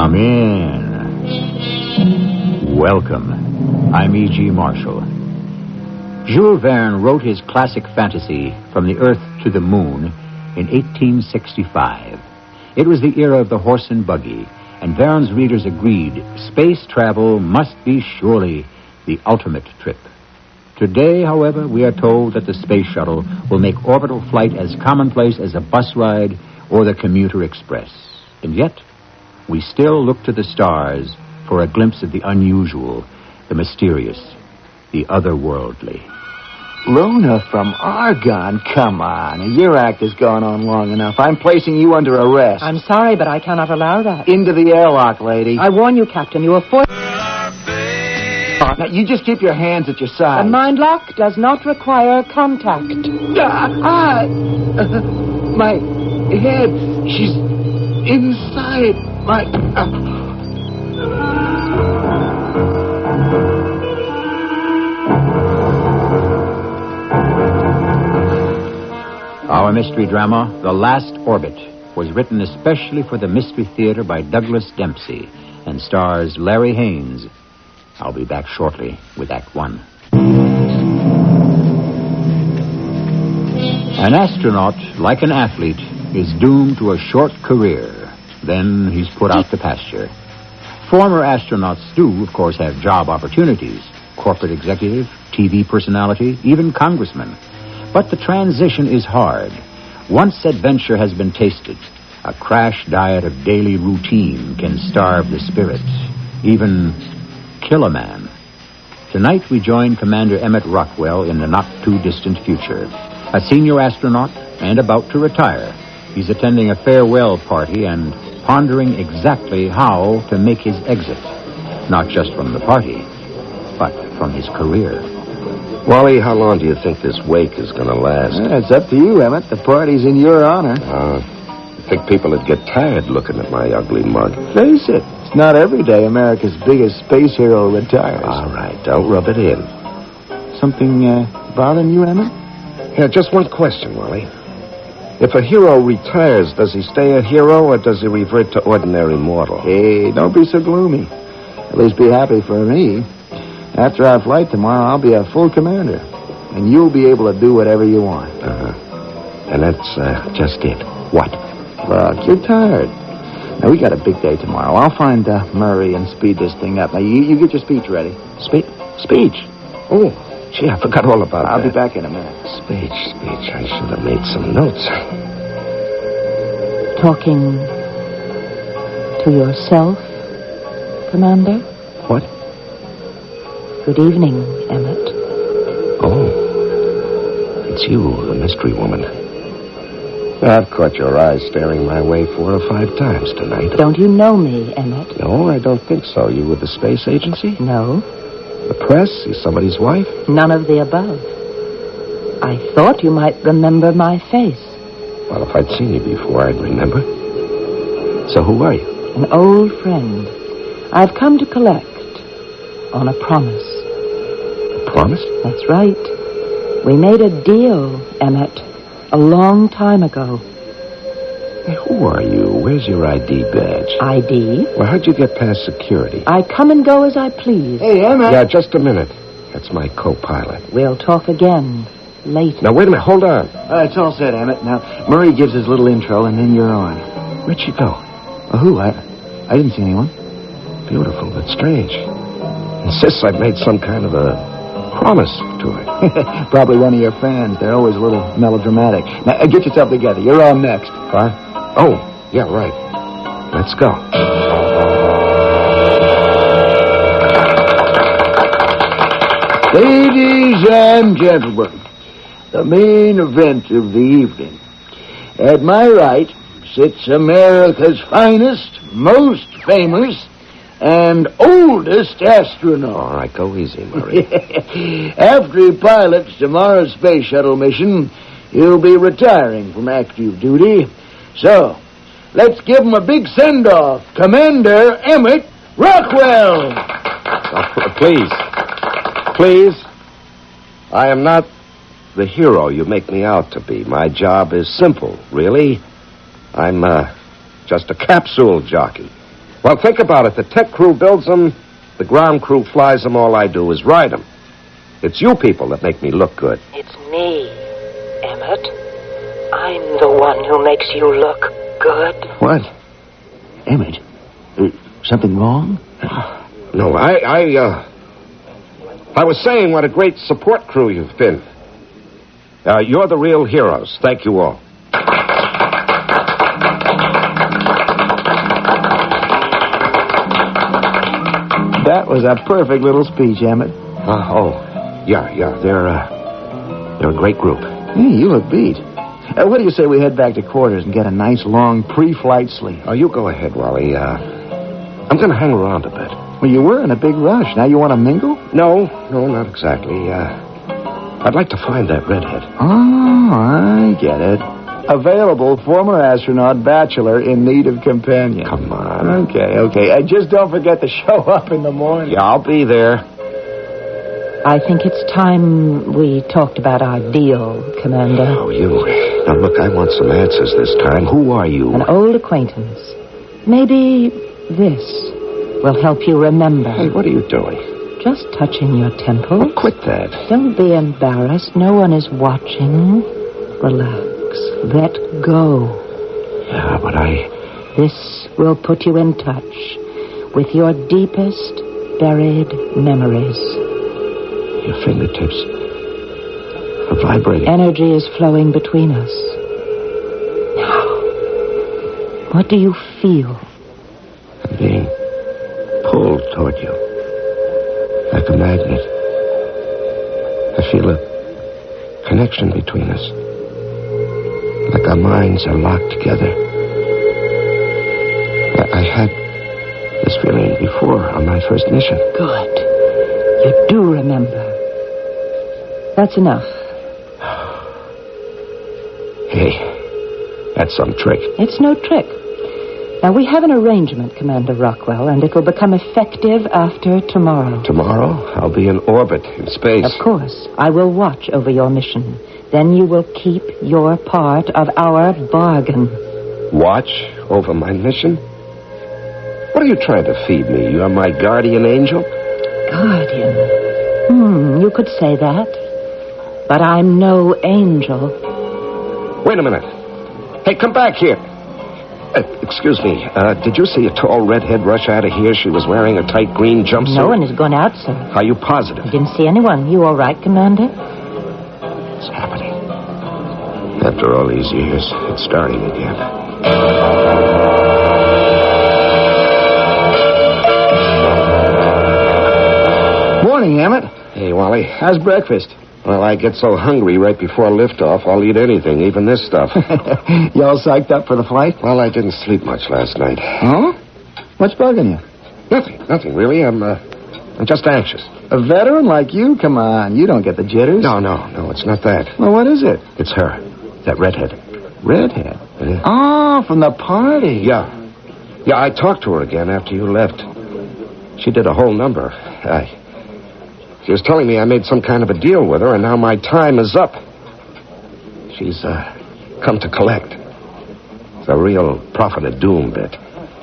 Come in. Welcome. I'm E.G. Marshall. Jules Verne wrote his classic fantasy, From the Earth to the Moon, in 1865. It was the era of the horse and buggy, and Verne's readers agreed space travel must be surely the ultimate trip. Today, however, we are told that the space shuttle will make orbital flight as commonplace as a bus ride or the commuter express. And yet, we still look to the stars for a glimpse of the unusual, the mysterious, the otherworldly. Luna from Argonne? Come on. Your act has gone on long enough. I'm placing you under arrest. I'm sorry, but I cannot allow that. Into the airlock, lady. I warn you, Captain, you are forced... Now, you just keep your hands at your sides. A mind lock does not require contact. My head, she's inside my... Our mystery drama, The Last Orbit, was written especially for the Mystery Theater by Douglas Dempsey and stars Larry Haynes. I'll be back shortly with Act One. An astronaut, like an athlete, is doomed to a short career. Then he's put out to pasture. Former astronauts do, of course, have job opportunities. Corporate executive, TV personality, even congressman. But the transition is hard. Once adventure has been tasted, a crash diet of daily routine can starve the spirit, even kill a man. Tonight we join Commander Emmett Rockwell in the not-too-distant future. A senior astronaut and about to retire. He's attending a farewell party and pondering exactly how to make his exit. Not just from the party, but from his career. Wally, how long do you think this wake is going to last? It's up to you, Emmett. The party's in your honor. I think people would get tired looking at my ugly mug. Face it, it's not every day America's biggest space hero retires. All right, don't rub it in. Something bothering you, Emmett? Yeah, just one question, Wally. If a hero retires, does he stay a hero or does he revert to ordinary mortal? Hey, don't be so gloomy. At least be happy for me. After our flight tomorrow, I'll be a full commander. And you'll be able to do whatever you want. And that's just it. What? Look, you're tired. Now, we got a big day tomorrow. I'll find Murray and speed this thing up. Now, you get your speech ready. Speech? Oh, gee, I forgot all about that. I'll be back in a minute. Speech. I should have made some notes. Talking to yourself, Commander? What? Good evening, Emmett. Oh, it's you, the mystery woman. I've caught your eyes staring my way 4 or 5 times tonight. Don't you know me, Emmett? No, I don't think so. You with the space agency? No. The press? You somebody's wife? None of the above. I thought you might remember my face. Well, if I'd seen you before, I'd remember. So who are you? An old friend. I've come to collect on a promise. A promise? That's right. We made a deal, Emmett, a long time ago. Hey, who are you? Where's your ID badge? ID? Well, how'd you get past security? I come and go as I please. Hey, Emmett. Yeah, just a minute. That's my co-pilot. We'll talk again later. Now, wait a minute. Hold on. It's all set, Emmett. Now, Murray gives his little intro, and then you're on. Where'd she go? Who? I didn't see anyone. Beautiful, but strange. Insists I've made some kind of a promise to her. Probably one of your fans. They're always a little melodramatic. Now, get yourself together. You're on next. What? Oh, yeah, right. Let's go. Ladies and gentlemen, the main event of the evening. At my right sits America's finest, most famous, and oldest astronaut. All right, go easy, Murray. After he pilots tomorrow's space shuttle mission, he'll be retiring from active duty. So, let's give him a big send-off. Commander Emmett Rockwell. Please. I am not the hero you make me out to be. My job is simple, really. I'm just a capsule jockey. Well, think about it. The tech crew builds them, the ground crew flies them, all I do is ride them. It's you people that make me look good. It's me, Emmett. I'm the one who makes you look good. What? Emmett? Something wrong? No, I was saying what a great support crew you've been. You're the real heroes. Thank you all. That was a perfect little speech, Emmett. Yeah. They're a great group. Hey, you look beat. What do you say we head back to quarters and get a nice, long pre-flight sleep? Oh, you go ahead, Wally. I'm going to hang around a bit. Well, you were in a big rush. Now you want to mingle? No, not exactly. I'd like to find that redhead. Oh, I get it. Available former astronaut, bachelor, in need of companion. Come on. Okay. Just don't forget to show up in the morning. Yeah, I'll be there. I think it's time we talked about our deal, Commander. Oh, you. Now, look, I want some answers this time. Who are you? An old acquaintance. Maybe this will help you remember. Hey, what are you doing? Just touching your temples. Oh, quit that. Don't be embarrassed. No one is watching. Relax. Let go. Yeah, but This will put you in touch with your deepest buried memories. Your fingertips are vibrating. Energy is flowing between us. Now, what do you feel? I'm being pulled toward you. Like a magnet. I feel a connection between us. Like our minds are locked together. I had this feeling before on my first mission. Good. You do remember. That's enough. Hey, that's some trick. It's no trick. Now, we have an arrangement, Commander Rockwell, and it will become effective after tomorrow. Tomorrow, I'll be in orbit in space. Of course. I will watch over your mission. Then you will keep your part of our bargain. Watch over my mission? What are you trying to feed me? You're my guardian angel? Guardian. You could say that. But I'm no angel. Wait a minute. Hey, come back here. Excuse me. Did you see a tall redhead rush out of here? She was wearing a tight green jumpsuit. No one has gone out, sir. Are you positive? I didn't see anyone. You all right, Commander? It's happening. After all these years, it's starting again. Morning, Emmett. Hey, Wally. How's breakfast? Well, I get so hungry right before liftoff, I'll eat anything, even this stuff. You all psyched up for the flight? Well, I didn't sleep much last night. Oh? What's bugging you? Nothing really. I'm just anxious. A veteran like you? Come on, you don't get the jitters. No, it's not that. Well, what is it? It's her. That redhead. Redhead? Yeah. Oh, from the party. Yeah, I talked to her again after you left. She did a whole number. She was telling me I made some kind of a deal with her, and now my time is up. She's come to collect. It's a real prophet of doom bit.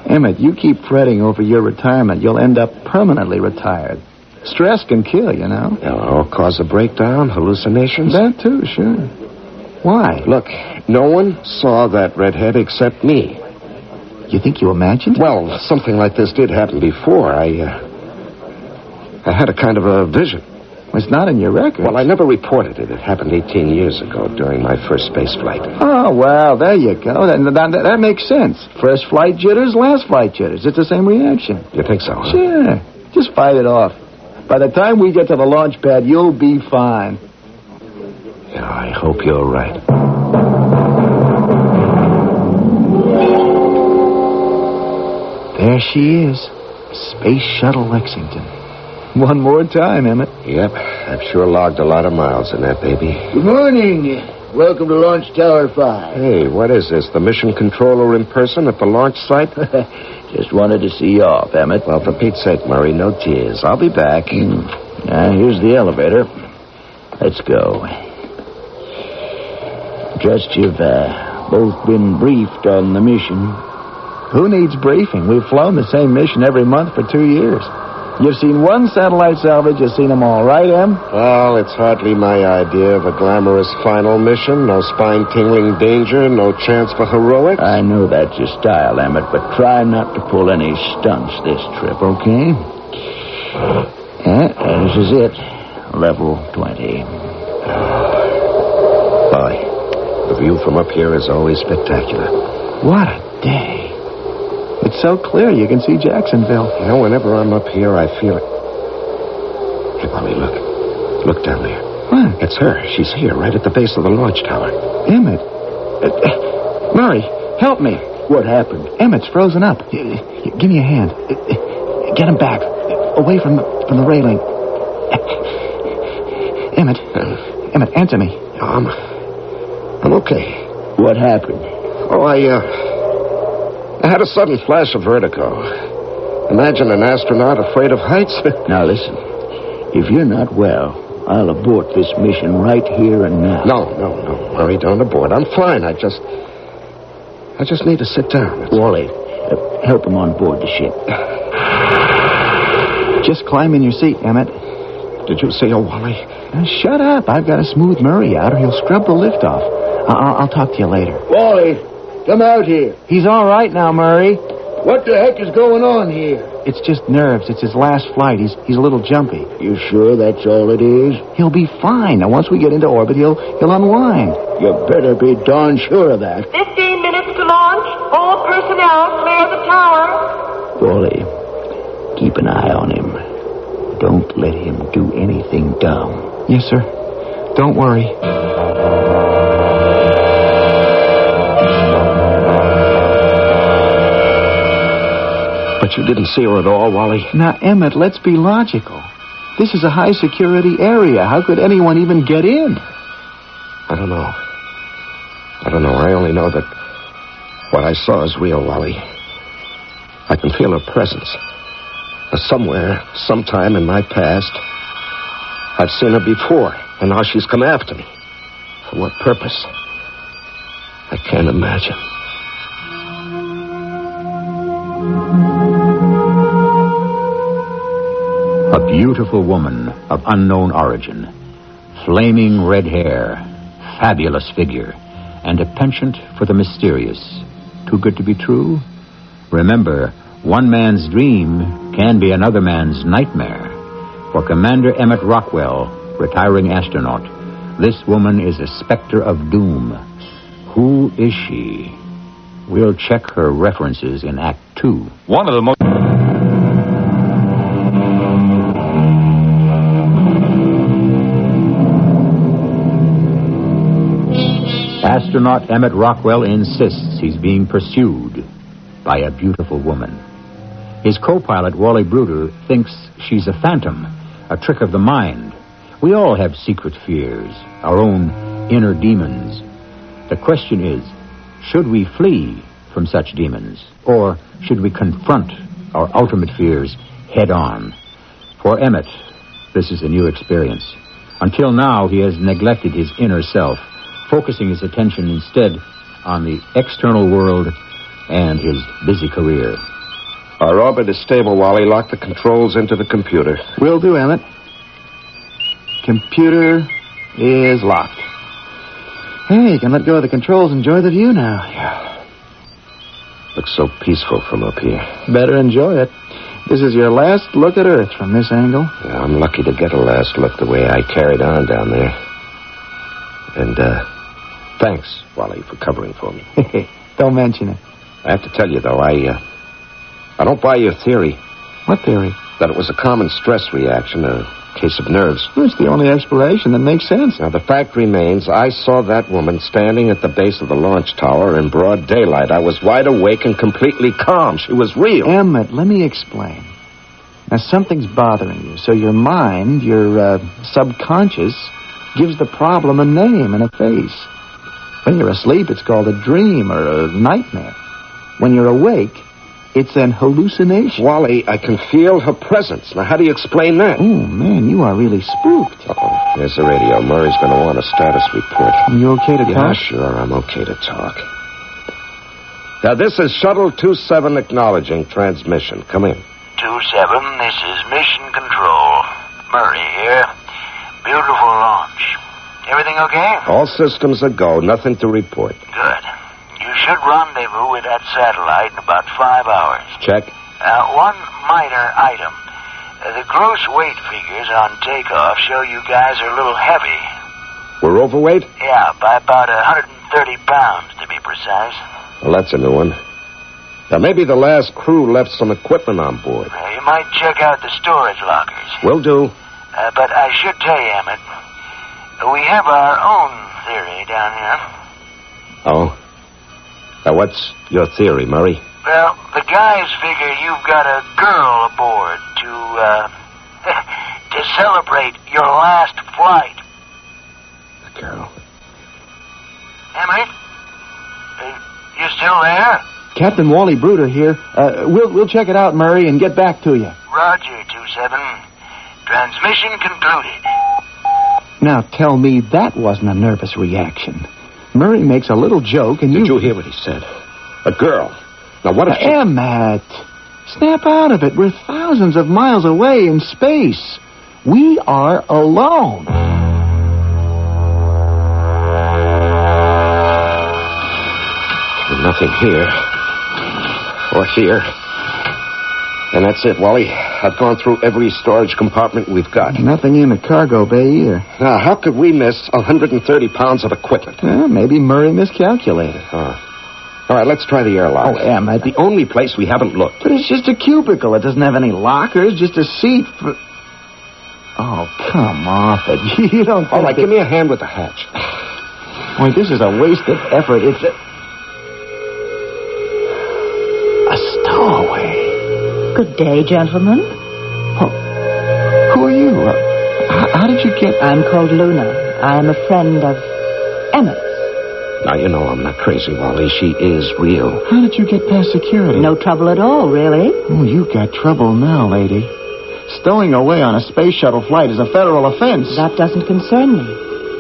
Emmett, you keep fretting over your retirement, you'll end up permanently retired. Stress can kill, you know. Or cause a breakdown, hallucinations. That too, sure. Why? Look, no one saw that redhead except me. You think you imagined it? Well, something like this did happen before. I had a kind of a vision. It's not in your record. Well, I never reported it. It happened 18 years ago during my first space flight. Oh, well, there you go. That makes sense. First flight jitters, last flight jitters. It's the same reaction. You think so, huh? Sure. Just fight it off. By the time we get to the launch pad, you'll be fine. Yeah, I hope you're right. There she is. Space Shuttle Lexington. One more time, Emmett. Yep, I've sure logged a lot of miles in that baby. Good morning. Welcome to Launch Tower 5. Hey, what is this? The mission controller in person at the launch site? Just wanted to see you off, Emmett. Well, for Pete's sake, Murray, no tears. I'll be back. Now, here's the elevator. Let's go. Trust you've both been briefed on the mission. Who needs briefing? We've flown the same mission every month for 2 years. You've seen one satellite salvage, you've seen them all, right, Em? Well, it's hardly my idea of a glamorous final mission. No spine-tingling danger, no chance for heroics. I know that's your style, Emmett, but try not to pull any stunts this trip, okay? This is it. Level 20. Boy, the view from up here is always spectacular. What a day. It's so clear you can see Jacksonville. You know, whenever I'm up here, I feel it. Hey, Wally, look. Look down there. What? It's her. She's here, right at the base of the launch tower. Emmett. Murray, help me. What happened? Emmett's frozen up. Give me a hand. Get him back. Away from the railing. Emmett. Emmett, answer me. I'm okay. What happened? Oh, I had a sudden flash of vertigo. Imagine an astronaut afraid of heights. Now, listen. If you're not well, I'll abort this mission right here and now. No, Murray, don't abort. I'm fine. I just need to sit down. Wally, help him on board the ship. Just climb in your seat, Emmett. Did you say, Wally? Now, shut up. I've got to smooth Murray out or he'll scrub the lift off. I'll talk to you later. Wally, come out here. He's all right now, Murray. What the heck is going on here? It's just nerves. It's his last flight. He's a little jumpy. You sure that's all it is? He'll be fine. Now, once we get into orbit, he'll unwind. You better be darn sure of that. 15 minutes to launch. All personnel clear the tower. Wally, keep an eye on him. Don't let him do anything dumb. Yes, sir. Don't worry. But you didn't see her at all, Wally? Now, Emmett, let's be logical. This is a high-security area. How could anyone even get in? I don't know. I only know that what I saw is real, Wally. I can feel her presence. Somewhere, sometime in my past, I've seen her before, and now she's come after me. For what purpose? I can't imagine. A beautiful woman of unknown origin, flaming red hair, fabulous figure, and a penchant for the mysterious. Too good to be true? Remember, one man's dream can be another man's nightmare. For Commander Emmett Rockwell, retiring astronaut, this woman is a specter of doom. Who is she? We'll check her references in Act 2. One of the most... Astronaut Emmett Rockwell insists he's being pursued by a beautiful woman. His co-pilot, Wally Bruder, thinks she's a phantom, a trick of the mind. We all have secret fears, our own inner demons. The question is, should we flee from such demons, or should we confront our ultimate fears head on? For Emmett, this is a new experience. Until now, he has neglected his inner self, focusing his attention instead on the external world and his busy career. Our orbit is stable, Wally. Lock the controls into the computer. Will do, Emmett. Computer is locked. Hey, you can let go of the controls and enjoy the view now. Yeah. Looks so peaceful from up here. Better enjoy it. This is your last look at Earth from this angle. Yeah, I'm lucky to get a last look the way I carried on down there. And, thanks, Wally, for covering for me. Don't mention it. I have to tell you, though, I don't buy your theory. What theory? That it was a common stress reaction, a case of nerves. It's the only explanation that makes sense. Now, the fact remains, I saw that woman standing at the base of the launch tower in broad daylight. I was wide awake and completely calm. She was real. Emmett, let me explain. Now, something's bothering you, so your mind, your subconscious, gives the problem a name and a face. When you're asleep, it's called a dream or a nightmare. When you're awake, it's an hallucination. Wally, I can feel her presence. Now, how do you explain that? Oh, man, you are really spooked. Uh-oh. Here's the radio. Murray's going to want a status report. Are you okay to Yeah, talk? sure. I'm okay to talk. This is Shuttle 27 acknowledging transmission. Come in. 27, this is Mission Control. Murray here. Beautiful launch. Everything okay? All systems a go. Nothing to report. Good. You should rendezvous with that satellite in about 5 hours. Check. One minor item. The gross weight figures on takeoff show you guys are a little heavy. We're overweight? Yeah, by about 130 pounds, to be precise. Well, that's a new one. Now, maybe the last crew left some equipment on board. You might check out the storage lockers. Will do. But I should tell you, Emmett, we have our own theory down here. Oh? Now, what's your theory, Murray? Well, the guys figure you've got a girl aboard to celebrate your last flight. A girl? Emmett? You still there? Captain Wally Bruder here. We'll check it out, Murray, and get back to you. Roger, 27. Transmission concluded. Now, tell me that wasn't a nervous reaction. Murray makes a little joke, and Did you hear what he said? A girl. Now, what if she... Emmett, snap out of it. We're thousands of miles away in space. We are alone. Nothing here. Or here. And that's it, Wally. I've gone through every storage compartment we've got. Nothing in the cargo bay either. Now, how could we miss 130 pounds of equipment? Well, maybe Murray miscalculated. All right, let's try the airlock. Oh, Emmett. The only place we haven't looked. But it's just a cubicle. It doesn't have any lockers, just a seat for... Oh, come off it. You don't think All right, give me a hand with the hatch. Boy, this is a waste of effort. It's a stowaway. Good day, gentlemen. Oh, who are you? How did you get... I'm called Luna. I'm a friend of Emmett's. Now, you know I'm not crazy, Wally. She is real. How did you get past security? No trouble at all, really. Oh, you've got trouble now, lady. Stowing away on a space shuttle flight is a federal offense. That doesn't concern me.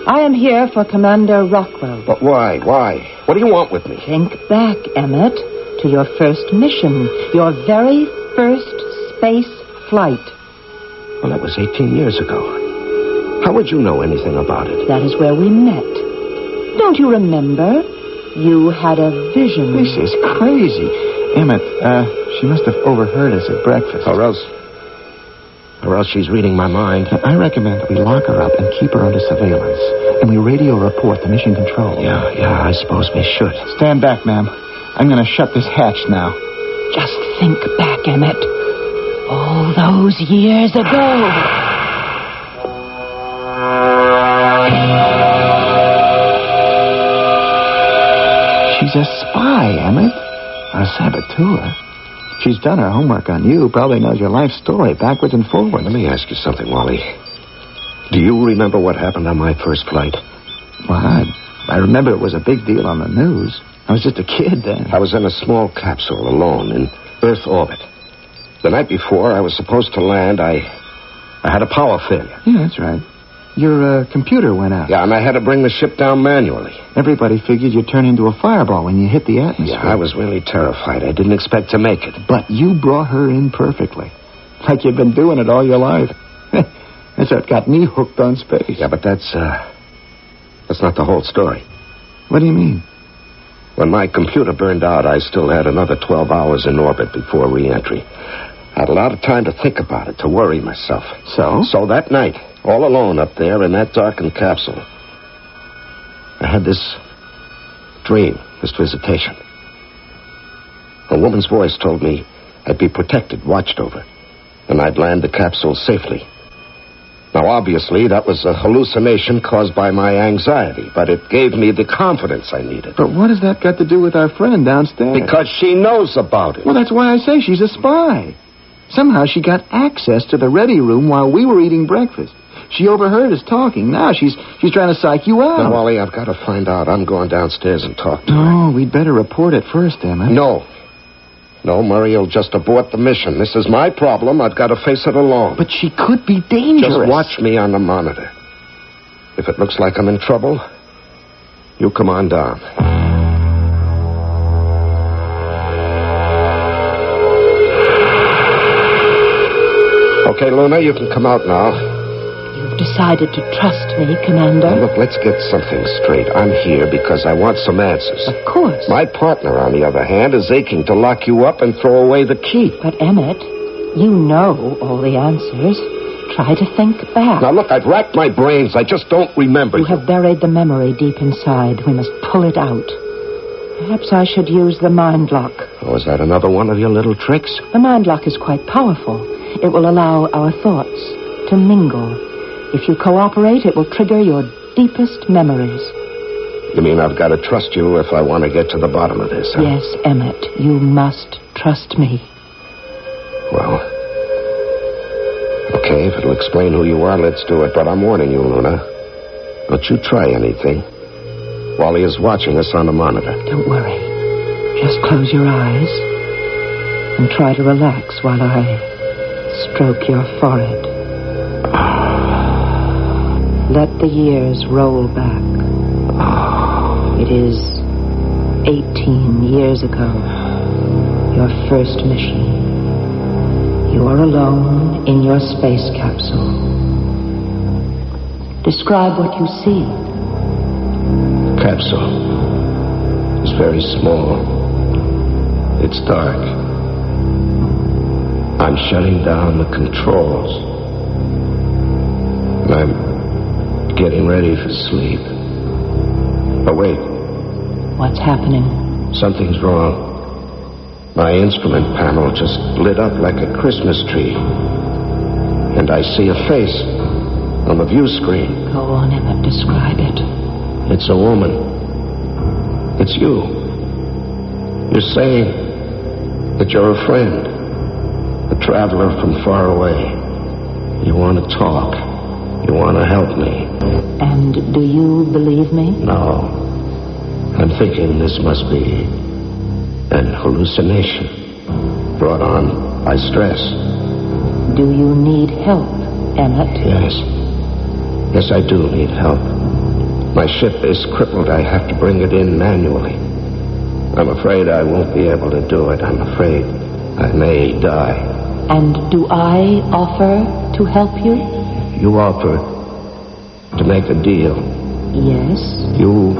I am here for Commander Rockwell. But why? Why? What do you want with me? Think back, Emmett, to your first mission. Your very first space flight. Well, that was 18 years ago. How would you know anything about it? That is where we met. Don't you remember? You had a vision. This is crazy. Emmett, she must have overheard us at breakfast. Or else she's reading my mind. I recommend we lock her up and keep her under surveillance. And we radio report to Mission Control. Yeah, I suppose we should. Stand back, ma'am. I'm going to shut this hatch now. Just think back, Emmett. All those years ago. She's a spy, Emmett. A saboteur. She's done her homework on you, probably knows your life story backwards and forwards. Let me ask you something, Wally. Do you remember what happened on my first flight? Well, I remember it was a big deal on the news. I was just a kid then. I was in a small capsule alone in Earth orbit. The night before I was supposed to land, I had a power failure. Yeah, that's right. Your computer went out. Yeah, and I had to bring the ship down manually. Everybody figured you'd turn into a fireball when you hit the atmosphere. Yeah, I was really terrified. I didn't expect to make it. But you brought her in perfectly. Like you'd been doing it all your life. That's what got me hooked on space. Yeah, but that's not the whole story. What do you mean? When my computer burned out, I still had another 12 hours in orbit before re-entry. I had a lot of time to think about it, to worry myself. So? So that night, all alone up there in that darkened capsule, I had this dream, this visitation. A woman's voice told me I'd be protected, watched over, and I'd land the capsule safely. Now, obviously, that was a hallucination caused by my anxiety, but it gave me the confidence I needed. But what has that got to do with our friend downstairs? Because she knows about it. Well, that's why I say she's a spy. Somehow she got access to the ready room while we were eating breakfast. She overheard us talking. Now she's trying to psych you out. Now, Wally, I've got to find out. I'm going downstairs and talk to her. No, we'd better report it first, Emmett. No, Murray will just abort the mission. This is my problem. I've got to face it alone. But she could be dangerous. Just watch me on the monitor. If it looks like I'm in trouble, you come on down. Okay, Luna, you can come out now. You've decided to trust me, Commander. Now, look, let's get something straight. I'm here because I want some answers. Of course. My partner, on the other hand, is aching to lock you up and throw away the key. But, Emmett, you know all the answers. Try to think back. Now, look, I've racked my brains. I just don't remember. You have buried the memory deep inside. We must pull it out. Perhaps I should use the mind lock. Oh, is that another one of your little tricks? The mind lock is quite powerful. It will allow our thoughts to mingle. If you cooperate, it will trigger your deepest memories. You mean I've got to trust you if I want to get to the bottom of this, huh? Yes, Emmett, you must trust me. Well, okay, if it'll explain who you are, let's do it. But I'm warning you, Luna. Don't you try anything. Wally is watching us on the monitor. Don't worry. Just close your eyes and try to relax while I stroke your forehead. Let the years roll back. It is 18 years ago. Your first mission. You are alone in your space capsule. Describe what you see. The capsule is very small. It's dark. I'm shutting down the controls. And I'm getting ready for sleep. But wait. What's happening? Something's wrong. My instrument panel just lit up like a Christmas tree. And I see a face on the view screen. Go on, Emmett. Describe it. It's a woman. It's you. You're saying that you're a friend, a traveler from far away. You want to talk. You want to help me. And do you believe me? No. I'm thinking this must be an hallucination brought on by stress. Do you need help, Emmett? Yes. Yes, I do need help. My ship is crippled. I have to bring it in manually. I'm afraid I won't be able to do it. I'm afraid I may die. And do I offer to help you? You offer to make a deal. Yes. You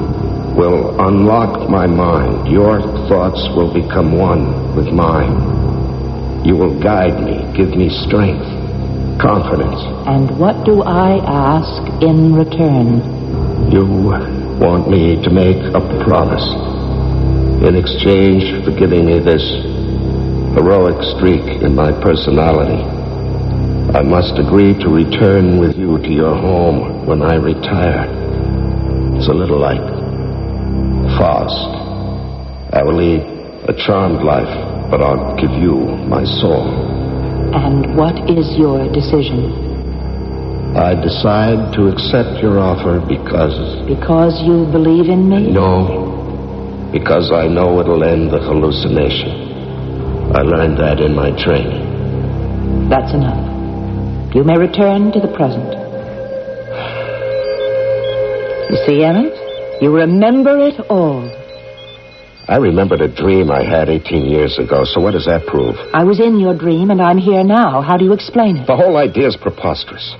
will unlock my mind. Your thoughts will become one with mine. You will guide me, give me strength, confidence. And what do I ask in return? You want me to make a promise. In exchange for giving me this heroic streak in my personality, I must agree to return with you to your home when I retire. It's a little like Faust. I will lead a charmed life, but I'll give you my soul. And what is your decision? I decide to accept your offer because... Because you believe in me? No, because I know it'll end the hallucination. I learned that in my training. That's enough. You may return to the present. You see, Emmett? You remember it all. I remembered a dream I had 18 years ago, so what does that prove? I was in your dream, and I'm here now. How do you explain it? The whole idea is preposterous.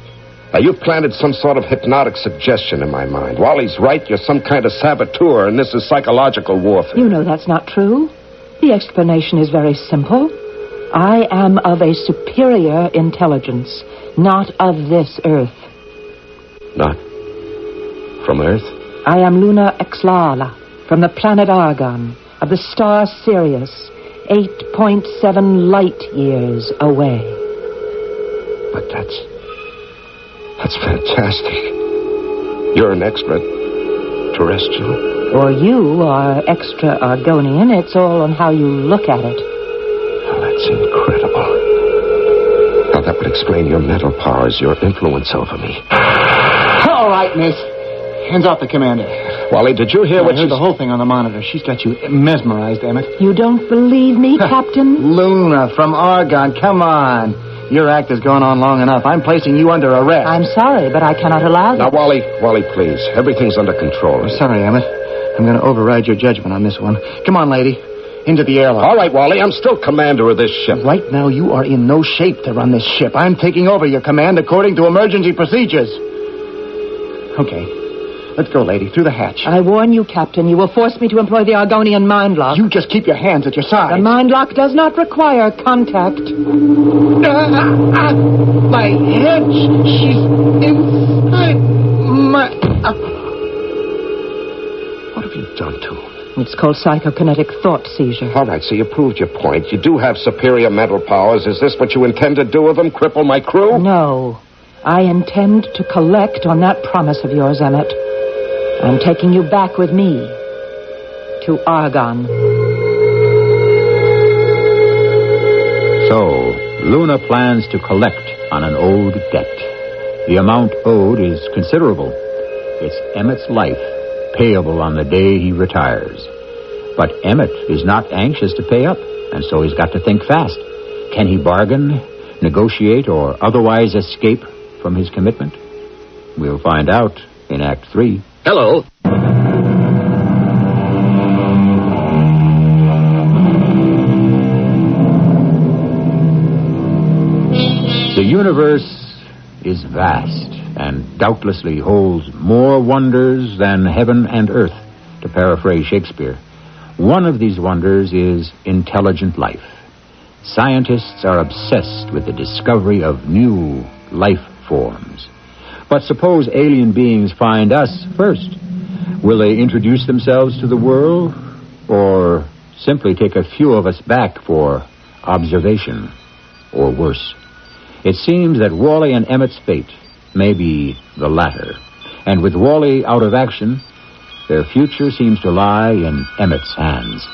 Now, you've planted some sort of hypnotic suggestion in my mind. Wally's right, you're some kind of saboteur, and this is psychological warfare. You know that's not true. The explanation is very simple. I am of a superior intelligence, not of this Earth. Not from Earth? I am Luna Exlala, from the planet Argon, of the star Sirius, 8.7 light years away. But that's fantastic. You're an extraterrestrial. Or you are extra Argonian. It's all on how you look at it. Oh, that's incredible. Now, that would explain your mental powers, your influence over me. All right, miss. Hands off the commander. Wally, did you hear I what heard the whole thing on the monitor. She's got you mesmerized, Emmett. You don't believe me, Captain? Luna from Argon, come on. Your act has gone on long enough. I'm placing you under arrest. I'm sorry, but I cannot allow that. Now, Wally, please. Everything's under control. I'm sorry, Emmett. I'm going to override your judgment on this one. Come on, lady. Into the airlock. All right, Wally, I'm still commander of this ship. Right now, you are in no shape to run this ship. I'm taking over your command according to emergency procedures. Okay. Let's go, lady. Through the hatch. I warn you, Captain, you will force me to employ the Argonian mind lock. You just keep your hands at your sides. The mind lock does not require contact. My head. She's inside my... What have you done to him? It's called psychokinetic thought seizure. All right, so you proved your point. You do have superior mental powers. Is this what you intend to do with them? Cripple my crew? No. I intend to collect on that promise of yours, Emmett. I'm taking you back with me to Argon. So, Luna plans to collect on an owed debt. The amount owed is considerable. It's Emmett's life, payable on the day he retires. But Emmett is not anxious to pay up, and so he's got to think fast. Can he bargain, negotiate, or otherwise escape from his commitment? We'll find out in Act 3. Hello. The universe is vast and doubtlessly holds more wonders than heaven and earth, to paraphrase Shakespeare. One of these wonders is intelligent life. Scientists are obsessed with the discovery of new life forms. But suppose alien beings find us first. Will they introduce themselves to the world, or simply take a few of us back for observation, or worse? It seems that Wally and Emmett's fate may be the latter. And with Wally out of action, their future seems to lie in Emmett's hands.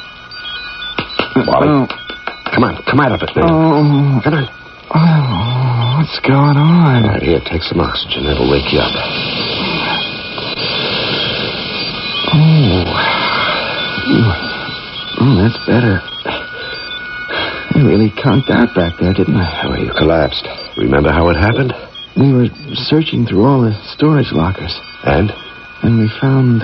Wally, come on, come out of it, man. Oh. Come on. Oh, what's going on? All right, here, take some oxygen. It'll wake you up. Oh, that's better. I really conked out back there, didn't I? Well, you collapsed. Remember how it happened? We were searching through all the storage lockers. And? And we found,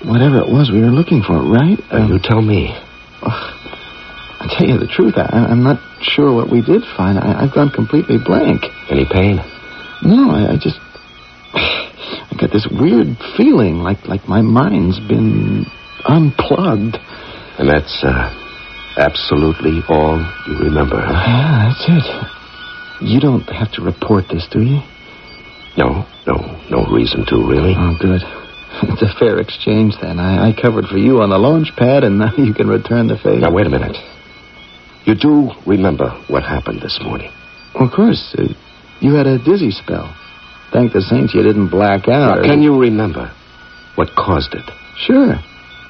whatever it was we were looking for, right? You tell me. I'll tell you the truth, I'm not sure what we did find. I've gone completely blank. Any pain? No, I got this weird feeling like my mind's been unplugged. And that's, absolutely all you remember, huh? Yeah, that's it. You don't have to report this, do you? No reason to, really. Oh, good. It's a fair exchange, then. I covered for you on the launch pad, and now you can return the favor. Now, wait a minute. You do remember what happened this morning? Of course. You had a dizzy spell. Thank the saints you didn't black out. Now, can you remember what caused it? Sure.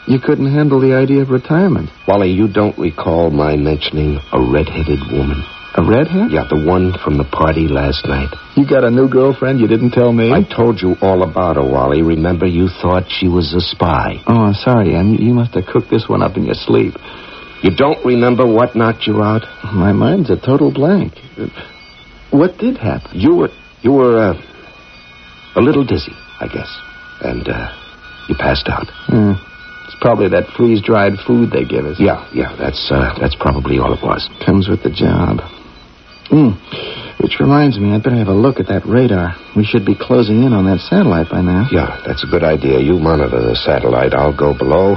You couldn't handle the idea of retirement. Wally, you don't recall my mentioning a red-headed woman? A redhead? Yeah, the one from the party last night. You got a new girlfriend you didn't tell me? I told you all about her, Wally. Remember, you thought she was a spy. Oh, I'm sorry, Em. You must have cooked this one up in your sleep. You don't remember what knocked you out? My mind's a total blank. What did happen? You were a little dizzy, I guess. And, you passed out. It's probably that freeze-dried food they give us. Yeah, that's probably all it was. Comes with the job. Which reminds me, I'd better have a look at that radar. We should be closing in on that satellite by now. Yeah, that's a good idea. You monitor the satellite. I'll go below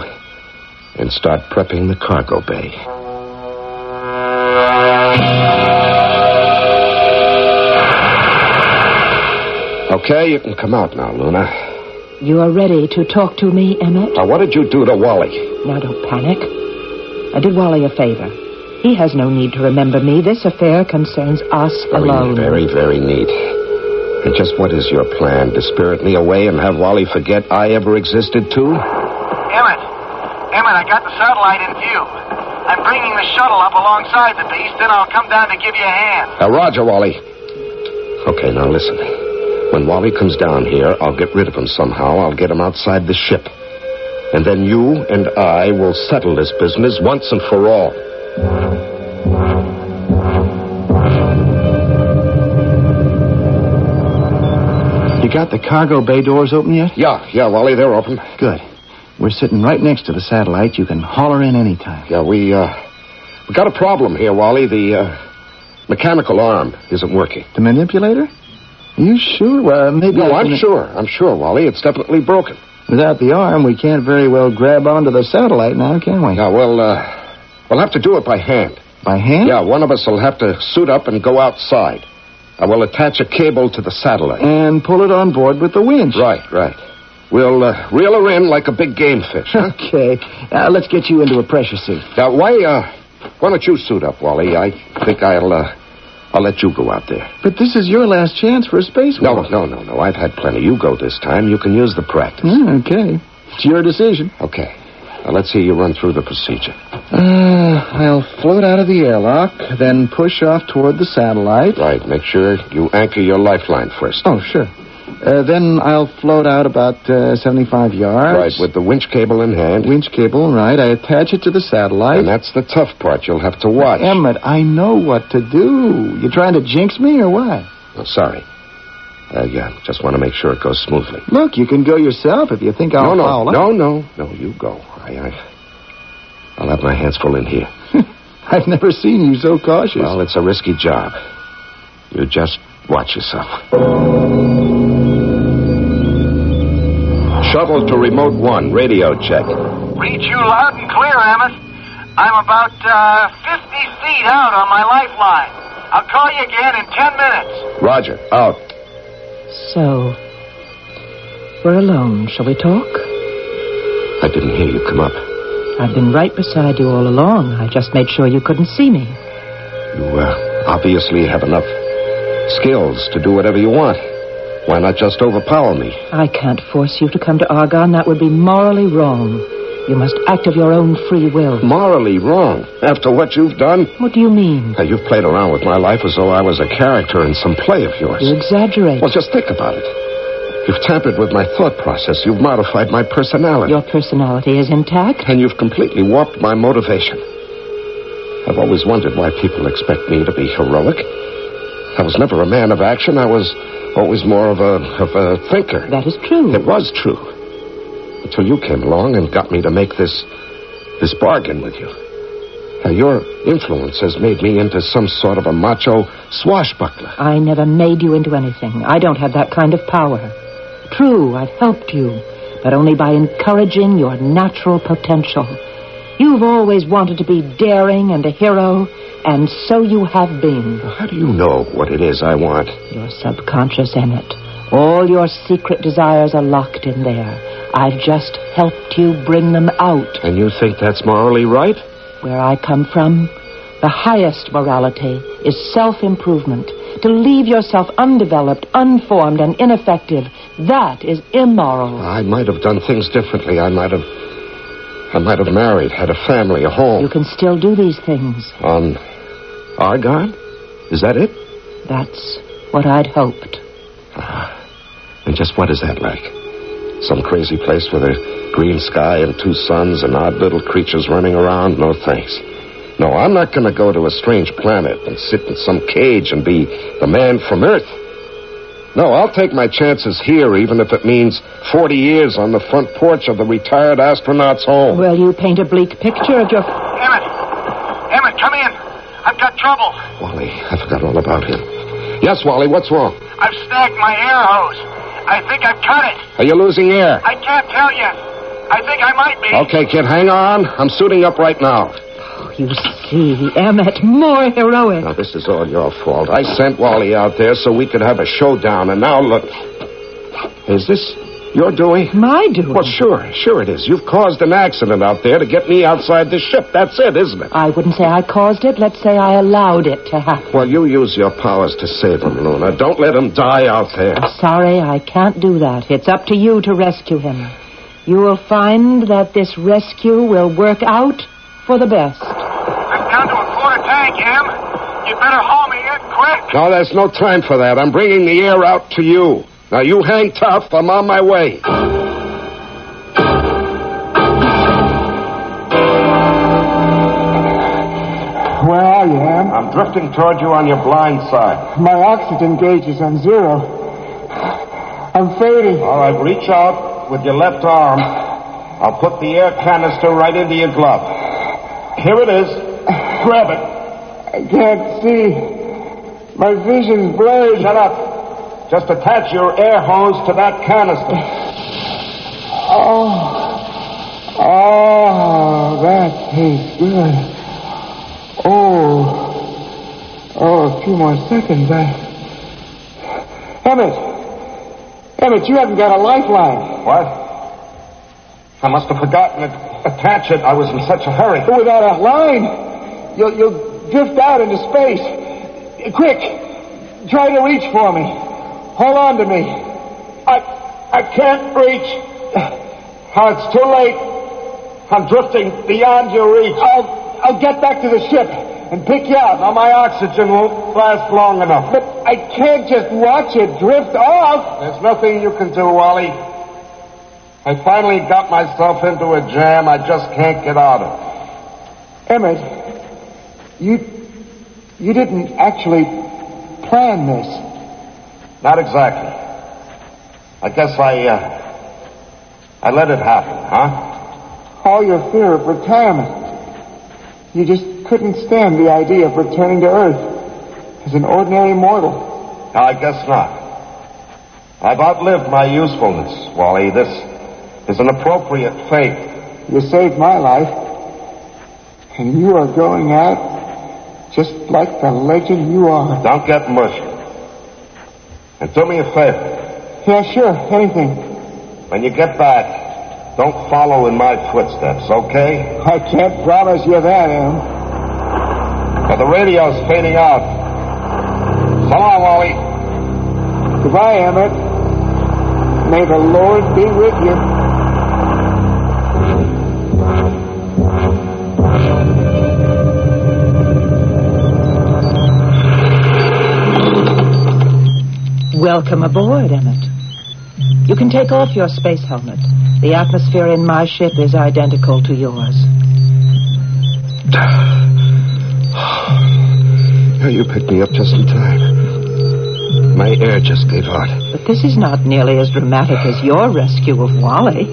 and start prepping the cargo bay. Okay, you can come out now, Luna. You are ready to talk to me, Emmett? Now, what did you do to Wally? Now, don't panic. I did Wally a favor. He has no need to remember me. This affair concerns us alone. Very, very neat. And just what is your plan? To spirit me away and have Wally forget I ever existed, too? Emmett, I got the satellite in view. I'm bringing the shuttle up alongside the beast, then I'll come down to give you a hand. Roger, Wally. Okay, now listen. When Wally comes down here, I'll get rid of him somehow. I'll get him outside the ship. And then you and I will settle this business once and for all. You got the cargo bay doors open yet? Yeah, Wally, they're open. Good. We're sitting right next to the satellite. You can holler in anytime. Yeah, we got a problem here, Wally. The mechanical arm isn't working. The manipulator? Are you sure? Well, maybe. No, I'm sure. I'm sure, Wally. It's definitely broken. Without the arm, we can't very well grab onto the satellite now, can we? Yeah, well, we'll have to do it by hand. By hand? Yeah, one of us will have to suit up and go outside. I will attach a cable to the satellite. And pull it on board with the winch. Right. We'll reel her in like a big game fish. Huh? Okay. Let's get you into a pressure suit. Now, why don't you suit up, Wally? I think I'll let you go out there. But this is your last chance for a spacewalk. No. I've had plenty. You go this time. You can use the practice. Okay. It's your decision. Okay. Now, let's see you run through the procedure. I'll float out of the airlock, then push off toward the satellite. Right. Make sure you anchor your lifeline first. Oh, sure. Then I'll float out about 75 yards. Right, with the winch cable in hand. Winch cable, right. I attach it to the satellite. And that's the tough part you'll have to watch. Emmett, I know what to do. You trying to jinx me or what? Oh, sorry. Just want to make sure it goes smoothly. Look, you can go yourself if you think I'll foul up. No, you go. I'll have my hands full in here. I've never seen you so cautious. Well, it's a risky job. You just watch yourself. Shuttle to remote 1, radio check. Read you loud and clear, Emmett. I'm about 50 feet out on my lifeline. I'll call you again in 10 minutes. Roger, out. So, we're alone. Shall we talk? I didn't hear you come up. I've been right beside you all along. I just made sure you couldn't see me. You obviously have enough skills to do whatever you want. Why not just overpower me? I can't force you to come to Argonne. That would be morally wrong. You must act of your own free will. Morally wrong? After what you've done? What do you mean? You've played around with my life as though I was a character in some play of yours. You exaggerate. Well, just think about it. You've tampered with my thought process. You've modified my personality. Your personality is intact? And you've completely warped my motivation. I've always wondered why people expect me to be heroic. I was never a man of action. I was always more of a thinker. That is true. It was true. Until you came along and got me to make this bargain with you. Your influence has made me into some sort of a macho swashbuckler. I never made you into anything. I don't have that kind of power. True, I've helped you, but only by encouraging your natural potential. You've always wanted to be daring and a hero, and so you have been. How do you know what it is I want? Your subconscious, Emmett. All your secret desires are locked in there. I've just helped you bring them out. And you think that's morally right? Where I come from, the highest morality is self-improvement. To leave yourself undeveloped, unformed, and ineffective, that is immoral. I might have done things differently. I might have married, had a family, a home. You can still do these things. On Argonne? Is that it? That's what I'd hoped. And just what is that like? Some crazy place with a green sky and 2 suns and odd little creatures running around? No, thanks. No, I'm not going to go to a strange planet and sit in some cage and be the man from Earth. No, I'll take my chances here, even if it means 40 years on the front porch of the retired astronaut's home. Well, you paint a bleak picture of your... Emmett, come in. I've got trouble. Wally, I forgot all about him. Yes, Wally, what's wrong? I've snagged my air hose. I think I've cut it. Are you losing air? I can't tell yet. I think I might be. Okay, kid, hang on. I'm suiting up right now. You see, Emmett, more heroic. Now, this is all your fault. I sent Wally out there so we could have a showdown, and now look. Is this your doing? My doing? Well, sure it is. You've caused an accident out there to get me outside the ship. That's it, isn't it? I wouldn't say I caused it. Let's say I allowed it to happen. Well, you use your powers to save him, Luna. Don't let him die out there. I'm sorry, I can't do that. It's up to you to rescue him. You will find that this rescue will work out for the best. I'm down to a quarter tank, Em. You better haul me in quick. No, there's no time for that. I'm bringing the air out to you. Now, you hang tough. I'm on my way. Where are you, Em? I'm drifting toward you on your blind side. My oxygen gauge is on 0. I'm fading. All right, reach out with your left arm. I'll put the air canister right into your glove. Here it is. Grab it. I can't see. My vision's blurred. Shut up. Just attach your air hose to that canister. Oh, that tastes good. Oh, a few more seconds. Emmett, you haven't got a lifeline. What? I must have forgotten to attach it. I was in such a hurry. Without a line, you'll drift out into space. Quick, try to reach for me. Hold on to me. I can't reach. Oh, it's too late. I'm drifting beyond your reach. I'll get back to the ship and pick you up. Now, my oxygen won't last long enough. But I can't just watch it drift off. There's nothing you can do, Wally. I finally got myself into a jam I just can't get out of. Emmett, you didn't actually plan this. Not exactly. I guess I let it happen, huh? All your fear of retirement. You just couldn't stand the idea of returning to Earth as an ordinary mortal. No, I guess not. I've outlived my usefulness, Wally. This is an appropriate fate. You saved my life, and you are going out just like the legend you are. Don't get mushy. And do me a favor. Yeah, sure, anything. When you get back, don't follow in my footsteps, okay? I can't promise you that, Em. But the radio's fading out. So long, Wally. Goodbye, Emmett. May the Lord be with you. Welcome aboard, Emmett. You can take off your space helmet. The atmosphere in my ship is identical to yours. You picked me up just in time. My air just gave out. But this is not nearly as dramatic as your rescue of Wally.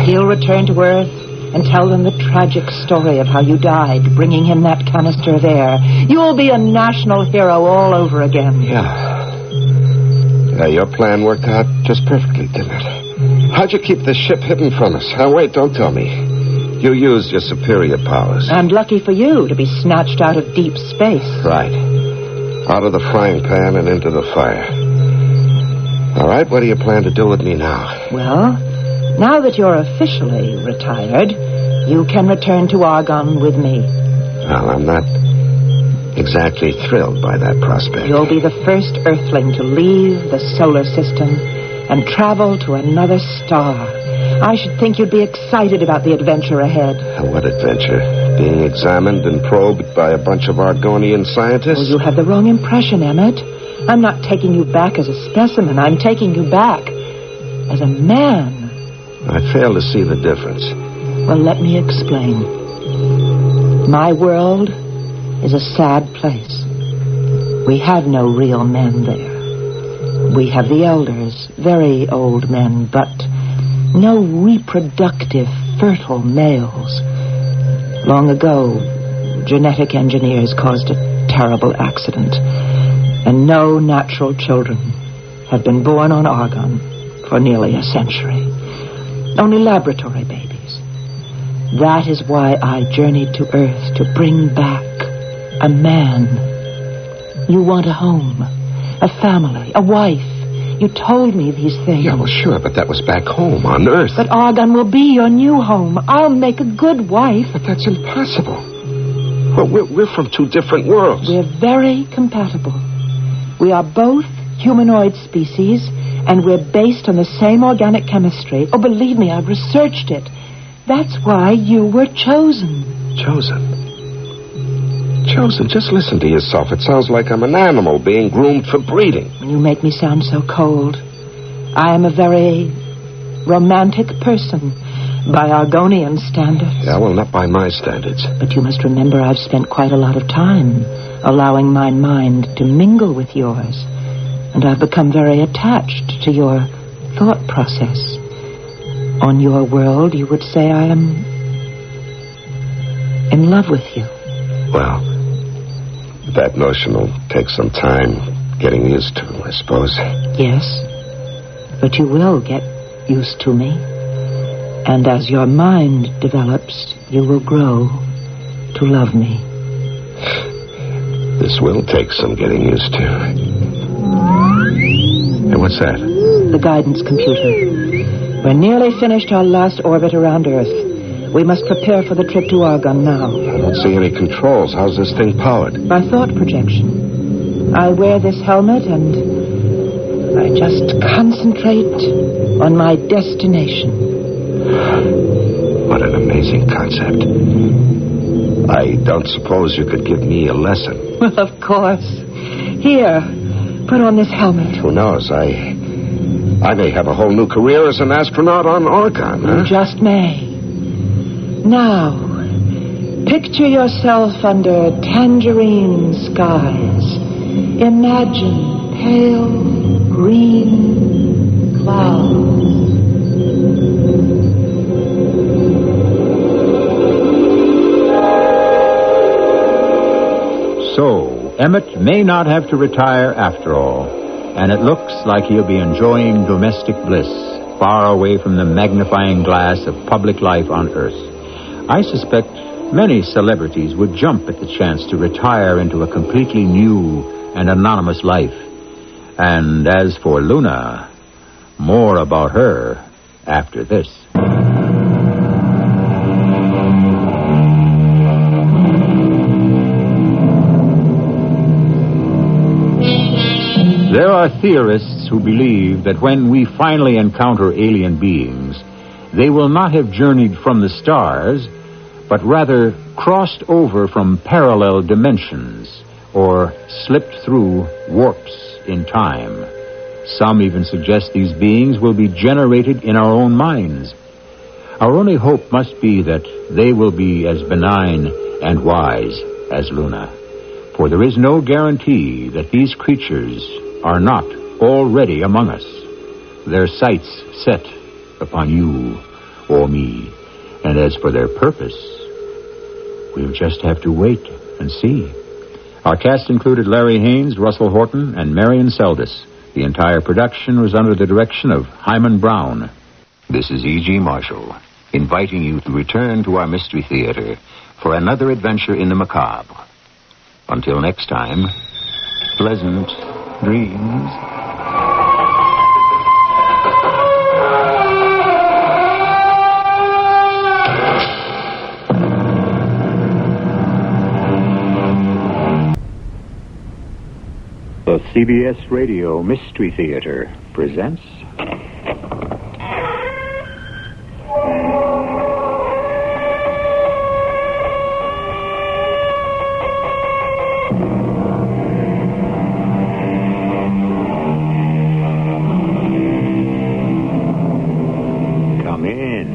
He'll return to Earth and tell them the tragic story of how you died, bringing him that canister of air. You'll be a national hero all over again. Yeah, your plan worked out just perfectly, didn't it? How'd you keep the ship hidden from us? Wait, don't tell me. You used your superior powers. And lucky for you to be snatched out of deep space. Right. Out of the frying pan and into the fire. All right, what do you plan to do with me now? Well, now that you're officially retired, you can return to Argonne with me. Well, I'm not exactly thrilled by that prospect. You'll be the first Earthling to leave the solar system and travel to another star. I should think you'd be excited about the adventure ahead. What adventure? Being examined and probed by a bunch of Argonian scientists? Well, you have the wrong impression, Emmett. I'm not taking you back as a specimen. I'm taking you back as a man. I fail to see the difference. Well, let me explain. My world is a sad place. We had no real men there. We have the elders, very old men, but no reproductive, fertile males. Long ago, genetic engineers caused a terrible accident, and no natural children have been born on Argonne for nearly a century. Only laboratory babies. That is why I journeyed to Earth to bring back a man. You want a home, a family, a wife. You told me these things. Yeah, well, sure, but that was back home on Earth. But Argonne will be your new home. I'll make a good wife. But that's impossible. Well, we're from two different worlds. We're very compatible. We are both humanoid species, and we're based on the same organic chemistry. Oh, believe me, I've researched it. That's why you were chosen. Chosen? Chosen? Just listen to yourself. It sounds like I'm an animal being groomed for breeding. You make me sound so cold. I am a very romantic person by Argonian standards. Yeah, well, not by my standards. But you must remember I've spent quite a lot of time allowing my mind to mingle with yours. And I've become very attached to your thought process. On your world, you would say I am in love with you. Well, that notion will take some time getting used to, I suppose. Yes, but you will get used to me. And as your mind develops, you will grow to love me. This will take some getting used to. Hey, what's that? The guidance computer. We're nearly finished our last orbit around Earth. We must prepare for the trip to Argon now. I don't see any controls. How's this thing powered? By thought projection. I wear this helmet and I just concentrate on my destination. What an amazing concept. I don't suppose you could give me a lesson. Well, of course. Here, put on this helmet. Who knows? I may have a whole new career as an astronaut on Argon, huh? You just may. Now, picture yourself under tangerine skies. Imagine pale green clouds. So, Emmett may not have to retire after all, and it looks like he'll be enjoying domestic bliss, far away from the magnifying glass of public life on Earth. I suspect many celebrities would jump at the chance to retire into a completely new and anonymous life. And as for Luna, more about her after this. There are theorists who believe that when we finally encounter alien beings, they will not have journeyed from the stars, but rather crossed over from parallel dimensions or slipped through warps in time. Some even suggest these beings will be generated in our own minds. Our only hope must be that they will be as benign and wise as Luna, for there is no guarantee that these creatures are not already among us, their sights set upon you or me. And as for their purpose, we'll just have to wait and see. Our cast included Larry Haynes, Russell Horton, and Marion Seldes. The entire production was under the direction of Hyman Brown. This is E.G. Marshall, inviting you to return to our Mystery Theater for another adventure in the macabre. Until next time, pleasant dreams. The CBS Radio Mystery Theater presents... Come in.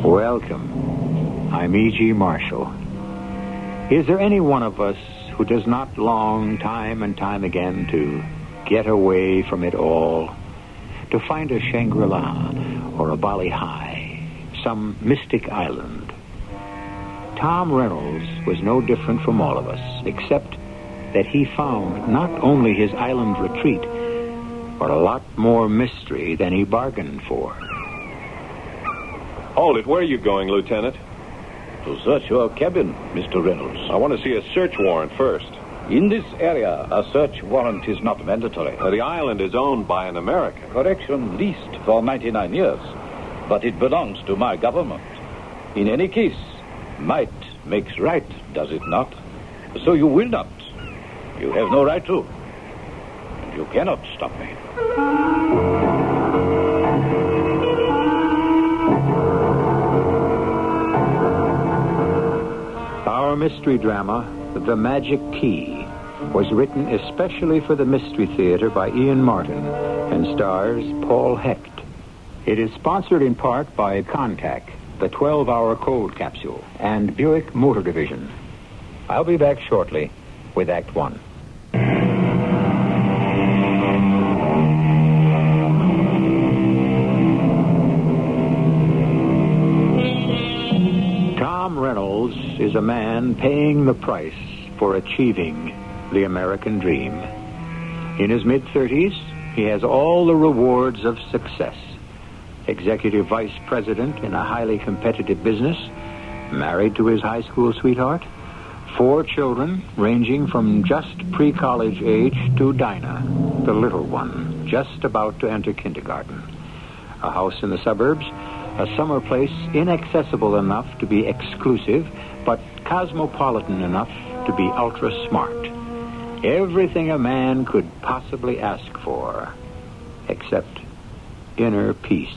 Welcome. I'm E.G. Marshall. Is there any one of us who does not long time and time again to get away from it all, to find a Shangri-La or a Bali High, some mystic island? Tom Reynolds was no different from all of us, except that he found not only his island retreat, but a lot more mystery than he bargained for. Hold it. Where are you going, Lieutenant? To search your cabin, Mr. Reynolds. I want to see a search warrant first. In this area, a search warrant is not mandatory. The island is owned by an American. Correction, leased for 99 years. But it belongs to my government. In any case, might makes right, does it not? So you will not. You have no right to. And you cannot stop me. Our mystery drama, The Magic Key, was written especially for the Mystery Theater by Ian Martin and stars Paul Hecht. It is sponsored in part by Contact, the 12-hour cold capsule, and Buick Motor Division. I'll be back shortly with Act One. is a man paying the price for achieving the American dream. In his mid-30s, he has all the rewards of success. Executive vice president in a highly competitive business, married to his high school sweetheart, 4 children ranging from just pre-college age to Dinah, the little one, just about to enter kindergarten. A house in the suburbs, a summer place inaccessible enough to be exclusive, but cosmopolitan enough to be ultra-smart. Everything a man could possibly ask for, except inner peace.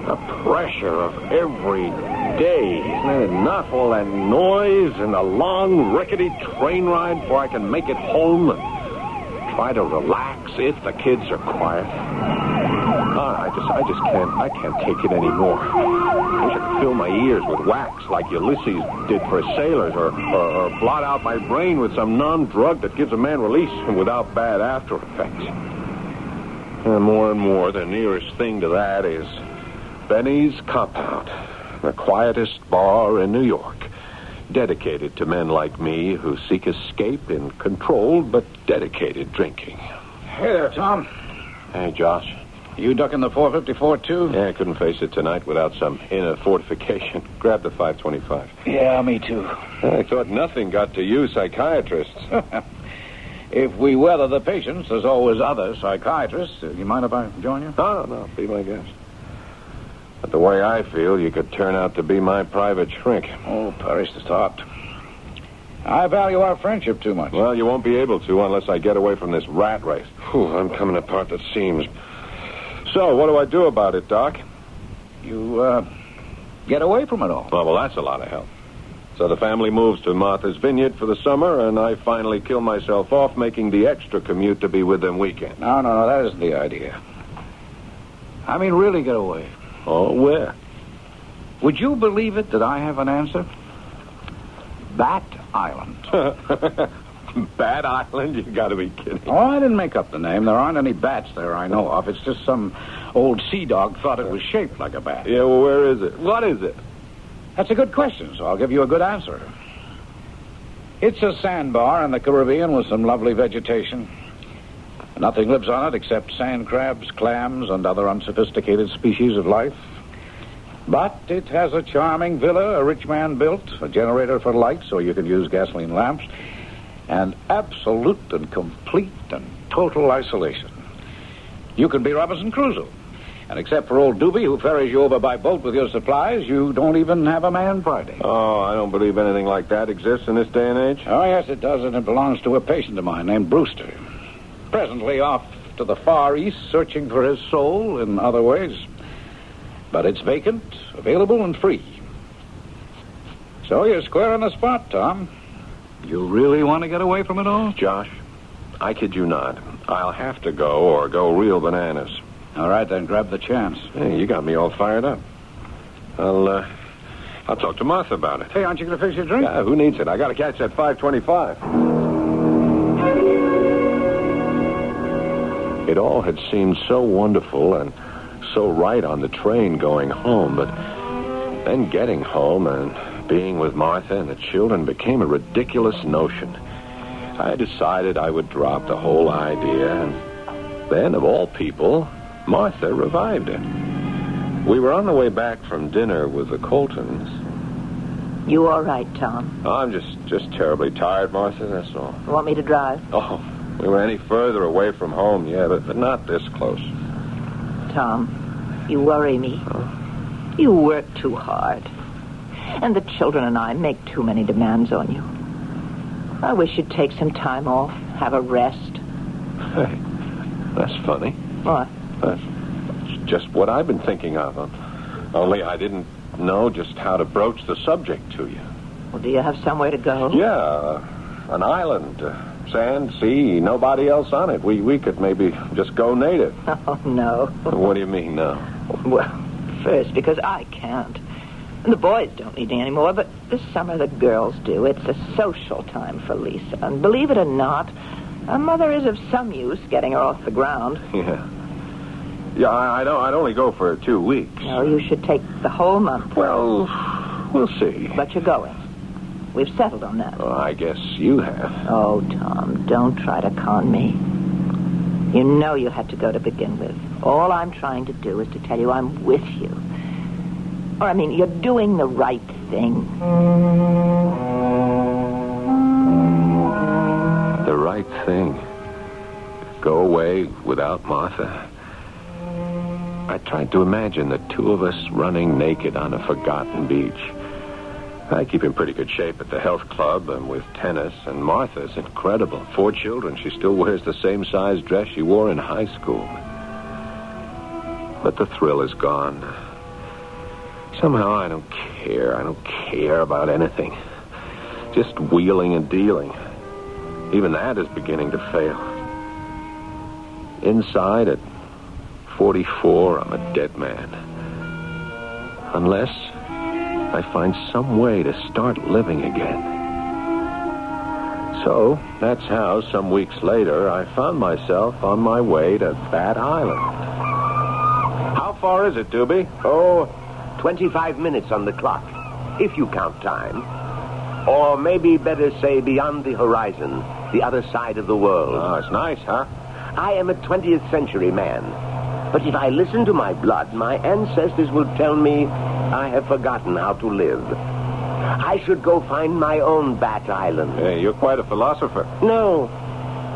The pressure of every day. Isn't it enough? All that noise and the long, rickety train ride before I can make it home and try to relax if the kids are quiet. I can't take it anymore. I wish I could fill my ears with wax like Ulysses did for sailors, or blot out my brain with some non-drug that gives a man release without bad after effects. And more, the nearest thing to that is Benny's Compound, the quietest bar in New York, dedicated to men like me who seek escape in controlled but dedicated drinking. Hey there, Tom. Hey, Josh. You ducking the 454, too? Yeah, I couldn't face it tonight without some inner fortification. Grab the 525. Yeah, me too. I thought nothing got to you psychiatrists. If we weather the patients, there's always other psychiatrists. You mind if I join you? No, be my guest. But the way I feel, you could turn out to be my private shrink. Oh, perish the thought. I value our friendship too much. Well, you won't be able to unless I get away from this rat race. Whew, I'm coming apart at the seams. So, what do I do about it, Doc? You, get away from it all. Oh, well, that's a lot of help. So the family moves to Martha's Vineyard for the summer, and I finally kill myself off making the extra commute to be with them weekend. No, that isn't the idea. I mean, really get away. Oh, where? Would you believe it that I have an answer? Bat Island. Bat Island? You gotta be kidding. Oh, I didn't make up the name. There aren't any bats there I know of. It's just some old sea dog thought it was shaped like a bat. Yeah, well, where is it? What is it? That's a good question, so I'll give you a good answer. It's a sandbar in the Caribbean with some lovely vegetation. Nothing lives on it except sand crabs, clams, and other unsophisticated species of life. But it has a charming villa a rich man built, a generator for light so you can use gasoline lamps, and absolute and complete and total isolation. You can be Robinson Crusoe. And except for old Doobie, who ferries you over by boat with your supplies, you don't even have a man Friday. Oh, I don't believe anything like that exists in this day and age. Oh, yes, it does, and it belongs to a patient of mine named Brewster. Presently off to the Far East, searching for his soul in other ways. But it's vacant, available, and free. So you're square on the spot, Tom. You really want to get away from it all? Josh, I kid you not. I'll have to go or go real bananas. All right, then grab the chance. Hey, you got me all fired up. I'll talk to Martha about it. Hey, aren't you going to fix your drink? Yeah, who needs it? I got to catch that 525. It all had seemed so wonderful and so right on the train going home, but then getting home and being with Martha and the children became a ridiculous notion. I decided I would drop the whole idea, and then, of all people, Martha revived it. We were on the way back from dinner with the Coltons. You all right, Tom? Oh, I'm just terribly tired, Martha, that's all. You want me to drive? Oh, we were any further away from home, yeah, but not this close. Tom, you worry me. Huh? You work too hard. And the children and I make too many demands on you. I wish you'd take some time off, have a rest. Hey, that's funny. What? That's just what I've been thinking of. Only I didn't know just how to broach the subject to you. Well, do you have somewhere to go? Yeah, an island, sand, sea, nobody else on it. We could maybe just go native. Oh, no. What do you mean, no? Well, first, because I can't. And the boys don't need me anymore, but this summer the girls do. It's a social time for Lisa. And believe it or not, a mother is of some use getting her off the ground. Yeah. Yeah, I'd only go for 2 weeks. No, you should take the whole month. Well, we'll see. But you're going. We've settled on that. Well, I guess you have. Oh, Tom, don't try to con me. You know you had to go to begin with. All I'm trying to do is to tell you I'm with you. Or, I mean, you're doing the right thing. The right thing. Go away without Martha. I tried to imagine the two of us running naked on a forgotten beach. I keep in pretty good shape at the health club and with tennis, and Martha's incredible. 4 children. She still wears the same size dress she wore in high school. But the thrill is gone. Somehow I don't care. I don't care about anything. Just wheeling and dealing. Even that is beginning to fail. Inside at 44, I'm a dead man. Unless I find some way to start living again. So, that's how, some weeks later, I found myself on my way to Bat Island. How far is it, Doobie? Oh, 25 minutes on the clock, if you count time. Or maybe better say beyond the horizon, the other side of the world. Oh, it's nice, huh? I am a 20th century man. But if I listen to my blood, my ancestors will tell me I have forgotten how to live. I should go find my own Bat Island. Hey, you're quite a philosopher. No.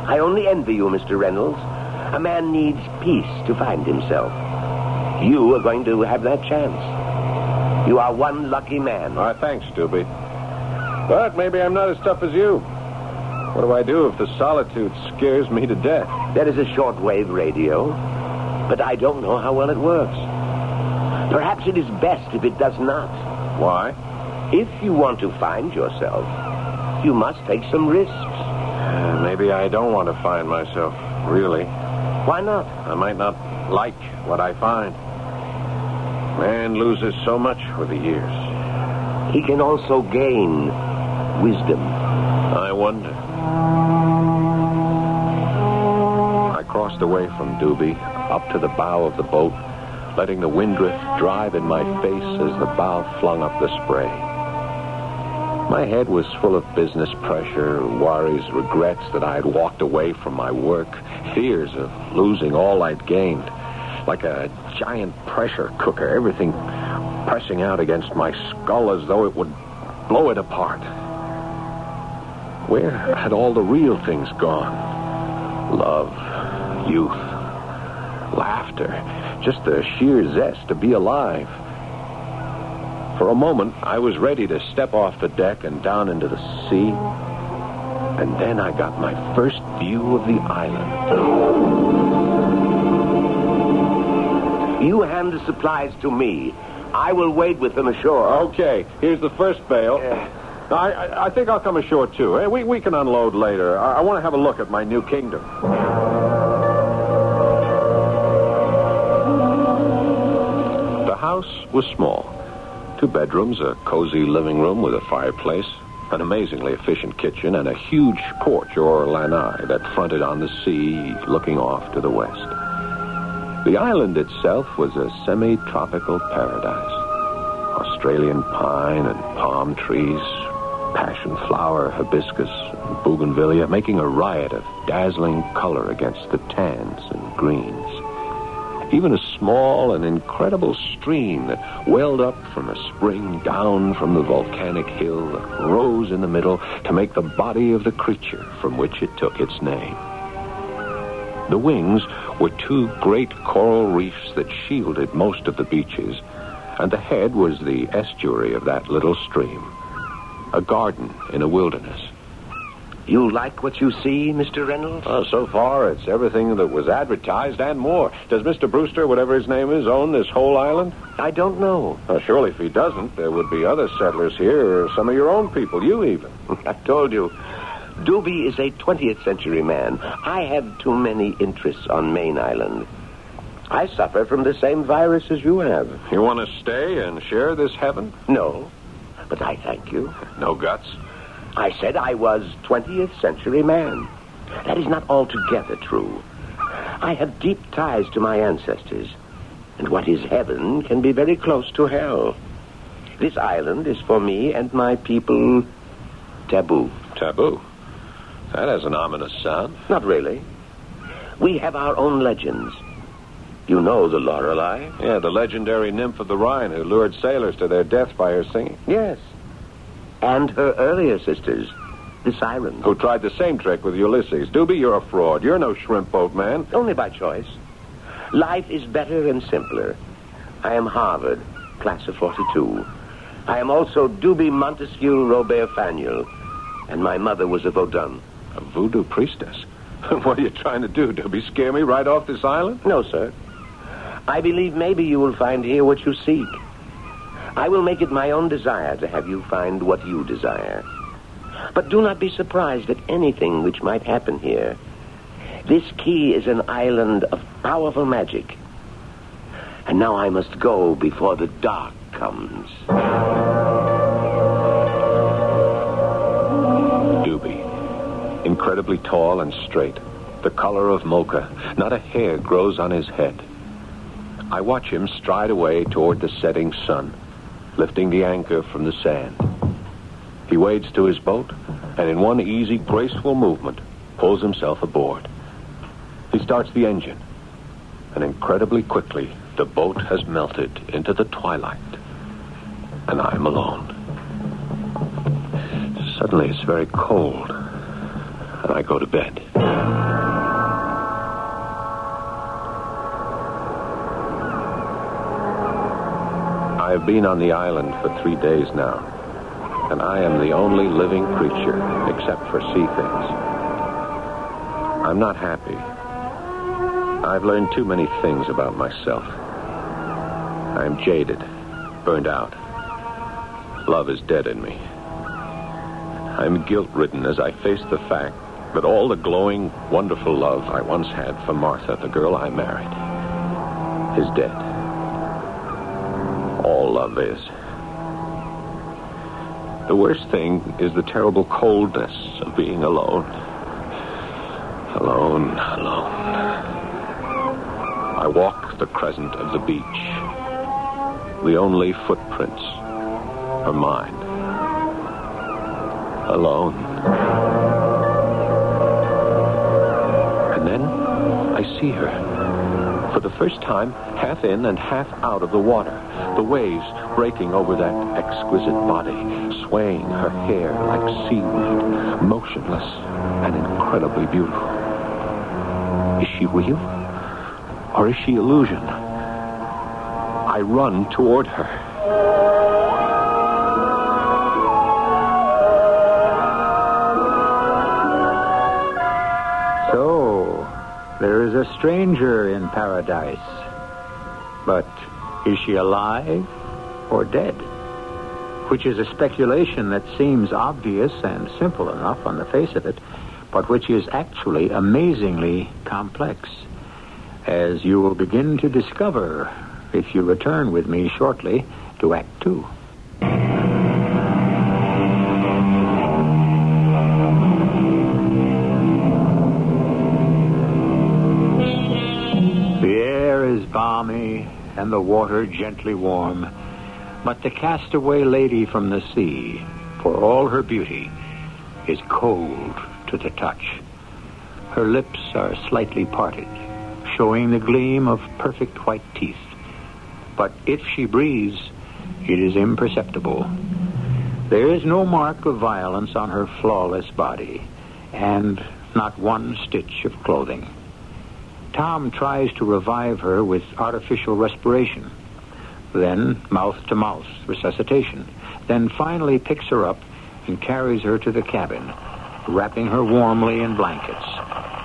I only envy you, Mr. Reynolds. A man needs peace to find himself. You are going to have that chance. You are one lucky man. All right, thanks, Doobie. But maybe I'm not as tough as you. What do I do if the solitude scares me to death? There is a shortwave radio, but I don't know how well it works. Perhaps it is best if it does not. Why? If you want to find yourself, you must take some risks. Maybe I don't want to find myself, really. Why not? I might not like what I find. Man loses so much with the years. He can also gain wisdom. I wonder. I crossed away from Doobie, up to the bow of the boat, letting the windrift drive in my face as the bow flung up the spray. My head was full of business pressure, worries, regrets that I had walked away from my work, fears of losing all I'd gained. Like a giant pressure cooker, everything pressing out against my skull as though it would blow it apart. Where had all the real things gone? Love, youth, laughter, just the sheer zest to be alive. For a moment, I was ready to step off the deck and down into the sea. And then I got my first view of the island. You hand the supplies to me. I will wait with them ashore. Okay, here's the first bale. I think I'll come ashore, too. Hey, we can unload later. I want to have a look at my new kingdom. The house was small. 2 bedrooms, a cozy living room with a fireplace, an amazingly efficient kitchen, and a huge porch or lanai that fronted on the sea looking off to the west. The island itself was a semi-tropical paradise. Australian pine and palm trees, passion flower, hibiscus, and bougainvillea, making a riot of dazzling color against the tans and greens. Even a small and incredible stream that welled up from a spring down from the volcanic hill that rose in the middle to make the body of the creature from which it took its name. The wings were 2 great coral reefs that shielded most of the beaches, and the head was the estuary of that little stream. A garden in a wilderness. You like what you see, Mr. Reynolds? So far, it's everything that was advertised and more. Does Mr. Brewster, whatever his name is, own this whole island? I don't know. Surely if he doesn't, there would be other settlers here, or some of your own people, you even. I told you. Doobie is a 20th century man. I have too many interests on Main Island. I suffer from the same virus as you have. You want to stay and share this heaven? No, but I thank you. No guts? I said I was 20th century man. That is not altogether true. I have deep ties to my ancestors, and what is heaven can be very close to hell. This island is for me and my people taboo. Taboo? That has an ominous sound. Not really. We have our own legends. You know the Lorelei? Yeah, the legendary nymph of the Rhine who lured sailors to their death by her singing. Yes. And her earlier sisters, the sirens. Who tried the same trick with Ulysses. Doobie, you're a fraud. You're no shrimp boat man. Only by choice. Life is better and simpler. I am Harvard, class of 42. I am also Doobie Montesquieu Robert Faniel, and my mother was a Vaudin. A voodoo priestess? What are you trying to do, Doobie? Scare me right off this island? No, sir. I believe maybe you will find here what you seek. I will make it my own desire to have you find what you desire. But do not be surprised at anything which might happen here. This key is an island of powerful magic. And now I must go before the dark comes. Doobie. Incredibly tall and straight. The color of mocha. Not a hair grows on his head. I watch him stride away toward the setting sun, lifting the anchor from the sand. He wades to his boat, and in one easy, graceful movement, pulls himself aboard. He starts the engine, and incredibly quickly, the boat has melted into the twilight, and I'm alone. Suddenly, it's very cold, and I go to bed. I have been on the island for 3 days now, and I am the only living creature, except for sea things. I'm not happy. I've learned too many things about myself. I'm jaded, burned out. Love is dead in me. I'm guilt-ridden as I face the fact that all the glowing, wonderful love I once had for Martha, the girl I married, is dead. All love is. The worst thing is the terrible coldness of being alone. Alone. I walk the crescent of the beach. The only footprints are mine. Alone. And then I see her. For the first time, half in and half out of the water. The waves breaking over that exquisite body, swaying her hair like seaweed, motionless and incredibly beautiful. Is she real? Or is she illusion? I run toward her. So, there is a stranger in paradise. But is she alive or dead? Which is a speculation that seems obvious and simple enough on the face of it, but which is actually amazingly complex, as you will begin to discover if you return with me shortly to Act 2. The air is balmy and the water gently warm, but the castaway lady from the sea, for all her beauty, is cold to the touch. Her lips are slightly parted, showing the gleam of perfect white teeth. But if she breathes, it is imperceptible. There is no mark of violence on her flawless body, and not one stitch of clothing. Tom tries to revive her with artificial respiration, then mouth-to-mouth resuscitation, then finally picks her up and carries her to the cabin, wrapping her warmly in blankets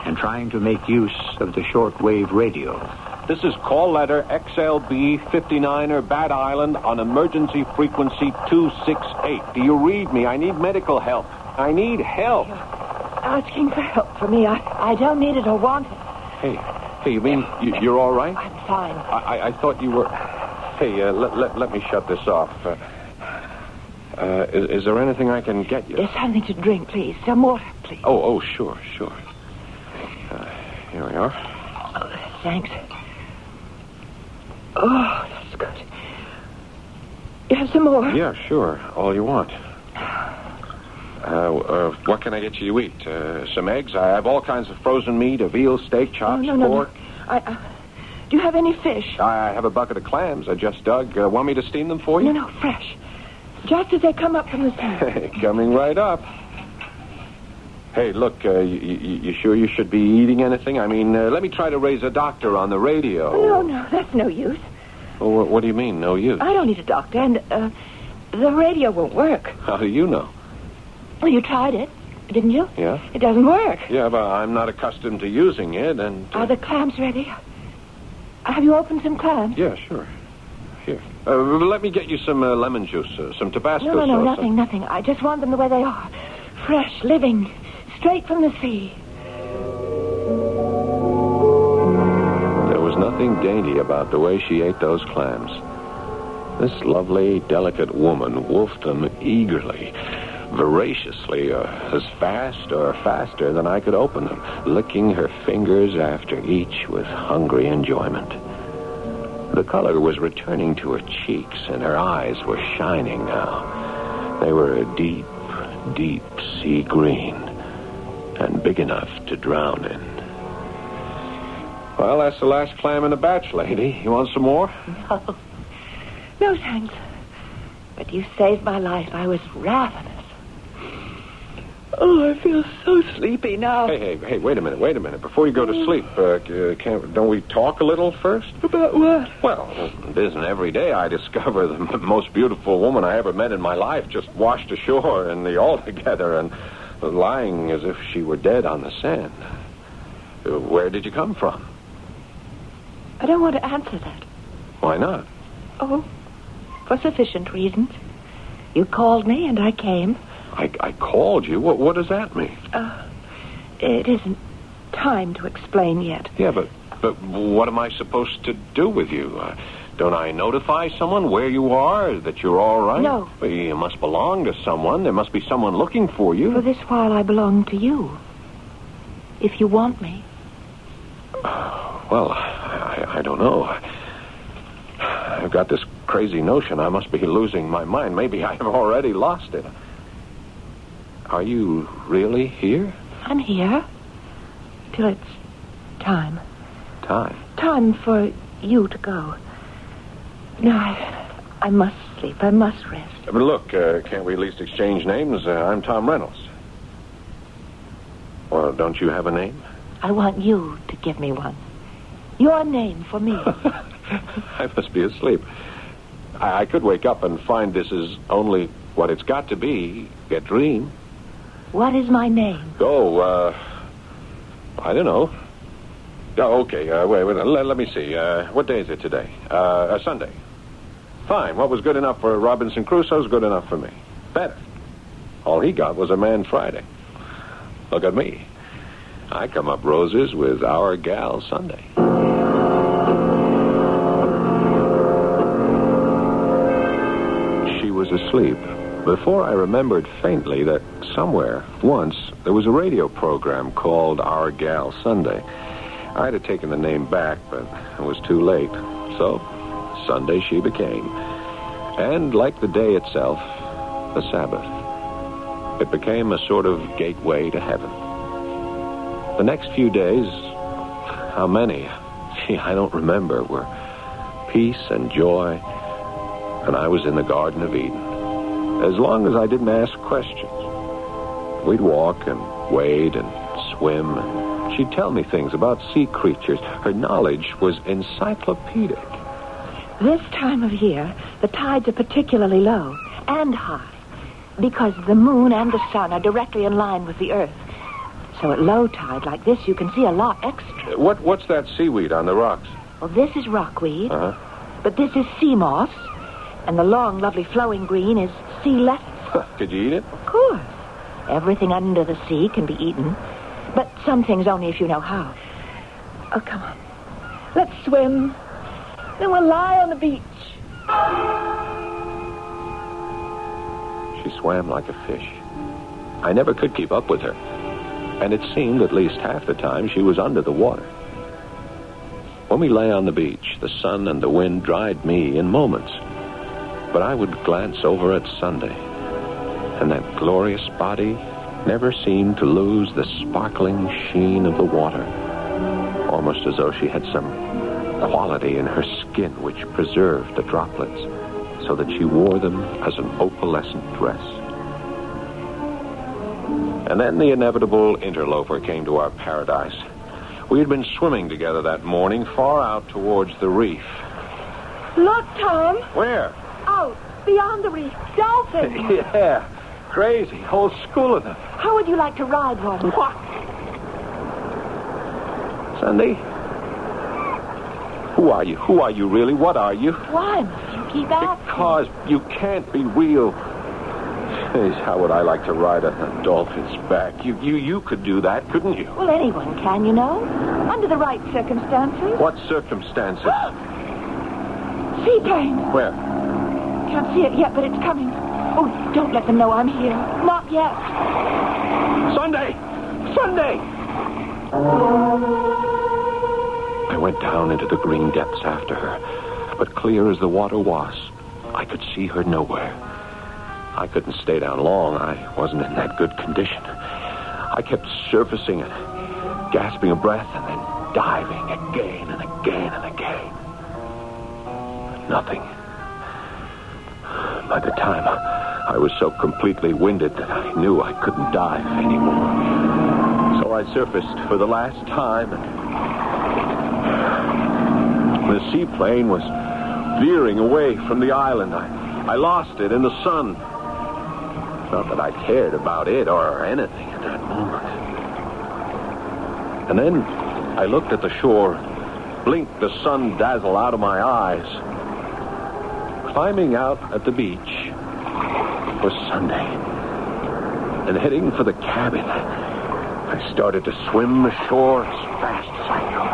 and trying to make use of the shortwave radio. This is call letter XLB 59er Bat Island on emergency frequency 268. Do you read me? I need medical help. I need help. You're asking for help for me. I don't need it or want it. Hey, you mean you're all right? I'm fine. I thought you were... Hey, let me shut this off. Is there anything I can get you? There's something to drink, please. Some water, please. Oh, sure. Here we are. thanks. Oh, that's good. You have some more? Yeah, sure. All you want. What can I get you to eat? Some eggs? I have all kinds of frozen meat, a veal steak, chops, pork. No. Do you have any fish? I have a bucket of clams I just dug. Want me to steam them for you? No, fresh. Just as they come up from the sea. Coming right up. Hey, look, you sure you should be eating anything? I mean, let me try to raise a doctor on the radio. No, that's no use. Well, what do you mean, no use? I don't need a doctor, and the radio won't work. How do you know? Well, you tried it, didn't you? Yeah. It doesn't work. Yeah, but I'm not accustomed to using it, and... Are the clams ready? Have you opened some clams? Yeah, sure. Here. Let me get you some lemon juice, some Tabasco sauce. No, nothing. I just want them the way they are. Fresh, living, straight from the sea. There was nothing dainty about the way she ate those clams. This lovely, delicate woman wolfed them eagerly, voraciously, as fast or faster than I could open them, licking her fingers after each with hungry enjoyment. The color was returning to her cheeks, and her eyes were shining now. They were a deep, deep sea green, and big enough to drown in. Well, that's the last clam in the batch, lady. You want some more? No, thanks. But you saved my life. I was ravenous. Oh, I feel so sleepy now. Hey, wait a minute. Before you go to sleep, don't we talk a little first? About what? Well, it isn't every day I discover the most beautiful woman I ever met in my life just washed ashore in the Altogether and lying as if she were dead on the sand. Where did you come from? I don't want to answer that. Why not? Oh, for sufficient reasons. You called me and I came. I called you? What does that mean? It isn't time to explain yet. Yeah, but what am I supposed to do with you? Don't I notify someone where you are, that you're all right? No. Well, you must belong to someone. There must be someone looking for you. For this while, I belong to you. If you want me. Well, I don't know. I've got this crazy notion I must be losing my mind. Maybe I have already lost it. Are you really here? I'm here. Till it's time. Time? Time for you to go. No, I must sleep. I must rest. But look, can't we at least exchange names? I'm Tom Reynolds. Well, don't you have a name? I want you to give me one. Your name for me. I must be asleep. I could wake up and find this is only what it's got to be, a dream. What is my name? Oh, I don't know. Oh, okay, wait, let me see. What day is it today? Sunday. Fine. What was good enough for Robinson Crusoe is good enough for me. Better. All he got was a Man Friday. Look at me. I come up roses with Our Gal Sunday. She was asleep before I remembered faintly that somewhere, once, there was a radio program called Our Gal Sunday. I'd have taken the name back, but it was too late. So, Sunday she became. And like the day itself, the Sabbath. It became a sort of gateway to heaven. The next few days, how many? Gee, I don't remember, were peace and joy, and I was in the Garden of Eden. As long as I didn't ask questions. We'd walk and wade and swim, and she'd tell me things about sea creatures. Her knowledge was encyclopedic. This time of year, the tides are particularly low and high because the moon and the sun are directly in line with the earth. So at low tide like this, you can see a lot extra. What's that seaweed on the rocks? Well, this is rockweed, Uh-huh. but this is sea moss, and the long, lovely flowing green is sea lettuce. Could you eat it? Of course. Everything under the sea can be eaten, but some things only if you know how. Oh, come on. Let's swim. Then we'll lie on the beach. She swam like a fish. I never could keep up with her. And it seemed at least half the time she was under the water. When we lay on the beach, the sun and the wind dried me in moments. But I would glance over at Sunday, and that glorious body never seemed to lose the sparkling sheen of the water, almost as though she had some quality in her skin which preserved the droplets, so that she wore them as an opalescent dress. And then the inevitable interloper came to our paradise. We had been swimming together that morning far out towards the reef. Look, Tom. Where? Out, beyond the reef. Dolphins. Yeah, crazy. Whole school of them. How would you like to ride one? What? Sunday? Who are you? Who are you, really? What are you? Why must you keep asking? Because you can't be real. Jeez, how would I like to ride a dolphin's back? You could do that, couldn't you? Well, anyone can, you know. Under the right circumstances. What circumstances? Seaplane. Where? Can't see it yet, but it's coming. Oh, don't let them know I'm here. Not yet. Sunday! Sunday! I went down into the green depths after her, but clear as the water was, I could see her nowhere. I couldn't stay down long. I wasn't in that good condition. I kept surfacing and gasping a breath and then diving again and again and again. But nothing. By the time I was so completely winded that I knew I couldn't dive anymore. So I surfaced for the last time, and the seaplane was veering away from the island. I lost it in the sun. Not that I cared about it or anything at that moment. And then I looked at the shore, blinked the sun dazzle out of my eyes. Climbing out at the beach was Sunday. And heading for the cabin, I started to swim the shore as fast as I could.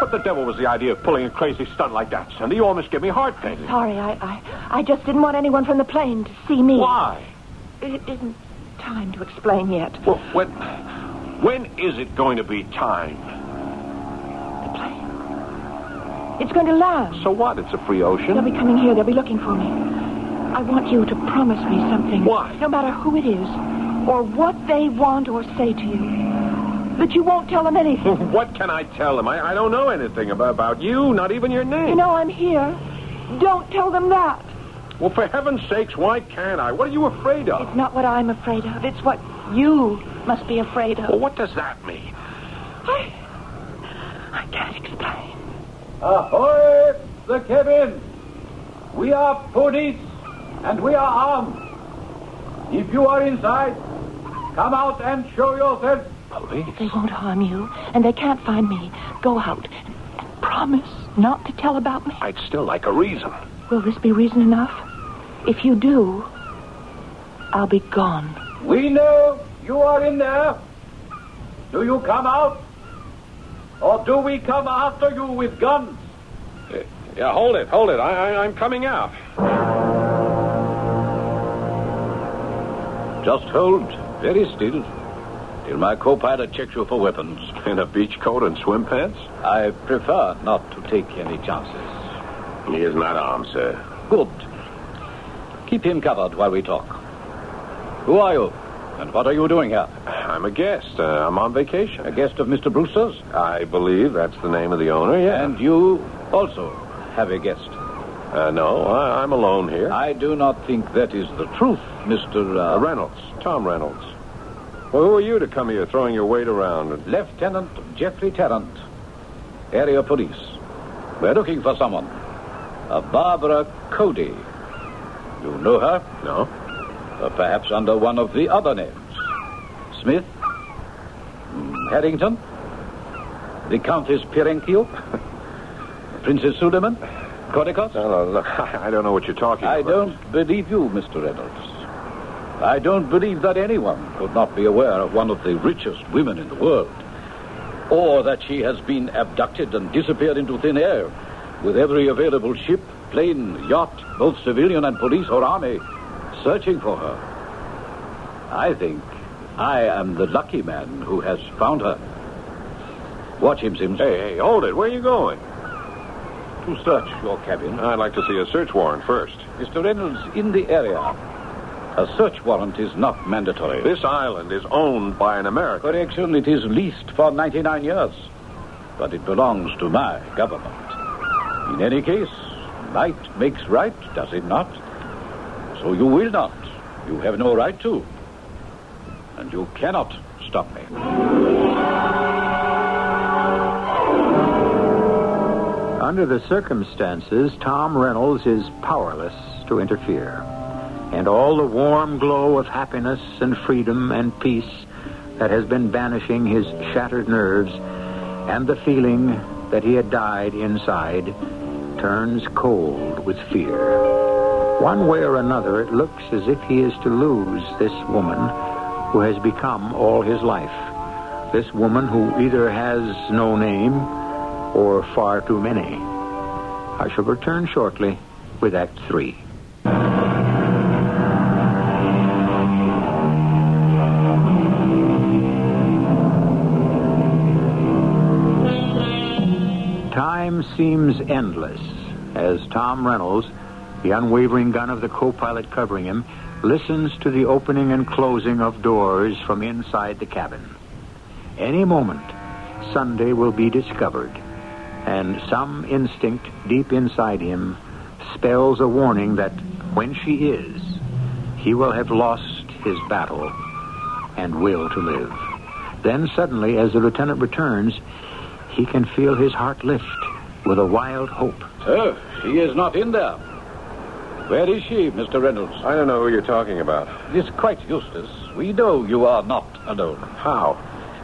What the devil was the idea of pulling a crazy stunt like that, Sunday? You almost give me heart pain. Sorry, I just didn't want anyone from the plane to see me. Why? It isn't time to explain yet. Well, when is it going to be time? The plane. It's going to land. So what? It's a free ocean. They'll be coming here. They'll be looking for me. I want you to promise me something. What? No matter who it is, or what they want or say to you. That you won't tell them anything. What can I tell them? I don't know anything about you, not even your name. You know I'm here. Don't tell them that. Well, for heaven's sakes, why can't I? What are you afraid of? It's not what I'm afraid of. It's what you must be afraid of. Well, what does that mean? I can't explain. Ahoy, the cabin! We are police, and we are armed. If you are inside, come out and show yourself. Police? They won't harm you, and they can't find me. Go out and promise not to tell about me. I'd still like a reason. Will this be reason enough? If you do, I'll be gone. We know you are in there. Do you come out? Or do we come after you with guns? Yeah, hold it. I'm coming out. Just hold very still till my co-pilot checks you for weapons. In a beach coat and swim pants? I prefer not to take any chances. He is not armed, sir. Good. Keep him covered while we talk. Who are you? And what are you doing here? I'm a guest. I'm on vacation. A guest of Mr. Brewster's? I believe that's the name of the owner, yeah. And you also have a guest? No, I'm alone here. I do not think that is the truth, Mr. Reynolds. Tom Reynolds. Well, who are you to come here throwing your weight around? Lieutenant Jeffrey Tarrant, area police. We're looking for someone. A Barbara Cody. You know her? No. Perhaps under one of the other names. Smith? Harrington? The Countess Perenchio? Princess Suleiman? Codicus? No, look, I don't know what you're talking about. I don't believe you, Mr. Reynolds. I don't believe that anyone could not be aware of one of the richest women in the world. Or that she has been abducted and disappeared into thin air with every available ship, plane, yacht, both civilian and police or army, searching for her. I think I am the lucky man who has found her. Watch him, Sims. Hey, hold it. Where are you going? To search your cabin. I'd like to see a search warrant first. Mr. Reynolds, in the area, a search warrant is not mandatory. This island is owned by an American. Correction, it is leased for 99 years. But it belongs to my government. In any case, might makes right, does it not? So you will not. You have no right to. And you cannot stop me. Under the circumstances, Tom Reynolds is powerless to interfere. And all the warm glow of happiness and freedom and peace that has been banishing his shattered nerves, and the feeling that he had died inside, turns cold with fear. One way or another, it looks as if he is to lose this woman who has become all his life. This woman who either has no name or far too many. I shall return shortly with Act 3. Time seems endless as Tom Reynolds, the unwavering gun of the co-pilot covering him, listens to the opening and closing of doors from inside the cabin. Any moment, Sunday will be discovered, and some instinct deep inside him spells a warning that when she is, he will have lost his battle and will to live. Then suddenly, as the lieutenant returns, he can feel his heart lift with a wild hope. Sir, she is not in there. Where is she, Mr. Reynolds? I don't know who you're talking about. It is quite useless. We know you are not alone. How?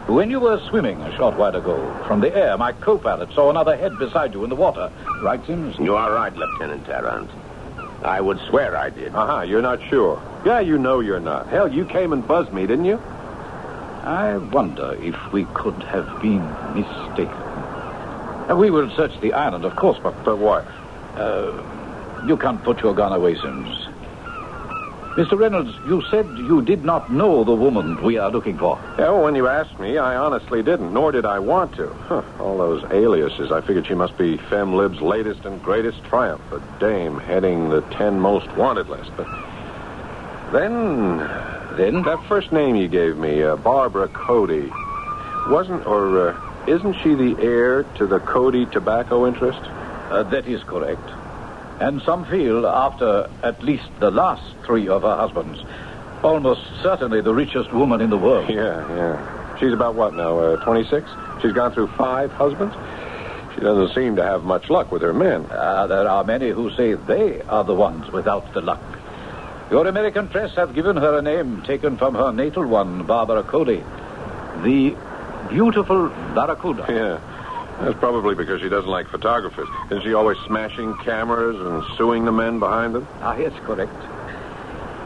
When you were swimming a short while ago, from the air, my co-pilot saw another head beside you in the water. Right, Sims? You are right, Lieutenant Tarrant. I would swear I did. You're not sure. Yeah, you know you're not. Hell, you came and buzzed me, didn't you? I wonder if we could have been mistaken. We will search the island, of course, but... But what? You can't put your gun away, Sims. Mr. Reynolds, you said you did not know the woman we are looking for. Yeah, well, when you asked me, I honestly didn't, nor did I want to. All those aliases, I figured she must be FemLib's latest and greatest triumph, a dame heading the 10 most wanted list. But then, that first name you gave me, Barbara Cody, isn't she the heir to the Cody tobacco interest? That is correct. And some feel, after at least the last 3 of her husbands, almost certainly the richest woman in the world. Yeah. She's about what now, 26? She's gone through 5 husbands? She doesn't seem to have much luck with her men. There are many who say they are the ones without the luck. Your American press have given her a name taken from her natal one, Barbara Cody. The beautiful Barracuda. Yeah. That's probably because she doesn't like photographers. Isn't she always smashing cameras and suing the men behind them? Yes, correct.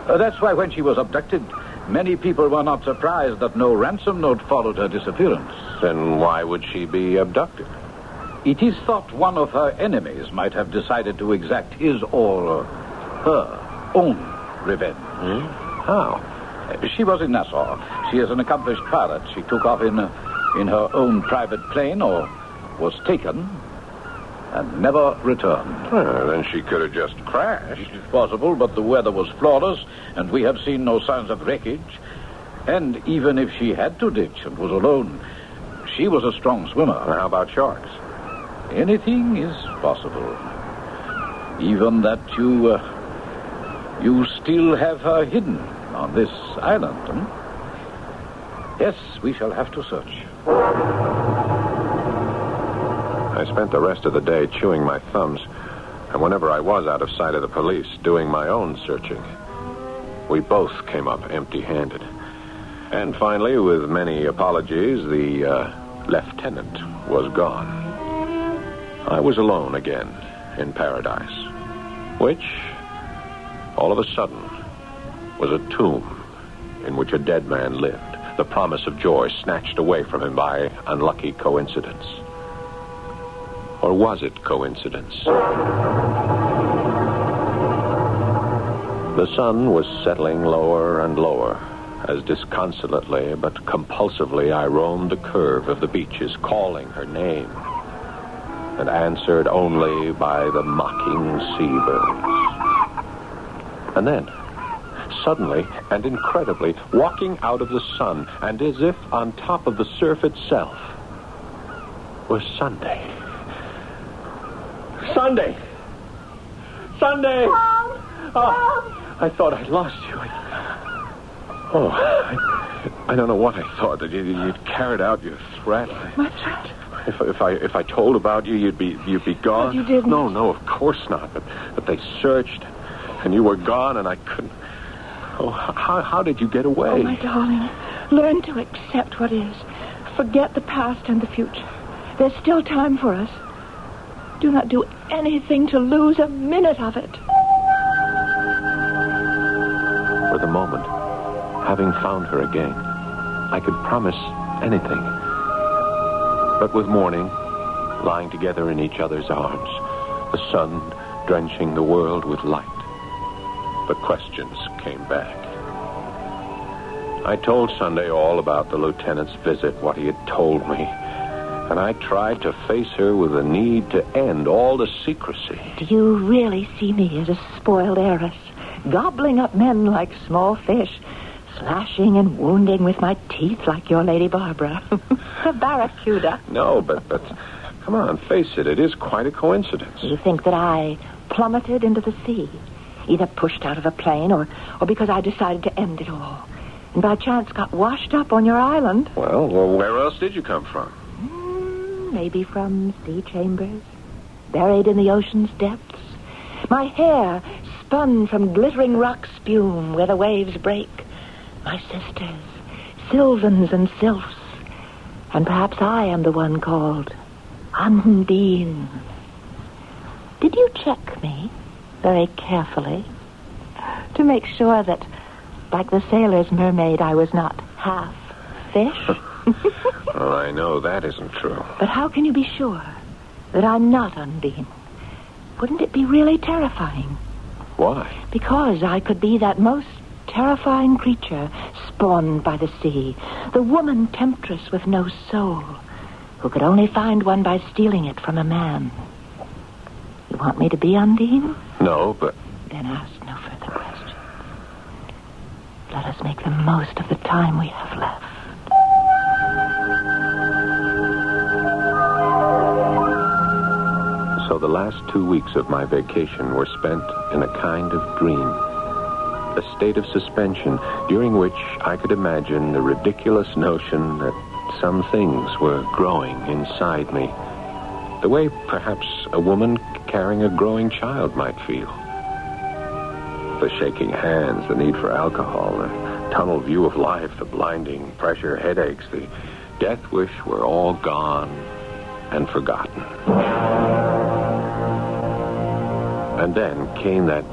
That's why when she was abducted, many people were not surprised that no ransom note followed her disappearance. Then why would she be abducted? It is thought one of her enemies might have decided to exact his or her own revenge. How? She was in Nassau. She is an accomplished pilot. She took off in her own private plane or was taken and never returned. Then she could have just crashed. It is possible, but the weather was flawless, and we have seen no signs of wreckage. And even if she had to ditch and was alone, she was a strong swimmer. How about sharks? Anything is possible. Even that you still have her hidden on this island. Yes, we shall have to search. I spent the rest of the day chewing my thumbs, and whenever I was out of sight of the police, doing my own searching. We both came up empty-handed. And finally, with many apologies, the lieutenant was gone. I was alone again in paradise, which, all of a sudden, was a tomb in which a dead man lived, the promise of joy snatched away from him by unlucky coincidence. Or was it coincidence? The sun was settling lower and lower as disconsolately but compulsively I roamed the curve of the beaches, calling her name, and answered only by the mocking seabirds. And then, suddenly and incredibly, walking out of the sun, and as if on top of the surf itself, was Sunday. Sunday! Sunday! Mom! Oh, I thought I'd lost you. I don't know what I thought. That you'd carried out your threat. My threat? If I told about you, you'd be gone. But you didn't. No, of course not. But they searched, and you were gone, and I couldn't. Oh, how did you get away? Oh, my darling, learn to accept what is. Forget the past and the future. There's still time for us. Do not do anything to lose a minute of it. For the moment, having found her again, I could promise anything. But with morning, lying together in each other's arms, the sun drenching the world with light, the questions came back. I told Sunday all about the lieutenant's visit, what he had told me, and I tried to face her with the need to end all the secrecy. Do you really see me as a spoiled heiress, gobbling up men like small fish, slashing and wounding with my teeth like your Lady Barbara? The barracuda. No, but come on, face it. It is quite a coincidence. You think that I plummeted into the sea, either pushed out of a plane or because I decided to end it all, and by chance got washed up on your island? Well, where else did you come from? Maybe from sea chambers, buried in the ocean's depths. My hair spun from glittering rock spume where the waves break. My sisters, Sylvans and Sylphs. And perhaps I am the one called Undine. Did you check me very carefully to make sure that, like the sailor's mermaid, I was not half fish? Well, I know that isn't true. But how can you be sure that I'm not Undine? Wouldn't it be really terrifying? Why? Because I could be that most terrifying creature spawned by the sea, the woman temptress with no soul, who could only find one by stealing it from a man. You want me to be Undine? No, but... Then ask no further questions. Let us make the most of the time we have left. So the last 2 weeks of my vacation were spent in a kind of dream. A state of suspension during which I could imagine the ridiculous notion that some things were growing inside me. The way perhaps a woman carrying a growing child might feel. The shaking hands, the need for alcohol, the tunnel view of life, the blinding pressure, headaches, the death wish were all gone and forgotten. And then came that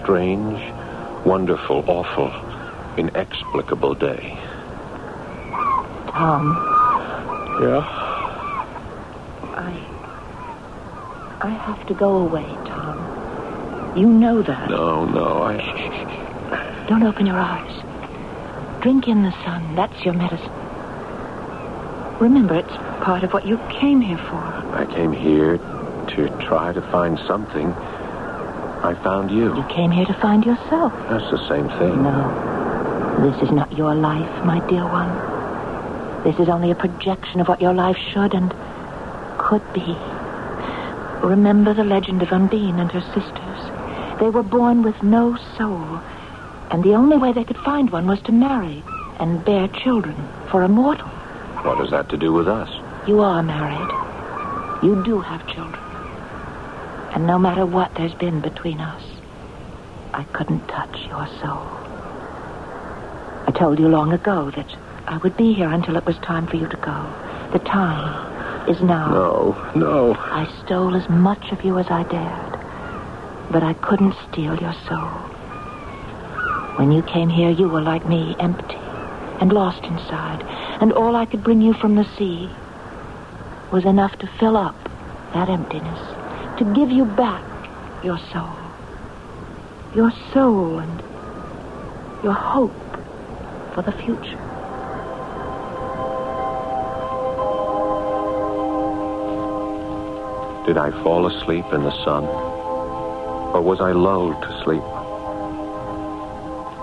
strange, wonderful, awful, inexplicable day. Tom. Yeah? I have to go away, Tom. You know that. No, Don't open your eyes. Drink in the sun. That's your medicine. Remember, it's part of what you came here for. I came here to try to find something. I found you. You came here to find yourself. That's the same thing. No. This is not your life, my dear one. This is only a projection of what your life should and could be. Remember the legend of Undine and her sisters. They were born with no soul, and the only way they could find one was to marry and bear children for a mortal. What has that to do with us? You are married. You do have children. And no matter what there's been between us, I couldn't touch your soul. I told you long ago that I would be here until it was time for you to go. The time is now. No. I stole as much of you as I dared, but I couldn't steal your soul. When you came here, you were like me, empty and lost inside, and all I could bring you from the sea was enough to fill up that emptiness, to give you back your soul and your hope for the future. Did I fall asleep in the sun? Or was I lulled to sleep?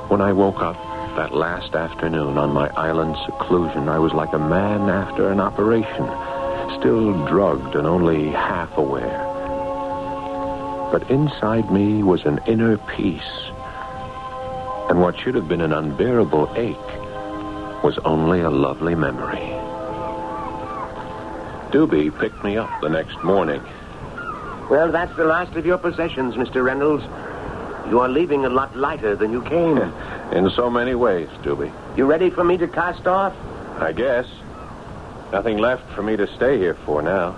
When I woke up that last afternoon on my island seclusion, I was like a man after an operation, still drugged and only half aware. But inside me was an inner peace. And what should have been an unbearable ache was only a lovely memory. Doobie picked me up the next morning. Well, that's the last of your possessions, Mr. Reynolds. You are leaving a lot lighter than you came. In so many ways, Doobie. You ready for me to cast off? I guess. Nothing left for me to stay here for now.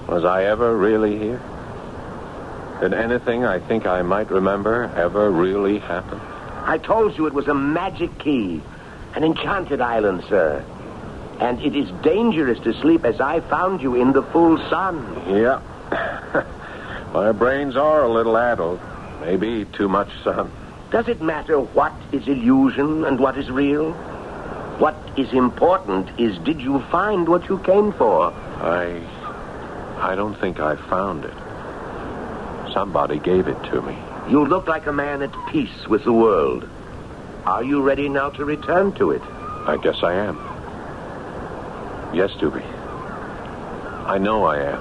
Was I ever really here? Did anything I think I might remember ever really happen? I told you it was a magic key. An enchanted island, sir. And it is dangerous to sleep as I found you in the full sun. Yeah. My brains are a little addled. Maybe too much sun. Does it matter what is illusion and what is real? What is important is, did you find what you came for? I don't think I found it. Somebody gave it to me. You look like a man at peace with the world. Are you ready now to return to it? I guess I am. Yes, Doobie. I know I am.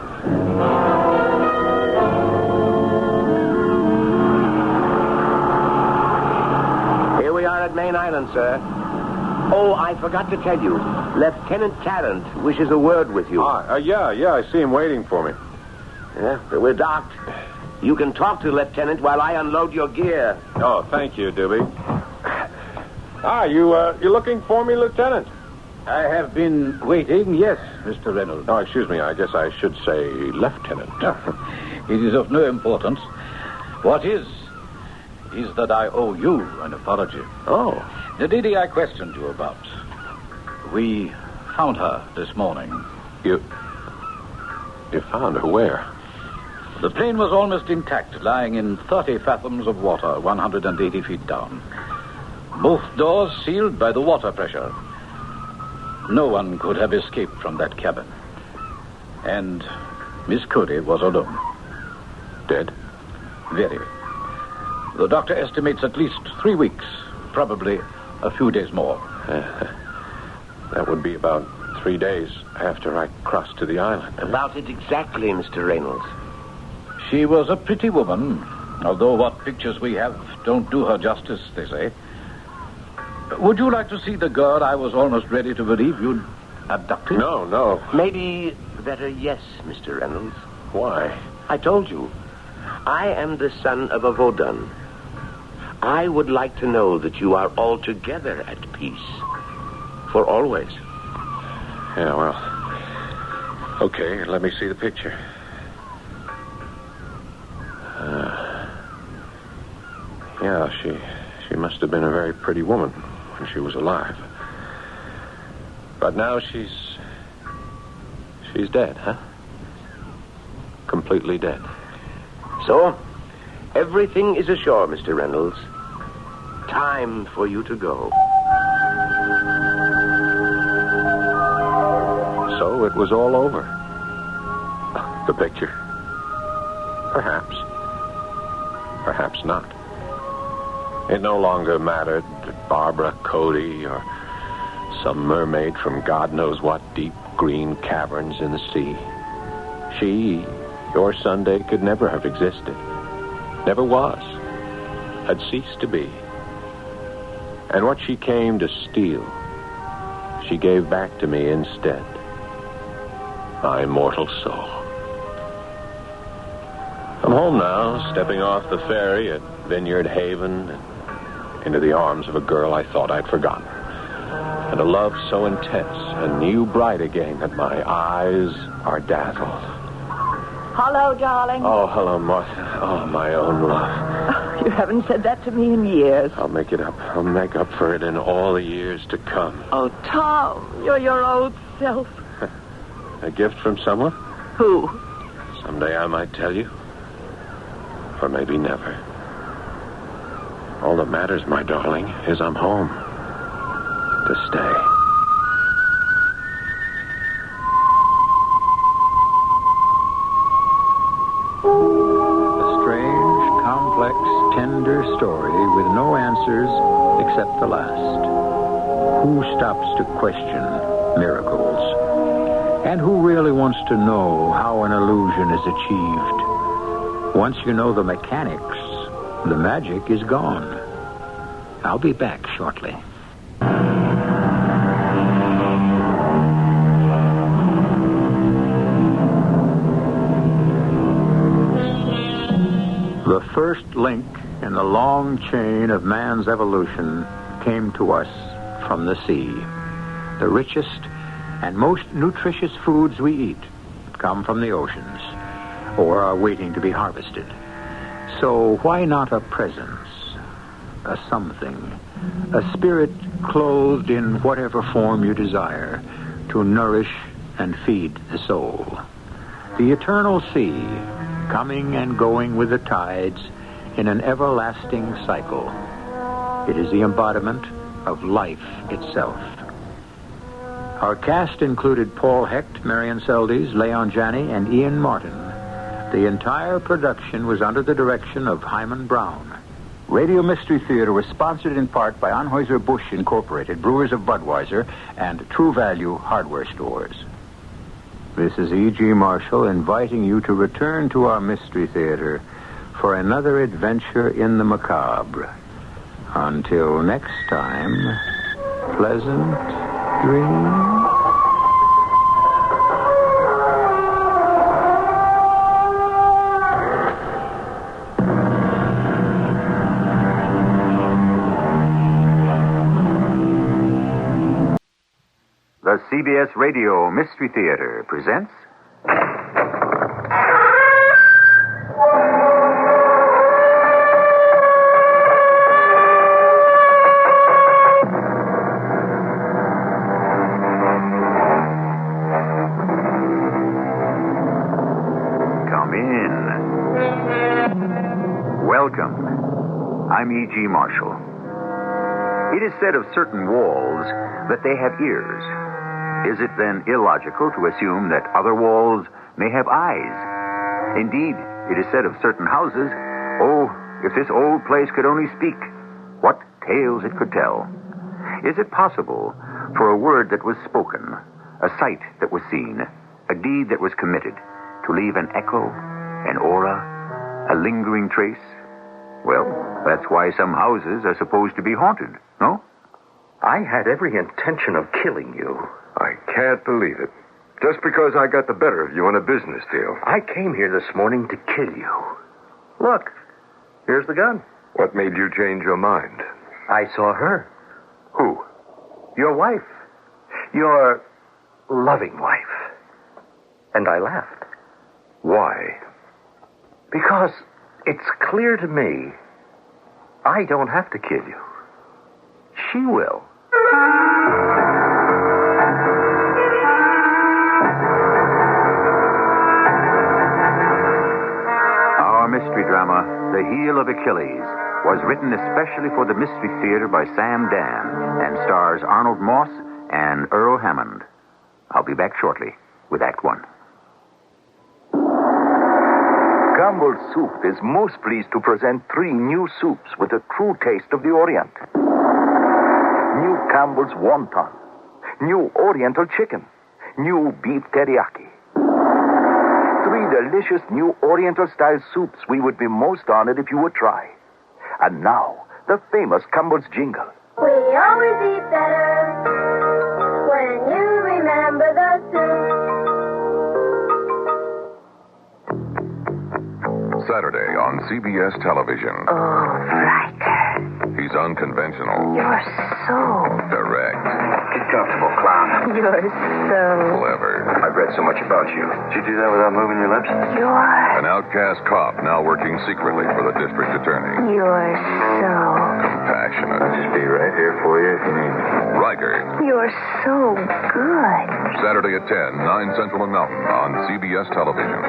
Here we are at Main Island, sir. Oh, I forgot to tell you. Lieutenant Tarrant wishes a word with you. Yeah, I see him waiting for me. Yeah, but we're docked. You can talk to Lieutenant while I unload your gear. Oh, thank you, Doobie. You looking for me, Lieutenant? I have been waiting, yes, Mr. Reynolds. Oh, excuse me. I guess I should say Lieutenant. It is of no importance. What is that I owe you an apology. Oh. The lady I questioned you about. We found her this morning. You found her where? The plane was almost intact, lying in 30 fathoms of water, 180 feet down. Both doors sealed by the water pressure. No one could have escaped from that cabin. And Miss Cody was alone. Dead? Very. The doctor estimates at least 3 weeks, probably a few days more. That would be about 3 days after I crossed to the island. About it exactly, Mr. Reynolds. She was a pretty woman, although what pictures we have don't do her justice, they say. Would you like to see the girl I was almost ready to believe you'd abducted? No. Maybe better yes, Mr. Reynolds. Why? I told you. I am the son of a Vaudin. I would like to know that you are altogether at peace. For always. Yeah, well. Okay, let me see the picture. Yeah, she must have been a very pretty woman when she was alive. But now she's dead, huh? Completely dead. So, everything is ashore, Mr. Reynolds. Time for you to go. So it was all over. The picture. Perhaps. Perhaps not. It no longer mattered that Barbara Cody or some mermaid from God knows what deep green caverns in the sea. She, your Sunday, could never have existed. Never was. Had ceased to be. And what she came to steal, she gave back to me instead. My immortal soul. I'm home now, stepping off the ferry at Vineyard Haven and into the arms of a girl I thought I'd forgotten. And a love so intense and new bright again that my eyes are dazzled. Hello, darling. Oh, hello, Martha. Oh, my own love. Oh, you haven't said that to me in years. I'll make it up. I'll make up for it in all the years to come. Oh, Tom, you're your old self. A gift from someone? Who? Someday I might tell you. Or maybe never. All that matters, my darling, is I'm home. To stay. A strange, complex, tender story with no answers except the last. Who stops to question miracles? And who really wants to know how an illusion is achieved? Once you know the mechanics, the magic is gone. I'll be back shortly. The first link in the long chain of man's evolution came to us from the sea. The richest and most nutritious foods we eat come from the oceans or are waiting to be harvested. So why not a presence, a something, a spirit clothed in whatever form you desire to nourish and feed the soul? The eternal sea, coming and going with the tides in an everlasting cycle. It is the embodiment of life itself. Our cast included Paul Hecht, Marion Seldes, Leon Janney, and Ian Martin. The entire production was under the direction of Hyman Brown. Radio Mystery Theater was sponsored in part by Anheuser-Busch Incorporated, Brewers of Budweiser, and True Value Hardware Stores. This is E.G. Marshall inviting you to return to our Mystery Theater for another adventure in the macabre. Until next time, pleasant dreams. The CBS Radio Mystery Theater presents... Come in. Welcome. I'm E.G. Marshall. It is said of certain walls that they have ears. Is it then illogical to assume that other walls may have eyes? Indeed, it is said of certain houses, oh, if this old place could only speak, what tales it could tell. Is it possible for a word that was spoken, a sight that was seen, a deed that was committed, to leave an echo, an aura, a lingering trace? Well, that's why some houses are supposed to be haunted, no? I had every intention of killing you. I can't believe it. Just because I got the better of you on a business deal. I came here this morning to kill you. Look, here's the gun. What made you change your mind? I saw her. Who? Your wife. Your loving wife. And I laughed. Why? Because it's clear to me I don't have to kill you. She will. Our mystery drama, The Heel of Achilles, was written especially for the Mystery Theater by Sam Dan and stars Arnold Moss and Earl Hammond. I'll be back shortly with Act One. Campbell's Soup is most pleased to present 3 new soups with a true taste of the Orient. New Campbell's Wonton. New Oriental Chicken. New Beef Teriyaki. 3 delicious new Oriental-style soups we would be most honored if you would try. And now, the famous Campbell's jingle. We always eat better when you remember the soup. Saturday on CBS television. Oh, Riker. He's unconventional. You're so... direct. Get comfortable, clown. You're so... clever. I've read so much about you. Did you do that without moving your lips? You're... An outcast cop now working secretly for the district attorney. You're so... compassionate. Just be right here for you if you need me. Riker. You're so good. Saturday at 10, 9 Central and Mountain on CBS television.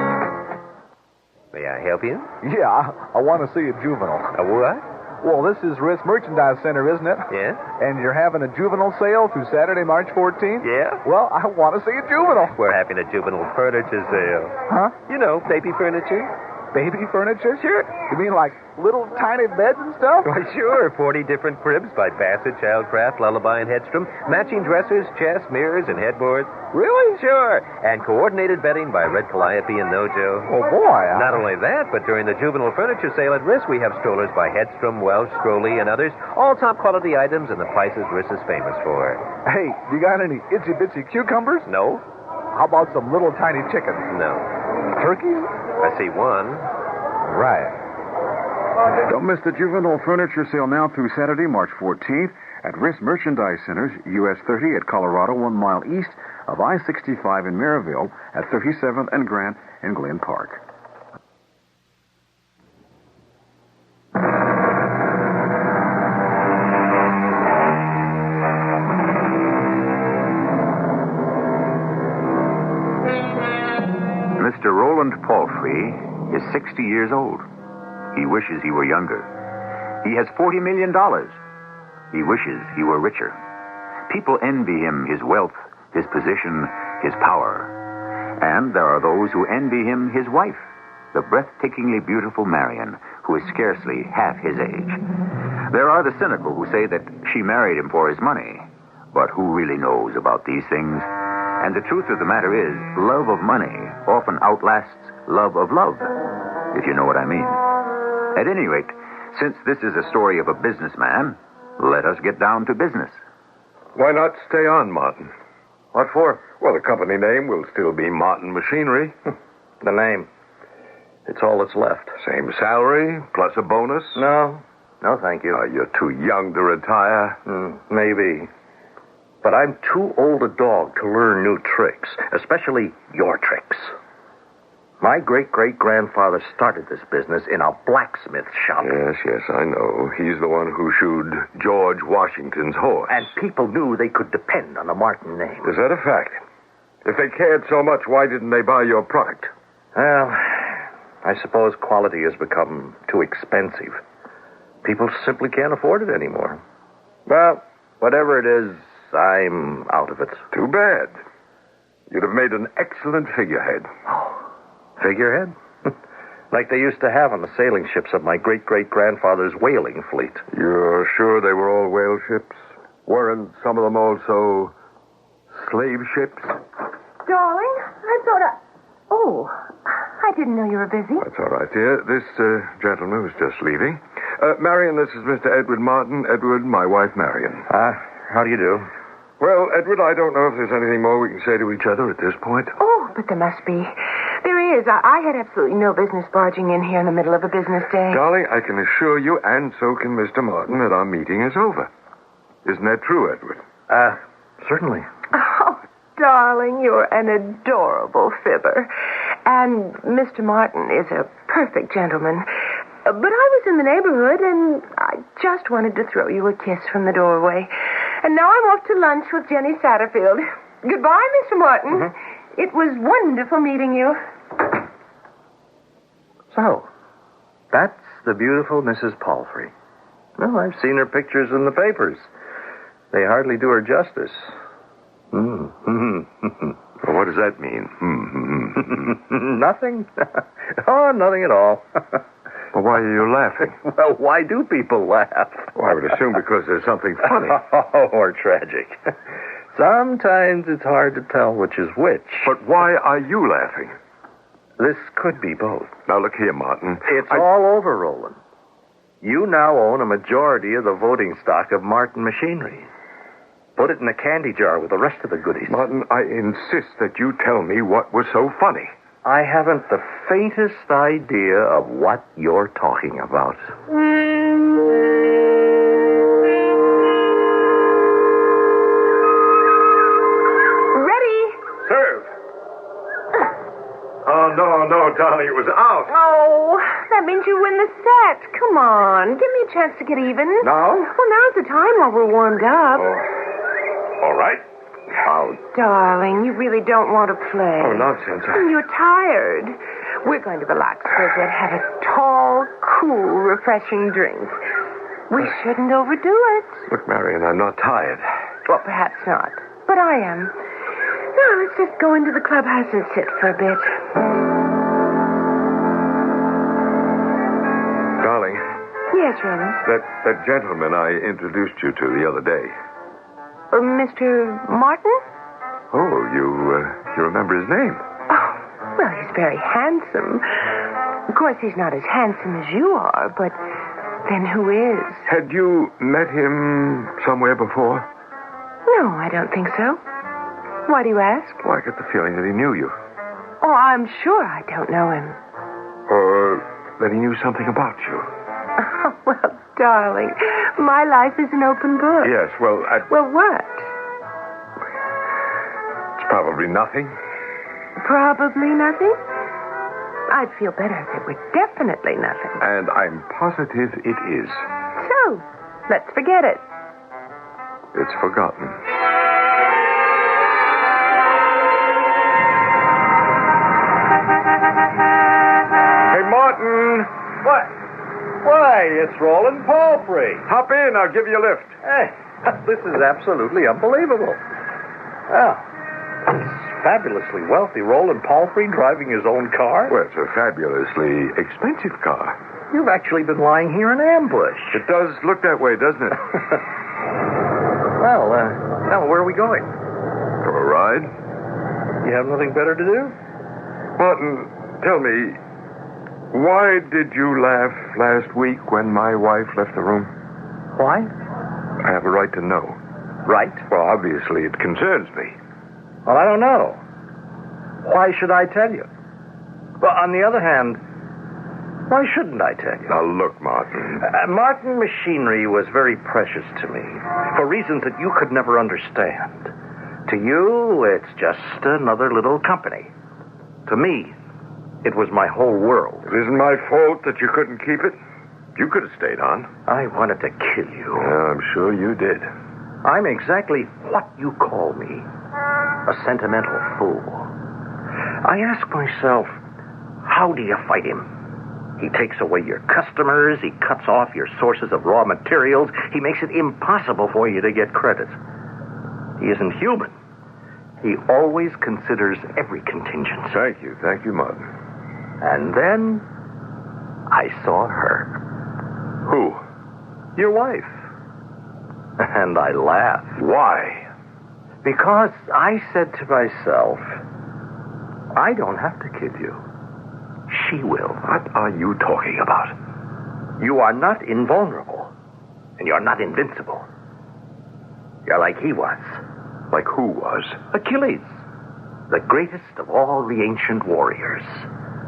May I help you? Yeah, I want to see a juvenile. A what? Well, this is Risk Merchandise Center, isn't it? Yeah? And you're having a juvenile sale through Saturday, March 14th? Yeah? Well, I want to see a juvenile. We're having a juvenile furniture sale. Huh? You know, baby furniture. Baby furniture? Sure. You mean like little tiny beds and stuff? Why, sure. 40 different cribs by Bassett, Childcraft, Lullaby, and Hedstrom. Matching dressers, chests, mirrors, and headboards. Really? Sure. And coordinated bedding by Red Calliope and Nojo. Oh, boy. Not only that, but during the juvenile furniture sale at Risk, we have strollers by Hedstrom, Welsh, Scrolly, and others. All top-quality items and the prices Risk is famous for. Hey, you got any itsy-bitsy cucumbers? No. How about some little tiny chickens? No. Turkeys? I see one. Right. Don't miss the juvenile furniture sale now through Saturday, March 14th at Risk Merchandise Centers, US 30 at Colorado, 1 mile east of I-65 in Maryville, at 37th and Grant in Glen Park. Mr. Roland Palfrey is 60 years old. He wishes he were younger. He has $40 million. He wishes he were richer. People envy him his wealth, his position, his power. And there are those who envy him his wife, the breathtakingly beautiful Marion, who is scarcely half his age. There are the cynical who say that she married him for his money. But who really knows about these things? And the truth of the matter is, love of money often outlasts love of love, if you know what I mean. At any rate, since this is a story of a businessman, let us get down to business. Why not stay on, Martin? What for? Well, the company name will still be Martin Machinery. The name. It's all that's left. Same salary, plus a bonus? No, thank you. You're too young to retire. Maybe. But I'm too old a dog to learn new tricks, especially your tricks. My great-great-grandfather started this business in a blacksmith shop. Yes, I know. He's the one who shoed George Washington's horse. And people knew they could depend on the Martin name. Is that a fact? If they cared so much, why didn't they buy your product? Well, I suppose quality has become too expensive. People simply can't afford it anymore. Well, whatever it is, I'm out of it. Too bad. You'd have made an excellent figurehead. Figurehead? Like they used to have on the sailing ships of my great-great-grandfather's whaling fleet. You're sure they were all whale ships? Weren't some of them also slave ships? Darling, I thought I didn't know you were busy. That's all right, dear. This gentleman was just leaving. Marion, this is Mr. Edward Martin. Edward, my wife, Marion. How do you do? Well, Edward, I don't know if there's anything more we can say to each other at this point. Oh, but there must be. There is. I had absolutely no business barging in here in the middle of a business day. Darling, I can assure you, and so can Mr. Martin, that our meeting is over. Isn't that true, Edward? Certainly. Oh, darling, you're an adorable fibber. And Mr. Martin is a perfect gentleman. But I was in the neighborhood, and I just wanted to throw you a kiss from the doorway. And now I'm off to lunch with Jenny Satterfield. Goodbye, Mr. Martin. Mm-hmm. It was wonderful meeting you. So, that's the beautiful Mrs. Palfrey. Well, I've seen her pictures in the papers. They hardly do her justice. Well, what does that mean? Nothing. Oh, nothing at all. Well, why are you laughing? Well, why do people laugh? Well, I would assume because there's something funny. Or tragic. Sometimes it's hard to tell which is which. But why are you laughing? This could be both. Now, look here, Martin. It's all over, Roland. You now own a majority of the voting stock of Martin Machinery. Put it in a candy jar with the rest of the goodies. Martin, I insist that you tell me what was so funny. I haven't the faintest idea of what you're talking about. Ready? Serve. Oh, no, darling, it was out. Oh, that means you win the set. Come on, give me a chance to get even. Now? Well, now's the time while we're warmed up. All right. Oh, darling, you really don't want to play. Oh, nonsense. You're tired. We're going to relax for a bit, have a tall, cool, refreshing drink. We shouldn't overdo it. Look, Marion, I'm not tired. Well, perhaps not. But I am. Now, let's just go into the clubhouse and sit for a bit. Darling. Yes, Roland? That gentleman I introduced you to the other day. Mr. Martin? Oh, you remember his name? Oh, well, he's very handsome. Of course, he's not as handsome as you are, but then who is? Had you met him somewhere before? No, I don't think so. Why do you ask? Well, I get the feeling that he knew you. Oh, I'm sure I don't know him. Or that he knew something about you. Oh, well, darling, my life is an open book. Yes, well, Well, what? It's probably nothing. Probably nothing? I'd feel better if it were definitely nothing. And I'm positive it is. So, let's forget it. It's forgotten. Hey, Martin. What? Why, it's Roland Palfrey. Hop in, I'll give you a lift. Hey, this is absolutely unbelievable. Well, this fabulously wealthy Roland Palfrey driving his own car? Well, it's a fabulously expensive car. You've actually been lying here in ambush. It does look that way, doesn't it? Well, now where are we going? For a ride? You have nothing better to do? Martin, tell me, why did you laugh last week when my wife left the room? Why? I have a right to know. Right? Well, obviously it concerns me. Well, I don't know. Why should I tell you? Well, on the other hand, why shouldn't I tell you? Now, look, Martin. Martin Machinery was very precious to me for reasons that you could never understand. To you, it's just another little company. To me, it was my whole world. It isn't my fault that you couldn't keep it. You could have stayed on. I wanted to kill you. Yeah, I'm sure you did. I'm exactly what you call me. A sentimental fool. I ask myself, how do you fight him? He takes away your customers. He cuts off your sources of raw materials. He makes it impossible for you to get credit. He isn't human. He always considers every contingency. Thank you, Martin. And then I saw her. Who? Your wife. And I laughed. Why? Because I said to myself, I don't have to kill you. She will. What are you talking about? You are not invulnerable. And you're not invincible. You're like he was. Like who was? Achilles. The greatest of all the ancient warriors.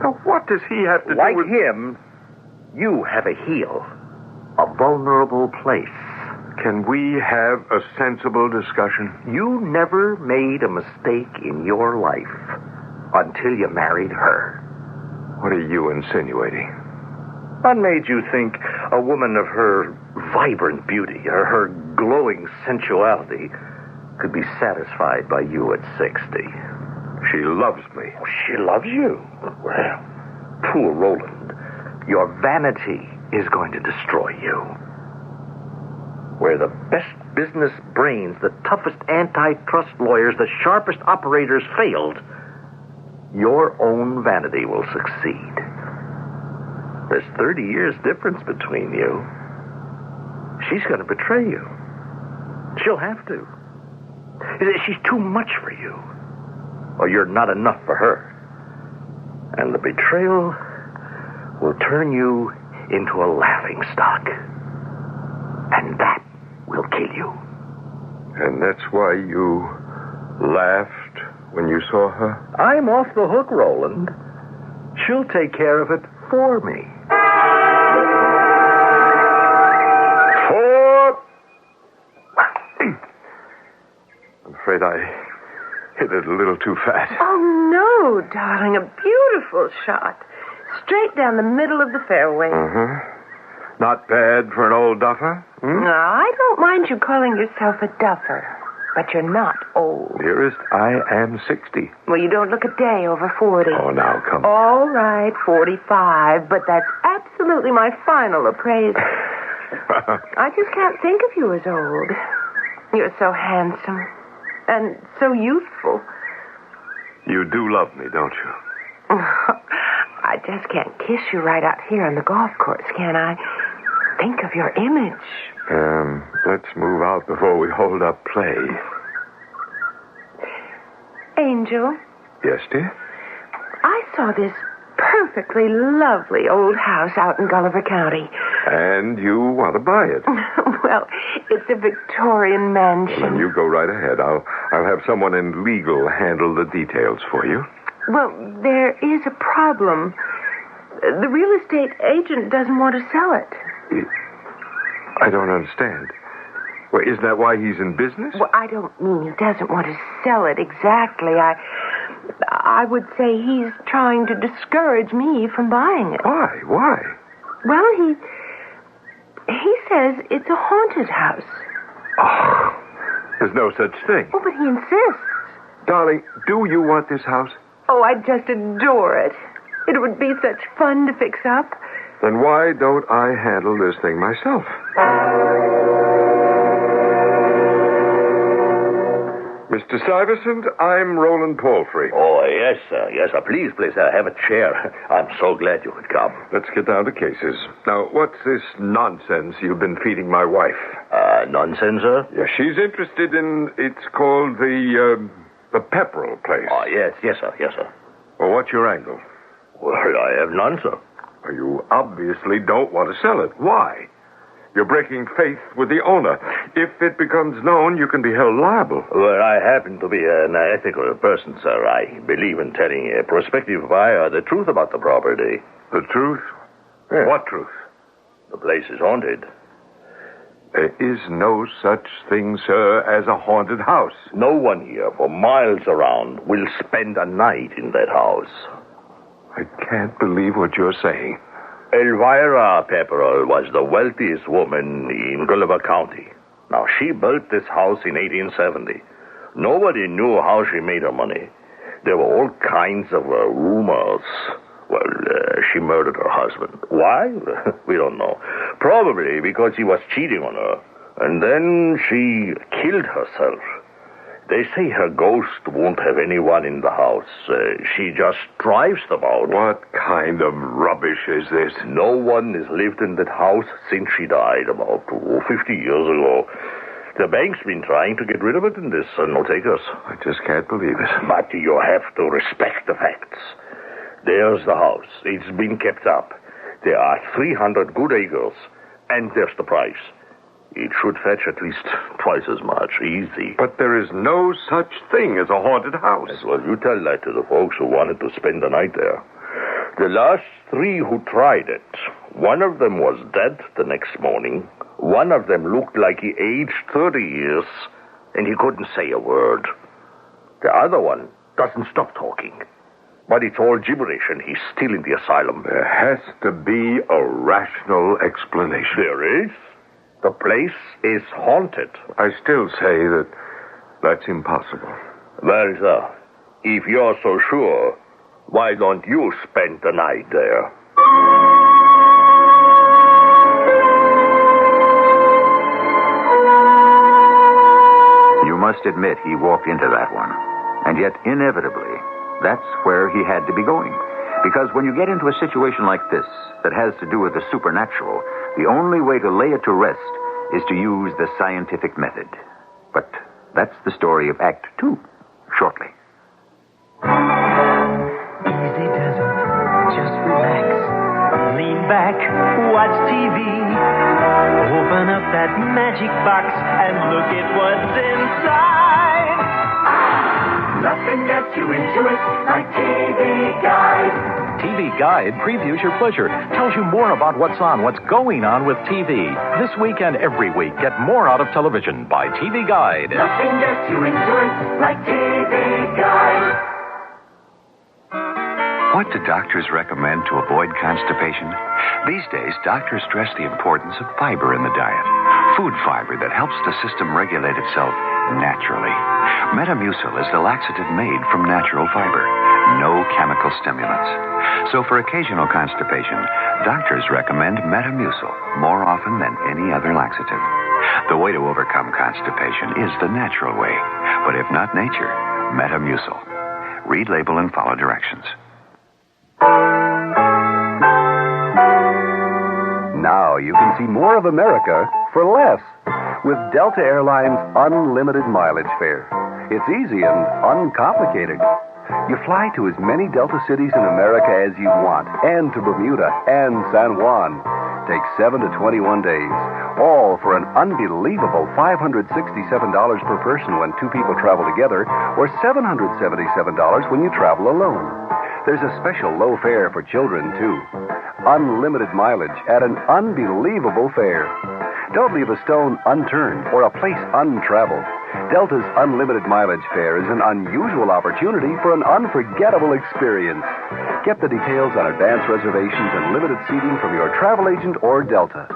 Now, what does he have to do with... him, you have a heel. A vulnerable place. Can we have a sensible discussion? You never made a mistake in your life until you married her. What are you insinuating? What made you think a woman of her vibrant beauty, or her glowing sensuality, could be satisfied by you at 60? She loves me. Oh, she loves you? Well, poor Roland. Your vanity is going to destroy you. Where the best business brains, the toughest antitrust lawyers, the sharpest operators failed, your own vanity will succeed. There's 30 years difference between you. She's going to betray you. She'll have to. She's too much for you. Or you're not enough for her. And the betrayal will turn you into a laughingstock. And that will kill you. And that's why you laughed when you saw her? I'm off the hook, Roland. She'll take care of it for me. I'm afraid I hit it a little too fast. Oh, no, darling. A beautiful shot. Straight down the middle of the fairway. Uh-huh. Not bad for an old duffer? No, I don't mind you calling yourself a duffer. But you're not old. Dearest, I am 60. Well, you don't look a day over 40. Oh, now, come on. All right, 45. But that's absolutely my final appraisal. I just can't think of you as old. You're so handsome and so youthful. You do love me, don't you? I just can't kiss you right out here on the golf course, can I? Think of your image. Let's move out before we hold up play. Angel, Yes, dear? I saw this perfectly lovely old house out in Gulliver County. And you want to buy it? Well, it's a Victorian mansion. Then you go right ahead. I'll have someone in legal handle the details for you. Well, there is a problem. The real estate agent doesn't want to sell it. I don't understand. Well, isn't that why he's in business? Well, I don't mean he doesn't want to sell it exactly. I would say he's trying to discourage me from buying it. Why? Why? Well, he says it's a haunted house. Oh, there's no such thing. Oh, but he insists. Darling, do you want this house? Oh, I just adore it. It would be such fun to fix up. Then why don't I handle this thing myself? Mr. Stuyvesant, I'm Roland Palfrey. Oh, yes, sir. Yes, sir. Please, have a chair. I'm so glad you could come. Let's get down to cases. Now, what's this nonsense you've been feeding my wife? Nonsense, sir? Yeah, she's interested in, it's called the Pepperell place. Oh, yes, sir. Yes, sir. Well, what's your angle? Well, I have none, sir. Well, you obviously don't want to sell it. Why? You're breaking faith with the owner. If it becomes known, you can be held liable. Well, I happen to be an ethical person, sir. I believe in telling a prospective buyer the truth about the property. The truth? Yes. What truth? The place is haunted. There is no such thing, sir, as a haunted house. No one here for miles around will spend a night in that house. I can't believe what you're saying. Elvira Pepperell was the wealthiest woman in Gulliver County. Now, she built this house in 1870. Nobody knew how she made her money. There were all kinds of rumors. Well, she murdered her husband. Why? We don't know. Probably because he was cheating on her. And then she killed herself. They say her ghost won't have anyone in the house. She just drives them out. What kind of rubbish is this? No one has lived in that house since she died about 50 years ago. The bank's been trying to get rid of it and there's no takers. I just can't believe it. But you have to respect the facts. There's the house. It's been kept up. There are 300 good acres. And there's the price. It should fetch at least twice as much. Easy. But there is no such thing as a haunted house. Well, you tell that to the folks who wanted to spend the night there. The last 3 who tried it, one of them was dead the next morning. One of them looked like he aged 30 years, and he couldn't say a word. The other one doesn't stop talking. But it's all gibberish, and he's still in the asylum. There has to be a rational explanation. There is. The place is haunted. I still say that's impossible. Well, sir, if you're so sure, why don't you spend the night there? You must admit he walked into that one. And yet, inevitably, that's where he had to be going. Because when you get into a situation like this that has to do with the supernatural, the only way to lay it to rest is to use the scientific method. But that's the story of Act 2, shortly. Easy does it. Just relax. Lean back, watch TV. Open up that magic box and look at what's inside. Nothing gets you into it like TV Guide. TV Guide previews your pleasure, tells you more about what's on, what's going on with TV. This week and every week, get more out of television by TV Guide. Nothing gets you into it like TV Guide. What do doctors recommend to avoid constipation? These days, doctors stress the importance of fiber in the diet. Food fiber that helps the system regulate itself naturally. Metamucil is the laxative made from natural fiber. no chemical stimulants. So for occasional constipation, doctors recommend Metamucil more often than any other laxative. The way to overcome constipation is the natural way. But if not nature, Metamucil. Read label and follow directions. Now you can see more of America for less with Delta Airlines Unlimited Mileage Fare. It's easy and uncomplicated. You fly to as many Delta cities in America as you want, and to Bermuda and San Juan. Takes 7 to 21 days, all for an unbelievable $567 per person when two people travel together, or $777 when you travel alone. There's a special low fare for children, too. Unlimited mileage at an unbelievable fare. Don't leave a stone unturned or a place untraveled. Delta's unlimited mileage fare is an unusual opportunity for an unforgettable experience. Get the details on advance reservations and limited seating from your travel agent or Delta.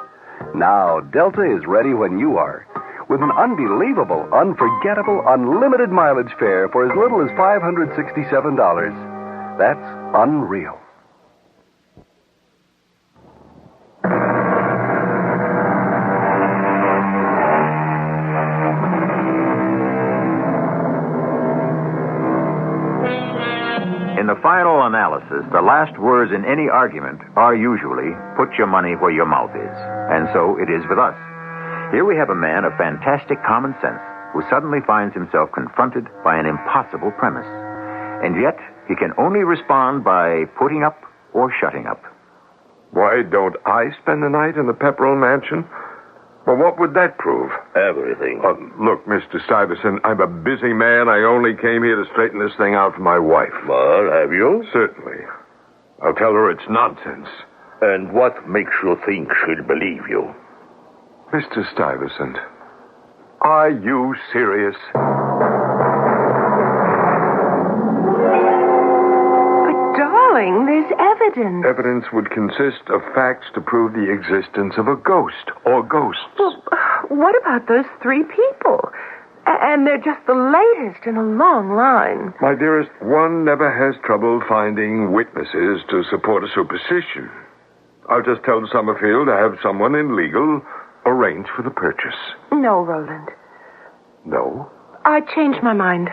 Now, Delta is ready when you are, with an unbelievable, unforgettable, unlimited mileage fare for as little as $567. That's unreal. In the final analysis, the last words in any argument are usually, put your money where your mouth is. And so it is with us. Here we have a man of fantastic common sense who suddenly finds himself confronted by an impossible premise. And yet, he can only respond by putting up or shutting up. Why don't I spend the night in the Pepperell Mansion? Well, what would that prove? Everything. Look, Mr. Stuyvesant, I'm a busy man. I only came here to straighten this thing out for my wife. Well, have you? Certainly. I'll tell her it's nonsense. And what makes you think she'll believe you? Mr. Stuyvesant, are you serious? Darling, there's evidence. Evidence would consist of facts to prove the existence of a ghost or ghosts. Well, what about those three people? And they're just the latest in a long line. My dearest, one never has trouble finding witnesses to support a superstition. I'll just tell Summerfield to have someone in legal arrange for the purchase. No, Roland. No? I changed my mind.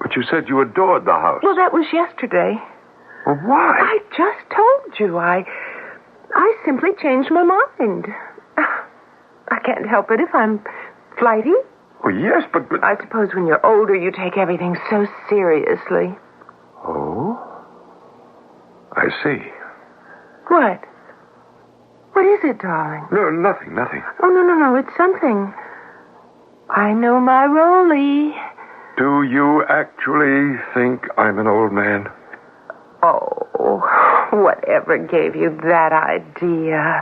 But you said you adored the house. Well, that was yesterday. Well, why? I just told you. I simply changed my mind. I can't help it if I'm flighty. Well, yes, but... I suppose when you're older, you take everything so seriously. Oh? I see. What? What is it, darling? No, nothing. Oh, no. It's something. I know my Rolly. Do you actually think I'm an old man? Oh, whatever gave you that idea?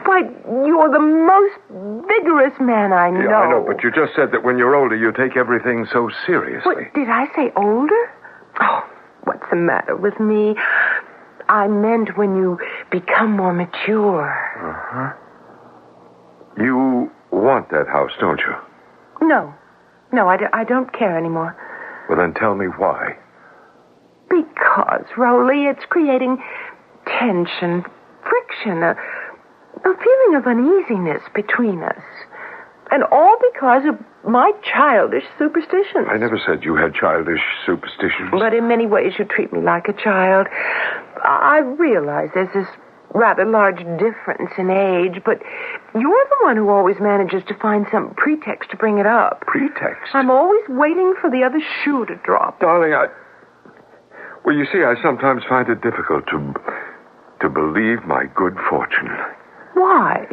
Why, you're the most vigorous man I know. Yeah, I know, but you just said that when you're older, you take everything so seriously. What, did I say older? Oh, what's the matter with me? I meant when you become more mature. Uh-huh. You want that house, don't you? No, I don't care anymore. Well, then tell me why. Because, Rolly, it's creating tension, friction, a feeling of uneasiness between us. And all because of my childish superstitions. I never said you had childish superstitions. But in many ways you treat me like a child. I realize there's this rather large difference in age, but you're the one who always manages to find some pretext to bring it up. Pretext? I'm always waiting for the other shoe to drop. Darling, well, you see, I sometimes find it difficult to believe my good fortune. Why?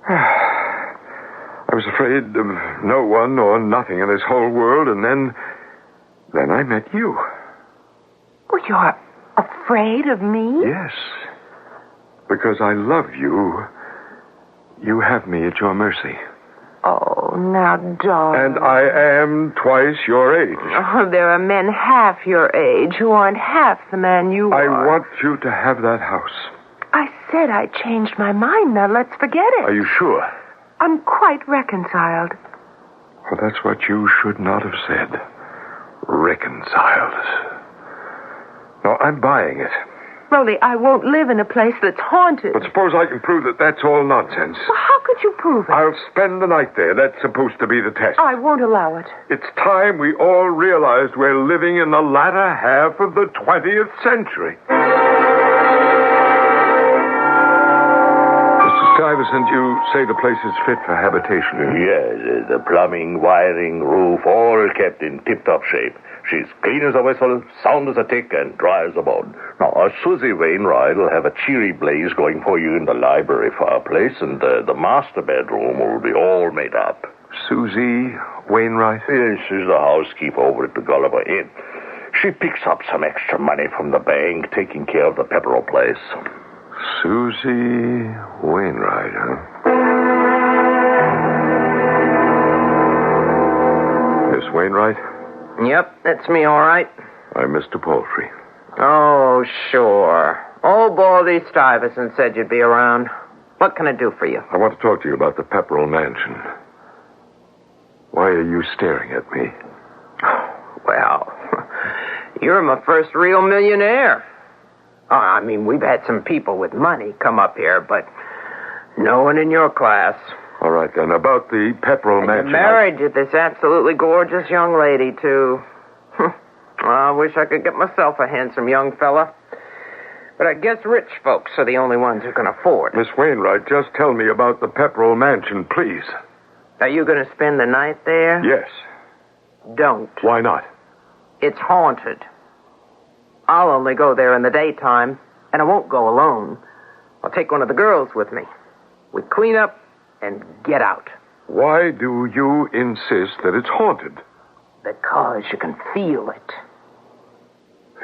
I was afraid of no one or nothing in this whole world, and then I met you. Well, you're afraid of me? Yes. Because I love you. You have me at your mercy. Oh, now, darling. And I am twice your age. Oh, there are men half your age who aren't half the man you are. I want you to have that house. I said I changed my mind. Now, let's forget it. Are you sure? I'm quite reconciled. Well, that's what you should not have said. Reconciled. I'm buying it. Rolly, I won't live in a place that's haunted. But suppose I can prove that that's all nonsense. Well, how could you prove it? I'll spend the night there. That's supposed to be the test. I won't allow it. It's time we all realized we're living in the latter half of the 20th century. Mr. Stuyvesant, you say the place is fit for habitation. Yes, the plumbing, wiring, roof, all kept in tip-top shape. She's clean as a whistle, sound as a tick, and dry as a bone. Now, Susie Wainwright will have a cheery blaze going for you in the library fireplace, and the master bedroom will be all made up. Susie Wainwright? Yes, she's the housekeeper over at the Gulliver Inn. She picks up some extra money from the bank, taking care of the Pepperell place. Susie Wainwright, huh? Miss Wainwright? Yep, that's me, all right. I'm Mr. Palfrey. Oh, sure. Old Baldy Stuyvesant said you'd be around. What can I do for you? I want to talk to you about the Pepperell Mansion. Why are you staring at me? Well, you're my first real millionaire. Oh, I mean, we've had some people with money come up here, but no one in your class. All right, then, about the Pepperell Mansion. You're married to this absolutely gorgeous young lady, too. I wish I could get myself a handsome young fella. But I guess rich folks are the only ones who can afford it. Miss Wainwright, just tell me about the Pepperell Mansion, please. Are you going to spend the night there? Yes. Don't. Why not? It's haunted. I'll only go there in the daytime, and I won't go alone. I'll take one of the girls with me. We clean up and get out. Why do you insist that it's haunted? Because you can feel it.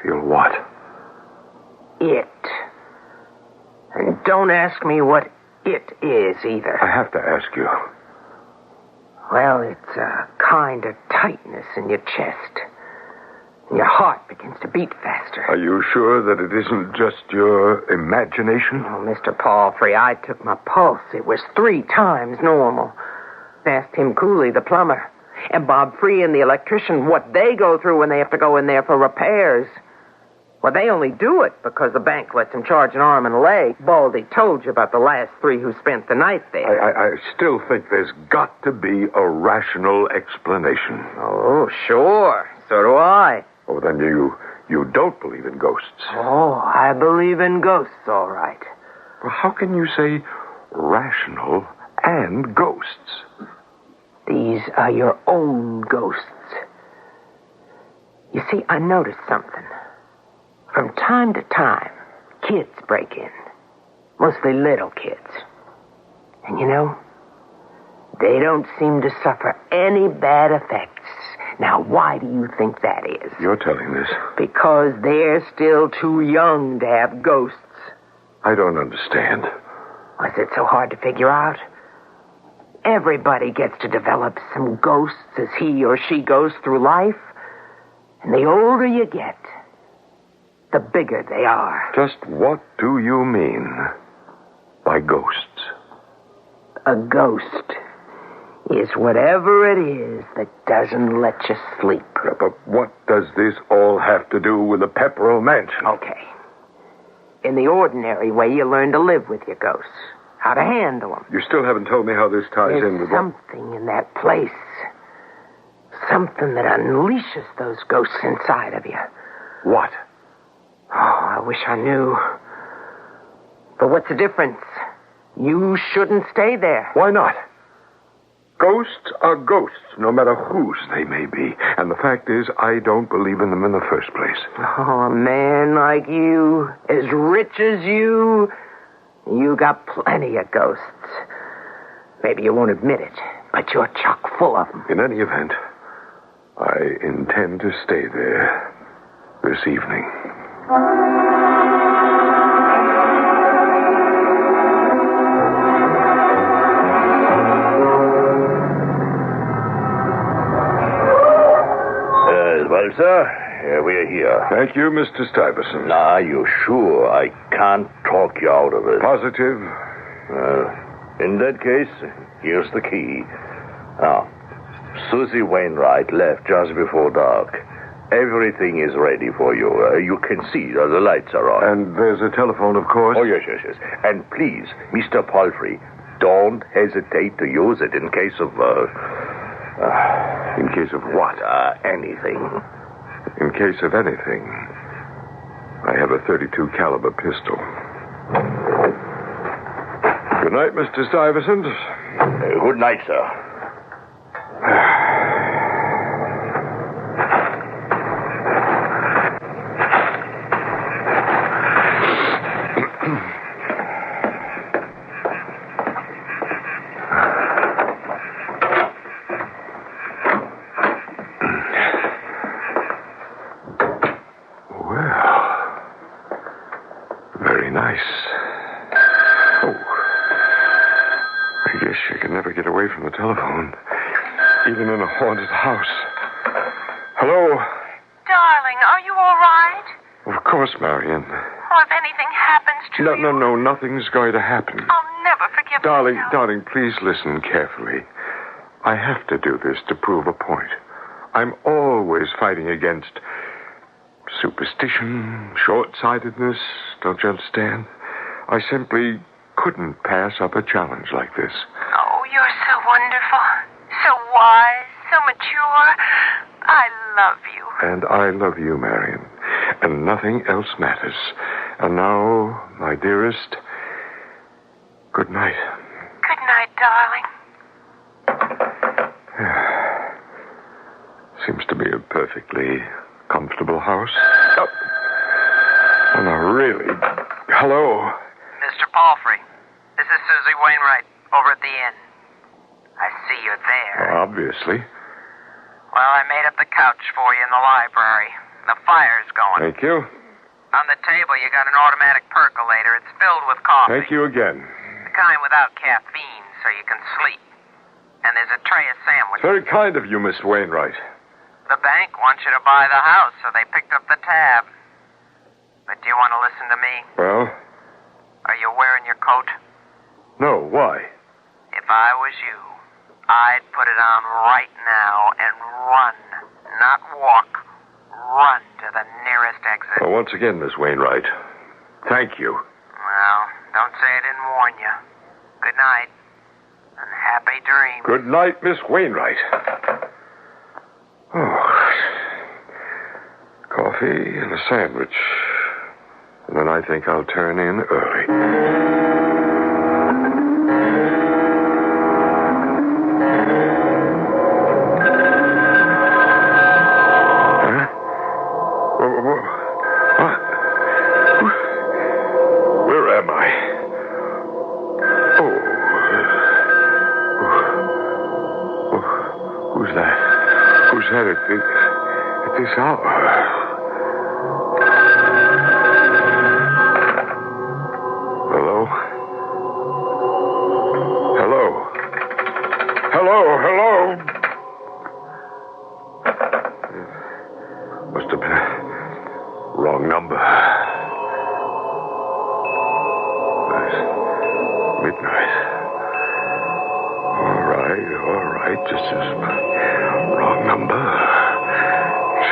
Feel what? It. And don't ask me what it is, either. I have to ask you. Well, it's a kind of tightness in your chest. And your heart begins to beat faster. Are you sure that it isn't just your imagination? Oh, Mr. Palfrey, I took my pulse. It was 3 times normal. I asked Tim Cooley, the plumber, and Bob Freehan, the electrician, what they go through when they have to go in there for repairs. Well, they only do it because the bank lets them charge an arm and a leg. Baldy told you about the last 3 who spent the night there. I still think there's got to be a rational explanation. Oh, sure. So do I. Oh, then you don't believe in ghosts. Oh, I believe in ghosts, all right. Well, how can you say rational and ghosts? These are your own ghosts. You see, I noticed something. From time to time, kids break in. Mostly little kids. And you know, they don't seem to suffer any bad effects. Now, why do you think that is? You're telling this. Because they're still too young to have ghosts. I don't understand. Was it so hard to figure out? Everybody gets to develop some ghosts as he or she goes through life. And the older you get, the bigger they are. Just what do you mean by ghosts? A ghost is whatever it is that doesn't let you sleep. Yeah, but what does this all have to do with the Pepperell Mansion? Okay. In the ordinary way, you learn to live with your ghosts. How to handle them. You still haven't told me how this ties in with something in that place. Something that unleashes those ghosts inside of you. What? Oh, I wish I knew. But what's the difference? You shouldn't stay there. Why not? Ghosts are ghosts, no matter whose they may be. And the fact is, I don't believe in them in the first place. Oh, a man like you, as rich as you got plenty of ghosts. Maybe you won't admit it, but you're chock full of them. In any event, I intend to stay there this evening. Well, sir, we're here. Thank you, Mr. Stuyvesant. Are you sure I can't talk you out of it? Positive. In that case, here's the key. Now, Susie Wainwright left just before dark. Everything is ready for you. You can see the lights are on. And there's a telephone, of course. Oh, yes. And please, Mr. Palfrey, don't hesitate to use it in case of... in case of what? Anything. In case of anything. I have a .32 caliber pistol. Good night, Mr. Stuyvesant. Good night, sir. From the telephone, even in a haunted house. Hello? Darling, are you all right? Of course, Marion. Oh, if anything happens to you... No, nothing's going to happen. I'll never forgive myself. Darling, please listen carefully. I have to do this to prove a point. I'm always fighting against superstition, short-sightedness, don't you understand? I simply couldn't pass up a challenge like this. Oh, you're so wonderful, so wise, so mature. I love you. And I love you, Marion. And nothing else matters. And now, my dearest, good night. Good night, darling. Seems to be a perfectly comfortable house. Oh, no, really. Hello? Mr. Palfrey, this is Susie Wainwright over at the inn. I see you're there. Obviously. Well, I made up the couch for you in the library. The fire's going. Thank you. On the table, you got an automatic percolator. It's filled with coffee. Thank you again. The kind without caffeine, so you can sleep. And there's a tray of sandwiches. Very kind of you, Miss Wainwright. The bank wants you to buy the house, so they picked up the tab. But do you want to listen to me? Well? Are you wearing your coat? No, why? If I was you, I'd put it on right now and run. Not walk. Run to the nearest exit. Well, once again, Miss Wainwright, thank you. Well, don't say I didn't warn you. Good night. And happy dreams. Good night, Miss Wainwright. Oh. Coffee and a sandwich. And then I think I'll turn in early. At this hour. Hello? Hello? Hello? Hello? Must have been a wrong number. It's midnight. All right. Just as wrong number.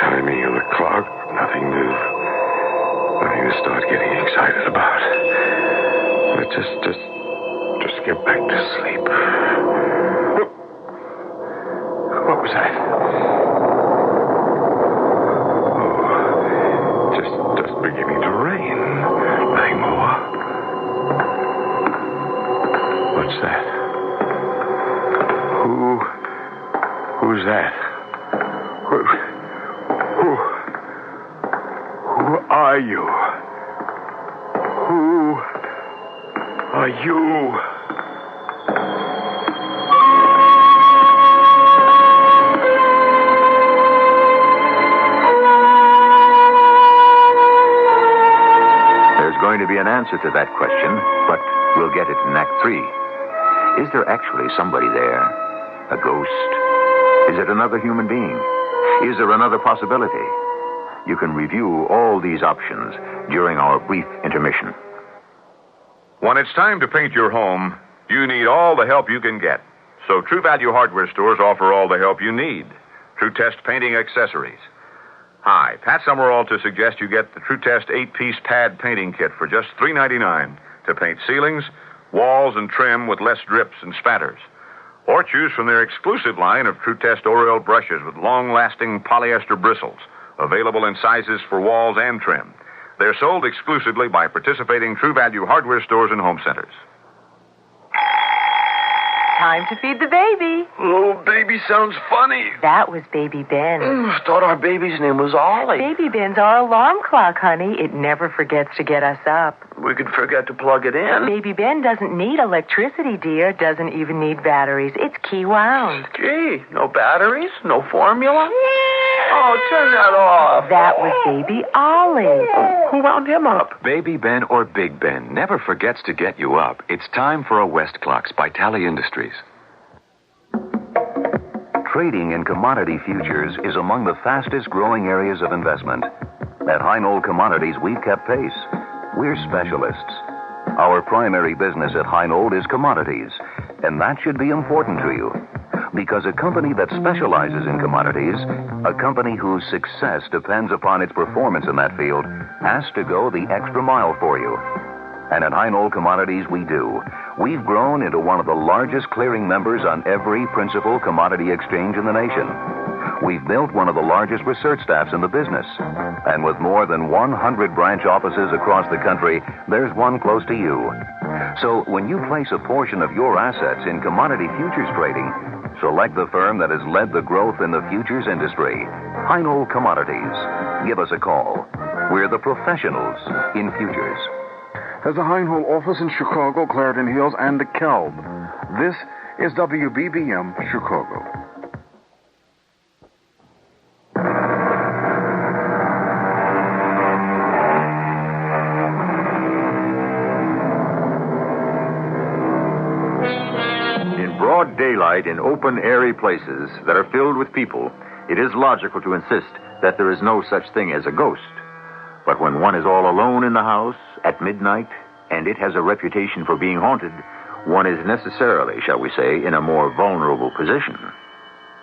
Chiming of the clock. Nothing to start getting excited about. But just get back to sleep. What was that? Oh, just beginning to rain. Nothing more. What's that? Who's that? Who are you? Who are you? There's going to be an answer to that question, but we'll get it in Act 3. Is there actually somebody there? A ghost? Is it another human being? Is there another possibility? You can review all these options during our brief intermission. When it's time to paint your home, you need all the help you can get. So True Value Hardware stores offer all the help you need. True Test painting accessories. Hi, Pat Summerall to suggest you get the True Test 8-piece pad painting kit for just $3.99 to paint ceilings, walls, and trim with less drips and spatters. Or choose from their exclusive line of True Test Oriole brushes with long-lasting polyester bristles, available in sizes for walls and trim. They're sold exclusively by participating True Value hardware stores and home centers. Time to feed the baby. Oh, baby sounds funny. That was Baby Ben. I thought our baby's name was Ollie. Baby Ben's our alarm clock, honey. It never forgets to get us up. We could forget to plug it in. Baby Ben doesn't need electricity, dear. Doesn't even need batteries. It's key wound. Gee, no batteries? No formula? Oh, turn that off. That was Baby Ollie. Who wound him up? Baby Ben or Big Ben never forgets to get you up. It's time for a West Clocks by Tally Industries. Trading in commodity futures is among the fastest growing areas of investment. At Heinold Commodities, we've kept pace. We're specialists. Our primary business at Heinold is commodities, and that should be important to you. Because a company that specializes in commodities, a company whose success depends upon its performance in that field, has to go the extra mile for you. And at Heinold Commodities, we do. We've grown into one of the largest clearing members on every principal commodity exchange in the nation. We've built one of the largest research staffs in the business. And with more than 100 branch offices across the country, there's one close to you. So when you place a portion of your assets in commodity futures trading, select the firm that has led the growth in the futures industry, Heinold Commodities. Give us a call. We're the professionals in futures. There's a Heinold office in Chicago, Clarendon Hills, and DeKalb. This is WBBM Chicago. In broad daylight, in open, airy places that are filled with people, it is logical to insist that there is no such thing as a ghost. But when one is all alone in the house at midnight, and it has a reputation for being haunted, one is necessarily, shall we say, in a more vulnerable position.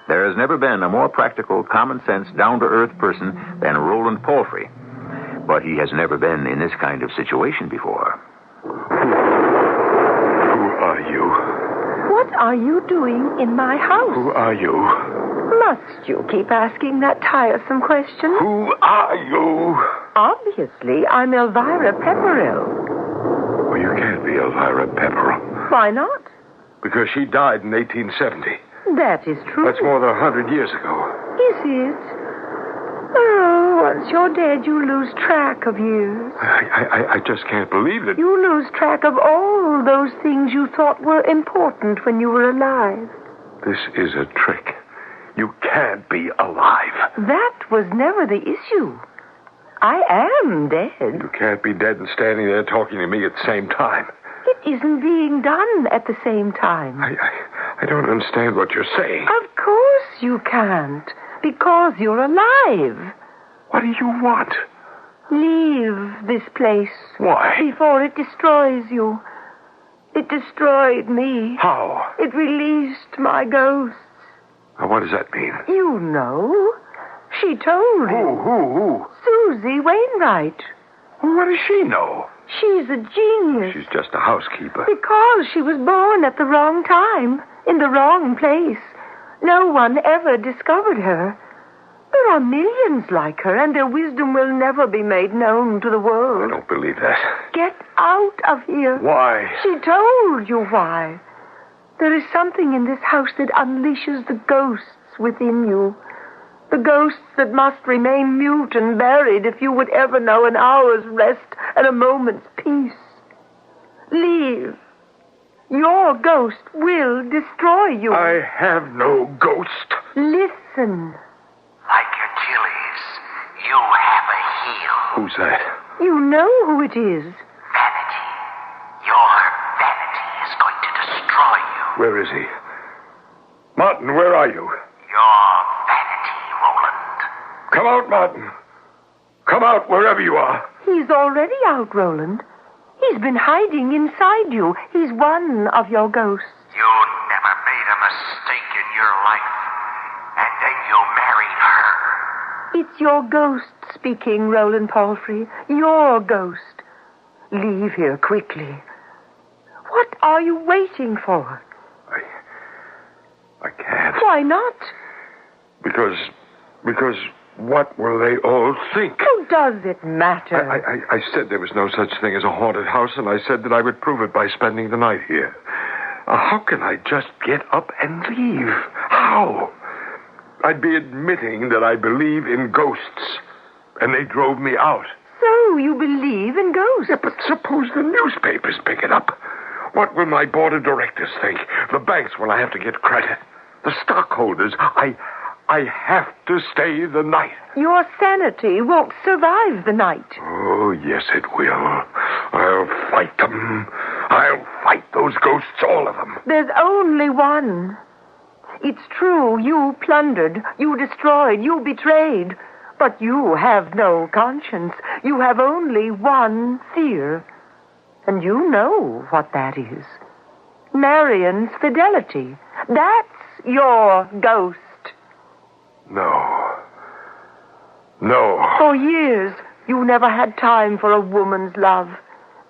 There has never been a more practical, common-sense, down-to-earth person than Roland Palfrey. But he has never been in this kind of situation before. Who are you? What are you doing in my house? Who are you? Must you keep asking that tiresome question? Who are you? Obviously, I'm Elvira Pepperell. Well, you can't be Elvira Pepperell. Why not? Because she died in 1870. That is true. That's more than 100 years ago. Is it? Oh, once you're dead, you lose track of years. I just can't believe it. You lose track of all those things you thought were important when you were alive. This is a trick. You can't be alive. That was never the issue. I am dead. You can't be dead and standing there talking to me at the same time. It isn't being done at the same time. I don't understand what you're saying. Of course you can't, because you're alive. What do you want? Leave this place. Why? Before it destroys you. It destroyed me. How? It released my ghosts. Now, what does that mean? You know. She told you. Who? Susie Wainwright. Well, what does she know? She's a genius. She's just a housekeeper. Because she was born at the wrong time, in the wrong place. No one ever discovered her. There are millions like her, and their wisdom will never be made known to the world. I don't believe that. Get out of here. Why? She told you why. There is something in this house that unleashes the ghosts within you. The ghosts that must remain mute and buried if you would ever know an hour's rest and a moment's peace. Leave. Your ghost will destroy you. I have no ghost. Listen. Like Achilles, you have a heel. Who's that? You know who it is. Vanity. Your vanity is going to destroy you. Where is he? Martin, where are you? Your vanity, Roland. Come out, Martin. Come out wherever you are. He's already out, Roland. He's been hiding inside you. He's one of your ghosts. You never made a mistake in your life. And then you married her. It's your ghost speaking, Roland Palfrey. Your ghost. Leave here quickly. What are you waiting for? I can't. Why not? Because what will they all think? Who does it matter? I said there was no such thing as a haunted house, and I said that I would prove it by spending the night here. How can I just get up and leave? How? I'd be admitting that I believe in ghosts, and they drove me out. So you believe in ghosts? Yeah, but suppose the newspapers pick it up. What will my board of directors think? The banks will I have to get credit. The stockholders, I have to stay the night. Your sanity won't survive the night. Oh, yes, it will. I'll fight them. I'll fight those ghosts, all of them. There's only one. It's true, you plundered, you destroyed, you betrayed. But you have no conscience. You have only one fear. And you know what that is. Marion's fidelity. That's your ghost. No. For years, you never had time for a woman's love.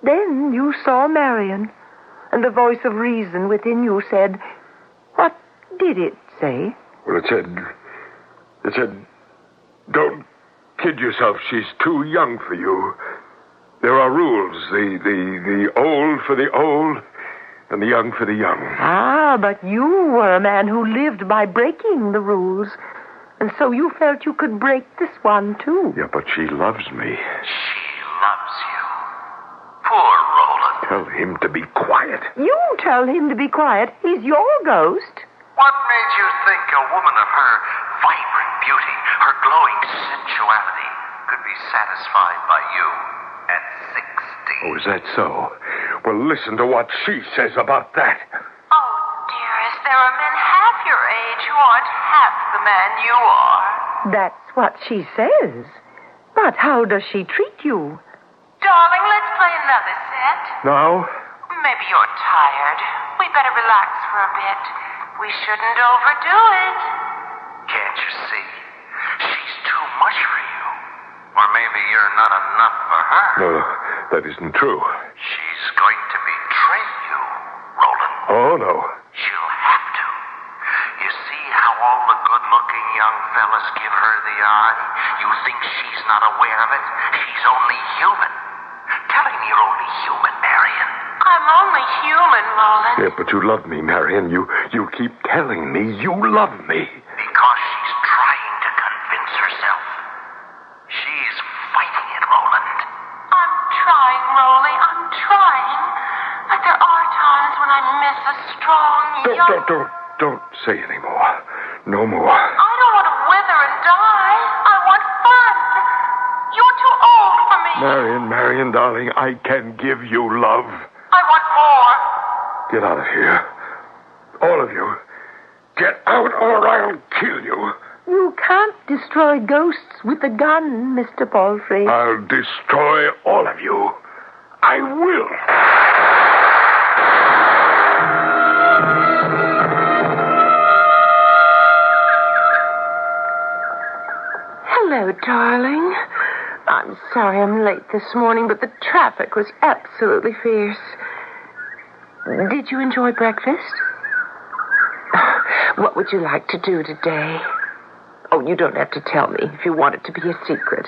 Then you saw Marion, and the voice of reason within you said, what did it say? Well, it said, don't kid yourself. She's too young for you. There are rules. The old for the old, and the young for the young. Ah, but you were a man who lived by breaking the rules. And so you felt you could break this one, too. Yeah, but she loves me. She loves you. Poor Roland. Tell him to be quiet. You tell him to be quiet. He's your ghost. What made you think a woman of her vibrant beauty, her glowing sensuality, could be satisfied by you at 60? Oh, is that so? Well, listen to what she says about that. Oh, dearest, there are men half your age who aren't half the man you are. That's what she says. But how does she treat you? Darling, let's play another set. Now? Maybe you're tired. We better relax for a bit. We shouldn't overdo it. Can't you see? She's too much for you. Or maybe you're not enough for her. No, that isn't true. She's going to betray you, Roland. Oh, no. She'll have to. You see how all the good-looking young fellas give her the eye? You think she's not aware of it? She's only human. Tell him you're only human, Marion. I'm only human, Roland. Yeah, but you love me, Marion. You keep telling me you love me. Because she's trying to convince herself. She's fighting it, Roland. I'm trying, Rolly. I'm trying. But there are times when I miss a strong, young... Don't say any more. No more. I don't want to wither and die. I want fun. You're too old for me. Marion, darling, I can give you love. I want more. Get out of here. All of you. Get out or I'll kill you. You can't destroy ghosts with a gun, Mr. Palfrey. I'll destroy all of you. I will. Hello, darling. I'm sorry I'm late this morning, but the traffic was absolutely fierce. Did you enjoy breakfast? What would you like to do today? Oh, you don't have to tell me if you want it to be a secret.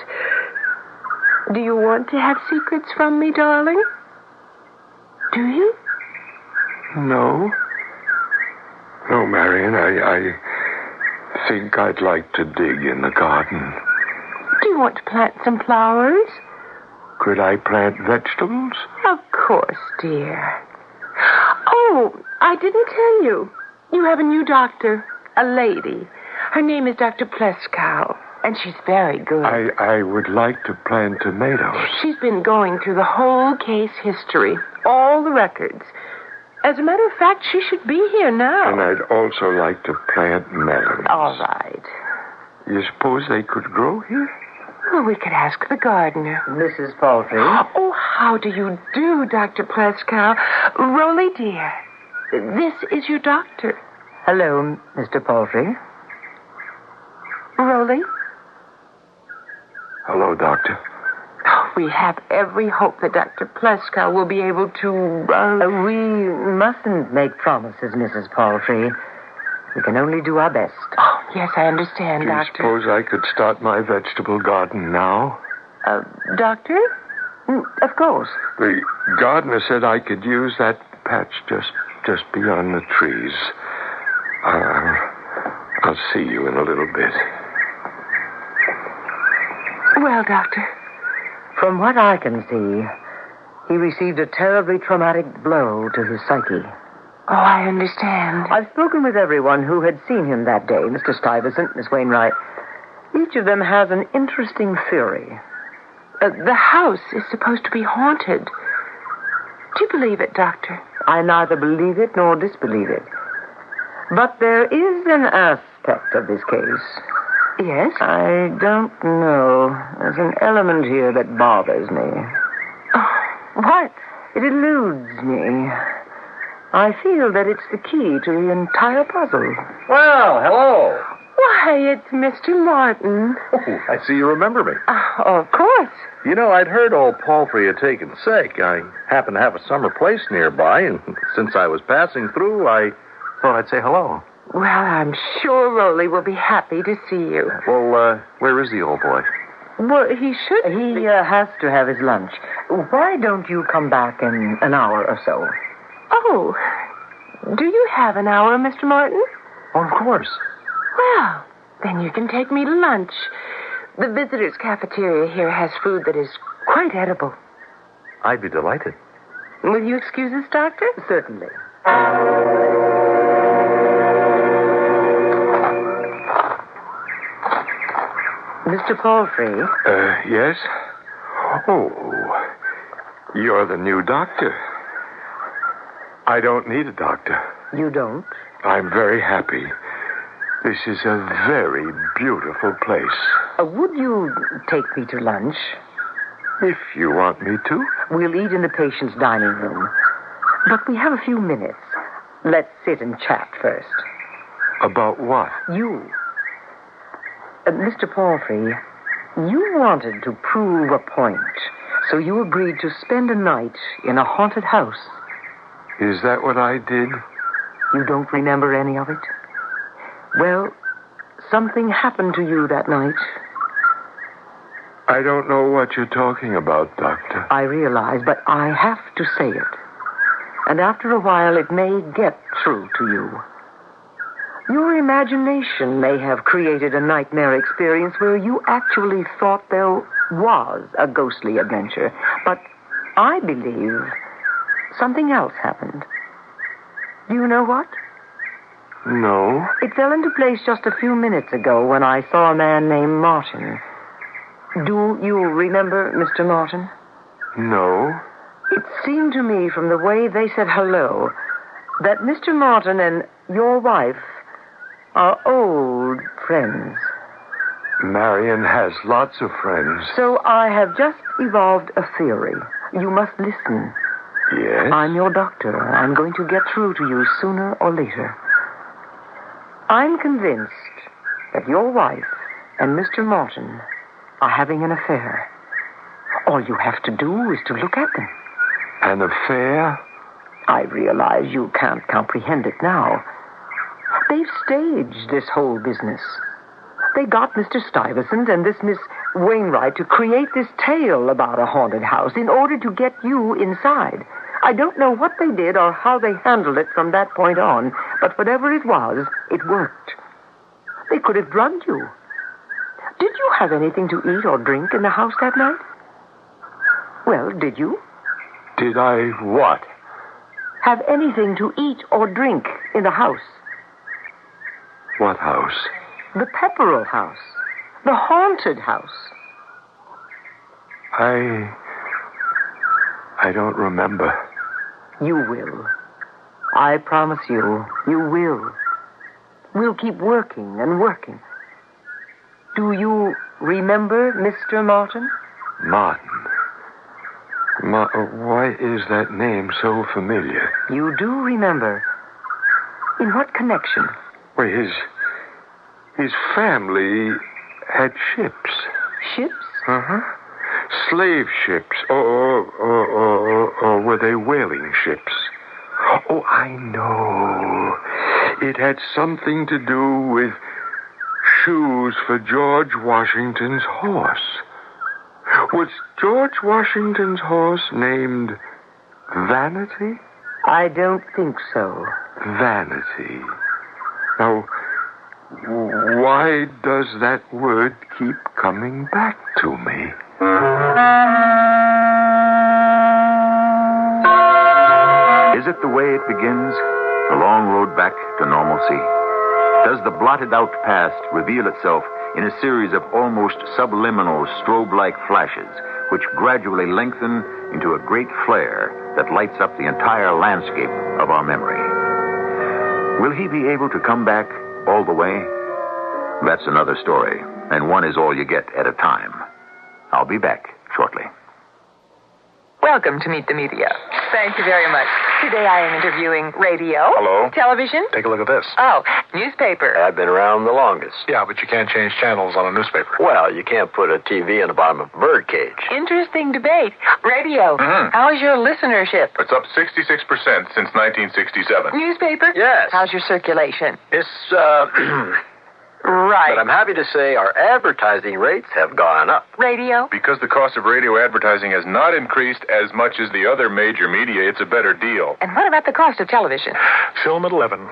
Do you want to have secrets from me, darling? Do you? No. No, Marion, I think I'd like to dig in the garden. Do you want to plant some flowers? Could I plant vegetables? Of course, dear. Oh, I didn't tell you. You have a new doctor, a lady. Her name is Dr. Pleskow, and she's very good. I would like to plant tomatoes. She's been going through the whole case history, all the records. As a matter of fact, she should be here now. And I'd also like to plant melons. All right. You suppose they could grow here? Well, we could ask the gardener. Mrs. Palfrey. Oh, how do you do, Dr. Pleskow? Rolly, dear, this is your doctor. Hello, Mr. Palfrey. Rolly? Hello, Doctor. We have every hope that Dr. Pleskow will be able to... We mustn't make promises, Mrs. Palfrey. We can only do our best. Oh, yes, I understand, Do you Doctor. suppose I could start my vegetable garden now? Doctor? Of course. The gardener said I could use that patch just beyond the trees. I'll see you in a little bit. Well, Doctor... From what I can see, he received a terribly traumatic blow to his psyche. Oh, I understand. I've spoken with everyone who had seen him that day, Mr. Stuyvesant, Miss Wainwright. Each of them has an interesting theory. The house is supposed to be haunted. Do you believe it, Doctor? I neither believe it nor disbelieve it. But there is an aspect of this case. Yes? I don't know. There's an element here that bothers me. Oh, what? It eludes me. I feel that it's the key to the entire puzzle. Well, hello. Why, it's Mr. Martin. Oh, I see you remember me. Of course. You know, I'd heard old Palfrey had taken sick. I happen to have a summer place nearby, and since I was passing through, I thought I'd say hello. Well, I'm sure Rolly will be happy to see you. Well, where is the old boy? Well, he should... He has to have his lunch. Why don't you come back in an hour or so? Oh, do you have an hour, Mr. Martin? Oh, of course. Well, then you can take me to lunch. The visitors' cafeteria here has food that is quite edible. I'd be delighted. Will you excuse us, Doctor? Certainly. Mr. Palfrey? Yes? Oh, you're the new doctor. I don't need a doctor. You don't? I'm very happy. This is a very beautiful place. Would you take me to lunch? If you want me to. We'll eat in the patient's dining room. But we have a few minutes. Let's sit and chat first. About what? You. Mr. Palfrey, you wanted to prove a point, so you agreed to spend a night in a haunted house. Is that what I did? You don't remember any of it? Well, something happened to you that night. I don't know what you're talking about, Doctor. I realize, but I have to say it. And after a while, it may get through to you. Your imagination may have created a nightmare experience where you actually thought there was a ghostly adventure. But I believe something else happened. Do you know what? No. It fell into place just a few minutes ago when I saw a man named Martin. Do you remember Mr. Martin? No. It seemed to me from the way they said hello that Mr. Martin and your wife are old friends. Marion has lots of friends. So I have just evolved a theory. You must listen. Yes? I'm your doctor. I'm going to get through to you sooner or later. I'm convinced that your wife and Mr. Martin are having an affair. All you have to do is to look at them. An affair? I realize you can't comprehend it now. They've staged this whole business. They got Mr. Stuyvesant and this Miss Wainwright to create this tale about a haunted house in order to get you inside. I don't know what they did or how they handled it from that point on, but whatever it was, it worked. They could have drugged you. Did you have anything to eat or drink in the house that night? Well, did you? Did I what? Have anything to eat or drink in the house? What house? The Pepperell house. The haunted house. I don't remember. You will. I promise you, you will. We'll keep working and working. Do you remember Mr. Martin? Martin. Why is that name so familiar? You do remember. In what connection? Well, his family had ships. Ships? Uh-huh. Slave ships. Or were they whaling ships? Oh, I know. It had something to do with shoes for George Washington's horse. Was George Washington's horse named Vanity? I don't think so. Vanity. Now, why does that word keep coming back to me? Is it the way it begins? The long road back to normalcy? Does the blotted out past reveal itself in a series of almost subliminal strobe-like flashes which gradually lengthen into a great flare that lights up the entire landscape of our memory? Will he be able to come back all the way? That's another story, and one is all you get at a time. I'll be back shortly. Welcome to Meet the Media. Thank you very much. Today I am interviewing radio. Hello. Television. Take a look at this. Oh, newspaper. I've been around the longest. Yeah, but you can't change channels on a newspaper. Well, you can't put a TV in the bottom of a birdcage. Interesting debate. Radio. Mm-hmm. How's your listenership? It's up 66% since 1967. Newspaper? Yes. How's your circulation? It's, Right. But I'm happy to say our advertising rates have gone up. Radio? Because the cost of radio advertising has not increased as much as the other major media, it's a better deal. And what about the cost of television? Film at 11.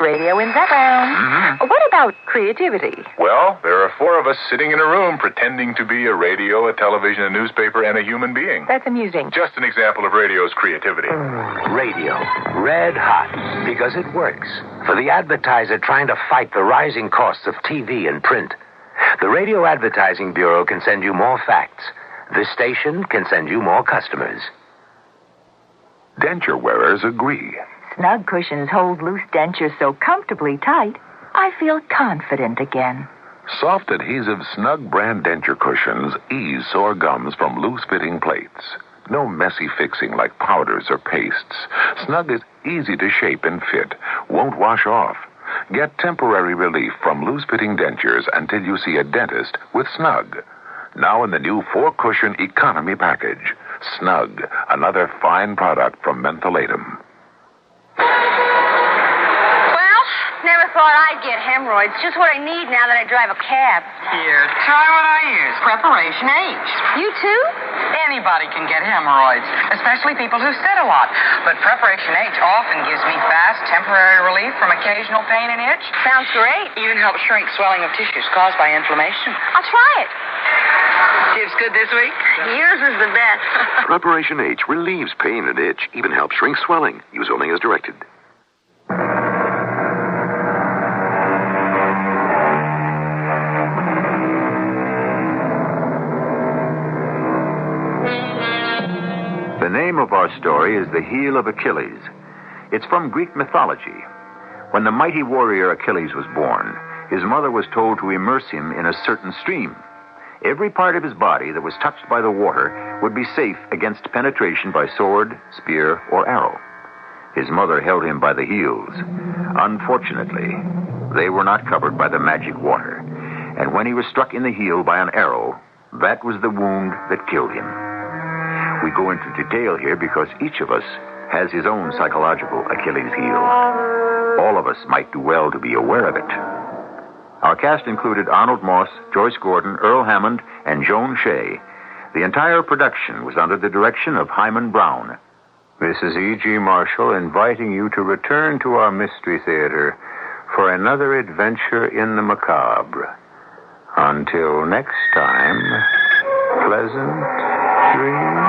Radio in background. Mm-hmm. What about creativity? Well, there are 4 of us sitting in a room pretending to be a radio, a television, a newspaper, and a human being. That's amusing. Just an example of radio's creativity. Radio, red hot, because it works. For the advertiser trying to fight the rising costs of TV and print. The Radio Advertising Bureau can send you more facts. This station can send you more customers. Denture wearers agree. Snug cushions hold loose dentures so comfortably tight, I feel confident again. Soft adhesive Snug brand denture cushions ease sore gums from loose-fitting plates. No messy fixing like powders or pastes. Snug is easy to shape and fit, won't wash off. Get temporary relief from loose-fitting dentures until you see a dentist with Snug. Now in the new 4-cushion economy package. Snug, another fine product from Mentholatum. Never thought I'd get hemorrhoids. Just what I need now that I drive a cab. Here, try what I use. Preparation H. You too? Anybody can get hemorrhoids, especially people who sit a lot. But Preparation H often gives me fast, temporary relief from occasional pain and itch. Sounds great. Even helps shrink swelling of tissues caused by inflammation. I'll try it. Tips good this week? Yours is the best. Preparation H relieves pain and itch, even helps shrink swelling. Use only as directed. The name of our story is The Heel of Achilles. It's from Greek mythology. When the mighty warrior Achilles was born, his mother was told to immerse him in a certain stream. Every part of his body that was touched by the water would be safe against penetration by sword, spear, or arrow. His mother held him by the heels. Unfortunately, they were not covered by the magic water. And when he was struck in the heel by an arrow, that was the wound that killed him. We go into detail here because each of us has his own psychological Achilles heel. All of us might do well to be aware of it. Our cast included Arnold Moss, Joyce Gordon, Earl Hammond, and Joan Shea. The entire production was under the direction of Hyman Brown. This is E.G. Marshall inviting you to return to our Mystery Theater for another adventure in the macabre. Until next time, pleasant dreams.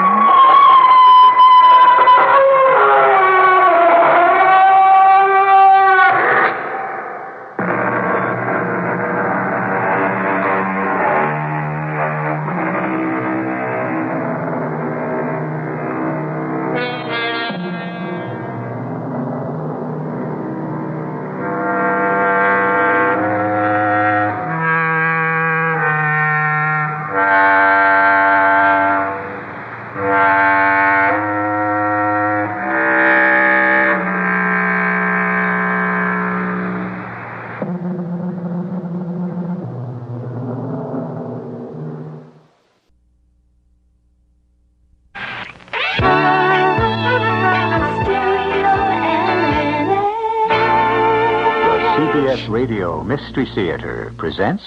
CBS Radio Mystery Theater presents...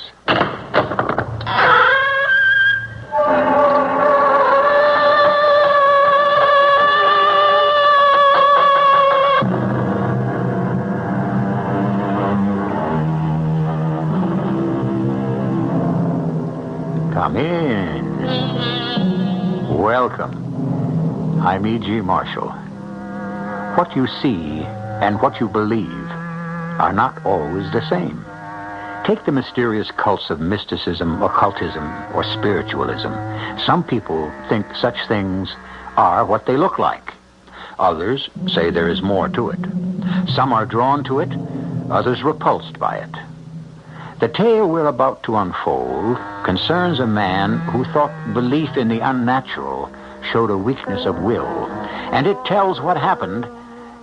Come in. Welcome. I'm E.G. Marshall. What you see and what you believe are not always the same. Take the mysterious cults of mysticism, occultism, or spiritualism. Some people think such things are what they look like. Others say there is more to it. Some are drawn to it, others repulsed by it. The tale we're about to unfold concerns a man who thought belief in the unnatural showed a weakness of will, and it tells what happened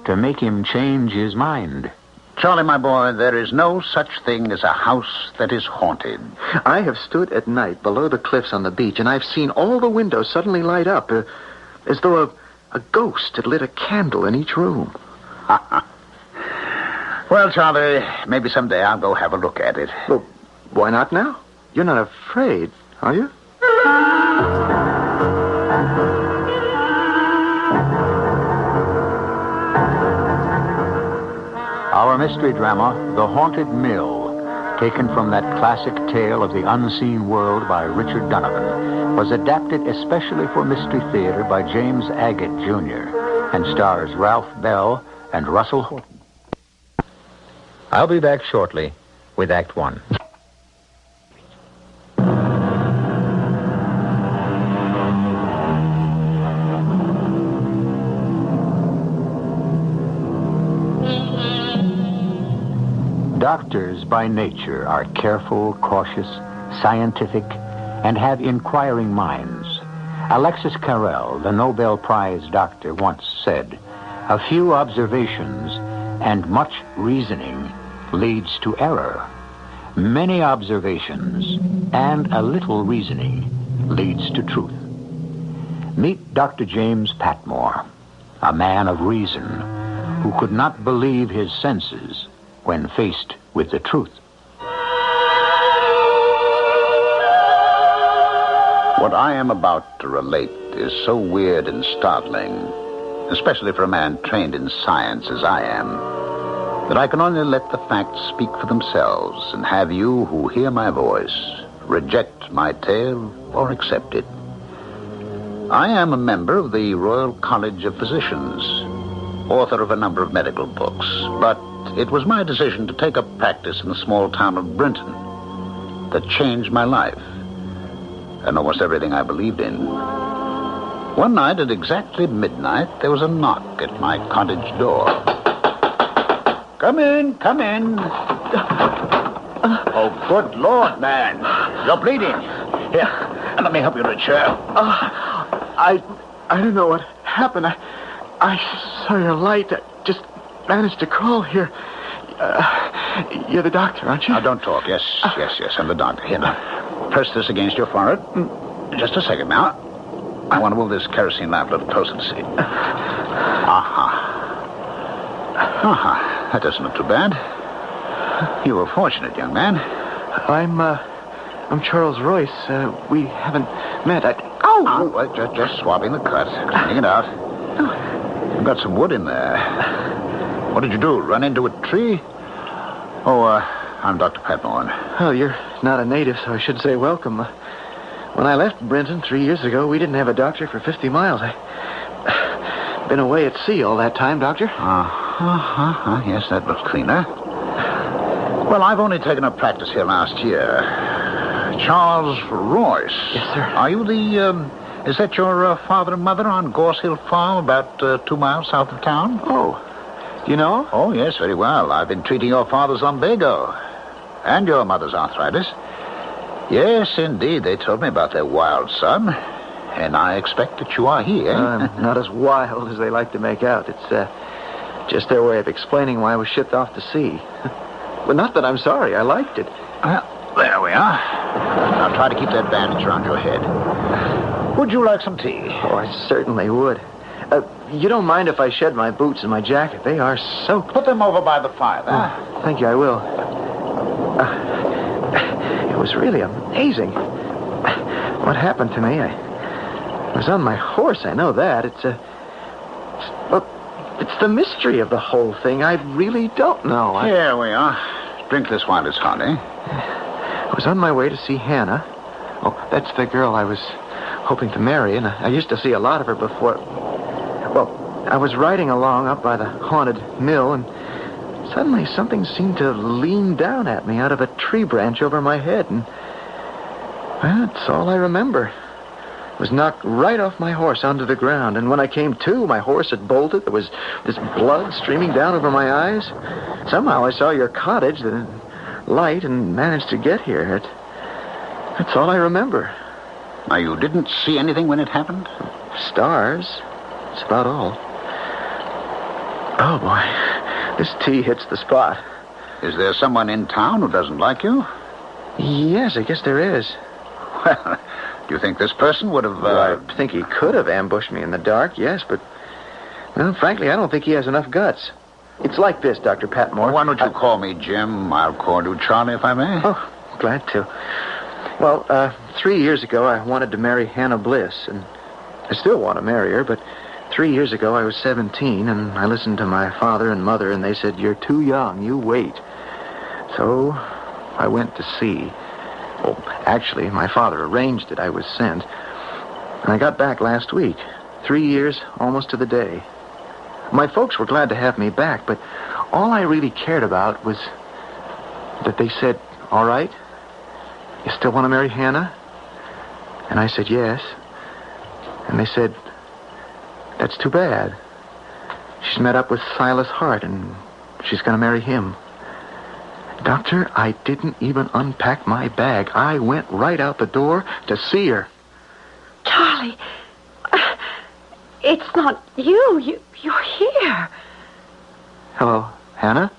to make him change his mind. Charlie, my boy, there is no such thing as a house that is haunted. I have stood at night below the cliffs on the beach, and I've seen all the windows suddenly light up, as though a ghost had lit a candle in each room. Well, Charlie, maybe someday I'll go have a look at it. Well, why not now? You're not afraid, are you? Our mystery drama, The Haunted Mill, taken from that classic tale of the unseen world by Richard Donovan, was adapted especially for Mystery Theater by James Agate, Jr., and stars Ralph Bell and Russell Horton. I'll be back shortly with Act One. Doctors by nature are careful, cautious, scientific, and have inquiring minds. Alexis Carrel, the Nobel Prize doctor, once said, "A few observations and much reasoning leads to error. Many observations and a little reasoning leads to truth." Meet Dr. James Patmore, a man of reason who could not believe his senses when faced with the truth. What I am about to relate is so weird and startling, especially for a man trained in science as I am, that I can only let the facts speak for themselves and have you who hear my voice reject my tale or accept it. I am a member of the Royal College of Physicians, author of a number of medical books, but it was my decision to take up practice in the small town of Brinton that changed my life and almost everything I believed in. One night at exactly midnight, there was a knock at my cottage door. Come in, come in. Oh, good Lord, man. You're bleeding. Here, let me help you to a chair. I don't know what happened. I saw your light. I just managed to crawl here. You're the doctor, aren't you? Now, don't talk. Yes, I'm the doctor. Here, now. Press this against your forehead. Just a second now. I want to move this kerosene lamp a little closer to see. That doesn't look too bad. You were fortunate, young man. I'm Charles Royce. We haven't met. Just swabbing the cut, cleaning it out. You've got some wood in there. What did you do, run into a tree? I'm Dr. Patmore. Oh, you're not a native, so I should say welcome. When I left Brinton 3 years ago, we didn't have a doctor for 50 miles. I've been away at sea all that time, Doctor. Yes, that looks cleaner. Well, I've only taken up practice here last year. Charles Royce. Yes, sir. Are you is that your father and mother on Gorse Hill Farm, about 2 miles south of town? Oh, do you know? Oh, yes, very well. I've been treating your father's lumbago and your mother's arthritis. Yes, indeed. They told me about their wild son, and I expect that you are he, eh? I'm not as wild as they like to make out. It's just their way of explaining why I was shipped off to sea. But not that I'm sorry. I liked it. Well, there we are. Now try to keep that bandage around your head. Would you like some tea? Oh, I certainly would. You don't mind if I shed my boots and my jacket? They are soaked. Put them over by the fire there. Oh, thank you, I will. It was really amazing. What happened to me? I was on my horse, I know that. It's the mystery of the whole thing. I really don't know. Here we are. Drink this while it's hot, eh? I was on my way to see Hannah. Oh, that's the girl I was hoping to marry, and I used to see a lot of her before. Well, I was riding along up by the haunted mill, and suddenly something seemed to lean down at me out of a tree branch over my head, and that's all I remember. I was knocked right off my horse onto the ground, and when I came to, my horse had bolted. There was this blood streaming down over my eyes. Somehow I saw your cottage, the light, and managed to get here. That's all I remember. Now, you didn't see anything when it happened? Stars. That's about all. Oh, boy. This tea hits the spot. Is there someone in town who doesn't like you? Yes, I guess there is. Well, do you think this person would have... Well, I think he could have ambushed me in the dark, yes, but... Well, frankly, I don't think he has enough guts. It's like this, Dr. Patmore. Well, why don't you call me Jim? I'll call you Charlie, if I may. Oh, glad to. Well, 3 years ago, I wanted to marry Hannah Bliss, and I still want to marry her, but 3 years ago, I was 17, and I listened to my father and mother, and they said, "You're too young, you wait." So I went to see. Well, actually, my father arranged it. I was sent. And I got back last week. 3 years, almost to the day. My folks were glad to have me back, but all I really cared about was that they said, "All right, you still want to marry Hannah?" And I said, "Yes." And they said, "That's too bad. She's met up with Silas Hart, and she's going to marry him." Doctor, I didn't even unpack my bag. I went right out the door to see her. Charlie, it's not you. You're here. Hello, Hannah.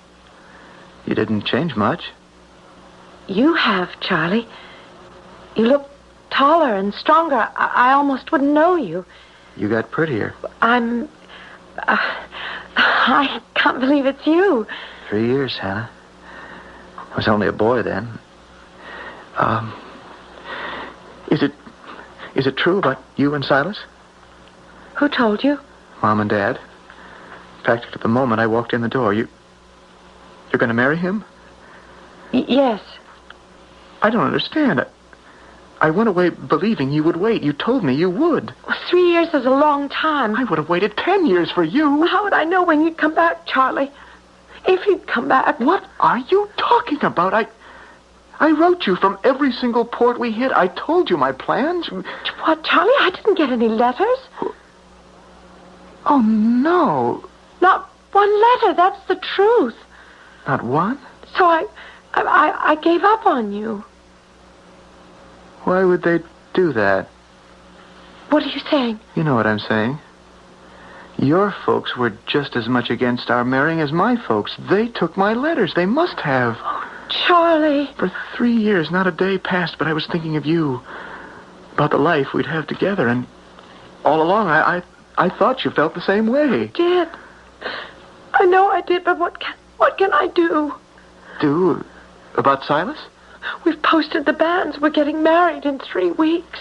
You didn't change much. You have, Charlie. You look taller and stronger. I almost wouldn't know you. You got prettier. I can't believe it's you. 3 years, Hannah. I was only a boy then. Is it true about you and Silas? Who told you? Mom and Dad. In fact, at the moment I walked in the door, you're going to marry him? Yes. I don't understand. I went away believing you would wait. You told me you would. Well, 3 years is a long time. I would have waited 10 years for you. How would I know when you'd come back, Charlie? If you'd come back. What are you talking about? I wrote you from every single port we hit. I told you my plans. What, Charlie? I didn't get any letters. Oh, no. Not one letter. That's the truth. Not one? So I gave up on you. Why would they do that? What are you saying? You know what I'm saying. Your folks were just as much against our marrying as my folks. They took my letters. They must have. Oh, Charlie. For 3 years, not a day passed, but I was thinking of you. About the life we'd have together, and all along I thought you felt the same way. I did. I know I did, but what can I do? Do? About Silas? We've posted the banns. We're getting married in 3 weeks.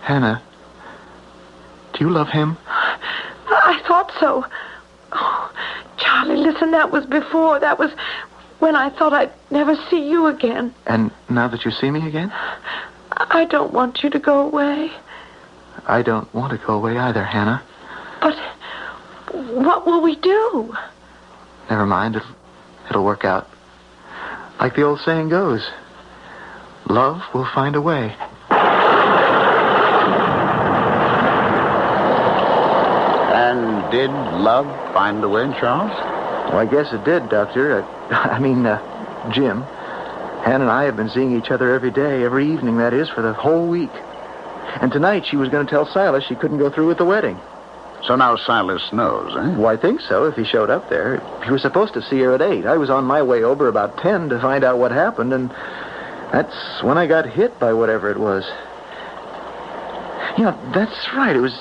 Hannah, do you love him? I thought so. Oh, Charlie, listen, that was before. That was when I thought I'd never see you again. And now that you see me again? I don't want you to go away. I don't want to go away either, Hannah. But what will we do? Never mind. It'll work out. Like the old saying goes, love will find a way. And did love find a way, Charles? Well, I guess it did, Doctor. Jim. Hannah and I have been seeing each other every day, every evening, that is, for the whole week. And tonight she was going to tell Silas she couldn't go through with the wedding. So now Silas knows, eh? Well, I think so, if he showed up there. He was supposed to see her at 8. I was on my way over about 10 to find out what happened, and that's when I got hit by whatever it was. You know, that's right. It was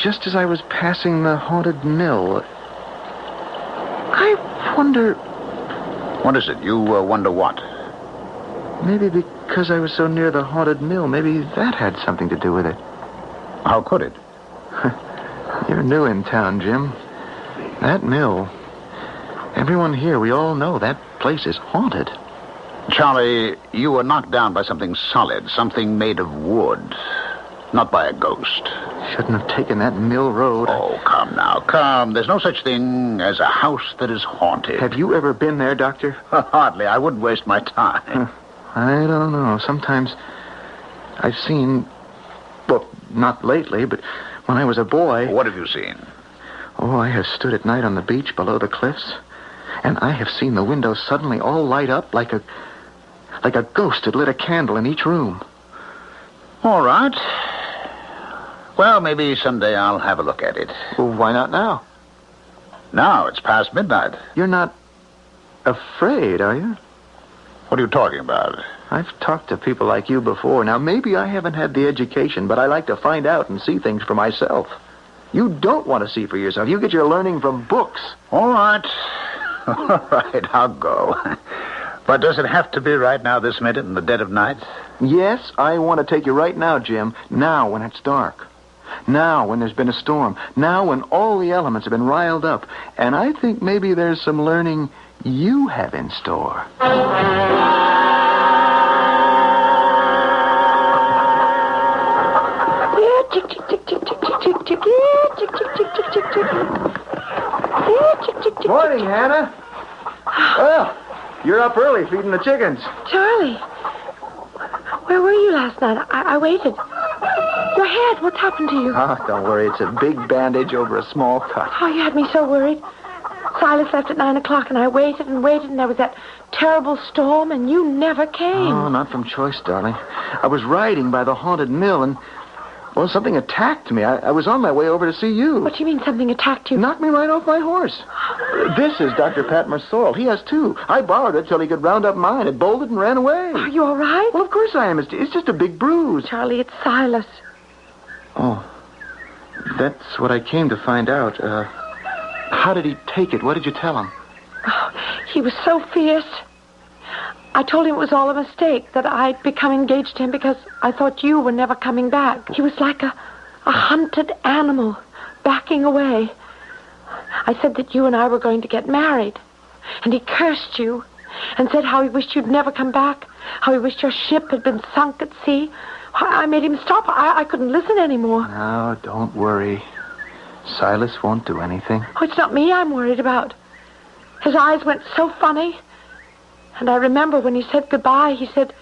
just as I was passing the haunted mill. I wonder... What is it? You wonder what? Maybe because I was so near the haunted mill, maybe that had something to do with it. How could it? You're new in town, Jim. That mill... Everyone here, we all know that place is haunted. Charlie, you were knocked down by something solid, something made of wood. Not by a ghost. Shouldn't have taken that mill road. Oh, come now, come. There's no such thing as a house that is haunted. Have you ever been there, Doctor? Hardly. I wouldn't waste my time. I don't know. Sometimes I've seen... Well, not lately, but when I was a boy... What have you seen? Oh, I have stood at night on the beach below the cliffs, and I have seen the windows suddenly all light up like a ghost had lit a candle in each room. All right. Well, maybe someday I'll have a look at it. Well, why not now? Now, it's past midnight. You're not afraid, are you? What are you talking about? I've talked to people like you before. Now, maybe I haven't had the education, but I like to find out and see things for myself. You don't want to see for yourself. You get your learning from books. All right. All right, I'll go. But does it have to be right now, this minute, in the dead of night? Yes, I want to take you right now, Jim. Now, when it's dark. Now, when there's been a storm. Now, when all the elements have been riled up. And I think maybe there's some learning you have in store. Morning, Hannah. Well, you're up early feeding the chickens. Charlie, where were you last night? I waited. Your head, what's happened to you? Oh, don't worry. It's a big bandage over a small cut. Oh, you had me so worried. Silas left at 9 o'clock, and I waited and waited, and there was that terrible storm, and you never came. Oh, not from choice, darling. I was riding by the haunted mill, and... Well, something attacked me. I was on my way over to see you. What do you mean something attacked you? Knocked me right off my horse. This is Dr. Patmore's sorrel. He has two. I borrowed it till he could round up mine. It bolted and ran away. Are you all right? Well, of course I am. It's just a big bruise. Charlie, it's Silas. Oh, that's what I came to find out. How did he take it? What did you tell him? Oh, he was so fierce. I told him it was all a mistake, that I'd become engaged to him because I thought you were never coming back. He was like a hunted animal, backing away. I said that you and I were going to get married. And he cursed you and said how he wished you'd never come back, how he wished your ship had been sunk at sea. I made him stop. I couldn't listen anymore. No, don't worry. Silas won't do anything. Oh, it's not me I'm worried about. His eyes went so funny. And I remember when he said goodbye, he said,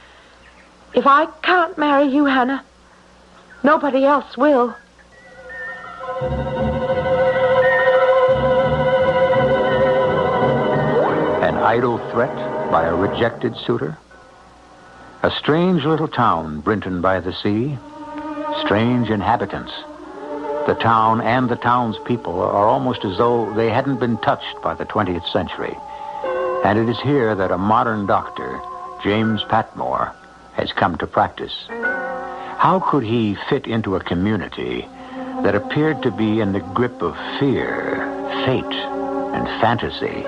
if I can't marry you, Hannah, nobody else will. An idle threat by a rejected suitor? A strange little town, Brinton by the sea. Strange inhabitants. The town and the townspeople are almost as though they hadn't been touched by the 20th century. And it is here that a modern doctor, James Patmore, has come to practice. How could he fit into a community that appeared to be in the grip of fear, fate, and fantasy?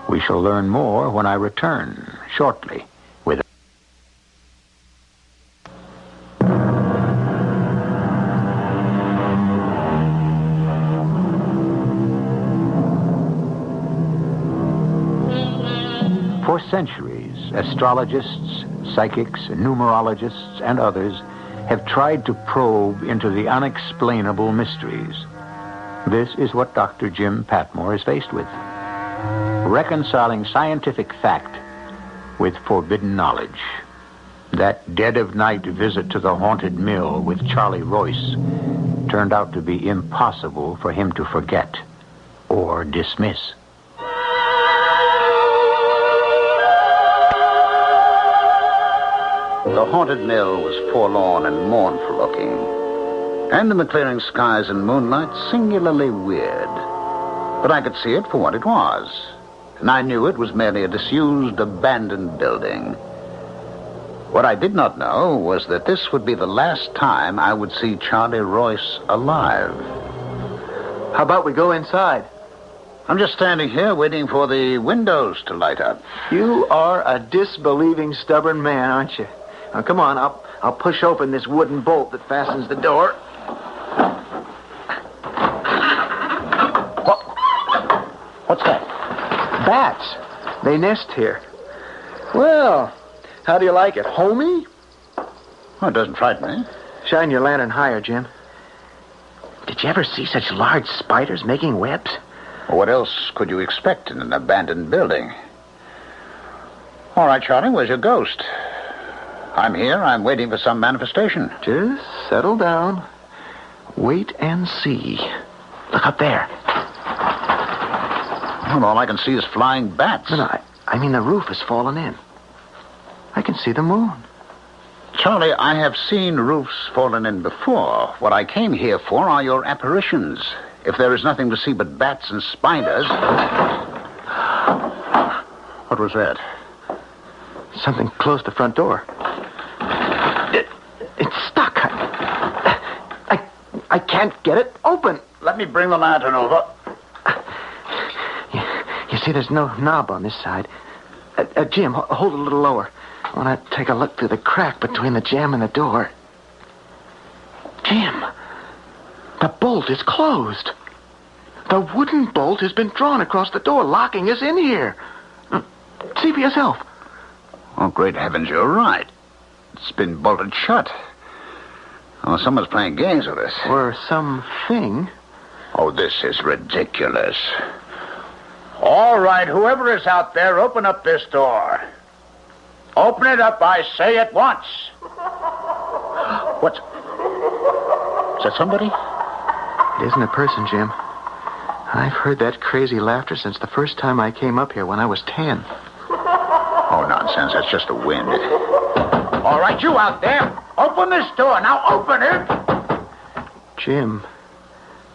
We shall learn more when I return shortly with... For centuries, astrologists, psychics, numerologists, and others have tried to probe into the unexplainable mysteries. This is what Dr. Jim Patmore is faced with. Reconciling scientific fact with forbidden knowledge. That dead-of-night visit to the haunted mill with Charlie Royce turned out to be impossible for him to forget or dismiss. The haunted mill was forlorn and mournful looking, and in the clearing skies and moonlight, singularly weird. But I could see it for what it was, and I knew it was merely a disused, abandoned building. What I did not know was that this would be the last time I would see Charlie Royce alive. How about we go inside? I'm just standing here waiting for the windows to light up. You are a disbelieving, stubborn man, aren't you? Now, come on, I'll push open this wooden bolt that fastens the door. What's that? Bats. They nest here. Well, how do you like it? Homey? Oh, it doesn't frighten me. Shine your lantern higher, Jim. Did you ever see such large spiders making webs? Well, what else could you expect in an abandoned building? All right, Charlie, where's your ghost? I'm here. I'm waiting for some manifestation. Just settle down. Wait and see. Look up there. Well, all I can see is flying bats. No, I mean the roof has fallen in. I can see the moon. Charlie, I have seen roofs fallen in before. What I came here for are your apparitions. If there is nothing to see but bats and spiders... What was that? Something closed the front door. It's stuck. I can't get it open. Let me bring the lantern over. You see, there's no knob on this side. Jim, hold it a little lower. I want to take a look through the crack between the jamb and the door. Jim, the bolt is closed. The wooden bolt has been drawn across the door, locking us in here. See for yourself. Oh, great heavens, you're right. It's been bolted shut. Oh, someone's playing games with us. Or something. Oh, this is ridiculous. All right, whoever is out there, open up this door. Open it up, I say, at once. What's... Is that somebody? It isn't a person, Jim. I've heard that crazy laughter since the first time I came up here when I was 10. Oh, nonsense. That's just the wind. All right, you out there. Open this door. Now open it. Jim,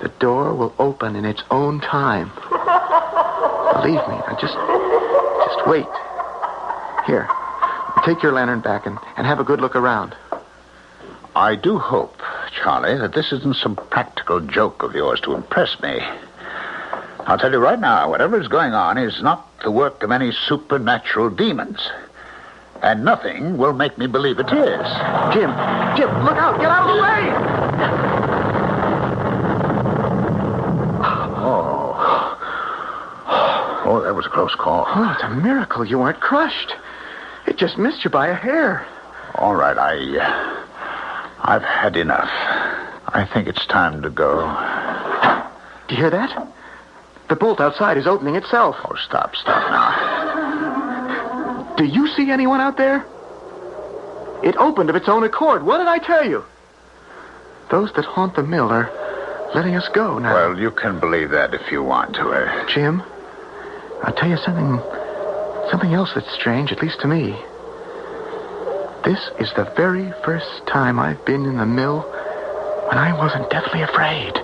the door will open in its own time. Believe me. Now just wait. Here, take your lantern back and have a good look around. I do hope, Charlie, that this isn't some practical joke of yours to impress me. I'll tell you right now, whatever is going on is not the work of any supernatural demons. And nothing will make me believe it is. Jim, look out! Get out of the way! Oh, that was a close call. Oh, it's a miracle you weren't crushed. It just missed you by a hair. All right, I've had enough. I think it's time to go. Do you hear that? The bolt outside is opening itself. Oh, stop now. Do you see anyone out there? It opened of its own accord. What did I tell you? Those that haunt the mill are letting us go now. Well, you can believe that if you want to. Jim, I'll tell you something else that's strange, at least to me. This is the very first time I've been in the mill when I wasn't deathly afraid.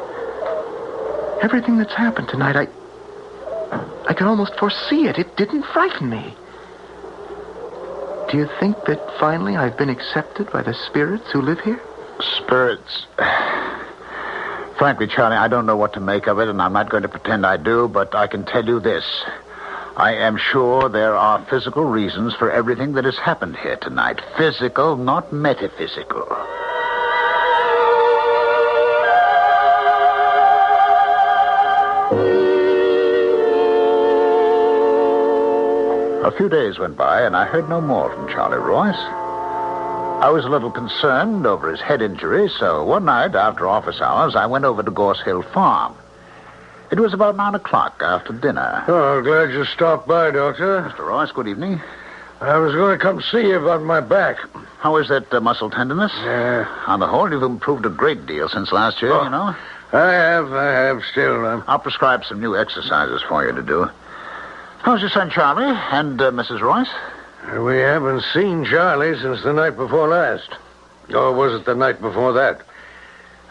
Everything that's happened tonight, I could almost foresee it. It didn't frighten me. Do you think that finally I've been accepted by the spirits who live here? Spirits? Frankly, Charlie, I don't know what to make of it, and I'm not going to pretend I do, but I can tell you this. I am sure there are physical reasons for everything that has happened here tonight. Physical, not metaphysical. A few days went by, and I heard no more from Charlie Royce. I was a little concerned over his head injury, so one night after office hours, I went over to Gorse Hill Farm. It was about 9 o'clock after dinner. Oh, glad you stopped by, Doctor. Mr. Royce, good evening. I was going to come see you about my back. How is that muscle tenderness? Yeah. On the whole, you've improved a great deal since last year, you know. I have still. I'll prescribe some new exercises for you to do. How's your son Charlie and Mrs. Royce? We haven't seen Charlie since the night before last. Or was it the night before that?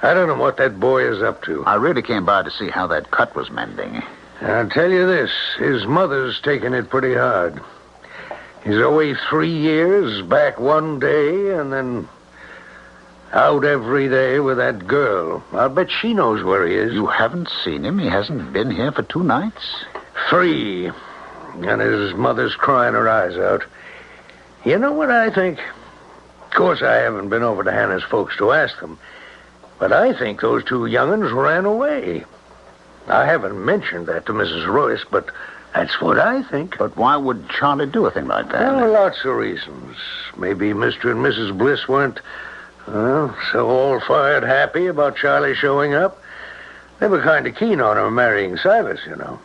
I don't know what that boy is up to. I really came by to see how that cut was mending. I'll tell you this. His mother's taking it pretty hard. He's away 3 years, back one day, and then out every day with that girl. I'll bet she knows where he is. You haven't seen him? He hasn't been here for 2 nights? 3. And his mother's crying her eyes out. You know what I think? Of course, I haven't been over to Hannah's folks to ask them, but I think those 2 young'uns ran away. I haven't mentioned that to Mrs. Royce, but that's what I think. But why would Charlie do a thing like that? Well, lots of reasons. Maybe Mr. and Mrs. Bliss weren't, so all-fired happy about Charlie showing up. They were kind of keen on her marrying Silas, you know.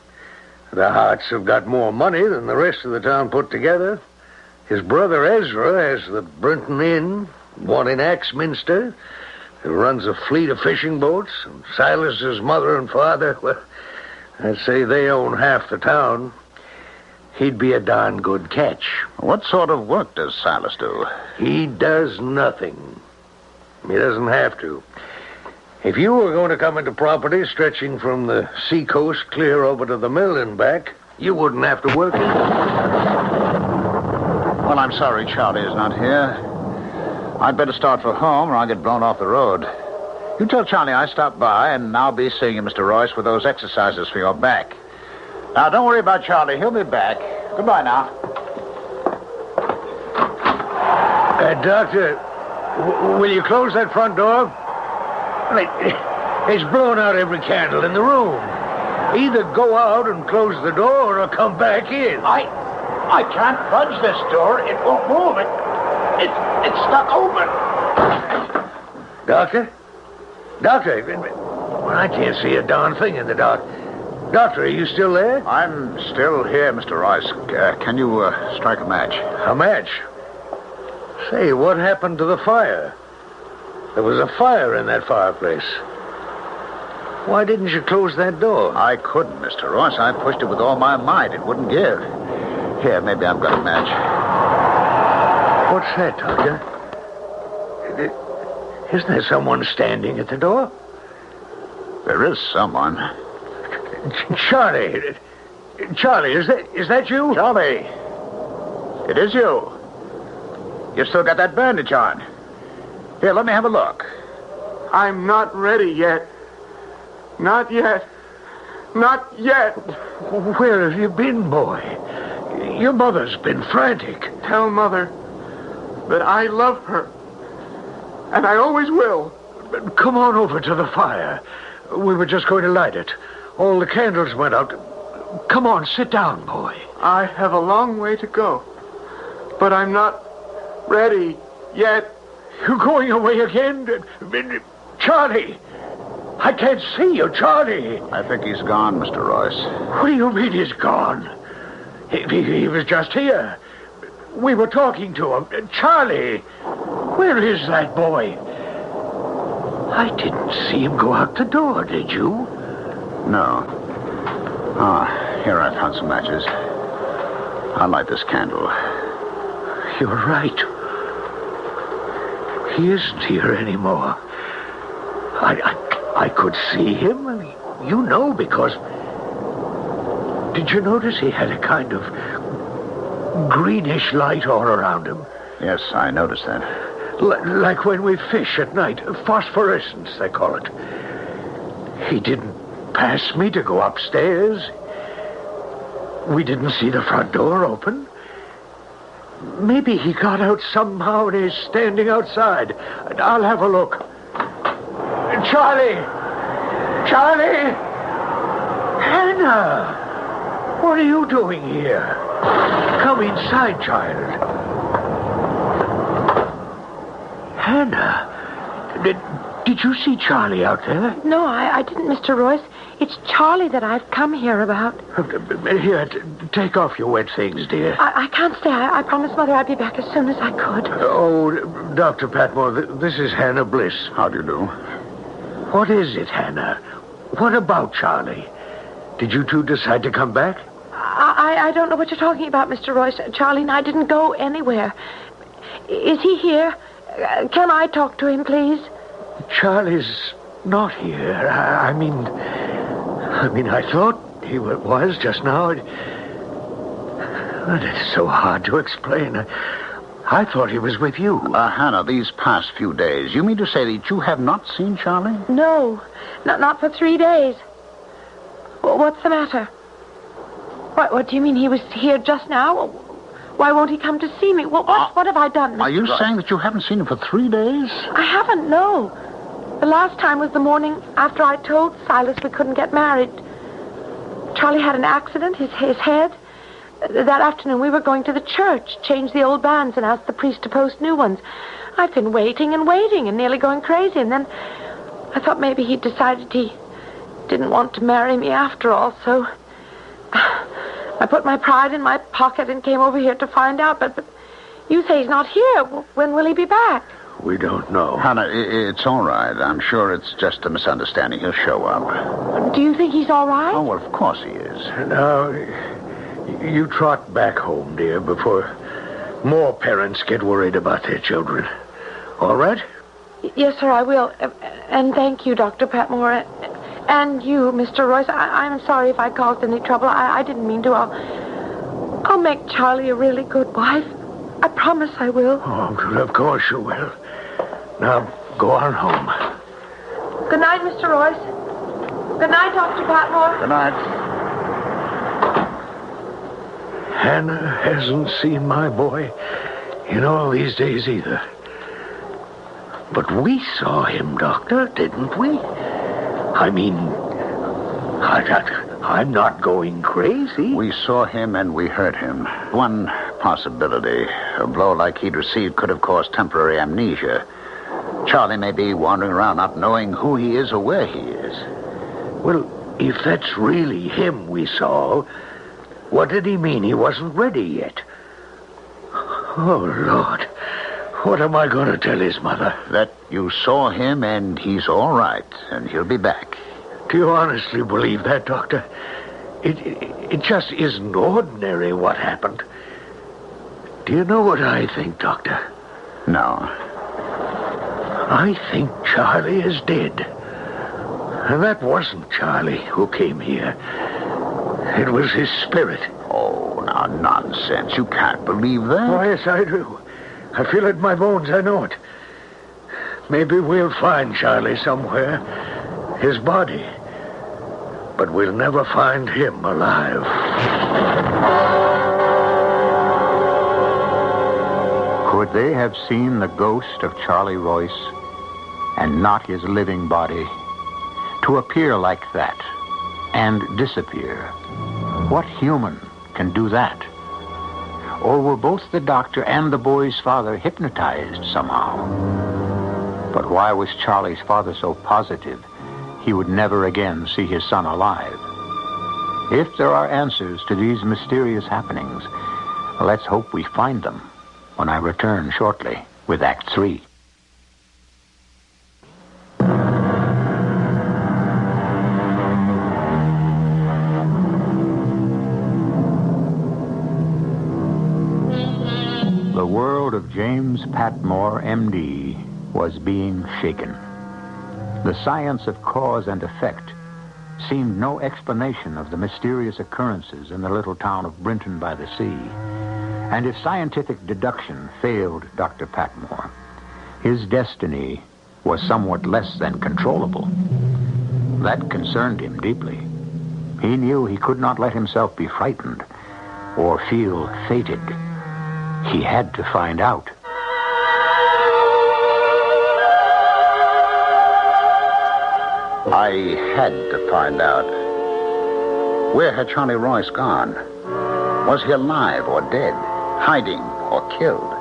The Harts have got more money than the rest of the town put together. His brother Ezra has the Brinton Inn, one in Axminster. He runs a fleet of fishing boats. And Silas's mother and father, well, I'd say they own half the town. He'd be a darn good catch. What sort of work does Silas do? He does nothing. He doesn't have to. If you were going to come into property stretching from the seacoast clear over to the mill and back, you wouldn't have to work it. Well, I'm sorry Charlie is not here. I'd better start for home or I'll get blown off the road. You tell Charlie I stopped by, and I'll be seeing you, Mr. Royce, with those exercises for your back. Now, don't worry about Charlie. He'll be back. Goodbye now. Doctor, will you close that front door? It's blown out every candle in the room. Either go out and close the door or come back in. I can't budge this door. It won't move. It's stuck open. Doctor? Doctor, well, I can't see a darn thing in the dark. Doctor, are you still there? I'm still here, Mr. Royce. Can you strike a match? A match? Say, what happened to the fire? There was a fire in that fireplace. Why didn't you close that door? I couldn't, Mr. Royce. I pushed it with all my might. It wouldn't give. Here, maybe I've got a match. What's that, Doctor? Isn't there someone standing at the door? There is someone. Charlie. Charlie, is that you? Charlie. It is you. You've still got that bandage on. Here, let me have a look. I'm not ready yet. Not yet. Not yet. Where have you been, boy? Your mother's been frantic. Tell Mother that I love her. And I always will. Come on over to the fire. We were just going to light it. All the candles went out. Come on, sit down, boy. I have a long way to go. But I'm not ready yet. You're going away again? Charlie! I can't see you, Charlie. I think he's gone, Mr. Royce. What do you mean he's gone? He was just here. We were talking to him. Charlie! Where is that boy? I didn't see him go out the door, did you? No. Here I found some matches. I'll light this candle. You're right. He isn't here anymore. I could see him. I mean, you know, because... Did you notice he had a kind of greenish light all around him? Yes, I noticed that. Like when we fish at night. Phosphorescence, they call it. He didn't pass me to go upstairs. We didn't see the front door open. Maybe he got out somehow and is standing outside. I'll have a look. Charlie! Charlie! Hannah! What are you doing here? Come inside, child. Hannah, did you see Charlie out there? No, I didn't, Mr. Royce. It's Charlie that I've come here about. Here, take off your wet things, dear. I can't stay. I promised Mother I'd be back as soon as I could. Oh, Dr. Patmore, this is Hannah Bliss. How do you do? What is it, Hannah? What about Charlie? Did you two decide to come back? I don't know what you're talking about, Mr. Royce. Charlie and I didn't go anywhere. Is he here? Can I talk to him, please? Charlie's not here. I mean, I thought he was just now. That is so hard to explain. I thought he was with you. Hannah, these past few days, you mean to say that you have not seen Charlie? No, not for 3 days. What's the matter? What do you mean he was here just now? Why won't he come to see me? What have I done, Mr. Are you Royce? saying that you haven't seen him for 3 days? I haven't, no. The last time was the morning after I told Silas we couldn't get married. Charlie had an accident, his head. That afternoon we were going to the church, change the old banns, and ask the priest to post new ones. I've been waiting and nearly going crazy, and then I thought maybe he'd decided he didn't want to marry me after all, so I put my pride in my pocket and came over here to find out, but you say he's not here. When will he be back? We don't know. Hannah, it's all right. I'm sure it's just a misunderstanding. He'll show up. Do you think he's all right? Oh, well, of course he is. Now, you trot back home, dear, before more parents get worried about their children. All right? Yes, sir, I will. And thank you, Dr. Patmore. And you, Mr. Royce. I'm sorry if I caused any trouble. I didn't mean to. I'll make Charlie a really good wife. I promise I will. Oh, of course you will. Now, go on home. Good night, Mr. Royce. Good night, Dr. Patmore. Good night. Hannah hasn't seen my boy in all these days either. But we saw him, Doctor, didn't we? I mean, I'm not going crazy. We saw him and we heard him. One possibility. A blow like he'd received could have caused temporary amnesia. Charlie may be wandering around not knowing who he is or where he is. Well, if that's really him we saw, what did he mean he wasn't ready yet? Oh, Lord. What am I going to tell his mother? That you saw him and he's all right, and he'll be back. Do you honestly believe that, Doctor? It just isn't ordinary what happened. Do you know what I think, Doctor? No. I think Charlie is dead. And that wasn't Charlie who came here. It was his spirit. Oh, now, nonsense. You can't believe that. Oh, yes, I do. I feel it in my bones. I know it. Maybe we'll find Charlie somewhere. His body. But we'll never find him alive. Could they have seen the ghost of Charlie Royce and not his living body? To appear like that and disappear. What human can do that? Or were both the doctor and the boy's father hypnotized somehow? But why was Charlie's father so positive he would never again see his son alive? If there are answers to these mysterious happenings, let's hope we find them when I return shortly with Act 3. The world of James Patmore, M.D., was being shaken. The science of cause and effect seemed no explanation of the mysterious occurrences in the little town of Brinton by the sea. And if scientific deduction failed Dr. Patmore, his destiny was somewhat less than controllable. That concerned him deeply. He knew he could not let himself be frightened or feel fated. He had to find out. I had to find out. Where had Charlie Royce gone? Was he alive or dead? Hiding or killed?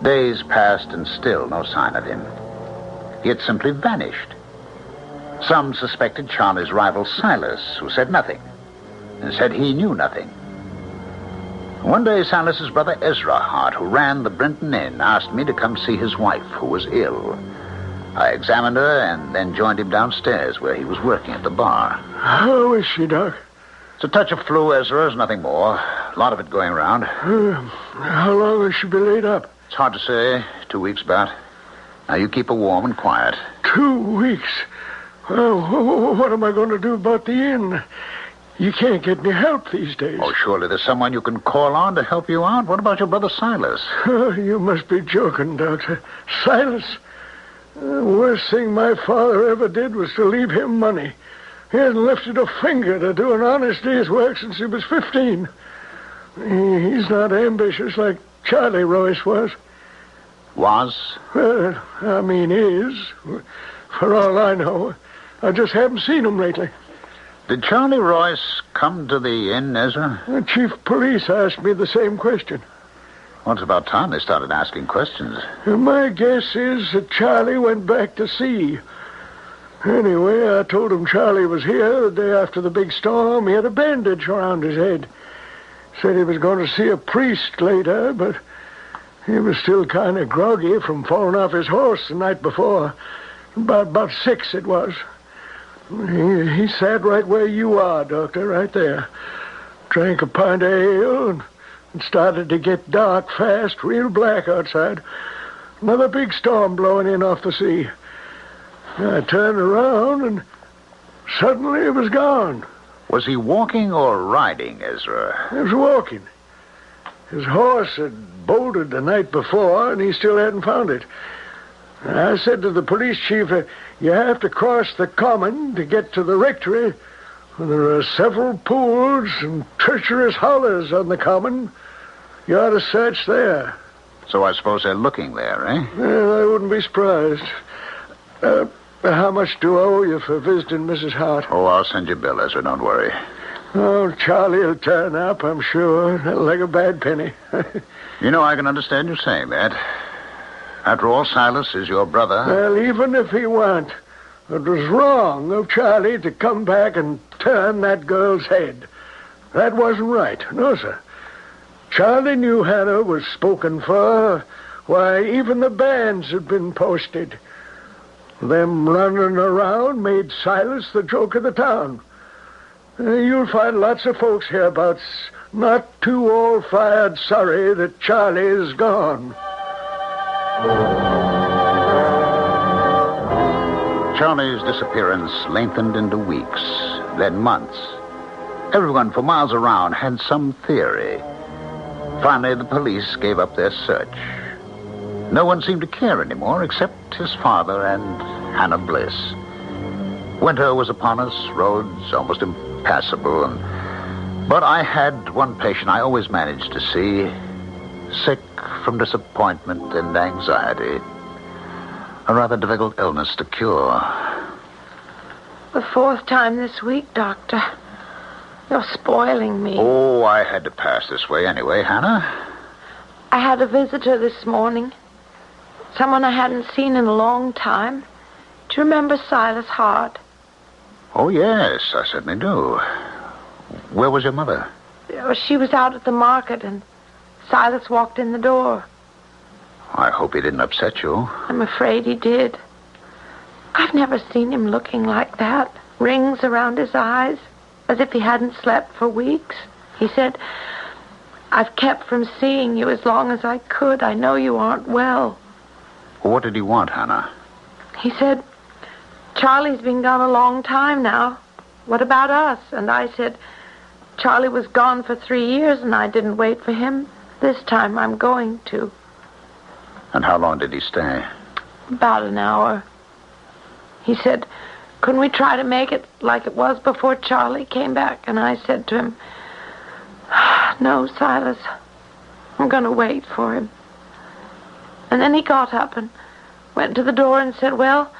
Days passed and still no sign of him. He had simply vanished. Some suspected Charlie's rival Silas, who said nothing, and said he knew nothing. One day, Silas's brother Ezra Hart, who ran the Brinton Inn, asked me to come see his wife, who was ill. I examined her and then joined him downstairs where he was working at the bar. How is she, Doc? It's a touch of flu, Ezra. There's nothing more. A lot of it going around. How long will she be laid up? It's hard to say. 2 weeks, about. Now, you keep her warm and quiet. 2 weeks? Well, what am I going to do about the inn? You can't get any help these days. Oh, surely there's someone you can call on to help you out. What about your brother Silas? Oh, you must be joking, Doctor. Silas? The worst thing my father ever did was to leave him money. He hasn't lifted a finger to do an honest day's work since he was 15. He's not ambitious like Charlie Royce was. Was? Well, I mean is. For all I know. I just haven't seen him lately. Did Charlie Royce come to the inn, Ezra? The chief of police asked me the same question. Well, it's about time they started asking questions. My guess is that Charlie went back to sea. Anyway, I told him Charlie was here the day after the big storm. He had a bandage around his head. Said he was going to see a priest later, but he was still kind of groggy from falling off his horse the night before. About 6 it was. He sat right where you are, Doctor, right there. Drank a pint of ale and started to get dark fast, real black outside. Another big storm blowing in off the sea. I turned around and suddenly it was gone. Was he walking or riding, Ezra? He was walking. His horse had bolted the night before and he still hadn't found it. I said to the police chief, you have to cross the common to get to the rectory. There are several pools and treacherous hollows on the common. You ought to search there. So I suppose they're looking there, eh? Well, I wouldn't be surprised. How much do I owe you for visiting Mrs. Hart? Oh, I'll send you a bill, Ezra. Don't worry. Oh, Charlie will turn up, I'm sure. Like a bad penny. You know, I can understand you saying that. After all, Silas is your brother. Well, even if he weren't, it was wrong of Charlie to come back and turn that girl's head. That wasn't right. No, sir. Charlie knew Hannah was spoken for. Why, even the bands had been posted. Them running around made Silas the joke of the town. You'll find lots of folks hereabouts not too all-fired sorry that Charlie is gone. Charlie's disappearance lengthened into weeks, then months. Everyone for miles around had some theory. Finally, the police gave up their search. No one seemed to care anymore except his father and Hannah Bliss. Winter was upon us, roads almost impassable, but I had one patient I always managed to see, sick from disappointment and anxiety. A rather difficult illness to cure. The 4th time this week, Doctor. You're spoiling me. Oh, I had to pass this way anyway, Hannah. I had a visitor this morning. Someone I hadn't seen in a long time. Do you remember Silas Hart? Oh, yes, I certainly do. Where was your mother? She was out at the market, and Silas walked in the door. I hope he didn't upset you. I'm afraid he did. I've never seen him looking like that. Rings around his eyes, as if he hadn't slept for weeks. He said, I've kept from seeing you as long as I could. I know you aren't well. What did he want, Hannah? He said, Charlie's been gone a long time now. What about us? And I said, Charlie was gone for 3 years and I didn't wait for him. This time I'm going to. And how long did he stay? About an hour. He said, couldn't we try to make it like it was before Charlie came back? And I said to him, no, Silas, I'm going to wait for him. And then he got up and went to the door and said, well,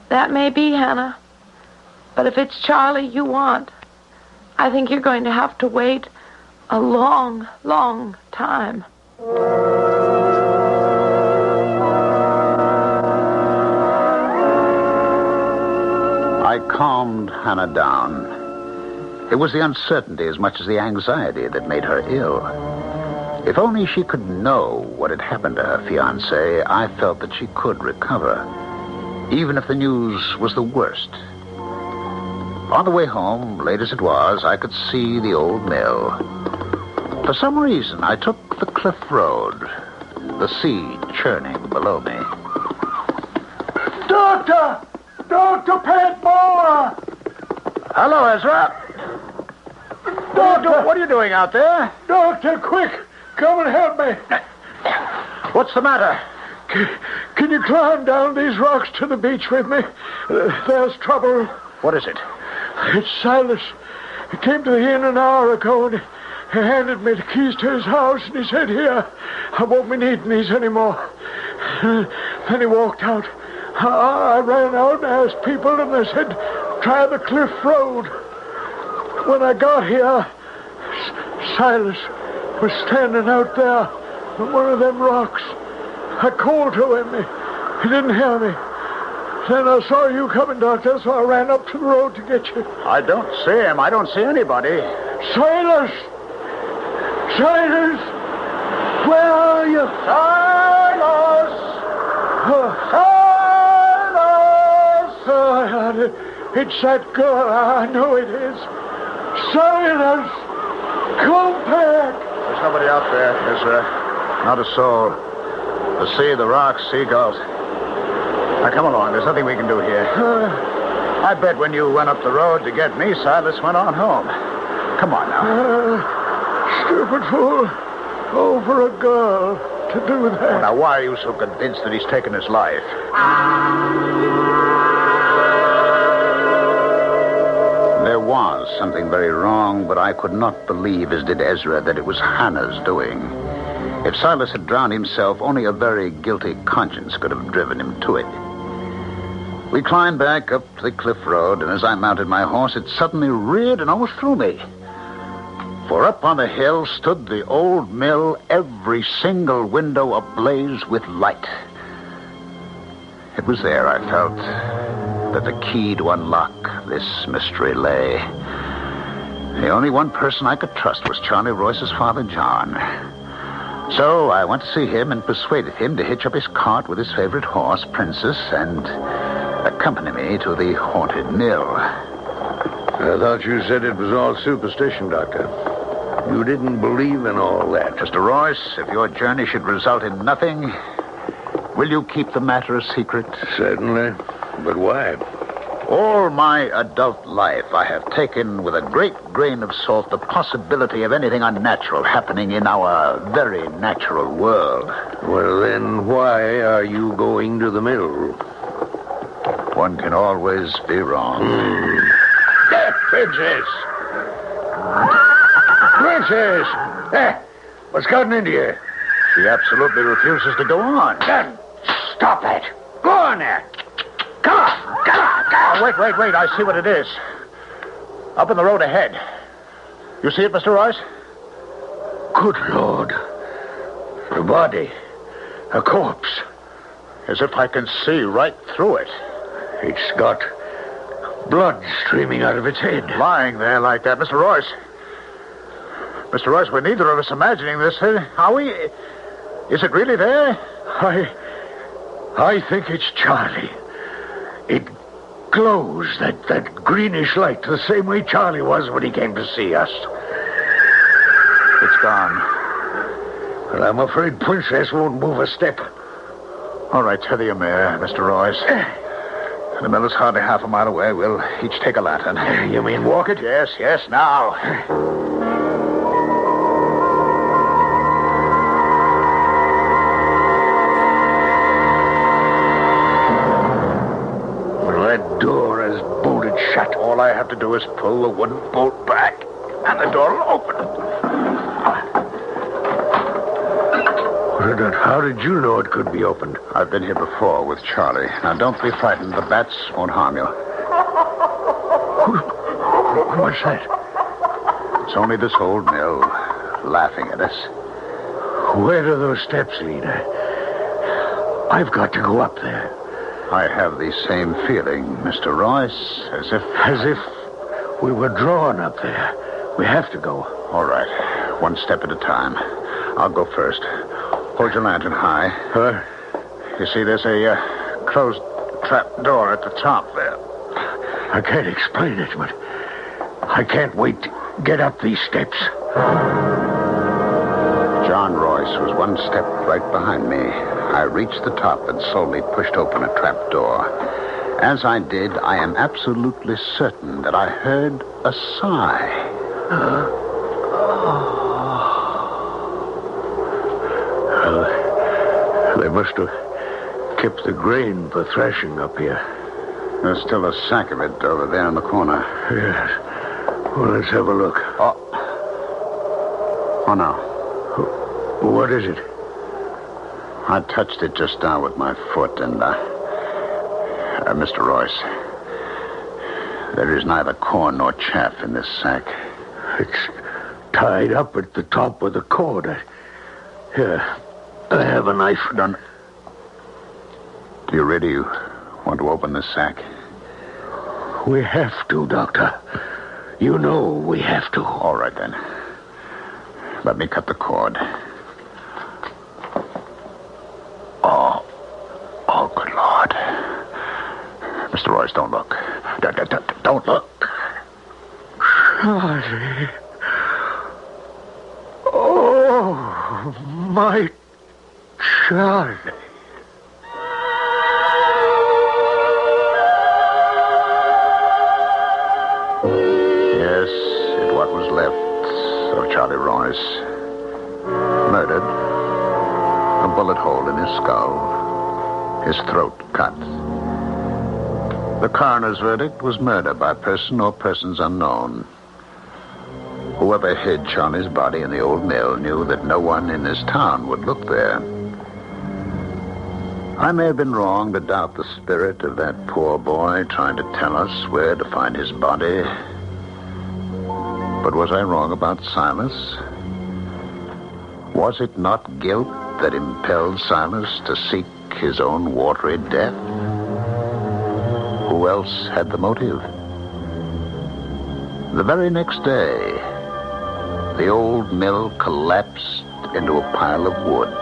that may be, Hannah, but if it's Charlie you want, I think you're going to have to wait a long, long time. I calmed Hannah down. It was the uncertainty as much as the anxiety that made her ill. If only she could know what had happened to her fiancé, I felt that she could recover, even if the news was the worst. On the way home, late as it was, I could see the old mill. For some reason, I took the cliff road, the sea churning below me. Doctor! Dr. Pat Moore! Hello, Ezra. Doctor! What are you doing out there? Doctor, quick! Come and help me. What's the matter? Can you climb down these rocks to the beach with me? There's trouble. What is it? It's Silas. He came to the inn an hour ago, and he handed me the keys to his house, and he said, "Here, I won't be needing these anymore." Then he walked out. I ran out and asked people, and they said, "Try the cliff road." When I got here, Silas was standing out there on one of them rocks. I called to him. He didn't hear me. Then I saw you coming, Doctor, so I ran up to the road to get you. I don't see him. I don't see anybody. Silas! Silas! Where are you? Silas! Silas! It's that girl. I know it is. Silas! Come back! There's nobody out there, is there? Not a soul. The sea, the rocks, seagulls. Now, come along. There's nothing we can do here. I bet when you went up the road to get me, Silas went on home. Come on now. Stupid fool. Oh, for a girl to do that. Well, now, why are you so convinced that he's taken his life? There was something very wrong, but I could not believe, as did Ezra, that it was Hannah's doing. If Silas had drowned himself, only a very guilty conscience could have driven him to it. We climbed back up the cliff road, and as I mounted my horse, it suddenly reared and almost threw me. For up on the hill stood the old mill, every single window ablaze with light. It was there, I felt, that the key to unlock this mystery lay. The only one person I could trust was Charlie Royce's father, John. So I went to see him and persuaded him to hitch up his cart with his favorite horse, Princess, and accompany me to the haunted mill. I thought you said it was all superstition, Doctor. You didn't believe in all that. Mr. Royce, if your journey should result in nothing, will you keep the matter a secret? Certainly. But why? All my adult life, I have taken with a great grain of salt the possibility of anything unnatural happening in our very natural world. Well, then, why are you going to the mill? One can always be wrong. Princess! Princess! What's gotten into you? She absolutely refuses to go on. Then stop it. Go on there. Come on. Oh, wait. I see what it is. Up in the road ahead. You see it, Mr. Royce? Good Lord. A body. A corpse. As if I can see right through it. It's got blood streaming out of its head. Lying there like that. Mr. Royce. Mr. Royce, we're neither of us imagining this. Are we? Is it really there? I think it's Charlie. It glows, that greenish light, the same way Charlie was when he came to see us. It's gone. Well, I'm afraid Princess won't move a step. All right, tether your mare, Mr. Royce. The mill is hardly half a mile away. We'll each take a lantern. You mean walk it? Yes, now. Door is bolted shut. All I have to do is pull the wooden bolt back, and the door will open. How did you know it could be opened? I've been here before with Charlie. Now, don't be frightened. The bats won't harm you. What's that? It's only this old mill laughing at us. Where do those steps lead? I've got to go up there. I have the same feeling, Mr. Royce, as if we were drawn up there. We have to go. All right. One step at a time. I'll go first. Hold your lantern high. You see, there's a closed trap door at the top there. I can't explain it, but I can't wait to get up these steps. John Royce was one step right behind me. I reached the top and slowly pushed open a trap door. As I did, I am absolutely certain that I heard a sigh. They must have kept the grain for threshing up here. There's still a sack of it over there in the corner. Yes. Well, let's have a look. Oh, no. What is it? I touched it just now with my foot, and, Mr. Royce, there is neither corn nor chaff in this sack. It's tied up at the top with a cord. Here, I have a knife. Done. Do you really want to open this sack? We have to, Doctor. You know we have to. All right, then. Let me cut the cord. Oh, good Lord. Mr. Royce, don't look. Don't look. Charlie. Oh, my Charlie. Yes, it what was left of Charlie Royce. Murdered. A bullet hole in his skull. His throat cut. The coroner's verdict was murder by person or persons unknown. Whoever hid Charlie's body in the old mill knew that no one in this town would look there. I may have been wrong to doubt the spirit of that poor boy trying to tell us where to find his body. But was I wrong about Silas? Was it not guilt that impelled Silas to seek his own watery death? Who else had the motive? The very next day, the old mill collapsed into a pile of wood.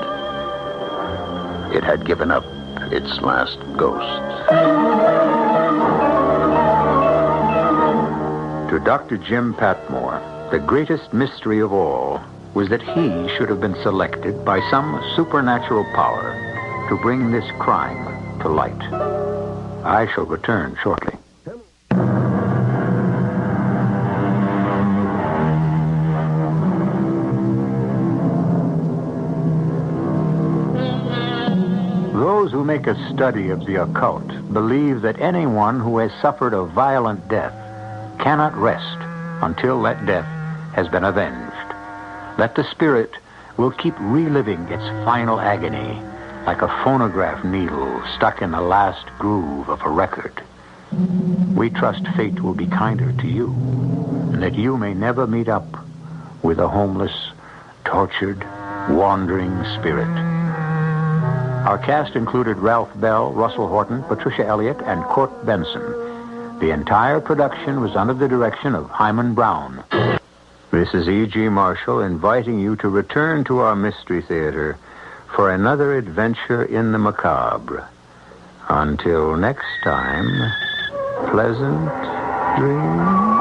It had given up its last ghost. To Dr. Jim Patmore, the greatest mystery of all was that he should have been selected by some supernatural power to bring this crime to light. I shall return shortly. Those who make a study of the occult believe that anyone who has suffered a violent death cannot rest until that death has been avenged. That the spirit will keep reliving its final agony like a phonograph needle stuck in the last groove of a record. We trust fate will be kinder to you, and that you may never meet up with a homeless, tortured, wandering spirit. Our cast included Ralph Bell, Russell Horton, Patricia Elliott, and Court Benson. The entire production was under the direction of Hyman Brown. This is E.G. Marshall inviting you to return to our Mystery Theater for another adventure in the macabre. Until next time, pleasant dreams.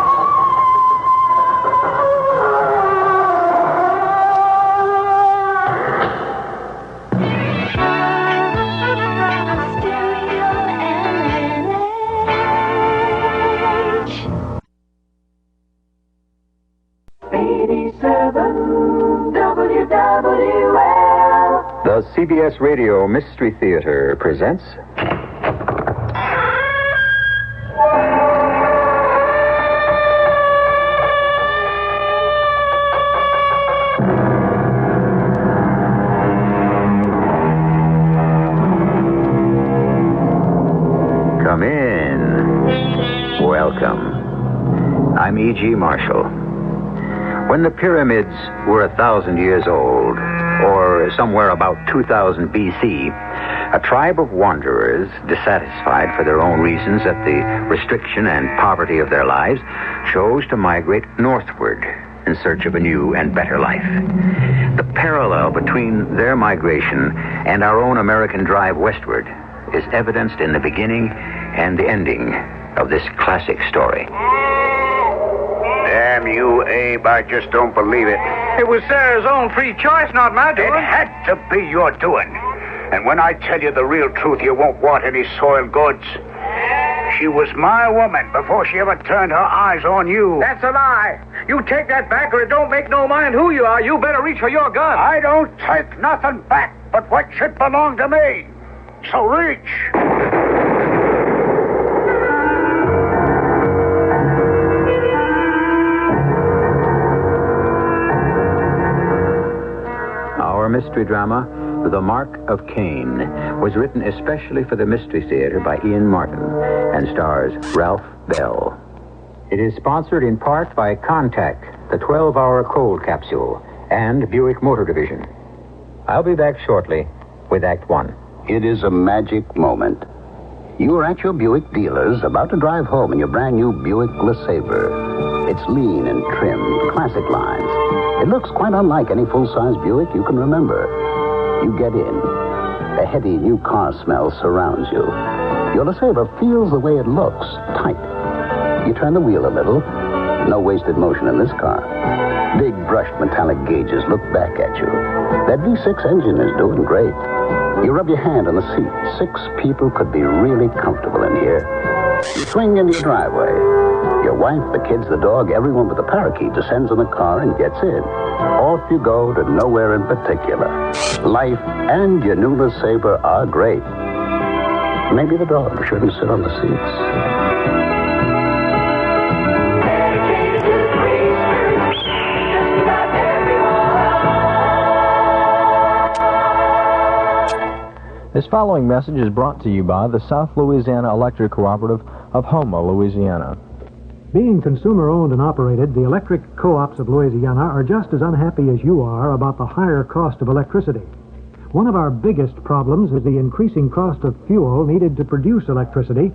The CBS Radio Mystery Theater presents... Come in. Welcome. I'm E.G. Marshall. When the pyramids were 1,000 years old, or somewhere about 2000 B.C., a tribe of wanderers, dissatisfied for their own reasons at the restriction and poverty of their lives, chose to migrate northward in search of a new and better life. The parallel between their migration and our own American drive westward is evidenced in the beginning and the ending of this classic story. Damn you, Abe, I just don't believe it. It was Sarah's own free choice, not my doing. It had to be your doing. And when I tell you the real truth, you won't want any soiled goods. She was my woman before she ever turned her eyes on you. That's a lie. You take that back or it don't make no mind who you are. You better reach for your gun. I don't take nothing back but what should belong to me. So reach. Our mystery drama, The Mark of Cain, was written especially for the Mystery Theater by Ian Martin and stars Ralph Bell. It is sponsored in part by Contact, the 12-hour cold capsule, and Buick Motor Division. I'll be back shortly with Act One. It is a magic moment. You are at your Buick dealer's, about to drive home in your brand new Buick LeSabre. It's lean and trim, classic lines. It looks quite unlike any full-size Buick you can remember. You get in. A heady new car smell surrounds you. Your LeSabre feels the way it looks, tight. You turn the wheel a little. No wasted motion in this car. Big brushed metallic gauges look back at you. That V6 engine is doing great. You rub your hand on the seat. 6 people could be really comfortable in here. You swing into your driveway. Your wife, the kids, the dog, everyone but the parakeet descends in the car and gets in. Off you go to nowhere in particular. Life and your new LeSabre are great. Maybe the dog shouldn't sit on the seats. This following message is brought to you by the South Louisiana Electric Cooperative of Houma, Louisiana. Being consumer-owned and operated, the electric co-ops of Louisiana are just as unhappy as you are about the higher cost of electricity. One of our biggest problems is the increasing cost of fuel needed to produce electricity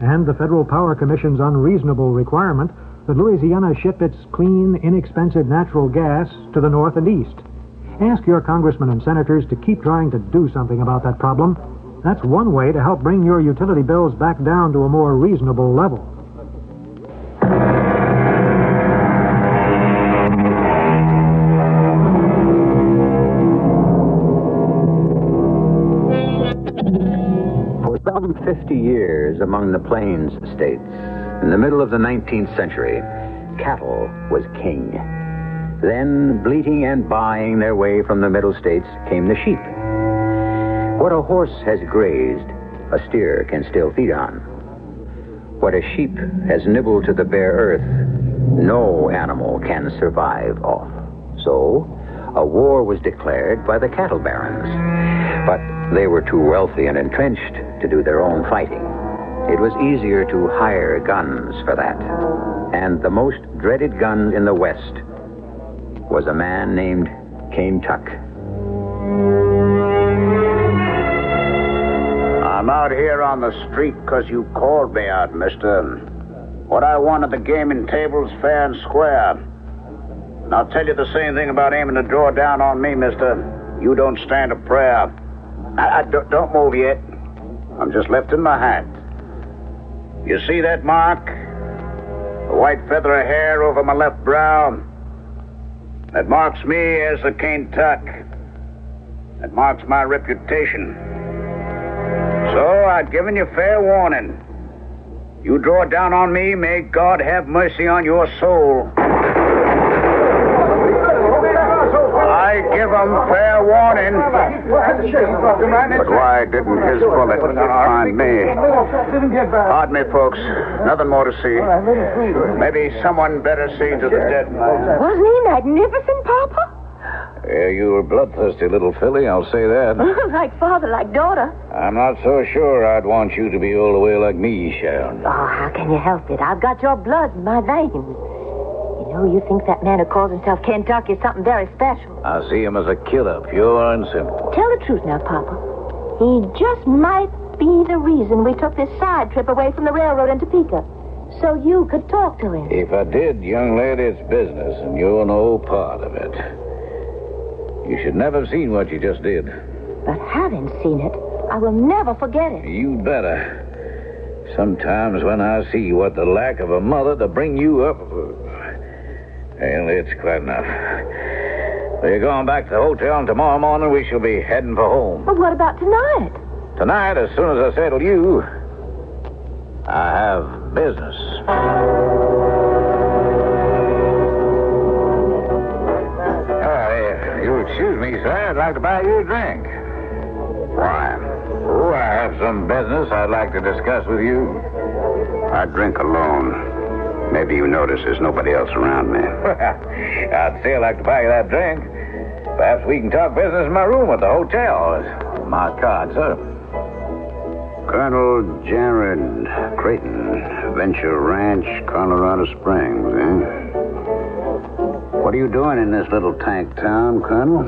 and the Federal Power Commission's unreasonable requirement that Louisiana ship its clean, inexpensive natural gas to the north and east. Ask your congressmen and senators to keep trying to do something about that problem. That's one way to help bring your utility bills back down to a more reasonable level. For some 50 years among the Plains states, in the middle of the 19th century, cattle was king. Then, bleating and baaing their way from the middle states, came the sheep. What a horse has grazed, a steer can still feed on. What a sheep has nibbled to the bare earth, no animal can survive off. So, a war was declared by the cattle barons. But they were too wealthy and entrenched to do their own fighting. It was easier to hire guns for that. And the most dreaded gun in the West was a man named Cain Tuck. I'm out here on the street because you called me out, mister. What I want at the gaming table's fair and square. And I'll tell you the same thing about aiming to draw down on me, mister. You don't stand a prayer. Don't move yet. I'm just lifting my hat. You see that mark? A white feather of hair over my left brow? That marks me as the Cain Tuck. That marks my reputation. So I've given you fair warning. You draw down on me, may God have mercy on your soul. I give him fair warning. But why didn't his bullet find me? Pardon me, folks. Nothing more to see. Maybe someone better see to the dead man. Wasn't he magnificent, Papa? Yeah, you were bloodthirsty, little filly, I'll say that. Like father, like daughter. I'm not so sure I'd want you to be all the way like me, Sharon. Oh, how can you help it? I've got your blood in my veins. You know, you think that man who calls himself Kentucky is something very special. I see him as a killer, pure and simple. Tell the truth now, Papa. He just might be the reason we took this side trip away from the railroad in Topeka. So you could talk to him. If I did, young lady, it's business, and you're no part of it. You should never have seen what you just did. But having seen it, I will never forget it. You'd better. Sometimes when I see what the lack of a mother to bring you up... Well, it's quite enough. We're going back to the hotel, and tomorrow morning we shall be heading for home. But what about tonight? Tonight, as soon as I settle you, I have business. If you'll excuse me, sir, I'd like to buy you a drink. Why? Oh, I have some business I'd like to discuss with you. I drink alone. Maybe you notice there's nobody else around me. I'd still like to buy you that drink. Perhaps we can talk business in my room at the hotel. It's my card, sir. Colonel Jared Creighton, Venture Ranch, Colorado Springs, eh? What are you doing in this little tank town, Colonel?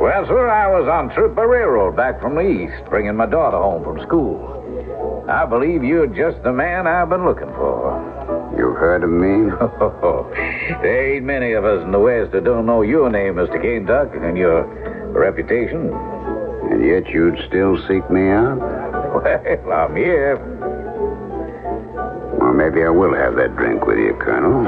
Well, sir, I was on trip by railroad back from the east, bringing my daughter home from school. I believe you're just the man I've been looking for. You heard of me? There ain't many of us in the West that don't know your name, Mr. Kentuck, and your reputation. And yet you'd still seek me out? Well, I'm here. Well, maybe I will have that drink with you, Colonel.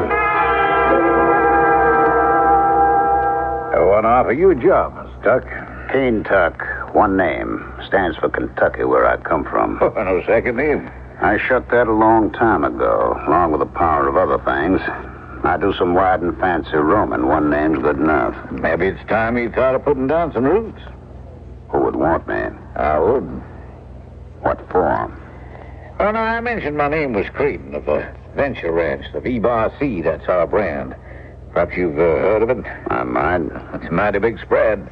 I want to offer you a job, Mr. Tuck. Kentuck, one name. Stands for Kentucky, where I come from. Oh, no second name. I shut that a long time ago, along with the power of other things. I do some wide and fancy roaming. One name's good enough. Maybe it's time you thought of putting down some roots. Who would want me? I would. What for? Well, no, I mentioned my name was Creighton of the Venture Ranch, the V-Bar C. That's our brand. Perhaps you've heard of it? I might. It's a mighty big spread.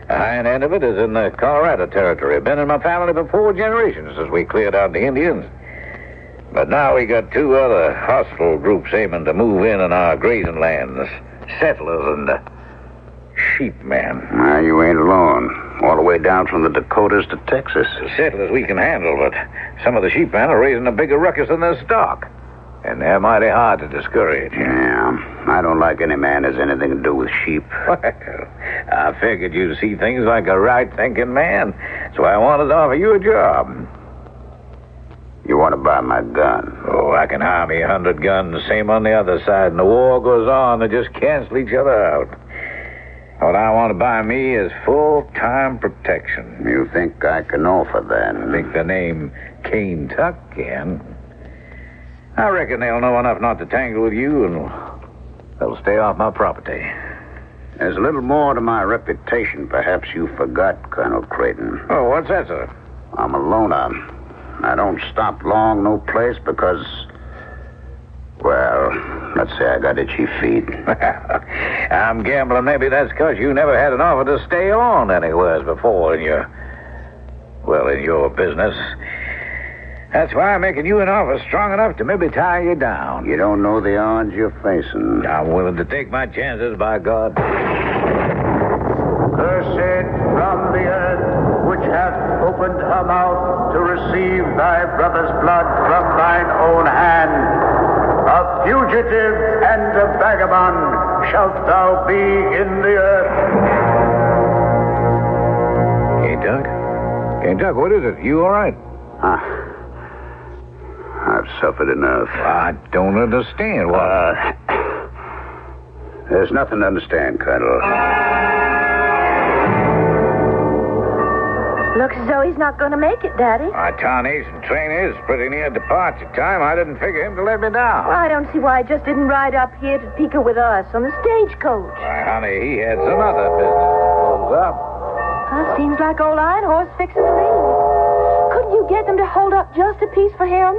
The high end of it is in the Colorado territory. Been in my family for 4 generations since we cleared out the Indians. But now we got 2 other hostile groups aiming to move in on our grazing land. The settlers and the sheep men. Well, you ain't alone. All the way down from the Dakotas to Texas. The settlers we can handle, but some of the sheep men are raising a bigger ruckus than their stock. And they're mighty hard to discourage. Yeah, I don't like any man has anything to do with sheep. Well, I figured you'd see things like a right-thinking man, so I wanted to offer you a job. You want to buy my gun? Oh, I can hire me 100 guns, same on the other side, and the war goes on. They just cancel each other out. What I want to buy me is full-time protection. You think I can offer that? I think the name Kentuck can. I reckon they'll know enough not to tangle with you, and they'll stay off my property. There's a little more to my reputation. Perhaps you forgot, Colonel Creighton. Oh, what's that, sir? I'm a loner. I don't stop long no place because, well, let's say I got itchy feet. I'm gambling maybe that's because you never had an offer to stay on anywhere before in your business. That's why I'm making you an offer strong enough to maybe tie you down. You don't know the odds you're facing. I'm willing to take my chances, by God. Cursed from the earth, which hath opened her mouth to receive thy brother's blood from thine own hand, a fugitive and a vagabond shalt thou be in the earth. Kentuck, what is it? You all right? I've suffered enough. I don't understand. What? There's nothing to understand, Colonel. Looks as though he's not going to make it, Daddy. My tarnation train is pretty near departure time. I didn't figure him to let me down. Well, I don't see why he just didn't ride up here to Topeka with us on the stagecoach. Why, honey, he had some other business to close up. Well, seems like old Iron Horse fixing to leave. Couldn't you get them to hold up just a piece for him?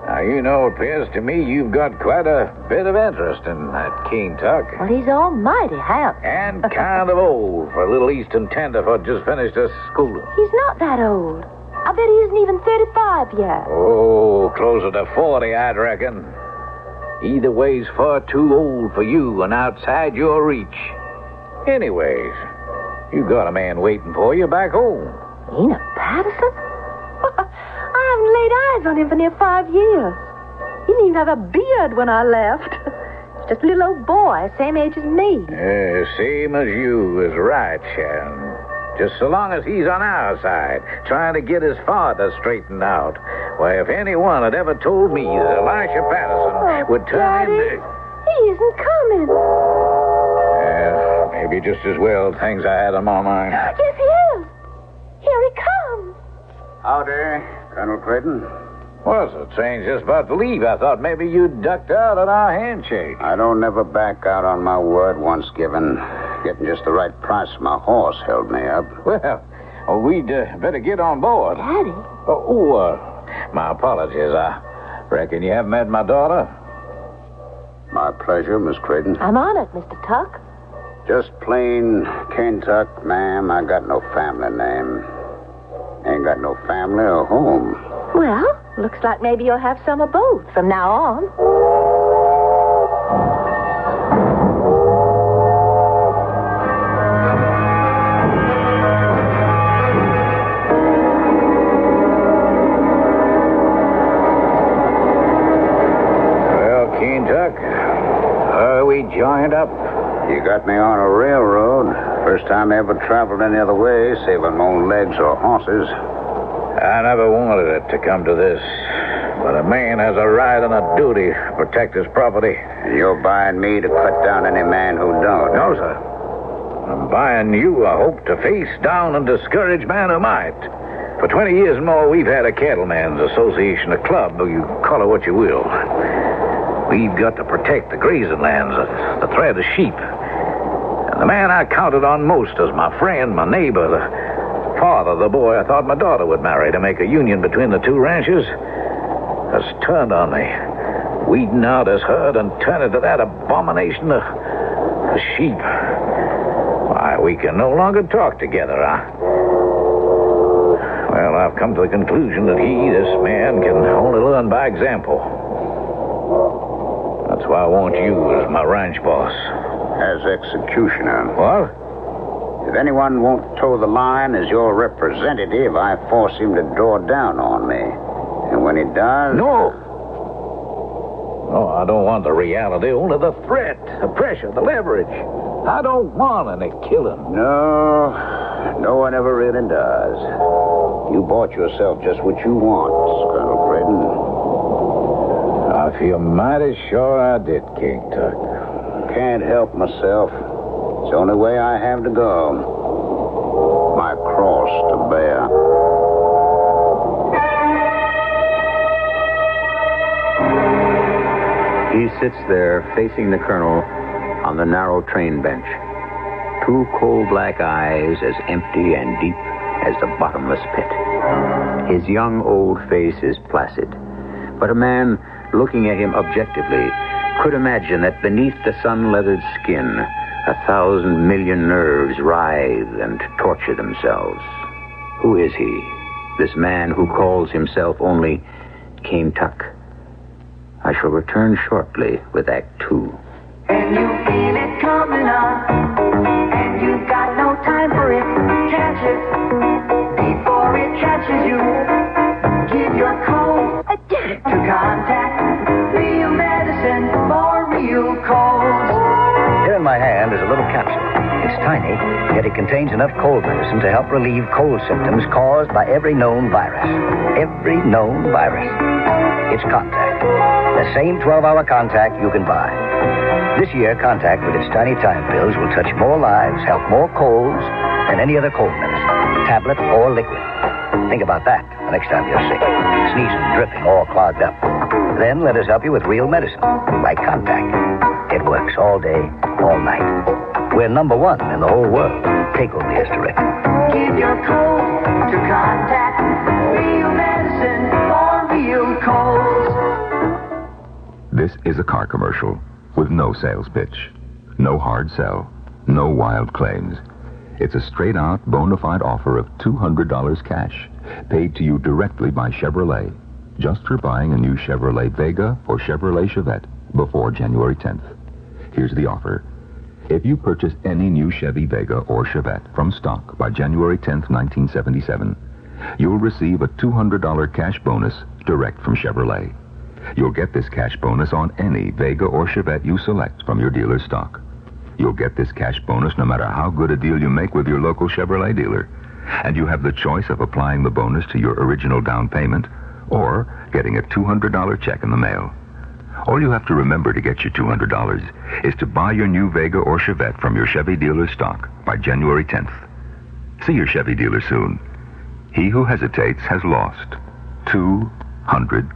Now, you know, it appears to me you've got quite a bit of interest in that Kentuck. Well, he's almighty handsome. And kind of old for a little Eastern tenderfoot just finished his schooling. He's not that old. I bet he isn't even 35 yet. Oh, closer to 40, I'd reckon. Either way's far too old for you and outside your reach. Anyways, you got a man waiting for you back home. Enoch Patterson? I haven't laid eyes on him for near 5 years. He didn't even have a beard when I left. Just a little old boy, same age as me. Same as you is right, Sharon. Just so long as he's on our side, trying to get his father straightened out. Why, if anyone had ever told me that Elisha Patterson would turn Daddy, into... He isn't coming. Maybe just as well things I had on my mind. Yes, he is. Here he comes. Howdy, Colonel Creighton. Well, so Train's just about to leave. I thought maybe you ducked out on our handshake. I don't never back out on my word once given. Getting just the right price for my horse held me up. Well, we'd better get on board. Daddy? My apologies. I reckon you haven't met my daughter? My pleasure, Miss Creighton. I'm honored, Mr. Tuck. Just plain Kentuck, ma'am. I got no family name. Ain't got no family or home. Well, looks like maybe you'll have some of both from now on. Well, Kentuck, are we joined up? You got me on a railroad. First time I ever traveled any other way, saving my own legs or horses. I never wanted it to come to this. But a man has a right and a duty to protect his property. And you're buying me to cut down any man who don't. No, sir. I'm buying you a hope to face down and discourage man who might. For 20 years and more, we've had a cattlemen's association, a club, you call it what you will. We've got to protect the grazing lands, the thread of sheep. And the man I counted on most as my friend, my neighbor, the father of the boy I thought my daughter would marry to make a union between the two ranches, has turned on me, weeding out his herd and turning to that abomination of sheep. Why, we can no longer talk together, huh? Well, I've come to the conclusion that this man, can only learn by example. That's why I want you as my ranch boss. As executioner. What? If anyone won't toe the line as your representative, I force him to draw down on me. And when he does... No, I don't want the reality, only the threat, the pressure, the leverage. I don't want any killing. No one ever really does. You bought yourself just what you want, Colonel Creighton. I feel mighty sure I did, King Tuck. Can't help myself. It's the only way I have to go. My cross to bear. He sits there facing the colonel on the narrow train bench. Two coal black eyes as empty and deep as the bottomless pit. His young old face is placid, but a man looking at him objectively could imagine that beneath the sun-leathered skin 1,000 million nerves writhe and torture themselves. Who is he, this man who calls himself only King Tuck? I shall return shortly with Act 2. And you feel it coming on, and you've got no time for it. Catch it before it catches you. Give your cold to contact. Real medicine for real colds. Here in my hand is a little capsule. It's tiny, yet it contains enough cold medicine to help relieve cold symptoms caused by every known virus. Every known virus. It's Contact. The same 12-hour Contact you can buy. This year, Contact with its tiny time pills will touch more lives, help more colds than any other cold medicine, tablet or liquid. Think about that the next time you're sick. Sneezing, dripping, all clogged up. Then let us help you with real medicine, like Contact. It works all day, all night. We're number one in the whole world. Take over the hysterectomy. Give your cold to Contact. Real medicine for real colds. This is a car commercial with no sales pitch, no hard sell, no wild claims. It's a straight-out, bona fide offer of $200 cash, paid to you directly by Chevrolet, just for buying a new Chevrolet Vega or Chevrolet Chevette before January 10th. Here's the offer. If you purchase any new Chevy Vega or Chevette from stock by January 10th, 1977, you'll receive a $200 cash bonus direct from Chevrolet. You'll get this cash bonus on any Vega or Chevette you select from your dealer's stock. You'll get this cash bonus no matter how good a deal you make with your local Chevrolet dealer. And you have the choice of applying the bonus to your original down payment or getting a $200 check in the mail. All you have to remember to get your $200 is to buy your new Vega or Chevette from your Chevy dealer's stock by January 10th. See your Chevy dealer soon. He who hesitates has lost $200. $100.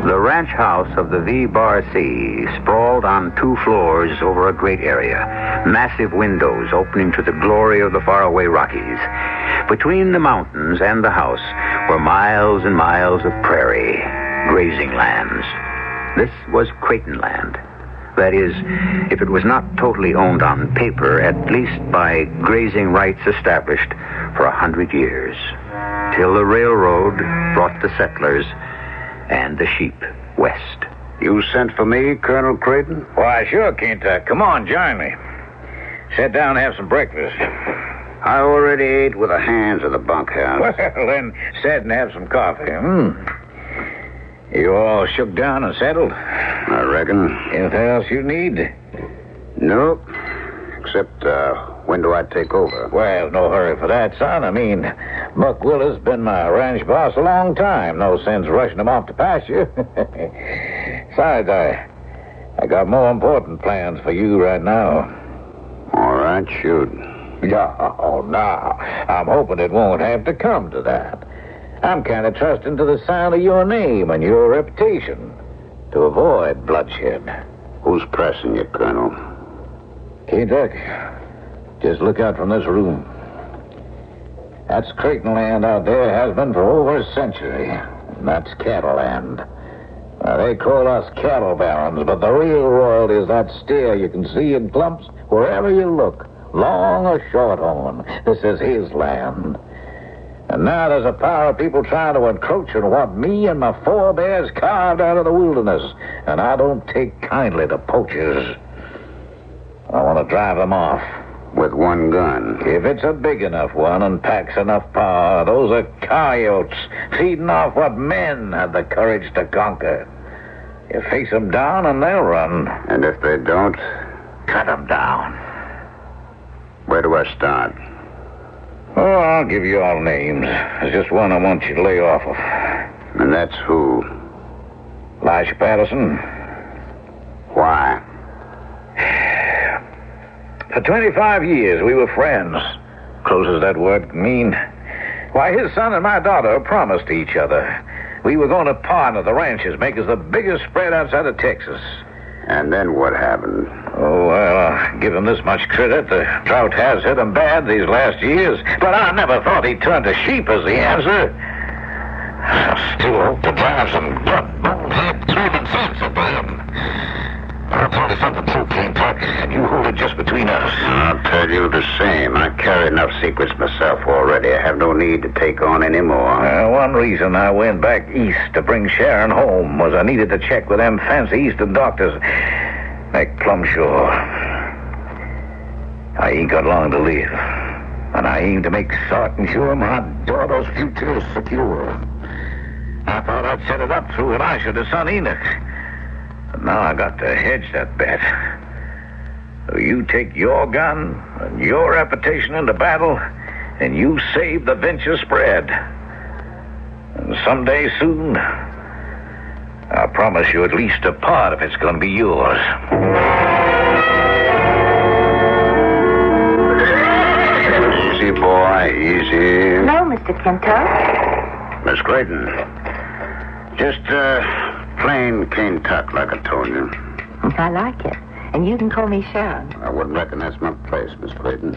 The ranch house of the V-Bar C sprawled on 2 floors over a great area, massive windows opening to the glory of the faraway Rockies. Between the mountains and the house were miles and miles of prairie, grazing lands. This was Creighton land. That is, if it was not totally owned on paper, at least by grazing rights established for 100 years, till the railroad brought the settlers and the sheep west. You sent for me, Colonel Creighton? Why, sure, Kentuck. Come on, join me. Sit down and have some breakfast. I already ate with the hands of the bunkhouse. Well, then sit and have some coffee. You all shook down and settled? I reckon. Anything else you need? Nope. Except, when do I take over? Well, no hurry for that, son. I mean, Buck Willis been my ranch boss a long time. No sense rushing him off to pasture. Besides, I got more important plans for you right now. All right, shoot. No, I'm hoping it won't have to come to that. I'm kind of trusting to the sound of your name and your reputation to avoid bloodshed. Who's pressing you, Colonel? Kentuck, just look out from this room. That's Creighton land out there, has been for over a century. And that's cattle land. Now, they call us cattle barons, but the real royalty is that steer you can see in clumps wherever you look, long or shorthorn. This is his land. And now there's a power of people trying to encroach on what me and my forebears carved out of the wilderness. And I don't take kindly to poachers. I want to drive them off. With one gun? If it's a big enough one and packs enough power, those are coyotes feeding off what men had the courage to conquer. You face them down and they'll run. And if they don't? Cut them down. Where do I start? Oh, I'll give you all names. There's just one I want you to lay off of. And that's who? Elisha Patterson. Why? For 25 years, we were friends. Close as that word can mean. Why, his son and my daughter promised to each other. We were going to partner the ranches, make us the biggest spread outside of Texas. And then what happened? Oh, well, I'll give him this much credit. The drought has hit him bad these last years. But I never thought he'd turn to sheep as the answer. I still hope to drive some blood-bonehead common sense into him. I'll tell you something too, Kentuck, and you hold it just between us. I'll tell you the same. I carry enough secrets myself already. I have no need to take on any more. One reason I went back east to bring Sharon home was I needed to check with them fancy eastern doctors. Make plumb sure. I ain't got long to live. And I aim to make certain sure my daughter's future is secure. I thought I'd set it up through Elisha to son Enoch. But now I got to hedge that bet. So you take your gun and your reputation into battle, and you save the venture spread. And someday soon, I promise you at least a part of it's going to be yours. Easy, boy, easy. No, Mr. Kentuck. Miss Creighton, just, plain Kentuck, like I told you. I like it. And you can call me Sharon. I wouldn't reckon that's my place, Miss Creighton.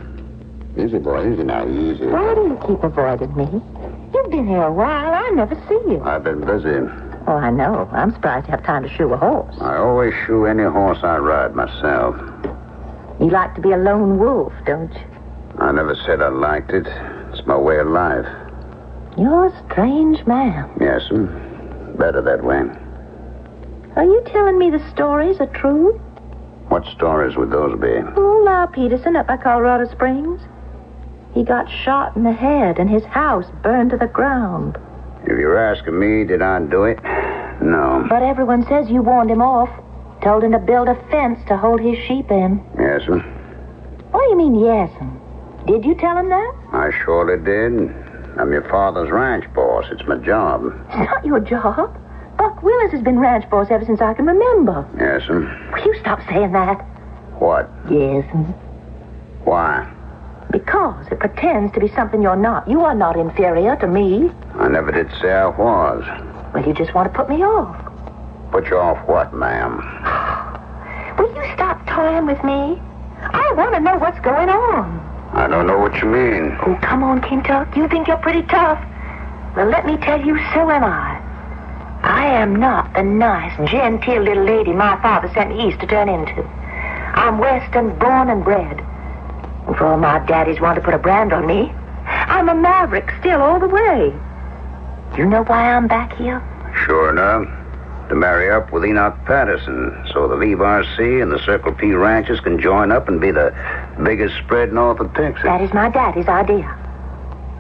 Easy, boy, easy now, easy. Why do you keep avoiding me? You've been here a while. I never see you. I've been busy. Oh, I know. I'm surprised you have time to shoe a horse. I always shoe any horse I ride myself. You like to be a lone wolf, don't you? I never said I liked it. It's my way of life. You're a strange man. Yes'm. Better that way. Are you telling me the stories are true? What stories would those be? Oh, Lyle Peterson up by Colorado Springs. He got shot in the head and his house burned to the ground. If you're asking me, did I do it? No. But everyone says you warned him off. Told him to build a fence to hold his sheep in. Yes'm. What do you mean, yes'm? Did you tell him that? I surely did. I'm your father's ranch boss. It's my job. It's not your job. Buck Willis has been ranch boss ever since I can remember. Yes'm. Will you stop saying that? What? Yes'm. Why? Because it pretends to be something you're not. You are not inferior to me. I never did say I was. Well, you just want to put me off. Put you off what, ma'am? Will you stop toying with me? I want to know what's going on. I don't know what you mean. Oh, come on, Kentuck. You think you're pretty tough. Well, let me tell you, so am I. I am not the nice, genteel little lady my father sent me east to turn into. I'm Western born and bred. And for all my daddies want to put a brand on me, I'm a maverick still all the way. You know why I'm back here? Sure enough. To marry up with Enoch Patterson, so the Leave RC and the Circle P ranches can join up and be the biggest spread north of Texas. That is my daddy's idea.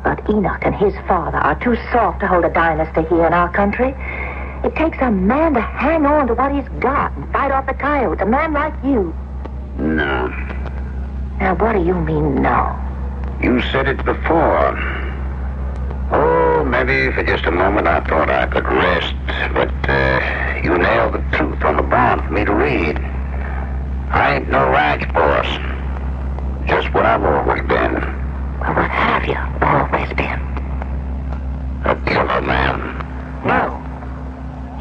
But Enoch and his father are too soft to hold a dynasty here in our country. It takes a man to hang on to what he's got and fight off the coyotes, a man like you. No. Now, what do you mean, no? You said it before. Oh, maybe for just a moment I thought I could rest, but you nailed the truth on the bond for me to read. I ain't no ranch boss. Just what I've always been. Well, what have you always been? A killer, ma'am. No.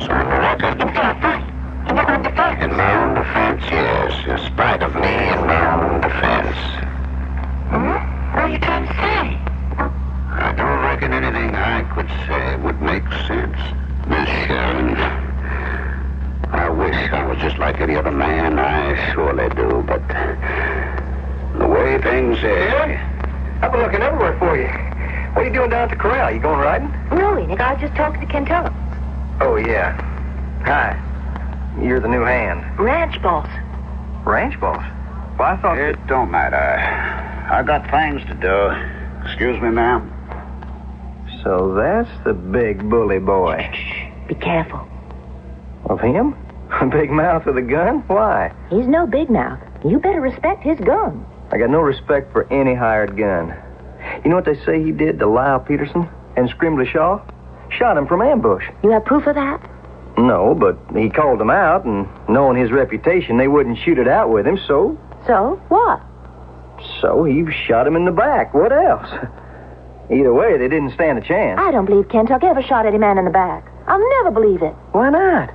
So on the record. In fair fight. In your own defense. In my own defense, yes. In spite of me, in my own defense. What are you trying to say? I don't reckon anything I could say would make sense, Miss Sharon. I wish I was just like any other man. I surely do, but the way things are... I've been looking everywhere for you. What are you doing down at the corral? You going riding? No, Enoch. I was just talking to Kentuck. Oh, yeah. Hi. You're the new hand. Ranch boss. Ranch boss? Well, I thought... It don't matter. I got things to do. Excuse me, ma'am. So that's the big bully boy. Shh. Be careful. Of him? A big mouth with a gun? Why? He's no big mouth. You better respect his gun. I got no respect for any hired gun. You know what they say he did to Lyle Peterson and Scrimley Shaw? Shot him from ambush. You have proof of that? No, but he called them out, and knowing his reputation, they wouldn't shoot it out with him, so... So? What? So he shot him in the back. What else? Either way, they didn't stand a chance. I don't believe Kentuck ever shot any man in the back. I'll never believe it. Why not?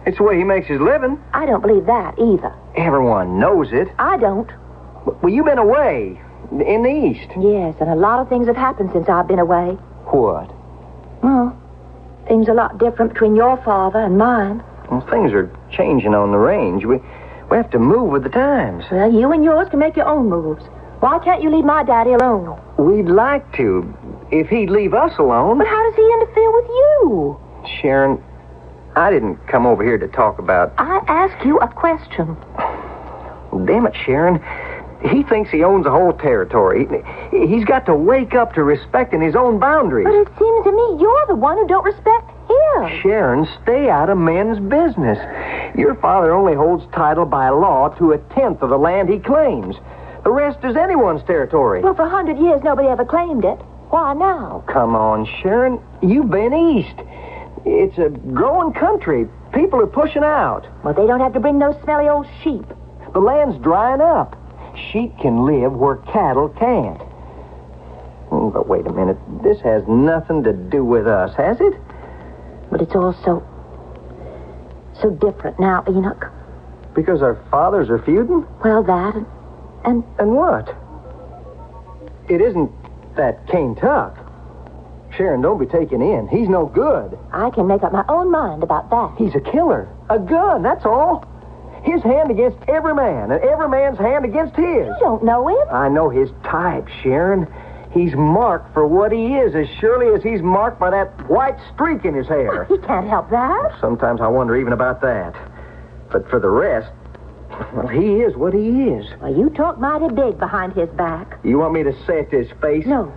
It's the way he makes his living. I don't believe that either. Everyone knows it. I don't. Well, you've been away in the East. Yes, and a lot of things have happened since I've been away. What? Well, things are a lot different between your father and mine. Well, things are changing on the range. We have to move with the times. Well, you and yours can make your own moves. Why can't you leave my daddy alone? We'd like to, if he'd leave us alone. But how does he interfere with you? Sharon, I didn't come over here to talk about... I asked you a question. Damn it, Sharon. He thinks he owns the whole territory. He's got to wake up to respecting his own boundaries. But it seems to me you're the one who don't respect him. Sharon, stay out of men's business. Your father only holds title by law to 1/10 of the land he claims. The rest is anyone's territory. Well, for 100 years, nobody ever claimed it. Why now? Come on, Sharon. You've been east. It's a growing country. People are pushing out. Well, they don't have to bring those smelly old sheep. The land's drying up. Sheep can live where cattle can't. But wait a minute. This has nothing to do with us, has it? But it's all so different now, Enoch. Because our fathers are feuding? Well, that and what? It isn't that Kentuck. Sharon, don't be taken in. He's no good. I can make up my own mind about that. He's a killer. A gun, that's all. His hand against every man, and every man's hand against his. You don't know him. I know his type, Sharon. He's marked for what he is as surely as he's marked by that white streak in his hair. Well, he can't help that. Sometimes I wonder even about that. But for the rest, well, he is what he is. Well, you talk mighty big behind his back. You want me to say it to his face? No.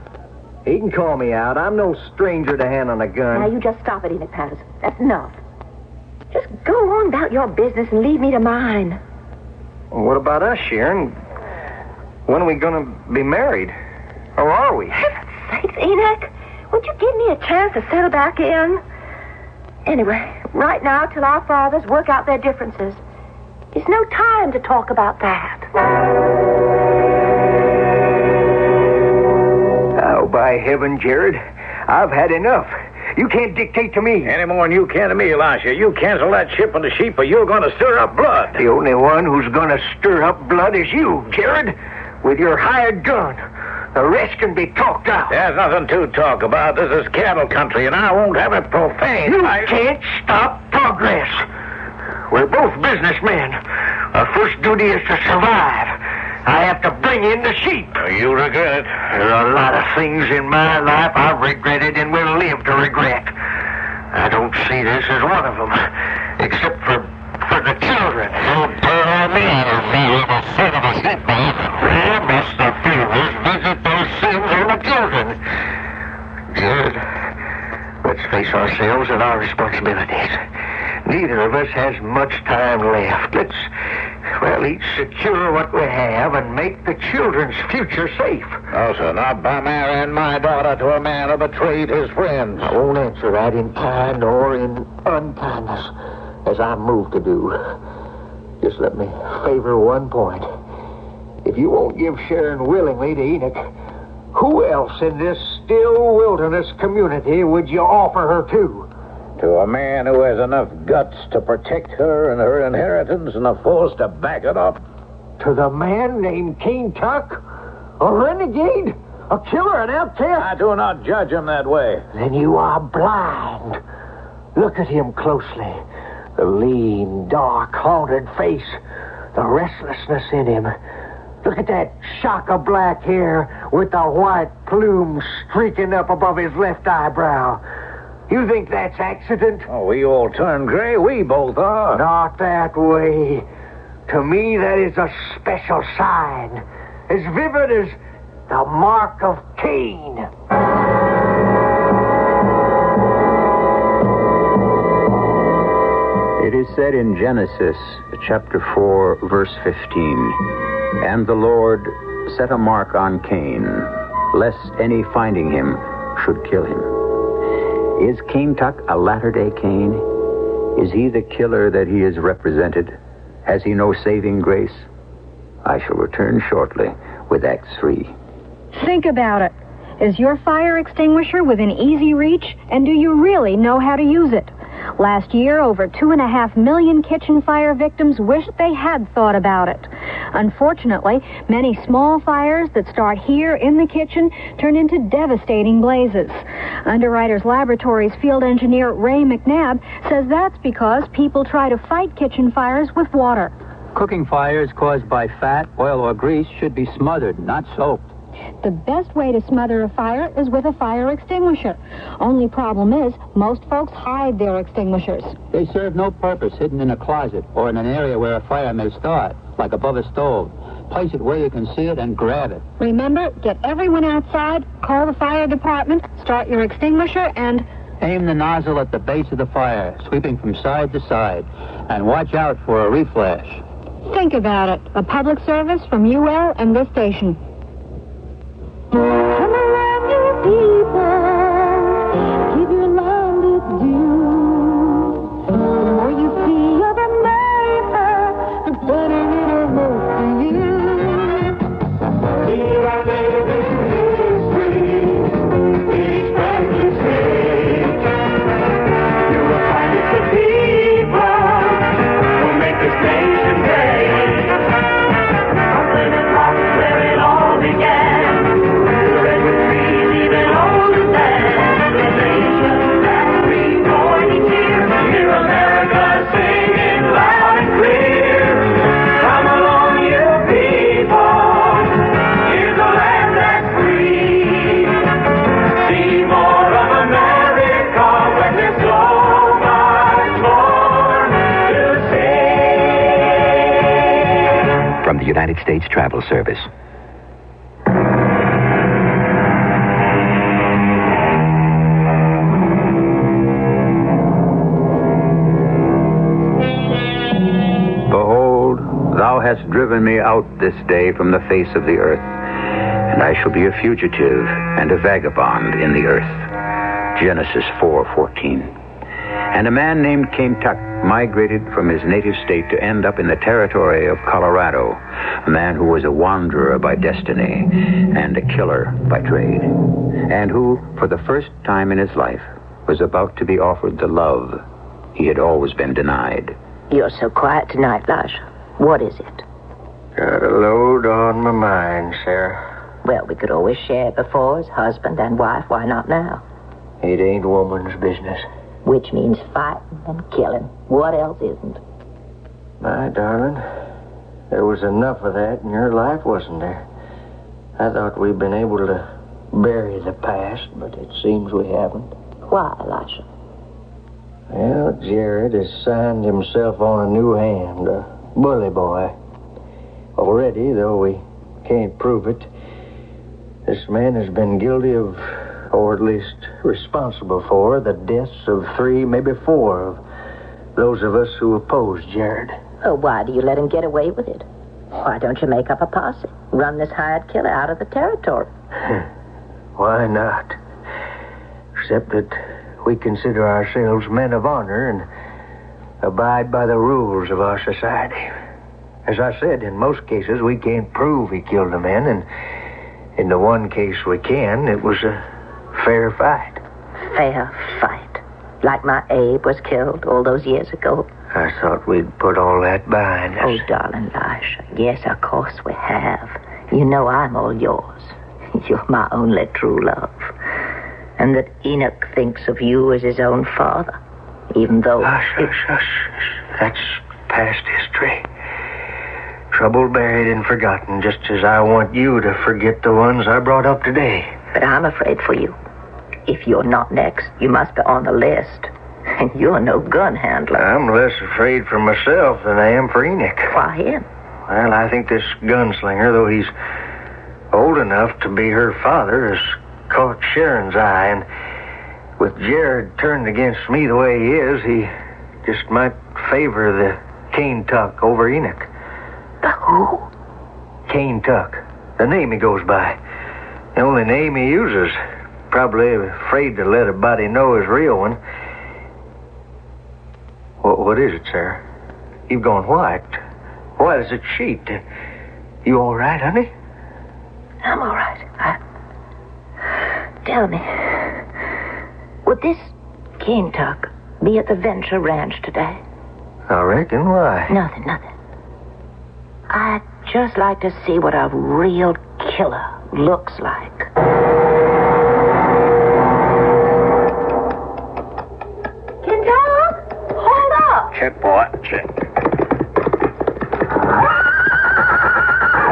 He can call me out. I'm no stranger to hand on a gun. Now, you just stop it, Enoch Patterson. That's enough. Just go on about your business and leave me to mine. What about us, Sharon? When are we going to be married? Or are we? Heaven's sakes, Enoch. Would you give me a chance to settle back in? Anyway, right now, till our fathers work out their differences. There's no time to talk about that. Oh, by heaven, Jared, I've had enough. You can't dictate to me. Any more than you can to me, Elisha. You cancel that shipment of sheep or you're going to stir up blood. The only one who's going to stir up blood is you, Jared, with your hired gun. The rest can be talked out. There's nothing to talk about. This is cattle country, and I won't have it profane. You can't stop progress. We're both businessmen. Our first duty is to survive. I have to bring in the sheep. You regret it. There are a lot of things in my life I've regretted and will live to regret. I don't see this as one of them, except for the children. Mr. Fevers, visit those sins on the children. Jared, let's face ourselves and our responsibilities. Neither of us has much time left. Let's, each secure what we have and make the children's future safe. No, sir, not by marrying my daughter to a man who betrayed his friends. I won't answer that in kind or in unkindness, as I'm moved to do. Just let me favor one point. If you won't give Sharon willingly to Enoch, who else in this still wilderness community would you offer her to? To a man who has enough guts to protect her and her inheritance and the force to back it up. To the man named King Tuck? A renegade? A killer? An outcast? I do not judge him that way. Then you are blind. Look at him closely. The lean, dark, haunted face. The restlessness in him. Look at that shock of black hair with the white plume streaking up above his left eyebrow. You think that's accident? Oh, we all turn gray. We both are. Not that way. To me, that is a special sign. As vivid as the mark of Cain. It is said in Genesis, chapter 4, verse 15, "And the Lord set a mark on Cain, lest any finding him should kill him." Is King Tuck a latter-day Cain? Is he the killer that he is represented? Has he no saving grace? I shall return shortly with Act 3. Think about it. Is your fire extinguisher within easy reach, and do you really know how to use it? Last year, over 2.5 million kitchen fire victims wished they had thought about it. Unfortunately, many small fires that start here in the kitchen turn into devastating blazes. Underwriters Laboratories field engineer Ray McNabb says that's because people try to fight kitchen fires with water. Cooking fires caused by fat, oil, or grease should be smothered, not soaked. The best way to smother a fire is with a fire extinguisher. Only problem is, most folks hide their extinguishers. They serve no purpose hidden in a closet or in an area where a fire may start, like above a stove. Place it where you can see it and grab it. Remember, get everyone outside, call the fire department, start your extinguisher, and aim the nozzle at the base of the fire, sweeping from side to side, and watch out for a reflash. Think about it. A public service from UL and this station. Come along, you people, give your land its due. The more you see of America, the better it'll look for you. Here I live in history, each friendly state. You will find it's the people who make this nation great. I'm living rock where it all began. From the United States Travel Service. Behold, thou hast driven me out this day from the face of the earth, and I shall be a fugitive and a vagabond in the earth. Genesis 4:14. And a man named Kentuck migrated from his native state to end up in the territory of Colorado. A man who was a wanderer by destiny and a killer by trade. And who, for the first time in his life, was about to be offered the love he had always been denied. You're so quiet tonight, Lasha. What is it? Got a load on my mind, Sarah. Well, we could always share before as husband and wife. Why not now? It ain't woman's business. Which means fighting and killing. What else isn't? My darling, there was enough of that in your life, wasn't there? I thought we'd been able to bury the past, but it seems we haven't. Why, Elisha? Well, Jared has signed himself on a new hand, a bully boy. Already, though we can't prove it, this man has been guilty of, or at least responsible for, the deaths of 3, maybe 4 of those of us who oppose Jared. Oh, why do you let him get away with it? Why don't you make up a posse? Run this hired killer out of the territory. Why not? Except that we consider ourselves men of honor and abide by the rules of our society. As I said, in most cases, we can't prove he killed a man, and in the one case we can, it was a fair fight. Fair fight? Like my Abe was killed all those years ago? I thought we'd put all that behind us. Oh, darling Elisha, yes, of course we have. You know I'm all yours. You're my only true love. And that Enoch thinks of you as his own father, even though... Hush. That's past history. Trouble buried and forgotten, just as I want you to forget the ones I brought up today. But I'm afraid for you. If you're not next, you must be on the list. And you're no gun handler. I'm less afraid for myself than I am for Enoch. Why him? Well, I think this gunslinger, though he's old enough to be her father, has caught Sharon's eye, and with Jared turned against me the way he is, he just might favor the Kentuck over Enoch. The who? Kentuck. The name he goes by. The only name he uses. Probably afraid to let a body know his real one. What is it, sir? You've gone white. White as a sheet. You all right, honey? I'm all right. Tell me, would this Kentuck be at the Venture Ranch today? I reckon. Why? Nothing. I'd just like to see what a real killer looks like. Kentuck, hold up. Check, boy, check.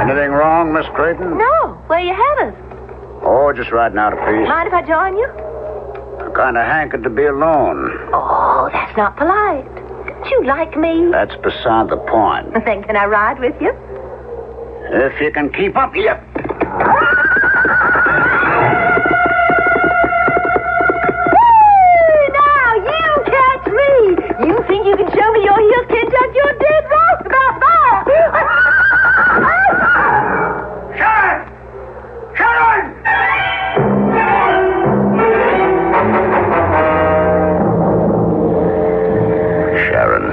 Anything wrong, Miss Creighton? No, where you headed? Oh, just riding out a piece. Mind if I join you? I kind of hankered to be alone. Oh, that's not polite. Don't you like me? That's beside the point. Then can I ride with you? If you can keep up, yep. Now, you catch me. You think you can show me your heels, Kentuck? You're dead wrong about that. Sharon!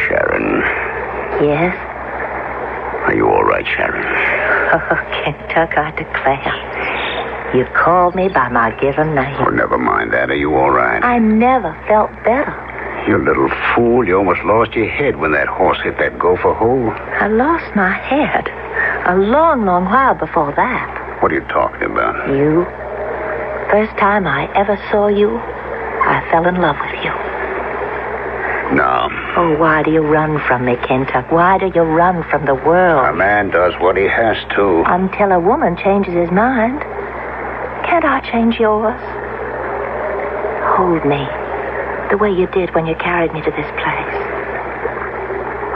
Sharon. Yes? Are you all right, Sharon? Oh, Kentuck, I declare. You called me by my given name. Oh, never mind that. Are you all right? I never felt better. You little fool. You almost lost your head when that horse hit that gopher hole. I lost my head a long, long while before that. What are you talking about? You. First time I ever saw you, I fell in love with you. No. Oh, why do you run from me, Kentuck? Why do you run from the world? A man does what he has to. Until a woman changes his mind. Can't I change yours? Hold me, the way you did when you carried me to this place.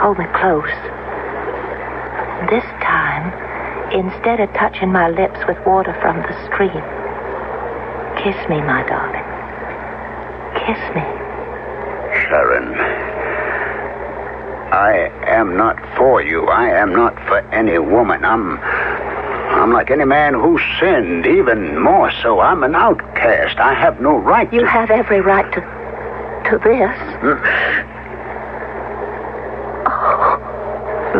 Hold me close. This time, instead of touching my lips with water from the stream, kiss me, my darling. Kiss me. Sharon, I am not for you. I am not for any woman. I'm like any man who sinned, even more so. I'm an outcast. I have no right to... You have every right to... to this. Oh,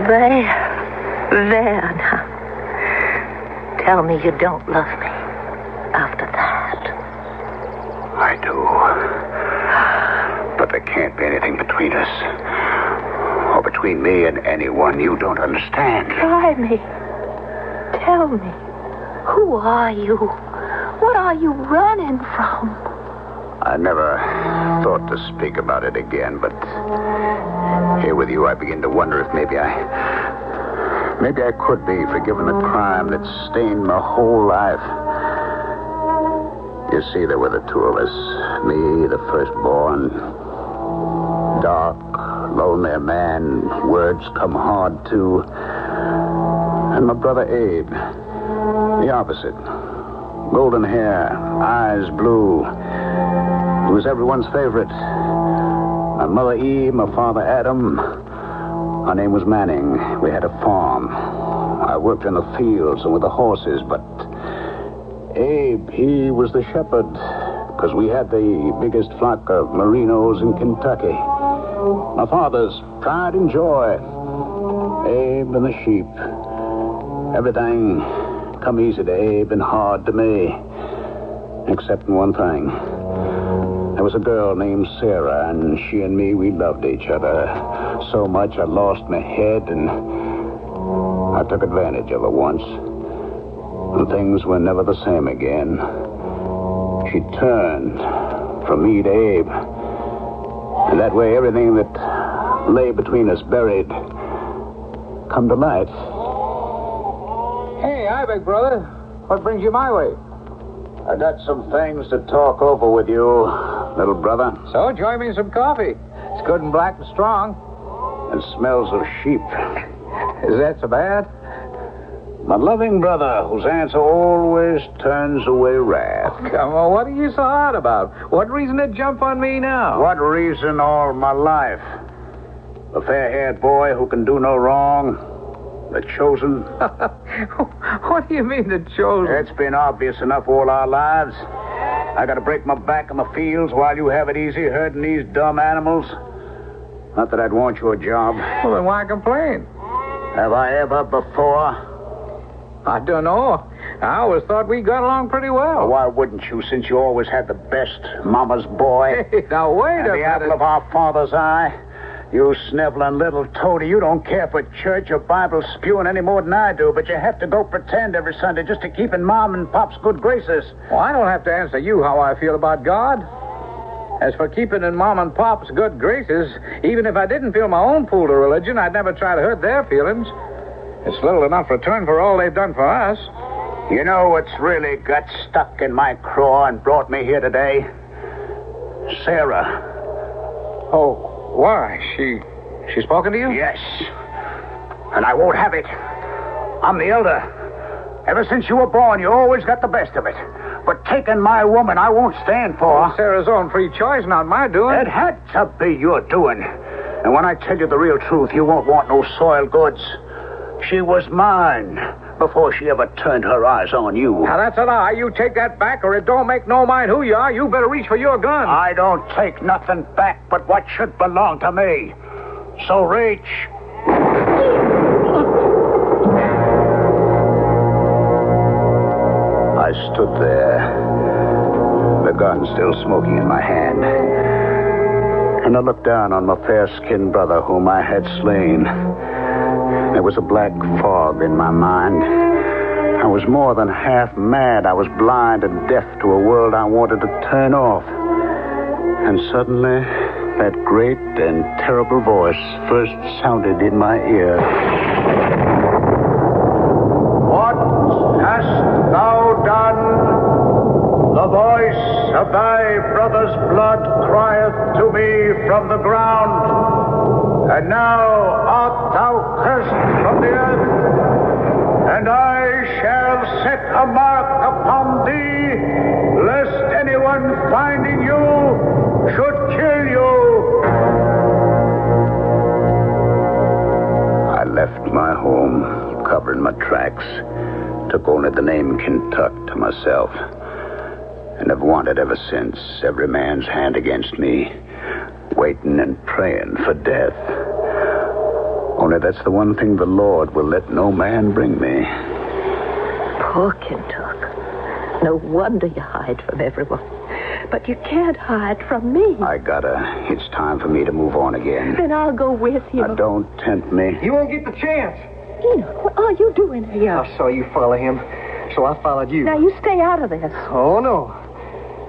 there now. Tell me you don't love me after that. I do. But there can't be anything between us. Or between me and anyone you don't understand. Try me. Tell me. Who are you? What are you running from? I never thought to speak about it again, but here with you I begin to wonder if maybe I could be forgiven the crime that stained my whole life. You see, there were the two of us. Me, the firstborn. Dark, lonely man. Words come hard, too. And my brother Abe. The opposite. Golden hair, eyes blue. He was everyone's favorite. My mother Eve, my father Adam. Our name was Manning. We had a farm. I worked in the fields and with the horses, but Abe, he was the shepherd, because we had the biggest flock of merinos in Kentucky. My father's pride and joy. Abe and the sheep. Everything come easy to Abe and hard to me, except in one thing. There was a girl named Sarah, and she and me, we loved each other so much I lost my head, and I took advantage of her once. And things were never the same again. She turned from me to Abe. And that way everything that lay between us buried come to light. Hey, hi, big brother. What brings you my way? I got some things to talk over with you, little brother. So, join me in some coffee. It's good and black and strong. It smells of sheep. Is that so bad? My loving brother, whose answer always turns away wrath. Oh, come on, what are you so hot about? What reason to jump on me now? What reason all my life? The fair-haired boy who can do no wrong. The chosen. What do you mean, the chosen? It's been obvious enough all our lives. I gotta break my back in the fields while you have it easy herding these dumb animals. Not that I'd want your job. Well, then why complain? Have I ever before? I don't know. I always thought we got along pretty well. Why wouldn't you, since you always had the best mama's boy? Hey, now wait a minute. The apple of our father's eye. You sniveling little toady, you don't care for church or Bible spewing any more than I do, but you have to go pretend every Sunday just to keep in Mom and Pop's good graces. Well, I don't have to answer you how I feel about God. As for keeping in Mom and Pop's good graces, even if I didn't feel my own pull to religion, I'd never try to hurt their feelings. It's little enough return for all they've done for us. You know what's really got stuck in my craw and brought me here today? Sarah. Oh, why? She's spoken to you? Yes. And I won't have it. I'm the elder. Ever since you were born, you always got the best of it. But taking my woman, I won't stand for. Well, Sarah's own free choice, not my doing. It had to be your doing. And when I tell you the real truth, you won't want no soiled goods. She was mine before she ever turned her eyes on you. Now, that's a lie. You take that back, or it don't make no mind who you are. You better reach for your gun. I don't take nothing back but what should belong to me. So reach. I stood there, the gun still smoking in my hand. And I looked down on my fair-skinned brother whom I had slain. There was a black fog in my mind. I was more than half mad. I was blind and deaf to a world I wanted to turn off. And suddenly, that great and terrible voice first sounded in my ear. What hast thou done? The voice of thy brother's blood crieth to me from the ground. And now art thou cursed from the earth, and I shall set a mark upon thee, lest anyone finding you should kill you. I left my home, covering my tracks, took only the name Kentuck to myself, and have wanted ever since, every man's hand against me, waiting and praying for death. Only that's the one thing the Lord will let no man bring me. Poor Kentuck. No wonder you hide from everyone. But you can't hide from me. I gotta. It's time for me to move on again. Then I'll go with you. Now, don't tempt me. You won't get the chance. Enoch, what are you doing here? I saw you follow him, so I followed you. Now, you stay out of this. Oh, no.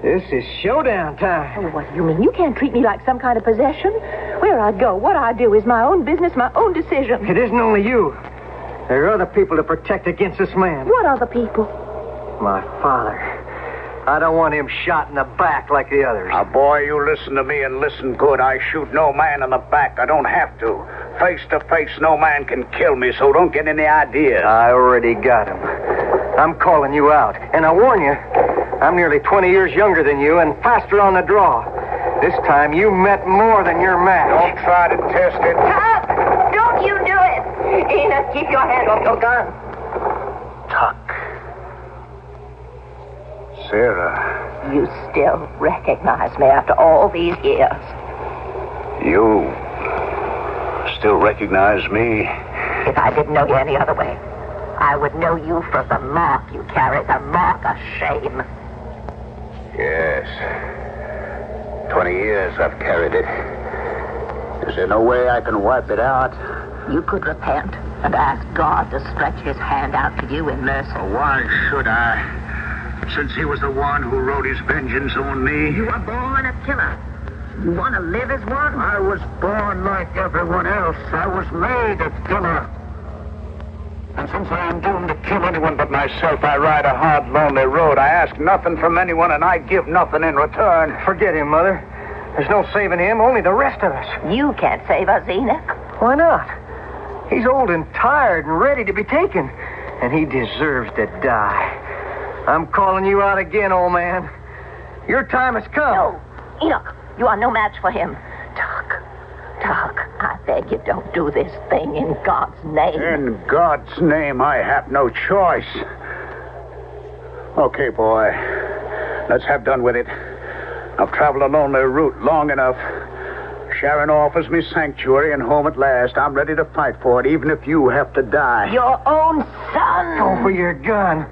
This is showdown time. Oh, what do you mean? You can't treat me like some kind of possession. Where I go, what I do is my own business, my own decision. It isn't only you. There are other people to protect against this man. What other people? My father. I don't want him shot in the back like the others. Now, boy, you listen to me and listen good. I shoot no man in the back. I don't have to. Face to face, no man can kill me, so don't get any ideas. I already got him. I'm calling you out. And I warn you, I'm nearly 20 years younger than you and faster on the draw. This time you met more than your match. Don't try to test it. Stop! Don't you do it! Enoch, keep your hand off your gun. Tuck. Sarah. You still recognize me after all these years. You still recognize me? If I didn't know you any other way, I would know you for the mark you carry, the mark of shame. Yes. 20 years I've carried it. Is there no way I can wipe it out? You could repent and ask God to stretch his hand out to you in mercy. Why should I? Since he was the one who wrote his vengeance on me. You were born a killer. You want to live as one? I was born like everyone else. I was made a killer. And since I am doomed to kill anyone but myself, I ride a hard, lonely road. I ask nothing from anyone, and I give nothing in return. Forget him, Mother. There's no saving him, only the rest of us. You can't save us, Enoch. Why not? He's old and tired and ready to be taken, and he deserves to die. I'm calling you out again, old man. Your time has come. No, Enoch, you are no match for him. Tuck, I beg you, don't do this thing in God's name. In God's name, I have no choice. Okay, boy. Let's have done with it. I've traveled a lonely route long enough. Sharon offers me sanctuary and home at last. I'm ready to fight for it, even if you have to die. Your own son. Over your gun.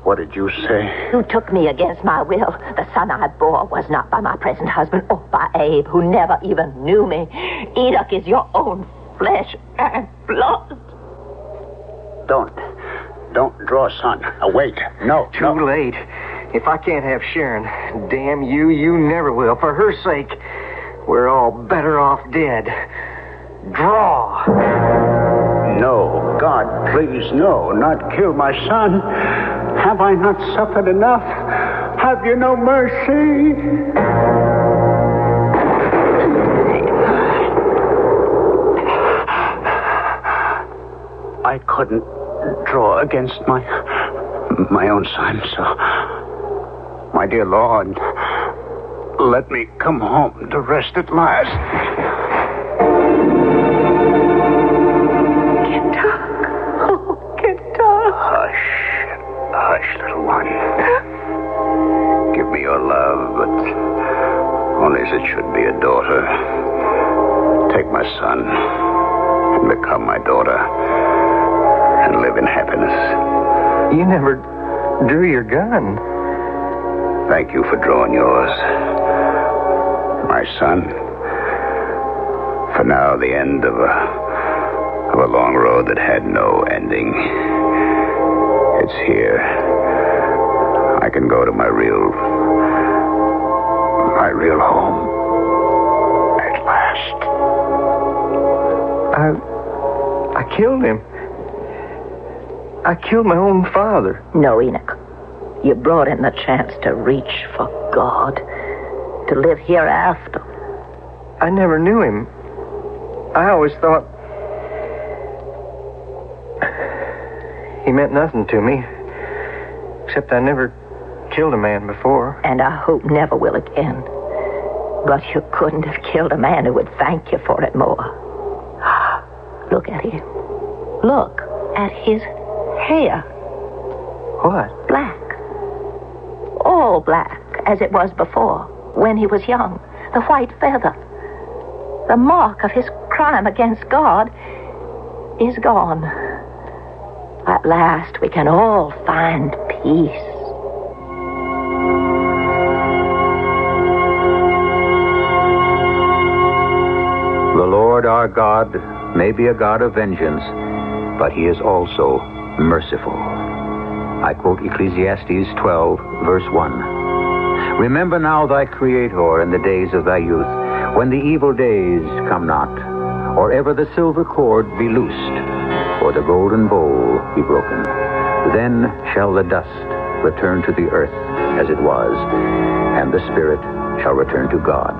What did you say? You took me against my will. The son I bore was not by my present husband or by Abe, who never even knew me. Enoch is your own flesh and blood. Don't draw, son. Wait. No. Too late. If I can't have Sharon, damn you, you never will. For her sake, we're all better off dead. Draw. No, God, please, no. Not kill my son. Have I not suffered enough? Have you no mercy? I couldn't draw against my own son, so... My dear Lord, let me come home to rest at last. Hush, little one. Give me your love, but only as it should be a daughter. Take my son and become my daughter and live in happiness. You never drew your gun. Thank you for drawing yours. My son, for now, the end of a long road that had no ending. It's here. I can go to my real home. At last. I killed him. I killed my own father. No, Enoch. You brought in the chance to reach for God, to live hereafter. I never knew him. I always thought he meant nothing to me, except I never killed a man before. And I hope never will again. But you couldn't have killed a man who would thank you for it more. Look at him. Look at his hair. What? Black. All black, as it was before. when he was young, the white feather. The mark of his crime against God is gone. At last we can all find peace. The Lord our God may be a God of vengeance, but he is also merciful. I quote Ecclesiastes 12, verse 1. Remember now thy Creator in the days of thy youth, when the evil days come not, or ever the silver cord be loosed, or the golden bowl be broken. Then shall the dust return to the earth as it was, and the spirit shall return to God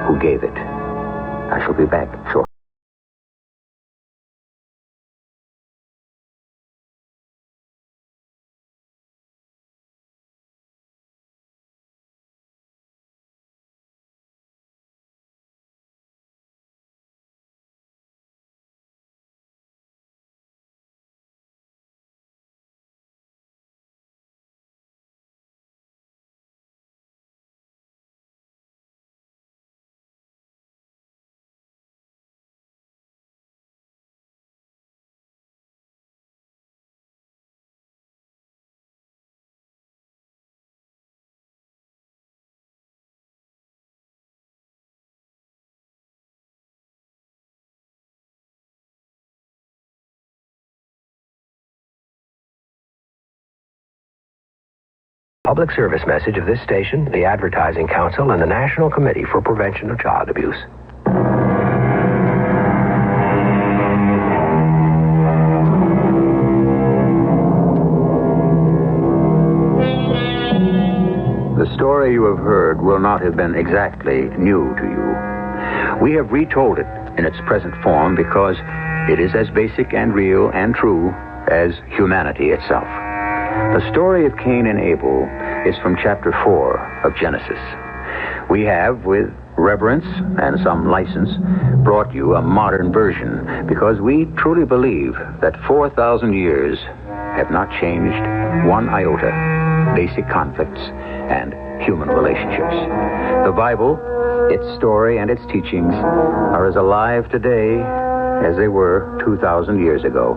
who gave it. I shall be back shortly. Public service message of this station, the Advertising Council, and the National Committee for Prevention of Child Abuse. The story you have heard will not have been exactly new to you. We have retold it in its present form because it is as basic and real and true as humanity itself. The story of Cain and Abel is from chapter 4 of Genesis. We have, with reverence and some license, brought you a modern version because we truly believe that 4,000 years have not changed one iota basic conflicts and human relationships. The Bible, its story and its teachings are as alive today as they were 2,000 years ago.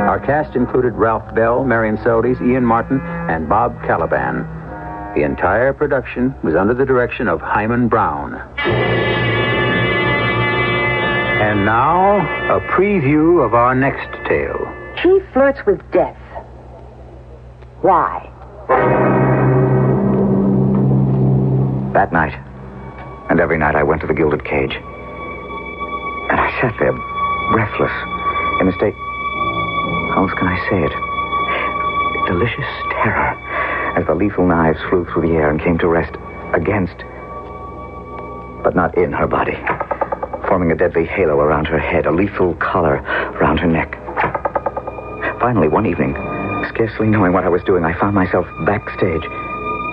Our cast included Ralph Bell, Marion Seldes, Ian Martin, and Bob Caliban. The entire production was under the direction of Hyman Brown. And now, a preview of our next tale. She flirts with death. Why? That night, and every night, I went to the Gilded Cage. And I sat there, breathless, in a state... how else can I say it? Delicious terror, as the lethal knives flew through the air and came to rest against, but not in her body, forming a deadly halo around her head, a lethal collar around her neck. Finally, one evening, scarcely knowing what I was doing, I found myself backstage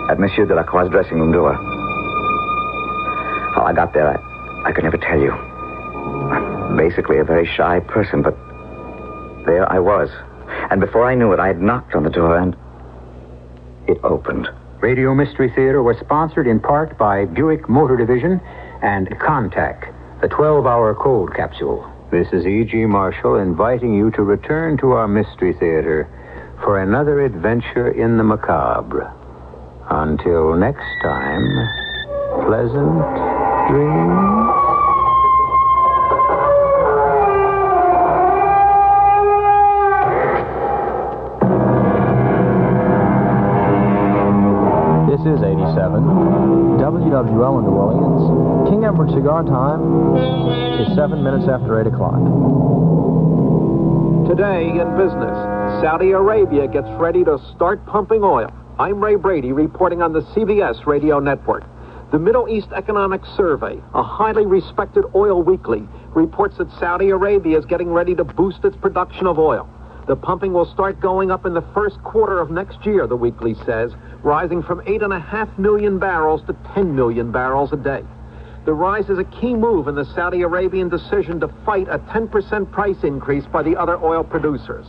at Monsieur Delacroix's dressing room door. How I got there, I could never tell you. I'm basically a very shy person, but there I was. And before I knew it, I had knocked on the door and it opened. Radio Mystery Theater was sponsored in part by Buick Motor Division and Contact, the 12-hour cold capsule. This is E.G. Marshall inviting you to return to our Mystery Theater for another adventure in the macabre. Until next time, pleasant dreams. This is 87. WWL in New Orleans. King Edward Cigar Time is 7 minutes after 8 o'clock. Today in business, Saudi Arabia gets ready to start pumping oil. I'm Ray Brady reporting on the CBS Radio Network. The Middle East Economic Survey, a highly respected oil weekly, reports that Saudi Arabia is getting ready to boost its production of oil. The pumping will start going up in the first quarter of next year, the weekly says, rising from 8.5 million barrels to 10 million barrels a day. The rise is a key move in the Saudi Arabian decision to fight a 10% price increase by the other oil producers.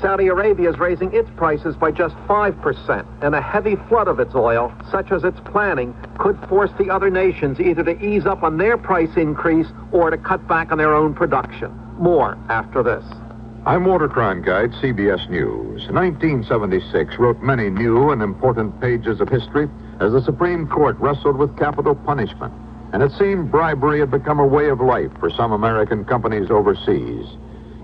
Saudi Arabia is raising its prices by just 5%, and a heavy flood of its oil, such as it's planning, could force the other nations either to ease up on their price increase or to cut back on their own production. More after this. I'm Walter Cronkite, CBS News. 1976 wrote many new and important pages of history as the Supreme Court wrestled with capital punishment, and it seemed bribery had become a way of life for some American companies overseas.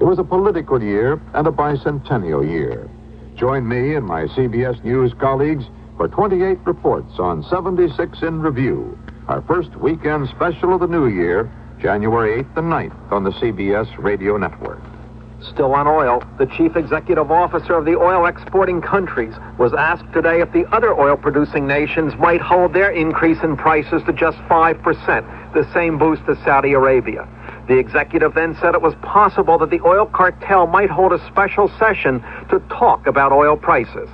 It was a political year and a bicentennial year. Join me and my CBS News colleagues for 28 reports on 76 in Review, our first weekend special of the new year, January 8th and 9th on the CBS Radio Network. Still on oil, the chief executive officer of the oil exporting countries was asked today if the other oil-producing nations might hold their increase in prices to just 5%, the same boost as Saudi Arabia. The executive then said it was possible that the oil cartel might hold a special session to talk about oil prices.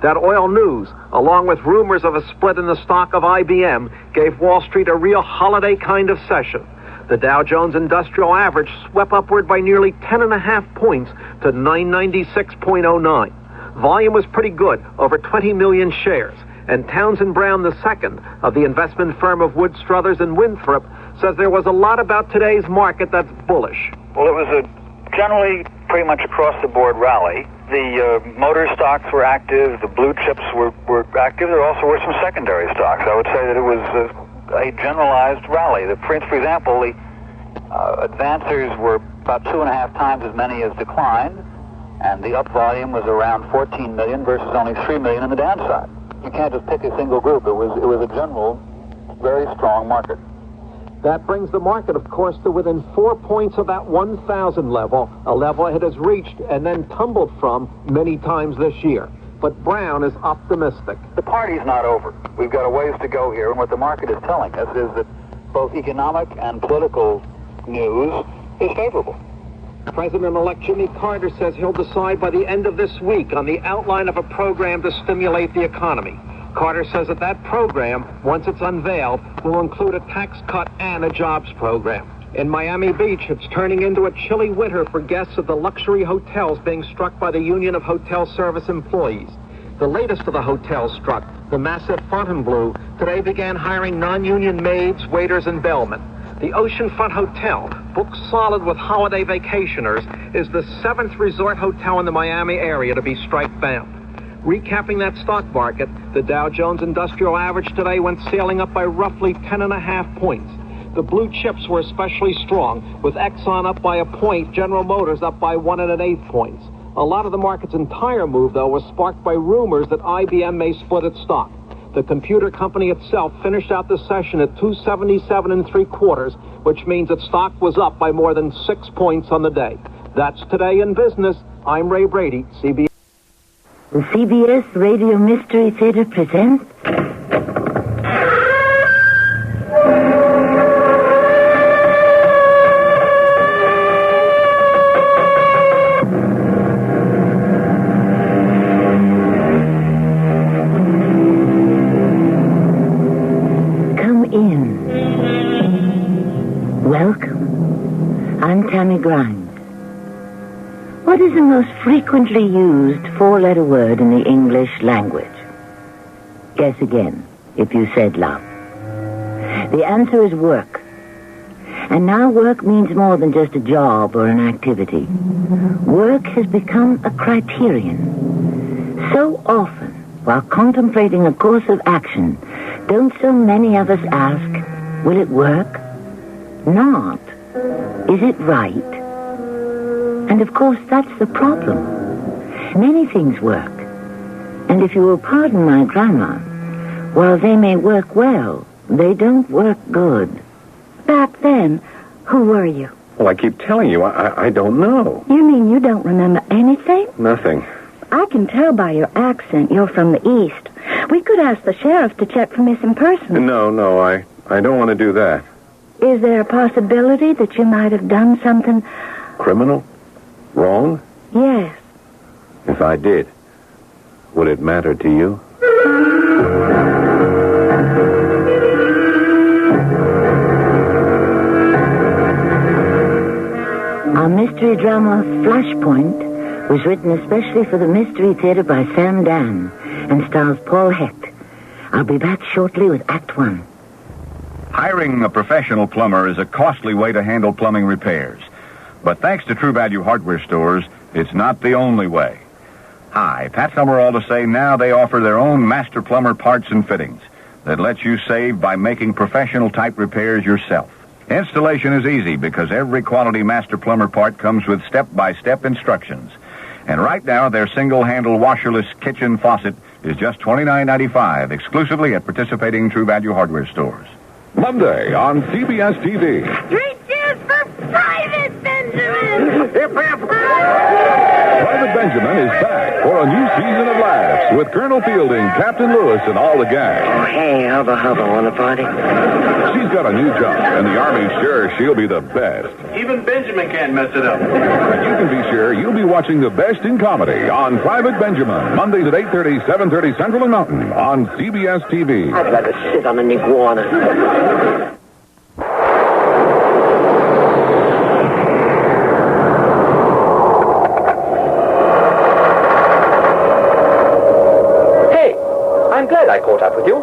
That oil news, along with rumors of a split in the stock of IBM, gave Wall Street a real holiday kind of session. The Dow Jones Industrial Average swept upward by nearly 10.5 points to 996.09. Volume was pretty good, over 20 million shares. And Townsend Brown II of the investment firm of Wood Struthers and Winthrop says there was a lot about today's market that's bullish. Well, it was a generally pretty much across the board rally. The motor stocks were active. The blue chips were active. There also were some secondary stocks. I would say that it was a generalized rally. For example, the advancers were about 2.5 times as many as declined, and the up volume was around 14 million versus only 3 million on the downside. You can't just pick a single group. It was a general, very strong market. That brings the market, of course, to within 4 points of that 1,000 level, a level it has reached and then tumbled from many times this year. But Brown is optimistic. The party's not over. We've got a ways to go here, and what the market is telling us is that both economic and political news is favorable. President-elect Jimmy Carter says he'll decide by the end of this week on the outline of a program to stimulate the economy. Carter says that program, once it's unveiled, will include a tax cut and a jobs program. In Miami Beach, it's turning into a chilly winter for guests of the luxury hotels being struck by the Union of Hotel Service Employees. The latest of the hotels struck, the massive Fontainebleau, today began hiring non-union maids, waiters, and bellmen. The Oceanfront Hotel, booked solid with holiday vacationers, is the 7th resort hotel in the Miami area to be strike-bound. Recapping that stock market, the Dow Jones Industrial Average today went sailing up by roughly 10.5 points. The blue chips were especially strong, with Exxon up by a point, General Motors up by 1 1/8 points. A lot of the market's entire move, though, was sparked by rumors that IBM may split its stock. The computer company itself finished out the session at 277 3/4, which means its stock was up by more than 6 points on the day. That's Today in Business. I'm Ray Brady, CBS. The CBS Radio Mystery Theater presents... Welcome. I'm Tammy Grimes. What is the most frequently used 4-letter word in the English language? Guess again, if you said love. The answer is work. And now work means more than just a job or an activity. Work has become a criterion. So often, while contemplating a course of action, don't so many of us ask, will it work? Not. Is it right? And of course, that's the problem. Many things work. And if you will pardon my grammar, while they may work well, they don't work good. Back then, who were you? Well, I keep telling you, I don't know. You mean you don't remember anything? Nothing. I can tell by your accent you're from the East. We could ask the sheriff to check for missing persons. No, I don't want to do that. Is there a possibility that you might have done something... Criminal? Wrong? Yes. If I did, would it matter to you? Our mystery drama Flashpoint was written especially for the Mystery Theater by Sam Dan and stars Paul Hecht. I'll be back shortly with Act 1. Hiring a professional plumber is a costly way to handle plumbing repairs. But thanks to True Value Hardware Stores, it's not the only way. Hi, Pat Summerall to say now they offer their own master plumber parts and fittings that let you save by making professional-type repairs yourself. Installation is easy because every quality master plumber part comes with step-by-step instructions. And right now, their single-handle washerless kitchen faucet is just $29.95 exclusively at participating True Value Hardware Stores. Monday on CBS TV. 3 cheers for Private Benjamin! Hip, hip! Private Benjamin is back for a new season of laughs with Colonel Fielding, Captain Lewis, and all the gang. Oh, hey, hubba, want a party? She's got a new job, and the Army's sure she'll be the best. Even Benjamin can't mess it up. And you can be sure you'll be watching the best in comedy on Private Benjamin, Mondays at 8:30, 7:30 Central and Mountain on CBS TV. I'd rather sit on an iguana. I'm glad I caught up with you.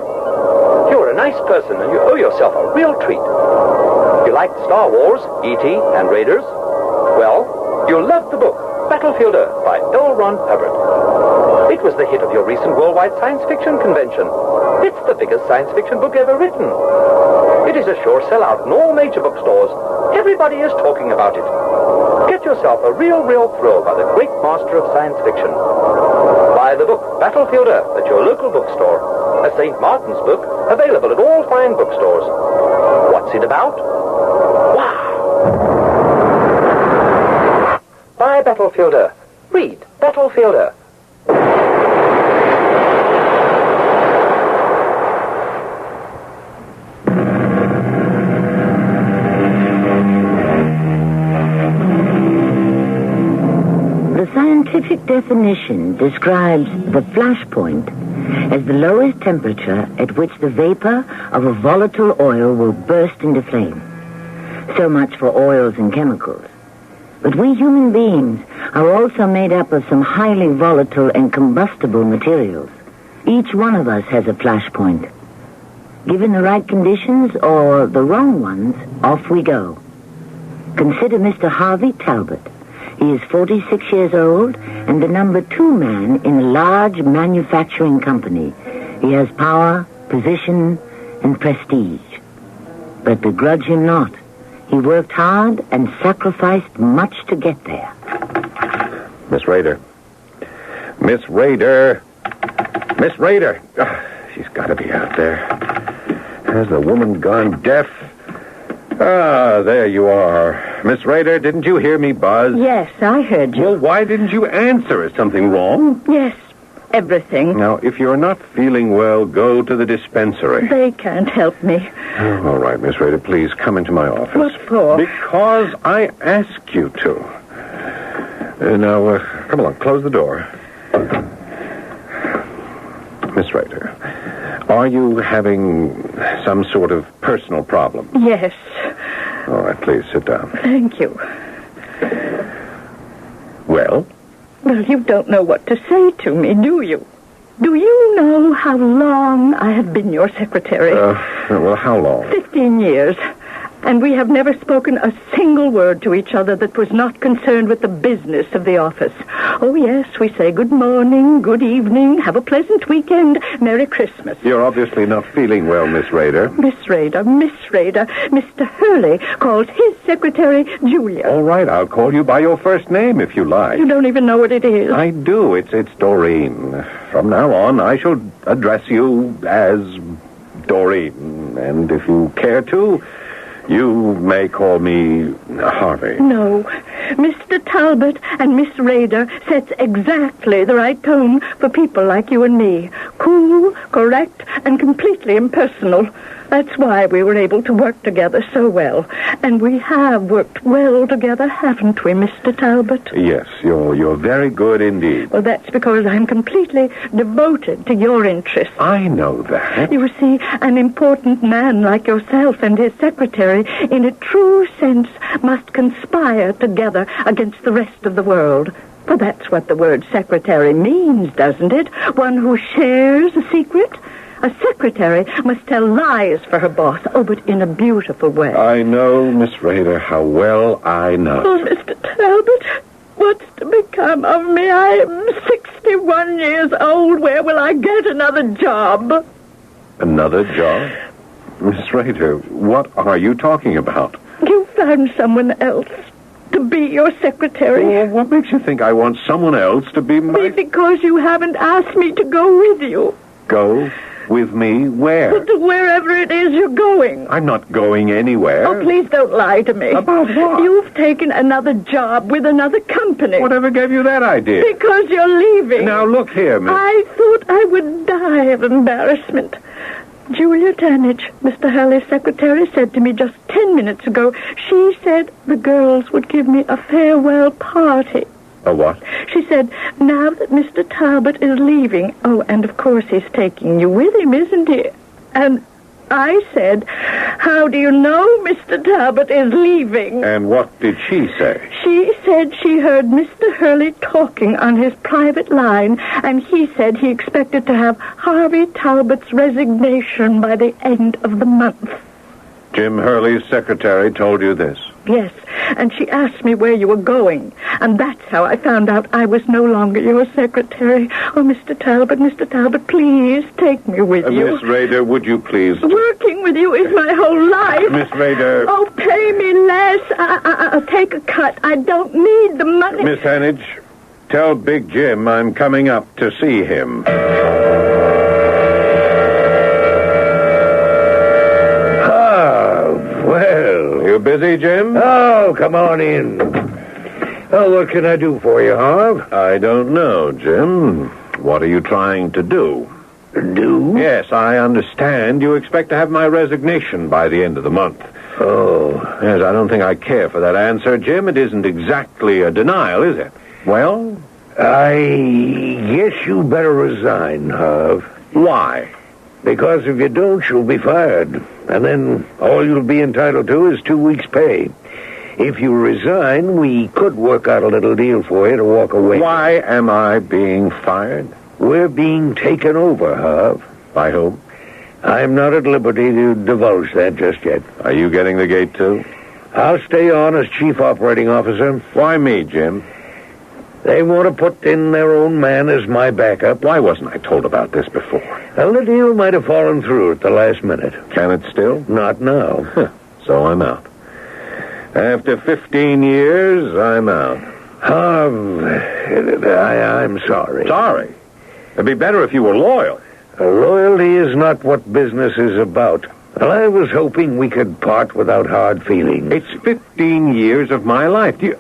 You're a nice person, and you owe yourself a real treat. You liked Star Wars, E.T., and Raiders? Well, you'll love the book, Battlefield Earth, by L. Ron Hubbard. It was the hit of your recent Worldwide Science Fiction Convention. It's the biggest science fiction book ever written. It is a sure sellout in all major bookstores. Everybody is talking about it. Get yourself a real thrill by the great master of science fiction. Buy the book, Battlefield Earth, at your local bookstore. A St. Martin's book, available at all fine bookstores. What's it about? Wow! Buy Battlefield Earth. Read Battlefield Earth. The scientific definition describes the flash point as the lowest temperature at which the vapor of a volatile oil will burst into flame. So much for oils and chemicals. But we human beings are also made up of some highly volatile and combustible materials. Each one of us has a flash point. Given the right conditions or the wrong ones, off we go. Consider Mr. Harvey Talbot. He is 46 years old and the number 2 man in a large manufacturing company. He has power, position, and prestige. But begrudge him not. He worked hard and sacrificed much to get there. Miss Rader. Miss Rader. Miss Rader. She's got to be out there. Has the woman gone deaf? Ah, there you are. Miss Rader, didn't you hear me buzz? Yes, I heard you. Well, why didn't you answer? Is something wrong? Yes, everything. Now, if you're not feeling well, go to the dispensary. They can't help me. Oh, all right, Miss Rader, please come into my office. What for? Because I asked you to. Now, come along, close the door. Miss Rader, are you having some sort of personal problem? Yes. All right, please sit down. Thank you. Well? Well, you don't know what to say to me, do you? Do you know how long I have been your secretary? Well, how long? 15 years. And we have never spoken a single word to each other that was not concerned with the business of the office. Oh, yes, we say good morning, good evening, have a pleasant weekend, Merry Christmas. You're obviously not feeling well, Miss Rader. Miss Rader. Mr. Hurley calls his secretary Julia. All right, I'll call you by your first name if you like. You don't even know what it is. I do. It's Doreen. From now on, I shall address you as Doreen. And if you care to, you may call me Harvey. No. Mr. Talbot and Miss Rader sets exactly the right tone for people like you and me. Cool, correct, and completely impersonal. That's why we were able to work together so well. And we have worked well together, haven't we, Mr. Talbot? Yes, you're very good indeed. Well, that's because I'm completely devoted to your interests. I know that. You see, an important man like yourself and his secretary, in a true sense, must conspire together against the rest of the world. Well, that's what the word secretary means, doesn't it? One who shares a secret? A secretary must tell lies for her boss. Oh, but in a beautiful way. I know, Miss Rader, how well I know. Oh, Mr. Talbot, what's to become of me? I am 61 years old. Where will I get another job? Another job? Miss Rader, what are you talking about? You found someone else to be your secretary. Well, what makes you think I want someone else to be my... Because you haven't asked me to go with you. Go with me where? Well, to wherever it is you're going. I'm not going anywhere. Oh, please don't lie to me. About what? You've taken another job with another company. Whatever gave you that idea? Because you're leaving. Now, look here, Miss... I thought I would die of embarrassment. Julia Tanich, Mr. Hurley's secretary, said to me just 10 minutes ago, she said the girls would give me a farewell party. A what? She said, now that Mr. Talbot is leaving, oh, and of course he's taking you with him, isn't he? And I said, how do you know Mr. Talbot is leaving? And what did she say? She said she heard Mr. Hurley talking on his private line, and he said he expected to have Harvey Talbot's resignation by the end of the month. Jim Hurley's secretary told you this? Yes, and she asked me where you were going, and that's how I found out I was no longer your secretary. Oh, Mr. Talbot, please take me with you. Miss Rader, would you please... Working with you is my whole life. Miss Rader... Oh, pay me less. I'll take a cut. I don't need the money. Miss Hanage, tell Big Jim I'm coming up to see him. Well, you busy, Jim? Oh, come on in. Oh, what can I do for you, Harv? I don't know, Jim. What are you trying to do? Do? Yes, I understand. You expect to have my resignation by the end of the month. Oh. Yes, I don't think I care for that answer, Jim. It isn't exactly a denial, is it? Well? I guess you better resign, Harv. Why? Because if you don't, you'll be fired. And then all you'll be entitled to is 2 weeks' pay. If you resign, we could work out a little deal for you to walk away. Why am I being fired? We're being taken over, Harv. By whom? I'm not at liberty to divulge that just yet. Are you getting the gate, too? I'll stay on as chief operating officer. Why me, Jim? They want to put in their own man as my backup. Why wasn't I told about this before? Well, the deal might have fallen through at the last minute. Can it still? Not now. So I'm out. After 15 years, I'm out. I'm sorry. Sorry? It'd be better if you were loyal. Loyalty is not what business is about. Well, I was hoping we could part without hard feelings. It's 15 years of my life. Do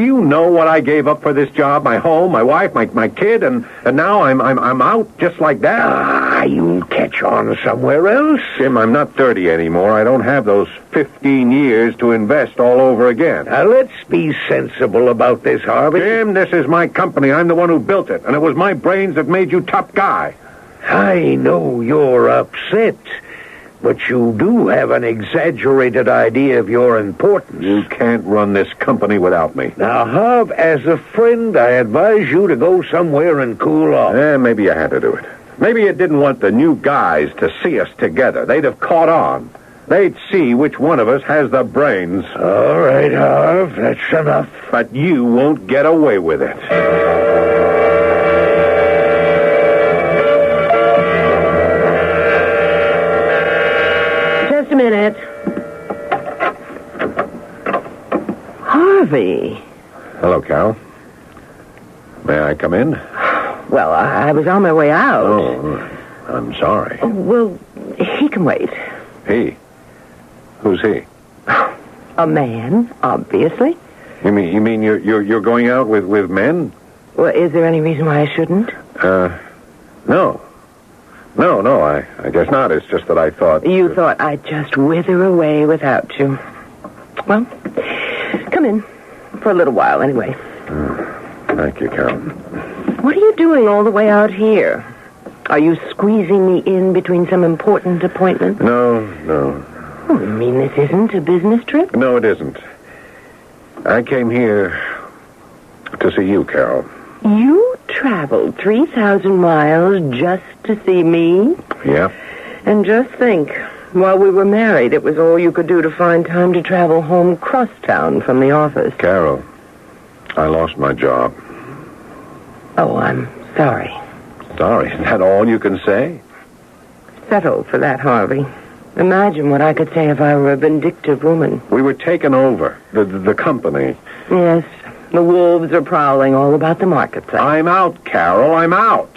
you know what I gave up for this job? My home, my wife, my kid, and now I'm out just like that. You'll catch on somewhere else. Jim, I'm not 30 anymore. I don't have those 15 years to invest all over again. Now, let's be sensible about this, Harvey. Jim, this is my company. I'm the one who built it, and it was my brains that made you top guy. I know you're upset, but you do have an exaggerated idea of your importance. You can't run this company without me. Now, Harv, as a friend, I advise you to go somewhere and cool off. Maybe I had to do it. Maybe you didn't want the new guys to see us together. They'd have caught on. They'd see which one of us has the brains. All right, Harv, that's enough. But you won't get away with it. Just a minute. Harvey. Hello, Carol. May I come in? Well, I was on my way out. Oh, I'm sorry. Oh, well, he can wait. He? Who's he? A man, obviously. You mean you're going out with men? Well, is there any reason why I shouldn't? No. No, I guess not. It's just that I thought... You thought I'd just wither away without you. Well, come in. For a little while, anyway. Thank you, Carol. What are you doing all the way out here? Are you squeezing me in between some important appointments? No. Oh, you mean this isn't a business trip? No, it isn't. I came here To see you, Carol. You traveled 3,000 miles just to see me? Yeah. And just think, while we were married, it was all you could do to find time to travel home crosstown from the office. Carol, I lost my job. Oh, I'm sorry. Sorry, is that all you can say? Settle for that, Harvey. Imagine what I could say if I were a vindictive woman. We were taken over, the company. Yes, the wolves are prowling all about the marketplace. I'm out, Carol, I'm out.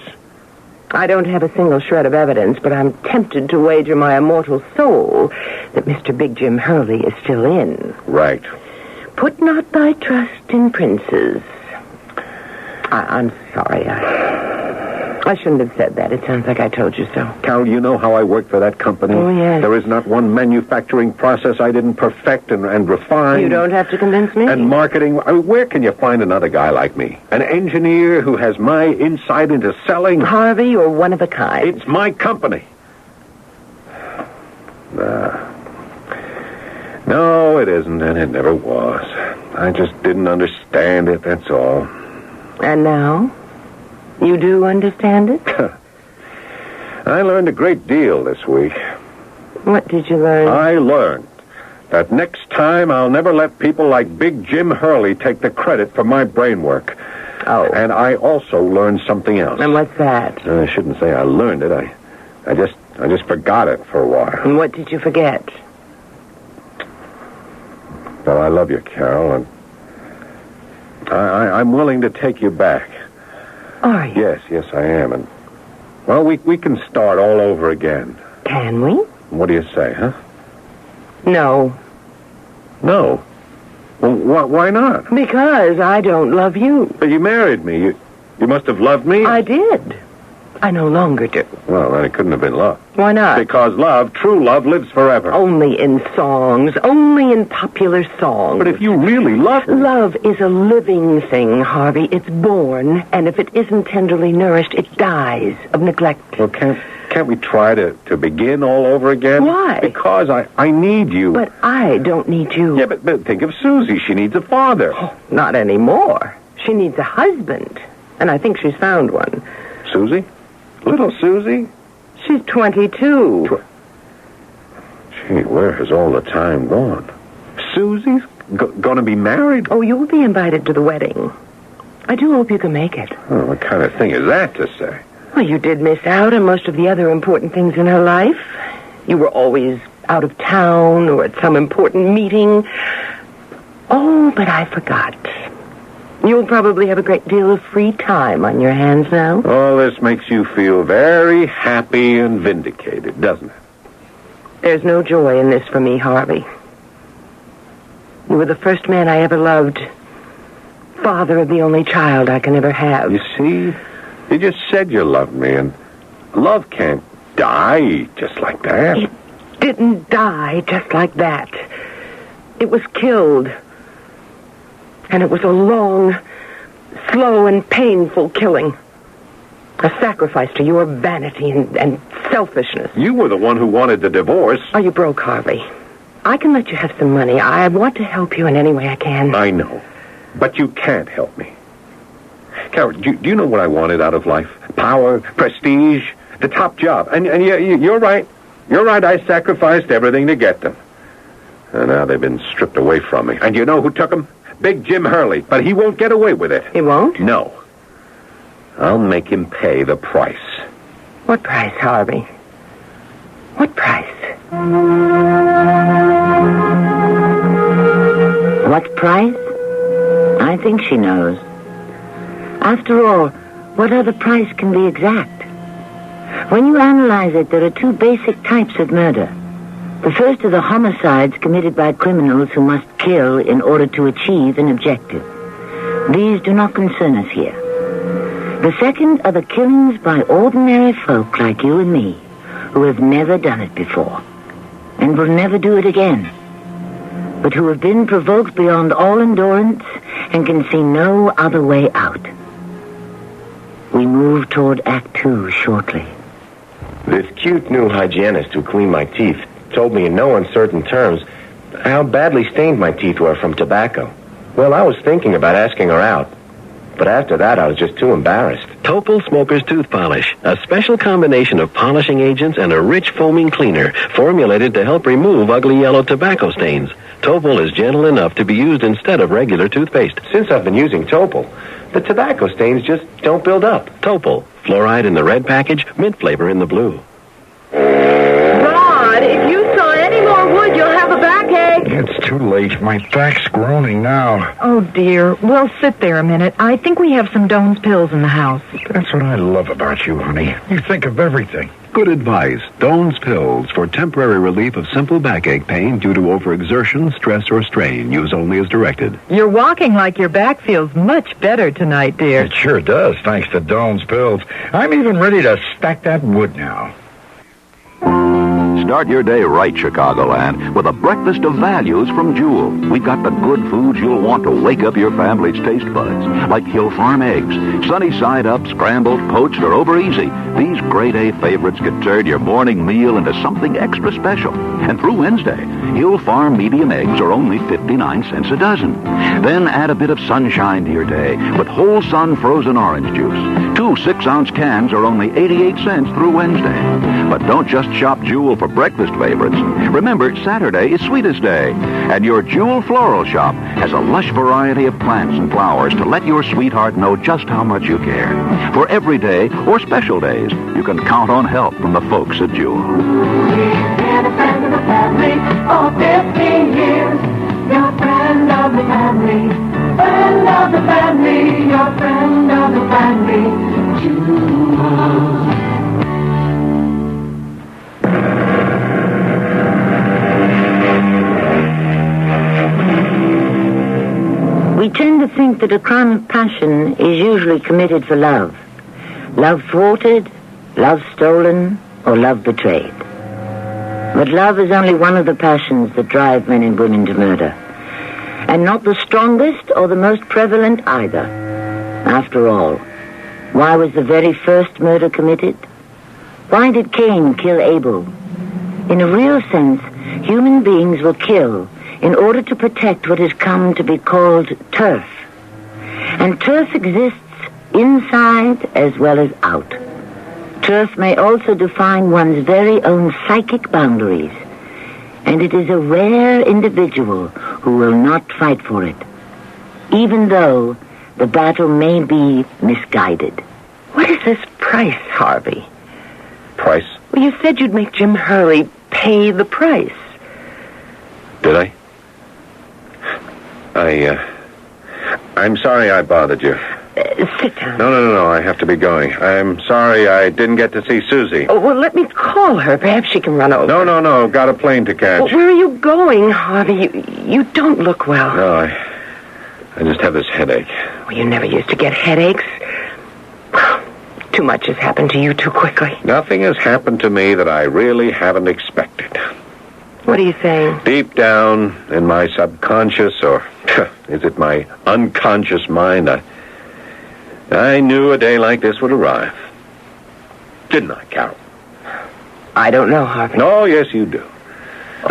I don't have a single shred of evidence, but I'm tempted to wager my immortal soul that Mr. Big Jim Hurley is still in. Right. Put not thy trust in princes. I'm sorry, I shouldn't have said that. It sounds like I told you so. Carol, you know how I worked for that company? Oh, yes. There is not one manufacturing process I didn't perfect and refine. You don't have to convince me. And marketing. I mean, where can you find another guy like me? An engineer who has my insight into selling? Harvey, you're one of a kind. It's my company. No, it isn't, and it never was. I just didn't understand it, that's all. And now? You do understand it? I learned a great deal this week. What did you learn? I learned that next time I'll never let people like Big Jim Hurley take the credit for my brain work. Oh. And I also learned something else. And what's that? I shouldn't say I learned it. I just forgot it for a while. And what did you forget? Well, I love you, Carol, and I'm willing to take you back. Are you? Yes, I am. And, well, we can start all over again. Can we? What do you say, huh? No. No? Well, why not? Because I don't love you. But you married me. You must have loved me. I did. I no longer do. Well, then it couldn't have been love. Why not? Because love, true love, lives forever. Only in songs. Only in popular songs. But if you really love me... Love is a living thing, Harvey. It's born, and if it isn't tenderly nourished, it dies of neglect. Well, can't we try to begin all over again? Why? Because I need you. But I don't need you. Yeah, but think of Susie. She needs a father. Oh, not anymore. She needs a husband, and I think she's found one. Susie? Little Susie? She's 22. Gee, where has all the time gone? Susie's going to be married? Oh, you'll be invited to the wedding. I do hope you can make it. Oh, what kind of thing is that to say? Well, you did miss out on most of the other important things in her life. You were always out of town or at some important meeting. Oh, but I forgot. You'll probably have a great deal of free time on your hands now. All this makes you feel very happy and vindicated, doesn't it? There's no joy in this for me, Harvey. You were the first man I ever loved. Father of the only child I can ever have. You see? You just said you loved me, and love can't die just like that. It didn't die just like that. It was killed. And it was a long, slow, and painful killing. A sacrifice to your vanity and selfishness. You were the one who wanted the divorce. Are you broke, Harvey? I can let you have some money. I want to help you in any way I can. I know. But you can't help me. Carol, do you know what I wanted out of life? Power, prestige, the top job. And you're right. You're right, I sacrificed everything to get them. And now they've been stripped away from me. And you know who took them? Big Jim Hurley. But he won't get away with it. He won't? No. I'll make him pay the price. What price, Harvey? What price? What price? I think she knows. After all, what other price can be exact? When you analyze it, there are two basic types of murder. The first are the homicides committed by criminals who must kill in order to achieve an objective. These do not concern us here. The second are the killings by ordinary folk like you and me, who have never done it before, and will never do it again, but who have been provoked beyond all endurance and can see no other way out. We move toward Act 2 shortly. This cute new hygienist who cleaned my teeth told me in no uncertain terms how badly stained my teeth were from tobacco. Well, I was thinking about asking her out. But after that, I was just too embarrassed. Topol Smoker's Tooth Polish, a special combination of polishing agents and a rich foaming cleaner formulated to help remove ugly yellow tobacco stains. Topol is gentle enough to be used instead of regular toothpaste. Since I've been using Topol, the tobacco stains just don't build up. Topol, fluoride in the red package, mint flavor in the blue. Rod, if you saw any more wood, you'll have a backache. It's too late. My back's groaning now. Oh, dear. Well, sit there a minute. I think we have some Doan's pills in the house. That's what I love about you, honey. You think of everything. Good advice. Doan's pills for temporary relief of simple backache pain due to overexertion, stress, or strain. Use only as directed. You're walking like your back feels much better tonight, dear. It sure does, thanks to Doan's pills. I'm even ready to stack that wood now. Start your day right, Chicagoland, with a breakfast of values from Jewel. We've got the good foods you'll want to wake up your family's taste buds, like Hill Farm eggs, sunny side up, scrambled, poached, or over easy. These grade A favorites could turn your morning meal into something extra special. And through Wednesday, Hill Farm medium eggs are only 59 cents a dozen. Then add a bit of sunshine to your day with Whole Sun frozen orange juice. 2 6-ounce cans are only 88 cents through Wednesday. But don't just shop Jewel for breakfast favorites. Remember, Saturday is Sweetest Day, and your Jewel Floral Shop has a lush variety of plants and flowers to let your sweetheart know just how much you care. For every day or special days, you can count on help from the folks at Jewel. Been a friend of the family for 15 years. Your friend of the family. Friend of the family. Your friend of the family. Jewel. We tend to think that a crime of passion is usually committed for love. Love thwarted, love stolen, or love betrayed. But love is only one of the passions that drive men and women to murder. And not the strongest or the most prevalent either. After all, why was the very first murder committed? Why did Cain kill Abel? In a real sense, human beings will kill in order to protect what has come to be called turf. And turf exists inside as well as out. Turf may also define one's very own psychic boundaries, and it is a rare individual who will not fight for it, even though the battle may be misguided. What is this price, Harvey? Price? Well, you said you'd make Jim Hurley pay the price. Did I? I'm sorry I bothered you. Sit down. No, I have to be going. I'm sorry I didn't get to see Susie. Oh, well, let me call her. Perhaps she can run over. No, got a plane to catch. Well, where are you going, Harvey? You don't look well. No, I just have this headache. Well, you never used to get headaches. Too much has happened to you too quickly. Nothing has happened to me that I really haven't expected. What are you saying? Deep down in my subconscious, or is it my unconscious mind, I knew a day like this would arrive. Didn't I, Carol? I don't know, Harvey. No, yes, you do.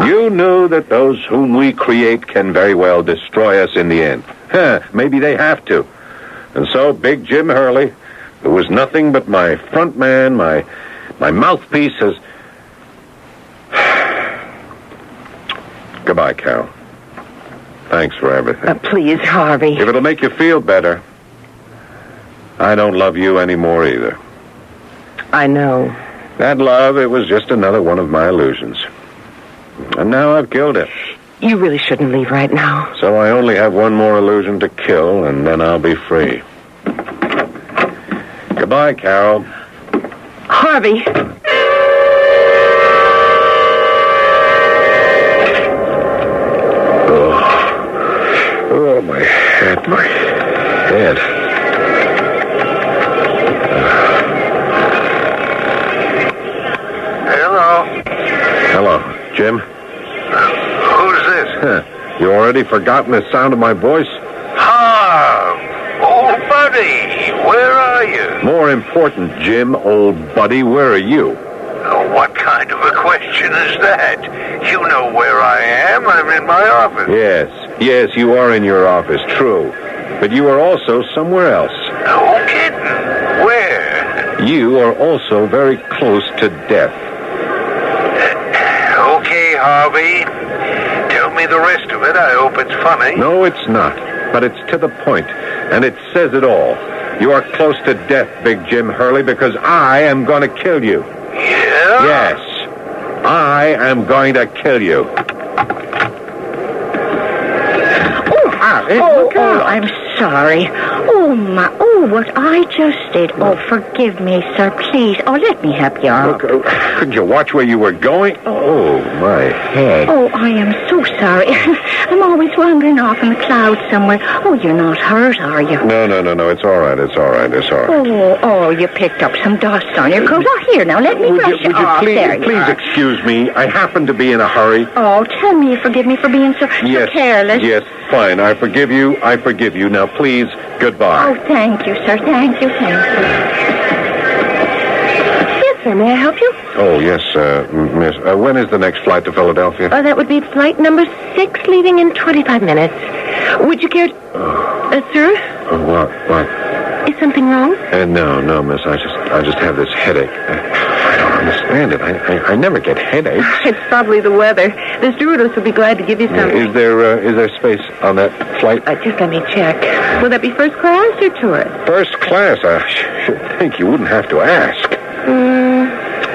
You knew that those whom we create can very well destroy us in the end. Maybe they have to. And so Big Jim Hurley, who was nothing but my front man, my mouthpiece, has... Goodbye, Carol. Thanks for everything. Please, Harvey. If it'll make you feel better, I don't love you anymore either. I know. That love, it was just another one of my illusions. And now I've killed it. You really shouldn't leave right now. So I only have one more illusion to kill, and then I'll be free. Goodbye, Carol. Harvey. Oh, my head, my head. Hello, Jim. Who's this? You already forgotten the sound of my voice? Old buddy, where are you? More important, Jim, old buddy, where are you? What kind of a question is that? You know where I am. I'm in my office. Yes, you are in your office, true. But you are also somewhere else. No kidding. Where? You are also very close to death. Okay, Harvey. Tell me the rest of it. I hope it's funny. No, it's not. But it's to the point, and it says it all. You are close to death, Big Jim Hurley, because I am going to kill you. Yeah? Yes. I am going to kill you. I'm sorry. Oh, what I just did. Oh, forgive me, sir, please. Oh, let me help you out. Look, couldn't you watch where you were going? Oh, my head. Oh, I am so sorry. I'm always wandering off in the clouds somewhere. Oh, you're not hurt, are you? No. It's all right. It's all right. Oh, you picked up some dust on your clothes. Oh, here, now, let me brush it off. Please excuse me. I happen to be in a hurry. Oh, tell me you forgive me for being so careless. Yes, fine. I forgive you. Now, please, goodbye. Oh, thank you, sir. Thank you. Yes, sir. May I help you? Oh, yes, miss. When is the next flight to Philadelphia? That would be flight number 6, leaving in 25 minutes. Would you care to... sir? What? Is something wrong? No, miss. I just have this headache. I don't understand it. I never get headaches. It's probably the weather. The stewardess will be glad to give you some. Is there space on that flight? Just let me check. Will that be first class or tourist? First class? I should think you wouldn't have to ask.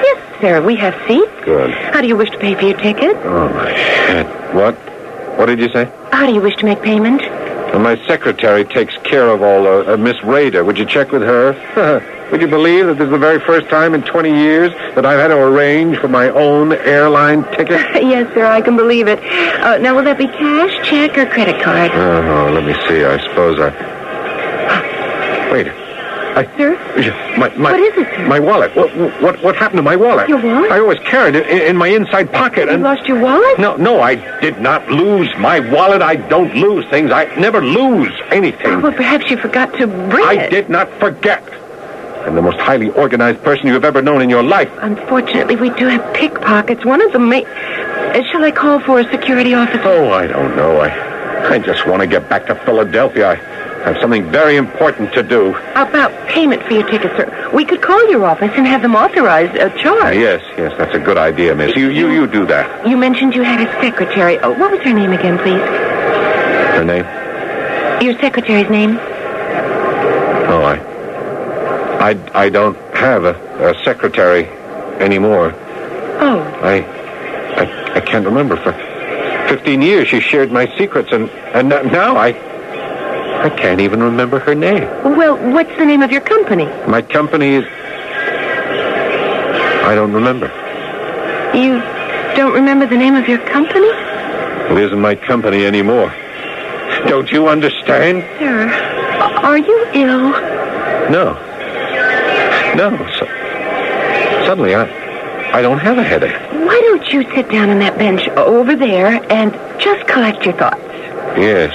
Yes, sir. We have seats. Good. How do you wish to pay for your ticket? Oh, my head. What? What did you say? How do you wish to make payment? My secretary takes care of all, Miss Rader. Would you check with her? Would you believe that this is the very first time in 20 years that I've had to arrange for my own airline ticket? Yes, sir, I can believe it. Now, will that be cash, check, or credit card? Oh, let me see. I suppose Wait. Sir? What is it, sir? My wallet. What happened to my wallet? Your wallet? I always carried it in my inside pocket. You lost your wallet? No, I did not lose my wallet. I don't lose things. I never lose anything. Oh, well, perhaps you forgot to bring it. I did not forget. I'm the most highly organized person you have ever known in your life. Unfortunately, we do have pickpockets. One of them may... shall I call for a security officer? Oh, I don't know. I just want to get back to Philadelphia. I have something very important to do. About payment for your ticket, sir. We could call your office and have them authorize a charge. Yes, that's a good idea, miss. You do that. You mentioned you had a secretary. Oh, what was her name again, please? Her name? Your secretary's name? Oh, I don't have a secretary anymore. Oh. I can't remember. For 15 years she shared my secrets, and now I can't even remember her name. Well, what's the name of your company? My company is... I don't remember. You don't remember the name of your company? It isn't my company anymore. Don't you understand? Sir, are you ill? No. Suddenly, I don't have a headache. Why don't you sit down on that bench over there and just collect your thoughts? Yes.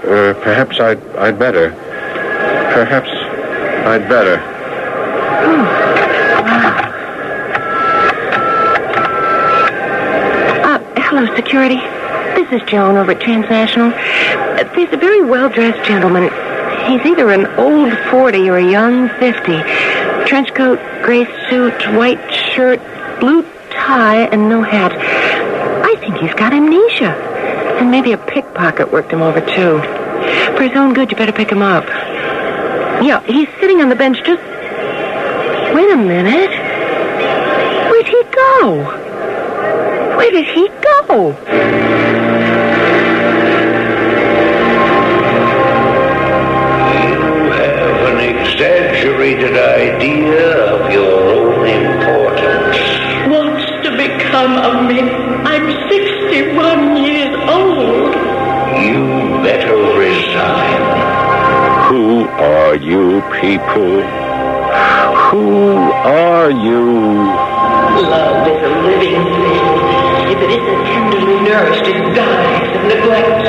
Perhaps I'd better. Perhaps I'd better. Hello, security. This is Joan over at Transnational. There's a very well-dressed gentleman. He's either an old 40 or a young 50. Trench coat, gray suit, white shirt, blue tie, and no hat. I think he's got amnesia. And maybe a pickpocket worked him over, too. For his own good, you better pick him up. Yeah, he's sitting on the bench just... Wait a minute. Where'd he go? Where did he go? Exaggerated idea of your own importance. What's to become of me? I'm 61 years old. You better resign. Who are you people? Who are you? Love is a living thing. If it isn't tenderly nourished, it dies of neglect.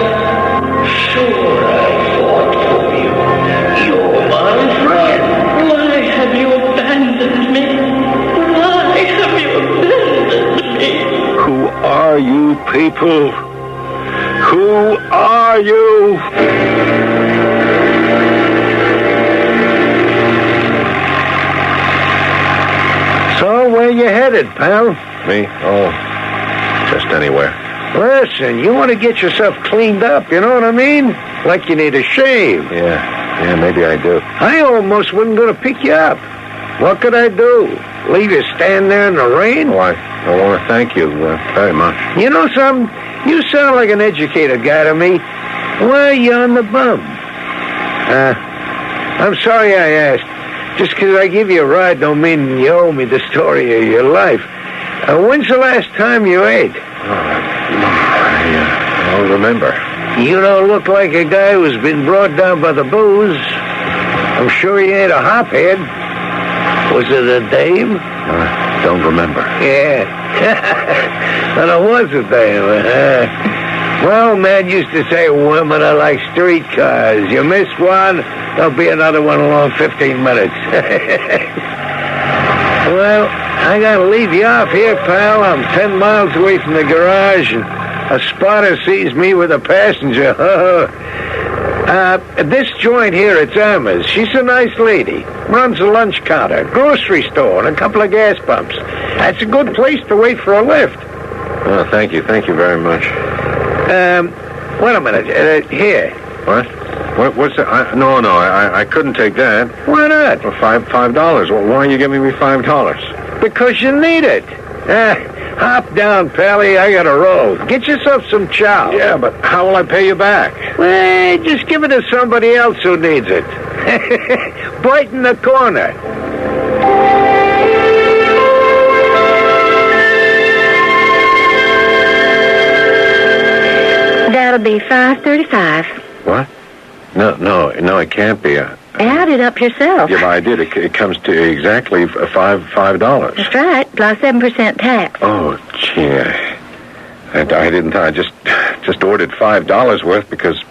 Sure, I fought for you. You're my friend. Why have you abandoned me? Why have you abandoned me? Who are you people? Who are you? headed, pal? Me? Oh, just anywhere. Listen, you want to get yourself cleaned up, you know what I mean? Like you need a shave. Yeah, maybe I do. I almost wasn't going to pick you up. What could I do? Leave you stand there in the rain? Oh, I want to thank you very much. You know something? You sound like an educated guy to me. Why are you on the bum? I'm sorry I asked. Just because I give you a ride don't mean you owe me the story of your life. When's the last time you ate? I don't remember. You don't look like a guy who's been brought down by the booze. I'm sure you ain't a hophead. Was it a dame? Don't remember. Yeah. Well, it was a dame. Well, man used to say women are like streetcars. You miss one, there'll be another one along 15 minutes. Well, I gotta leave you off here, pal. I'm 10 miles away from the garage, and a spotter sees me with a passenger. This joint here at Irma's, she's a nice lady. Runs a lunch counter, grocery store, and a couple of gas pumps. That's a good place to wait for a lift. Oh, thank you very much. Wait a minute. Here. What? What's that? I couldn't take that. Why not? For $5. Well, why are you giving me $5? Because you need it. Hop down, Pally. I gotta roll. Get yourself some chow. Yeah, but how will I pay you back? Well, just give it to somebody else who needs it. Brighten the corner. That'll be $5.35. What? No, it can't be. Add it up yourself. Yeah, but I did. It comes to exactly $5. That's right, plus 7% tax. Oh, gee. I didn't. I just ordered $5 worth because,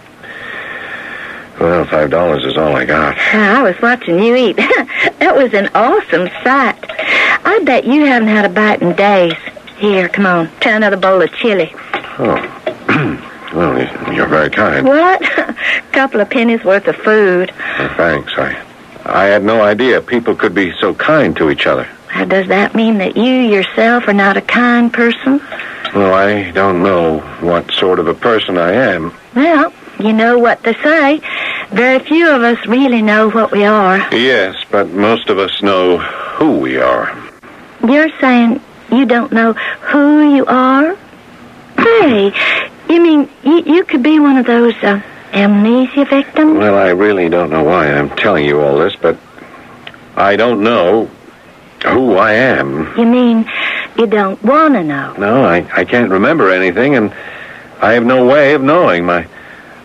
well, $5 is all I got. I was watching you eat. That was an awesome sight. I bet you haven't had a bite in days. Here, come on, try another bowl of chili. Oh. Well, you're very kind. What? A couple of pennies worth of food. Well, thanks. I had no idea people could be so kind to each other. Does that mean that you yourself are not a kind person? Well, I don't know what sort of a person I am. Well, you know what they say. Very few of us really know what we are. Yes, but most of us know who we are. You're saying you don't know who you are? Hey, you mean you could be one of those amnesia victims? Well, I really don't know why I'm telling you all this, but I don't know who I am. You mean you don't want to know? No, I can't remember anything, and I have no way of knowing. My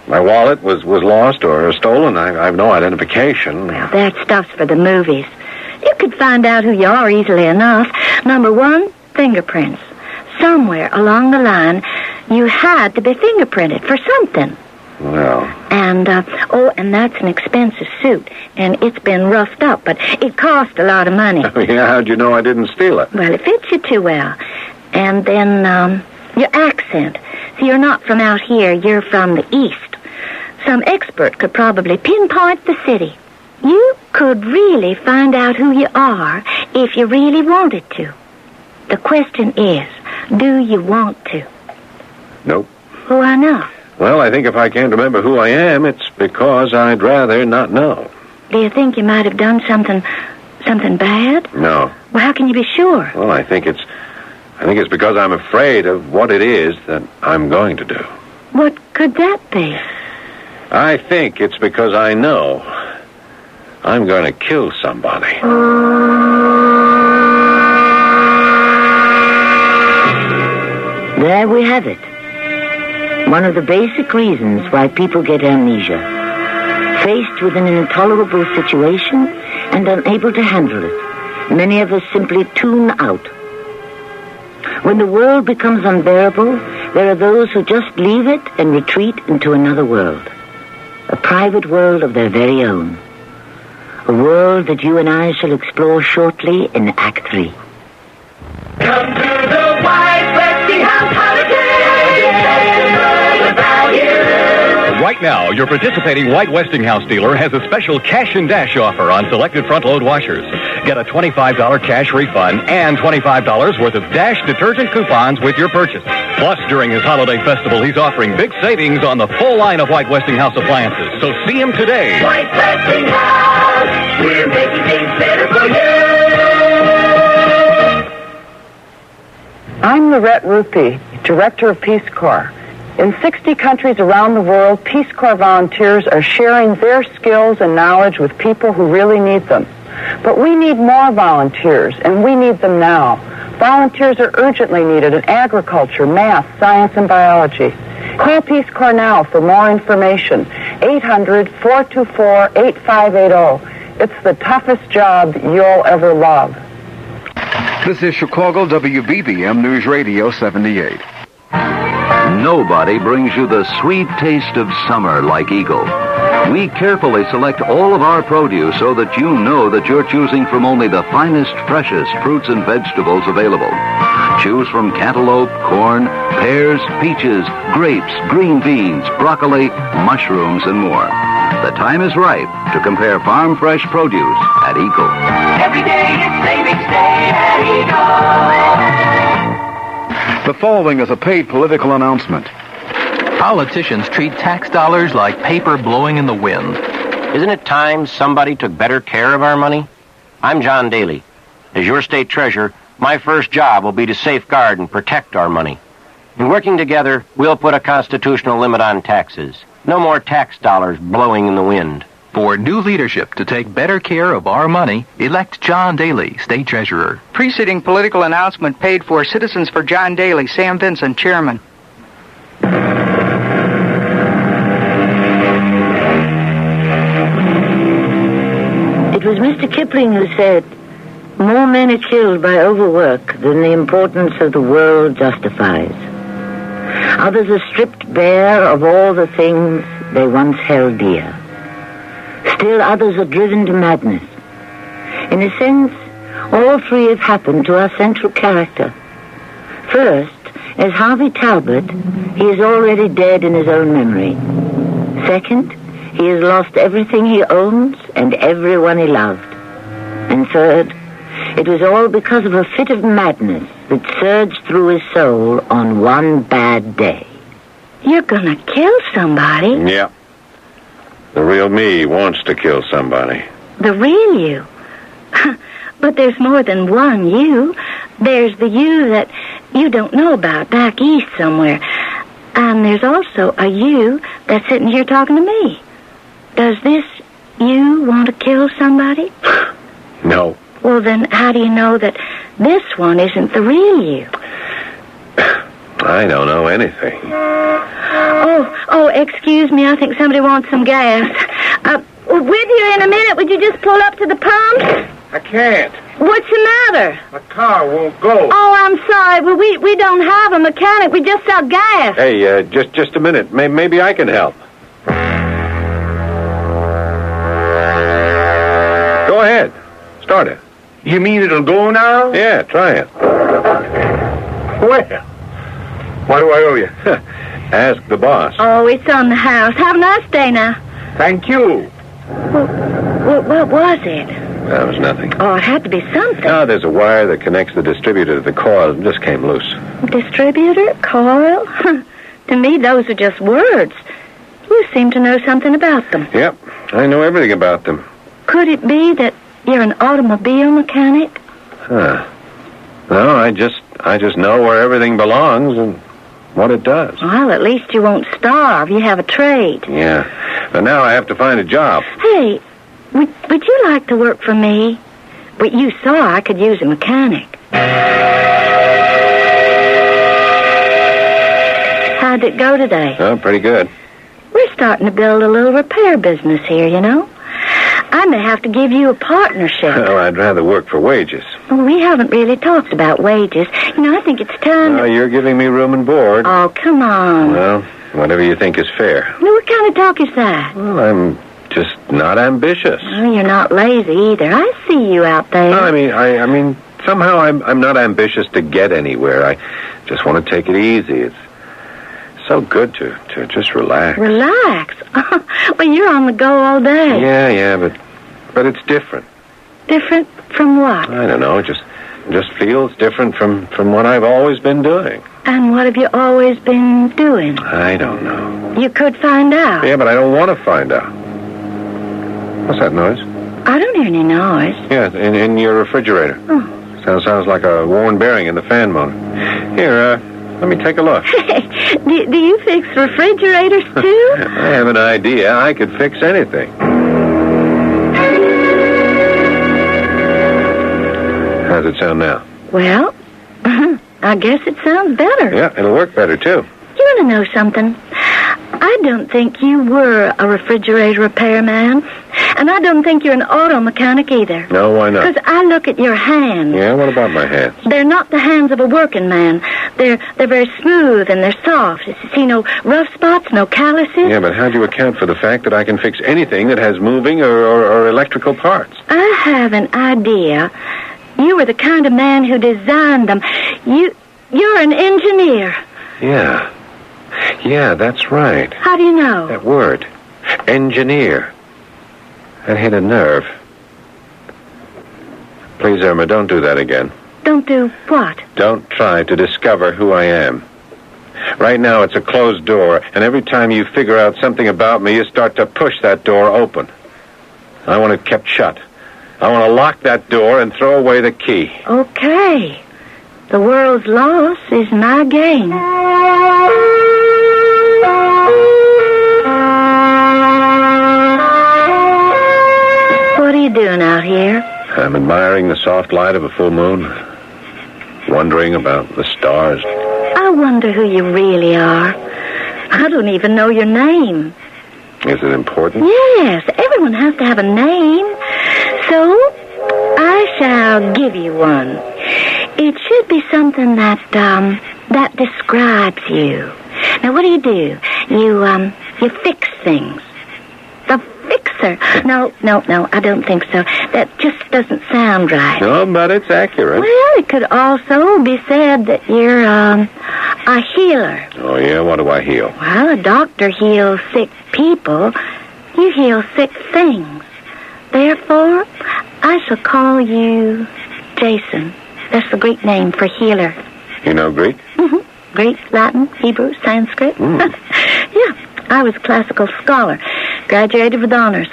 wallet was lost or stolen. I have no identification. Well, that stuff's for the movies. You could find out who you are easily enough. Number one, fingerprints. Somewhere along the line, you had to be fingerprinted for something. Well. And that's an expensive suit, and it's been roughed up, but it cost a lot of money. Oh, yeah, how'd you know I didn't steal it? Well, it fits you too well. And then, your accent. See, you're not from out here, you're from the East. Some expert could probably pinpoint the city. You could really find out who you are if you really wanted to. The question is, do you want to? Nope. Why not? Well, I think if I can't remember who I am, it's because I'd rather not know. Do you think you might have done something bad? No. Well, how can you be sure? Well, I think it's because I'm afraid of what it is that I'm going to do. What could that be? I think it's because I know I'm going to kill somebody. There we have it. One of the basic reasons why people get amnesia. Faced with an intolerable situation and unable to handle it, many of us simply tune out. When the world becomes unbearable, there are those who just leave it and retreat into another world. A private world of their very own. A world that you and I shall explore shortly in Act 3. Come to the White Westinghouse Holiday. Right now, your participating White Westinghouse dealer has a special cash and dash offer on selected front-load washers. Get a $25 cash refund and $25 worth of Dash detergent coupons with your purchase. Plus, during his holiday festival, he's offering big savings on the full line of White Westinghouse appliances. So see him today. White Westinghouse, we're making things better for you. I'm Lorette Rupi, Director of Peace Corps. In 60 countries around the world, Peace Corps volunteers are sharing their skills and knowledge with people who really need them. But we need more volunteers, and we need them now. Volunteers are urgently needed in agriculture, math, science, and biology. Call Peace Corps now for more information. 800-424-8580. It's the toughest job you'll ever love. This is Chicago WBBM News Radio 78. Nobody brings you the sweet taste of summer like Eagle. We carefully select all of our produce so that you know that you're choosing from only the finest, freshest fruits and vegetables available. Choose from cantaloupe, corn, pears, peaches, grapes, green beans, broccoli, mushrooms, and more. The time is ripe to compare farm fresh produce at Eagle. Every day is savings day at Eagle. The following is a paid political announcement. Politicians treat tax dollars like paper blowing in the wind. Isn't it time somebody took better care of our money? I'm John Daly. As your state treasurer, my first job will be to safeguard and protect our money. In working together, we'll put a constitutional limit on taxes. No more tax dollars blowing in the wind. For new leadership to take better care of our money, elect John Daly, State Treasurer. Preceding political announcement paid for Citizens for John Daly, Sam Vinson, Chairman. It was Mr. Kipling who said, "More men are killed by overwork than the importance of the world justifies. Others are stripped bare of all the things they once held dear. Still others are driven to madness. In a sense, all three have happened to our central character. First, as Harvey Talbot, he is already dead in his own memory. Second, he has lost everything he owns and everyone he loved. And third, it was all because of a fit of madness that surged through his soul on one bad day." You're gonna kill somebody? Yeah. The real me wants to kill somebody. The real you? But there's more than one you. There's the you that you don't know about back east somewhere. And there's also a you that's sitting here talking to me. Does this you want to kill somebody? No. Well, then how do you know that this one isn't the real you? I don't know anything. Oh, excuse me. I think somebody wants some gas. With you in a minute. Would you just pull up to the pump? I can't. What's the matter? My car won't go. Oh, I'm sorry. Well, we don't have a mechanic. We just sell gas. Hey, just a minute. Maybe I can help. Go ahead. Start it. You mean it'll go now? Yeah, try it. Well, what do I owe you? Ask the boss. Oh, it's on the house. Have a nice day now. Thank you. Well, what was it? That was nothing. Oh, it had to be something. No, there's a wire that connects the distributor to the coil. It just came loose. Distributor? Coil? To me, those are just words. You seem to know something about them. Yep, I know everything about them. Could it be that you're an automobile mechanic? Huh. No, I just know where everything belongs and what it does. Well, at least you won't starve. You have a trade. Yeah, but now I have to find a job. Hey, would you like to work for me? But you saw I could use a mechanic. How'd it go today? Oh, pretty good. We're starting to build a little repair business here, you know. I may have to give you a partnership. Well, I'd rather work for wages. Well, we haven't really talked about wages. You know, I think it's time to... You're giving me room and board. Oh, come on. Well, whatever you think is fair. Well, what kind of talk is that? Well, I'm just not ambitious. Well, you're not lazy either. I see you out there. No, I mean, somehow I'm not ambitious to get anywhere. I just want to take it easy. It's so good to just relax. Relax? Well, you're on the go all day. Yeah, but it's different. Different from what? I don't know. It just feels different from what I've always been doing. And what have you always been doing? I don't know. You could find out. Yeah, but I don't want to find out. What's that noise? I don't hear any noise. Yeah, in your refrigerator. Oh. Sounds like a worn bearing in the fan motor. Here, let me take a look. Hey, do you fix refrigerators, too? I have an idea. I could fix anything. How's it sound now? Well, I guess it sounds better. Yeah, it'll work better, too. You want to know something? I don't think you were a refrigerator repairman, and I don't think you're an auto mechanic either. No, why not? Because I look at your hands. Yeah, what about my hands? They're not the hands of a working man. They're very smooth and they're soft. You see no rough spots, no calluses. Yeah, but how do you account for the fact that I can fix anything that has moving or electrical parts? I have an idea. You were the kind of man who designed them. You're an engineer. Yeah, that's right. How do you know? That word. Engineer. That hit a nerve. Please, Irma, don't do that again. Don't do what? Don't try to discover who I am. Right now, it's a closed door, and every time you figure out something about me, you start to push that door open. I want it kept shut. I want to lock that door and throw away the key. Okay. The world's loss is my gain. What are you doing out here? I'm admiring the soft light of a full moon, wondering about the stars. I wonder who you really are. I don't even know your name. Is it important? Yes, everyone has to have a name. So, I shall give you one. It should be something that describes you. Now, what do? You fix things. The fixer. No, I don't think so. That just doesn't sound right. No, but it's accurate. Well, it could also be said that you're a healer. Oh, yeah? What do I heal? Well, a doctor heals sick people. You heal sick things. Therefore, I shall call you Jason. That's the Greek name for healer. You know Greek? Mm-hmm. Greek, Latin, Hebrew, Sanskrit. Yeah, I was a classical scholar. Graduated with honors.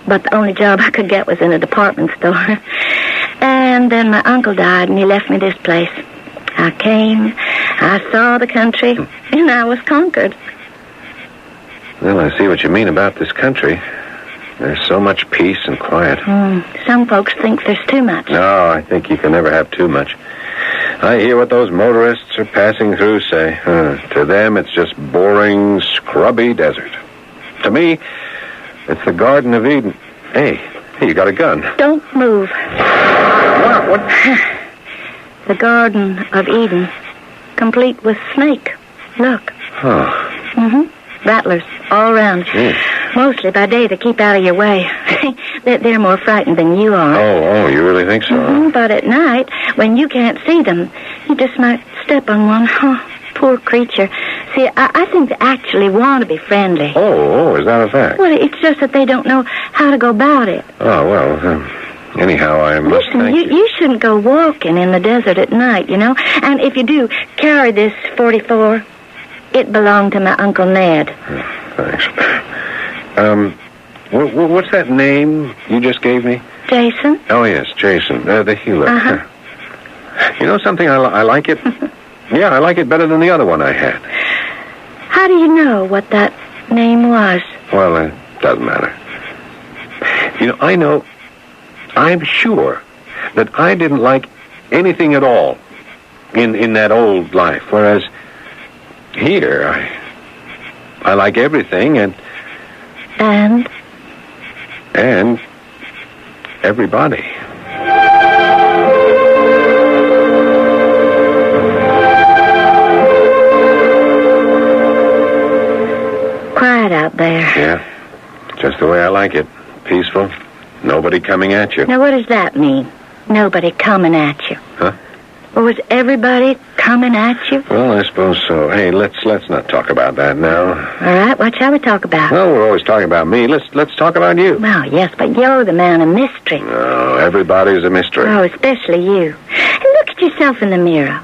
But the only job I could get was in a department store. And then my uncle died, and he left me this place. I came, I saw the country, and I was conquered. Well, I see what you mean about this country. There's so much peace and quiet. Some folks think there's too much. No, I think you can never have too much. I hear what those motorists are passing through say. To them, it's just boring, scrubby desert. To me, it's the Garden of Eden. Hey, you got a gun. Don't move. What? The Garden of Eden, complete with snake. Look. Oh. Rattlers all around. Mostly by day to keep out of your way. They're more frightened than you are. Oh, you really think so? But at night, when you can't see them, you just might step on one. Oh, poor creature. See, I think they actually want to be friendly. Oh, is that a fact? Well, it's just that they don't know how to go about it. Oh, well, anyhow, I must Listen, you shouldn't go walking in the desert at night, you know? And if you do, carry this 44. It belonged to my Uncle Ned. Thanks. What's that name you just gave me? Jason? Oh, yes, Jason, the healer. Uh-huh. You know something? I like it. Yeah, I like it better than the other one I had. How do you know what that name was? Well, it doesn't matter. You know, I'm sure that I didn't like anything at all in that old life, whereas here, I like everything, and everybody. Quiet out there. Yeah, just the way I like it. Peaceful, nobody coming at you. Now, what does that mean? Nobody coming at you. Huh? Or was everybody coming at you? Well, I suppose so. Hey, let's not talk about that now. All right, what shall we talk about? Well, we're always talking about me. Let's talk about you. Well, yes, but you're the man of mystery. No, everybody's a mystery. Oh, especially you. And look at yourself in the mirror.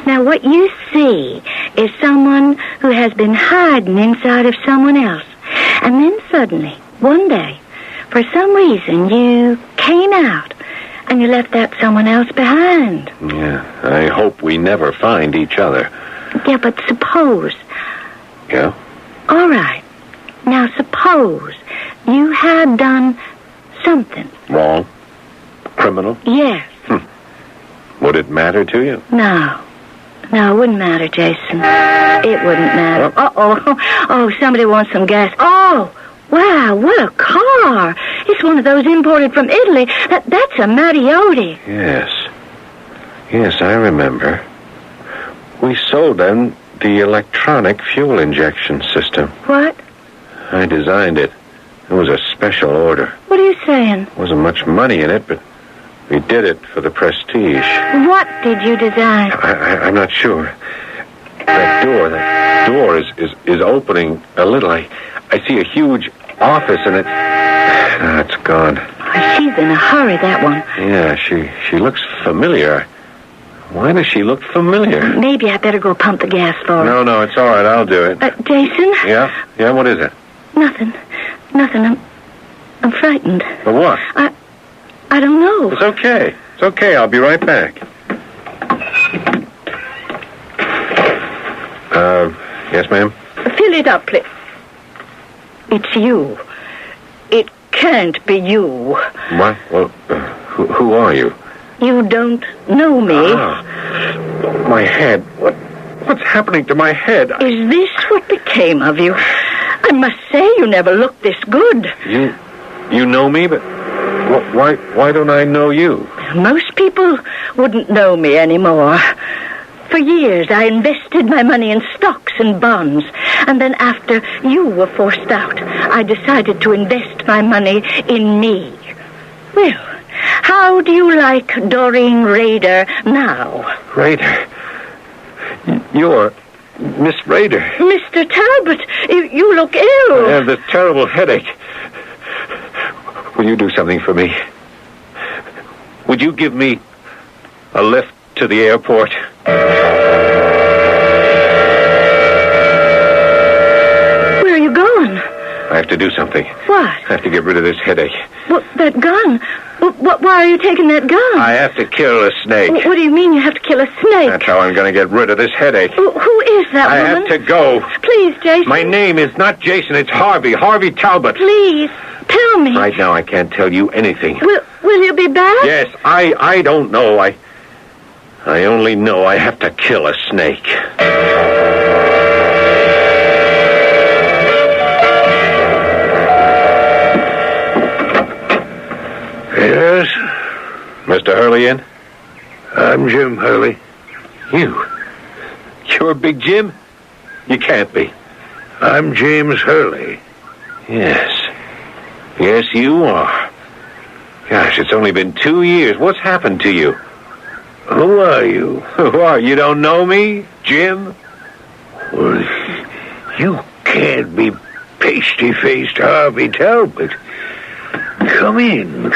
Now, what you see is someone who has been hiding inside of someone else. And then suddenly, one day, for some reason, you came out and you left that someone else behind. Yeah, I hope we never find each other. Yeah, but suppose. Yeah? All right. Now, suppose you had done something. Wrong? Criminal? Yes. Would it matter to you? No, it wouldn't matter, Jason. It wouldn't matter. Oh, somebody wants some gas. Oh, wow, what a car. It's one of those imported from Italy. That's a Mariotti. Yes, I remember. We sold them the electronic fuel injection system. What? I designed it. It was a special order. What are you saying? Wasn't much money in it, but we did it for the prestige. What did you design? I'm not sure. That door is opening a little. I see a huge office and it's gone. She's in a hurry, that one. Yeah, she looks familiar. Why does she look familiar? Maybe I better go pump the gas for her. No, it's all right. I'll do it. Jason? Yeah, what is it? Nothing. I'm frightened. For what? I don't know. It's okay. I'll be right back. Yes, ma'am? Fill it up, please. It's you. It can't be you. What? Well, who are you? You don't know me. My head. What's happening to my head? Is this what became of you? I must say you never looked this good. You know me, but why don't I know you? Most people wouldn't know me anymore. For years, I invested my money in stocks and bonds. And then after you were forced out, I decided to invest my money in me. Well, how do you like Doreen Rader now? Rader? You're Miss Rader. Mr. Talbot, you look ill. I have this terrible headache. Will you do something for me? Would you give me a lift to the airport? Where are you going? I have to do something. What? I have to get rid of this headache. Well, that gun. Why are you taking that gun? I have to kill a snake. What do you mean you have to kill a snake? That's how I'm going to get rid of this headache. Who is that I woman? have to go. Please, Jason. My name is not Jason, it's Harvey Talbot. Please, tell me. Right now I can't tell you anything. Will you be back? Yes, I don't know. I only know I have to kill a snake. Yes? Mr. Hurley in? I'm Jim Hurley. You're Big Jim? You can't be. I'm James Hurley. Yes, you are. Gosh, it's only been 2 years. What's happened to you? Who are you? Who are you? You don't know me, Jim? Well, you can't be pasty-faced Harvey Talbot. Come in.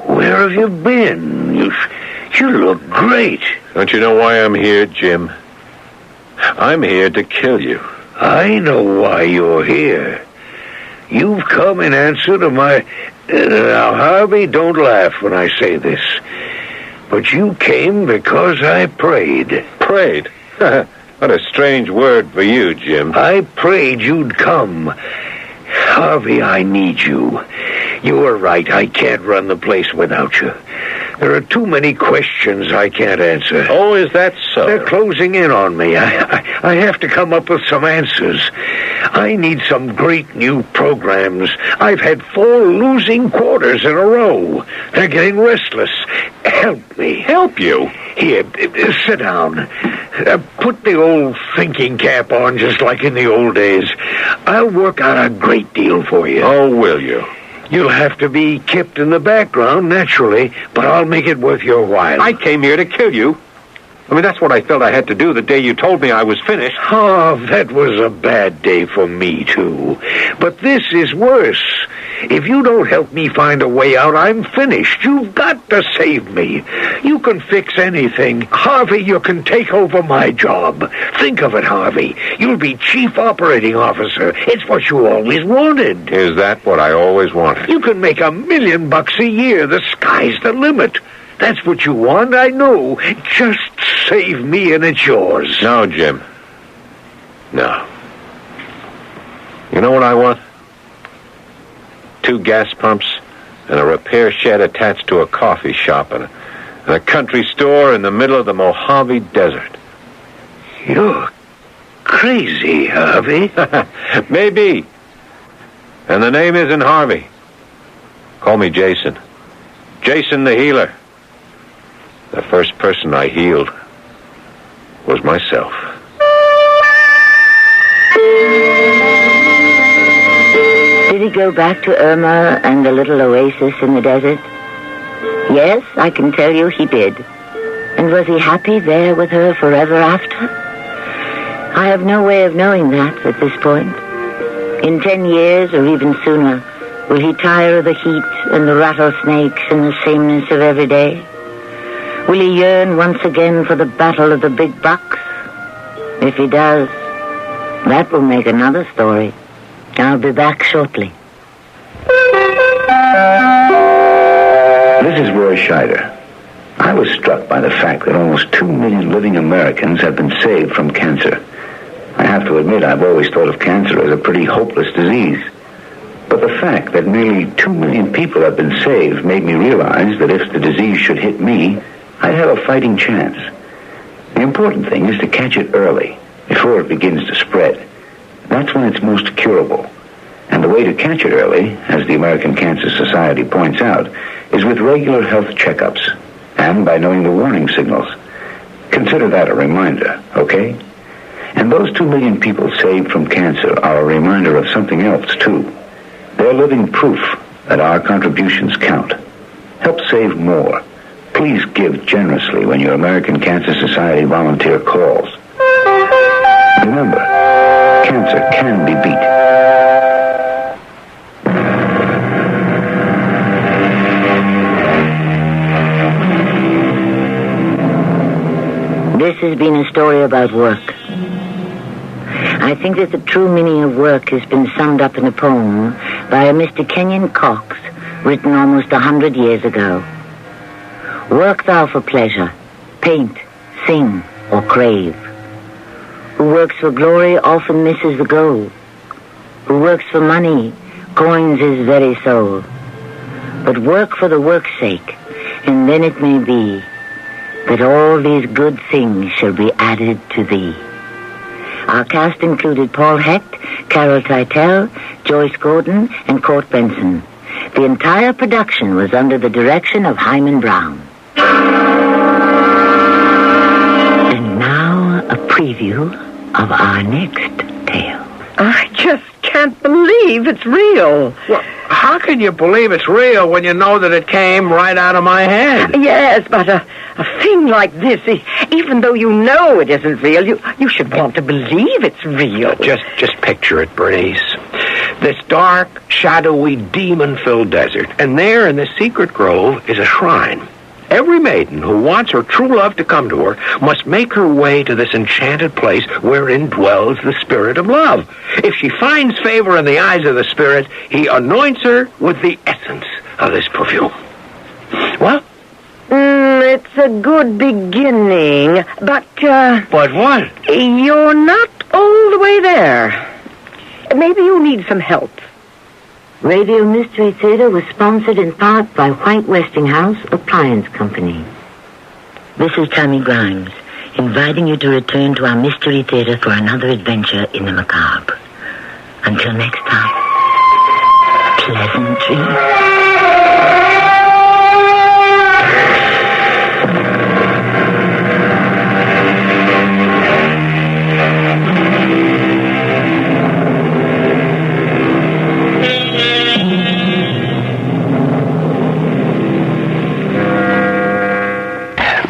Where have you been? You look great. Don't you know why I'm here, Jim? I'm here to kill you. I know why you're here. You've come in answer to my... Now, Harvey, don't laugh when I say this. But you came because I prayed. Prayed? What a strange word for you, Jim. I prayed you'd come. Harvey, I need you. You were right. I can't run the place without you. There are too many questions I can't answer. Oh, is that so? They're closing in on me. I have to come up with some answers. I need some great new programs. I've had 4 losing quarters in a row. They're getting restless. Help me. Help you? Here, sit down. Put the old thinking cap on just like in the old days. I'll work out a great deal for you. Oh, will you? You'll have to be kept in the background, naturally, but I'll make it worth your while. I came here to kill you. I mean, that's what I felt I had to do the day you told me I was finished. Oh, that was a bad day for me, too. But this is worse. If you don't help me find a way out, I'm finished. You've got to save me. You can fix anything. Harvey, you can take over my job. Think of it, Harvey. You'll be chief operating officer. It's what you always wanted. Is that what I always wanted? You can make $1 million a year. The sky's the limit. That's what you want, I know. Just save me and it's yours. No, Jim. No. You know what I want? 2 gas pumps and a repair shed attached to a coffee shop and a country store in the middle of the Mojave Desert. You're crazy, Harvey. Maybe. And the name isn't Harvey. Call me Jason. Jason the healer. The first person I healed was myself. Did he go back to Irma and the little oasis in the desert? Yes, I can tell you he did. And was he happy there with her forever after? I have no way of knowing that at this point. In 10 years, or even sooner, will he tire of the heat and the rattlesnakes and the sameness of every day? Will he yearn once again for the battle of the big bucks? If he does, that will make another story. I'll be back shortly. This is Roy Scheider. I was struck by the fact that almost 2 million living Americans have been saved from cancer. I have to admit, I've always thought of cancer as a pretty hopeless disease. But the fact that nearly 2 million people have been saved made me realize that if the disease should hit me, I'd have a fighting chance. The important thing is to catch it early, before it begins to spread. That's when it's most curable. And the way to catch it early, as the American Cancer Society points out, is with regular health checkups, and by knowing the warning signals. Consider that a reminder, okay? And those 2 million people saved from cancer are a reminder of something else, too. They're living proof that our contributions count. Help save more. Please give generously when your American Cancer Society volunteer calls. Remember, cancer can be beat. This has been a story about work. I think that the true meaning of work has been summed up in a poem by a Mr. Kenyon Cox, written almost 100 years ago. Work thou for pleasure, paint, sing, or crave. Who works for glory often misses the goal. Who works for money coins his very soul. But work for the work's sake, and then it may be that all these good things shall be added to thee. Our cast included Paul Hecht, Carol Teitel, Joyce Gordon, and Court Benson. The entire production was under the direction of Hyman Brown. And now, a preview of our next tale. I just can't believe it's real. Well, how can you believe it's real when you know that it came right out of my head? Yes, but a thing like this, even though you know it isn't real, you should want to believe it's real. Just picture it, Bernice. This dark, shadowy, demon-filled desert, and there in the secret grove is a shrine. Every maiden who wants her true love to come to her must make her way to this enchanted place wherein dwells the spirit of love. If she finds favor in the eyes of the spirit, he anoints her with the essence of this perfume. What? It's a good beginning, but, But what? You're not all the way there. Maybe you need some help. Radio Mystery Theater was sponsored in part by White Westinghouse Appliance Company. This is Tammy Grimes, inviting you to return to our Mystery Theater for another adventure in the macabre. Until next time, pleasant dreams.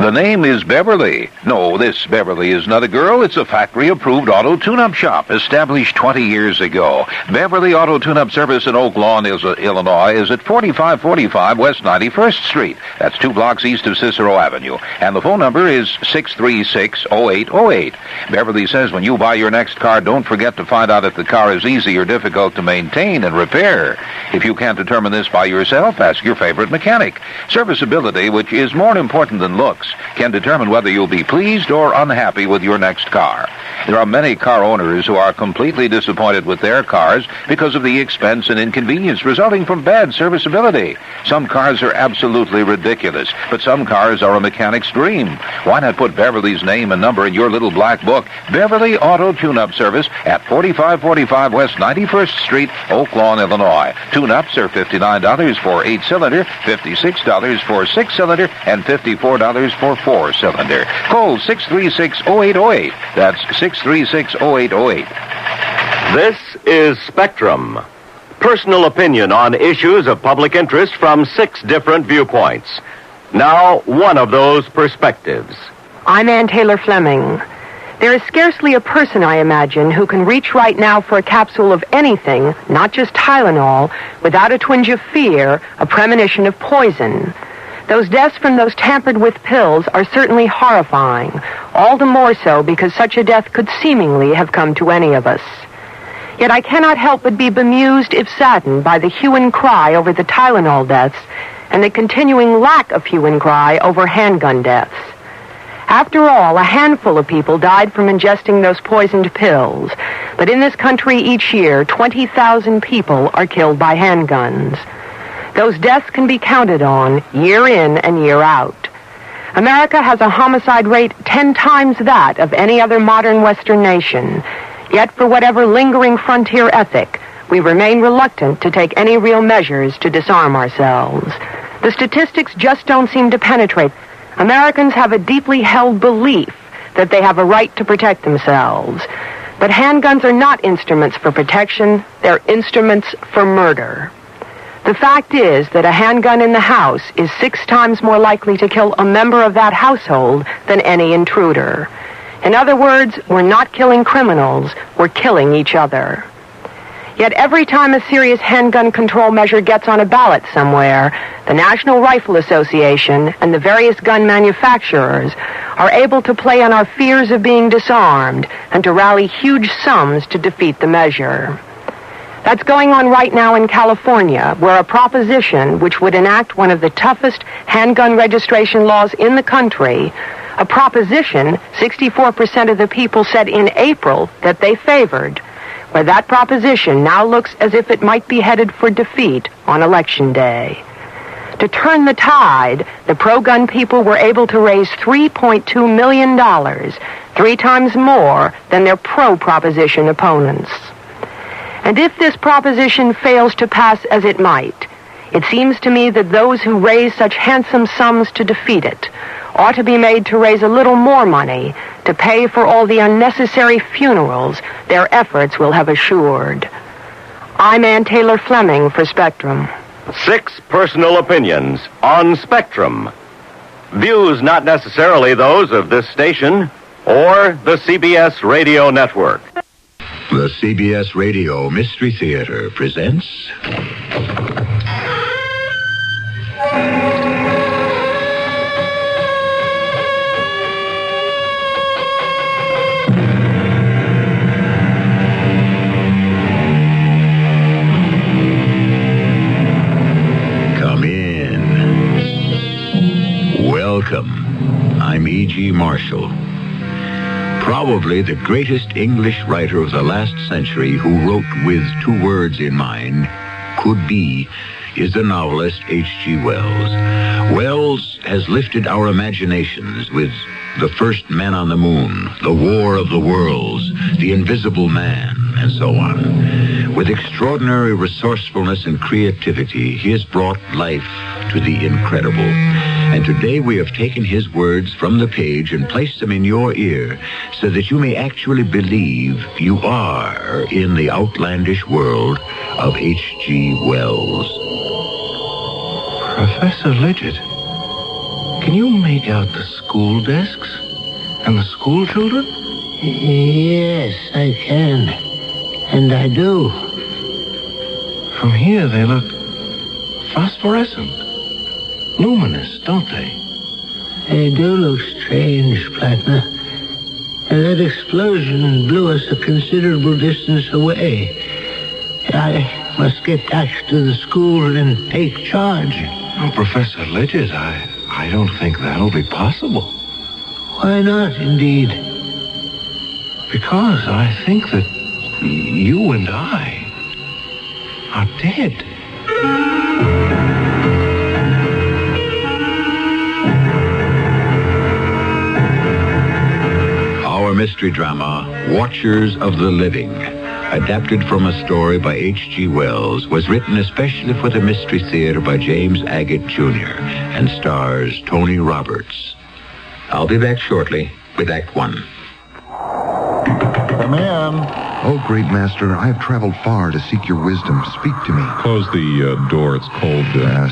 The name is Beverly. No, this Beverly is not a girl. It's a factory-approved auto tune-up shop established 20 years ago. Beverly Auto Tune-Up Service in Oak Lawn, Illinois is at 4545 West 91st Street. That's 2 blocks east of Cicero Avenue. And the phone number is 636-0808. Beverly says when you buy your next car, don't forget to find out if the car is easy or difficult to maintain and repair. If you can't determine this by yourself, ask your favorite mechanic. Serviceability, which is more important than looks, can determine whether you'll be pleased or unhappy with your next car. There are many car owners who are completely disappointed with their cars because of the expense and inconvenience resulting from bad serviceability. Some cars are absolutely ridiculous, but some cars are a mechanic's dream. Why not put Beverly's name and number in your little black book? Beverly Auto Tune-Up Service at 4545 West 91st Street, Oak Lawn, Illinois. Tune-ups are $59 for 8-cylinder, $56 for 6-cylinder, and $54 for 4-cylinder. Call 636-0808. That's 636-0808. This is Spectrum. Personal opinion on issues of public interest from 6 different viewpoints. Now, one of those perspectives. I'm Ann Taylor Fleming. There is scarcely a person, I imagine, who can reach right now for a capsule of anything, not just Tylenol, without a twinge of fear, a premonition of poison. Those deaths from those tampered-with pills are certainly horrifying, all the more so because such a death could seemingly have come to any of us. Yet I cannot help but be bemused, if saddened, by the hue and cry over the Tylenol deaths and the continuing lack of hue and cry over handgun deaths. After all, a handful of people died from ingesting those poisoned pills, but in this country each year, 20,000 people are killed by handguns. Those deaths can be counted on year in and year out. America has a homicide rate 10 times that of any other modern Western nation. Yet for whatever lingering frontier ethic, we remain reluctant to take any real measures to disarm ourselves. The statistics just don't seem to penetrate. Americans have a deeply held belief that they have a right to protect themselves. But handguns are not instruments for protection, they're instruments for murder. The fact is that a handgun in the house is 6 times more likely to kill a member of that household than any intruder. In other words, we're not killing criminals, we're killing each other. Yet every time a serious handgun control measure gets on a ballot somewhere, the National Rifle Association and the various gun manufacturers are able to play on our fears of being disarmed and to rally huge sums to defeat the measure. That's going on right now in California, where a proposition which would enact one of the toughest handgun registration laws in the country, a proposition 64% of the people said in April that they favored, where that proposition now looks as if it might be headed for defeat on Election Day. To turn the tide, the pro-gun people were able to raise $3.2 million, 3 times more than their pro-proposition opponents. And if this proposition fails to pass as it might, it seems to me that those who raise such handsome sums to defeat it ought to be made to raise a little more money to pay for all the unnecessary funerals their efforts will have assured. I'm Ann Taylor Fleming for Spectrum. 6 personal opinions on Spectrum. Views not necessarily those of this station or the CBS Radio Network. The CBS Radio Mystery Theater presents... Come in. Welcome. I'm E.G. Marshall. Probably the greatest English writer of the last century who wrote with 2 words in mind, could be, is the novelist H.G. Wells. Wells has lifted our imaginations with The First Man on the Moon, The War of the Worlds, The Invisible Man, and so on. With extraordinary resourcefulness and creativity, he has brought life to the incredible. And today we have taken his words from the page and placed them in your ear so that you may actually believe you are in the outlandish world of H.G. Wells. Professor Lidgett, Can you make out the school desks? And the school children? Yes, I can. And I do. From here, they look phosphorescent. Luminous, don't they? They do look strange, Plattner. And that explosion blew us a considerable distance away. I must get back to the school and take charge. Oh, Professor Lidget, I don't think that'll be possible. Why not, indeed? Because I think that you and I are dead. Our mystery drama, Watchers of the Living, adapted from a story by H.G. Wells, was written especially for the Mystery Theater by James Agate Jr. and stars Tony Roberts. I'll be back shortly with Act One. Come in. Oh, great master, I have traveled far to seek your wisdom. Speak to me. Close the door. It's cold.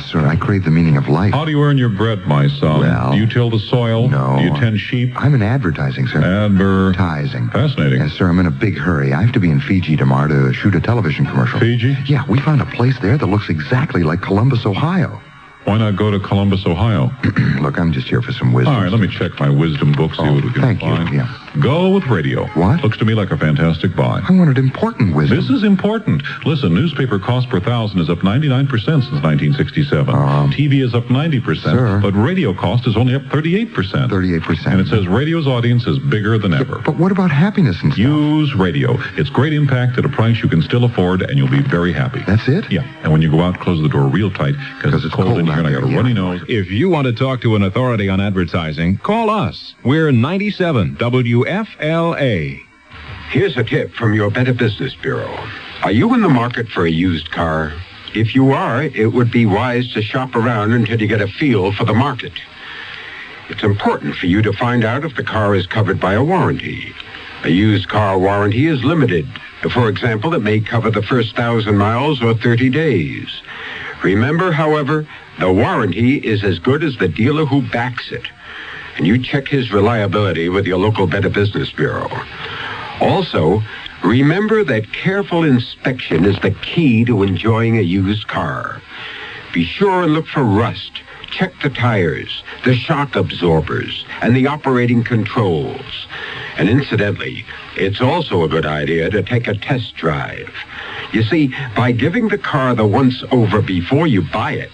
Sir, I crave the meaning of life. How do you earn your bread, my son? Well, do you till the soil? No. Do you tend sheep? I'm in advertising, sir. Advertising. Fascinating. Yes, sir, I'm in a big hurry. I have to be in Fiji tomorrow to shoot a television commercial. Fiji? Yeah, we found a place there that looks exactly like Columbus, Ohio. Why not go to Columbus, Ohio? Look, I'm just here for some wisdom. All right, let me check my wisdom book, see what we can thank find. you. Yeah. Go with radio. What? Looks to me like a fantastic buy. I wanted important wisdom. This is important. Listen, newspaper cost per thousand is up 99% since 1967. TV is up 90%, sir. but radio cost is only up 38%. 38%. And it says radio's audience is bigger than ever. But what about happiness and stuff? Use radio. It's great impact at a price you can still afford, and you'll be very happy. That's it? Yeah. And when you go out, close the door real tight, because it's cold in here and I got a runny nose. If you want to talk to an authority on advertising, call us. We're 97 WFLA. Here's a tip from your Better Business Bureau. Are you in the market for a used car? If you are, it would be wise to shop around until you get a feel for the market. It's important for you to find out if the car is covered by a warranty. A used car warranty is limited. For example, it may cover the first 1,000 miles or 30 days. Remember, however, the warranty is as good as the dealer who backs it. And you check his reliability with your local Better Business Bureau. Also, remember that careful inspection is the key to enjoying a used car. Be sure and look for rust. Check the tires, the shock absorbers, and the operating controls. And incidentally, it's also a good idea to take a test drive. You see, by giving the car the once-over before you buy it,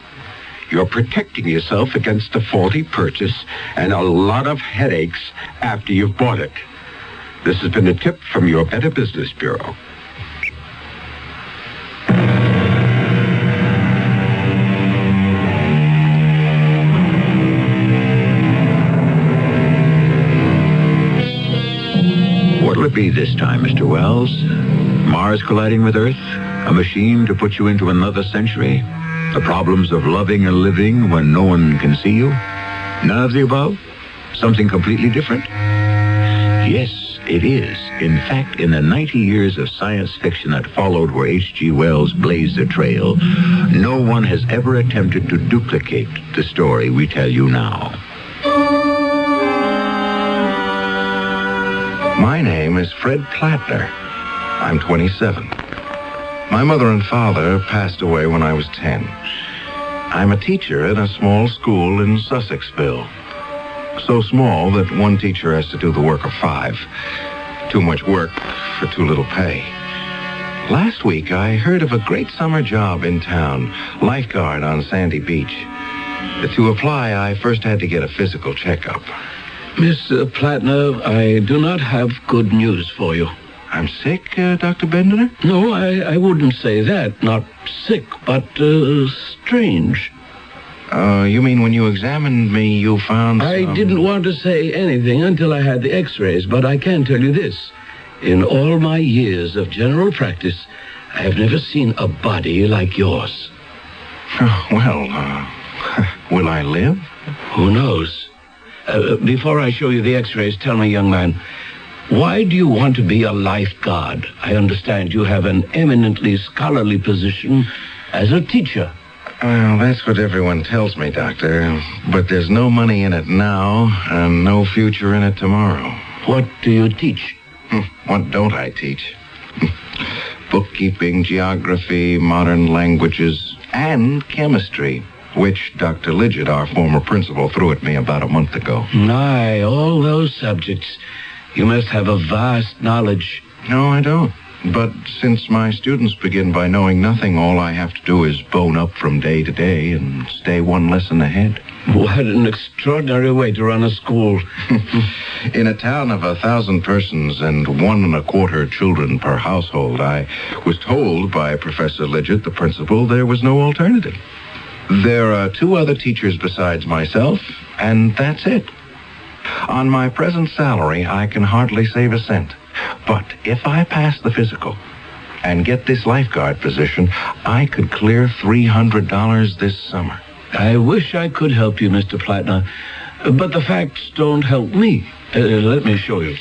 you're protecting yourself against a faulty purchase and a lot of headaches after you've bought it. This has been a tip from your Better Business Bureau. What'll it be this time, Mr. Wells? Mars colliding with Earth? A machine to put you into another century? The problems of loving and living when no one can see you? None of the above? Something completely different? Yes, it is. In fact, in the 90 years of science fiction that followed where H.G. Wells blazed a trail, no one has ever attempted to duplicate the story we tell you now. My name is Fred Plattner. I'm 27. My mother and father passed away when I was 10. I'm a teacher at a small school in Sussexville. So small that one teacher has to do the work of 5. Too much work for too little pay. Last week, I heard of a great summer job in town, lifeguard on Sandy Beach. To apply, I first had to get a physical checkup. Miss Plattner, I do not have good news for you. I'm sick, Dr. Bendiner? No, I wouldn't say that. Not sick, but strange. You mean when you examined me, you found some... I didn't want to say anything until I had the x-rays, but I can tell you this. In all my years of general practice, I have never seen a body like yours. Well, will I live? Who knows? Before I show you the x-rays, tell me, young man, why do you want to be a lifeguard? I understand you have an eminently scholarly position as a teacher. Well, that's what everyone tells me, Doctor. But there's no money in it now and no future in it tomorrow. What do you teach? What don't I teach? Bookkeeping, geography, modern languages, and chemistry, which Dr. Lidgett, our former principal, threw at me about a month ago. Aye, all those subjects. You must have a vast knowledge. No, I don't. But since my students begin by knowing nothing, all I have to do is bone up from day to day and stay one lesson ahead. What an extraordinary way to run a school. In a town of 1,000 persons and 1.25 children per household, I was told by Professor Lidgett, the principal, there was no alternative. There are 2 other teachers besides myself, and that's it. On my present salary, I can hardly save a cent. But if I pass the physical and get this lifeguard position, I could clear $300 this summer. I wish I could help you, Mr. Plattner, but the facts don't help me. Let me show you.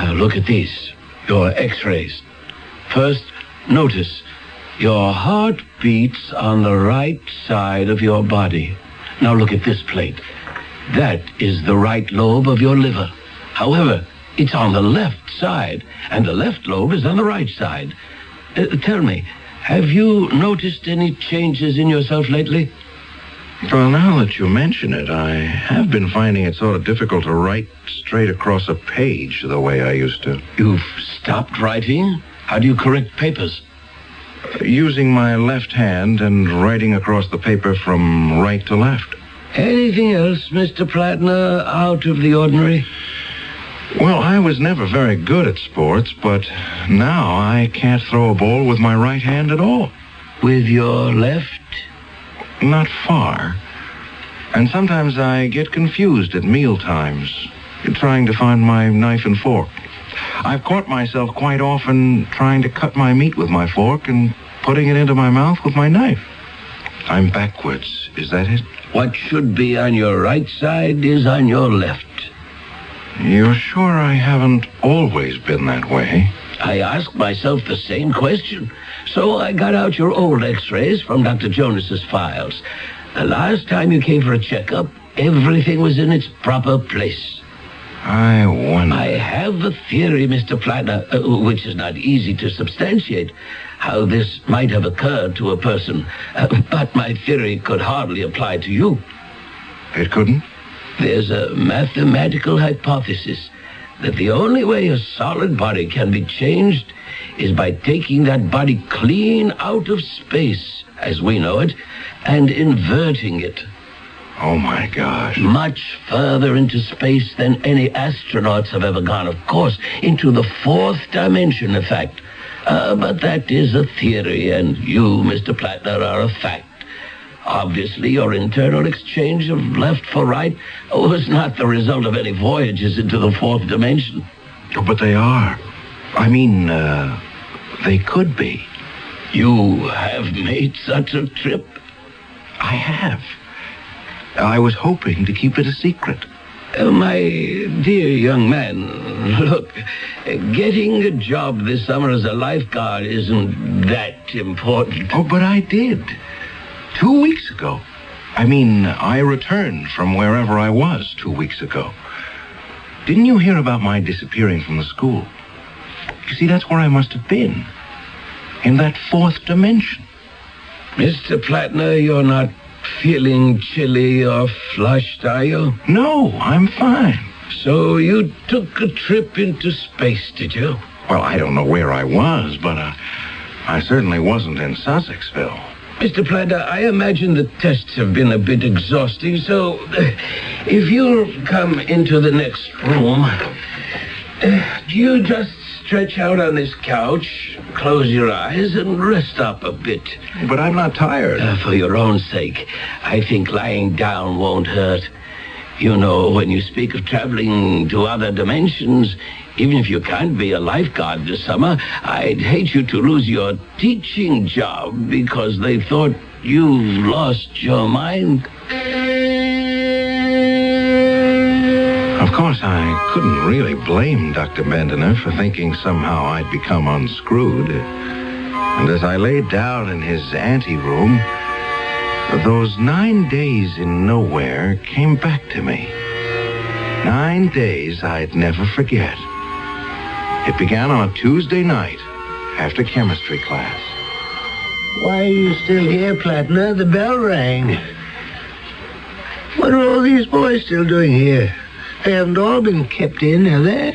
Look at these, your x-rays. First, notice your heart beats on the right side of your body. Now look at this plate. That is the right lobe of your liver. However, it's on the left side, and the left lobe is on the right side. Tell me, have you noticed any changes in yourself lately? Well, now that you mention it, I have been finding it sort of difficult to write straight across a page the way I used to. You've stopped writing? How do you correct papers? Using my left hand and writing across the paper from right to left. Anything else, Mr. Plattner, out of the ordinary? Well, I was never very good at sports, but now I can't throw a ball with my right hand at all. With your left? Not far. And sometimes I get confused at meal times, trying to find my knife and fork. I've caught myself quite often trying to cut my meat with my fork and putting it into my mouth with my knife. I'm backwards. Is that it? What should be on your right side is on your left. You're sure I haven't always been that way? I ask myself the same question. So I got out your old x-rays from Dr. Jonas's files. The last time you came for a checkup, everything was in its proper place. I wonder... I have a theory, Mr. Plattner, which is not easy to substantiate, how this might have occurred to a person. But my theory could hardly apply to you. It couldn't? There's a mathematical hypothesis that the only way a solid body can be changed is by taking that body clean out of space, as we know it, and inverting it. Oh, my gosh. Much further into space than any astronauts have ever gone, of course, into the 4th dimension, in fact. But that is a theory, and you, Mr. Plattner, are a fact. Obviously, your internal exchange of left for right was not the result of any voyages into the 4th dimension. Oh, but they are. I mean, they could be. You have made such a trip? I have. I was hoping to keep it a secret. My dear young man, look, getting a job this summer as a lifeguard isn't that important. Oh, but I did. 2 weeks ago. I mean, I returned from wherever I was 2 weeks ago. Didn't you hear about my disappearing from the school? You see, that's where I must have been. In that 4th dimension. Mr. Plattner, you're not feeling chilly or flushed, are you? No, I'm fine. So you took a trip into space, did you? Well, I don't know where I was, but I certainly wasn't in Sussexville. Mr. Plattner, I imagine the tests have been a bit exhausting, so if you'll come into the next room, you just stretch out on this couch, close your eyes, and rest up a bit. But I'm not tired. For your own sake, I think lying down won't hurt. You know, when you speak of traveling to other dimensions, even if you can't be a lifeguard this summer, I'd hate you to lose your teaching job because they thought you've lost your mind. Of course, I couldn't really blame Dr. Bendiner for thinking somehow I'd become unscrewed. And as I laid down in his anteroom, Those 9 days in nowhere came back to me. 9 days I'd never forget. It began on a Tuesday night after chemistry class. Why are you still here, Plattner? The bell rang. What are all these boys still doing here? They haven't all been kept in, have they?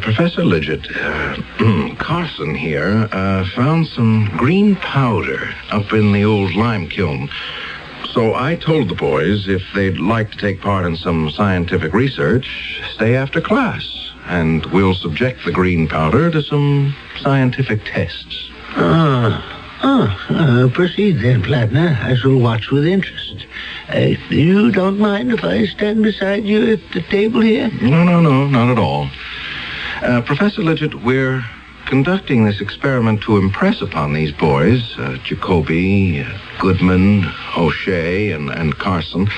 Professor Lidgett, Carson here, found some green powder up in the old lime kiln. So I told the boys if they'd like to take part in some scientific research, stay after class, and we'll subject the green powder to some scientific tests. Proceed then, Plattner. I shall watch with interest. You don't mind if I stand beside you at the table here? No, not at all. Professor Lidgett, we're conducting this experiment to impress upon these boys, Jacoby, Goodman, O'Shea, and Carson,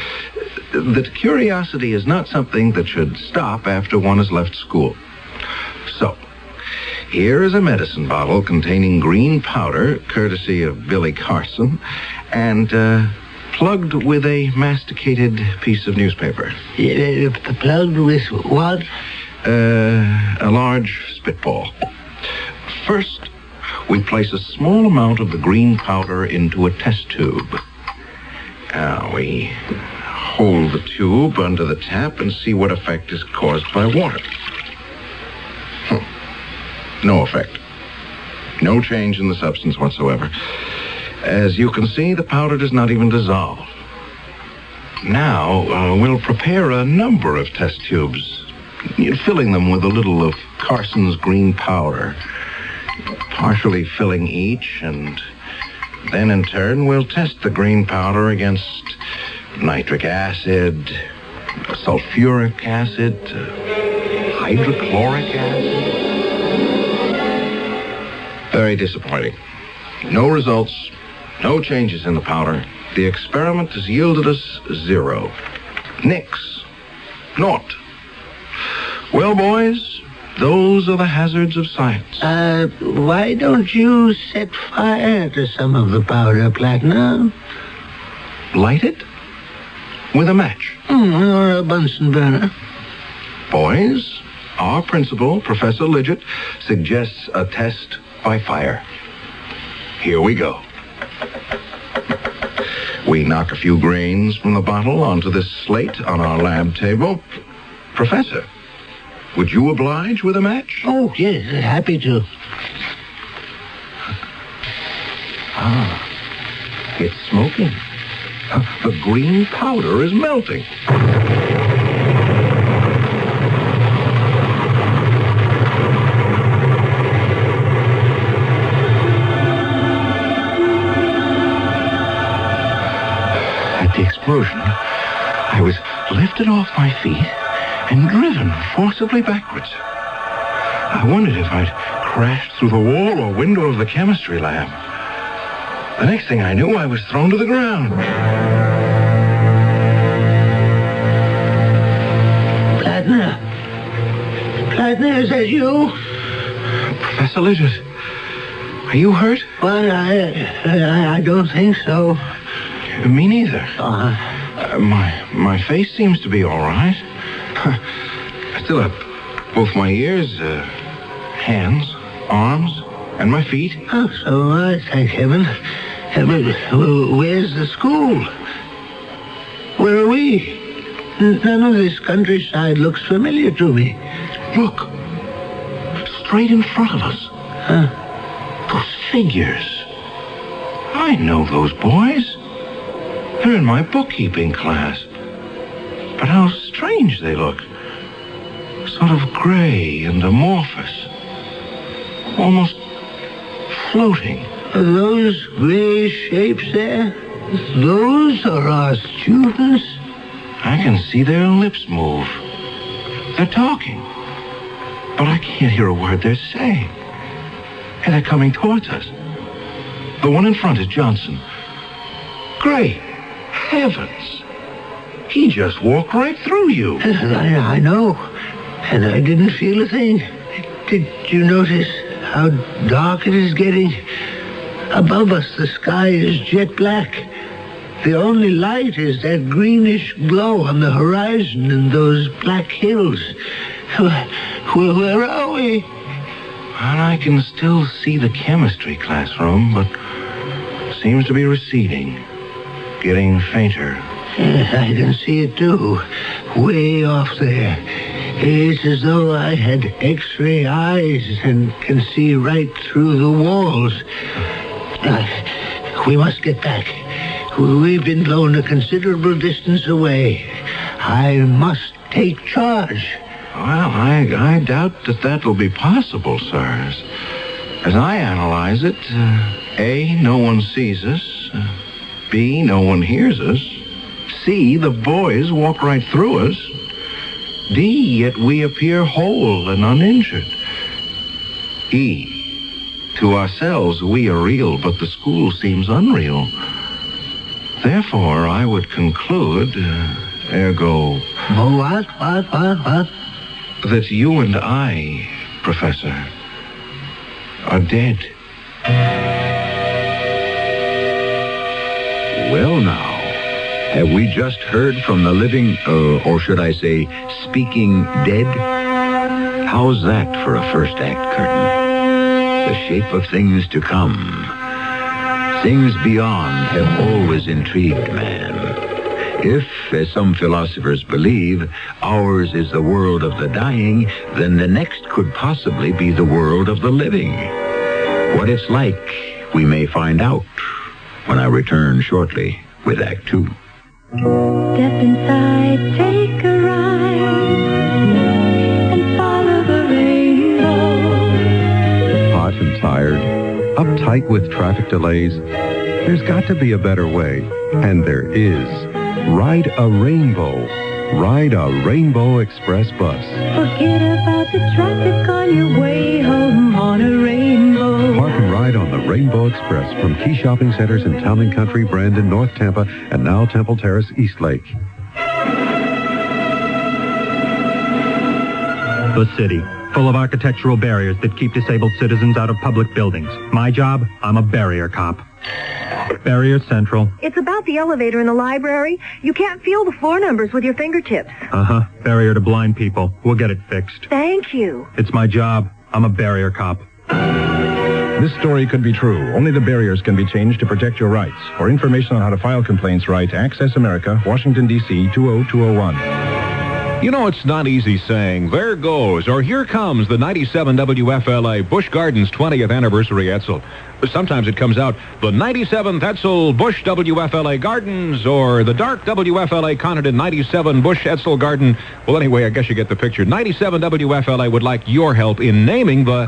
that curiosity is not something that should stop after one has left school. So, here is a medicine bottle containing green powder, courtesy of Billy Carson, and plugged with a masticated piece of newspaper. Plugged with what? A large spitball. First, we place a small amount of the green powder into a test tube. Now, we hold the tube under the tap and see what effect is caused by water. No effect. No change in the substance whatsoever. As you can see, the powder does not even dissolve. Now, we'll prepare a number of test tubes, filling them with a little of Carson's green powder, partially filling each, and then in turn we'll test the green powder against nitric acid, sulfuric acid, hydrochloric acid. Very disappointing. No results, no changes in the powder. The experiment has yielded us 0. Nix. Naught. Well, boys, those are the hazards of science. Why don't you set fire to some of the powder, Plattner? Light it? With a match? Or a Bunsen burner. Boys, our principal, Professor Lidgett, suggests a test by fire. Here we go. We knock a few grains from the bottle onto this slate on our lab table. Professor, would you oblige with a match? Oh, yes, happy to. It's smoking. The green powder is melting. Explosion, I was lifted off my feet and driven forcibly backwards. I wondered if I'd crashed through the wall or window of the chemistry lab. The next thing I knew, I was thrown to the ground. Plattner, is that you? Professor Lidgett, are you hurt? Well, I don't think so. Me neither. My face seems to be all right. I still have both my ears, hands, arms, and my feet. Oh, so thank heaven. Where's the school? Where are we? None of this countryside looks familiar to me. Look. Straight in front of us. Those figures. I know those boys. They're in my bookkeeping class. But how strange they look. Sort of gray and amorphous. Almost floating. Are those gray shapes there? Those are our students? I can see their lips move. They're talking. But I can't hear a word they're saying. And they're coming towards us. The one in front is Johnson. Great heavens. He just walked right through you. I know. And I didn't feel a thing. Did you notice how dark it is getting? Above us, the sky is jet black. The only light is that greenish glow on the horizon and those black hills. Where are we? Well, I can still see the chemistry classroom, but it seems to be receding, getting fainter. I can see it too, way off there. It's as though I had X-ray eyes and can see right through the walls. We must get back. We've been blown a considerable distance away. I must take charge. Well, I doubt that will be possible, sir. As I analyze it, A, no one sees us. B, no one hears us. C, the boys walk right through us. D, yet we appear whole and uninjured. E, to ourselves we are real, but the school seems unreal. Therefore, I would conclude, ergo... What? That you and I, Professor, are dead. Well, now, have we just heard from the living, or should I say, speaking dead? How's that for a first act curtain? The shape of things to come. Things beyond have always intrigued man. If, as some philosophers believe, ours is the world of the dying, then the next could possibly be the world of the living. What it's like, we may find out when I return shortly with Act 2. Step inside, take a ride, and follow the rainbow. Hot and tired, uptight with traffic delays. There's got to be a better way, and there is. Ride a rainbow. Ride a Rainbow Express bus. Forget about the traffic on your way home on a rainbow. Park and ride on the Rainbow Express from key shopping centers in Town and Country, Brandon, North Tampa, and now Temple Terrace, Eastlake. The city, full of architectural barriers that keep disabled citizens out of public buildings. My job, I'm a barrier cop. Barrier Central. It's about the elevator in the library. You can't feel the floor numbers with your fingertips. Uh-huh. Barrier to blind people. We'll get it fixed. Thank you. It's my job. I'm a barrier cop. This story could be true. Only the barriers can be changed to protect your rights. For information on how to file complaints, write Access America, Washington, D.C. 20201. You know, it's not easy saying, there goes, or here comes the 97 WFLA Busch Gardens 20th Anniversary Etzel. Sometimes it comes out, the 97th Etzel Busch WFLA Gardens, or the Dark WFLA Conant 97 Busch Etzel Garden. Well, anyway, I guess you get the picture. 97 WFLA would like your help in naming the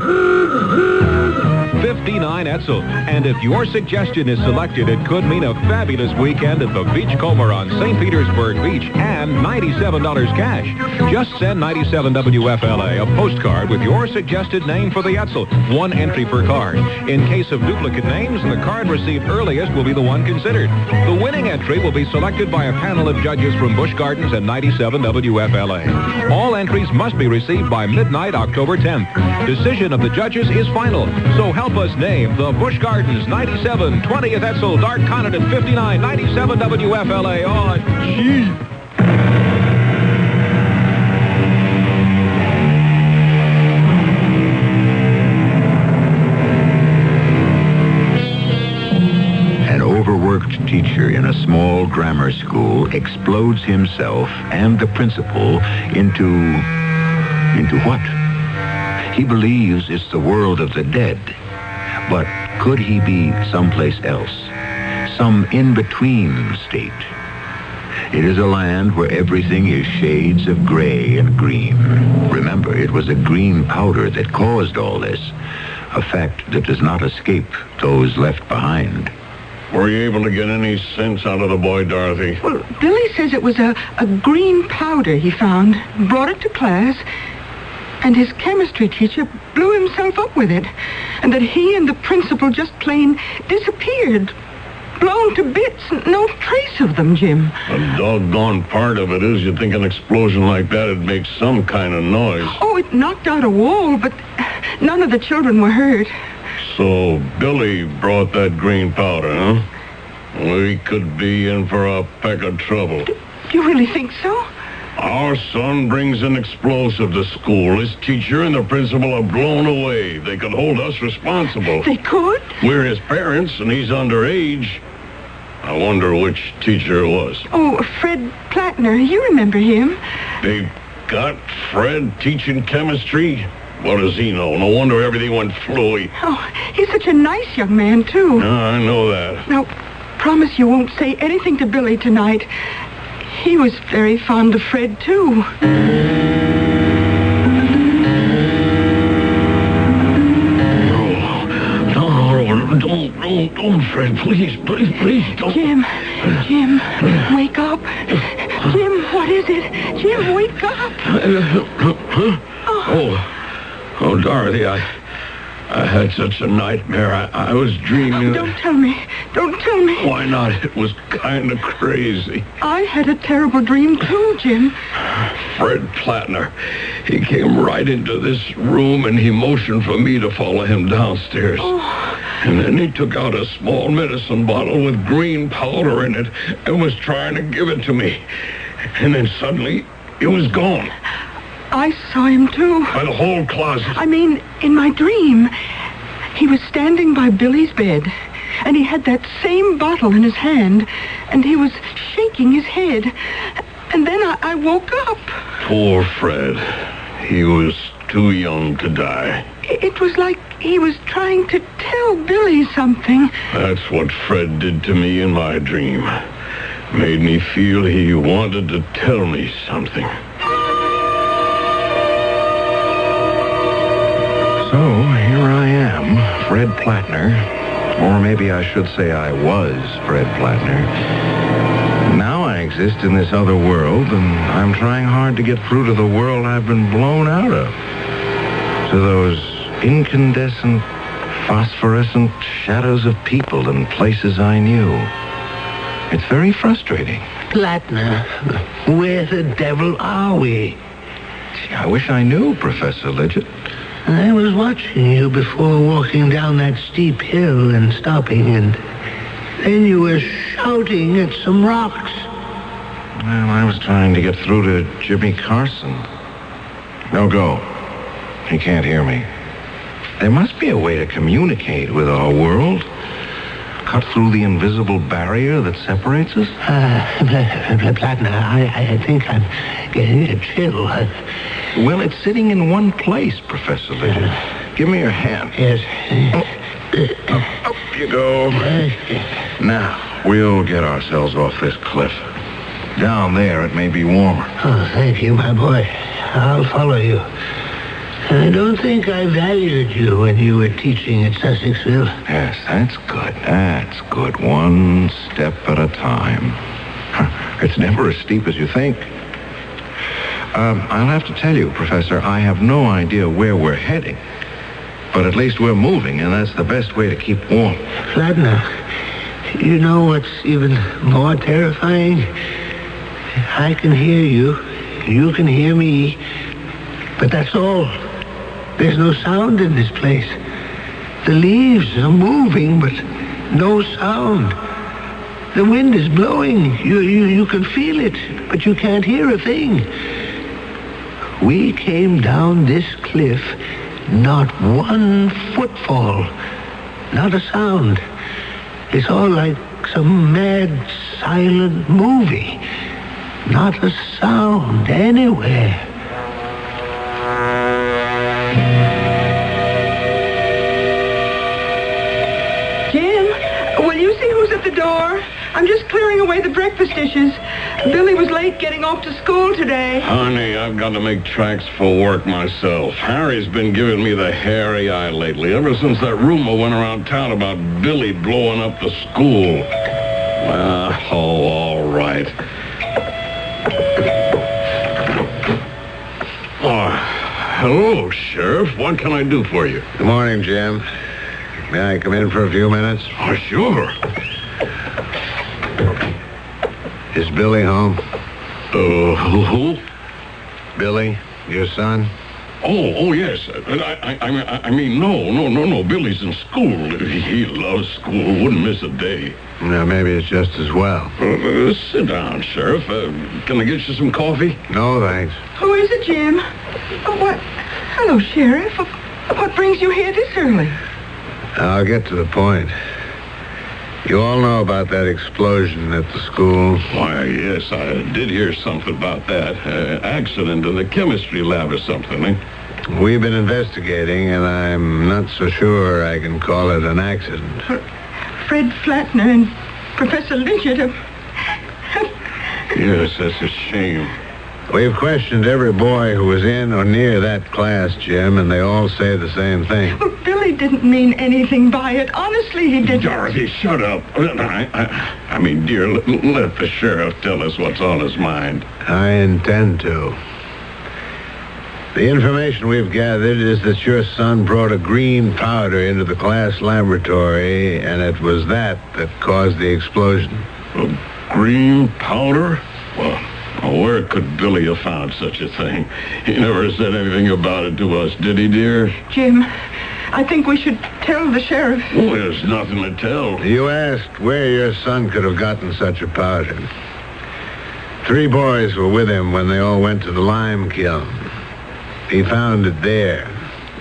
59 Etzel. And if your suggestion is selected, it could mean a fabulous weekend at the Beachcomber on St. Petersburg Beach and $97 cash. Just send 97 WFLA a postcard with your suggested name for the Etzel. One entry per card. In case of duplicate names, the card received earliest will be the one considered. The winning entry will be selected by a panel of judges from Busch Gardens and 97 WFLA. All entries must be received by midnight, October 10th. Decision of the judges is final, so help us name the Busch Gardens 97, 20th Etzel, Dark Conant 59, 97 WFLA. Oh, gee. Overworked teacher in a small grammar school explodes himself and the principal into what? He believes it's the world of the dead. But could he be someplace else? Some in-between state? It is a land where everything is shades of gray and green. Remember, it was a green powder that caused all this. A fact that does not escape those left behind. Were you able to get any sense out of the boy, Dorothy? Well, Billy says it was a green powder he found, brought it to class, and his chemistry teacher blew himself up with it, and that he and the principal just plain disappeared, blown to bits, no trace of them, Jim. The doggone part of it is you'd think an explosion like that would make some kind of noise. Oh, it knocked out a wall, but none of the children were hurt. So Billy brought that green powder, huh? We could be in for a peck of trouble. Do you really think so? Our son brings an explosive to school. His teacher and the principal are blown away. They could hold us responsible. They could? We're his parents, and he's underage. I wonder which teacher it was. Oh, Fred Plattner. You remember him. They've got Fred teaching chemistry. What does he know? No wonder everything went fluey. Oh, he's such a nice young man, too. I know that. Now, promise you won't say anything to Billy tonight. He was very fond of Fred, too. No, don't, Fred. Please, don't. Jim, wake up. Jim, what is it? Jim, wake up. Oh, Dorothy, I had such a nightmare. I was dreaming. Oh, don't tell me. Don't tell me. Why not? It was kind of crazy. I had a terrible dream, too, Jim. Fred Plattner. He came right into this room, and he motioned for me to follow him downstairs. Oh. And then he took out a small medicine bottle with green powder in it and was trying to give it to me. And then suddenly, it was gone. I saw him, too. By the whole closet. I mean, in my dream, he was standing by Billy's bed, and he had that same bottle in his hand, and he was shaking his head. And then I woke up. Poor Fred. He was too young to die. It was like he was trying to tell Billy something. That's what Fred did to me in my dream. Made me feel he wanted to tell me something. So, here I am, Fred Plattner. Or maybe I should say I was Fred Plattner. Now I exist in this other world, and I'm trying hard to get through to the world I've been blown out of. To those incandescent, phosphorescent shadows of people and places I knew. It's very frustrating. Plattner, where the devil are we? Gee, I wish I knew, Professor Lidgett. I was watching you before walking down that steep hill and stopping, and then you were shouting at some rocks. Well, I was trying to get through to Jimmy Carson. No go. He can't hear me. There must be a way to communicate with our world. Cut through the invisible barrier that separates us? Plattner, I think I'm getting a chill. Well, it's sitting in one place, Professor Lidgett. Give me your hand. Yes. Up you go. Now, we'll get ourselves off this cliff. Down there, it may be warmer. Oh, thank you, my boy. I'll follow you. I don't think I valued you when you were teaching at Sussexville. Yes, that's good. That's good. One step at a time. It's never as steep as you think. I'll have to tell you, Professor, I have no idea where we're heading. But at least we're moving, and that's the best way to keep warm. Plattner, you know what's even more terrifying? I can hear you. You can hear me. But that's all. There's no sound in this place. The leaves are moving, but no sound. The wind is blowing. You can feel it, but you can't hear a thing. We came down this cliff, not one footfall, not a sound. It's all like some mad, silent movie. Not a sound anywhere. Jim, will you see who's at the door? I'm just clearing away the breakfast dishes. Billy was late getting off to school today. Honey, I've got to make tracks for work myself. Harry's been giving me the hairy eye lately, ever since that rumor went around town about Billy blowing up the school. All right. Oh, hello, Sheriff. What can I do for you? Good morning, Jim. May I come in for a few minutes? Oh, sure. Is Billy home? Who? Billy, your son? Oh, yes. I mean, no. Billy's in school. He loves school. Wouldn't miss a day. Now, maybe it's just as well. Sit down, Sheriff. Can I get you some coffee? No, thanks. Who is it, Jim? What? Hello, Sheriff. What brings you here this early? I'll get to the point. You all know about that explosion at the school? Why, yes, I did hear something about that. Accident in the chemistry lab or something, eh? We've been investigating, and I'm not so sure I can call it an accident. Fred Flatner and Professor Lidgett have... Yes, that's a shame. We've questioned every boy who was in or near that class, Jim, and they all say the same thing. Billy didn't mean anything by it. Honestly, he didn't. Dorothy, shut up. I mean, dear, let the sheriff tell us what's on his mind. I intend to. The information we've gathered is that your son brought a green powder into the class laboratory, and it was that caused the explosion. A green powder? Well, where could Billy have found such a thing? He never said anything about it to us, did he, dear? Jim, I think we should tell the sheriff. Well, there's nothing to tell. You asked where your son could have gotten such a powder. 3 boys were with him when they all went to the lime kiln. He found it there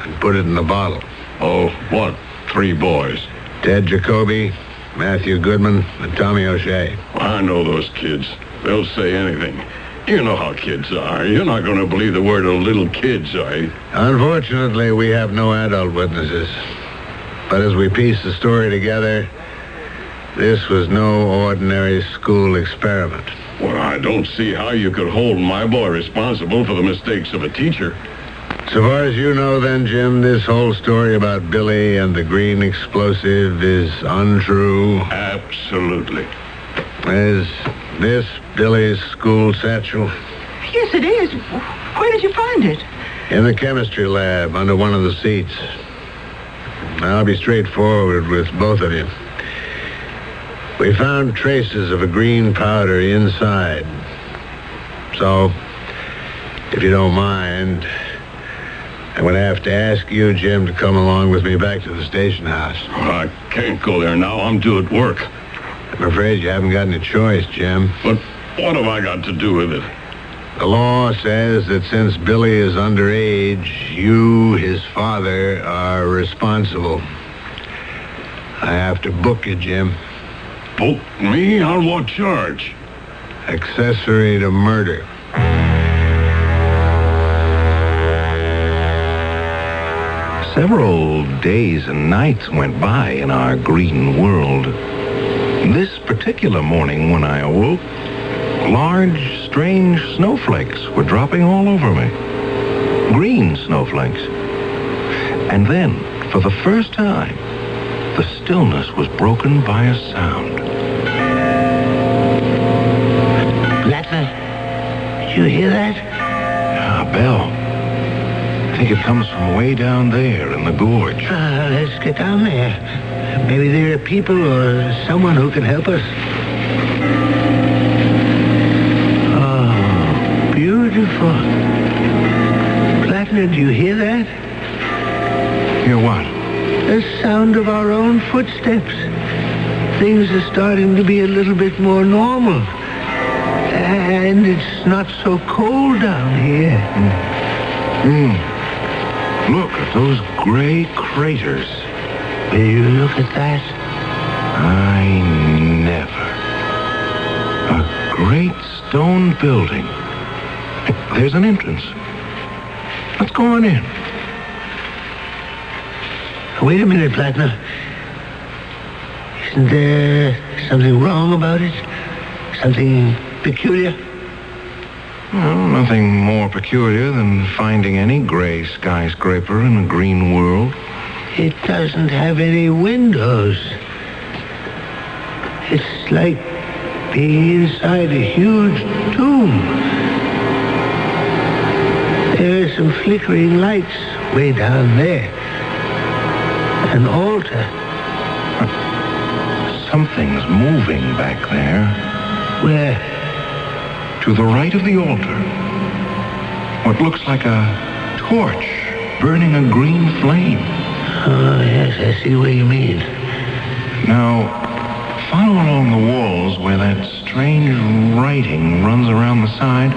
and put it in a bottle. Oh, what 3 boys? Ted Jacoby, Matthew Goodman, and Tommy O'Shea. I know those kids. They'll say anything. You know how kids are. You're not going to believe the word of little kids, are you? Unfortunately, we have no adult witnesses. But as we piece the story together, this was no ordinary school experiment. Well, I don't see how you could hold my boy responsible for the mistakes of a teacher. So far as you know, then, Jim, this whole story about Billy and the green explosive is untrue? Absolutely. Is this Billy's school satchel? Yes, it is. Where did you find it? In the chemistry lab, under one of the seats. I'll be straightforward with both of you. We found traces of a green powder inside. So, if you don't mind, I'm going to have to ask you, Jim, to come along with me back to the station house. I can't go there now. I'm due at work. I'm afraid you haven't got any choice, Jim. But what have I got to do with it? The law says that since Billy is underage, you, his father, are responsible. I have to book you, Jim. Book me? On what charge? Accessory to murder. Several days and nights went by in our green world. This particular morning when I awoke, large, strange snowflakes were dropping all over me. Green snowflakes. And then, for the first time, the stillness was broken by a sound. Flatner, did you hear that? A bell. I think it comes from way down there in the gorge. Let's get down there. Maybe there are people or someone who can help us. Oh, beautiful. Flatner, do you hear that? Hear what? The sound of our own footsteps. Things are starting to be a little bit more normal. And it's not so cold down here. Look at those gray craters. Will you look at that? I never. A great stone building. There's an entrance. Let's go on in. Wait a minute, Flatner. Isn't there something wrong about it? Something peculiar? Well, nothing more peculiar than finding any gray skyscraper in a green world. It doesn't have any windows. It's like being inside a huge tomb. There are some flickering lights way down there. An altar. Something's moving back there. Where? To the right of the altar. What looks like a torch burning a green flame. Oh, yes, I see what you mean. Now, follow along the walls where that strange writing runs around the side,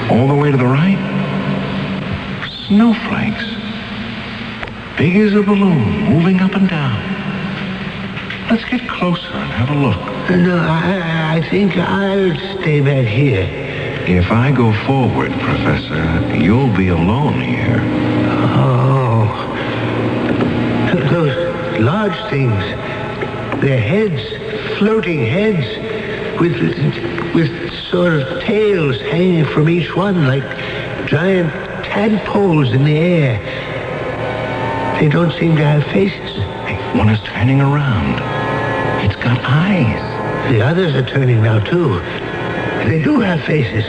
all the way to the right. Snowflakes. Big as a balloon, moving up and down. Let's get closer and have a look. No, I think I'll stay back here. If I go forward, Professor, you'll be alone here. Oh. Those large things. Their heads, floating heads, with sort of tails hanging from each one like giant tadpoles in the air. They don't seem to have faces. One is turning around. It's got eyes. The others are turning now, too. They do have faces.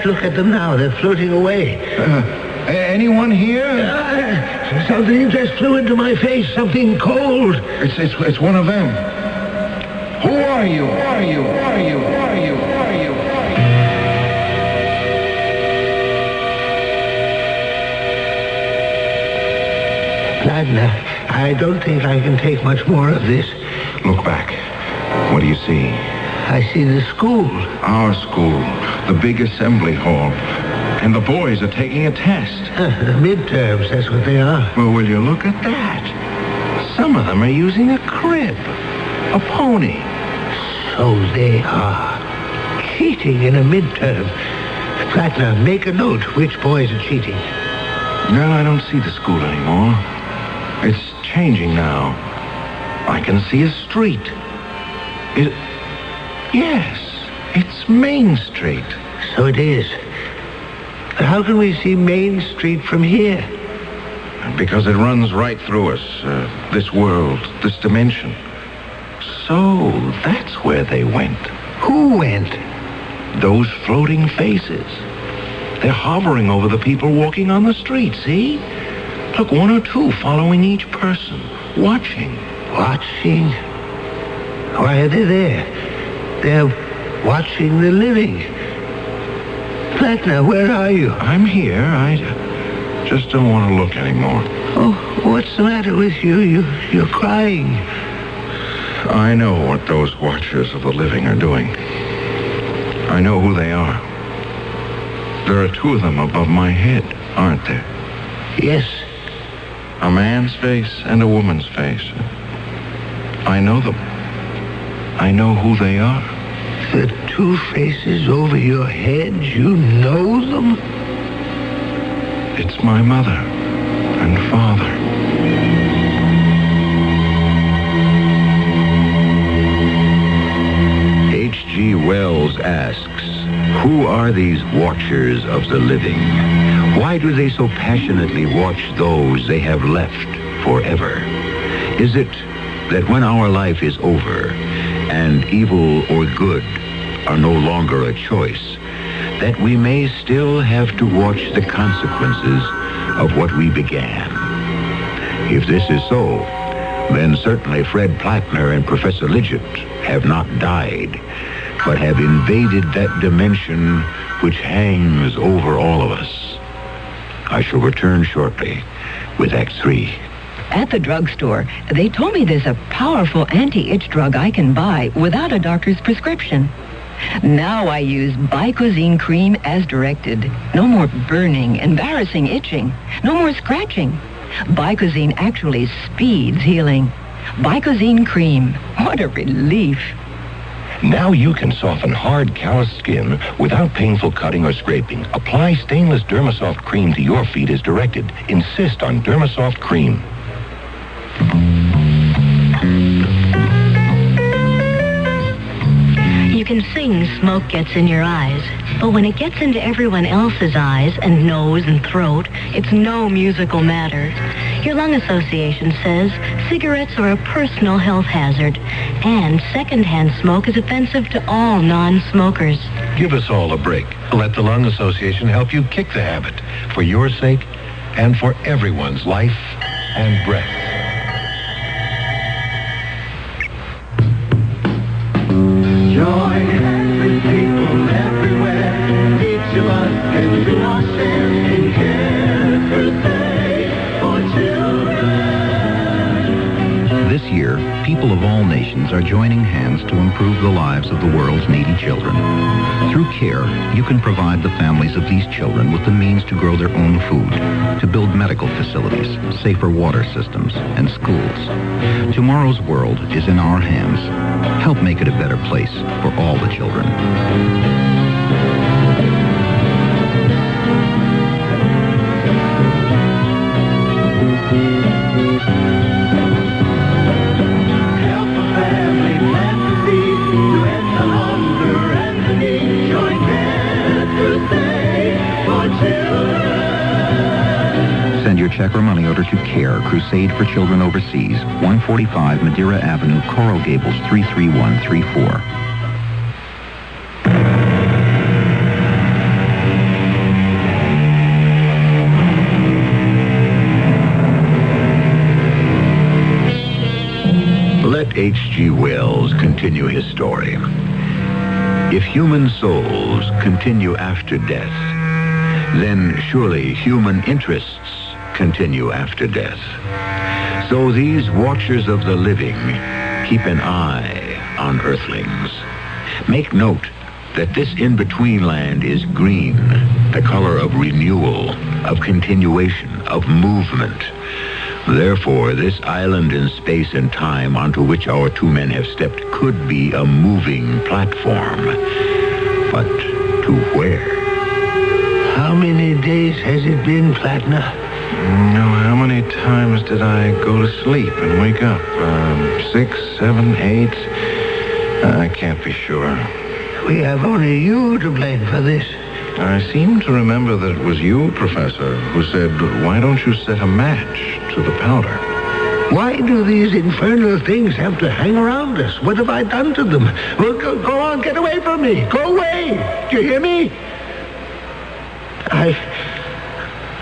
Look at them now. They're floating away. Anyone here? Something just flew into my face. Something cold. It's one of them. Who are you? Who are you? Who are you? Who are you? Who are you? Ladner, I don't think I can take much more of this. Look back. What do you see? I see the school. Our school. The big assembly hall. And the boys are taking a test. Midterms, that's what they are. Well, will you look at that? Some of them are using a crib. A pony. So they are. Cheating in a midterm. Plattner, make a note which boys are cheating. No, I don't see the school anymore. It's changing now. I can see a street. Yes, it's Main Street. So it is. But how can we see Main Street from here? Because it runs right through us. This world, this dimension. So that's where they went. Who went? Those floating faces. They're hovering over the people walking on the street, see? Look, one or two following each person, watching. Watching? Why are they there? They're watching the living. Plattner, where are you? I'm here. I just don't want to look anymore. Oh, what's the matter with you? You're crying. I know what those watchers of the living are doing. I know who they are. There are two of them above my head, aren't there? Yes. A man's face and a woman's face. I know them. I know who they are. The two faces over your head, you know them? It's my mother and father. H.G. Wells asks, who are these watchers of the living? Why do they so passionately watch those they have left forever? Is it that when our life is over and evil or good are no longer a choice, that we may still have to watch the consequences of what we began? If this is so, then certainly Fred Plattner and Professor Lidgett have not died, but have invaded that dimension which hangs over all of us. I shall return shortly with Act 3. At the drugstore, they told me there's a powerful anti-itch drug I can buy without a doctor's prescription. Now I use Bicozine cream as directed. No more burning, embarrassing itching. No more scratching. Bicozine actually speeds healing. Bicozine cream. What a relief. Now you can soften hard, calloused skin without painful cutting or scraping. Apply stainless Dermasoft cream to your feet as directed. Insist on Dermasoft cream. You can sing Smoke Gets in Your Eyes, but when it gets into everyone else's eyes and nose and throat, it's no musical matter. Your lung association says cigarettes are a personal health hazard, and secondhand smoke is offensive to all non-smokers. Give us all a break. Let the Lung Association help you kick the habit for your sake and for everyone's life and breath. Join hands with people everywhere. Each of us can do our share in caring nations are joining hands to improve the lives of the world's needy children. Through CARE, you can provide the families of these children with the means to grow their own food, to build medical facilities, safer water systems, and schools. Tomorrow's world is in our hands. Help make it a better place for all the children. Send your check or money order to CARE, Crusade for Children Overseas, 145 Madeira Avenue, Coral Gables, 33134. Let H.G. Wells continue his story. If human souls continue after death, then surely human interests continue after death. So these watchers of the living keep an eye on earthlings. Make note that this in-between land is green, the color of renewal, of continuation, of movement. Therefore, this island in space and time onto which our two men have stepped could be a moving platform. But to where? How many days has it been, Platner? How many times did I go to sleep and wake up? 6, 7, 8? I can't be sure. We have only you to blame for this. I seem to remember that it was you, Professor, who said, why don't you set a match to the powder? Why do these infernal things have to hang around us? What have I done to them? Well, go on, get away from me. Go away. Do you hear me?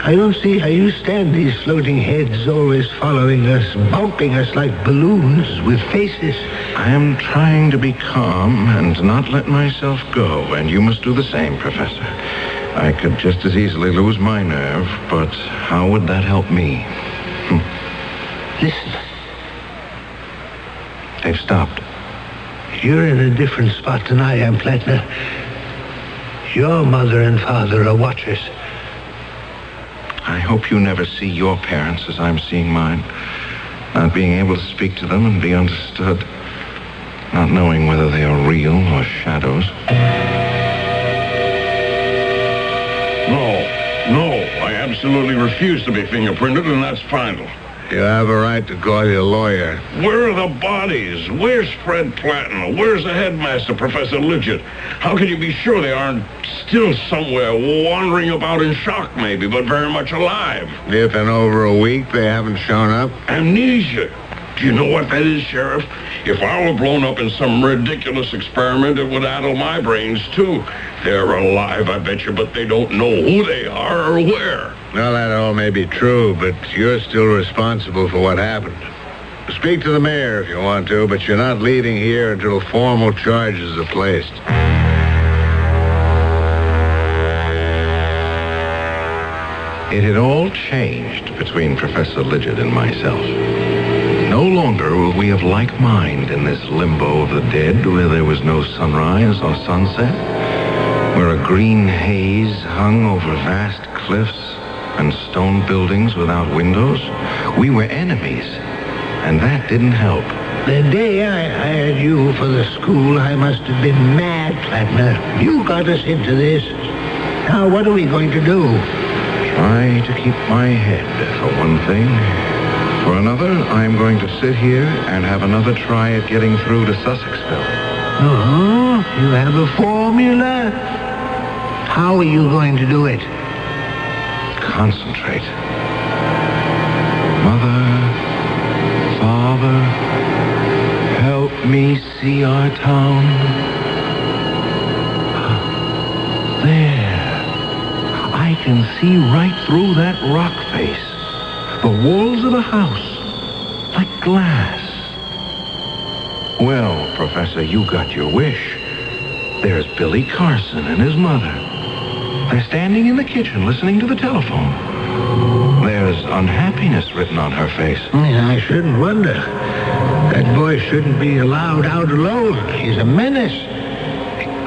I don't see how you stand these floating heads always following us, bumping us like balloons with faces. I am trying to be calm and not let myself go, and you must do the same, Professor. I could just as easily lose my nerve, but how would that help me? Listen. They've stopped. You're in a different spot than I am, Platner. Your mother and father are watchers. I hope you never see your parents as I'm seeing mine. Not being able to speak to them and be understood. Not knowing whether they are real or shadows. No, I absolutely refuse to be fingerprinted, and that's final. You have a right to call your lawyer. Where are the bodies? Where's Fred Platten? Where's the headmaster, Professor Lidgett? How can you be sure they aren't still somewhere wandering about in shock, maybe, but very much alive? If in over a week they haven't shown up? Amnesia. Do you know what that is, Sheriff? If I were blown up in some ridiculous experiment, it would addle my brains, too. They're alive, I bet you, but they don't know who they are or where. Well, that all may be true, but you're still responsible for what happened. Speak to the mayor if you want to, but you're not leaving here until formal charges are placed. It had all changed between Professor Lidgett and myself. No longer were we of like mind in this limbo of the dead where there was no sunrise or sunset, where a green haze hung over vast cliffs and stone buildings without windows. We were enemies, and that didn't help. The day I hired you for the school, I must have been mad, Platner. You got us into this. Now, what are we going to do? Try to keep my head, for one thing. For another, I'm going to sit here and have another try at getting through to Sussexville. Oh, you have a formula? How are you going to do it? Concentrate. Mother, Father, help me see our town. There. I can see right through that rock face. The walls of the house, like glass. Well, Professor, you got your wish. There's Billy Carson and his mother. They're standing in the kitchen listening to the telephone. There's unhappiness written on her face. I shouldn't wonder. That boy shouldn't be allowed out alone. He's a menace.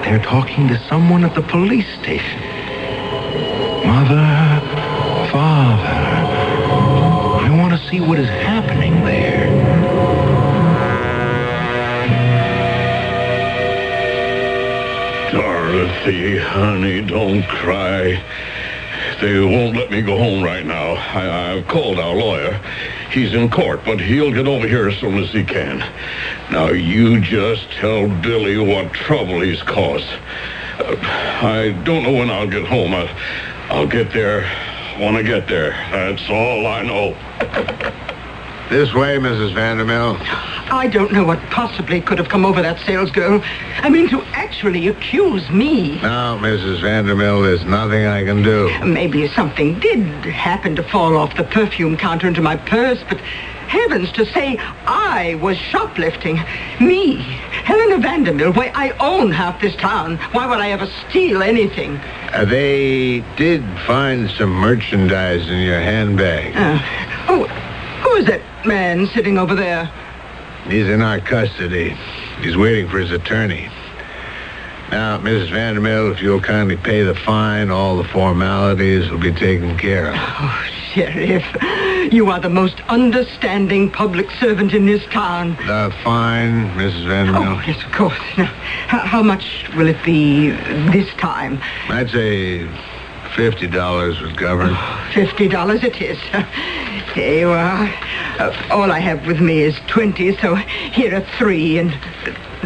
They're talking to someone at the police station. Mother, Father, I want to see what is happening there. Dorothy, honey, don't cry. They won't let me go home right now. I've called our lawyer. He's in court, but he'll get over here as soon as he can. Now, you just tell Billy what trouble he's caused. I don't know when I'll get home. I'll get there when I get there. That's all I know. This way, Mrs. Vandermill. I don't know what possibly could have come over that salesgirl. I mean, to actually accuse me. No, Mrs. Vandermill, there's nothing I can do. Maybe something did happen to fall off the perfume counter into my purse, but heavens, to say I was shoplifting. Me, Helena Vandermill, why, I own half this town. Why would I ever steal anything? They did find some merchandise in your handbag. Who is that man sitting over there? He's in our custody. He's waiting for his attorney. Now, Mrs. Vandermill, if you'll kindly pay the fine, all the formalities will be taken care of. Oh, Sheriff, you are the most understanding public servant in this town. The fine, Mrs. Vandermill? Oh, yes, of course. Now, how much will it be this time? I'd say $50 would govern. $50 it is. Here you are. All I have with me is 20, so here are 3, and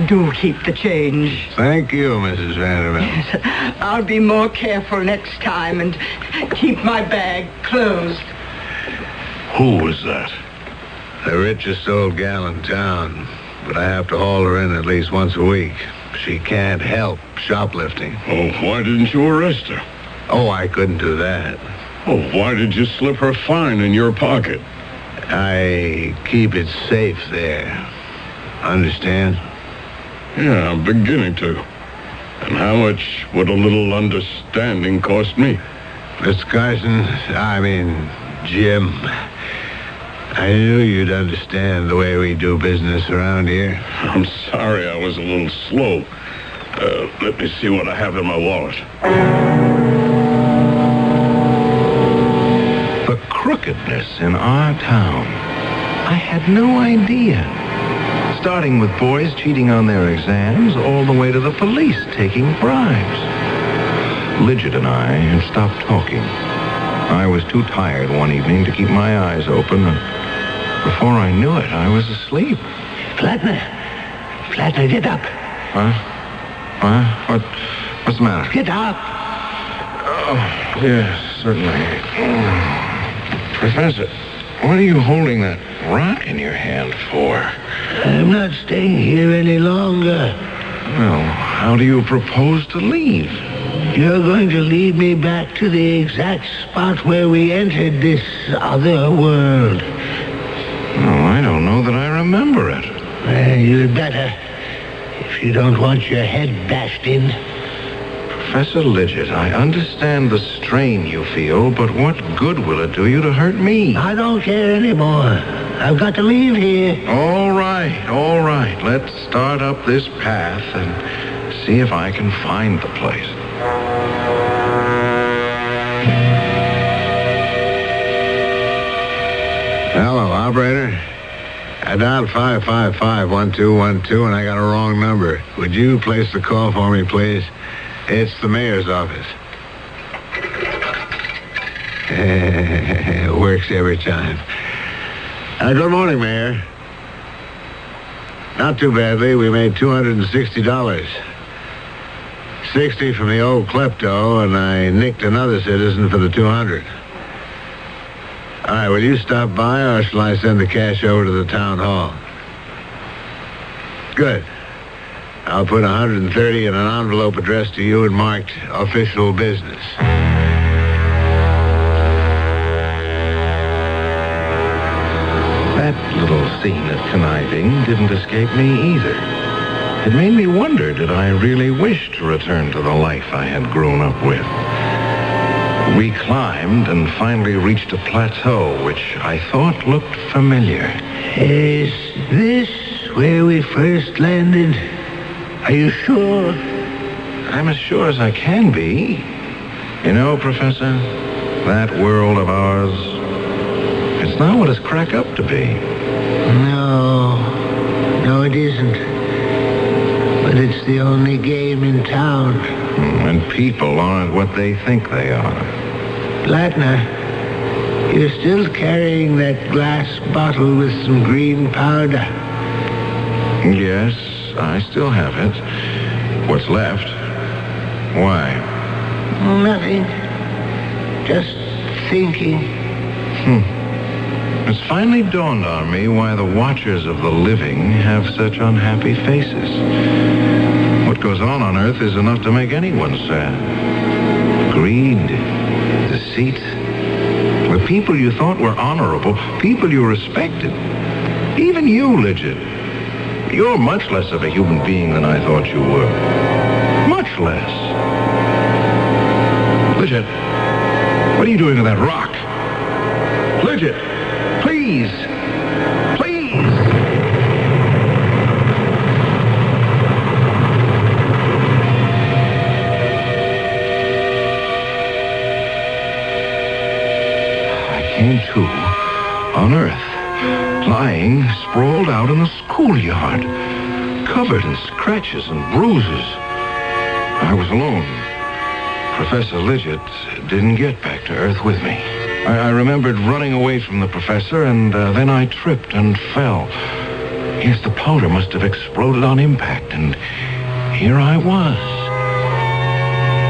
do keep the change. Thank you, Mrs. Vanderbilt. Yes, I'll be more careful next time and keep my bag closed. Who was that? The richest old gal in town, but I have to haul her in at least once a week. She can't help shoplifting. Oh, why didn't you arrest her? Oh, I couldn't do that. Oh, why did you slip her fine in your pocket? I keep it safe there. Understand? Yeah, I'm beginning to. And how much would a little understanding cost me? Mr. Carson, Jim, I knew you'd understand the way we do business around here. I'm sorry I was a little slow. Let me see what I have in my wallet. The crookedness in our town. I had no idea. Starting with boys cheating on their exams, all the way to the police taking bribes. Lidget and I had stopped talking. I was too tired one evening to keep my eyes open, and before I knew it, I was asleep. Flatner, get up. Huh? What's the matter? Get up. Oh, yes, certainly. Professor, what are you holding that rock in your hand for? I'm not staying here any longer. Well, how do you propose to leave? You're going to lead me back to the exact spot where we entered this other world. Oh, I don't know that I remember it. You'd better, if you don't want your head bashed in. Professor Lidget, I understand the strain you feel, but what good will it do you to hurt me? I don't care anymore. I've got to leave here. All right. Let's start up this path and see if I can find the place. Hello, operator. I dialed 555-1212, and I got a wrong number. Would you place the call for me, please? It's the mayor's office. It works every time. Good morning, Mayor. Not too badly. We made $260. 60 from the old klepto, and I nicked another citizen for the 200. All right, will you stop by, or shall I send the cash over to the town hall? Good. I'll put 130 in an envelope addressed to you and marked official business. That little scene of conniving didn't escape me either. It made me wonder, did I really wish to return to the life I had grown up with? We climbed and finally reached a plateau, which I thought looked familiar. Is this where we first landed? Are you sure? I'm as sure as I can be. You know, Professor, that world of ours, it's not what it's cracked up to be. No, it isn't. But it's the only game in town. And people aren't what they think they are. Plattner, you're still carrying that glass bottle with some green powder. Yes, I still have it. What's left? Why? Nothing. Just thinking. It's finally dawned on me why the watchers of the living have such unhappy faces. What goes on Earth is enough to make anyone sad. Greed, deceit. The people you thought were honorable, people you respected. Even you, Lidget. You're much less of a human being than I thought you were. Much less. Lidget, what are you doing to that rock? Lidget, please. Please. I came to on Earth, lying sprawled out in the schoolyard, covered in scratches and bruises. I was alone. Professor Lidget didn't get back to Earth with me. I remembered running away from the professor, and then I tripped and fell. Yes, the powder must have exploded on impact, and here I was.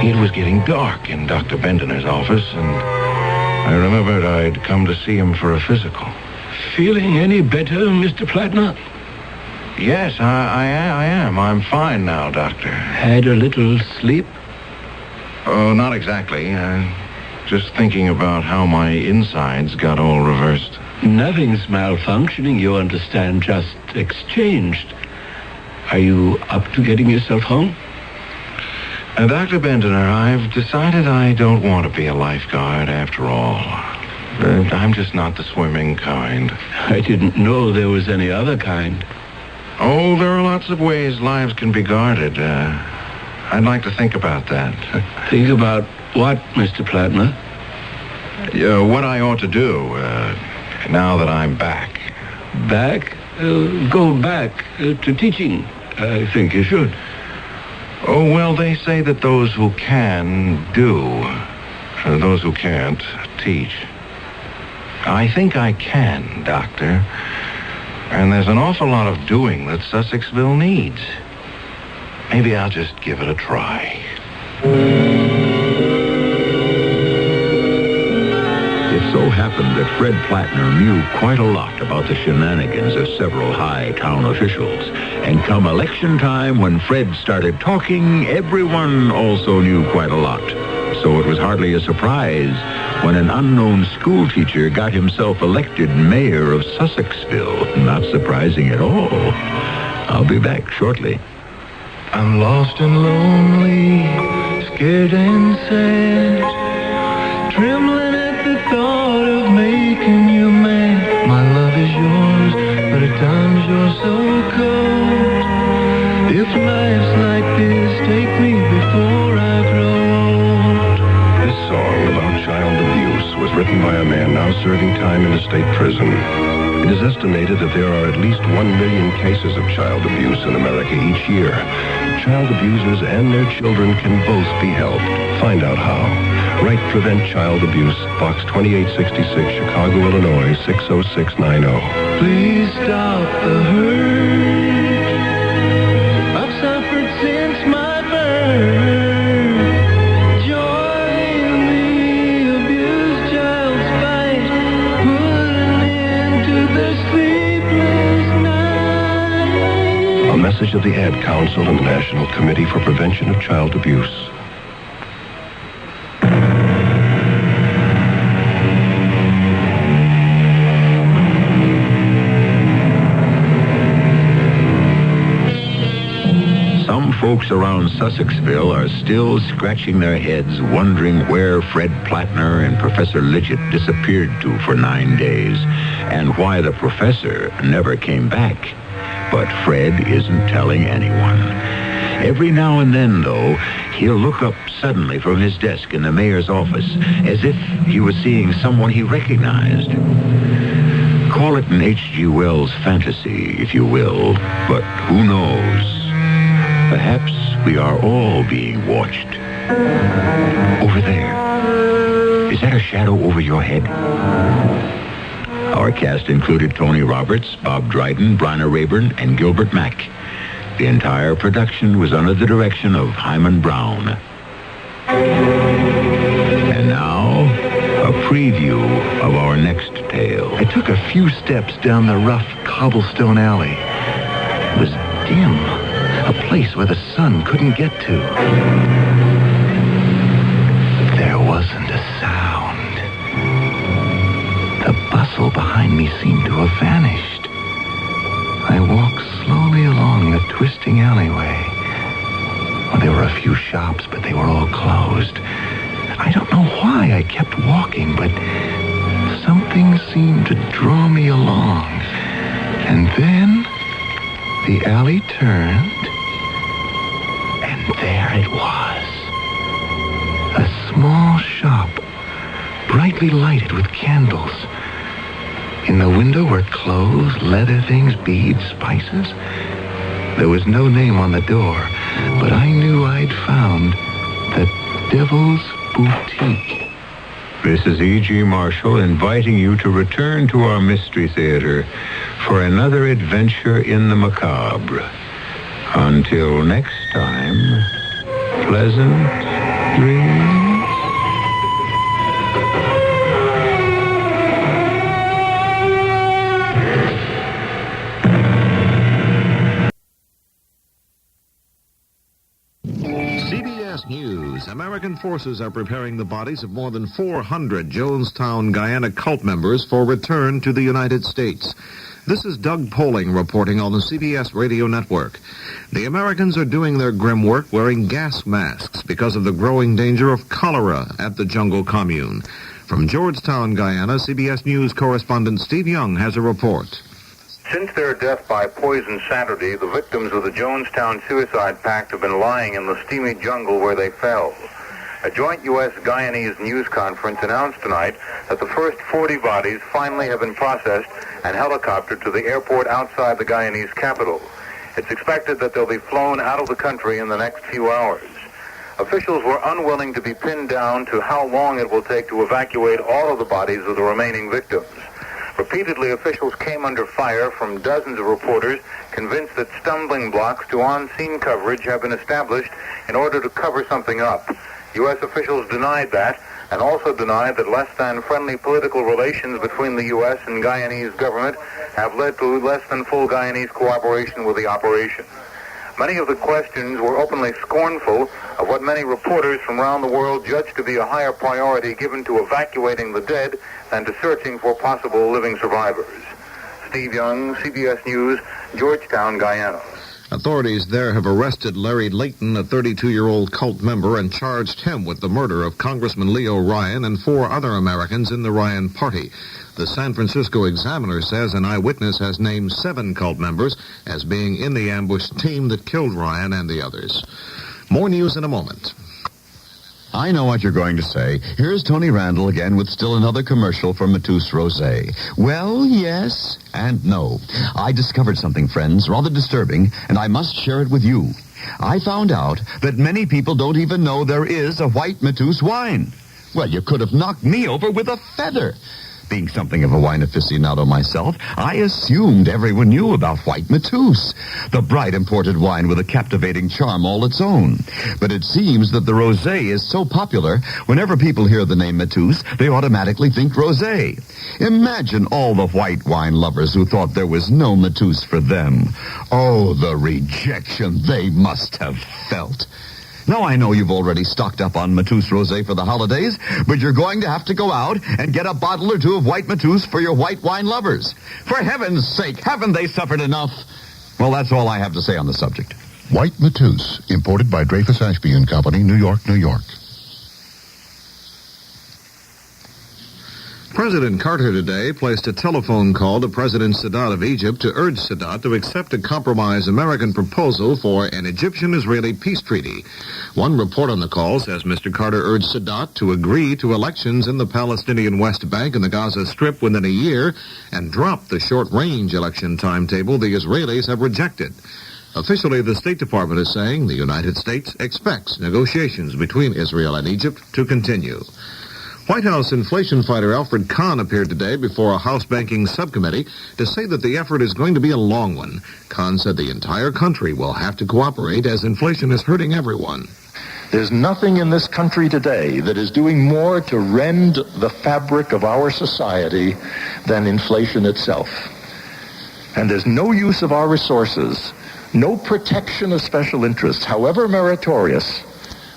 It was getting dark in Dr. Bendener's office, and I remembered I'd come to see him for a physical. Feeling any better, Mr. Plattner? Yes, I am. I'm fine now, Doctor. Had a little sleep? Oh, not exactly. Just thinking about how my insides got all reversed. Nothing's malfunctioning, you understand, just exchanged. Are you up to getting yourself home? Dr. Bendener, I've decided I don't want to be a lifeguard after all. I'm just not the swimming kind. I didn't know there was any other kind. Oh, there are lots of ways lives can be guarded. I'd like to think about that. Think about what, Mr. Plattner? What I ought to do, now that I'm back. Back? Go back to teaching. I think you should. Oh, well, they say that those who can do, those who can't teach. I think I can, Doctor. And there's an awful lot of doing that Sussexville needs. Maybe I'll just give it a try. It so happened that Fred Plattner knew quite a lot about the shenanigans of several high town officials. And come election time, when Fred started talking, everyone also knew quite a lot. So it was hardly a surprise when an unknown school teacher got himself elected mayor of Sussexville. Not surprising at all. I'll be back shortly. I'm lost and lonely, scared and sad, trembling at the thought of making you mad. My love is yours, but at times you're so cold. If life's like this, take me before I grow old. This song about child abuse was written by a man now serving time in a state prison. It is estimated that there are at least 1 million cases of child abuse in America each year. Child abusers and their children can both be helped. Find out how. Write Prevent Child Abuse, Box 2866, Chicago, Illinois, 60690. Please stop the hurt I've suffered since my birth. Join the abused child's fight. Put an end to the sleepless night. A message of the Ad Council and the National Committee for Prevention of Child Abuse. folks around Sussexville are still scratching their heads, wondering where Fred Plattner and Professor Lidgett disappeared to for 9 days, and why the professor never came back. But Fred isn't telling anyone. Every now and then, though, he'll look up suddenly from his desk in the mayor's office, as if he was seeing someone he recognized. Call it an H.G. Wells fantasy, if you will, but who knows? Perhaps we are all being watched. Over there. Is that a shadow over your head? Our cast included Tony Roberts, Bob Dryden, Bryna Rayburn, and Gilbert Mack. The entire production was under the direction of Hyman Brown. And now, a preview of our next tale. I took a few steps down the rough cobblestone alley. It was dim, a place where the sun couldn't get to. There wasn't a sound. The bustle behind me seemed to have vanished. I walked slowly along the twisting alleyway. Well, there were a few shops, but they were all closed. I don't know why I kept walking, but something seemed to draw me along. And then the alley turned, and there it was. A small shop, brightly lighted with candles. In the window were clothes, leather things, beads, spices. There was no name on the door, but I knew I'd found the Devil's Boutique. This is E.G. Marshall inviting you to return to our Mystery Theater for another adventure in the macabre. Until next time, pleasant dreams. CBS News. American forces are preparing the bodies of more than 400 Jonestown, Guyana cult members for return to the United States. This is Doug Poling reporting on the CBS Radio Network. The Americans are doing their grim work wearing gas masks because of the growing danger of cholera at the jungle commune. From Georgetown, Guyana, CBS News correspondent Steve Young has a report. Since their death by poison Saturday, the victims of the Jonestown Suicide Pact have been lying in the steamy jungle where they fell. A joint U.S. Guyanese news conference announced tonight that the first 40 bodies finally have been processed and helicoptered to the airport outside the Guyanese capital. It's expected that they'll be flown out of the country in the next few hours. Officials were unwilling to be pinned down to how long it will take to evacuate all of the bodies of the remaining victims. Repeatedly, officials came under fire from dozens of reporters convinced that stumbling blocks to on-scene coverage have been established in order to cover something up. U.S. officials denied that and also denied that less than friendly political relations between the U.S. and Guyanese government have led to less than full Guyanese cooperation with the operation. Many of the questions were openly scornful of what many reporters from around the world judged to be a higher priority given to evacuating the dead than to searching for possible living survivors. Steve Young, CBS News, Georgetown, Guyana. Authorities there have arrested Larry Layton, a 32-year-old cult member, and charged him with the murder of Congressman Leo Ryan and 4 other Americans in the Ryan Party. The San Francisco Examiner says an eyewitness has named 7 cult members as being in the ambush team that killed Ryan and the others. More news in a moment. I know what you're going to say. Here's Tony Randall again with still another commercial for Matus Rosé. Well, yes and no. I discovered something, friends, rather disturbing, and I must share it with you. I found out that many people don't even know there is a white Matus wine. Well, you could have knocked me over with a feather. Being something of a wine aficionado myself, I assumed everyone knew about White Matus, the bright imported wine with a captivating charm all its own. But it seems that the rosé is so popular, whenever people hear the name Matus, they automatically think rosé. Imagine all the white wine lovers who thought there was no Matus for them. Oh, the rejection they must have felt. Now, I know you've already stocked up on Matus Rosé for the holidays, but you're going to have to go out and get a bottle or 2 of White Matus for your white wine lovers. For heaven's sake, haven't they suffered enough? Well, that's all I have to say on the subject. White Matus, imported by Dreyfus Ashby and Company, New York, New York. President Carter today placed a telephone call to President Sadat of Egypt to urge Sadat to accept a compromise American proposal for an Egyptian-Israeli peace treaty. One report on the call says Mr. Carter urged Sadat to agree to elections in the Palestinian West Bank and the Gaza Strip within a year and drop the short-range election timetable the Israelis have rejected. Officially, the State Department is saying the United States expects negotiations between Israel and Egypt to continue. White House inflation fighter Alfred Kahn appeared today before a House banking subcommittee to say that the effort is going to be a long one. Kahn said the entire country will have to cooperate as inflation is hurting everyone. There's nothing in this country today that is doing more to rend the fabric of our society than inflation itself. And there's no use of our resources, no protection of special interests, however meritorious,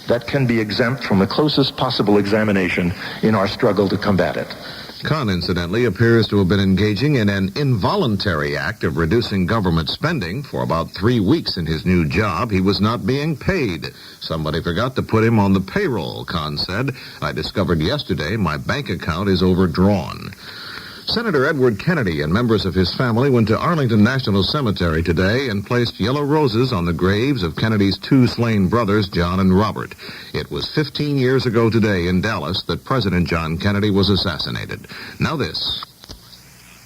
that can be exempt from the closest possible examination in our struggle to combat it. Kahn, incidentally, appears to have been engaging in an involuntary act of reducing government spending. For about 3 weeks in his new job, he was not being paid. Somebody forgot to put him on the payroll, Kahn said. I discovered yesterday my bank account is overdrawn. Senator Edward Kennedy and members of his family went to Arlington National Cemetery today and placed yellow roses on the graves of Kennedy's two slain brothers, John and Robert. It was 15 years ago today in Dallas that President John Kennedy was assassinated. Now this.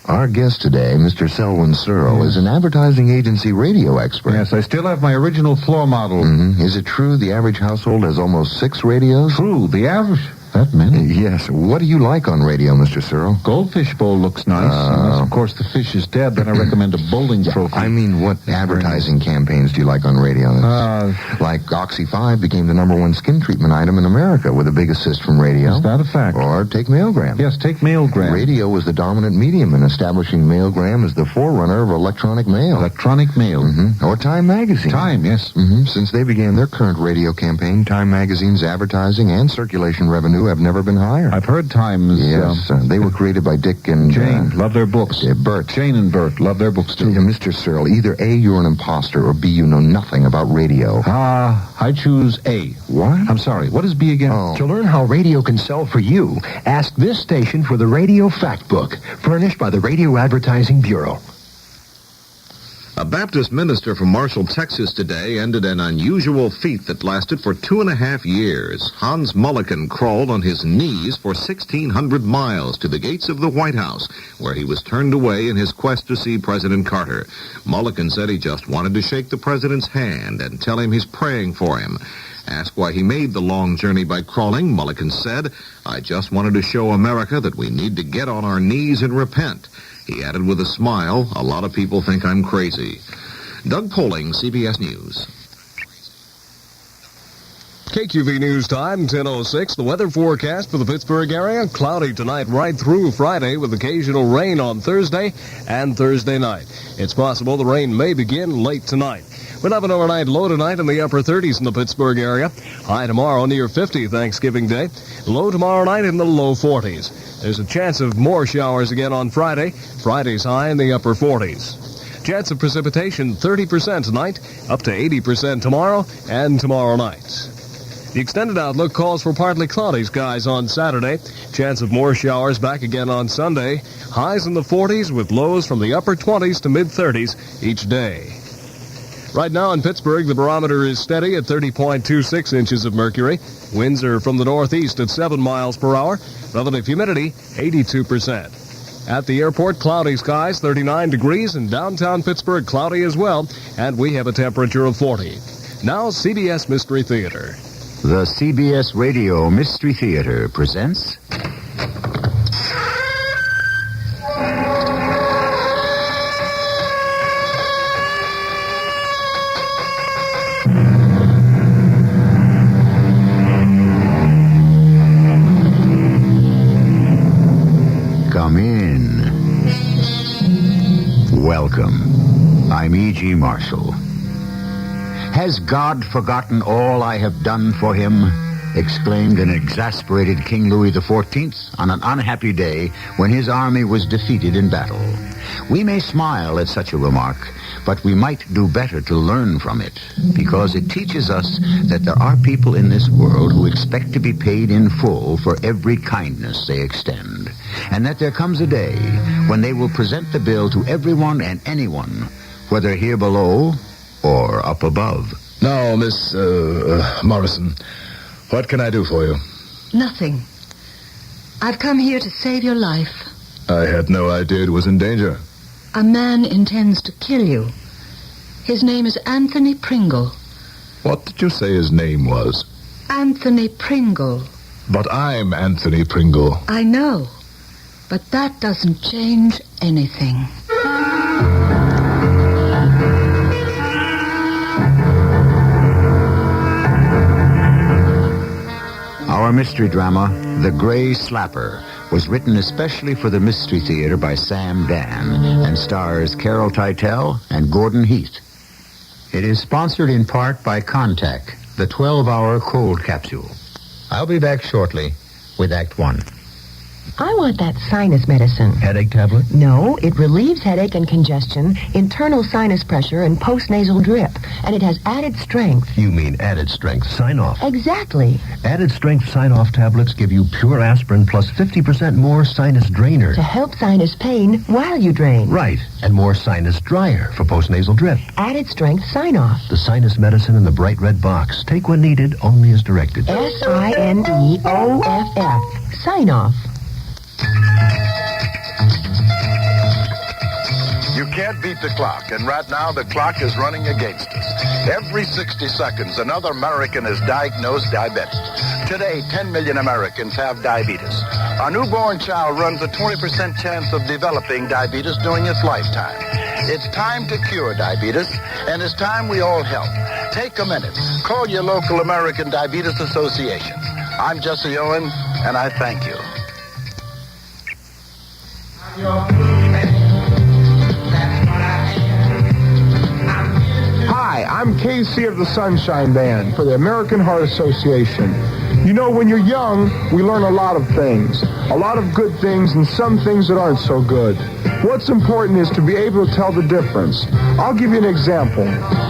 Our guest today, Mr. Selwyn Searle, is an advertising agency radio expert. Yes, I still have my original floor model. Mm-hmm. Is it true the average household has almost 6 radios? True, the average... That many? Yes. What do you like on radio, Mr. Searle? Goldfish bowl looks nice. Unless, of course, the fish is dead, then I recommend a bowling trophy. I mean, what advertising campaigns do you like on radio? Like Oxy 5 became the #1 skin treatment item in America with a big assist from radio. Is that a fact? Or take Mailgram. Yes, take Mailgram. Radio was the dominant medium in establishing Mailgram as the forerunner of electronic mail. Electronic mail. Mm-hmm. Or Time Magazine. Time, yes. Mm-hmm. Since they began their current radio campaign, Time Magazine's advertising and circulation revenue have never been higher. I've heard Times. Yes, they were created by Dick and Jane. Love their books. Bert. Jane and Bert. Love their books, too. Mr. Searle, either A, you're an imposter, or B, you know nothing about radio. I choose A. What? I'm sorry. What is B again? Oh. To learn how radio can sell for you, ask this station for the Radio Fact Book, furnished by the Radio Advertising Bureau. A Baptist minister from Marshall, Texas today ended an unusual feat that lasted for 2.5 years. Hans Mulliken crawled on his knees for 1,600 miles to the gates of the White House, where he was turned away in his quest to see President Carter. Mulliken said he just wanted to shake the president's hand and tell him he's praying for him. Asked why he made the long journey by crawling, Mulliken said, I just wanted to show America that we need to get on our knees and repent. He added with a smile, a lot of people think I'm crazy. Doug Poling, CBS News. KQV News Time, 10:06. The weather forecast for the Pittsburgh area, cloudy tonight right through Friday with occasional rain on Thursday and Thursday night. It's possible the rain may begin late tonight. We'll have an overnight low tonight in the upper 30s in the Pittsburgh area. High tomorrow near 50 Thanksgiving Day. Low tomorrow night in the low 40s. There's a chance of more showers again on Friday. Friday's high in the upper 40s. Chance of precipitation 30% tonight, up to 80% tomorrow and tomorrow night. The extended outlook calls for partly cloudy skies on Saturday. Chance of more showers back again on Sunday. Highs in the 40s with lows from the upper 20s to mid-30s each day. Right now in Pittsburgh, the barometer is steady at 30.26 inches of mercury. Winds are from the northeast at 7 miles per hour. Relative humidity, 82%. At the airport, cloudy skies, 39 degrees, and downtown Pittsburgh, cloudy as well, and we have a temperature of 40. Now, CBS Mystery Theater. The CBS Radio Mystery Theater presents... Come in. Welcome. I'm E.G. Marshall. Has God forgotten all I have done for him? exclaimed an exasperated King Louis XIV on an unhappy day when his army was defeated in battle. We may smile at such a remark, but we might do better to learn from it, because it teaches us that there are people in this world who expect to be paid in full for every kindness they extend, and that there comes a day when they will present the bill to everyone and anyone, whether here below or up above. Now, Miss Morrison, what can I do for you? Nothing. I've come here to save your life. I had no idea it was in danger. A man intends to kill you. His name is Anthony Pringle. What did you say his name was? Anthony Pringle. But I'm Anthony Pringle. I know, but that doesn't change anything. Our mystery drama, The Gray Slapper, was written especially for the Mystery Theater by Sam Dan and stars Carol Teitel and Gordon Heath. It is sponsored in part by Contact, the 12-hour cold capsule. I'll be back shortly with Act 1. I want that sinus medicine. Headache tablet? No, it relieves headache and congestion, internal sinus pressure, and postnasal drip. And it has added strength. You mean added strength sign-off? Exactly. Added strength sign-off tablets give you pure aspirin plus 50% more sinus drainer. To help sinus pain while you drain. Right. And more sinus dryer for postnasal drip. Added strength sign-off. The sinus medicine in the bright red box. Take when needed, only as directed. SINEOFF. Sign-off. You can't beat the clock, and right now the clock is running against us. Every 60 seconds, another American is diagnosed diabetic. Today, 10 million Americans have diabetes. A newborn child runs a 20% chance of developing diabetes during its lifetime. It's time to cure diabetes, and it's time we all help. Take a minute. Call your local American Diabetes Association. I'm Jesse Owen, and I thank you. Hi, I'm Casey of the Sunshine Band for the American Heart Association. You know, when you're young, we learn a lot of things. A lot of good things and some things that aren't so good. What's important is to be able to tell the difference. I'll give you an example.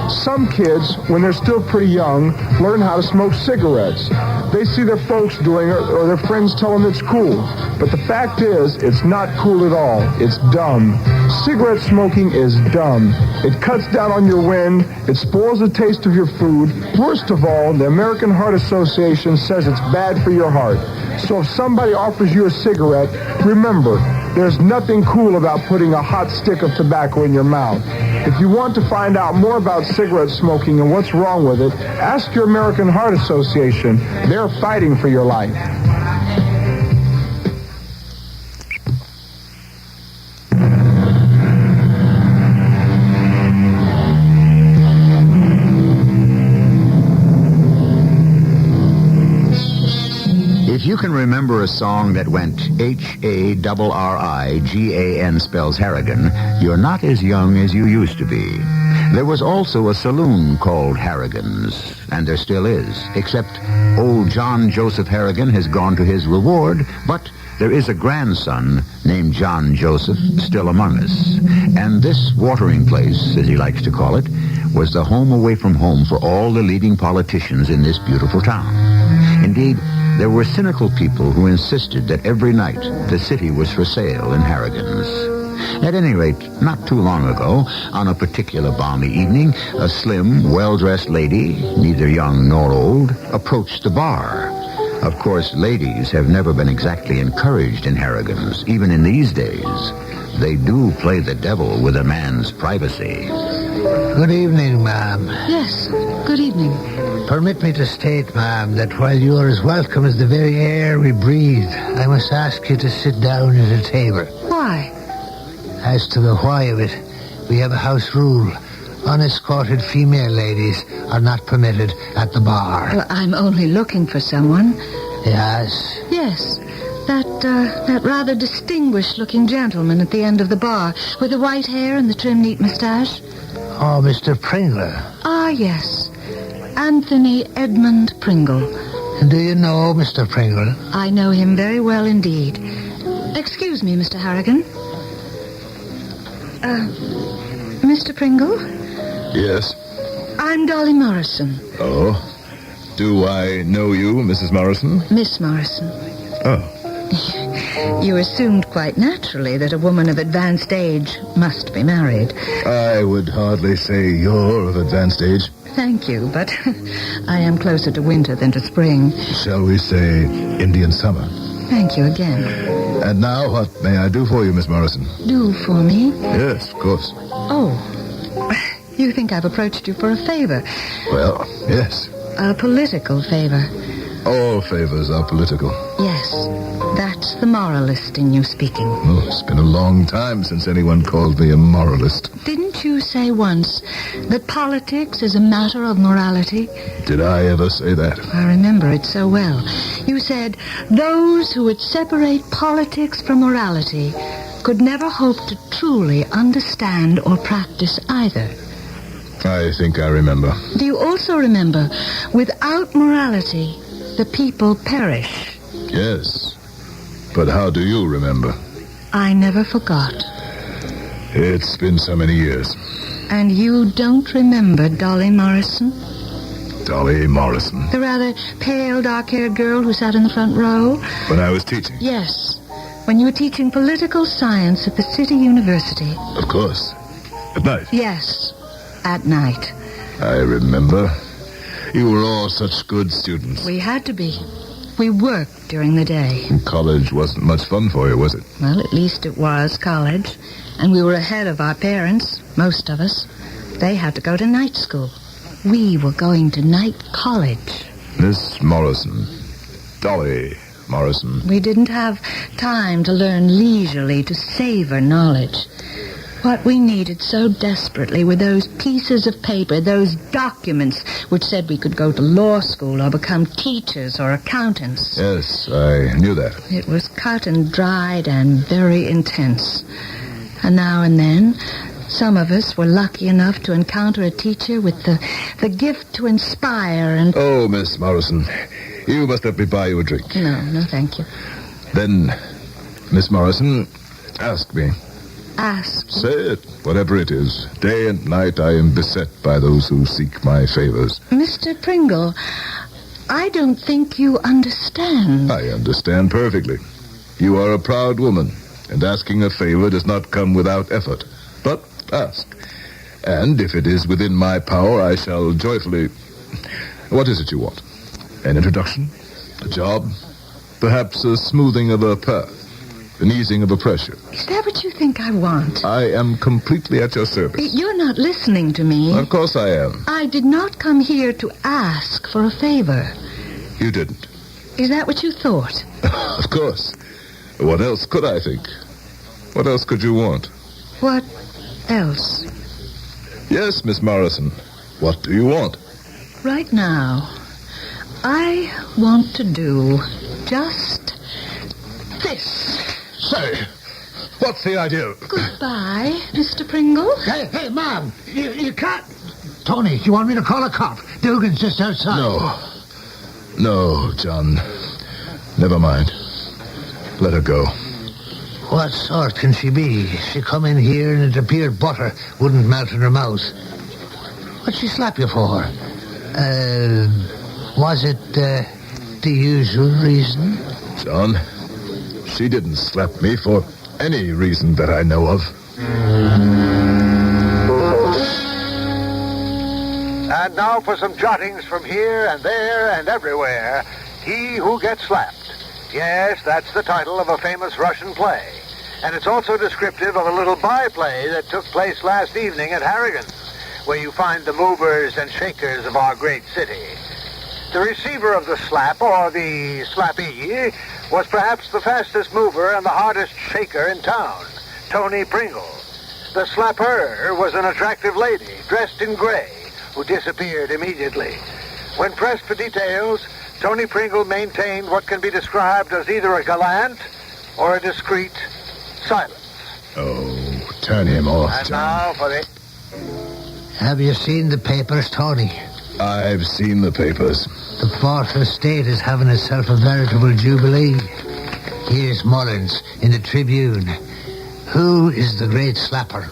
Some kids, when they're still pretty young, learn how to smoke cigarettes. They see their folks doing it or their friends tell them it's cool. But the fact is, it's not cool at all. It's dumb. Cigarette smoking is dumb. It cuts down on your wind. It spoils the taste of your food. Worst of all, the American Heart Association says it's bad for your heart. So if somebody offers you a cigarette, remember, there's nothing cool about putting a hot stick of tobacco in your mouth. If you want to find out more about cigarette smoking and what's wrong with it, ask your American Heart Association. They're fighting for your life. If you can remember a song that went Harrigan spells Harrigan, you're not as young as you used to be. There was also a saloon called Harrigan's, and there still is, except old John Joseph Harrigan has gone to his reward, but there is a grandson named John Joseph still among us. And this watering place, as he likes to call it, was the home away from home for all the leading politicians in this beautiful town. Indeed, there were cynical people who insisted that every night the city was for sale in Harrigan's. At any rate, not too long ago, on a particular balmy evening, a slim, well-dressed lady, neither young nor old, approached the bar. Of course, ladies have never been exactly encouraged in Harrigan's, even in these days. They do play the devil with a man's privacy. Good evening, ma'am. Yes, good evening. Permit me to state, ma'am, that while you are as welcome as the very air we breathe, I must ask you to sit down at a table. Why? As to the why of it, we have a house rule. Unescorted female ladies are not permitted at the bar. Well, I'm only looking for someone. Yes? Yes. That rather distinguished-looking gentleman at the end of the bar, with the white hair and the trim, neat mustache. Oh, Mr. Pringle. Ah, yes. Anthony Edmund Pringle. Do you know Mr. Pringle? I know him very well indeed. Excuse me, Mr. Harrigan. Mr. Pringle? Yes? I'm Dolly Morrison. Oh? Do I know you, Mrs. Morrison? Miss Morrison. Oh. You assumed quite naturally that a woman of advanced age must be married. I would hardly say you're of advanced age. Thank you, but I am closer to winter than to spring. Shall we say Indian summer? Thank you again. And now, what may I do for you, Miss Morrison? Do for me? Yes, of course. Oh, you think I've approached you for a favor? Well, yes. A political favor. All favors are political. Yes, that's the moralist in you speaking. Oh, it's been a long time since anyone called me a moralist. Didn't you say once that politics is a matter of morality? Did I ever say that? I remember it so well. You said those who would separate politics from morality could never hope to truly understand or practice either. I think I remember. Do you also remember, without morality, the people perish? Yes. But how do you remember? I never forgot. It's been so many years. And you don't remember Dolly Morrison? Dolly Morrison? The rather pale, dark-haired girl who sat in the front row? When I was teaching? Yes. When you were teaching political science at the City University. Of course. At night? Yes. At night. I remember. You were all such good students. We had to be. We worked during the day. College wasn't much fun for you, was it? Well, at least it was college. And we were ahead of our parents, most of us. They had to go to night school. We were going to night college. Miss Morrison. Dolly Morrison. We didn't have time to learn leisurely, to savor knowledge. What we needed so desperately were those pieces of paper, those documents which said we could go to law school or become teachers or accountants. Yes, I knew that. It was cut and dried and very intense. And now and then, some of us were lucky enough to encounter a teacher with the gift to inspire and... Oh, Miss Morrison, you must let me buy you a drink. No, thank you. Then, Miss Morrison, ask me. Ask. Say it, whatever it is. Day and night I am beset by those who seek my favors. Mr. Pringle, I don't think you understand. I understand perfectly. You are a proud woman, and asking a favor does not come without effort. But ask. And if it is within my power, I shall joyfully... What is it you want? An introduction? A job? Perhaps a smoothing of a path? An easing of a pressure? Is that what you think I want? I am completely at your service. You're not listening to me. Of course I am. I did not come here to ask for a favor. You didn't. Is that what you thought? Of course. What else could I think? What else could you want? What else? Yes, Miss Morrison. What do you want? Right now, I want to do just this. Say, what's the idea? Goodbye, Mr. Pringle. Hey, Mom, you can't... Tony, you want me to call a cop? Dugan's just outside. No, John. Never mind. Let her go. What sort can she be? She come in here and it appeared butter wouldn't melt in her mouth. What'd she slap you for? Was it the usual reason? John, she didn't slap me for any reason that I know of. And now for some jottings from here and there and everywhere. He Who Gets Slapped. Yes, that's the title of a famous Russian play. And it's also descriptive of a little byplay that took place last evening at Harrigan's, where you find the movers and shakers of our great city. The receiver of the slap, or the slappee, was perhaps the fastest mover and the hardest shaker in town, Tony Pringle. The slapper was an attractive lady, dressed in gray, who disappeared immediately. When pressed for details, Tony Pringle maintained what can be described as either a gallant or a discreet silence. Oh, turn him off, And John. now for the... Have you seen the papers, Tony? I've seen the papers. The Fourth Estate is having itself a veritable jubilee. Here's Mullins in the Tribune. Who is the great slapper?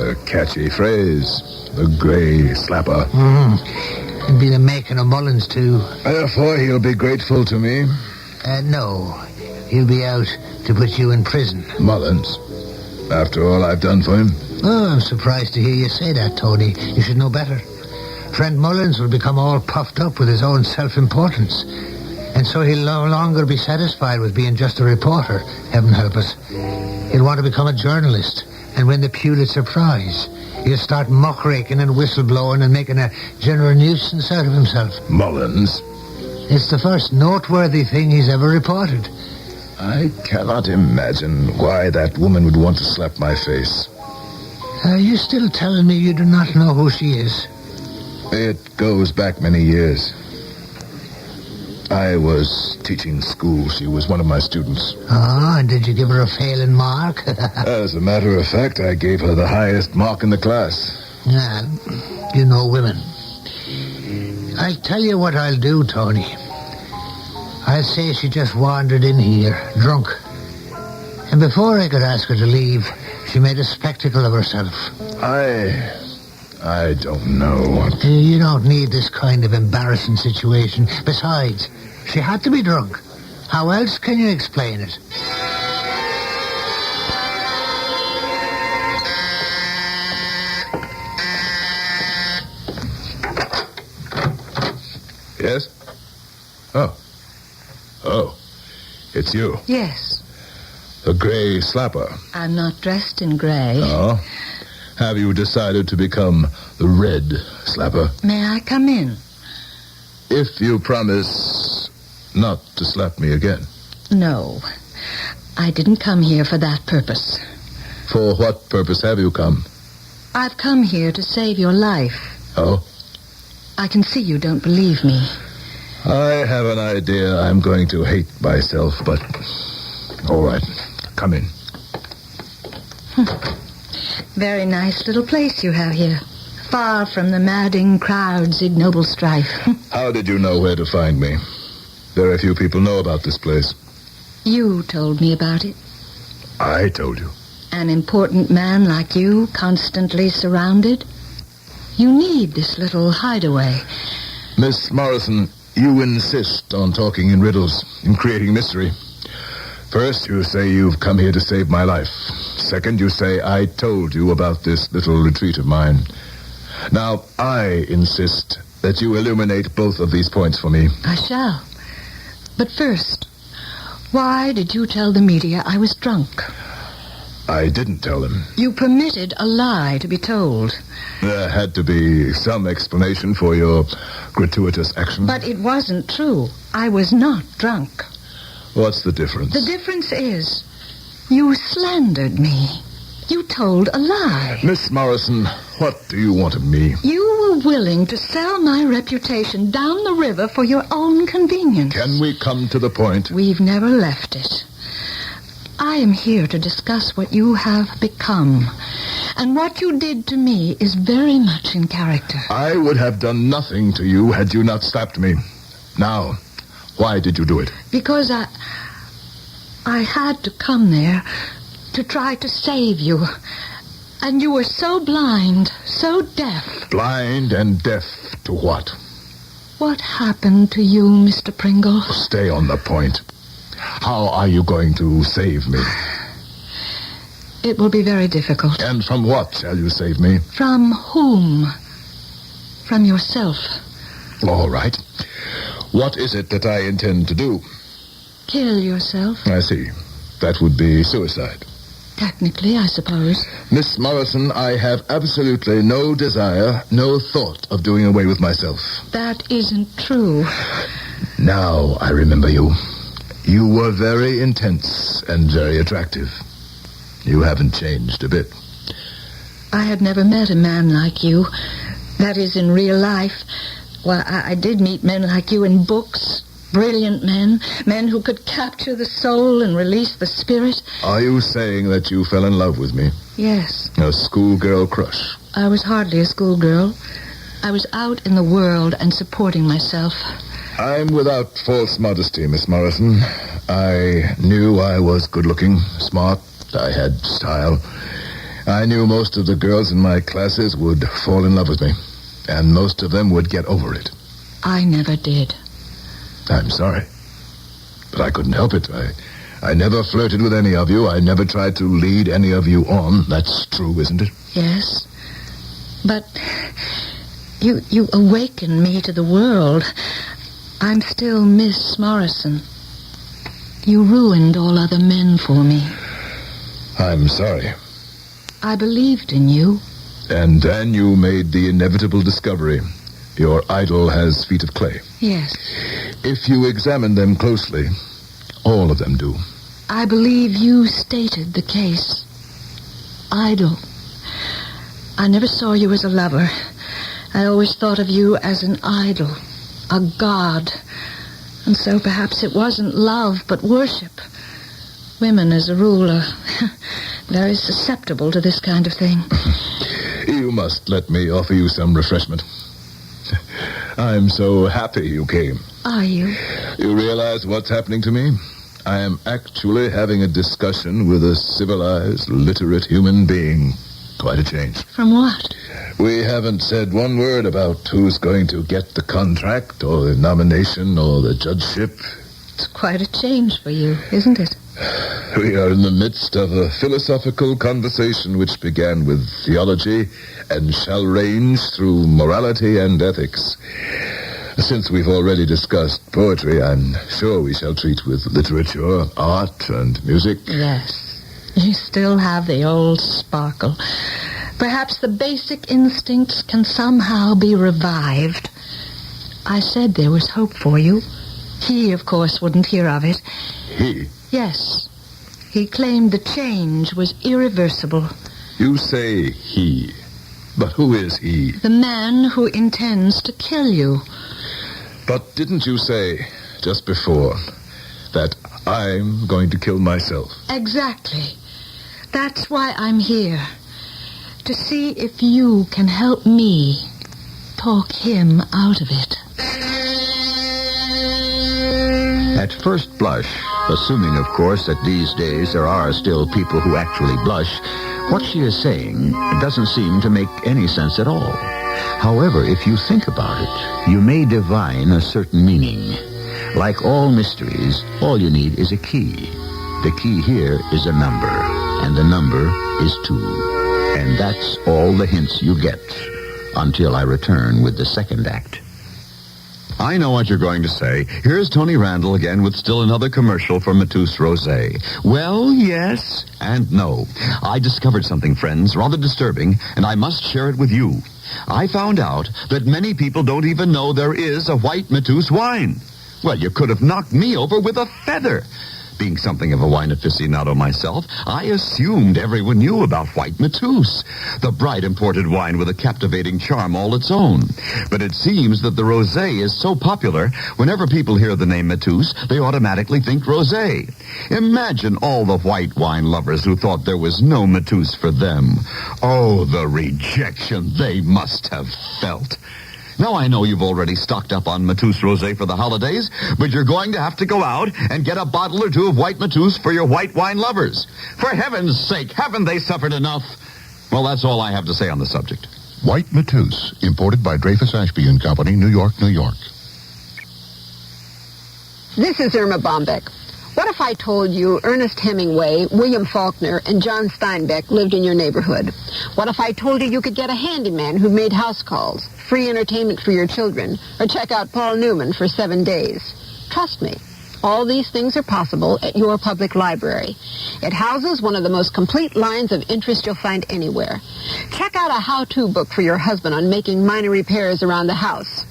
A catchy phrase. The grey slapper. It'll be the making of Mullins, too. Therefore, he'll be grateful to me. No. He'll be out to put you in prison. Mullins? After all I've done for him? Oh, I'm surprised to hear you say that, Tony. You should know better. Friend Mullins will become all puffed up with his own self-importance. And so he'll no longer be satisfied with being just a reporter, heaven help us. He'll want to become a journalist and win the Pulitzer Prize. He'll start muckraking and whistleblowing and making a general nuisance out of himself. Mullins? It's the first noteworthy thing he's ever reported. I cannot imagine why that woman would want to slap my face. Are you still telling me you do not know who she is? It goes back many years. I was teaching school. She was one of my students. Oh, and did you give her a failing mark? As a matter of fact, I gave her the highest mark in the class. You know women. I'll tell you what I'll do, Tony. I'll say she just wandered in here, drunk. And before I could ask her to leave, she made a spectacle of herself. I don't know. You don't need this kind of embarrassing situation. Besides, she had to be drunk. How else can you explain it? Yes? Oh, it's you. Yes. The gray slapper. I'm not dressed in gray. Oh? Have you decided to become the red slapper? May I come in? If you promise not to slap me again. No. I didn't come here for that purpose. For what purpose have you come? I've come here to save your life. Oh? I can see you don't believe me. I have an idea I'm going to hate myself, but... All right. Come in. Very nice little place you have here. Far from the madding crowds, ignoble strife. How did you know where to find me? Very few people know about this place. You told me about it. I told you. An important man like you, constantly surrounded. You need this little hideaway. Miss Morrison, you insist on talking in riddles, in creating mystery. First, you say you've come here to save my life. Second, you say I told you about this little retreat of mine. Now, I insist that you illuminate both of these points for me. I shall. But first, why did you tell the media I was drunk? I didn't tell them. You permitted a lie to be told. There had to be some explanation for your gratuitous action. But it wasn't true. I was not drunk. What's the difference? The difference is you slandered me. You told a lie. Miss Morrison, what do you want of me? You were willing to sell my reputation down the river for your own convenience. Can we come to the point? We've never left it. I am here to discuss what you have become. And what you did to me is very much in character. I would have done nothing to you had you not slapped me. Now, why did you do it? Because I had to come there to try to save you. And you were so blind, so deaf. Blind and deaf to what? What happened to you, Mr. Pringle? Stay on the point. How are you going to save me? It will be very difficult. And from what shall you save me? From whom? From yourself. All right. What is it that I intend to do? Kill yourself. I see. That would be suicide. Technically, I suppose. Miss Morrison, I have absolutely no desire, no thought of doing away with myself. That isn't true. Now I remember you. You were very intense and very attractive. You haven't changed a bit. I had never met a man like you. That is, in real life. Well, I did meet men like you in books. Brilliant men. Men who could capture the soul and release the spirit. Are you saying that you fell in love with me? Yes. A schoolgirl crush? I was hardly a schoolgirl. I was out in the world and supporting myself. I'm without false modesty, Miss Morrison. I knew I was good-looking, smart. I had style. I knew most of the girls in my classes would fall in love with me, and most of them would get over it. I never did. I'm sorry, but I couldn't help it. I never flirted with any of you. I never tried to lead any of you on. That's true, isn't it? Yes, but you awakened me to the world. I'm still Miss Morrison. You ruined all other men for me. I'm sorry. I believed in you. And then you made the inevitable discovery. Your idol has feet of clay. Yes. If you examine them closely, all of them do. I believe you stated the case. Idol. I never saw you as a lover. I always thought of you as an idol, a god. And so perhaps it wasn't love, but worship. Women, as a rule, are very susceptible to this kind of thing. You must let me offer you some refreshment. I'm so happy you came. Are you? You realize what's happening to me? I am actually having a discussion with a civilized, literate human being. Quite a change. From what? We haven't said one word about who's going to get the contract or the nomination or the judgeship. It's quite a change for you, isn't it? We are in the midst of a philosophical conversation which began with theology and shall range through morality and ethics. Since we've already discussed poetry, I'm sure we shall treat with literature, art, and music. Yes. You still have the old sparkle. Perhaps the basic instincts can somehow be revived. I said there was hope for you. He, of course, wouldn't hear of it. He? Yes. He claimed the change was irreversible. You say he. But who is he? The man who intends to kill you. But didn't you say, just before, that I'm going to kill myself? Exactly. That's why I'm here. To see if you can help me talk him out of it. At first blush, assuming, of course, that these days there are still people who actually blush, what she is saying doesn't seem to make any sense at all. However, if you think about it, you may divine a certain meaning. Like all mysteries, all you need is a key. The key here is a number, and the number is 2. And that's all the hints you get until I return with the second act. I know what you're going to say. Here's Tony Randall again with still another commercial for Mousse Rosé. Well, yes and no. I discovered something, friends, rather disturbing, and I must share it with you. I found out that many people don't even know there is a white Mousse wine. Well, you could have knocked me over with a feather. Being something of a wine aficionado myself, I assumed everyone knew about white Mousse, the bright imported wine with a captivating charm all its own. But it seems that the rosé is so popular, whenever people hear the name Mousse, they automatically think rosé. Imagine all the white wine lovers who thought there was no Mousse for them. Oh, the rejection they must have felt. Now, I know you've already stocked up on Mousse Rosé for the holidays, but you're going to have to go out and get a bottle or two of white Mousse for your white wine lovers. For heaven's sake, haven't they suffered enough? Well, that's all I have to say on the subject. White Mousse, imported by Dreyfus Ashby and Company, New York, New York. This is Irma Bombeck. What if I told you Ernest Hemingway, William Faulkner, and John Steinbeck lived in your neighborhood? What if I told you you could get a handyman who made house calls, free entertainment for your children, or check out Paul Newman for 7 days? Trust me, all these things are possible at your public library. It houses one of the most complete lines of interest you'll find anywhere. Check out a how-to book for your husband on making minor repairs around the house.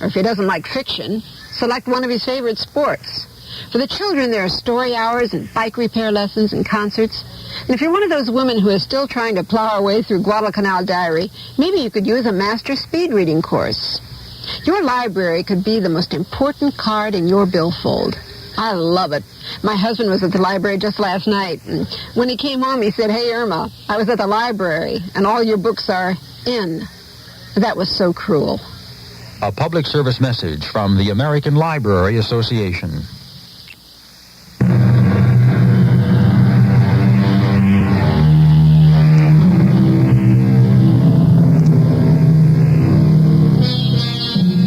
Or if he doesn't like fiction, select one of his favorite sports. For the children, there are story hours and bike repair lessons and concerts. And if you're one of those women who is still trying to plow her way through Guadalcanal Diary, maybe you could use a master speed reading course. Your library could be the most important card in your billfold. I love it. My husband was at the library just last night, and when he came home, he said, "Hey, Irma, I was at the library, and all your books are in." That was so cruel. A public service message from the American Library Association.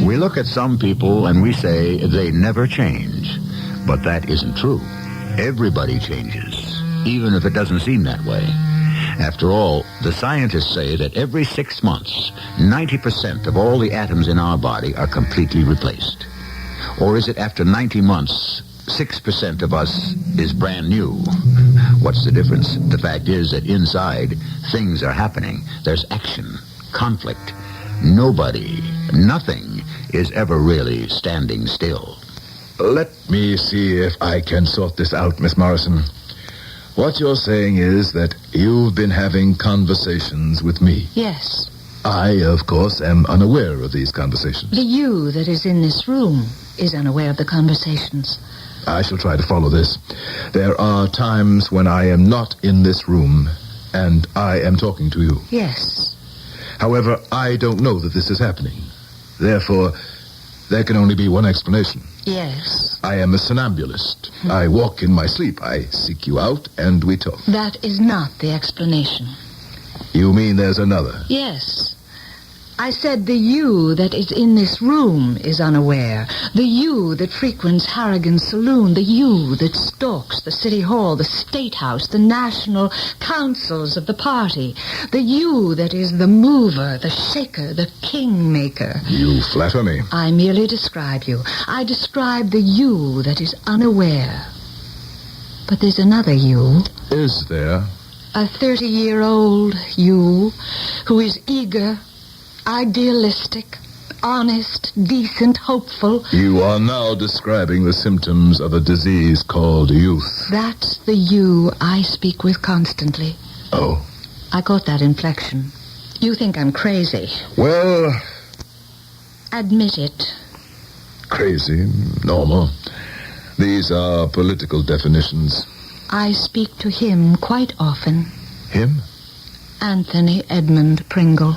We look at some people and we say they never change. But that isn't true. Everybody changes, even if it doesn't seem that way. After all, the scientists say that every 6 months, 90% of all the atoms in our body are completely replaced. Or is it after 90 months, 6% of us is brand new? What's the difference? The fact is that inside, things are happening. There's action, conflict. Nobody, nothing is ever really standing still. Let me see if I can sort this out, Miss Morrison. What you're saying is that you've been having conversations with me. Yes. I, of course, am unaware of these conversations. The you that is in this room is unaware of the conversations. I shall try to follow this. There are times when I am not in this room, and I am talking to you. Yes. However, I don't know that this is happening. Therefore, there can only be one explanation. Yes. I am a somnambulist. I walk in my sleep. I seek you out, and we talk. That is not the explanation. You mean there's another? Yes. I said the you that is in this room is unaware. The you that frequents Harrigan's saloon. The you that stalks the city hall, the state house, the national councils of the party. The you that is the mover, the shaker, the kingmaker. You flatter me. I merely describe you. I describe the you that is unaware. But there's another you. Is there? A 30-year-old you who is eager, idealistic, honest, decent, hopeful. You are now describing the symptoms of a disease called youth. That's the you I speak with constantly. Oh. I caught that inflection. You think I'm crazy. Well... Admit it. Crazy, normal. These are political definitions. I speak to him quite often. Him? Anthony Edmund Pringle.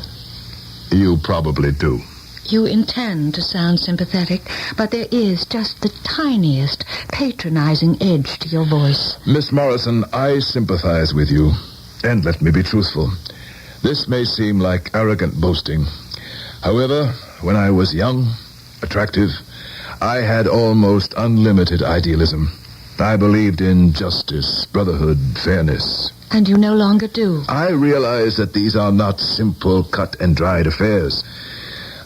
You probably do. You intend to sound sympathetic, but there is just the tiniest patronizing edge to your voice. Miss Morrison, I sympathize with you. And let me be truthful. This may seem like arrogant boasting. However, when I was young, attractive, I had almost unlimited idealism. I believed in justice, brotherhood, fairness. And you no longer do. I realize that these are not simple, cut-and-dried affairs.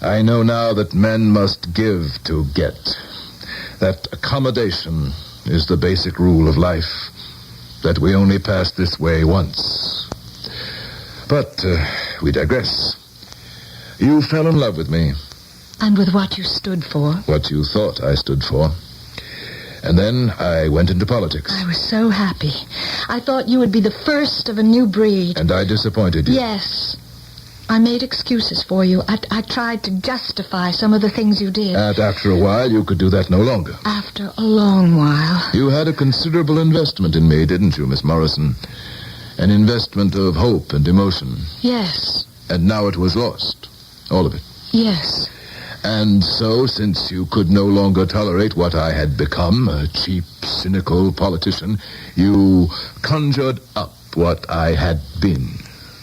I know now that men must give to get. That accommodation is the basic rule of life. That we only pass this way once. But we digress. You fell in love with me. And with what you stood for. What you thought I stood for. And then I went into politics. I was so happy. I thought you would be the first of a new breed. And I disappointed you. Yes. I made excuses for you. I tried to justify some of the things you did. And after a while, you could do that no longer. After a long while. You had a considerable investment in me, didn't you, Miss Morrison? An investment of hope and emotion. Yes. And now it was lost. All of it. Yes. And so, since you could no longer tolerate what I had become, a cheap, cynical politician, you conjured up what I had been,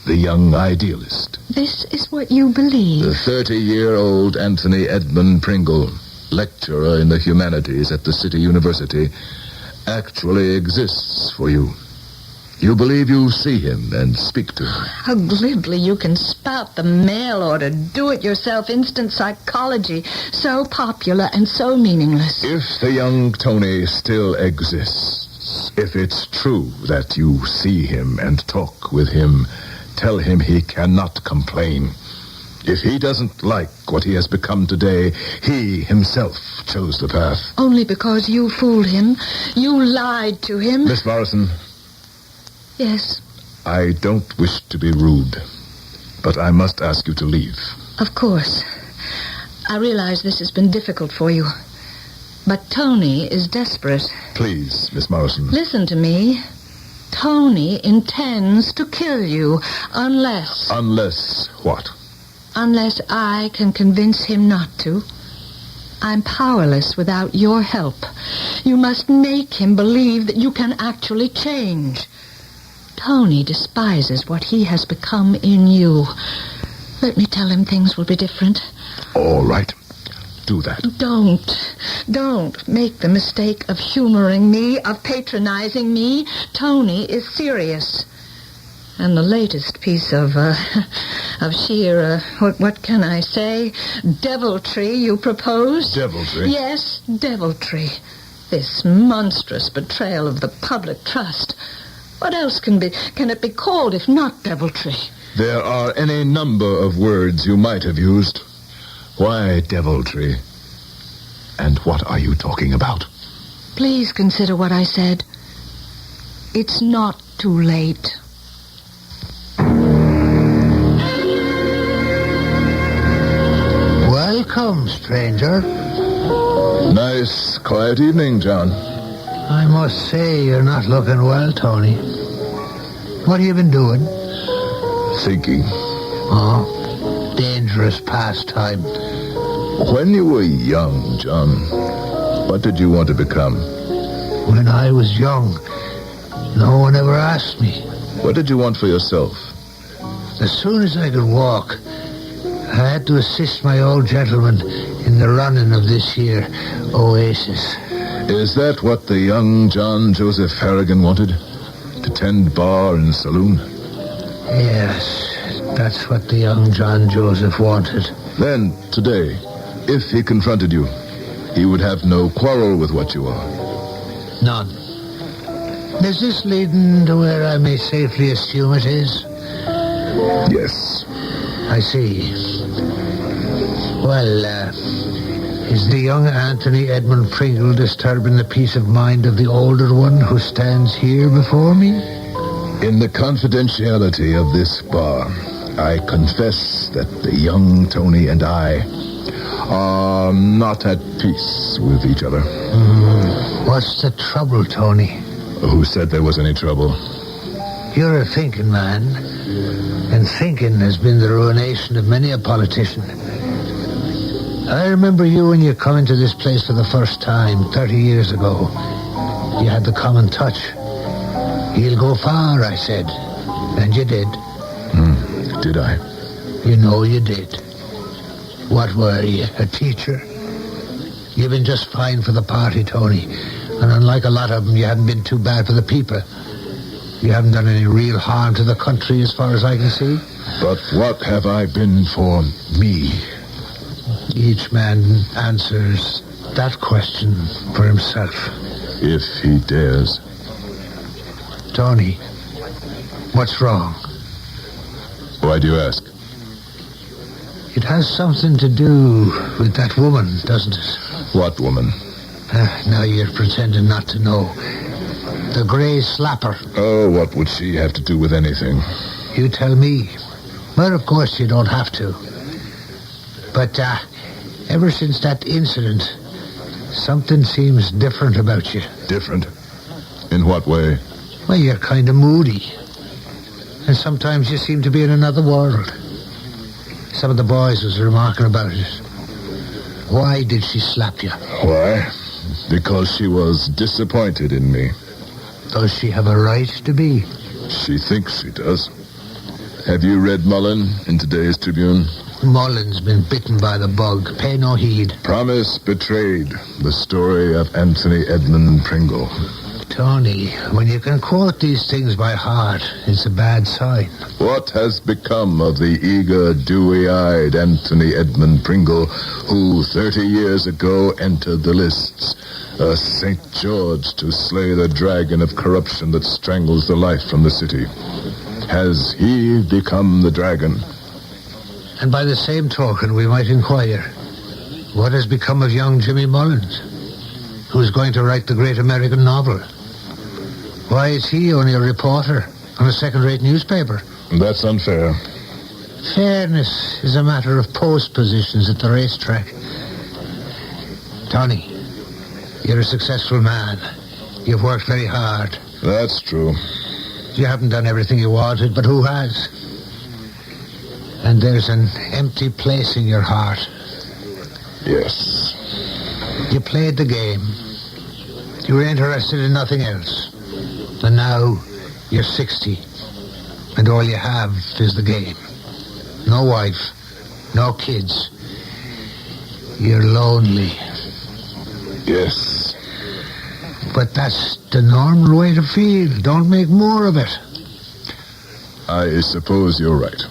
the young idealist. This is what you believe. The 30-year-old Anthony Edmund Pringle, lecturer in the humanities at the City University, actually exists for you. You believe you see him and speak to him. How glibly you can spout the mail order, do-it-yourself instant psychology, so popular and so meaningless. If the young Tony still exists, if it's true that you see him and talk with him, tell him he cannot complain. If he doesn't like what he has become today, he himself chose the path. Only because you fooled him. You lied to him. Miss Morrison. Yes? I don't wish to be rude, but I must ask you to leave. Of course. I realize this has been difficult for you. But Tony is desperate. Please, Miss Morrison. Listen to me. Tony intends to kill you, unless... Unless what? unless I can convince him not to. I'm powerless without your help. You must make him believe that you can actually change. Tony despises what he has become in you. Let me tell him things will be different. All right. Do that. Don't make the mistake of humoring me, of patronizing me. Tony is serious. And the latest piece of sheer, what can I say, deviltry you proposed? Deviltry? Yes, deviltry. This monstrous betrayal of the public trust. What else can it be called if not deviltry? There are any number of words you might have used. Why deviltry? And what are you talking about? Please consider what I said. It's not too late. Welcome, stranger. Nice, quiet evening, John. I must say you're not looking well, Tony. What have you been doing? Thinking. Oh, dangerous pastime. When you were young, John, what did you want to become? When I was young, no one ever asked me. What did you want for yourself? As soon as I could walk, I had to assist my old gentleman in the running of this here oasis. Is that what the young John Joseph Harrigan wanted? To tend bar and saloon? Yes, that's what the young John Joseph wanted. Then, today, if he confronted you, he would have no quarrel with what you are. None. Is this leading to where I may safely assume it is? Yes. I see. Well, is the young Anthony Edmund Pringle disturbing the peace of mind of the older one who stands here before me? In the confidentiality of this bar, I confess that the young Tony and I are not at peace with each other. What's the trouble, Tony? Who said there was any trouble? You're a thinking man, and thinking has been the ruination of many a politician. I remember you when you come into this place for the first time 30 years ago. You had the common touch. He'll go far, I said. And you did. Did I? You know you did. What were you, a teacher? You've been just fine for the party, Tony. And unlike a lot of them, you haven't been too bad for the people. You haven't done any real harm to the country as far as I can see. But what have I been for me? Each man answers that question for himself. If he dares. Tony, what's wrong? Why do you ask? It has something to do with that woman, doesn't it? What woman? Now you're pretending not to know. The grey slapper. Oh, what would she have to do with anything? You tell me. Well, of course you don't have to. But, ever since that incident, something seems different about you. Different? In what way? Well, you're kind of moody. And sometimes you seem to be in another world. Some of the boys was remarking about it. Why did she slap you? Why? Because she was disappointed in me. Does she have a right to be? She thinks she does. Have you read Mullen in today's Tribune? Mullen's been bitten by the bug. Pay no heed. Promise betrayed. The story of Anthony Edmund Pringle. Tony, when you can quote these things by heart, it's a bad sign. What has become of the eager, dewy-eyed Anthony Edmund Pringle, who 30 years ago entered the lists, a St. George to slay the dragon of corruption that strangles the life from the city? Has he become the dragon? And by the same token, we might inquire, what has become of young Jimmy Mullins, who's going to write the great American novel? Why is he only a reporter on a second-rate newspaper? That's unfair. Fairness is a matter of post positions at the racetrack. Tony, you're a successful man. You've worked very hard. That's true. You haven't done everything you wanted, but who has? And there's an empty place in your heart. Yes. You played the game. You were interested in nothing else. And now you're 60. And all you have is the game. No wife. No kids. You're lonely. Yes. But that's the normal way to feel. Don't make more of it. I suppose you're right.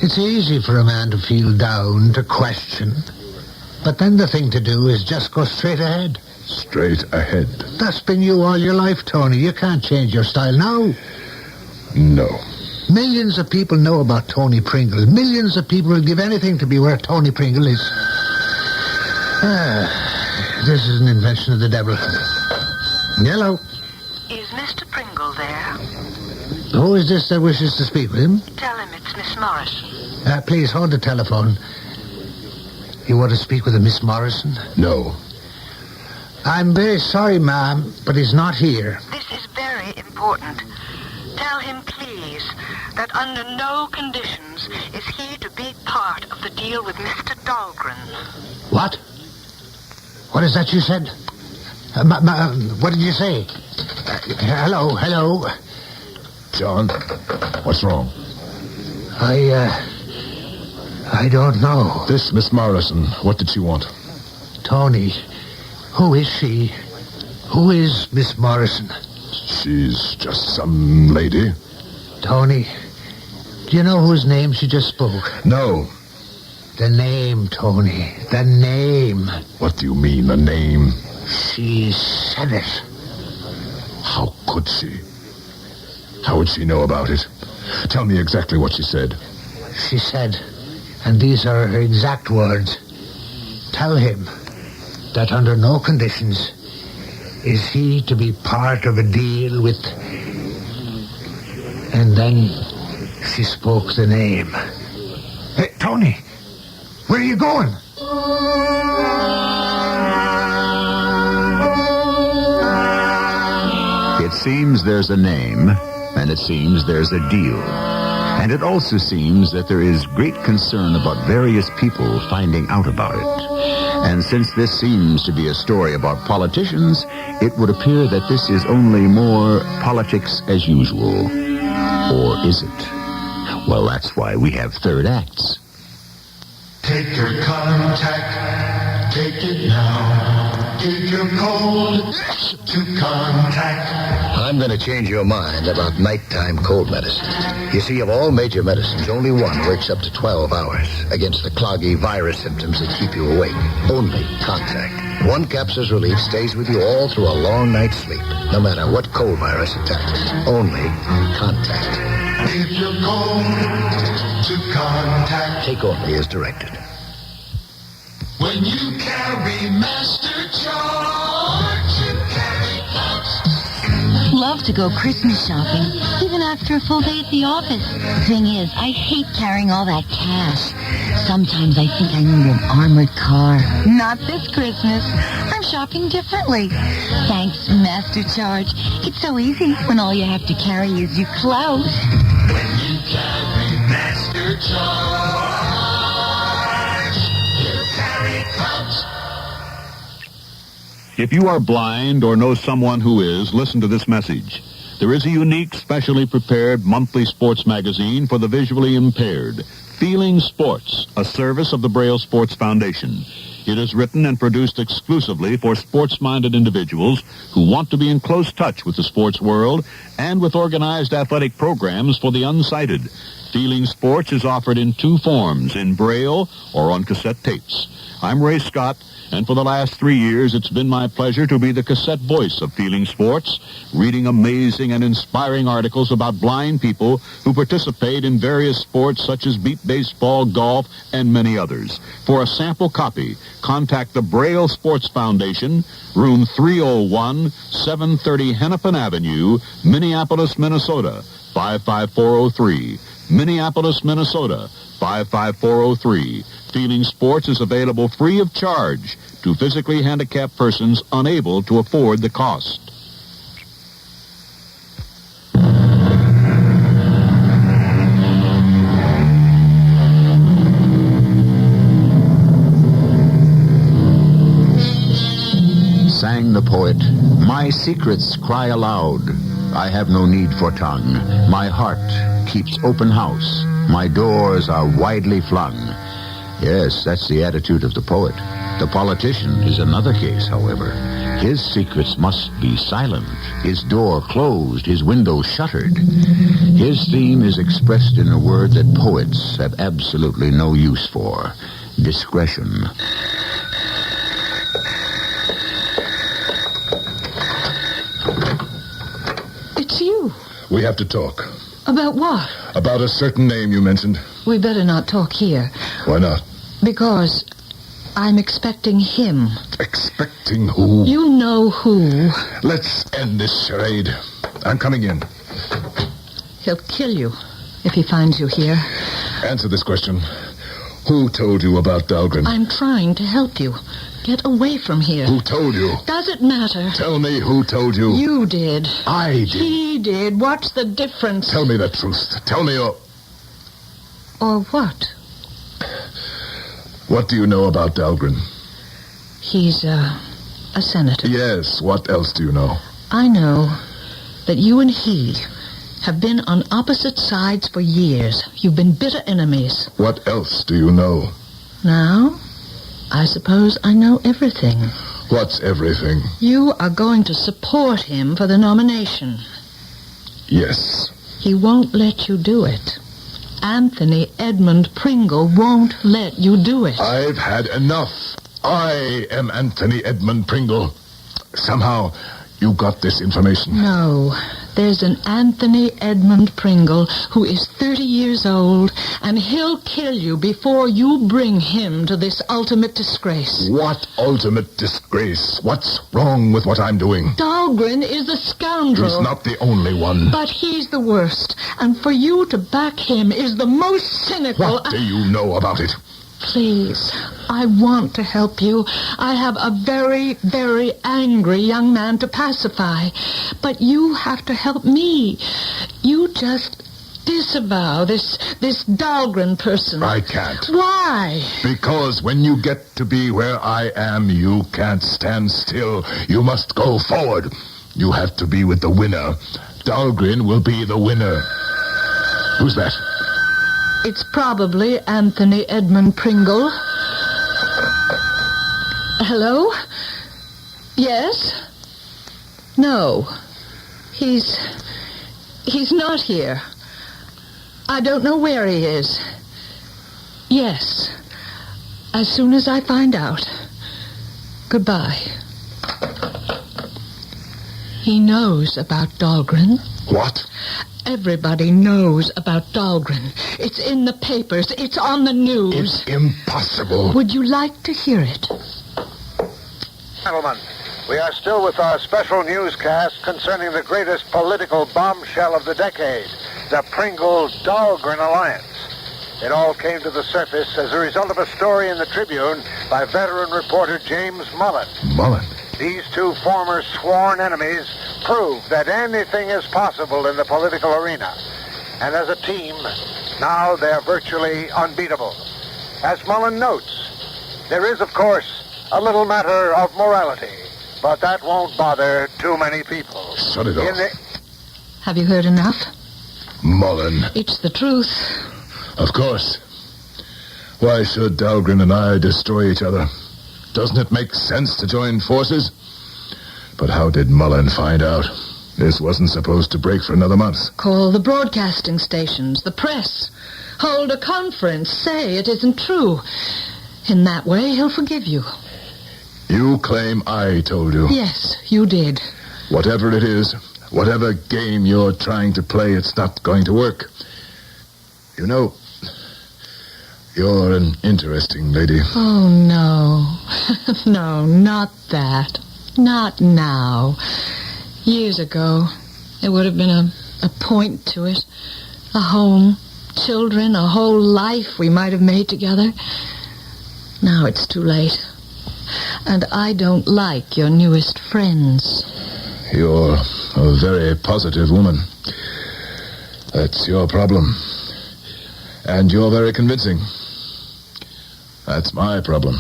It's easy for a man to feel down, to question. But then the thing to do is just go straight ahead. Straight ahead. That's been you all your life, Tony. You can't change your style now. No. Millions of people know about Tony Pringle. Millions of people will give anything to be where Tony Pringle is. This is an invention of the devil. Hello. Is Mr. Pringle there? Who is this that wishes to speak with him? Tell him it's Miss Morrison. Please hold the telephone. You want to speak with a Miss Morrison? No. I'm very sorry, ma'am, but he's not here. This is very important. Tell him, please, that under no conditions is he to be part of the deal with Mr. Dahlgren. What? What is that you said? What did you say? Hello. John, what's wrong? I don't know. This Miss Morrison, what did she want? Tony, who is she? Who is Miss Morrison? She's just some lady. Tony, do you know whose name she just spoke? No. The name, Tony. The name. What do you mean, the name? She said it. How could she? How would she know about it? Tell me exactly what she said. She said, and these are her exact words, tell him that under no conditions is he to be part of a deal with... And then she spoke the name. Hey, Tony, where are you going? It seems there's a name, and it seems there's a deal. And it also seems that there is great concern about various people finding out about it. And since this seems to be a story about politicians, it would appear that this is only more politics as usual. Or is it? Well, that's why we have third acts. Take your contact, take it now. Take your cold to contact. I'm going to change your mind about nighttime cold medicine. You see, of all major medicines, only one works up to 12 hours against the cloggy virus symptoms that keep you awake. Only contact. One capsule's relief stays with you all through a long night's sleep, no matter what cold virus attacks it. Only contact. If you're cold to contact. Take only as directed. When you carry Master Charge, you carry Pops. Love to go Christmas shopping, even after a full day at the office. Thing is, I hate carrying all that cash. Sometimes I think I need an armored car. Not this Christmas. I'm shopping differently. Thanks, Master Charge. It's so easy when all you have to carry is your clothes. When you carry Master Charge, you carry Pops. If you are blind or know someone who is, listen to this message. There is a unique, specially prepared monthly sports magazine for the visually impaired. Feeling Sports, a service of the Braille Sports Foundation. It is written and produced exclusively for sports-minded individuals who want to be in close touch with the sports world and with organized athletic programs for the unsighted. Feeling Sports is offered in two forms, in Braille or on cassette tapes. I'm Ray Scott, and for the last 3 years, it's been my pleasure to be the cassette voice of Feeling Sports, reading amazing and inspiring articles about blind people who participate in various sports such as beep baseball, golf, and many others. For a sample copy, contact the Braille Sports Foundation, room 301, 730 Hennepin Avenue, Minneapolis, Minnesota, 55403. Minneapolis, Minnesota, 55403. Feeling Sports is available free of charge to physically handicapped persons unable to afford the cost. My secrets cry aloud. I have no need for tongue. My heart keeps open house. My doors are widely flung. Yes, that's the attitude of the poet. The politician is another case, however. His secrets must be silent, his door closed, his window shuttered. His theme is expressed in a word that poets have absolutely no use for: discretion. It's you. We have to talk. About what? About a certain name you mentioned. We better not talk here. Why not? Because I'm expecting him. Expecting who? You know who. Let's end this charade. I'm coming in. He'll kill you if he finds you here. Answer this question. Who told you about Dahlgren? I'm trying to help you. Get away from here. Who told you? Does it matter? Tell me who told you. You did. I did. He did. What's the difference? Tell me the truth. Tell me all. Or what? What do you know about Dahlgren? He's a senator. Yes, what else do you know? I know that you and he have been on opposite sides for years. You've been bitter enemies. What else do you know? Now, I suppose I know everything. What's everything? You are going to support him for the nomination. Yes. He won't let you do it. Anthony Edmund Pringle won't let you do it. I've had enough. I am Anthony Edmund Pringle. Somehow, you got this information. No. There's an Anthony Edmund Pringle who is 30 years old, and he'll kill you before you bring him to this ultimate disgrace. What ultimate disgrace? What's wrong with what I'm doing? Dahlgren is a scoundrel. He's not the only one. But he's the worst, and for you to back him is the most cynical... What do you know about it? Please, I want to help you. I have a very, very angry young man to pacify. But you have to help me. You just disavow this Dahlgren person. I can't. Why? Because when you get to be where I am, you can't stand still. You must go forward. You have to be with the winner. Dahlgren will be the winner. Who's that? It's probably Anthony Edmund Pringle. Hello? Yes? No. He's not here. I don't know where he is. Yes. As soon as I find out. Goodbye. He knows about Dahlgren. What? Everybody knows about Dahlgren. It's in the papers. It's on the news. It's impossible. Would you like to hear it? Gentlemen, we are still with our special newscast concerning the greatest political bombshell of the decade, the Pringle-Dahlgren alliance. It all came to the surface as a result of a story in the Tribune by veteran reporter James Mullen. Mullen? These two former sworn enemies prove that anything is possible in the political arena. And as a team, now they're virtually unbeatable. As Mullen notes, there is, of course, a little matter of morality, but that won't bother too many people. Shut it off. Have you heard enough? Mullen. It's the truth. Of course. Why should Dahlgren and I destroy each other? Doesn't it make sense to join forces? But how did Mullen find out? This wasn't supposed to break for another month. Call the broadcasting stations, the press. Hold a conference. Say it isn't true. In that way, he'll forgive you. You claim I told you. Yes, you did. Whatever it is, whatever game you're trying to play, it's not going to work. You know, you're an interesting lady. Oh, no. No, not that. Not now. Years ago, there would have been a point to it. A home, children, a whole life we might have made together. Now it's too late. And I don't like your newest friends. You're a very positive woman. That's your problem. And you're very convincing. That's my problem.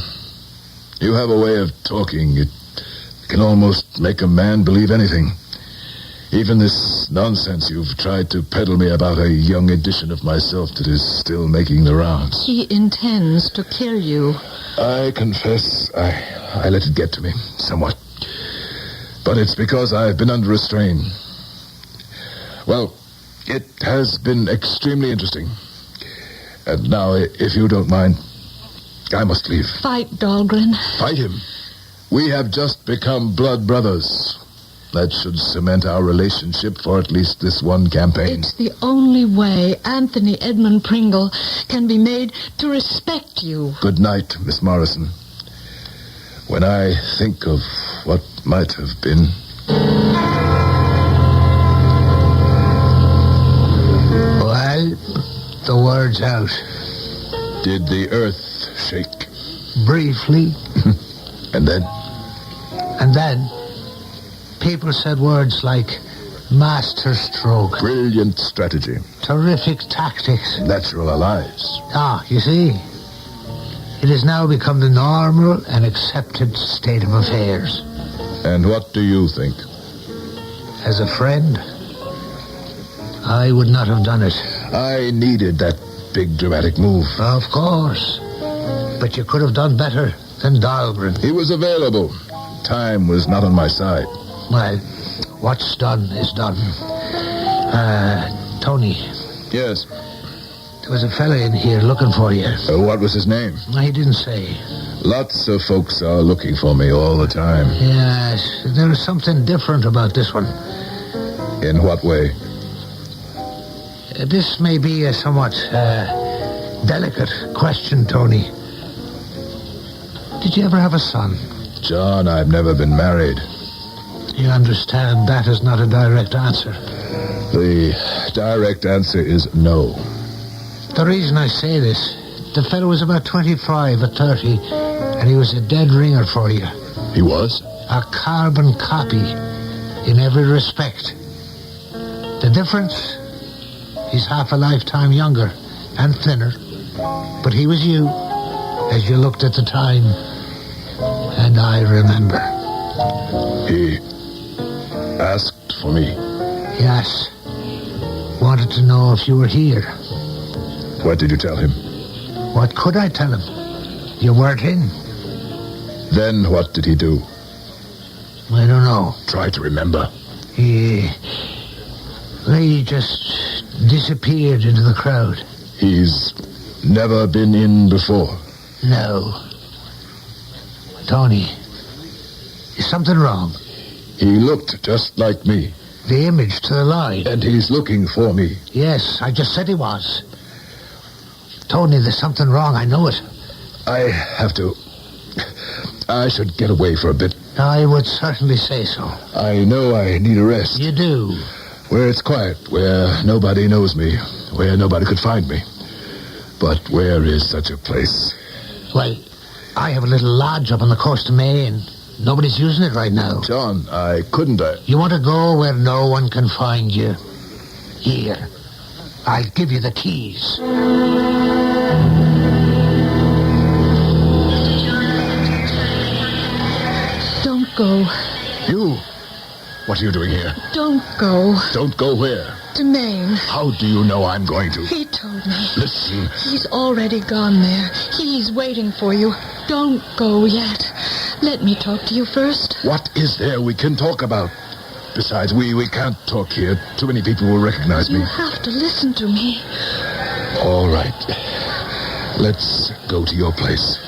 You have a way of talking. It can almost make a man believe anything. Even this nonsense you've tried to peddle me about a young edition of myself that is still making the rounds. He intends to kill you. I confess I let it get to me somewhat. But it's because I've been under a strain. Well, it has been extremely interesting. And now, if you don't mind, I must leave. Fight, Dahlgren. Fight him? We have just become blood brothers. That should cement our relationship for at least this one campaign. It's the only way Anthony Edmund Pringle can be made to respect you. Good night, Miss Morrison. When I think of what might have been... Well, the word's out. Did the earth shake? Briefly. And then? And then... people said words like master stroke. Brilliant strategy. Terrific tactics. Natural allies. You see? It has now become the normal and accepted state of affairs. And what do you think? As a friend, I would not have done it. I needed that big dramatic move. Of course. But you could have done better than Dahlgren. He was available. Time was not on my side. Well, what's done is done. Tony. Yes? There was a fella in here looking for you. What was his name? He didn't say. Lots of folks are looking for me all the time. Yes, there is something different about this one. In what way? This may be a somewhat delicate question, Tony. Did you ever have a son? John, I've never been married. You understand that is not a direct answer. The direct answer is no. The reason I say this, the fellow was about 25 or 30, and he was a dead ringer for you. He was? A carbon copy in every respect. The difference? He's half a lifetime younger and thinner. But he was you, as you looked at the time. And I remember. He asked for me. Yes. Wanted to know if you were here. What did you tell him? What could I tell him? You weren't in. Then what did he do? I don't know. Try to remember. He just disappeared into the crowd. He's never been in before? No. Tony, is something wrong? He looked just like me. The image to the line. And he's looking for me. Yes, I just said he was. Tony, there's something wrong. I know it. I have to... I should get away for a bit. I would certainly say so. I know I need a rest. You do? Where it's quiet, where nobody knows me, where nobody could find me. But where is such a place? Well, I have a little lodge up on the coast of Maine. Nobody's using it right now. John, I couldn't... You want to go where no one can find you? Here. I'll give you the keys. Don't go. You? What are you doing here? Don't go. Don't go where? To Maine. How do you know I'm going to? He told me. Listen. He's already gone there. He's waiting for you. Don't go yet. Let me talk to you first. What is there we can talk about? Besides, we can't talk here. Too many people will recognize me. You have to listen to me. All right. Let's go to your place.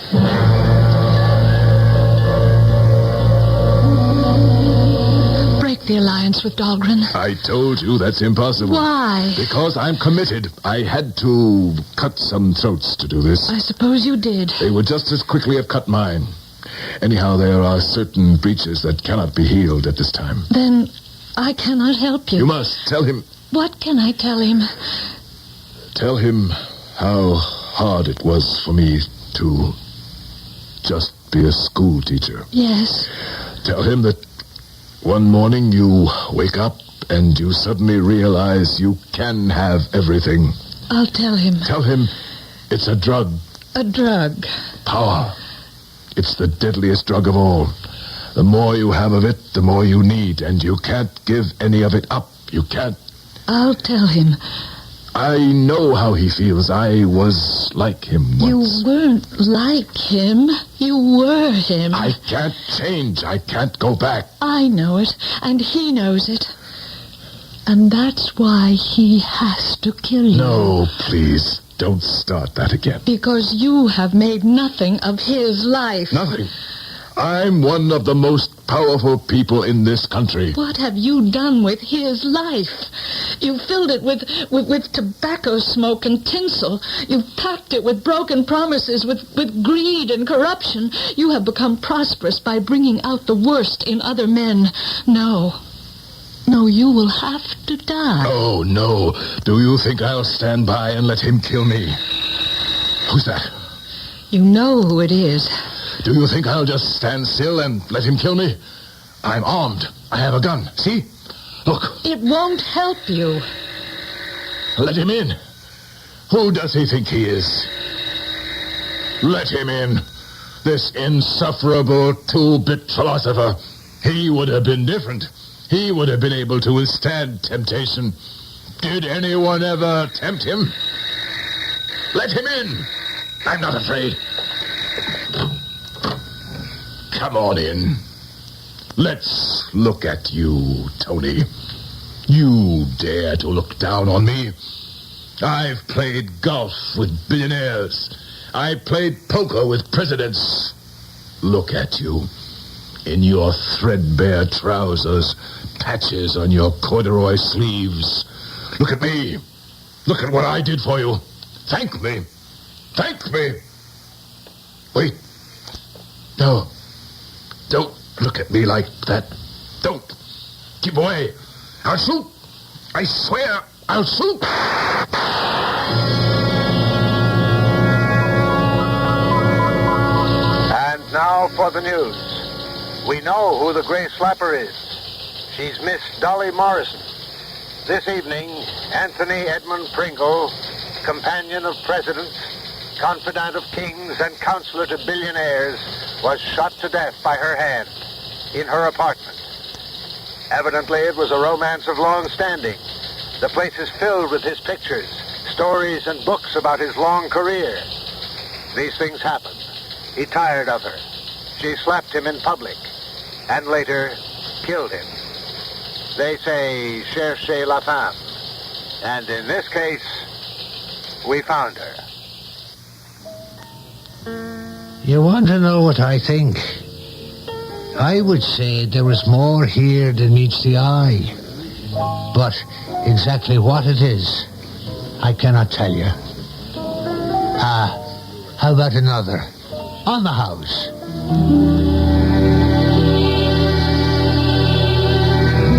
Break the alliance with Dahlgren. I told you that's impossible. Why? Because I'm committed. I had to cut some throats to do this. I suppose you did. They would just as quickly have cut mine. Anyhow, there are certain breaches that cannot be healed at this time. Then I cannot help you. You must tell him. What can I tell him? Tell him how hard it was for me to just be a school teacher. Yes. Tell him that one morning you wake up and you suddenly realize you can have everything. I'll tell him. Tell him it's a drug. A drug. Power. It's the deadliest drug of all. The more you have of it, the more you need, and you can't give any of it up. You can't. I'll tell him. I know how he feels. I was like him once. You weren't like him. You were him. I can't change. I can't go back. I know it, and he knows it. And that's why he has to kill you. No, please, don't start that again. Because you have made nothing of his life. Nothing. I'm one of the most powerful people in this country. What have you done with his life? You filled it with tobacco smoke and tinsel. You've packed it with broken promises, with greed and corruption. You have become prosperous by bringing out the worst in other men. No, you will have to die. Oh, no. Do you think I'll stand by and let him kill me? Who's that? You know who it is. Do you think I'll just stand still and let him kill me? I'm armed. I have a gun. See? Look. It won't help you. Let him in. Who does he think he is? Let him in. This insufferable two-bit philosopher. He would have been different. He would have been able to withstand temptation. Did anyone ever tempt him? Let him in. I'm not afraid. Come on in. Let's look at you, Tony. You dare to look down on me? I've played golf with billionaires. I played poker with presidents. Look at you. In your threadbare trousers, patches on your corduroy sleeves. Look at me. Look at what I did for you. Thank me. Thank me. Wait. No. Don't look at me like that. Don't. Keep away. I'll shoot. I swear I'll shoot. And now for the news. We know who the Gray Slapper is. She's Miss Dolly Morrison. This evening, Anthony Edmund Pringle, companion of presidents, confidant of kings, and counselor to billionaires, was shot to death by her hand in her apartment. Evidently, it was a romance of long standing. The place is filled with his pictures, stories, and books about his long career. These things happened. He tired of her. She slapped him in public, and later killed him. They say, cherchez la femme. And in this case, we found her. You want to know what I think? I would say there is more here than meets the eye. But exactly what it is, I cannot tell you. How about another? On the house.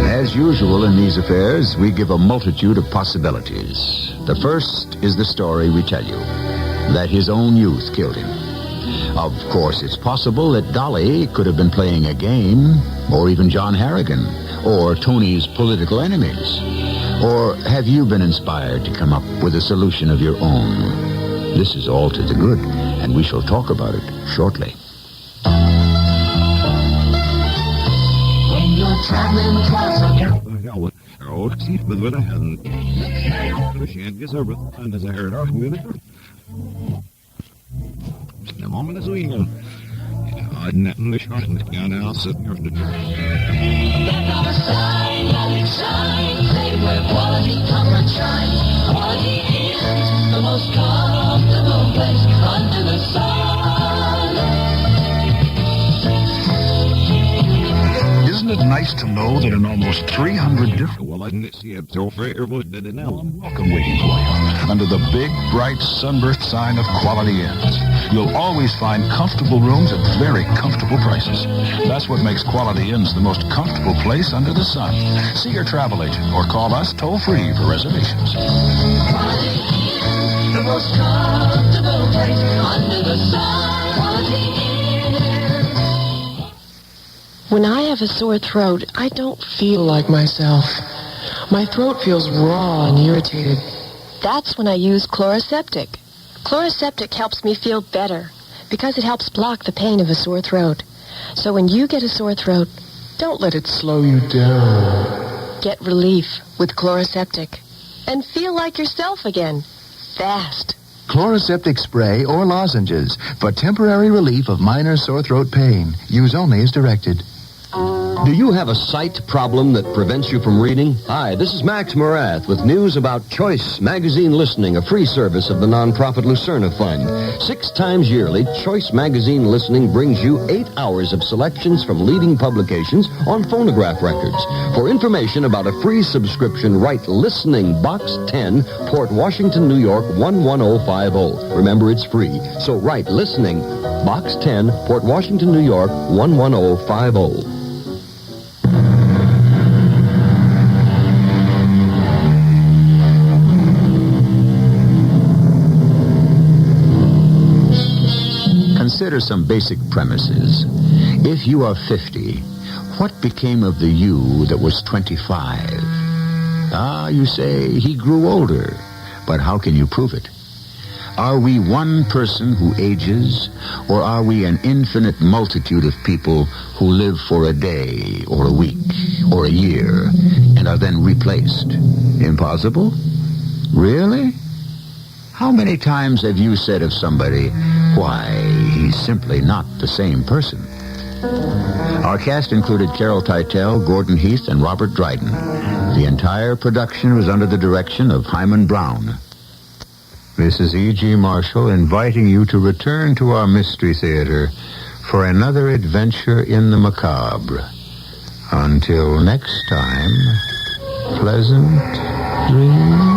As usual in these affairs, we give a multitude of possibilities. The first is the story we tell you, that his own youth killed him. Of course, it's possible that Dolly could have been playing a game, or even John Harrigan, or Tony's political enemies. Or have you been inspired to come up with a solution of your own? This is all to the good, and we shall talk about it shortly. When you're traveling across the The moment is legal. I'm not in the short and down now sitting here to do. Let our sign, let it shine. Say where quality, comfort, shine. Quality is the most comfortable place under the sun. Isn't it nice to know that in almost 300 different... Well, I didn't see it so fair, but it now. Welcome waiting for you under the big, bright, sunburst sign of Quality Inns. You'll always find comfortable rooms at very comfortable prices. That's what makes Quality Inns the most comfortable place under the sun. See your travel agent or call us toll-free for reservations. Quality Inns, the most comfortable place under the sun. Quality Inns. When I have a sore throat, I don't feel like myself. My throat feels raw and irritated. That's when I use Chloraseptic. Chloraseptic helps me feel better because it helps block the pain of a sore throat. So when you get a sore throat, don't let it Slow you down. get relief with Chloraseptic. And feel like yourself again. Fast. Chloraseptic spray or lozenges for temporary relief of minor sore throat pain. Use only as directed. Do you have a sight problem that prevents you from reading? Hi, this is Max Morath with news about Choice Magazine Listening, a free service of the nonprofit Lucerna Fund. 6 times yearly, Choice Magazine Listening brings you 8 hours of selections from leading publications on phonograph records. For information about a free subscription, write Listening, Box 10, Port Washington, New York, 11050. Remember, it's free. So write Listening, Box 10, Port Washington, New York, 11050. Consider some basic premises. If you are 50, what became of the you that was 25? You say he grew older, but how can you prove it? Are we one person who ages, or are we an infinite multitude of people who live for a day, or a week, or a year, and are then replaced? Impossible? Really? How many times have you said of somebody, why, he's simply not the same person? Our cast included Carol Teitel, Gordon Heath, and Robert Dryden. The entire production was under the direction of Hyman Brown. This is E.G. Marshall inviting you to return to our Mystery Theater for another adventure in the macabre. Until next time, pleasant dreams.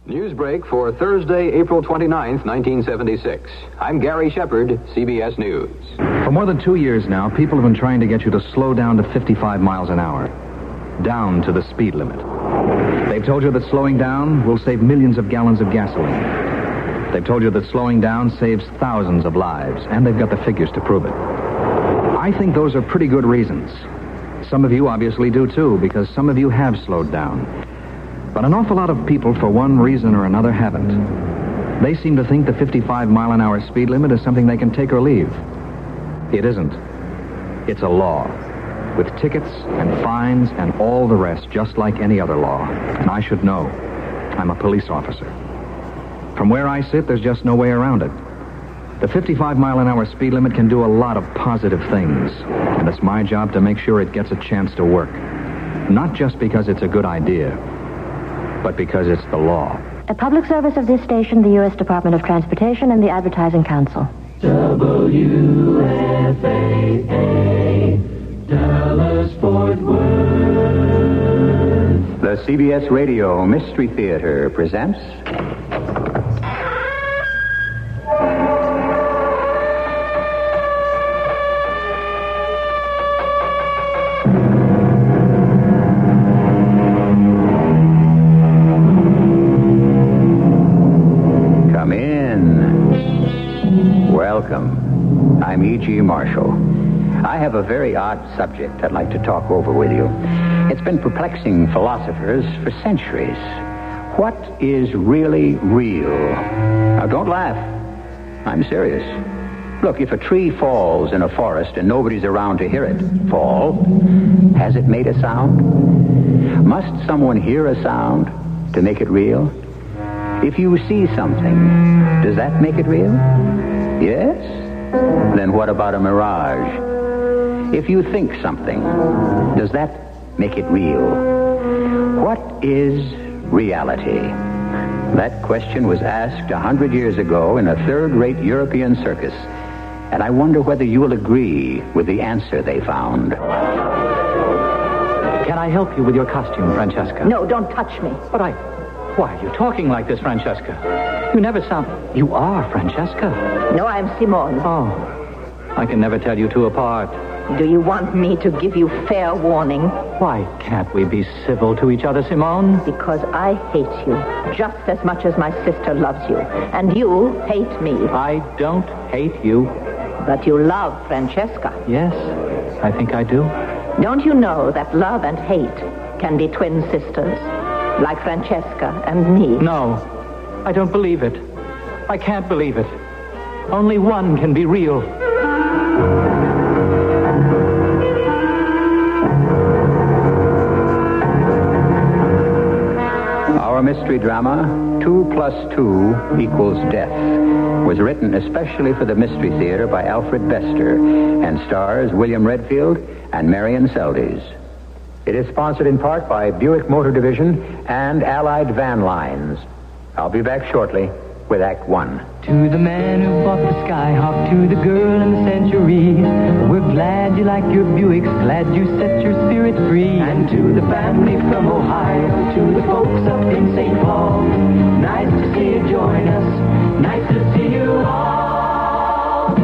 Newsbreak for Thursday, April 29th, 1976. I'm Gary Shepard, CBS News. For more than 2 years now, people have been trying to get you to slow down to 55 miles an hour. Down to the speed limit. They've told you that slowing down will save millions of gallons of gasoline. They've told you that slowing down saves thousands of lives, and they've got the figures to prove it. I think those are pretty good reasons. Some of you obviously do too, because some of you have slowed down. But an awful lot of people, for one reason or another, haven't. They seem to think the 55-mile-an-hour speed limit is something they can take or leave. It isn't. It's a law, with tickets and fines and all the rest, just like any other law. And I should know. I'm a police officer. From where I sit, there's just no way around it. The 55-mile-an-hour speed limit can do a lot of positive things, and it's my job to make sure it gets a chance to work. Not just because it's a good idea, but because it's the law. A public service of this station, the U.S. Department of Transportation, and the Advertising Council. WFAA, Dallas, Fort Worth. The CBS Radio Mystery Theater presents... Welcome. I'm E.G. Marshall. I have a very odd subject I'd like to talk over with you. It's been perplexing philosophers for centuries. What is really real? Now, don't laugh. I'm serious. Look, if a tree falls in a forest and nobody's around to hear it fall, has it made a sound? Must someone hear a sound to make it real? If you see something, does that make it real? Yes? Then what about a mirage? If you think something, does that make it real? What is reality? That question was asked 100 years ago in a third-rate European circus, and I wonder whether you will agree with the answer they found. Can I help you with your costume, Francesca? No, don't touch me. But why are you talking like this, Francesca? You never sound... You are Francesca. No, I'm Simone. Oh, I can never tell you two apart. Do you want me to give you fair warning? Why can't we be civil to each other, Simone? Because I hate you just as much as my sister loves you. And you hate me. I don't hate you. But you love Francesca. Yes, I think I do. Don't you know that love and hate can be twin sisters, like Francesca and me. No, I don't believe it. I can't believe it. Only one can be real. Our mystery drama, 2 + 2 = Death, was written especially for the Mystery Theater by Alfred Bester and stars William Redfield and Marion Seldes. It is sponsored in part by Buick Motor Division and Allied Van Lines. I'll be back shortly with Act 1. To the man who bought the Skyhawk, to the girl in the Century, we're glad you like your Buicks, glad you set your spirit free. And to the family from Ohio, to the folks up in St. Paul, nice to see you join us, nice to see you all.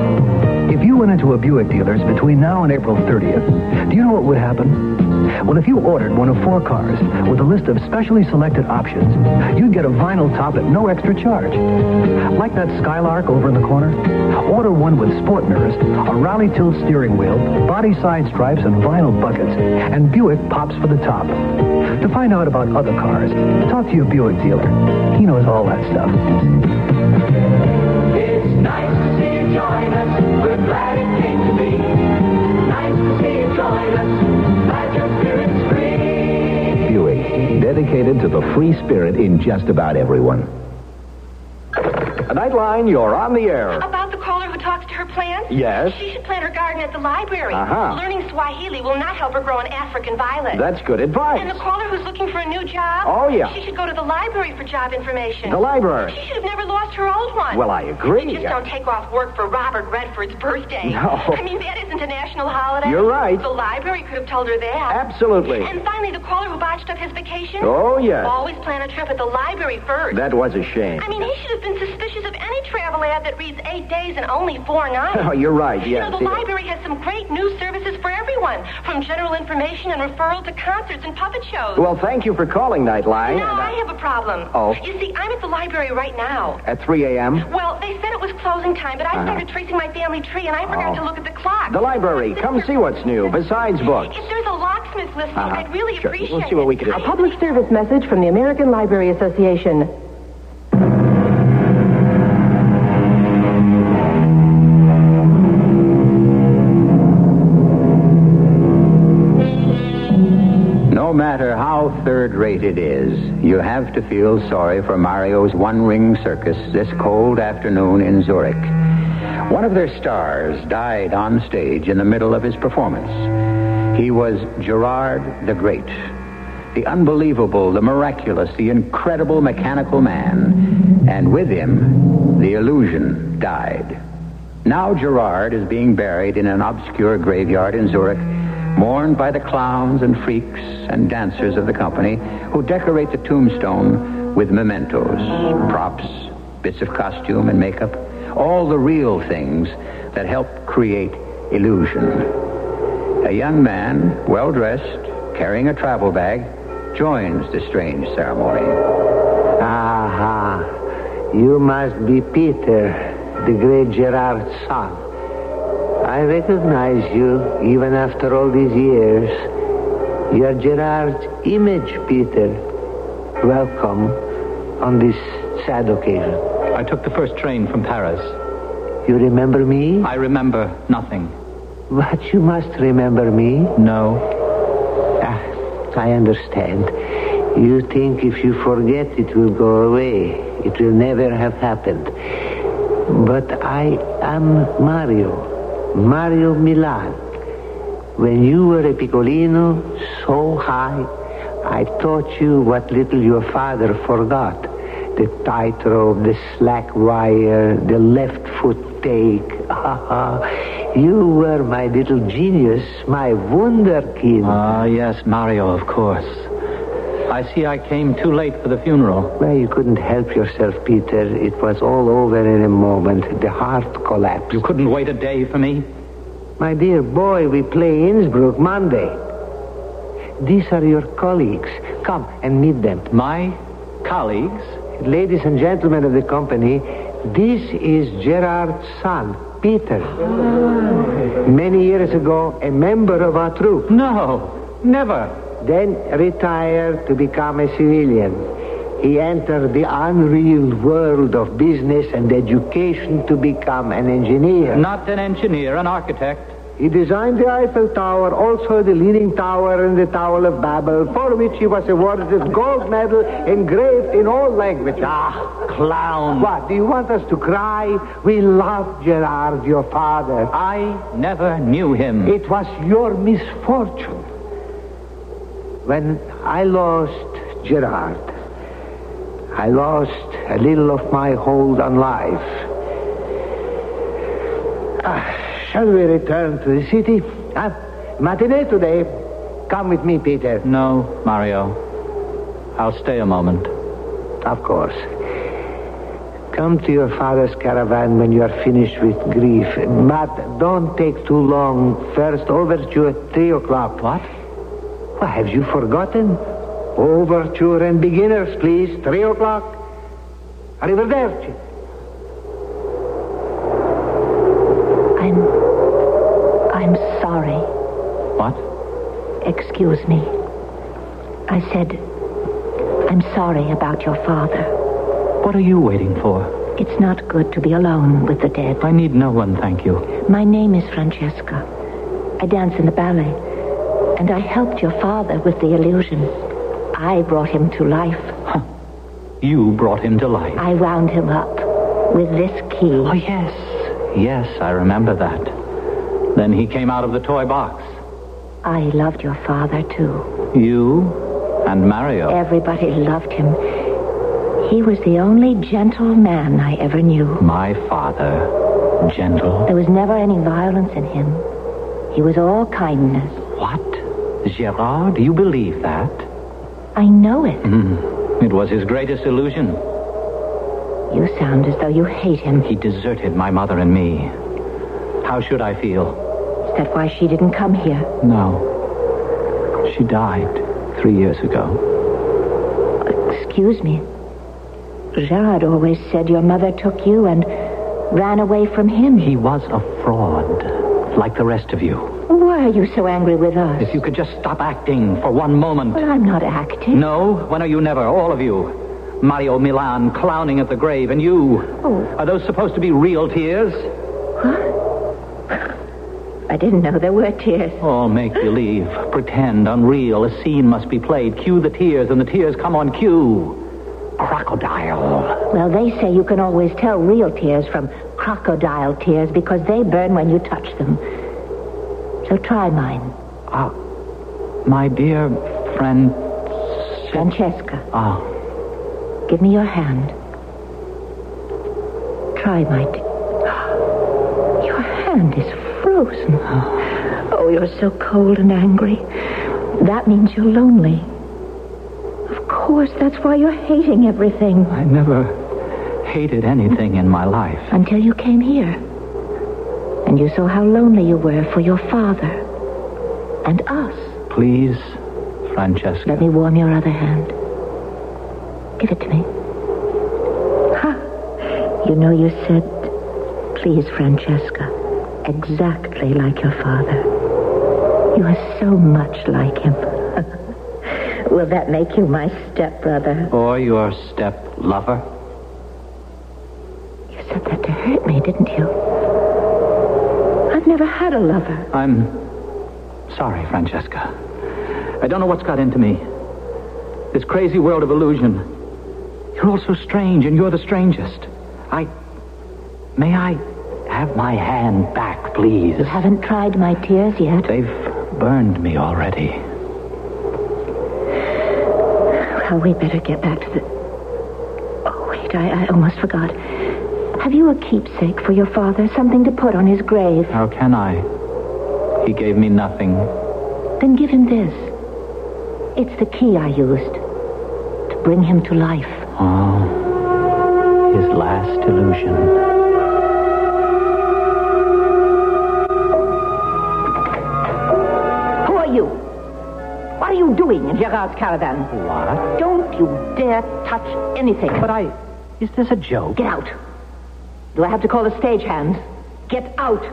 If you went into a Buick dealer's between now and April 30th, do you know what would happen? Well, if you ordered one of 4 cars with a list of specially selected options, you'd get a vinyl top at no extra charge. Like that Skylark over in the corner? Order one with sport mirrors, a rally tilt steering wheel, body side stripes, and vinyl buckets, and Buick pops for the top. To find out about other cars, talk to your Buick dealer. He knows all that stuff. It's nice to see you join us. We're glad it came to be. Nice to see you join us. Glad your spirit's free. Buick, dedicated to the free spirit in just about everyone. Nightline, you're on the air. About the caller who talks to her plants? Yes? She should plant her garden at the library. Uh-huh. Learning Swahili will not help her grow an African violet. That's good advice. And the caller who's looking for a new job? Oh, yeah. She should go to the library for job information. The library? She should have never lost her old one. Well, I agree. Just don't take off work for Robert Redford's birthday. No. I mean, that isn't a national holiday. You're right. The library could have told her that. Absolutely. And finally, the caller who botched up his vacation? Oh, yes. Always plan a trip at the library first. That was a shame. I mean, he should have been suspicious of any travel ad that reads 8 days and only 4 nights. Oh, you're right, yes. You know, the library has some great news services for everyone, from general information and referral to concerts and puppet shows. Well, thank you for calling, Nightline. No, I have a problem. Oh? You see, I'm at the library right now. At 3 a.m.? Well, they said it was closing time, but I started tracing my family tree, and I forgot to look at the clock. The library. Come see what's new, besides books. If there's a locksmith listening, I'd really appreciate We'll see what we can do. A public service message from the American Library Association. No matter how third-rate it is, you have to feel sorry for Mario's one-ring circus this cold afternoon in Zurich. One of their stars died on stage in the middle of his performance. He was Gerard the Great, the unbelievable, the miraculous, the incredible mechanical man. And with him, the illusion died. Now Gerard is being buried in an obscure graveyard in Zurich, mourned by the clowns and freaks and dancers of the company who decorate the tombstone with mementos, props, bits of costume and makeup, all the real things that help create illusion. A young man, well-dressed, carrying a travel bag, joins the strange ceremony. Aha, you must be Peter, the great Gerard's son. I recognize you, even after all these years. You're Gerard's image, Peter. Welcome on this sad occasion. I took the first train from Paris. You remember me? I remember nothing. But you must remember me. No. I understand. You think if you forget, it will go away. It will never have happened. But I am Mario Milan. When you were a piccolino, so high, I taught you what little your father forgot. The tightrope, the slack wire, the left foot take. You were my little genius, my wunderkind. Ah, yes, Mario, of course. I see I came too late for the funeral. Well, you couldn't help yourself, Peter. It was all over in a moment. The heart collapsed. You couldn't wait a day for me? My dear boy, we play Innsbruck Monday. These are your colleagues. Come and meet them. My colleagues? Ladies and gentlemen of the company, this is Gerard's son, Peter. Many years ago, a member of our troupe. No, never. then retired to become a civilian. He entered the unreal world of business and education to become an engineer. Not an engineer, an architect. He designed the Eiffel Tower, also the Leaning Tower and the Tower of Babel, for which he was awarded a gold medal engraved in all languages. Ah, clown. What, do you want us to cry? We love Gerard, your father. I never knew him. It was your misfortune. When I lost Gerard, I lost a little of my hold on life. Shall we return to the city? Matinee today. Come with me, Peter. No, Mario. I'll stay a moment. Of course. Come to your father's caravan when you are finished with grief. But don't take too long. First overture at 3 o'clock. What? Well, have you forgotten? Overture and beginners, please. 3 o'clock. Arrivederci. I'm sorry. What? Excuse me. I said, I'm sorry about your father. What are you waiting for? It's not good to be alone with the dead. I need no one, thank you. My name is Francesca. I dance in the ballet. And I helped your father with the illusion. I brought him to life. Huh. You brought him to life? I wound him up with this key. Oh, yes. Yes, I remember that. Then he came out of the toy box. I loved your father, too. You and Mario? Everybody loved him. He was the only gentle man I ever knew. My father, gentle? There was never any violence in him. He was all kindness. What? Gerard, do you believe that? I know it. It was his greatest illusion. You sound as though you hate him. He deserted my mother and me. How should I feel? Is that why she didn't come here? No. She died 3 years ago. Excuse me. Gerard always said your mother took you and ran away from him. He was a fraud, like the rest of you. Why are you so angry with us? If you could just stop acting for one moment. But I'm not acting. No? When are you never? All of you. Mario Milan clowning at the grave, and you. Oh. Are those supposed to be real tears? What? I didn't know there were tears. Oh, make-believe. Pretend, unreal. A scene must be played. Cue the tears, and the tears come on cue. Crocodile. Well, they say you can always tell real tears from crocodile tears because they burn when you touch them. So try mine. My dear friend... Francesca. Ah. Give me your hand. Try my... Your hand is frozen. Oh, you're so cold and angry. That means you're lonely. Of course, that's why you're hating everything. I never hated anything in my life. Until you came here. And you saw how lonely you were for your father. And us. Please, Francesca. Let me warm your other hand. Give it to me. Ha! You know you said, please, Francesca. Exactly like your father. You are so much like him. Will that make you my stepbrother? Or your step-lover? You said that to hurt me, didn't you? I've never had a lover. I'm sorry, Francesca. I don't know what's got into me. This crazy world of illusion. You're all so strange, and you're the strangest. May I have my hand back, please? You haven't tried my tears yet. They've burned me already. Well, we better get back to the... Oh, wait, I almost forgot. Have you a keepsake for your father? Something to put on his grave? How can I? He gave me nothing. Then give him this. It's the key I used to bring him to life. Oh, his last illusion. Who are you? What are you doing in Gerard's caravan? What? Don't you dare touch anything. But is this a joke? Get out. Do I have to call the stagehands? Get out.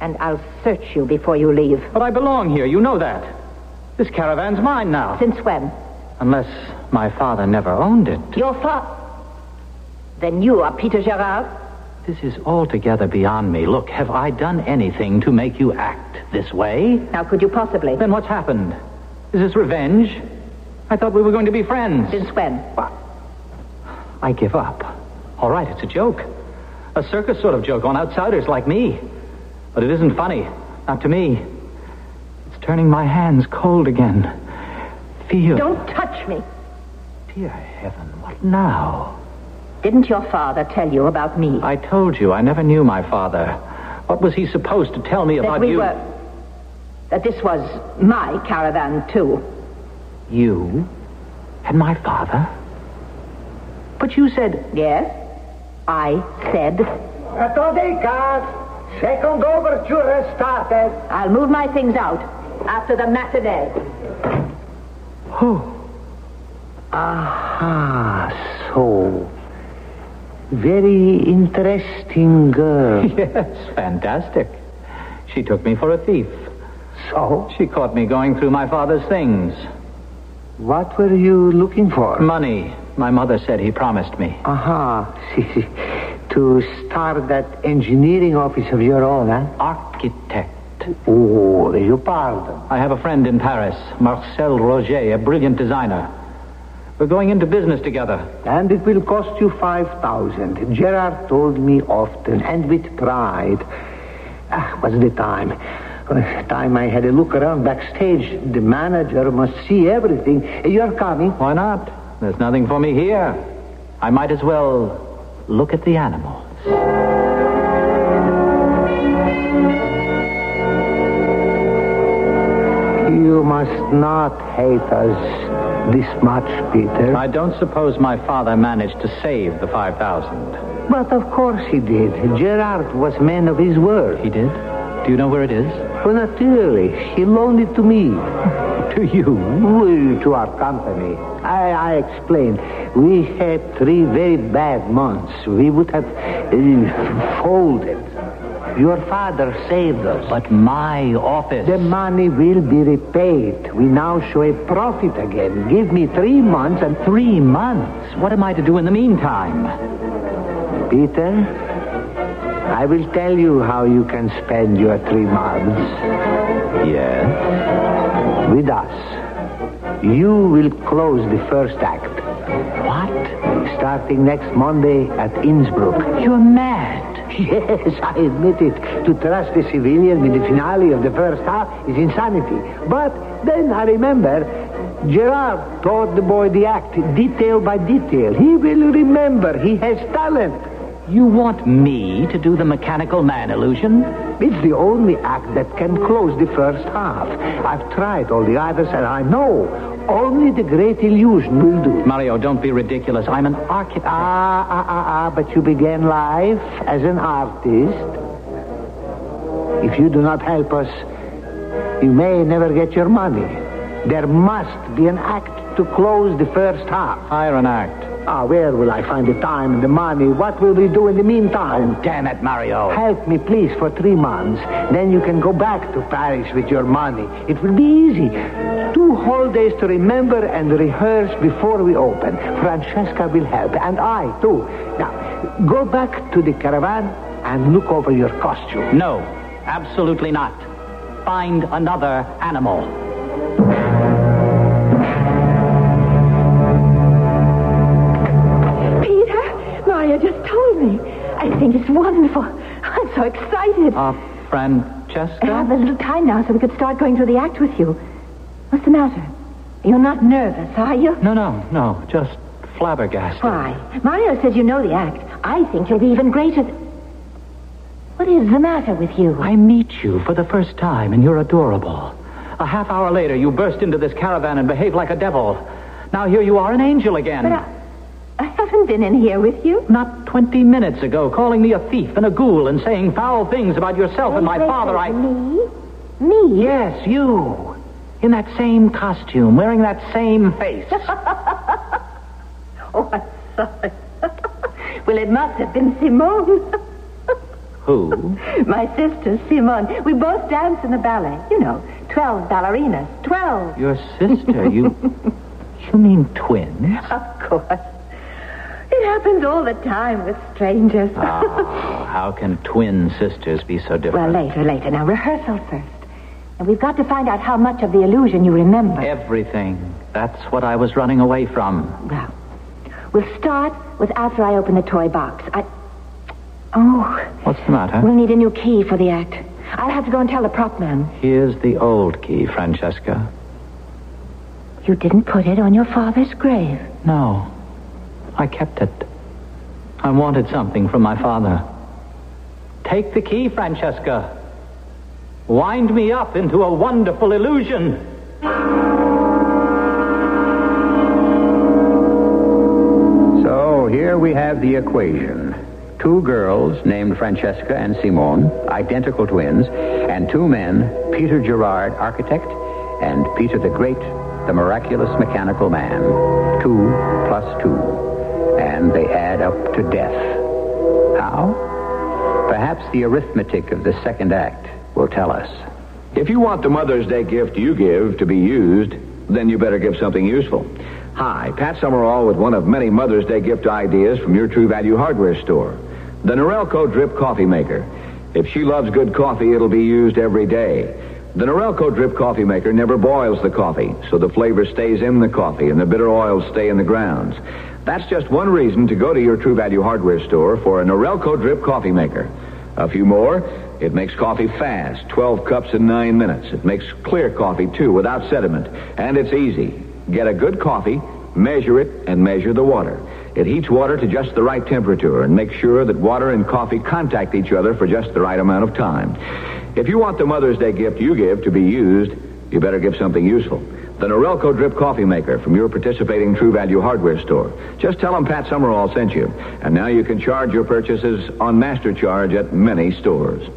And I'll search you before you leave. But I belong here. You know that. This caravan's mine now. Since when? Unless my father never owned it. Your father? Then you are Peter Gerard? This is altogether beyond me. Look, have I done anything to make you act this way? How could you possibly? Then what's happened? Is this revenge? I thought we were going to be friends. Since when? What? I give up. All right, it's a joke. A circus sort of joke on outsiders like me. But it isn't funny. Not to me. It's turning my hands cold again. Feel. Don't touch me. Dear heaven, what now? Didn't your father tell you about me? I told you I never knew my father. What was he supposed to tell me about you? That this was my caravan, too. You? And my father? But you said... Yes, I said... Attendez, cars. Second overture has started. I'll move my things out after the matinee. Oh. Aha, so... Very interesting girl. Yes, fantastic. She took me for a thief. So? She caught me going through my father's things. What were you looking for? Money. My mother said he promised me. Aha. To start that engineering office of your own, huh? Architect. Oh, your pardon. I have a friend in Paris, Marcel Roger, a brilliant designer. We're going into business together. And it will cost you 5,000. Gerard told me often, and with pride. Was the time. The time I had a look around backstage. The manager must see everything. You're coming. Why not? There's nothing for me here. I might as well look at the animals. You must not hate us this much, Peter. I don't suppose my father managed to save the 5,000. But of course he did. Gerard was a man of his word. He did? Do you know where it is? Well, naturally. He loaned it to me. To you? Well, to our company. I explained. We had 3 very bad months. We would have folded. Your father saved us. But my office... The money will be repaid. We now show a profit again. Give me 3 months and... 3 months? What am I to do in the meantime? Peter, I will tell you how you can spend your 3 months. Yes? With us. You will close the first act. What? Starting next Monday at Innsbruck. You're mad. Yes, I admit it. To trust a civilian with the finale of the first half is insanity. But then I remember Gerard taught the boy the act, detail by detail. He will remember. He has talent. You want me to do the mechanical man illusion? It's the only act that can close the first half. I've tried all the others, and I know only the great illusion will do. Mario, don't be ridiculous. I'm an architect. But you began life as an artist. If you do not help us, you may never get your money. There must be an act to close the first half. Hire an act. Where will I find the time and the money? What will we do in the meantime? Oh, damn it, Mario. Help me, please, for 3 months. Then you can go back to Paris with your money. It will be easy. 2 whole days to remember and rehearse before we open. Francesca will help, and I, too. Now, go back to the caravan and look over your costume. No, absolutely not. Find another animal. Mario just told me. I think it's wonderful. I'm so excited. Francesca? I have a little time now so we could start going through the act with you. What's the matter? You're not nervous, are you? No. Just flabbergasted. Why? Mario says you know the act. I think you'll be even greater. What is the matter with you? I meet you for the first time and you're adorable. A half hour later, you burst into this caravan and behave like a devil. Now here you are, an angel again. But I haven't been in here with you. Not 20 minutes ago, calling me a thief and a ghoul and saying foul things about yourself and my father. Me? Yes, you. In that same costume, wearing that same face. Oh, I'm sorry. Well, it must have been Simone. Who? My sister, Simone. We both dance in the ballet. You know, 12 ballerinas. 12. Your sister? You mean twins? Of course. It happens all the time with strangers. Oh, how can twin sisters be so different? Well, later. Now, rehearsal first. And we've got to find out how much of the illusion you remember. Everything. That's what I was running away from. Well, we'll start with after I open the toy box. What's the matter? We'll need a new key for the act. I'll have to go and tell the prop man. Here's the old key, Francesca. You didn't put it on your father's grave. No. I kept it. I wanted something from my father. Take the key, Francesca. Wind me up into a wonderful illusion. So here we have the equation. 2 girls named Francesca and Simone, identical twins, and 2 men, Peter Gerard, architect, and Peter the Great, the miraculous mechanical man. 2 plus 2. And they add up to death. How? Perhaps the arithmetic of the second act will tell us. If you want the Mother's Day gift you give to be used, then you better give something useful. Hi, Pat Summerall with one of many Mother's Day gift ideas from your True Value hardware store. The Norelco Drip Coffee Maker. If she loves good coffee, it'll be used every day. The Norelco Drip Coffee Maker never boils the coffee, so the flavor stays in the coffee and the bitter oils stay in the grounds. That's just one reason to go to your True Value hardware store for a Norelco Drip Coffee Maker. A few more. It makes coffee fast, 12 cups in 9 minutes. It makes clear coffee, too, without sediment. And it's easy. Get a good coffee, measure it, and measure the water. It heats water to just the right temperature and makes sure that water and coffee contact each other for just the right amount of time. If you want the Mother's Day gift you give to be used, you better give something useful. The Norelco Drip Coffee Maker from your participating True Value hardware store. Just tell them Pat Summerall sent you. And now you can charge your purchases on Master Charge at many stores.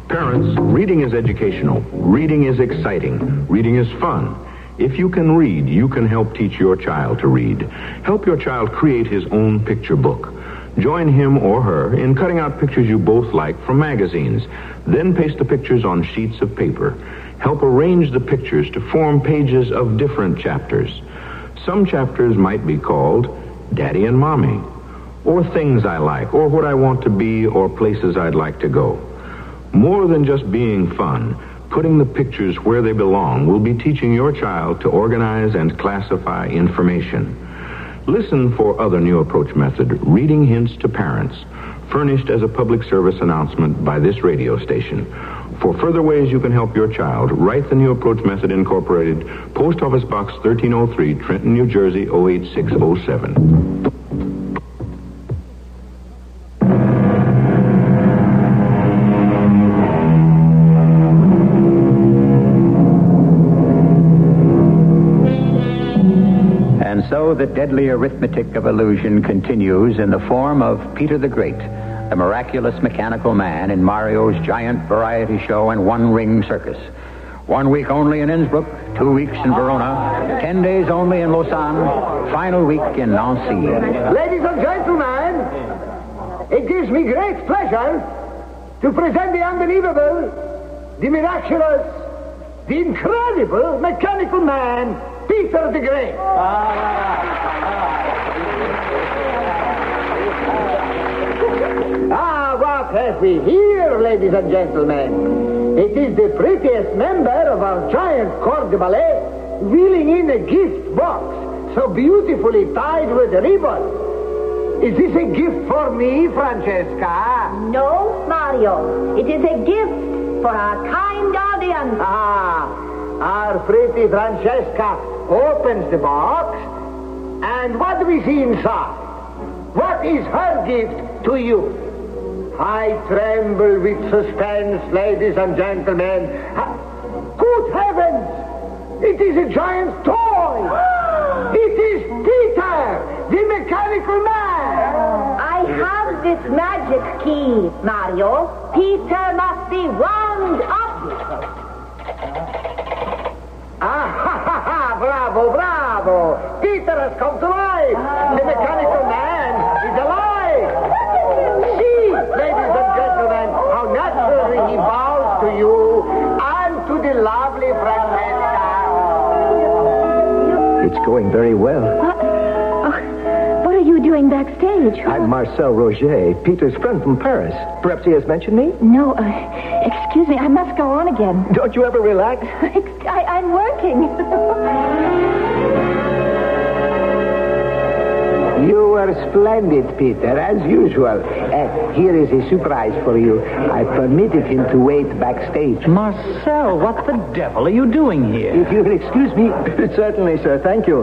Parents, reading is educational. Reading is exciting. Reading is fun. If you can read, you can help teach your child to read. Help your child create his own picture book. Join him or her in cutting out pictures you both like from magazines. Then paste the pictures on sheets of paper. Help arrange the pictures to form pages of different chapters. Some chapters might be called Daddy and Mommy, or Things I Like, or What I Want to Be, or Places I'd Like to Go. More than just being fun, putting the pictures where they belong will be teaching your child to organize and classify information. Listen for other New Approach method, Reading Hints to Parents, furnished as a public service announcement by this radio station. For further ways you can help your child, write the New Approach Method Incorporated, Post Office Box 1303, Trenton, New Jersey, 08607. So the deadly arithmetic of illusion continues in the form of Peter the Great, the miraculous mechanical man in Mario's giant variety show and one-ring circus. 1 week only in Innsbruck, 2 weeks in Verona, 10 days only in Lausanne, final week in Nancy. Ladies and gentlemen, it gives me great pleasure to present the unbelievable, the miraculous, the incredible mechanical man, Peter the Great. What have we here, ladies and gentlemen? It is the prettiest member of our giant corps de ballet wheeling in a gift box so beautifully tied with a ribbon. Is this a gift for me, Francesca? No, Mario. It is a gift for our kind audience. Our pretty Francesca opens the box, and what do we see inside? What is her gift to you? I tremble with suspense, ladies and gentlemen. Good heavens! It is a giant toy! It is Peter, the mechanical man! I have this magic key, Mario. Peter must be wound up. Bravo! Peter has come to life! The mechanical man is alive! See, ladies and gentlemen, how going very well. What? Oh, what are you doing backstage? I'm Marcel Roger, Peter's friend from Paris. Perhaps he has mentioned me? No, excuse me, I must go on again. Don't you ever relax? I'm working. You were splendid, Peter, as usual. Here is a surprise for you. I permitted him to wait backstage. Marcel, what the devil are you doing here? If you'll excuse me. Certainly, sir. Thank you.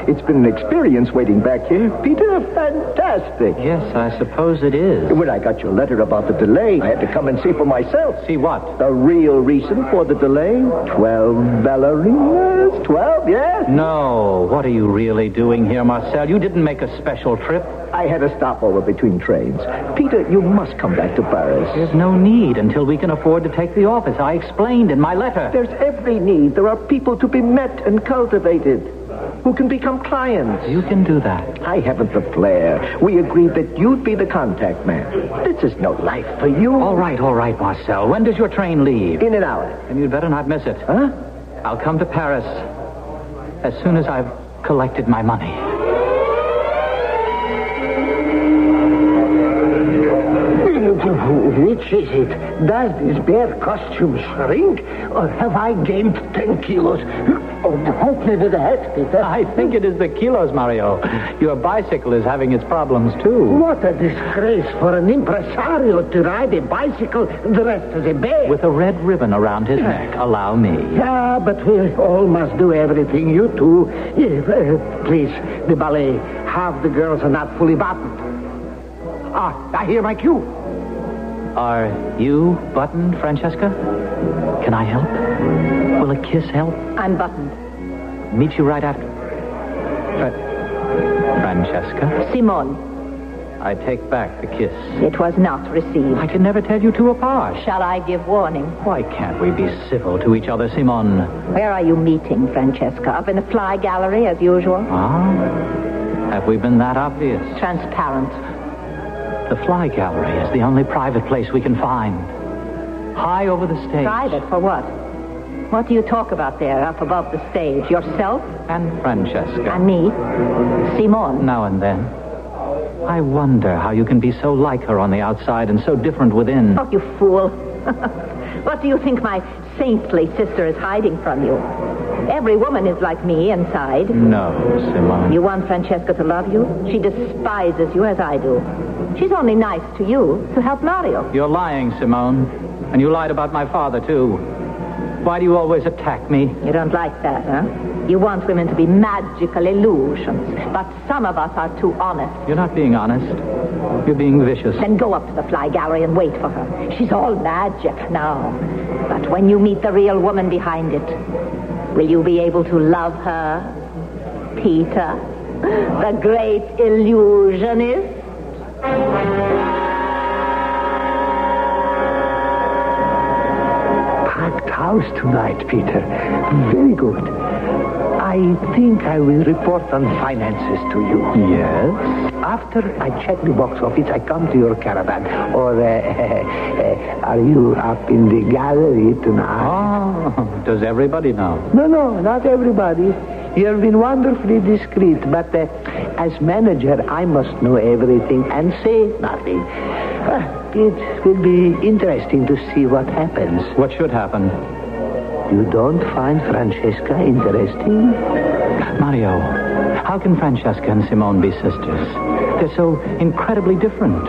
It's been an experience waiting back here. Peter, fantastic. Yes, I suppose it is. When I got your letter about the delay, I had to come and see for myself. See what? The real reason for the delay. 12 ballerinas. 12, yes? No. What are you really doing here, Marcel? You didn't make a special trip. I had a stopover between trains. Peter, you must come back to Paris. There's no need until we can afford to take the office. I explained in my letter. There's every need. There are people to be met and cultivated who can become clients. You can do that. I haven't the flair. We agreed that you'd be the contact man. This is no life for you. All right, Marcel. When does your train leave? In an hour. And you'd better not miss it. Huh? I'll come to Paris as soon as I've collected my money. Which is it? Does this bear costume shrink? Or have I gained 10 kilos? Oh, help me with the head, Peter. I think it is the kilos, Mario. Your bicycle is having its problems, too. What a disgrace for an impresario to ride a bicycle dressed as a bear. With a red ribbon around his neck. Allow me. Yeah, but we all must do everything. You too. Please, the ballet. Half the girls are not fully buttoned. I hear my cue. Are you buttoned, Francesca? Can I help? Will a kiss help? I'm buttoned. Meet you right after. Francesca? Simone. I take back the kiss. It was not received. I can never tell you two apart. Shall I give warning? Why can't we be civil to each other, Simone? Where are you meeting, Francesca? Up in the fly gallery, as usual? Ah? Have we been that obvious? Transparent. The fly gallery is the only private place we can find. High over the stage. Private? For what? What do you talk about there, up above the stage? Yourself? And Francesca. And me? Simone? Now and then. I wonder how you can be so like her on the outside and so different within. Oh, you fool. What do you think my saintly sister is hiding from you? Every woman is like me inside. No, Simone. You want Francesca to love you? She despises you as I do. She's only nice to you to help Mario. You're lying, Simone. And you lied about my father, too. Why do you always attack me? You don't like that, huh? You want women to be magical illusions. But some of us are too honest. You're not being honest. You're being vicious. Then go up to the fly gallery and wait for her. She's all magic now. But when you meet the real woman behind it, will you be able to love her, Peter, the great illusionist? Packed house tonight, Peter. Very good. I think I will report on finances to you. Yes? After I check the box office, I come to your caravan. Or are you up in the gallery tonight? Oh, does everybody know? No, not everybody. You have been wonderfully discreet, but as manager, I must know everything and say nothing. It will be interesting to see what happens. What should happen? You don't find Francesca interesting? Mario, how can Francesca and Simone be sisters? They're so incredibly different.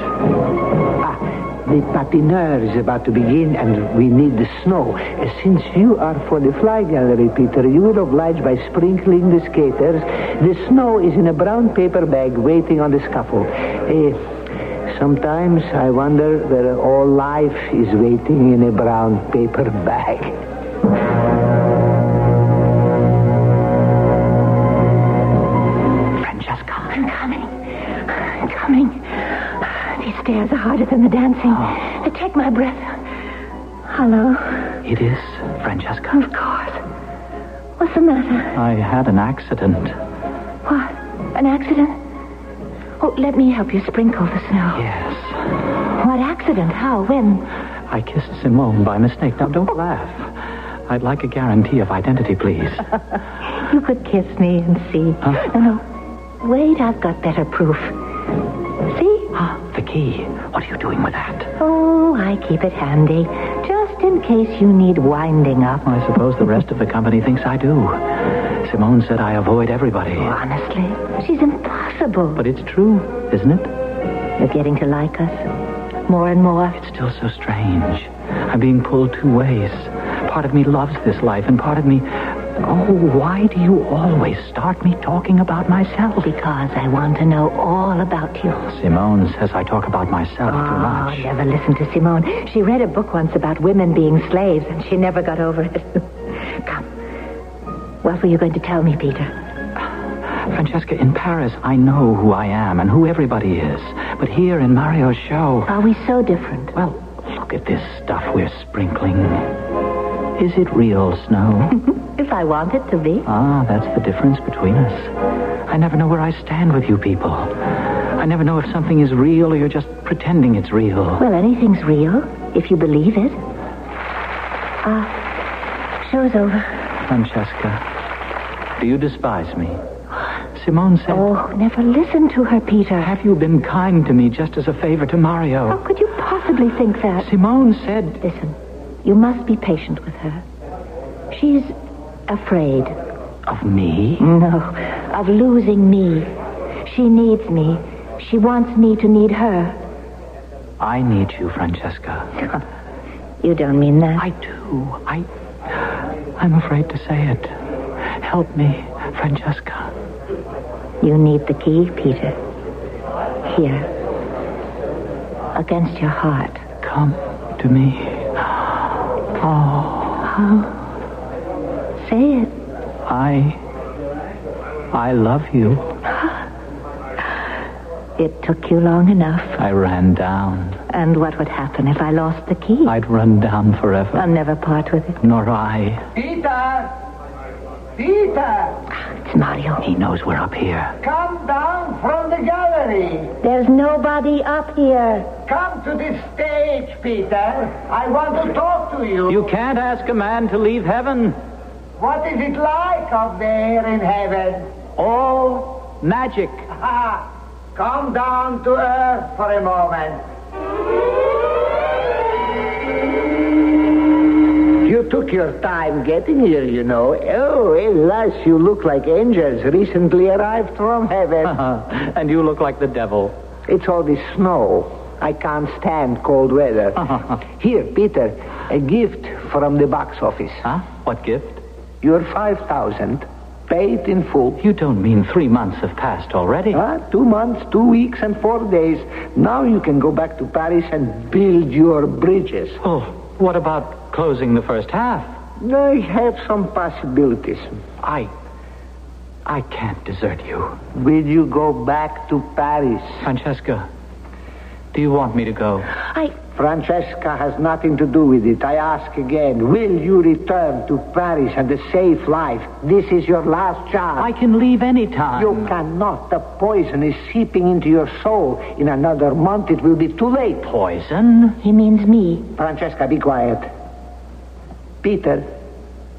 The patineur is about to begin, and we need the snow. Since you are for the fly gallery, Peter, you will oblige by sprinkling the skaters. The snow is in a brown paper bag waiting on the scaffold. Sometimes I wonder whether all life is waiting in a brown paper bag. Francesca, I'm coming. These stairs are harder than the dancing. They take my breath. Hello? It is Francesca? Of course. What's the matter? I had an accident. What? An accident? Oh, let me help you sprinkle the snow. Yes. What accident? How? When? I kissed Simone by mistake. Now, don't laugh. I'd like a guarantee of identity, please. You could kiss me and see. Huh? No. Wait, I've got better proof. See? The key. What are you doing with that? Oh, I keep it handy. Just in case you need winding up. I suppose the rest of the company thinks I do. Simone said I avoid everybody. Oh, honestly, she's impossible. But it's true, isn't it? You're getting to like us more and more. It's still so strange. I'm being pulled two ways. Part of me loves this life, and part of me... Oh, why do you always start me talking about myself? Because I want to know all about you. Simone says I talk about myself too much. Oh, never listen to Simone. She read a book once about women being slaves, and she never got over it. Come. What were you going to tell me, Peter? Francesca, in Paris, I know who I am and who everybody is. But here in Mario's show... Are we so different? Well, look at this stuff we're sprinkling. Is it real snow? If I want it to be. Ah, that's the difference between us. I never know where I stand with you people. I never know if something is real or you're just pretending it's real. Well, anything's real, if you believe it. Show's over. Francesca, do you despise me? Simone said... Oh, never listen to her, Peter. Have you been kind to me just as a favor to Mario? How could you possibly think that? Simone said... Listen, you must be patient with her. She's afraid. Of me? No, of losing me. She needs me. She wants me to need her. I need you, Francesca. You don't mean that. I do. I'm afraid to say it. Help me, Francesca. You need the key, Peter. Here. Against your heart. Come to me. Oh. Say it. I love you. It took you long enough. I ran down. And what would happen if I lost the key? I'd run down forever. I'll never part with it. Nor I. Peter! Peter! It's Mario. He knows we're up here. Come down from the gallery. There's nobody up here. Come to this stage, Peter. I want to talk to you. You can't ask a man to leave heaven. What is it like up there in heaven? All magic. Come down to earth for a moment. You took your time getting here, you know. Oh, alas, you look like angels recently arrived from heaven. And you look like the devil. It's all this snow. I can't stand cold weather. Here, Peter, a gift from the box office. Huh? What gift? Your 5,000, paid in full. You don't mean 3 months have passed already? 2 months, 2 weeks, and 4 days. Now you can go back to Paris and build your bridges. Oh, what about closing the first half? I have some possibilities. I can't desert you. Will you go back to Paris? Francesca, do you want me to go? Francesca has nothing to do with it. I ask again, will you return to Paris and a safe life? This is your last chance. I can leave any time. You cannot. The poison is seeping into your soul. In another month, it will be too late. Poison? He means me. Francesca, be quiet. Peter,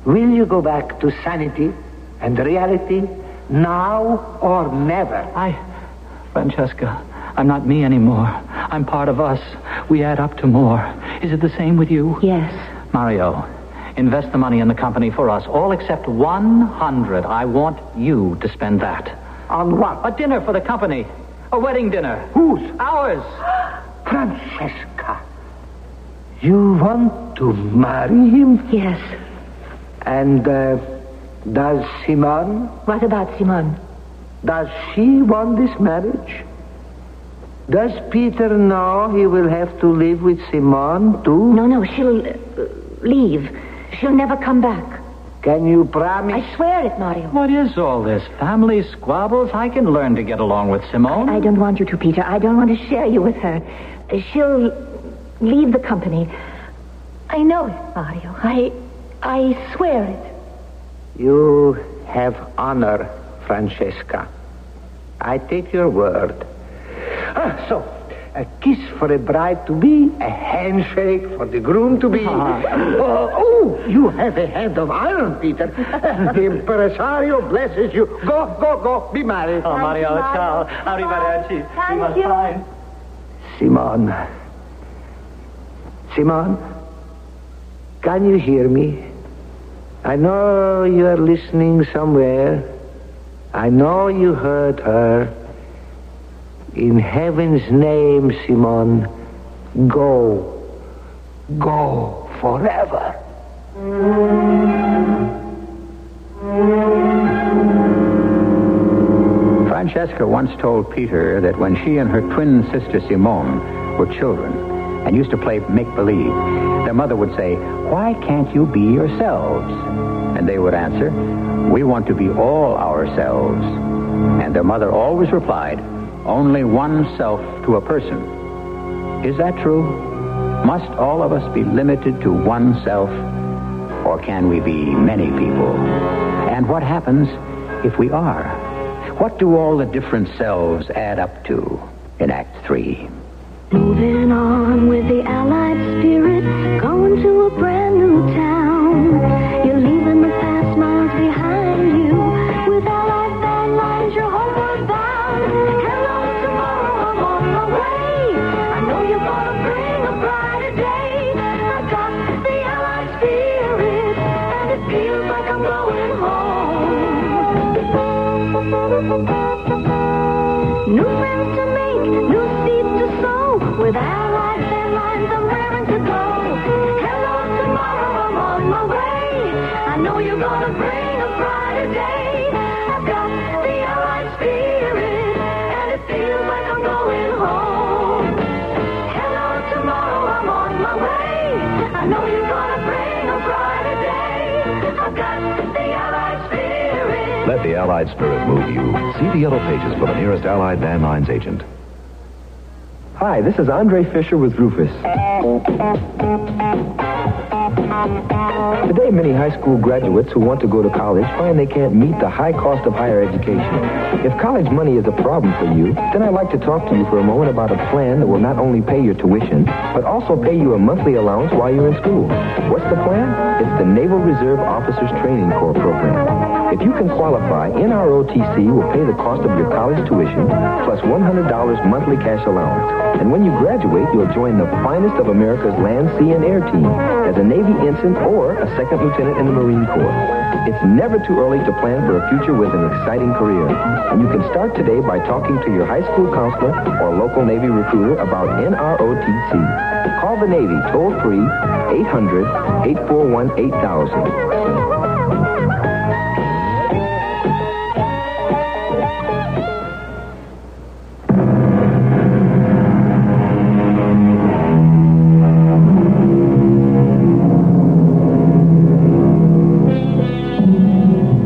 will you go back to sanity and reality now or never? Francesca, I'm not me anymore. I'm part of us. We add up to more. Is it the same with you? Yes. Mario, invest the money in the company for us, all except 100. I want you to spend that. On what? A dinner for the company. A wedding dinner. Whose? Ours. Francesca, you want to marry him? Yes. And does Simone? What about Simone? Does she want this marriage? Does Peter know he will have to live with Simone, too? No, she'll leave. She'll never come back. Can you promise? I swear it, Mario. What is all this? Family squabbles? I can learn to get along with Simone. I don't want you to, Peter. I don't want to share you with her. She'll leave the company. I know it, Mario. I swear it. You have honor, Francesca. I take your word. So, a kiss for a bride-to-be, a handshake for the groom-to-be. You have a hand of iron, Peter. The impresario blesses you. Go, be married. Oh, Mario, ciao. Arrivederci. Thank you. Simon, can you hear me? I know you are listening somewhere. I know you heard her. In heaven's name, Simon, go forever. Francesca once told Peter that when she and her twin sister Simone were children and used to play make-believe, their mother would say, "Why can't you be yourselves?" And they would answer, "We want to be all ourselves." And their mother always replied, "Only one self to a person." Is that true? Must all of us be limited to one self? Or can we be many people? And what happens if we are? What do all the different selves add up to in Act 3? Moving on with the Allied spirit, going to a brand new town. You're leaving the past miles behind you. With Allied band lines, you're homeward bound. Hello, tomorrow, I'm on my way. I know you're gonna bring a brighter day. I got the Allied spirit, and it feels like I'm going home. New friends to make, new seeds to sow. With Allied band lines, I'm raring to go. Hello, tomorrow, I'm on my way. I know you're gonna bring a brighter day. I've got the Allied spirit, and it feels like I'm going home. Hello, tomorrow, I'm on my way. I know you're gonna bring a brighter day. I've got the Allied spirit. Let the Allied spirit move you. See the yellow pages for the nearest Allied Van Lines agent. Hi, this is Andre Fisher with Rufus. Today, many high school graduates who want to go to college find they can't meet the high cost of higher education. If college money is a problem for you, then I'd like to talk to you for a moment about a plan that will not only pay your tuition, but also pay you a monthly allowance while you're in school. What's the plan? It's the Naval Reserve Officers Training Corps program. If you can qualify, NROTC will pay the cost of your college tuition plus $100 monthly cash allowance. And when you graduate, you'll join the finest of America's land, sea, and air team as a Navy ensign or a second lieutenant in the Marine Corps. It's never too early to plan for a future with an exciting career. And you can start today by talking to your high school counselor or local Navy recruiter about NROTC. Call the Navy toll-free 800-841-8000.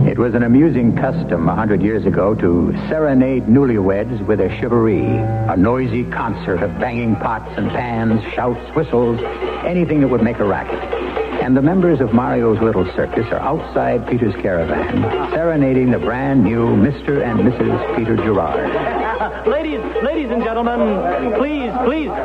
It was an amusing custom 100 years ago to serenade newlyweds with a charivari, a noisy concert of banging pots and pans, shouts, whistles, anything that would make a racket. And the members of Mario's little circus are outside Peter's caravan, serenading the brand new Mr. and Mrs. Peter Gerard. Ladies and gentlemen, please,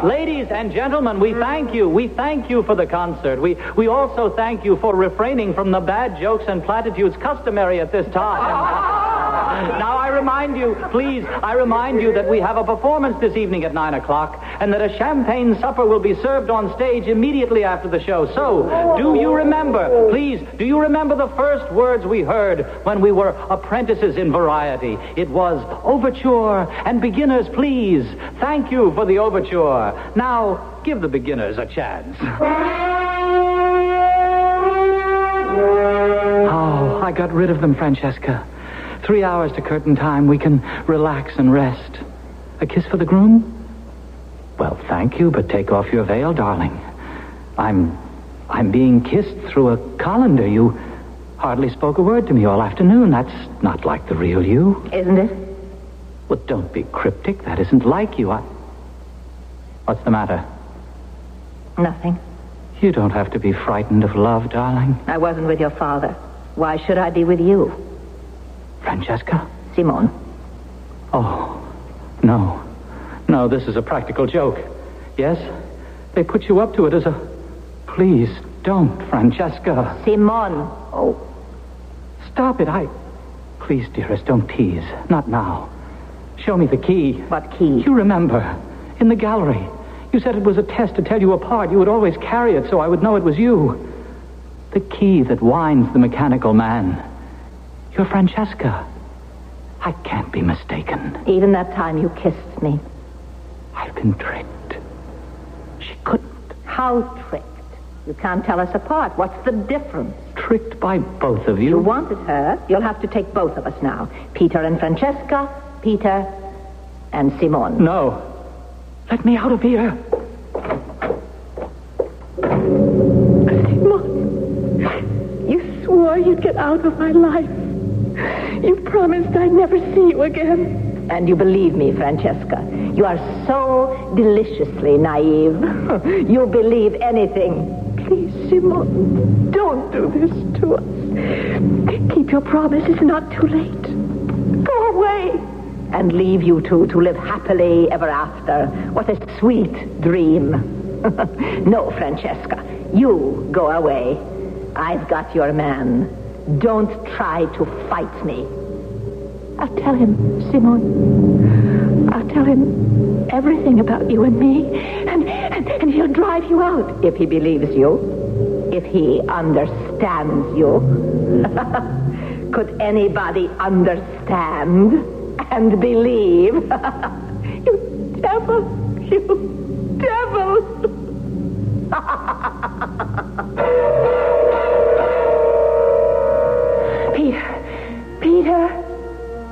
ladies and gentlemen, we thank you. We thank you for the concert. We also thank you for refraining from the bad jokes and platitudes customary at this time. Now, I remind you that we have a performance this evening at 9 o'clock, and that a champagne supper will be served on stage immediately after the show. So, do you remember the first words we heard when we were apprentices in variety? It was overture and beginners, please. Thank you for the overture. Now, give the beginners a chance. Oh, I got rid of them, Francesca. 3 hours to curtain time. We can relax and rest. A kiss for the groom? Well, thank you, but take off your veil, darling. I'm being kissed through a colander. You hardly spoke a word to me all afternoon. That's not like the real you. Isn't it? Well, don't be cryptic. That isn't like you. What's the matter? Nothing. You don't have to be frightened of love, darling. I wasn't with your father. Why should I be with you? Francesca? Simone. Oh, no. No, this is a practical joke. Yes? They put you up to it as a... Please, don't, Francesca. Simone. Oh, stop it. Please, dearest, don't tease. Not now. Show me the key. What key? You remember. In the gallery. You said it was a test to tell you apart. You would always carry it so I would know it was you. The key that winds the mechanical man. You're Francesca. I can't be mistaken. Even that time you kissed me. I've been tricked. She couldn't. How tricked? You can't tell us apart. What's the difference? Tricked by both of you. You wanted her. You'll have to take both of us now. Peter and Francesca. Peter and Simone. No. Let me out of here. Simone, you swore you'd get out of my life. You promised I'd never see you again. And you believe me, Francesca. You are so deliciously naive. You believe anything. Please, Simone, don't do this to us. Keep your promise. It's not too late. Go away. And leave you two to live happily ever after. What a sweet dream. No, Francesca. You go away. I've got your man. Don't try to fight me. I'll tell him, Simone. I'll tell him everything about you and me. And he'll drive you out. If he believes you. If he understands you. Could anybody understand and believe? You devil. You devil. Peter,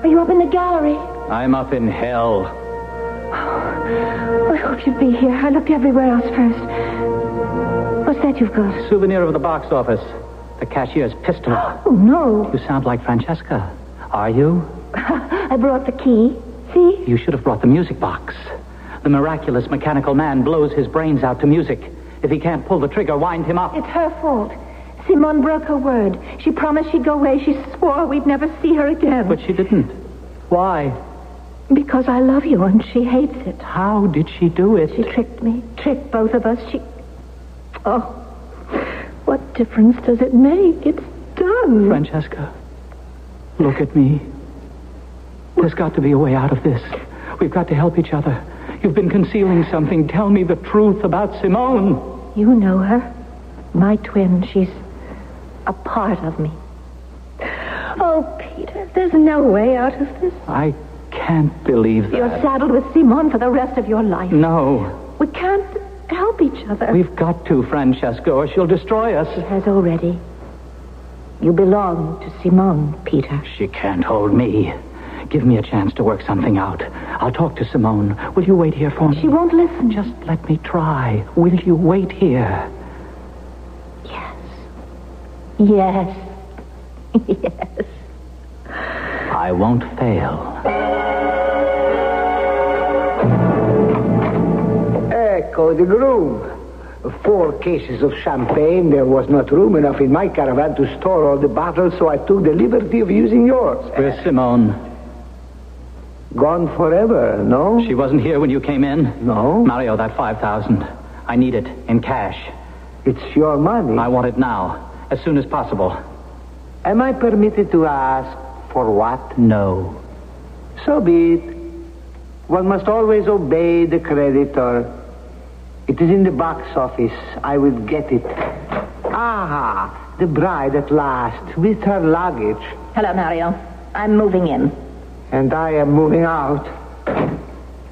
are you up in the gallery? I'm up in hell. I hope you'd be here. I looked everywhere else first. What's that you've got? Souvenir of the box office. The cashier's pistol. Oh, no. You sound like Francesca. Are you? I brought the key. See? You should have brought the music box. The miraculous mechanical man blows his brains out to music. If he can't pull the trigger, wind him up. It's her fault. Simone broke her word. She promised she'd go away. She swore we'd never see her again. But she didn't. Why? Because I love you and she hates it. How did she do it? She tricked me. Tricked both of us. Oh, what difference does it make? It's done. Francesca, look at me. There's got to be a way out of this. We've got to help each other. You've been concealing something. Tell me the truth about Simone. You know her. My twin. She's a part of me. Oh, Peter, there's no way out of this. I can't believe that. You're saddled with Simone for the rest of your life. No. We can't help each other. We've got to, Francesca, or she'll destroy us. She has already. You belong to Simone, Peter. She can't hold me. Give me a chance to work something out. I'll talk to Simone. Will you wait here for me? She won't listen. Just let me try. Will you wait here? Yes. Yes. Yes. I won't fail. Ecco the groom. 4 cases of champagne. There was not room enough in my caravan to store all the bottles, so I took the liberty of using yours. Where's Simone? Gone forever, no? She wasn't here when you came in? No. Mario, that $5,000. I need it in cash. It's your money. I want it now, as soon as possible. Am I permitted to ask for what? No. So be it. One must always obey the creditor. It is in the box office. I will get it. Ah, the bride at last, with her luggage. Hello, Mario. I'm moving in. And I am moving out.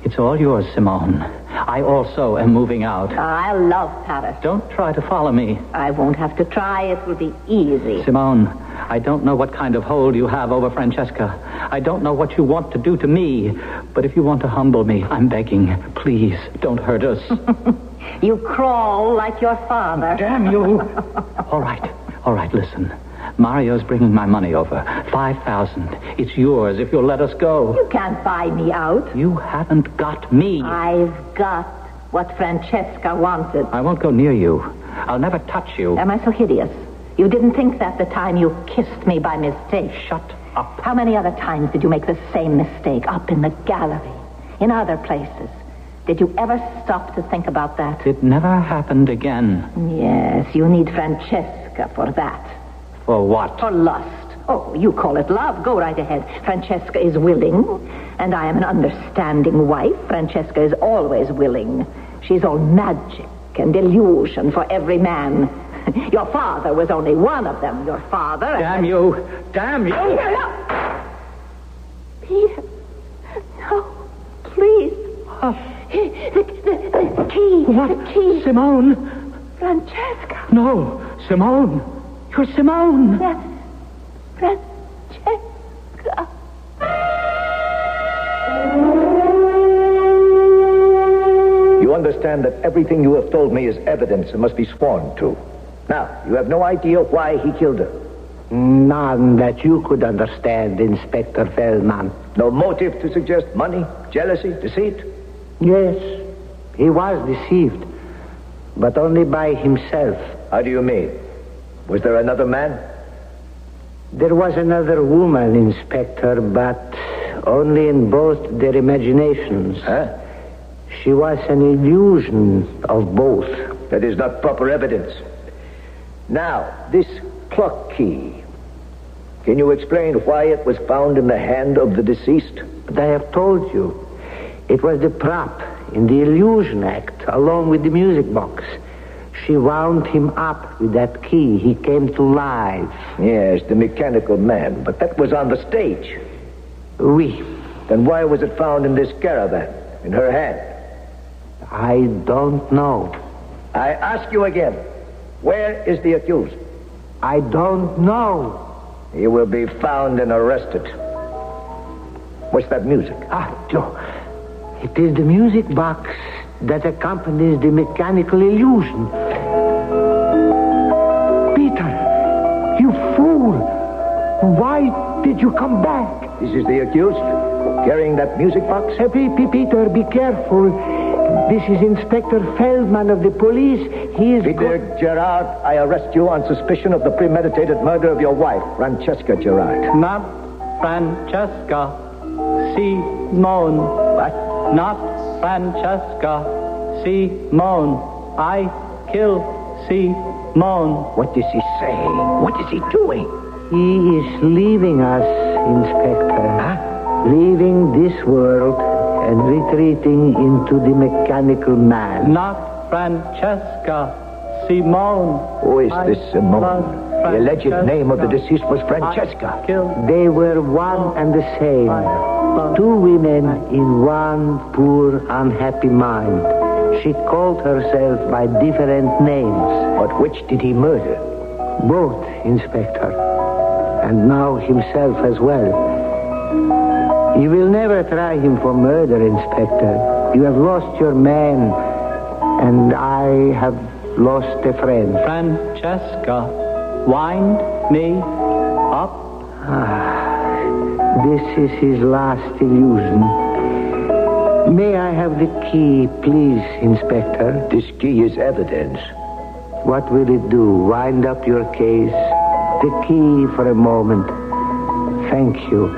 It's all yours, Simone. I also am moving out. I love Paris. Don't try to follow me. I won't have to try. It will be easy. Simone, I don't know what kind of hold you have over Francesca. I don't know what you want to do to me. But if you want to humble me, I'm begging. Please, don't hurt us. You crawl like your father. Damn you. All right, listen. Mario's bringing my money over. $5,000. It's yours if you'll let us go. You can't buy me out. You haven't got me. I've got what Francesca wanted. I won't go near you. I'll never touch you. Am I so hideous? You didn't think that the time you kissed me by mistake. Shut up. How many other times did you make the same mistake? Up in the gallery, in other places. Did you ever stop to think about that? It never happened again. Yes, you need Francesca for that. For what? For lust. Oh, you call it love. Go right ahead. Francesca is willing, and I am an understanding wife. Francesca is always willing. She's all magic and illusion for every man. Your father was only one of them. Your father... Damn you! Damn you! Peter. No. Please. The key. What? The key. Simone! Francesca. No, Simone! You're Simone! Francesca. You understand that everything you have told me is evidence and must be sworn to. Now, you have no idea why he killed her. None that you could understand, Inspector Feldman. No motive to suggest money, jealousy, deceit? Yes, he was deceived, but only by himself. How do you mean? Was there another man? There was another woman, Inspector, but only in both their imaginations. Huh? She was an illusion of both. That is not proper evidence. Now, this clock key. Can you explain why it was found in the hand of the deceased? But I have told you. It was the prop in the illusion act, along with the music box. She wound him up with that key. He came to life. Yes, the mechanical man. But that was on the stage. Oui. Then why was it found in this caravan, in her hand? I don't know. I ask you again, where is the accused? I don't know. He will be found and arrested. What's that music? Joe. It is the music box that accompanies the mechanical illusion. Peter, you fool! Why did you come back? This is the accused, carrying that music box? Peter, be careful. This is Inspector Feldman of the police. He is... Peter Gerard, I arrest you on suspicion of the premeditated murder of your wife, Francesca Gerard. Not Francesca. Simone. What? Not Francesca. Simone. I kill Simone. What is he saying? What is he doing? He is leaving us, Inspector. Huh? Leaving this world and retreating into the mechanical man. Not Francesca. Simone. Who is this Simone? The alleged name of the deceased was Francesca. They were one and the same. Two women in one poor, unhappy mind. She called herself by different names. But which did he murder? Both, Inspector. And now himself as well. You will never try him for murder, Inspector. You have lost your man, and I have lost a friend. Francesca, wind me up. This is his last illusion. May I have the key, please, Inspector? This key is evidence. What will it do? Wind up your case? The key for a moment. Thank you.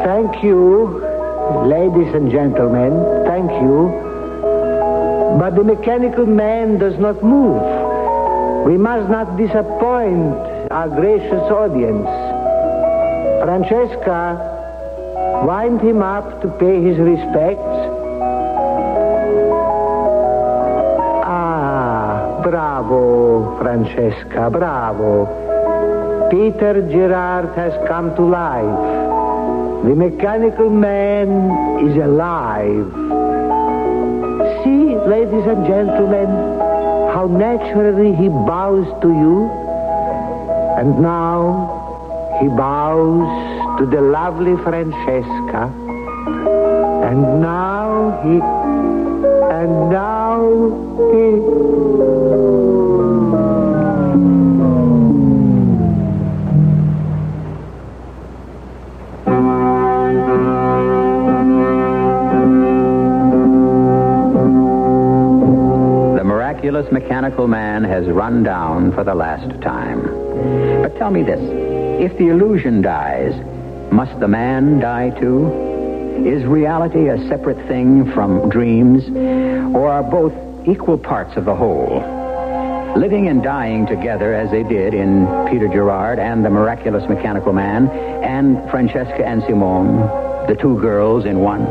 Thank you, ladies and gentlemen. Thank you. But the mechanical man does not move. We must not disappoint our gracious audience. Francesca, wind him up to pay his respects. Bravo, Francesca, bravo. Peter Gerard has come to life. The mechanical man is alive. See, ladies and gentlemen, how naturally he bows to you. And now he bows to the lovely Francesca. And now he... The miraculous mechanical man has run down for the last time. But tell me this, if the illusion dies, must the man die too? Is reality a separate thing from dreams, or are both equal parts of the whole? Living and dying together as they did in Peter Gerard and the Miraculous Mechanical Man, and Francesca and Simone, the two girls in one.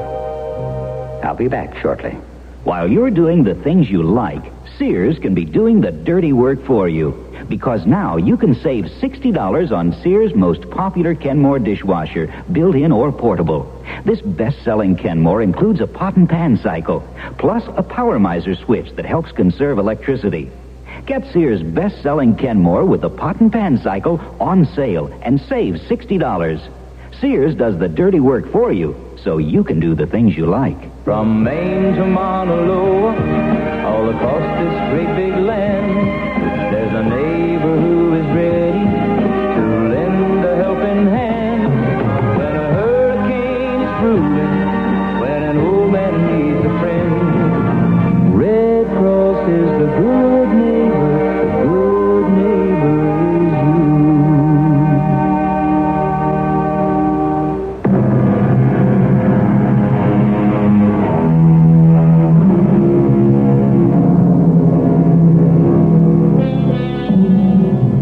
I'll be back shortly. While you're doing the things you like, Sears can be doing the dirty work for you. Because now you can save $60 on Sears' most popular Kenmore dishwasher, built-in or portable. This best-selling Kenmore includes a pot and pan cycle, plus a power miser switch that helps conserve electricity. Get Sears' best-selling Kenmore with the pot and pan cycle on sale and save $60. Sears does the dirty work for you, so you can do the things you like. From Maine to Mauna Loa, all across this great big land, there's a neighbor who is ready to lend a helping hand. When a hurricane is brewing, when an old man needs a friend, Red Cross is the good neighbor, the good neighbor is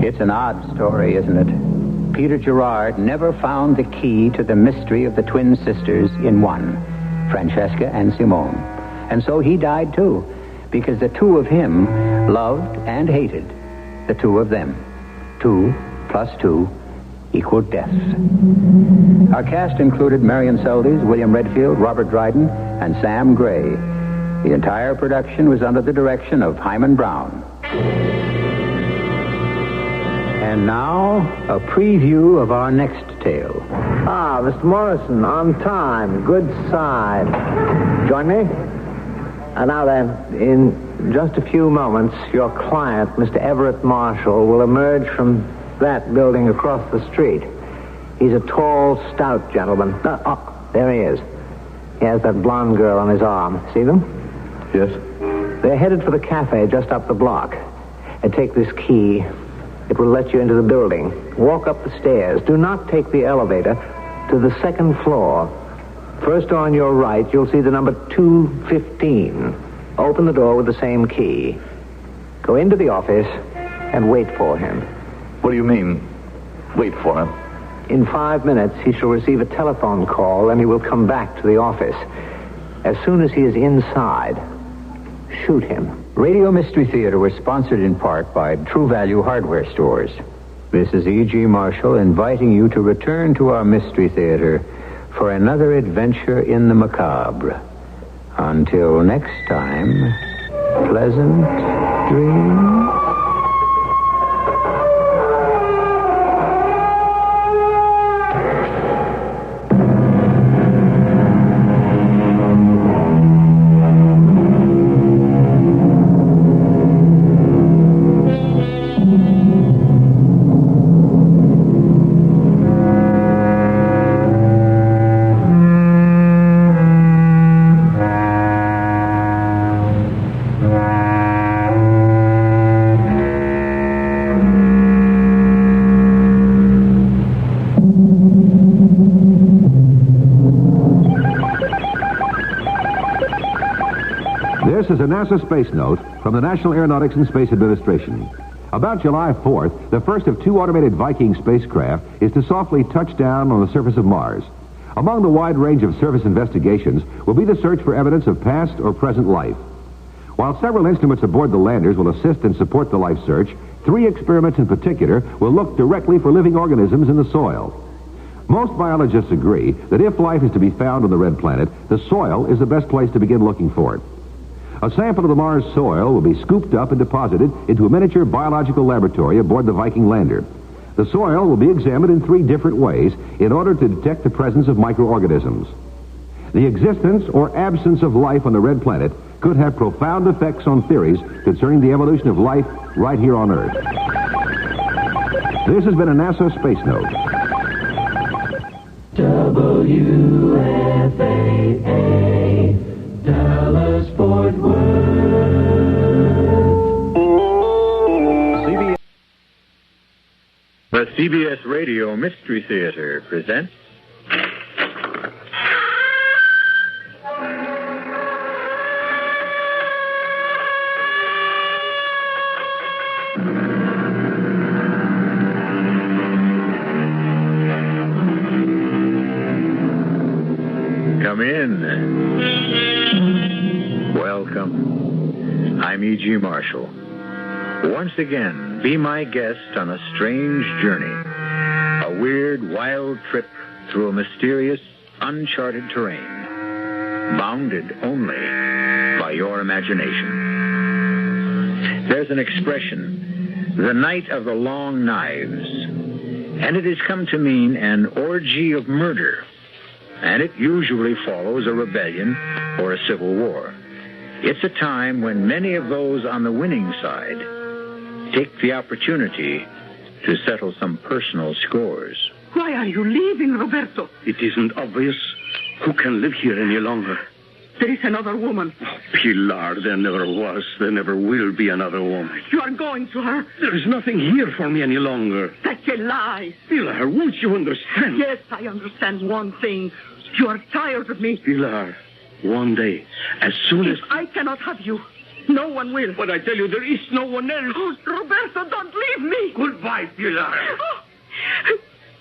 It's an odd story, isn't it? Peter Gerard never found the key to the mystery of the twin sisters in one, Francesca and Simone. And so he died too, because the two of him loved and hated the two of them. 2 + 2 = death. Our cast included Marion Seldes, William Redfield, Robert Dryden, and Sam Gray. The entire production was under the direction of Hyman Brown. And now, a preview of our next tale. Ah, Mr. Morrison, on time. Good sign. Join me? And now then, in just a few moments, your client, Mr. Everett Marshall, will emerge from that building across the street. He's a tall, stout gentleman. There he is. He has that blonde girl on his arm. See them? Yes. They're headed for the cafe just up the block. And take this key. It will let you into the building. Walk up the stairs. Do not take the elevator to the second floor. First on your right, you'll see the number 215. Open the door with the same key. Go into the office and wait for him. What do you mean, wait for him? In 5 minutes, he shall receive a telephone call, and he will come back to the office. As soon as he is inside, shoot him. Radio Mystery Theater was sponsored in part by True Value Hardware Stores. This is E.G. Marshall inviting you to return to our Mystery Theater for another adventure in the macabre. Until next time, pleasant dreams. This is a NASA space note from the National Aeronautics and Space Administration. About July 4th, the first of 2 automated Viking spacecraft is to softly touch down on the surface of Mars. Among the wide range of surface investigations will be the search for evidence of past or present life. While several instruments aboard the landers will assist and support the life search, 3 experiments in particular will look directly for living organisms in the soil. Most biologists agree that if life is to be found on the red planet, the soil is the best place to begin looking for it. A sample of the Mars soil will be scooped up and deposited into a miniature biological laboratory aboard the Viking lander. The soil will be examined in 3 different ways in order to detect the presence of microorganisms. The existence or absence of life on the red planet could have profound effects on theories concerning the evolution of life right here on Earth. This has been a NASA Space Note. WFAA, Dallas, Fort Worth. The CBS Radio Mystery Theater presents Welcome. I'm E.G. Marshall. Once again, be my guest on a strange journey. A weird, wild trip through a mysterious, uncharted terrain. Bounded only by your imagination. There's an expression, the night of the long knives, and it has come to mean an orgy of murder, and it usually follows a rebellion or a civil war. It's a time when many of those on the winning side take the opportunity to settle some personal scores. Why are you leaving, Roberto? It isn't obvious. Who can live here any longer? There is another woman. Oh, Pilar, there never was. There never will be another woman. You are going to her. There is nothing here for me any longer. That's a lie. Pilar, won't you understand? Yes, I understand one thing. You are tired of me. Pilar, one day, as soon as... If I cannot have you, no one will. But I tell you, there is no one else. Oh, Roberto, don't leave me. Goodbye, Pilar. Oh.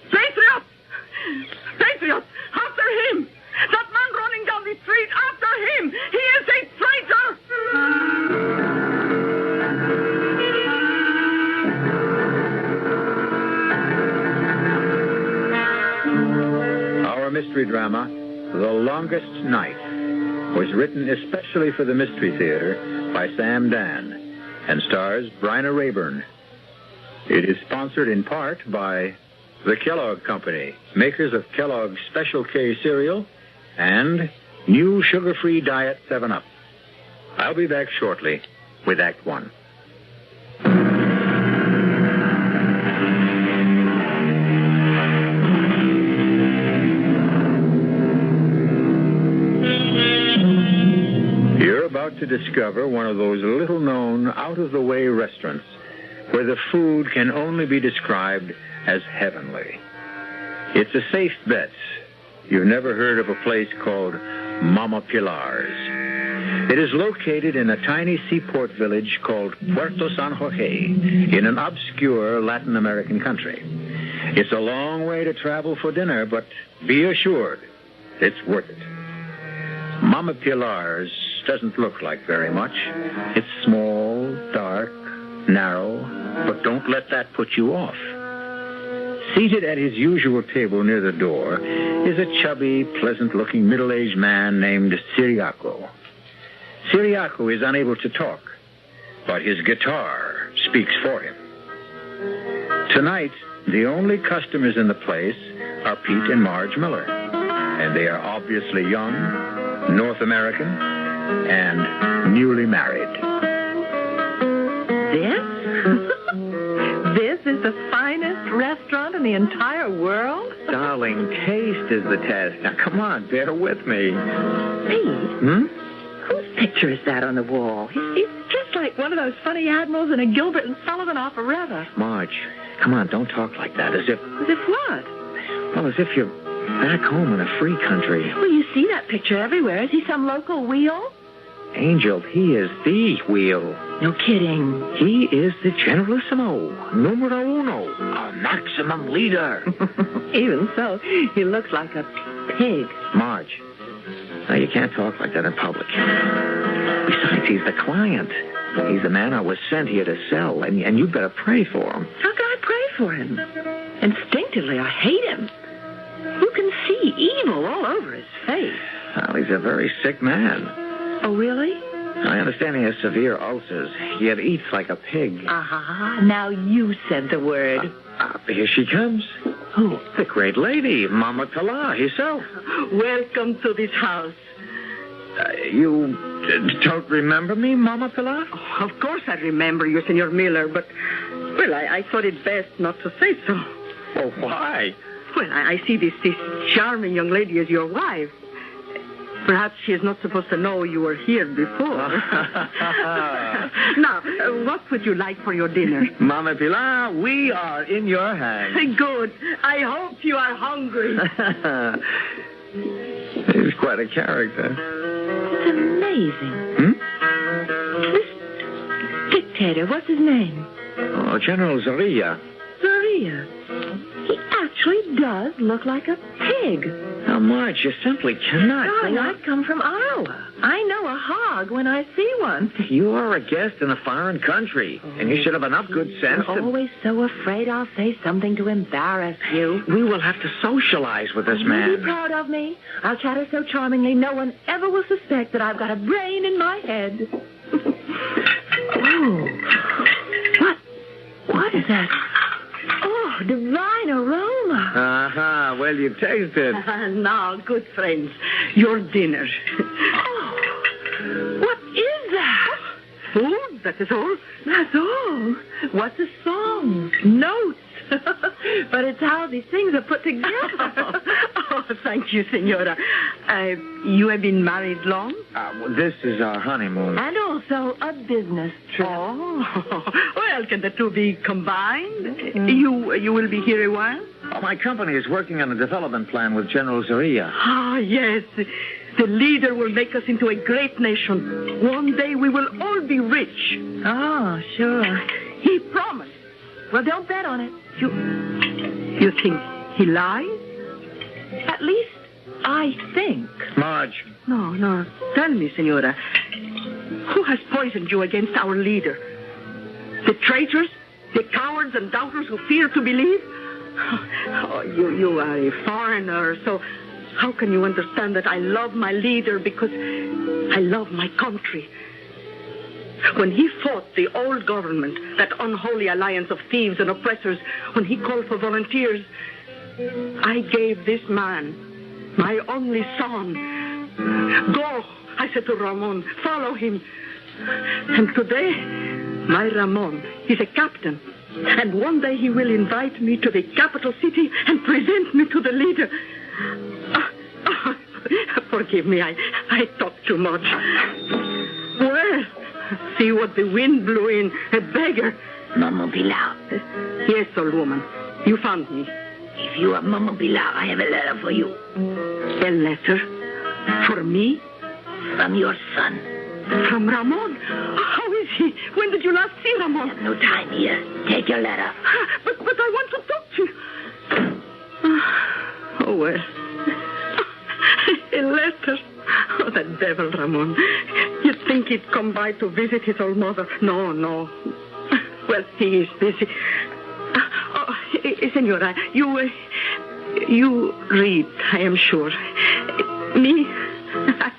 Patriot! Patriot! After him! That man running down the street, after him! He is a traitor! Our mystery drama, The Longest Night, was written especially for the Mystery Theater by Sam Dan and stars Bryna Rayburn. It is sponsored in part by the Kellogg Company, makers of Kellogg's Special K cereal and new sugar-free Diet 7-Up. I'll be back shortly with Act 1. You're about to discover one of those little-known, out-of-the-way restaurants where the food can only be described as heavenly. It's a safe bet you've never heard of a place called Mama Pilar's. It is located in a tiny seaport village called Puerto San Jorge in an obscure Latin American country. It's a long way to travel for dinner, but be assured it's worth it. Mama Pilar's doesn't look like very much. It's small, dark, narrow, but don't let that put you off. Seated at his usual table near the door is a chubby, pleasant-looking middle-aged man named Ciriaco. Ciriaco is unable to talk, but his guitar speaks for him. Tonight, the only customers in the place are Pete and Marge Miller, and they are obviously young, North American, and newly married. This is the finest restaurant in the entire world? Darling, taste is the test. Now, come on, bear with me. Pete? Whose picture is that on the wall? He's just like one of those funny admirals in a Gilbert and Sullivan operetta. Marge, come on, don't talk like that. As if what? Well, as if you're back home in a free country. Well, you see that picture everywhere. Is he some local wheel? Angel, he is the wheel. No kidding. He is the generalissimo, numero uno, a maximum leader. Even so, he looks like a pig. Marge, now you can't talk like that in public. Besides, he's the client. He's the man I was sent here to sell, and you better pray for him. How can I pray for him? Instinctively, I hate him. You can see evil all over his face. Well, he's a very sick man. Oh, really? I understand he has severe ulcers, yet eats like a pig. Ah, now you said the word. Here she comes. Who? The great lady, Mama Pilar herself. Welcome to this house. You don't remember me, Mama Pilar? Oh, of course I remember you, Senor Miller, but, well, I thought it best not to say so. Oh, why? Well, I see this charming young lady as your wife. Perhaps she is not supposed to know you were here before. Now, what would you like for your dinner? Mama Pilar, we are in your hands. Good. I hope you are hungry. He's quite a character. It's amazing. This dictator, what's his name? Oh, General Zorilla. Zorilla. He actually does look like a pig. How much? You simply cannot. Darling, I've come from Iowa. I know a hog when I see one. You are a guest in a foreign country, and you should have enough good sense You're to... always so afraid I'll say something to embarrass you. We will have to socialize with this Will you man. be proud of me? I'll chatter so charmingly no one ever will suspect that I've got a brain in my head. Oh. What is that? Oh, divine aroma. Uh-huh. Well, you taste it. Now, good friends, your dinner. What is that? Food, that is all. That's all. What's a song? Notes. But it's how these things are put together. Oh, thank you, Senora. You have been married long? Well, this is our honeymoon. And also a business trip. Oh, well, can the two be combined? You will be here a while? Oh, my company is working on a development plan with General Zorilla. Ah, yes. The leader will make us into a great nation. One day we will all be rich. Oh, sure. He promised. Well, don't bet on it. You think he lies? At least, I think. Marge. No. Tell me, Senora. Who has poisoned you against our leader? The traitors? The cowards and doubters who fear to believe? Oh, you are a foreigner, so how can you understand that I love my leader because I love my country? When he fought the old government, that unholy alliance of thieves and oppressors, when he called for volunteers, I gave this man, my only son. Go, I said to Ramon, follow him. And today, my Ramon is a captain. And one day he will invite me to the capital city and present me to the leader. Forgive me, I talk too much. Well, see what the wind blew in, a beggar. Mama Pilar. Yes, old woman, you found me. If you are Mama Pilar, I have a letter for you. A letter? For me? From your son. From Ramon? How is he? When did you last see Ramon? I have no time here. Take your letter. But I want to talk to you. Oh, well. A letter. Oh, that devil, Ramon. You'd think he'd come by to visit his old mother. No. Well, he is busy. Senora, you read, I am sure. Me,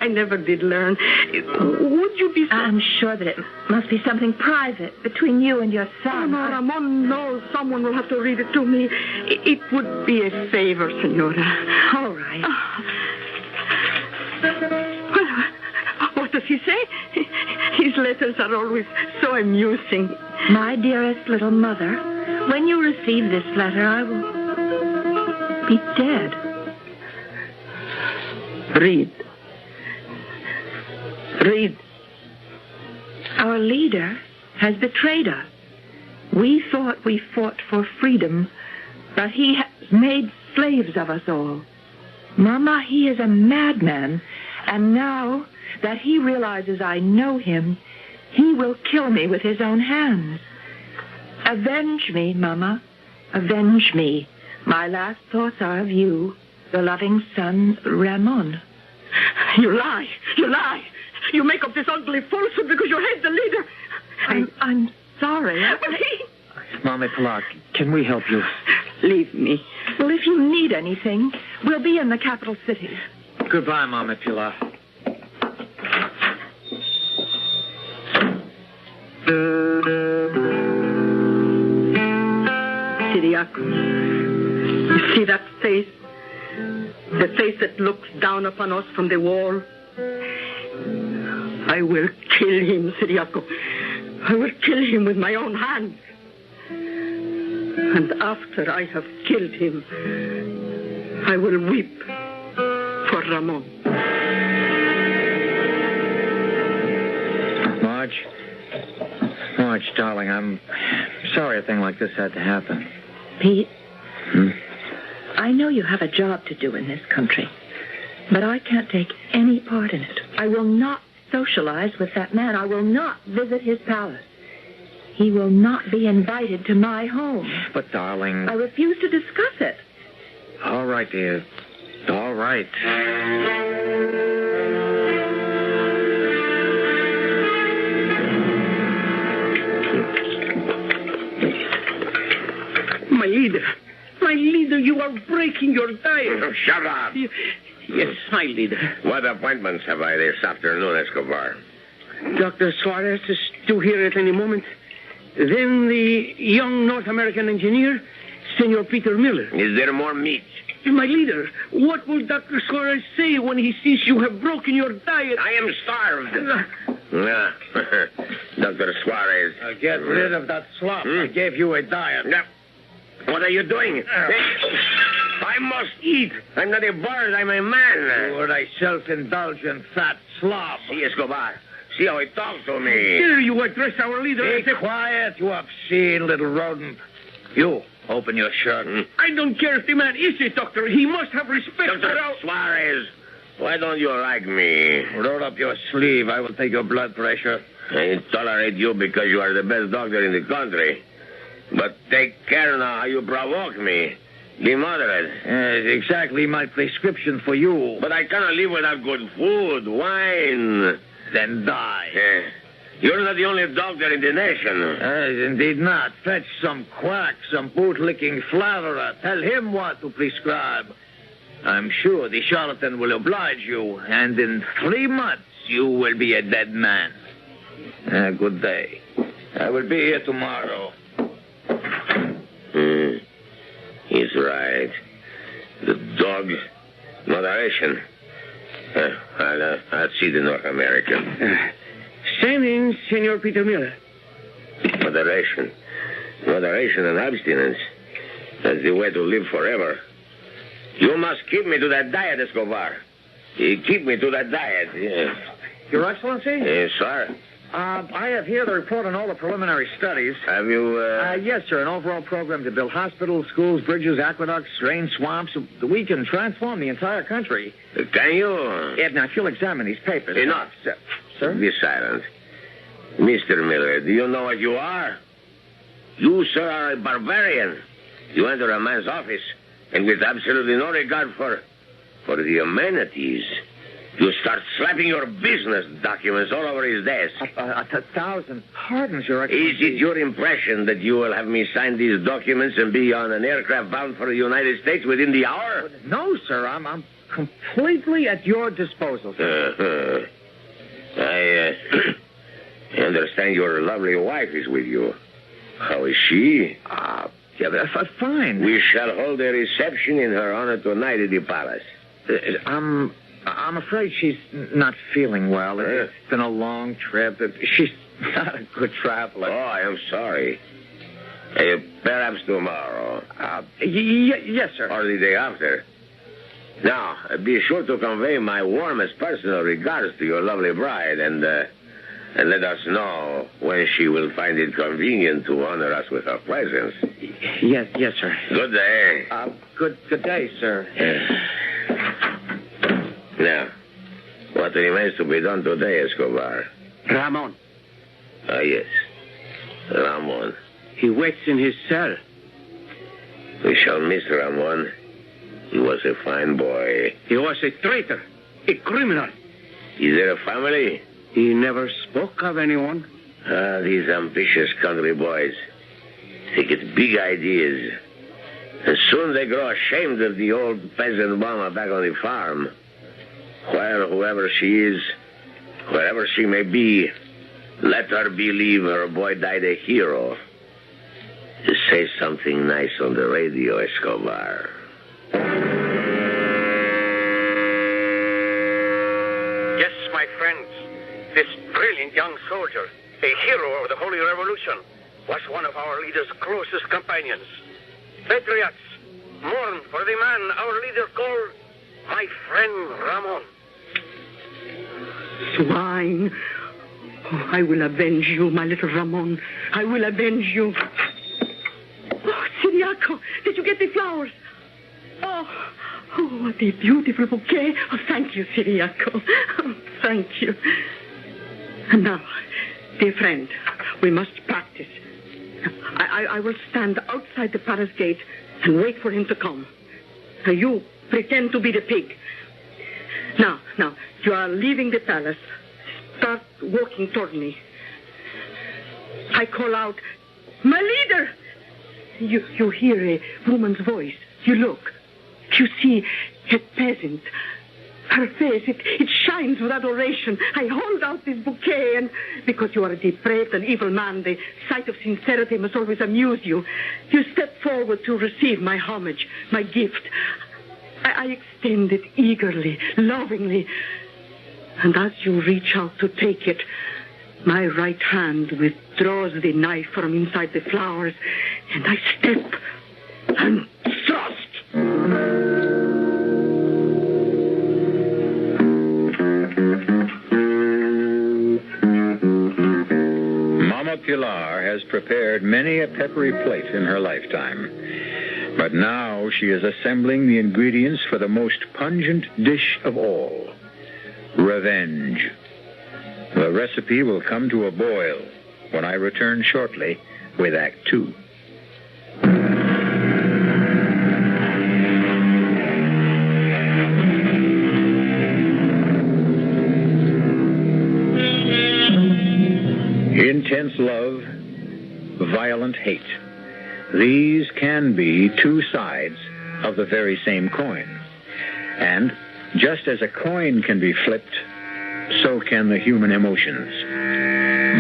I never did learn. Would you be... I'm sure that it must be something private between you and your son. Oh, no, Ramon, no. Someone will have to read it to me. It would be a favor, Senora. All right. Well, what does he say? His letters are always so amusing. My dearest little mother, when you receive this letter, I will be dead. Read. Our leader has betrayed us. We thought we fought for freedom, but he has made slaves of us all. Mama, he is a madman, and now that he realizes I know him, he will kill me with his own hands. Avenge me, Mama. Avenge me. My last thoughts are of you, the loving son, Ramon. You lie. You make up this ugly falsehood because you hate the leader. I'm sorry. Mommy Pilar, can we help you? Leave me. Well, if you need anything, we'll be in the capital city. Goodbye, Mommy Pilar. Siriaco, you see that face? The face that looks down upon us from the wall? I will kill him, Siriaco. I will kill him with my own hands. And after I have killed him, I will weep for Ramon. Marge, darling, I'm sorry a thing like this had to happen. Pete, I know you have a job to do in this country, but I can't take any part in it. I will not socialize with that man. I will not visit his palace. He will not be invited to my home. But, darling... I refuse to discuss it. All right, dear. All right. My leader, you are breaking your diet. Oh, shut up. Yes, my leader. What appointments have I this afternoon, Escobar? Dr. Suarez is due here at any moment. Then the young North American engineer, Senor Peter Miller. Is there more meat? My leader, what will Dr. Suarez say when he sees you have broken your diet? I am starved. Dr. Suarez. Get rid of that slop. I gave you a diet. What are you doing? I must eat. I'm not a bird. I'm a man. You're a self-indulgent fat slob. See, Escobar. See how he talks to me. Dare you address our leader? Be quiet, you obscene little rodent. You, open your shirt. I don't care if the man is a doctor. He must have respect Dr. for our... Suarez, why don't you like me? Roll up your sleeve. I will take your blood pressure. I tolerate you because you are the best doctor in the country. But take care now how you provoke me. Be moderate. Exactly my prescription for you. But I cannot live without good food, wine. Then die. You're not the only doctor in the nation. Indeed not. Fetch some quack, some boot-licking flatterer. Tell him what to prescribe. I'm sure the charlatan will oblige you, and in 3 months you will be a dead man. Good day. I will be here tomorrow. He's right. The dog, moderation. I'll see the North American. Stand in, Senor Peter Miller. Moderation. Moderation and abstinence. That's the way to live forever. You must keep me to that diet, Escobar. Keep me to that diet, yes. Your Excellency? Yes, sir. I have here the report on all the preliminary studies. Have you, Yes, sir. An overall program to build hospitals, schools, bridges, aqueducts, drain swamps. We can transform the entire country. Can you? Yeah, now, if you'll examine these papers... Enough. Sir? Be silent. Mr. Miller, do you know what you are? You, sir, are a barbarian. You enter a man's office, and with absolutely no regard for the amenities... You start slapping your business documents all over his desk. 1,000 pardons, Your Excellency. Is it your impression that you will have me sign these documents and be on an aircraft bound for the United States within the hour? No, sir. I'm completely at your disposal, sir. I understand your lovely wife is with you. How is she? Yeah, but fine. We shall hold a reception in her honor tonight at the palace. I'm afraid she's not feeling well. It's been a long trip. She's not a good traveler. Oh, I am sorry. Perhaps tomorrow. Yes, sir. Or the day after. Now, be sure to convey my warmest personal regards to your lovely bride and let us know when she will find it convenient to honor us with her presence. Yes, sir. Good day. Good day, sir. Now, what remains to be done today, Escobar? Ramon. Yes. Ramon. He waits in his cell. We shall miss Ramon. He was a fine boy. He was a traitor, a criminal. Is there a family? He never spoke of anyone. These ambitious country boys. They get big ideas. And soon they grow ashamed of the old peasant mama back on the farm. Well, whoever she is, wherever she may be, let her believe her boy died a hero. Say something nice on the radio, Escobar. Yes, my friends, this brilliant young soldier, a hero of the Holy Revolution, was one of our leader's closest companions. Patriots, mourn for the man our leader called my friend Ramon. Swine. Oh, I will avenge you, my little Ramon. I will avenge you. Oh, Siriaco, did you get the flowers? Oh, what a beautiful bouquet. Oh, thank you, Siriaco. Oh, thank you. And now, dear friend, we must practice. I will stand outside the palace gate and wait for him to come. Now, you pretend to be the pig. Now, you are leaving the palace. Start walking toward me. I call out, my leader! You hear a woman's voice. You look. You see a peasant. Her face, it shines with adoration. I hold out this bouquet, and because you are a depraved and evil man, the sight of sincerity must always amuse you. You step forward to receive my homage, my gift. I extend it eagerly, lovingly. And as you reach out to take it, my right hand withdraws the knife from inside the flowers, and I step and thrust. Mama Pilar has prepared many a peppery plate in her lifetime. But now she is assembling the ingredients for the most pungent dish of all, revenge. The recipe will come to a boil when I return shortly with Act 2. Intense love, violent hate. These can be two sides of the very same coin. And just as a coin can be flipped, so can the human emotions.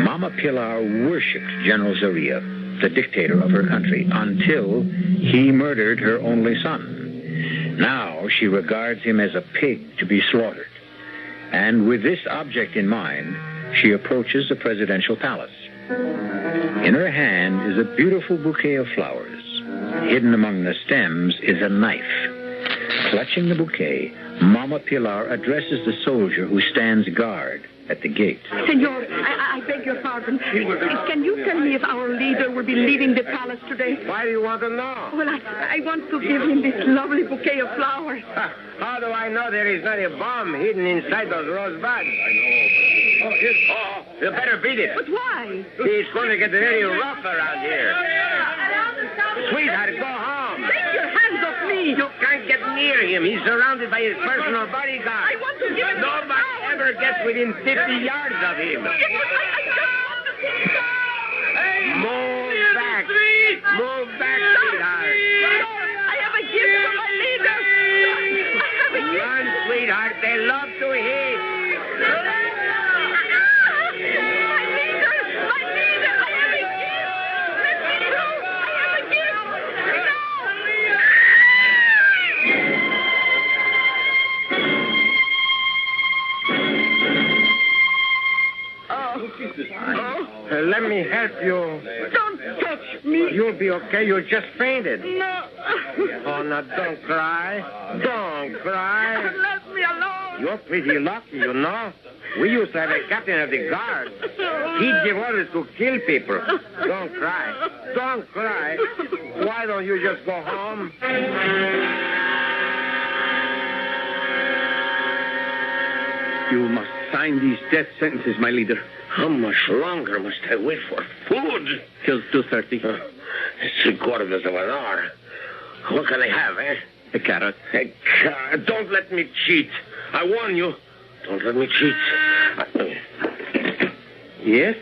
Mama Pilar worshipped General Zaria, the dictator of her country, until he murdered her only son. Now she regards him as a pig to be slaughtered. And with this object in mind, she approaches the presidential palace. In her hand is a beautiful bouquet of flowers. Hidden among the stems is a knife. Clutching the bouquet, Mama Pilar addresses the soldier who stands guard at the gate. Senor, I beg your pardon. Can you tell me if our leader will be leaving the palace today? Why do you want to know? Well, I want to give him this lovely bouquet of flowers. How do I know there is not a bomb hidden inside those rose buds? I know. You better beat it. But why? He's going to get very rough around here. Sweetheart, go home. Take your hands off me. You can't get near him. He's surrounded by his personal bodyguard. I want to give him Nobody ever gets within 50 yards of him. Move back. Move back, sweetheart. I have a gift for my leader. Run, sweetheart. They love to hit. Let me help you. Don't touch me. You'll be okay. You just fainted. No. Oh, now don't cry. Don't cry. Let me alone. You're pretty lucky, you know. We used to have a captain of the guard. He'd give orders to kill people. Don't cry. Don't cry. Why don't you just go home? You must sign these death sentences, my leader. How much longer must I wait for food? Till 2:30. It's 3/4 of an hour. What can I have, eh? A carrot. A carrot. Don't let me cheat. I warn you. Don't let me cheat. Yes?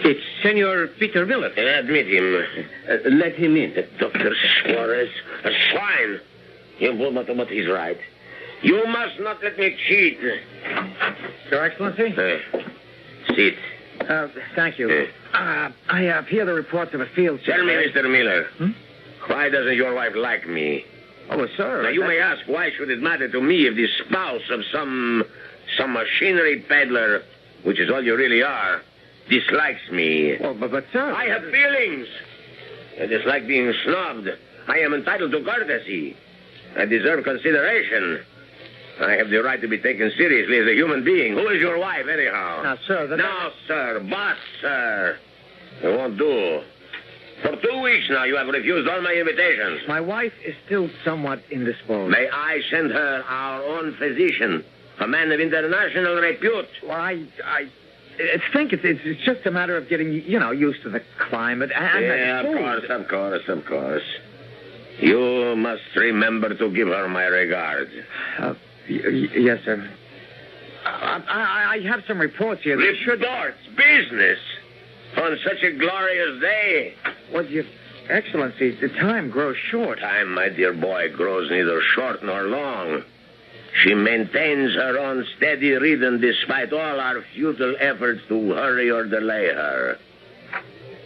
It's Senor Peter Miller. Admit him. Let him in. Dr. Suarez. A swine. But he's right. You must not let me cheat. Your Excellency? Sit. Thank you. I hear the reports of a field. Tell me, Mr. Miller, why doesn't your wife like me? Oh, sir. Now, you may ask, why should it matter to me if the spouse of some machinery peddler, which is all you really are, dislikes me? Well, but sir... I have feelings. I dislike being snubbed. I am entitled to courtesy. I deserve consideration. I have the right to be taken seriously as a human being. Who is your wife, anyhow? Now, sir... Now, sir. Boss, sir. It won't do. For 2 weeks now, you have refused all my invitations. My wife is still somewhat indisposed. May I send her our own physician, a man of international repute? Well, I think it's just a matter of getting, used to the climate. Yeah, of course. You must remember to give her my regards. Yes, sir. I have some reports here. Reports? Business? On such a glorious day? Well, Your Excellency, the time grows short. Time, my dear boy, grows neither short nor long. She maintains her own steady rhythm despite all our futile efforts to hurry or delay her.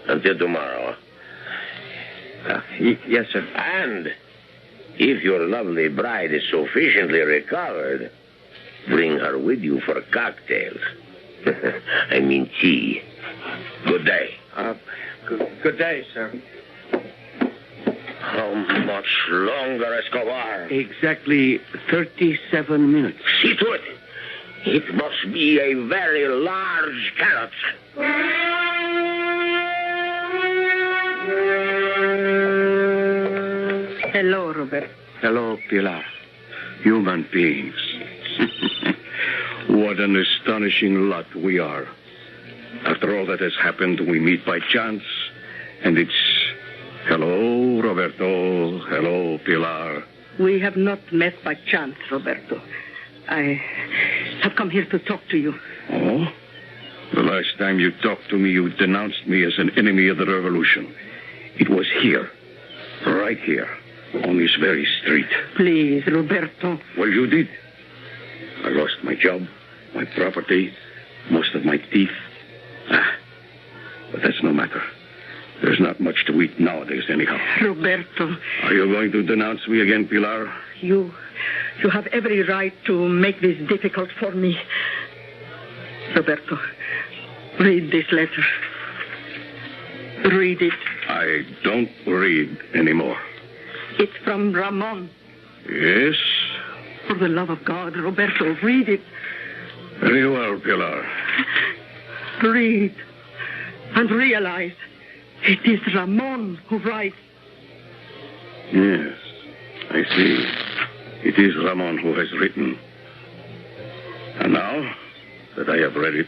Until tomorrow. Yes, sir. And if your lovely bride is sufficiently recovered, bring her with you for cocktails. I mean tea. Good day. Good day, sir. How much longer, Escobar? Exactly 37 minutes. See to it. It must be a very large carrot. Hello, Robert. Hello, Pilar. Human beings. What an astonishing lot we are. After all that has happened, we meet by chance, and it's... Hello, Roberto. Hello, Pilar. We have not met by chance, Roberto. I have come here to talk to you. Oh? The last time you talked to me, you denounced me as an enemy of the revolution. It was here. Right here. On this very street. Please, Roberto. Well, you did. I lost my job, my property, most of my teeth. But that's no matter. There's not much to eat nowadays, anyhow. Roberto. Are you going to denounce me again, Pilar? You have every right to make this difficult for me. Roberto, read this letter. Read it. I don't read anymore. It's from Ramon. Yes? For the love of God, Roberto, read it. Very well, Pilar. Read and realize it is Ramon who writes. Yes, I see. It is Ramon who has written. And now that I have read it...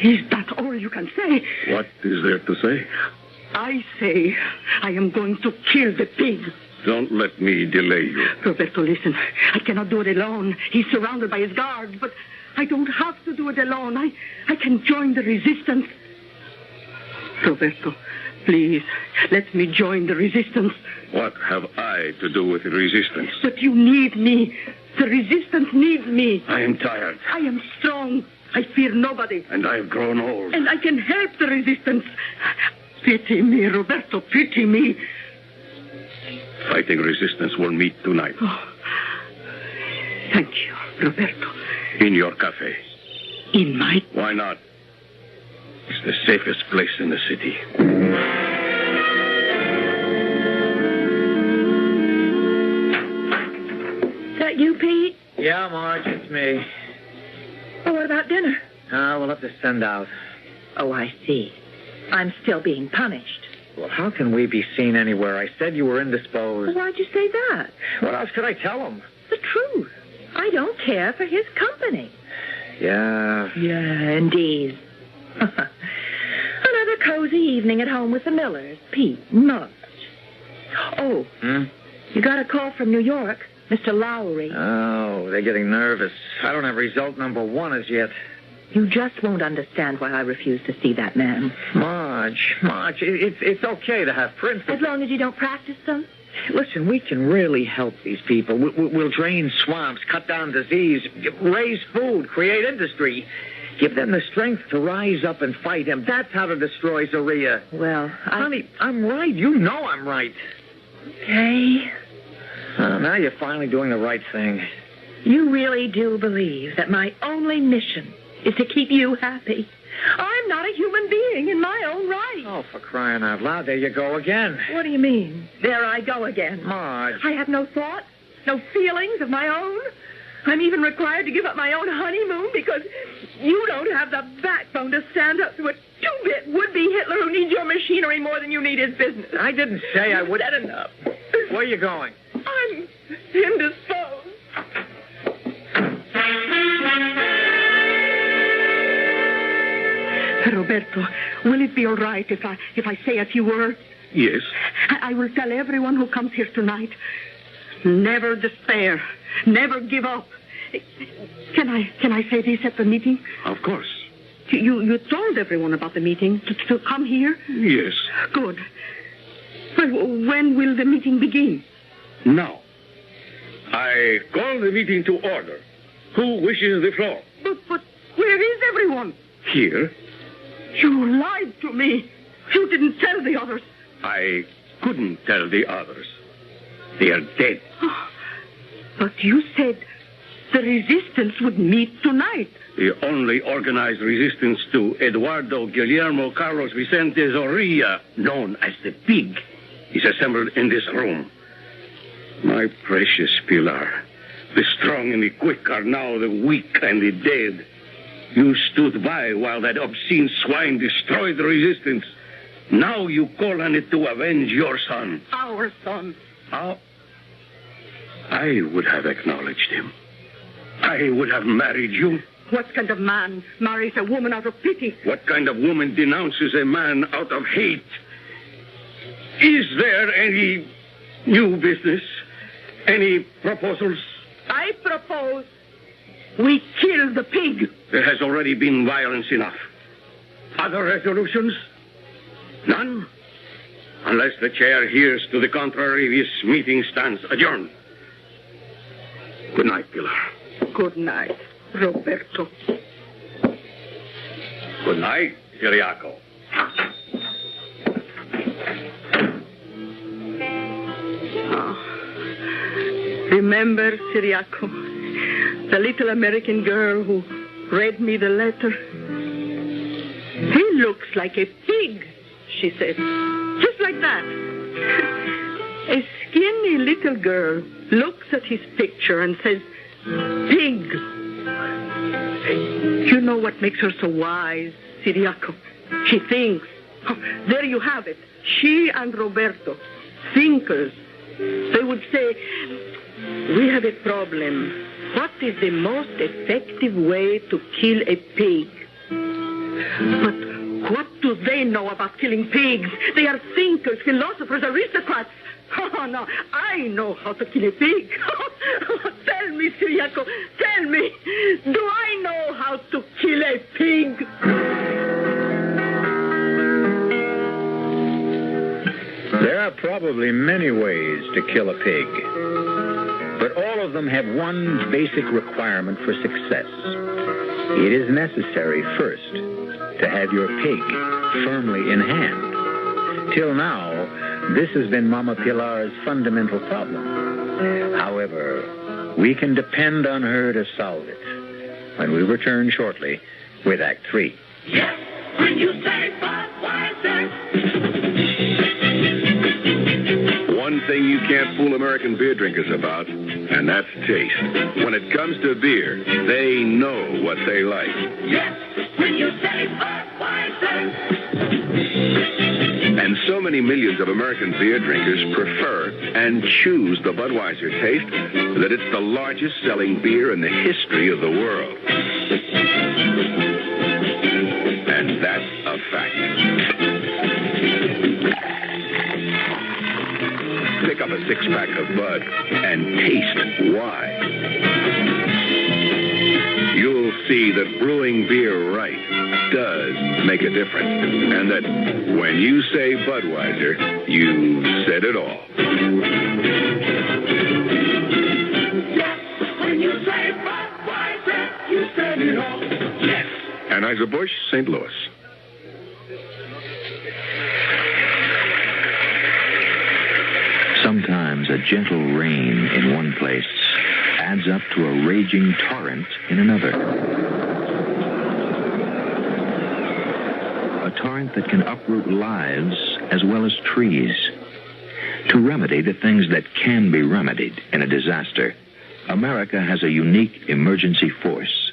Is that all you can say? What is there to say? I say I am going to kill the pig. Don't let me delay you. Roberto, listen. I cannot do it alone. He's surrounded by his guards, but I don't have to do it alone. I can join the resistance. Roberto, please, let me join the resistance. What have I to do with the resistance? But you need me. The resistance needs me. I am tired. I am strong. I fear nobody. And I have grown old. And I can help the resistance. Pity me, Roberto, pity me. Fighting resistance will meet tonight. Oh, thank you, Roberto. In your cafe. In my... Why not? It's the safest place in the city. Is that you, Pete? Yeah, Marge, it's me. Oh, what about dinner? We'll have to send out. Oh, I see. I'm still being punished. Well, how can we be seen anywhere? I said you were indisposed. Well, why'd you say that? What else could I tell him? The truth. I don't care for his company. Yeah. Yeah, indeed. Another cozy evening at home with the Millers. Pete, Marge. Oh, you got a call from New York. Mr. Lowry. Oh, they're getting nervous. I don't have result number 1 as yet. You just won't understand why I refuse to see that man. Marge, it's okay to have principles. As long as you don't practice them. Listen, we can really help these people. We'll drain swamps, cut down disease, raise food, create industry. Give them the strength to rise up and fight him. That's how to destroy Zaria. Well, Honey, I'm right. You know I'm right. Okay. Now you're finally doing the right thing. You really do believe that my only mission is to keep you happy. I'm not a human being in my own right. Oh, for crying out loud, there you go again. What do you mean? There I go again. Marge. I have no thoughts, no feelings of my own. I'm even required to give up my own honeymoon because you don't have the backbone to stand up to a two-bit would-be Hitler who needs your machinery more than you need his business. I didn't say I would. Said enough. Where are you going? I'm indisposed. Roberto, will it be all right if I say a few words? Yes? I will tell everyone who comes here tonight. Never despair. Never give up. Can I say this at the meeting? Of course. You told everyone about the meeting to come here? Yes. Good. Well, when will the meeting begin? Now. I call the meeting to order. Who wishes the floor? But where is everyone? Here. You lied to me. You didn't tell the others. I couldn't tell the others. They are dead. But you said the resistance would meet tonight. The only organized resistance to Eduardo Guillermo Carlos Vicente Zorrilla, known as the Pig, is assembled in this room. My precious Pilar, the strong and the quick are now the weak and the dead. You stood by while that obscene swine destroyed the resistance. Now you call on it to avenge your son. Our son. I would have acknowledged him. I would have married you. What kind of man marries a woman out of pity? What kind of woman denounces a man out of hate? Is there any new business? Any proposals? I propose we kill the pig. There has already been violence enough. Other resolutions? None? Unless the chair hears to the contrary, this meeting stands adjourned. Good night, Pilar. Good night, Roberto. Good night, Ciriaco. Remember, Ciriaco, the little American girl who read me the letter? He looks like a pig, she said. Just like that. A skinny little girl looks at his picture and says, pig. You know what makes her so wise, Ciriaco? She thinks. There you have it. She and Roberto, thinkers. They would say, we have a problem. What is the most effective way to kill a pig? But what do they know about killing pigs? They are thinkers, philosophers, aristocrats. Oh, no, I know how to kill a pig. Tell me, Ciriaco, tell me, do I know how to kill a pig? There are probably many ways to kill a pig, but all of them have one basic requirement for success. It is necessary first to have your pig firmly in hand. Till now, this has been Mama Pilar's fundamental problem. However, we can depend on her to solve it when we return shortly with Act 3. Yes, when you say Budweiser. One thing you can't fool American beer drinkers about, and that's taste. When it comes to beer, they know what they like. Yes, when you say Budweiser. And so many millions of American beer drinkers prefer and choose the Budweiser taste that it's the largest selling beer in the history of the world. And that's a fact. Pick up a six-pack of Bud and taste why. You'll see that brewing beer right does make a difference. And that when you say Budweiser, you said it all. Yes, when you say Budweiser, you said it all. Yes. Anheuser-Busch, St. Louis. Sometimes a gentle rain in one place adds up to a raging torrent in another. A torrent that can uproot lives as well as trees. To remedy the things that can be remedied in a disaster, America has a unique emergency force,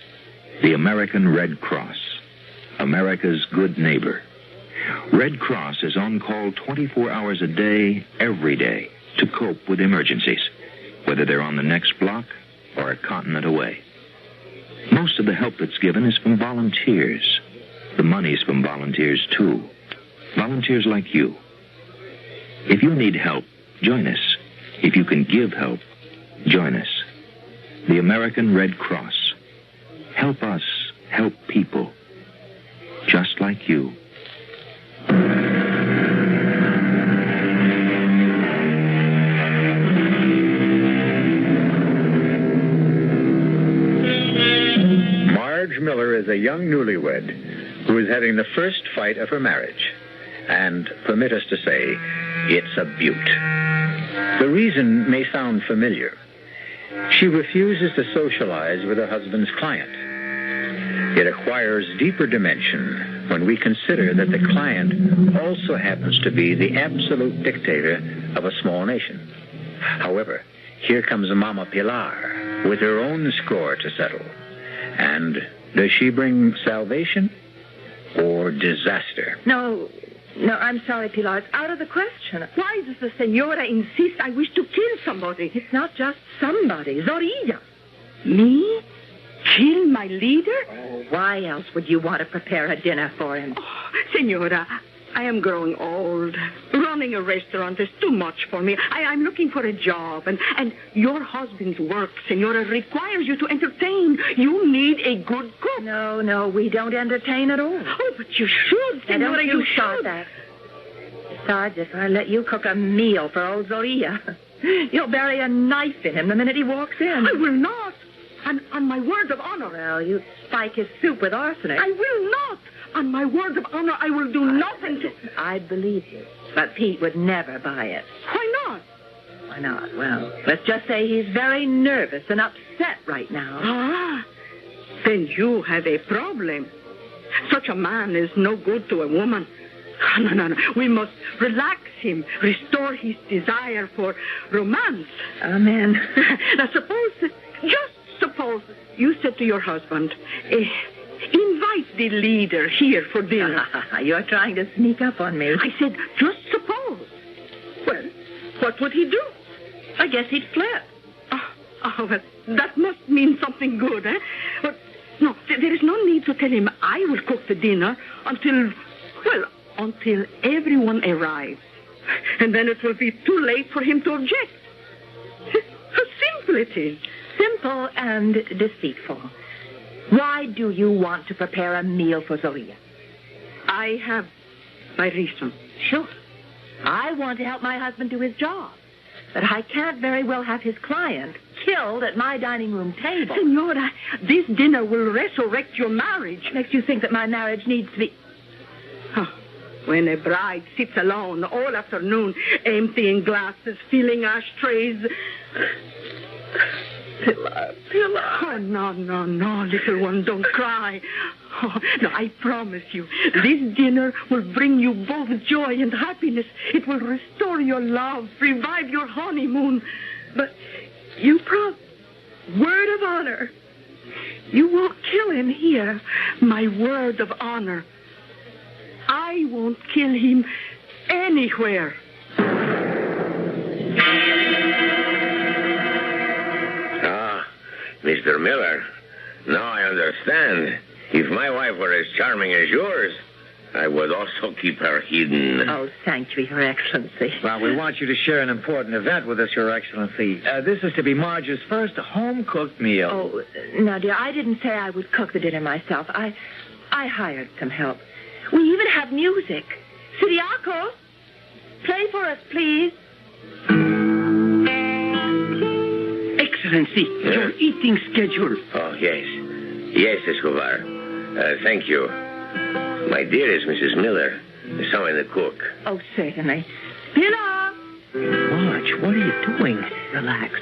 the American Red Cross, America's good neighbor. Red Cross is on call 24 hours a day, every day, to cope with emergencies, whether they're on the next block or a continent away. Most of the help that's given is from volunteers. The money's from volunteers, too. Volunteers like you. If you need help, join us. If you can give help, join us. The American Red Cross. Help us help people just like you. Marge Miller is a young newlywed who is having the first fight of her marriage. And permit us to say, it's a beaut. The reason may sound familiar. She refuses to socialize with her husband's client. It acquires deeper dimension when we consider that the client also happens to be the absolute dictator of a small nation. However, here comes Mama Pilar with her own score to settle. And does she bring salvation or disaster? No, I'm sorry, Pilar. It's out of the question. Why does the senora insist I wish to kill somebody? It's not just somebody. Zorilla. Me? Kill my leader? Oh, why else would you want to prepare a dinner for him? Oh, senora, I am growing old. Running a restaurant is too much for me. I'm looking for a job. And your husband's work, senora, requires you to entertain. You need a good cook. No, we don't entertain at all. Oh, but you should, senora. Don't you start that. Besides, if I let you cook a meal for old Zorilla, you'll bury a knife in him the minute he walks in. I will not. On my word of honor. Well, you spike his soup with arsenic. I will not. On my word of honor, I will do nothing to... I'd believe you. But Pete would never buy it. Why not? Why not? Well, let's just say he's very nervous and upset right now. Ah, then you have a problem. Such a man is no good to a woman. No. We must relax him, restore his desire for romance. Amen. Now, just suppose you said to your husband, invite the leader here for dinner. You're trying to sneak up on me. I said, just suppose. Well, what would he do? I guess he'd flip. Well, that must mean something good, eh? But, no, there is no need to tell him I will cook the dinner until everyone arrives. And then it will be too late for him to object. How simple it is. Simple and deceitful. Why do you want to prepare a meal for Zorilla? I have my reason. Sure. I want to help my husband do his job. But I can't very well have his client killed at my dining room table. Senora, this dinner will resurrect your marriage. Makes you think that my marriage needs to be... When a bride sits alone all afternoon, emptying glasses, filling ashtrays... Pilar. Oh, no, little one, don't cry. Oh, no, I promise you, this dinner will bring you both joy and happiness. It will restore your love, revive your honeymoon. But you word of honor. You won't kill him here. My word of honor. I won't kill him anywhere. Mr. Miller, now I understand. If my wife were as charming as yours, I would also keep her hidden. Oh, thank you, Your Excellency. Well, we want you to share an important event with us, Your Excellency. This is to be Marge's first home-cooked meal. Oh, now, dear, I didn't say I would cook the dinner myself. I hired some help. We even have music. Siriaco, play for us, please. Excellency, your eating schedule. Oh, yes. Yes, Escobar. Thank you. My dearest Mrs. Miller, someone to cook. Oh, certainly. Pilar! Marge, what are you doing? Relax.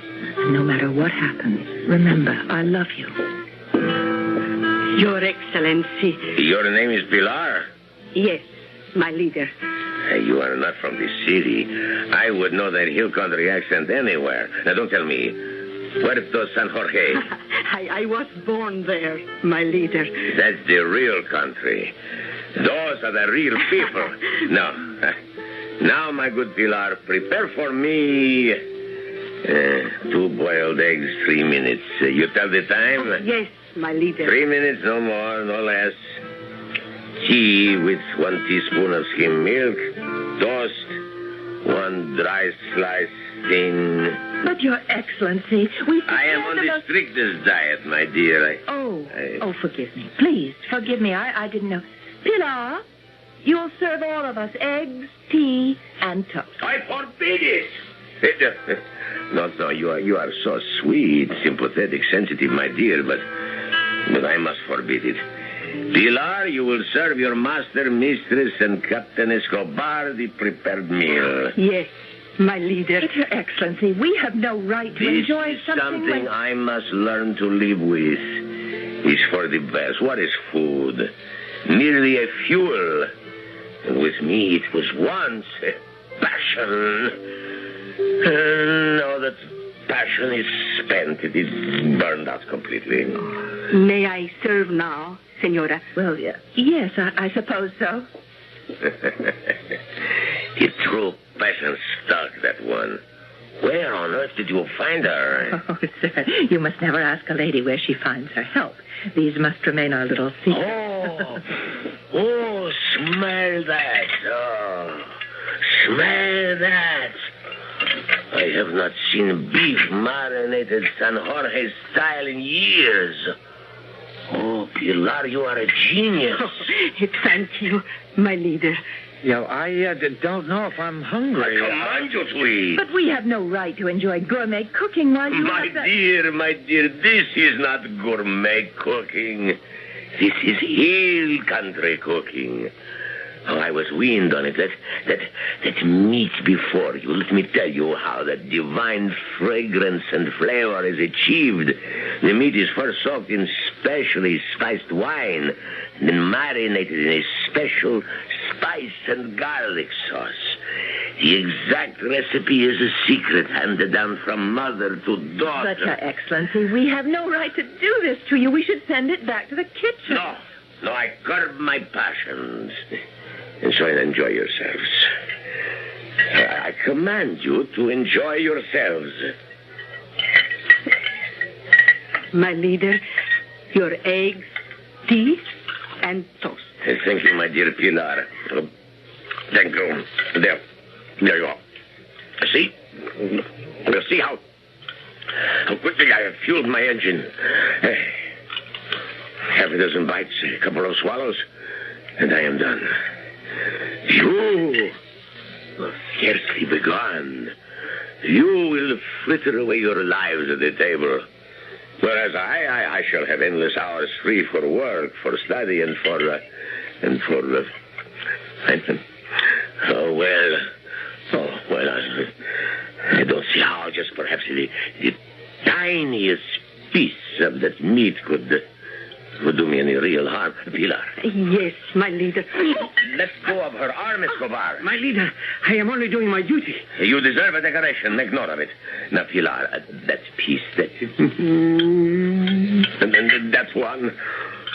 No matter what happens, remember, I love you. Your Excellency. Your name is Pilar? Yes, my leader. You are not from the city. I would know that hill country accent anywhere. Now, don't tell me. Puerto San Jorge. I was born there, my leader. That's the real country. Those are the real people. Now, my good Pilar, prepare for me 2 boiled eggs, 3 minutes. You tell the time? Oh, yes, my leader. 3 minutes, no more, no less. Tea with 1 teaspoon of skim milk. Toast, 1 dry slice thin. But, Your Excellency, I am on the strictest diet, my dear. Oh, forgive me. Please, forgive me. I didn't know. Pilar, you'll serve all of us eggs, tea, and toast. I forbid it. No, you are so sweet, sympathetic, sensitive, my dear, but I must forbid it. Pilar, you will serve your master, mistress, and Captain Escobar the prepared meal. Yes, my leader. But, Your Excellency, we have no right to enjoy something I must learn to live with. It's for the best. What is food? Merely a fuel. And with me, it was once a passion. Now that passion is spent, it is burned out completely. May I serve now, Senora? Well, yes, I suppose so. The true passion stuck, that one. Where on earth did you find her? Oh, sir, you must never ask a lady where she finds her help. These must remain our little secret. Oh, smell that. Oh, smell that. I have not seen beef marinated San Jorge style in years. Oh, Pilar, you are a genius. Thank you, my leader. I don't know if I'm hungry. I command you to eat. But we have no right to enjoy gourmet cooking while you My dear, this is not gourmet cooking. This is hill country cooking. Oh, I was weaned on it. That meat before you. Let me tell you how that divine fragrance and flavor is achieved. The meat is first soaked in specially spiced wine, and then marinated in a special spice and garlic sauce. The exact recipe is a secret handed down from mother to daughter. But, Your Excellency, we have no right to do this to you. We should send it back to the kitchen. No, I curb my passions. And so enjoy yourselves. I command you to enjoy yourselves. My leader, your eggs, tea, and toast. Thank you, my dear Pilar. Thank you. There you go. See? You see how quickly I have fueled my engine. Half a dozen bites, a couple of swallows, and I am done. You will scarcely begun. You will fritter away your lives at the table. Whereas I shall have endless hours free for work, for study, and for I don't see how just perhaps the tiniest piece of that meat could do me any real harm. Pilar. Yes, my leader. Let go of her arm, Escobar. My leader, I am only doing my duty. You deserve a decoration. Make note of it. Now, Pilar, that piece, and then that's one.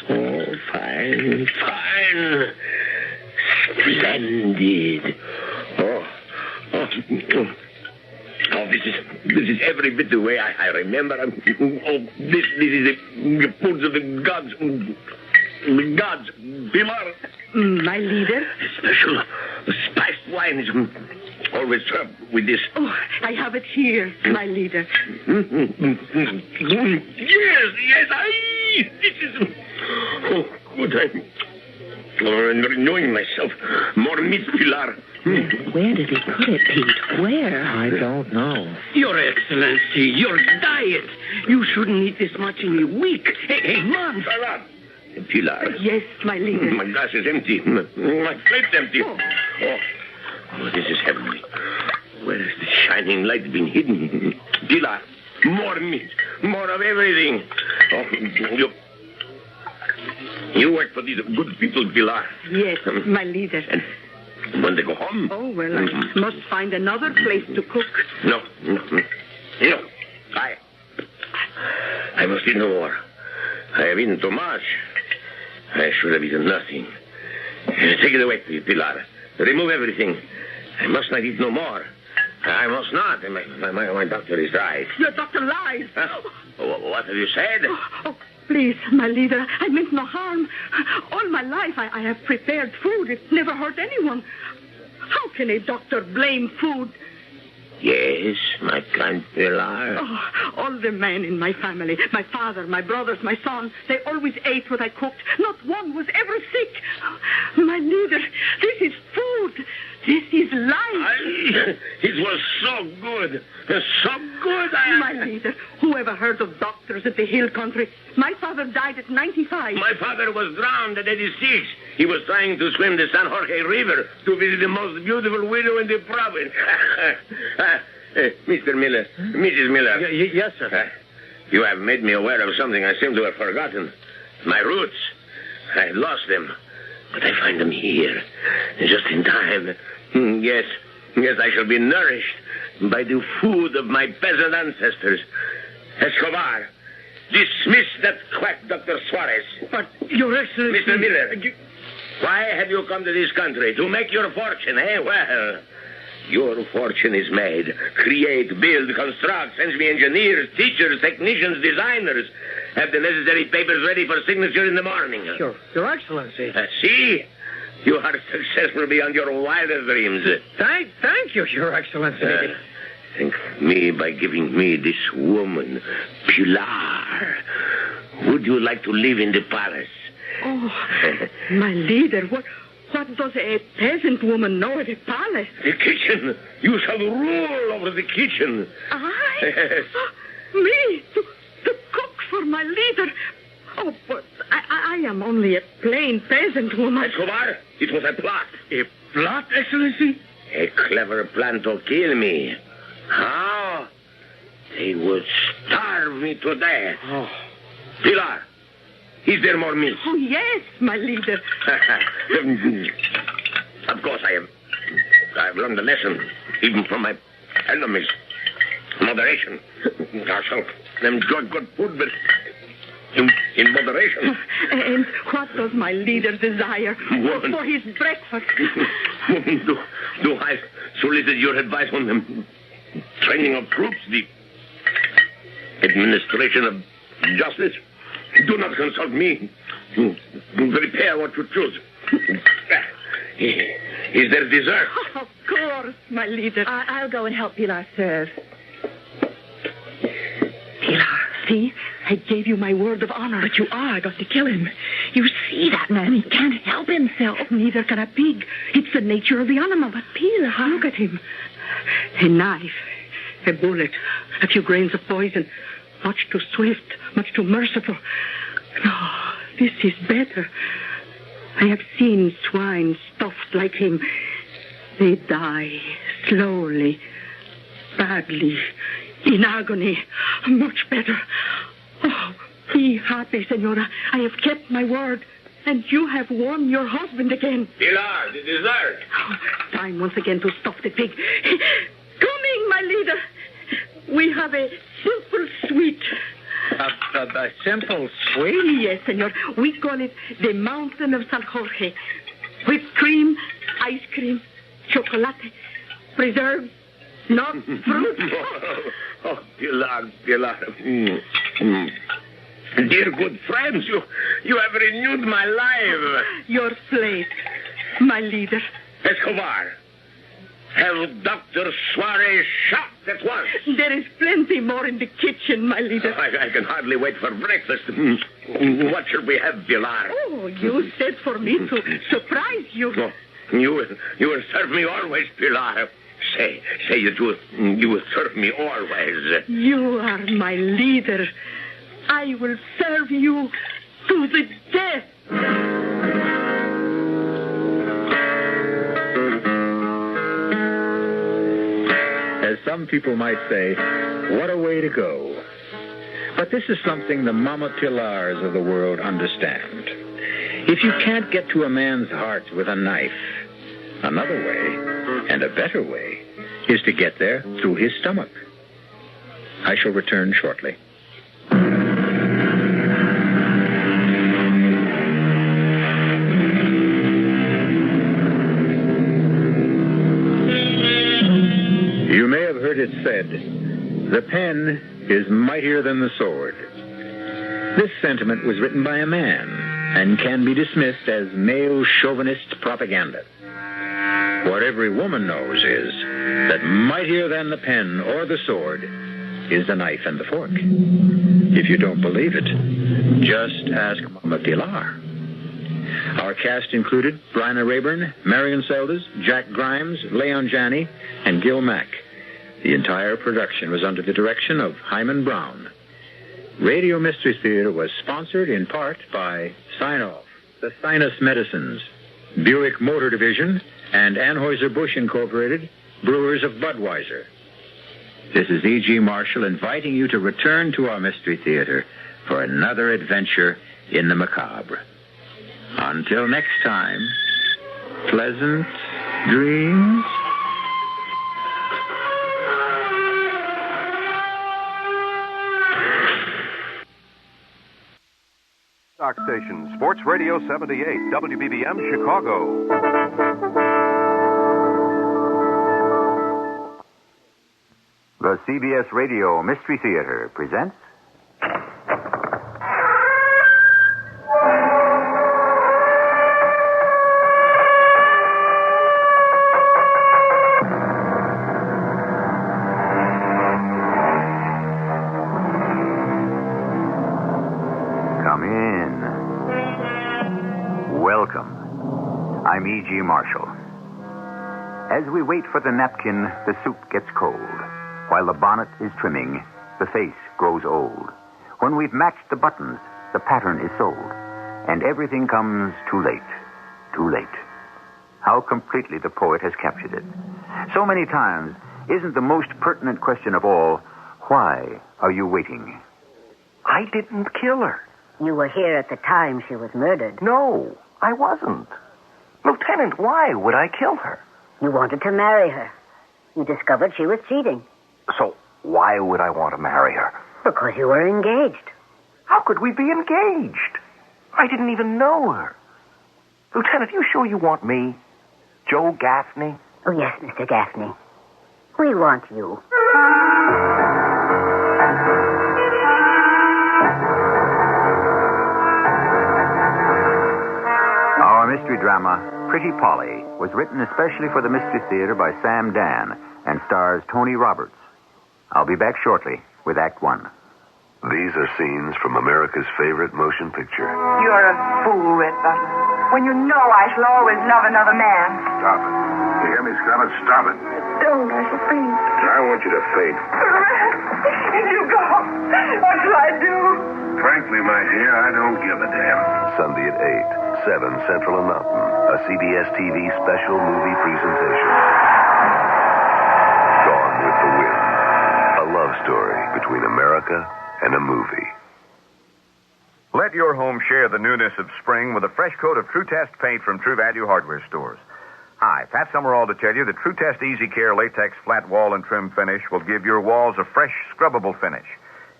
Oh, fine. Splendid. Oh, this is every bit the way I remember. This is the foods of the gods. The gods, Pilar. My leader? Special spiced wine is always served with this. Oh, I have it here, my leader. Yes, this is... Oh, good. I'm renewing myself. More meat, Pilar. Where did he put it, Pete? Where? I don't know. Your Excellency, your diet. You shouldn't eat this much in a week, a month. Pilar. Yes, my leader. My glass is empty. My plate's empty. Oh, this is heavenly. Where has the shining light been hidden? Pilar, more meat. More of everything. Oh, you work for these good people, Pilar. Yes, my leader. And when they go home... Oh, well, I must find another place to cook. No. I must eat no more. I have eaten too much. I should have eaten nothing. Take it away, Pilar. Remove everything. I must not eat no more. I must not. My doctor is right. Your doctor lies. Huh? What have you said? Oh, please, my leader, I meant no harm. All my life I have prepared food. It never hurt anyone. How can a doctor blame food Yes, my kind Pilar. Oh, all the men in my family, my father, my brothers, my son, they always ate what I cooked. Not one was ever sick. My leader, this is food. This is life. It was so good. So good. My leader, who ever heard of doctors at the hill country? My father died at 95. My father was drowned at 86. He was trying to swim the San Jorge River to visit the most beautiful widow in the province. Mr. Miller, Mrs. Miller. Yes, sir. You have made me aware of something I seem to have forgotten. My roots. I lost them. But I find them here, just in time. Yes, I shall be nourished by the food of my peasant ancestors. Escobar, dismiss that quack Dr. Suarez. But, Your Excellency... Mr. Miller, why have you come to this country? To make your fortune, eh? Well, your fortune is made. Create, build, construct, send me engineers, teachers, technicians, designers. Have the necessary papers ready for signature in the morning. Your Excellency. See? You are successful beyond your wildest dreams. Thank you, Your Excellency. Thank me by giving me this woman, Pilar. Would you like to live in the palace? Oh, my leader, what does a peasant woman know at a palace? The kitchen. You shall rule over the kitchen. I? Me? To cook for my leader? Oh, but I am only a plain peasant woman. Escobar, it was a plot. A plot, Excellency? A clever plan to kill me. How? They would starve me to death. Oh. Pilar, is there more meat? Oh, yes, my leader. Of course I've learned a lesson, even from my enemies. Moderation. I shall enjoy good food, but in moderation. And what does my leader desire for his breakfast? Do I solicit your advice on the training of troops, the administration of justice? Do not consult me. Prepare what you choose. Is there dessert? Of course, my leader. I'll go and help Pilar serve. Pilar, see? I gave you my word of honor. But you are going to kill him. You see that man. He can't help himself. Neither can a pig. It's the nature of the animal. But Pilar, look at him. A knife, a bullet, a few grains of poison. Much too swift, much too merciful. No, this is better. I have seen swine stuffed like him. They die slowly, badly, in agony. Much better. Oh, be happy, Senora. I have kept my word, and you have won your husband again. Pilar, the dessert. Oh, time once again to stuff the pig. Coming, my leader. We have a simple sweet. A simple sweet? Yes, senor. We call it the Mountain of San Jorge. Whipped cream, ice cream, chocolate, preserves, nuts, fruit. Oh, Pilar. Dear good friends, you have renewed my life. Your slave, my leader. Escobar, have Dr. Suarez shot at once. There is plenty more in the kitchen, my leader. I can hardly wait for breakfast. What shall we have, Pilar? Oh, you said for me to surprise you. Oh, you will serve me always, Pilar. Say that you will serve me always. You are my leader. I will serve you to the death. As some people might say, what a way to go. But this is something the Mama Pilars of the world understand. If you can't get to a man's heart with a knife, another way, and a better way, is to get there through his stomach. I shall return shortly. You may have heard it said, the pen is mightier than the sword. This sentiment was written by a man and can be dismissed as male chauvinist propaganda. What every woman knows is that mightier than the pen or the sword is the knife and the fork. If you don't believe it, just ask Mama Pilar. Our cast included Bryna Rayburn, Marion Seldes, Jack Grimes, Leon Janney, and Gil Mack. The entire production was under the direction of Hyman Brown. Radio Mystery Theater was sponsored in part by Sign-Off, the Sinus Medicines, Buick Motor Division, and Anheuser-Busch Incorporated, brewers of Budweiser. This is E.G. Marshall inviting you to return to our Mystery Theater for another adventure in the macabre. Until next time, pleasant dreams. Stock station, Sports Radio 78, WBBM, Chicago. The CBS Radio Mystery Theater presents... Come in. Welcome. I'm E.G. Marshall. As we wait for the napkin, the soup gets cold. While the bonnet is trimming, the face grows old. When we've matched the buttons, the pattern is sold. And everything comes too late. Too late. How completely the poet has captured it. So many times, isn't the most pertinent question of all, why are you waiting? I didn't kill her. You were here at the time she was murdered. No, I wasn't. Lieutenant, why would I kill her? You wanted to marry her. You discovered she was cheating. So why would I want to marry her? Because you were engaged. How could we be engaged? I didn't even know her. Lieutenant, you sure you want me? Joe Gaffney? Oh, yes, Mr. Gaffney. We want you. Our mystery drama, Pretty Polly, was written especially for the Mystery Theater by Sam Dan and stars Tony Roberts. I'll be back shortly with Act One. These are scenes from America's favorite motion picture. You're a fool, Red Butler. When you know I shall always love another man. Stop it. You hear me, Scarlett? Stop it. Don't, I shall faint. I want you to faint. You go. What shall I do? Frankly, my dear, I don't give a damn. Sunday at 8, 7 Central and Mountain. A CBS TV special movie presentation. Gone with the Wind. A love story between America and a movie. Let your home share the newness of spring with a fresh coat of True Test paint from True Value Hardware Stores. Hi, Pat Summerall to tell you that True Test Easy Care Latex Flat Wall and Trim Finish will give your walls a fresh, scrubbable finish.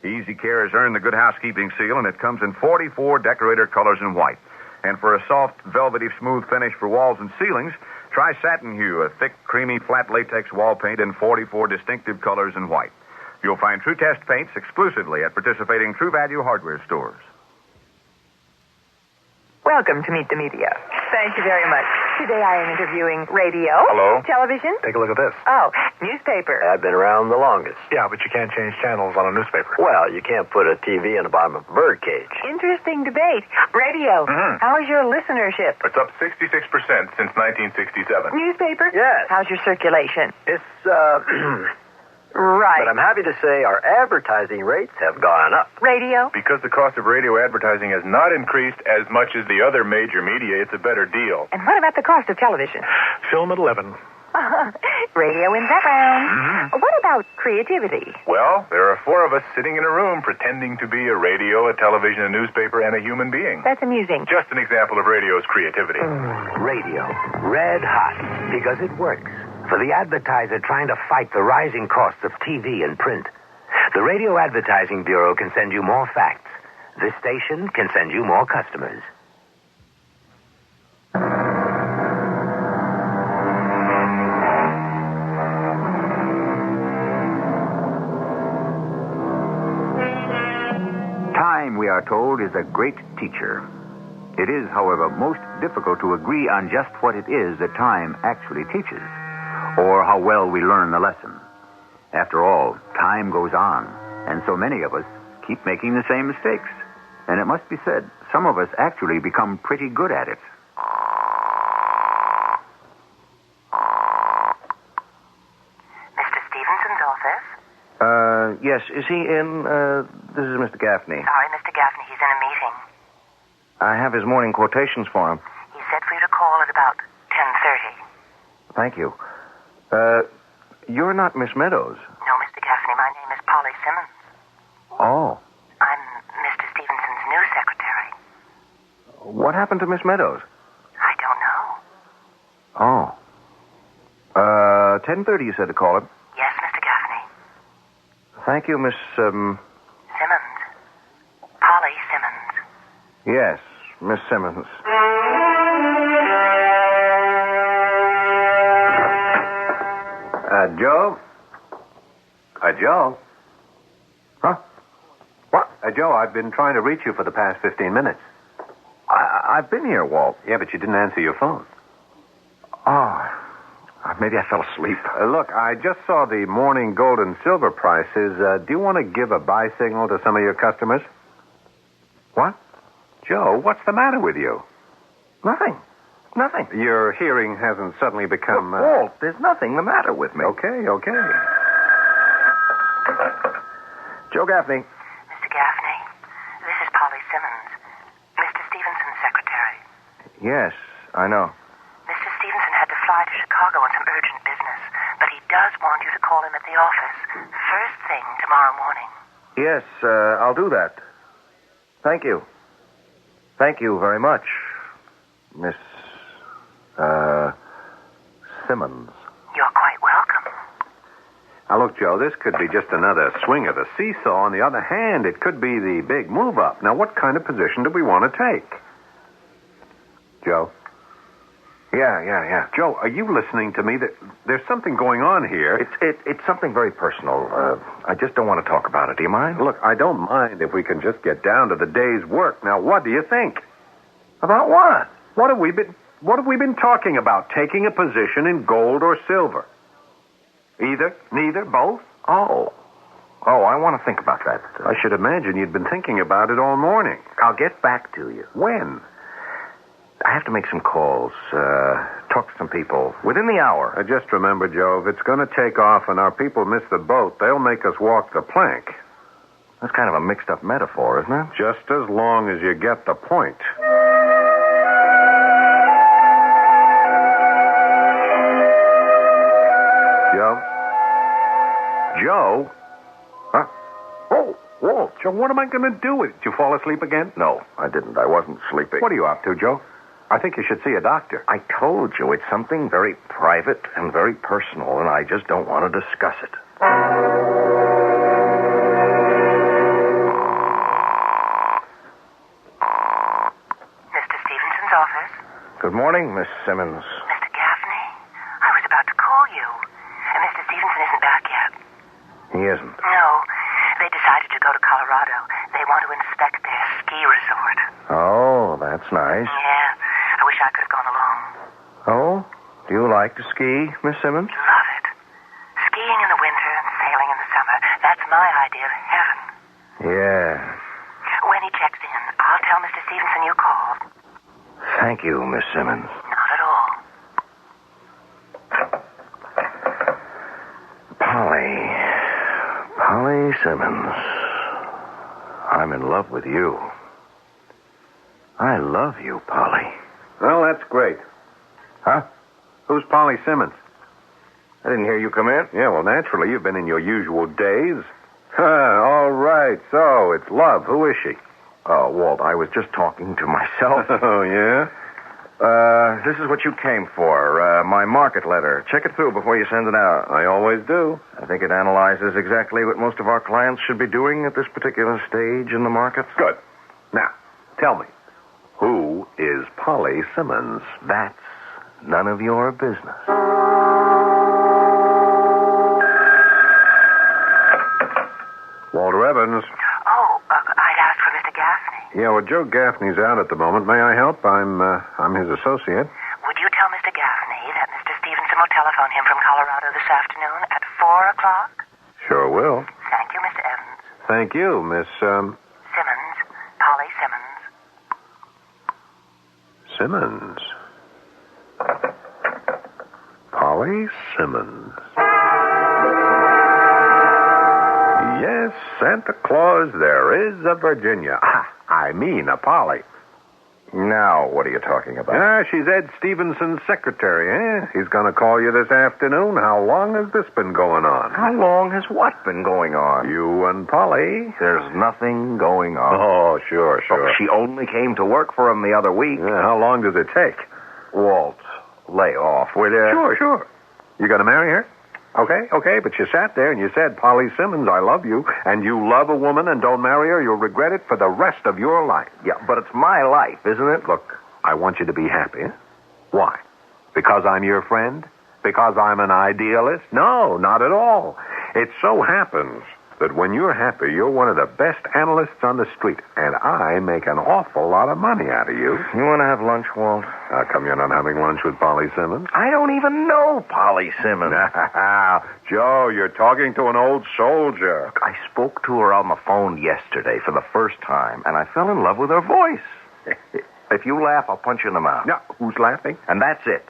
Easy Care has earned the Good Housekeeping seal, and it comes in 44 decorator colors in white. And for a soft, velvety, smooth finish for walls and ceilings, try Satin Hue, a thick, creamy, flat latex wall paint in 44 distinctive colors in white. You'll find True Test paints exclusively at participating True Value Hardware Stores. Welcome to Meet the Media. Thank you very much. Today I am interviewing radio. Hello. Television. Take a look at this. Oh, newspaper. I've been around the longest. Yeah, but you can't change channels on a newspaper. Well, you can't put a TV in the bottom of a bird cage. Interesting debate. Radio. Mm-hmm. How's your listenership? It's up 66% since 1967. Newspaper? Yes. How's your circulation? It's, Right. But I'm happy to say our advertising rates have gone up. Radio? Because the cost of radio advertising has not increased as much as the other major media, it's a better deal. And what about the cost of television? Film at 11. Radio in background. Mm-hmm. What about creativity? Well, there are 4 of us sitting in a room pretending to be a radio, a television, a newspaper, and a human being. That's amusing. Just an example of radio's creativity. Radio. Red hot. Because it works. For the advertiser trying to fight the rising costs of TV and print. The Radio Advertising Bureau can send you more facts. This station can send you more customers. Time, we are told, is a great teacher. It is, however, most difficult to agree on just what it is that time actually teaches, or how well we learn the lesson. After all, time goes on, and so many of us keep making the same mistakes. And it must be said, some of us actually become pretty good at it. Mr. Stevenson's office? Yes. Is he in? This is Mr. Gaffney. Sorry, Mr. Gaffney, he's in a meeting. I have his morning quotations for him. He said for you to call at about 10:30. Thank you. You're not Miss Meadows. No, Mr. Gaffney, my name is Polly Simmons. Oh. I'm Mr. Stevenson's new secretary. What happened to Miss Meadows? I don't know. Oh. 10:30 you said to call him? Yes, Mr. Gaffney. Thank you, Miss, Simmons. Polly Simmons. Yes, Miss Simmons. Joe? Joe? Huh? What? Joe, I've been trying to reach you for the past 15 minutes. I've been here, Walt. Yeah, but you didn't answer your phone. Oh, maybe I fell asleep. Look, I just saw the morning gold and silver prices. Do you want to give a buy signal to some of your customers? What? Joe, what's the matter with you? Nothing. Your hearing hasn't suddenly become... Walt, there's nothing the matter with me. Okay. Joe Gaffney. Mr. Gaffney, this is Polly Simmons, Mr. Stevenson's secretary. Yes, I know. Mr. Stevenson had to fly to Chicago on some urgent business, but he does want you to call him at the office first thing tomorrow morning. Yes, I'll do that. Thank you. Thank you very much, Miss... Simmons. You're quite welcome. Now, look, Joe, this could be just another swing of the seesaw. On the other hand, it could be the big move up. Now, what kind of position do we want to take? Joe? Yeah. Joe, are you listening to me? There's something going on here. It's something very personal. I just don't want to talk about it. Do you mind? Look, I don't mind if we can just get down to the day's work. Now, what do you think? About what? What have we been talking about? Taking a position in gold or silver? Either? Neither? Both? Oh, I want to think about that. I should imagine you'd been thinking about it all morning. I'll get back to you. When? I have to make some calls, talk to some people within the hour. Just remember, Joe, if it's going to take off and our people miss the boat, they'll make us walk the plank. That's kind of a mixed-up metaphor, isn't it? Just as long as you get the point. Joe? Huh? Oh, Walt, Joe, what am I going to do with it? Did you fall asleep again? No, I didn't. I wasn't sleeping. What are you up to, Joe? I think you should see a doctor. I told you, it's something very private and very personal, and I just don't want to discuss it. Mr. Stevenson's office? Good morning, Miss Simmons. Mr. Gaffney, I was about to call you. And Mr. Stevenson isn't back yet. He isn't? No. They decided to go to Colorado. They want to inspect their ski resort. Oh, that's nice. Yeah. I wish I could have gone along. Oh? Do you like to ski, Miss Simmons? Love it. Skiing in the winter and sailing in the summer. That's my idea of heaven. Yeah. When he checks in, I'll tell Mr. Stevenson you called. Thank you, Miss Simmons. Not at all. Polly Simmons. I'm in love with you. I love you, Polly. Well, that's great. Huh? Who's Polly Simmons? I didn't hear you come in. Yeah, well, naturally, you've been in your usual days. All right, so it's love. Who is she? Oh, Walt, I was just talking to myself. Oh, yeah? This is what you came for, my market letter. Check it through before you send it out. I always do. I think it analyzes exactly what most of our clients should be doing at this particular stage in the market. Good. Now, tell me, who is Polly Simmons? That's none of your business. Walter Evans. Oh, I'd asked for Mr. Gaffney. Yeah, well, Joe Gaffney's out at the moment. May I help? I'm his associate. Would you tell Mr. Gaffney that Mr. Stevenson will telephone him from Colorado this this afternoon at 4 o'clock? Sure will. Thank you, Mr. Evans. Thank you, Miss, Simmons. Polly Simmons. Simmons. Polly Simmons. Yes, Santa Claus, there is a Virginia. I mean, a Polly. Now, what are you talking about? She's Ed Stevenson's secretary, eh? He's going to call you this afternoon. How long has this been going on? How long has what been going on? You and Polly. There's nothing going on. Oh, sure. Oh, she only came to work for him the other week. Yeah, how long does it take? Walt, lay off, will you? Sure. You going to marry her? Okay, but you sat there and you said, Polly Simmons, I love you, and you love a woman and don't marry her, you'll regret it for the rest of your life. Yeah, but it's my life, isn't it? Look, I want you to be happy. Why? Because I'm your friend? Because I'm an idealist? No, not at all. It so happens that when you're happy, you're one of the best analysts on the street, and I make an awful lot of money out of you. You want to have lunch, Walt? How come you're not having lunch with Polly Simmons? I don't even know Polly Simmons. Joe, you're talking to an old soldier. Look, I spoke to her on the phone yesterday for the first time, and I fell in love with her voice. If you laugh, I'll punch you in the mouth. Yeah, who's laughing? And that's it.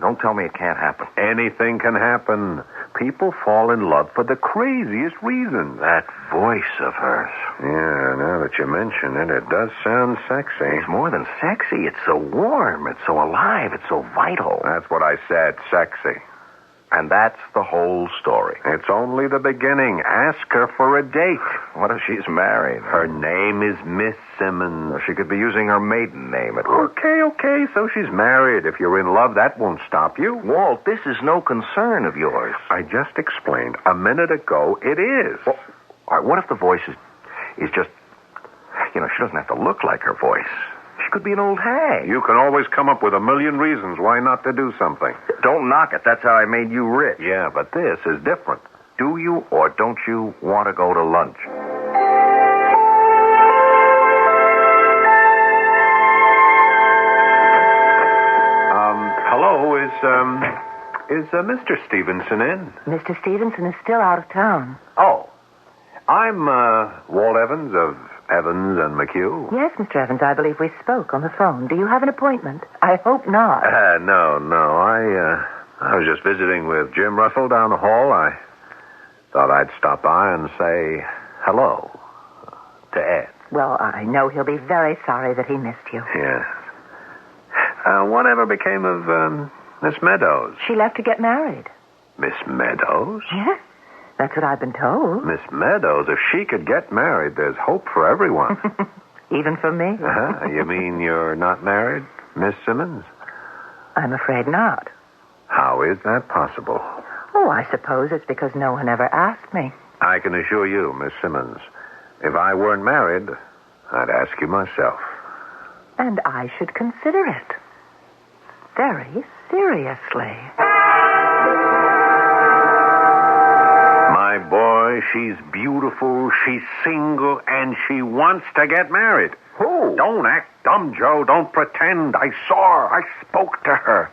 Don't tell me it can't happen. Anything can happen. People fall in love for the craziest reasons. That voice of hers. Yeah, now that you mention it, it does sound sexy. It's more than sexy. It's so warm. It's so alive. It's so vital. That's what I said, sexy. And that's the whole story. It's only the beginning. Ask her for a date. What if she's married? Her name is Miss Simmons. She could be using her maiden name at work. Okay, so she's married. If you're in love, that won't stop you. Walt, this is no concern of yours. I just explained a minute ago it is. Well, all right, what if the voice is just... she doesn't have to look like her voice. She could be an old hag. You can always come up with a million reasons why not to do something. Don't knock it. That's how I made you rich. Yeah, but this is different. Do you or don't you want to go to lunch? Hello, is Mr. Stevenson in? Mr. Stevenson is still out of town. Oh. I'm, Walt Evans of Evans and McHugh. Yes, Mr. Evans, I believe we spoke on the phone. Do you have an appointment? I hope not. No. I was just visiting with Jim Russell down the hall. I thought I'd stop by and say hello to Ed. Well, I know he'll be very sorry that he missed you. Yes. Whatever became of Miss Meadows? She left to get married. Miss Meadows? Yes, that's what I've been told. Miss Meadows, if she could get married, there's hope for everyone. Even for me? You mean you're not married, Miss Simmons? I'm afraid not. How is that possible? Oh, I suppose it's because no one ever asked me. I can assure you, Miss Simmons, if I weren't married, I'd ask you myself. And I should consider it. Very seriously. My boy, she's beautiful, she's single, and she wants to get married. Who? Don't act dumb, Joe. Don't pretend. I saw her. I spoke to her.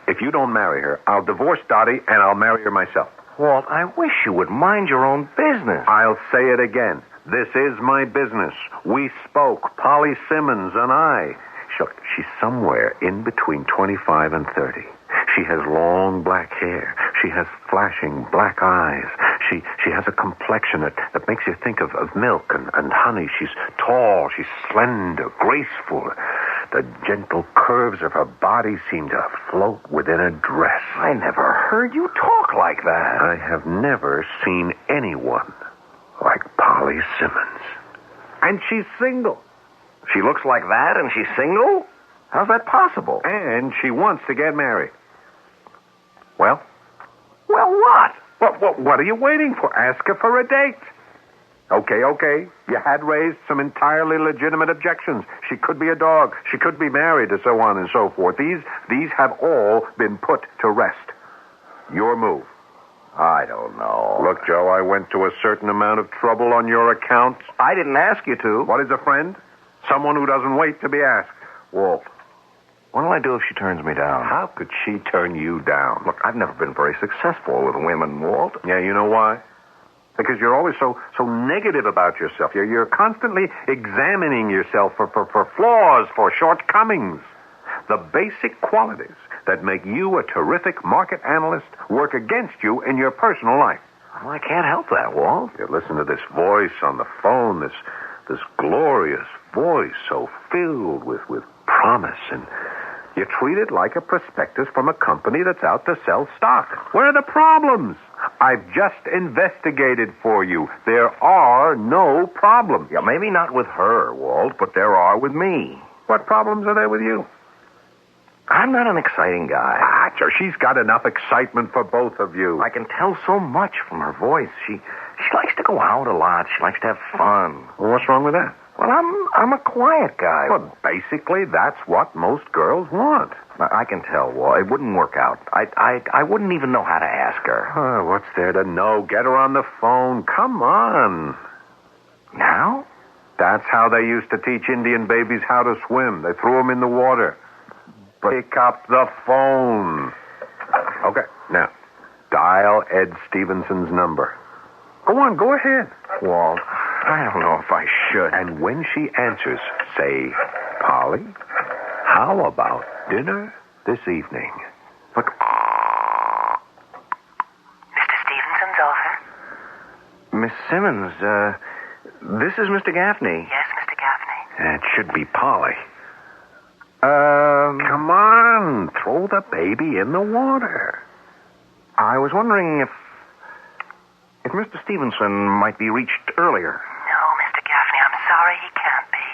If you don't marry her, I'll divorce Dottie, and I'll marry her myself. Walt, I wish you would mind your own business. I'll say it again. This is my business. We spoke, Polly Simmons and I. Look, she's somewhere in between 25 and 30. She has long black hair. She has flashing black eyes. She has a complexion that makes you think of milk and honey. She's tall. She's slender, graceful. The gentle curves of her body seem to float within a dress. I never heard you talk like that. I have never seen anyone like Polly Simmons. And she's single. She looks like that and she's single? How's that possible? And she wants to get married. Well? Well, what? What are you waiting for? Ask her for a date. Okay. You had raised some entirely legitimate objections. She could be a dog. She could be married, and so on and so forth. These have all been put to rest. Your move. I don't know. Look, Joe, I went to a certain amount of trouble on your account. I didn't ask you to. What is a friend? Someone who doesn't wait to be asked. Walt, What'll I do if she turns me down? How could she turn you down? Look, I've never been very successful with women, Walt. Yeah, you know why? Because you're always so negative about yourself. You're constantly examining yourself for flaws, for shortcomings. The basic qualities that make you a terrific market analyst work against you in your personal life. Well, I can't help that, Walt. You listen to this voice on the phone, this glorious voice so filled with promise, and you treat it like a prospectus from a company that's out to sell stock. Where are the problems? I've just investigated for you. There are no problems. Yeah, maybe not with her, Walt, but there are with me. What problems are there with you? I'm not an exciting guy. Sure, she's got enough excitement for both of you. I can tell so much from her voice. She likes to go out a lot. She likes to have fun. Well, what's wrong with that? Well, I'm a quiet guy. Well, basically, that's what most girls want. I can tell, Walt. It wouldn't work out. I wouldn't even know how to ask her. Oh, what's there to know? Get her on the phone. Come on. Now? That's how they used to teach Indian babies how to swim. They threw them in the water. Pick up the phone. Okay, now, dial Ed Stevenson's number. Go on, go ahead. Walt, I don't know if I should. And when she answers, say, Polly, how about dinner this evening? Look. Mr. Stevenson's office? Miss Simmons, this is Mr. Gaffney. Yes, Mr. Gaffney. It should be Polly. Come on, throw the baby in the water. I was wondering if Mr. Stevenson might be reached earlier. No, Mr. Gaffney, I'm sorry he can't be.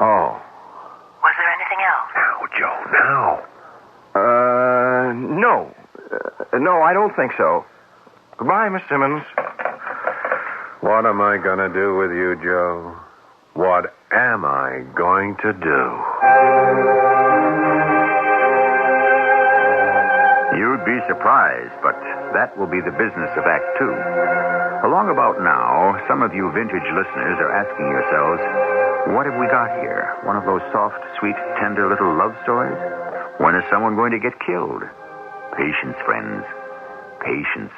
Oh. Was there anything else? Now, Joe, now. No. No, I don't think so. Goodbye, Miss Simmons. What am I going to do with you, Joe? What am I going to do? You'd be surprised, but that will be the business of Act Two. Along about now, some of you vintage listeners are asking yourselves, what have we got here? One of those soft, sweet, tender little love stories? When is someone going to get killed? Patience, friends. Patience.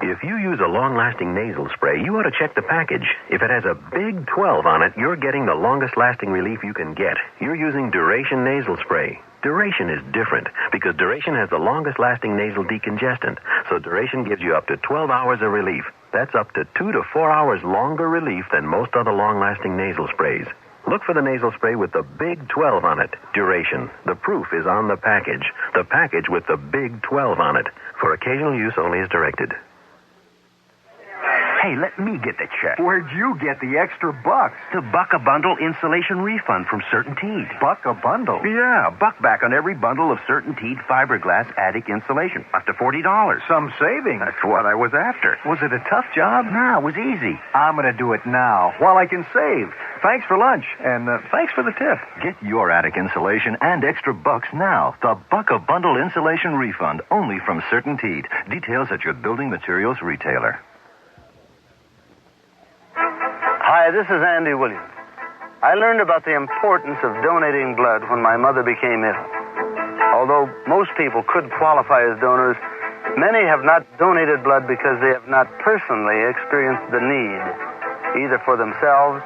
If you use a long-lasting nasal spray, you ought to check the package. If it has a big 12 on it, you're getting the longest-lasting relief you can get. You're using Duration nasal spray. Duration is different because Duration has the longest-lasting nasal decongestant. So Duration gives you up to 12 hours of relief. That's up to 2 to 4 hours longer relief than most other long-lasting nasal sprays. Look for the nasal spray with the big 12 on it. Duration. The proof is on the package. The package with the big 12 on it. For occasional use only as directed. Hey, let me get the check. Where'd you get the extra bucks? The Buck a Bundle insulation refund from Certainteed. Buck a Bundle? Yeah, buck back on every bundle of Certainteed fiberglass attic insulation. Up to $40. Some savings. That's what I was after. Was it a tough job? Nah, it was easy. I'm going to do it now while I can save. Thanks for lunch, and thanks for the tip. Get your attic insulation and extra bucks now. The Buck a Bundle insulation refund, only from Certainteed. Details at your building materials retailer. Hi, this is Andy Williams. I learned about the importance of donating blood when my mother became ill. Although most people could qualify as donors, many have not donated blood because they have not personally experienced the need, either for themselves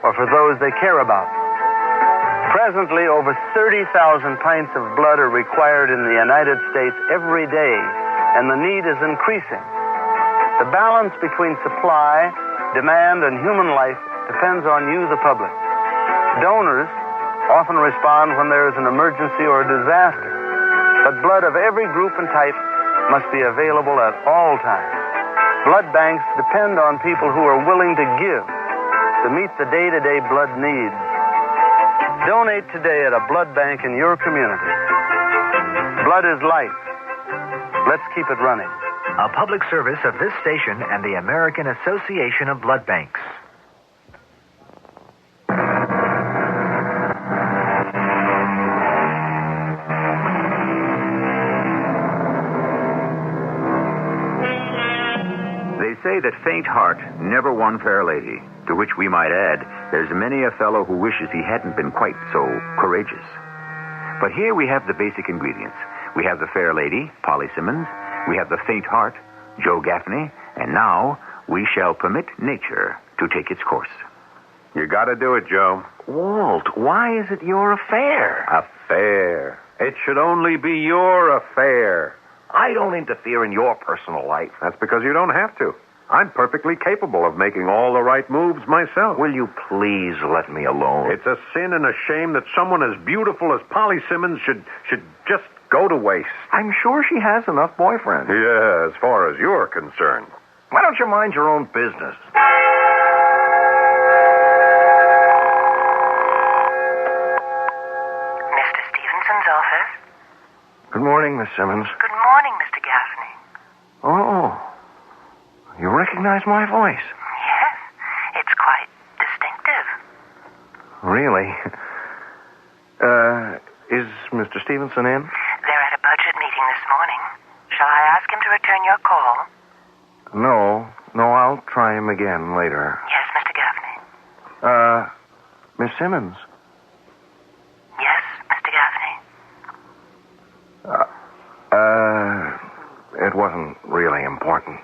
or for those they care about. Presently, over 30,000 pints of blood are required in the United States every day, and the need is increasing. The balance between supply, demand, and human life depends on you, the public. Donors often respond when there is an emergency or a disaster, but blood of every group and type must be available at all times. Blood banks depend on people who are willing to give to meet the day-to-day blood needs. Donate today at a blood bank in your community. Blood is life. Let's keep it running. A public service of this station and the American Association of Blood Banks. They say that faint heart never won fair lady, to which we might add, there's many a fellow who wishes he hadn't been quite so courageous. But here we have the basic ingredients. We have the fair lady, Polly Simmons. We have the faint heart, Joe Gaffney. And now we shall permit nature to take its course. You got to do it, Joe. Walt, why is it your affair? Affair. It should only be your affair. I don't interfere in your personal life. That's because you don't have to. I'm perfectly capable of making all the right moves myself. Will you please let me alone? It's a sin and a shame that someone as beautiful as Polly Simmons should just go to waste. I'm sure she has enough boyfriends. Yeah, as far as you're concerned. Why don't you mind your own business? Mr. Stevenson's office? Good morning, Miss Simmons. Good morning, Mr. Gaffney. Oh, you recognize my voice? Yes, it's quite distinctive. Really? Is Mr. Stevenson in? They're at a budget meeting this morning. Shall I ask him to return your call? No, I'll try him again later. Yes, Mr. Gaffney. Miss Simmons. Yes, Mr. Gaffney. It wasn't really important.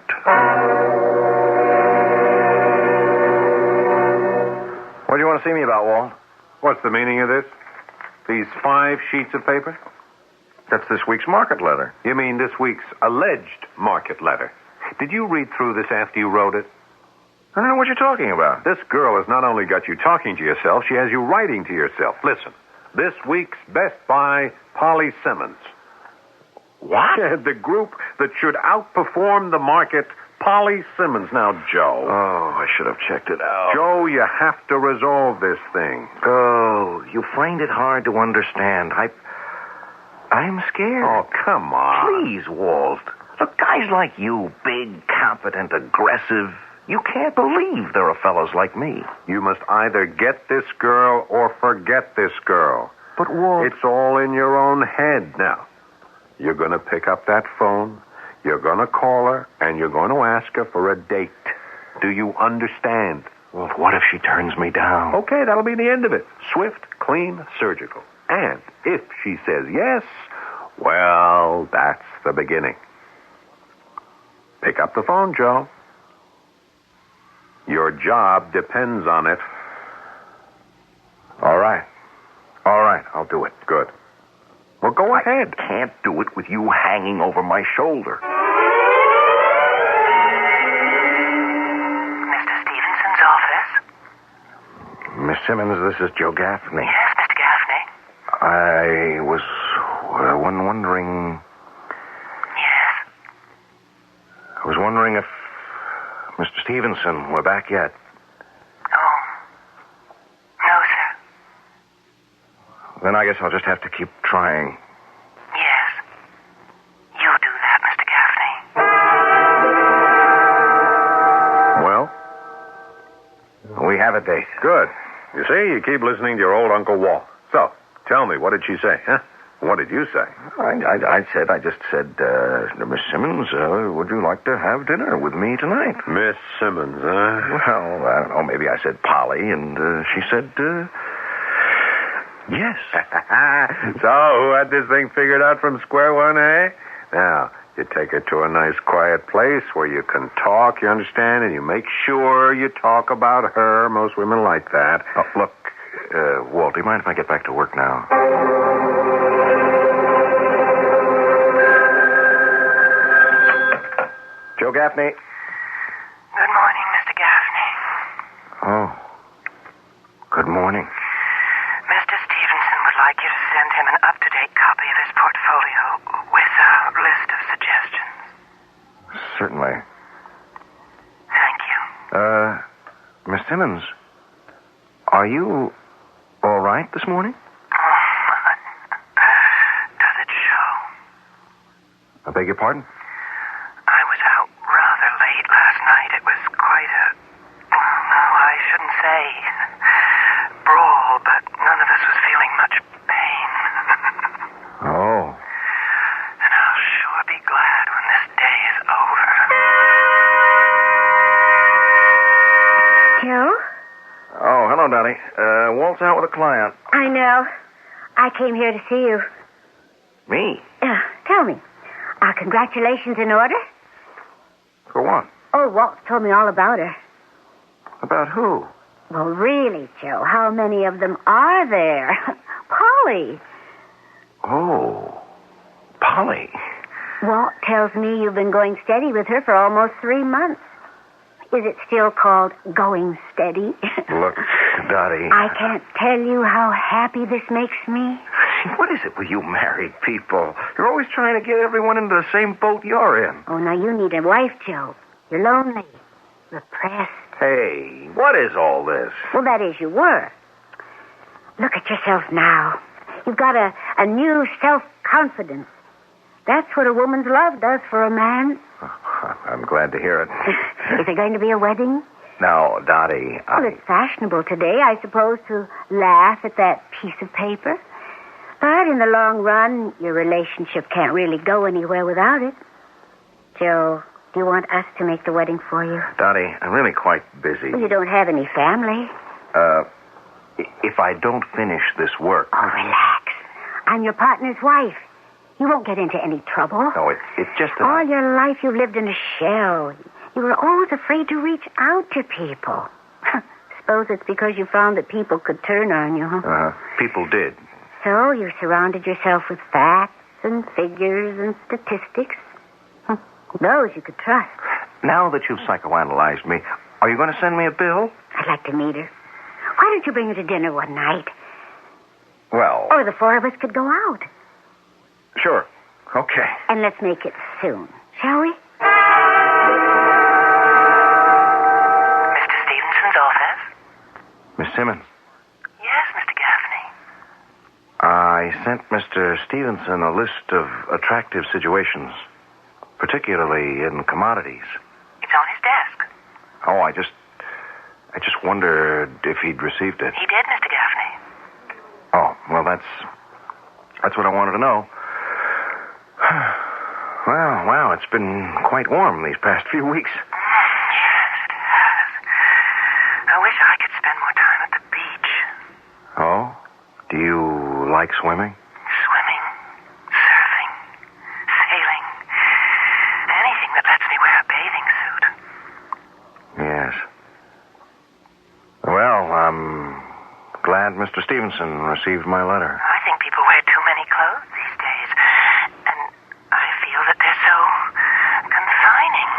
What do you want to see me about, Walt? What's the meaning of this? These 5 sheets of paper? That's this week's market letter. You mean this week's alleged market letter? Did you read through this after you wrote it? I don't know what you're talking about. This girl has not only got you talking to yourself, she has you writing to yourself. Listen, this week's Best Buy, Polly Simmons. What? The group that should outperform the market, Polly Simmons. Now, Joe. Oh, I should have checked it out. Joe, you have to resolve this thing. Oh, you find it hard to understand. I'm scared. Oh, come on. Please, Walt. Look, guys like you, big, competent, aggressive, you can't believe there are fellows like me. You must either get this girl or forget this girl. But, Walt... It's all in your own head now. You're going to pick up that phone, you're going to call her, and you're going to ask her for a date. Do you understand? Well, what if she turns me down? Okay, that'll be the end of it. Swift, clean, surgical. And if she says yes, well, that's the beginning. Pick up the phone, Joe. Your job depends on it. All right, I'll do it. Good. Well, go ahead. I can't do it with you hanging over my shoulder. Mr. Stevenson's office? Miss Simmons, this is Joe Gaffney. Yes, Mr. Gaffney. I was wondering... Yes? I was wondering if Mr. Stevenson were back yet. Oh. No, sir. Then I guess I'll just have to keep trying. Yes. You do that, Mr. Gaffney. Well? We have a date. Good. You see, you keep listening to your old Uncle Walt. So, tell me, what did she say, huh? What did you say? I just said, Miss Simmons, would you like to have dinner with me tonight? Miss Simmons, huh? Well, I don't know, maybe I said Polly, and she said, yes. So, who had this thing figured out from square one, eh? Now, you take her to a nice quiet place where you can talk, you understand, and you make sure you talk about her. Most women like that. Oh, look, Walt, do you mind if I get back to work now? Joe Gaffney. Good morning, Mr. Gaffney. Oh. Good morning. Mr. Stevenson would like you to send him an up-to-date copy of his portfolio with a list of suggestions. Certainly. Thank you. Miss Simmons, are you all right this morning? Does it show? I beg your pardon? I was out rather late last night. It was quite a... I shouldn't say brawl, but none of us was feeling much pain. Oh. And I'll sure be glad when this day is over. Joe? Oh, hello, Dolly. Walt's out with a client. I know. I came here to see you. Me? Tell me, are congratulations in order? For what? Oh, Walt told me all about her. About who? Well, really, Joe, how many of them are there? Polly. Oh, Polly. Walt tells me you've been going steady with her for almost 3 months. Is it still called going steady? Look, Dottie. I can't tell you how happy this makes me. What is it with you married people? You're always trying to get everyone into the same boat you're in. Oh, now you need a wife, Joe. You're lonely. Repressed. Hey, what is all this? Well, that is, you were. Look at yourself now. You've got a new self-confidence. That's what a woman's love does for a man. I'm glad to hear it. Is there going to be a wedding? Now, Dottie, Well, it's fashionable today, I suppose, to laugh at that piece of paper. But in the long run, your relationship can't really go anywhere without it. Joe, do you want us to make the wedding for you? Dottie, I'm really quite busy. Well, you don't have any family. If I don't finish this work... Oh, relax. I'm your partner's wife. You won't get into any trouble. No, it's just that... All your life you've lived in a shell. You were always afraid to reach out to people. Suppose it's because you found that people could turn on you, huh? People did. So you surrounded yourself with facts and figures and statistics. Those you could trust. Now that you've psychoanalyzed me, are you going to send me a bill? I'd like to meet her. Why don't you bring her to dinner one night? Well... Or the 4 of us could go out. Sure. Okay. And let's make it soon, shall we? Mr. Stevenson's office? Miss Simmons. Yes, Mr. Gaffney. I sent Mr. Stevenson a list of attractive situations, particularly in commodities. It's on his desk. Oh, I just wondered if he'd received it. He did, Mr. Gaffney. Oh, well, that's what I wanted to know. Well, wow, it's been quite warm these past few weeks. Yes, it has. I wish I could spend more time at the beach. Oh? Do you like swimming? Swimming, surfing, sailing. Anything that lets me wear a bathing suit. Yes. Well, I'm glad Mr. Stevenson received my letter. I think people wear too many clothes these days. And I feel that they're so confining.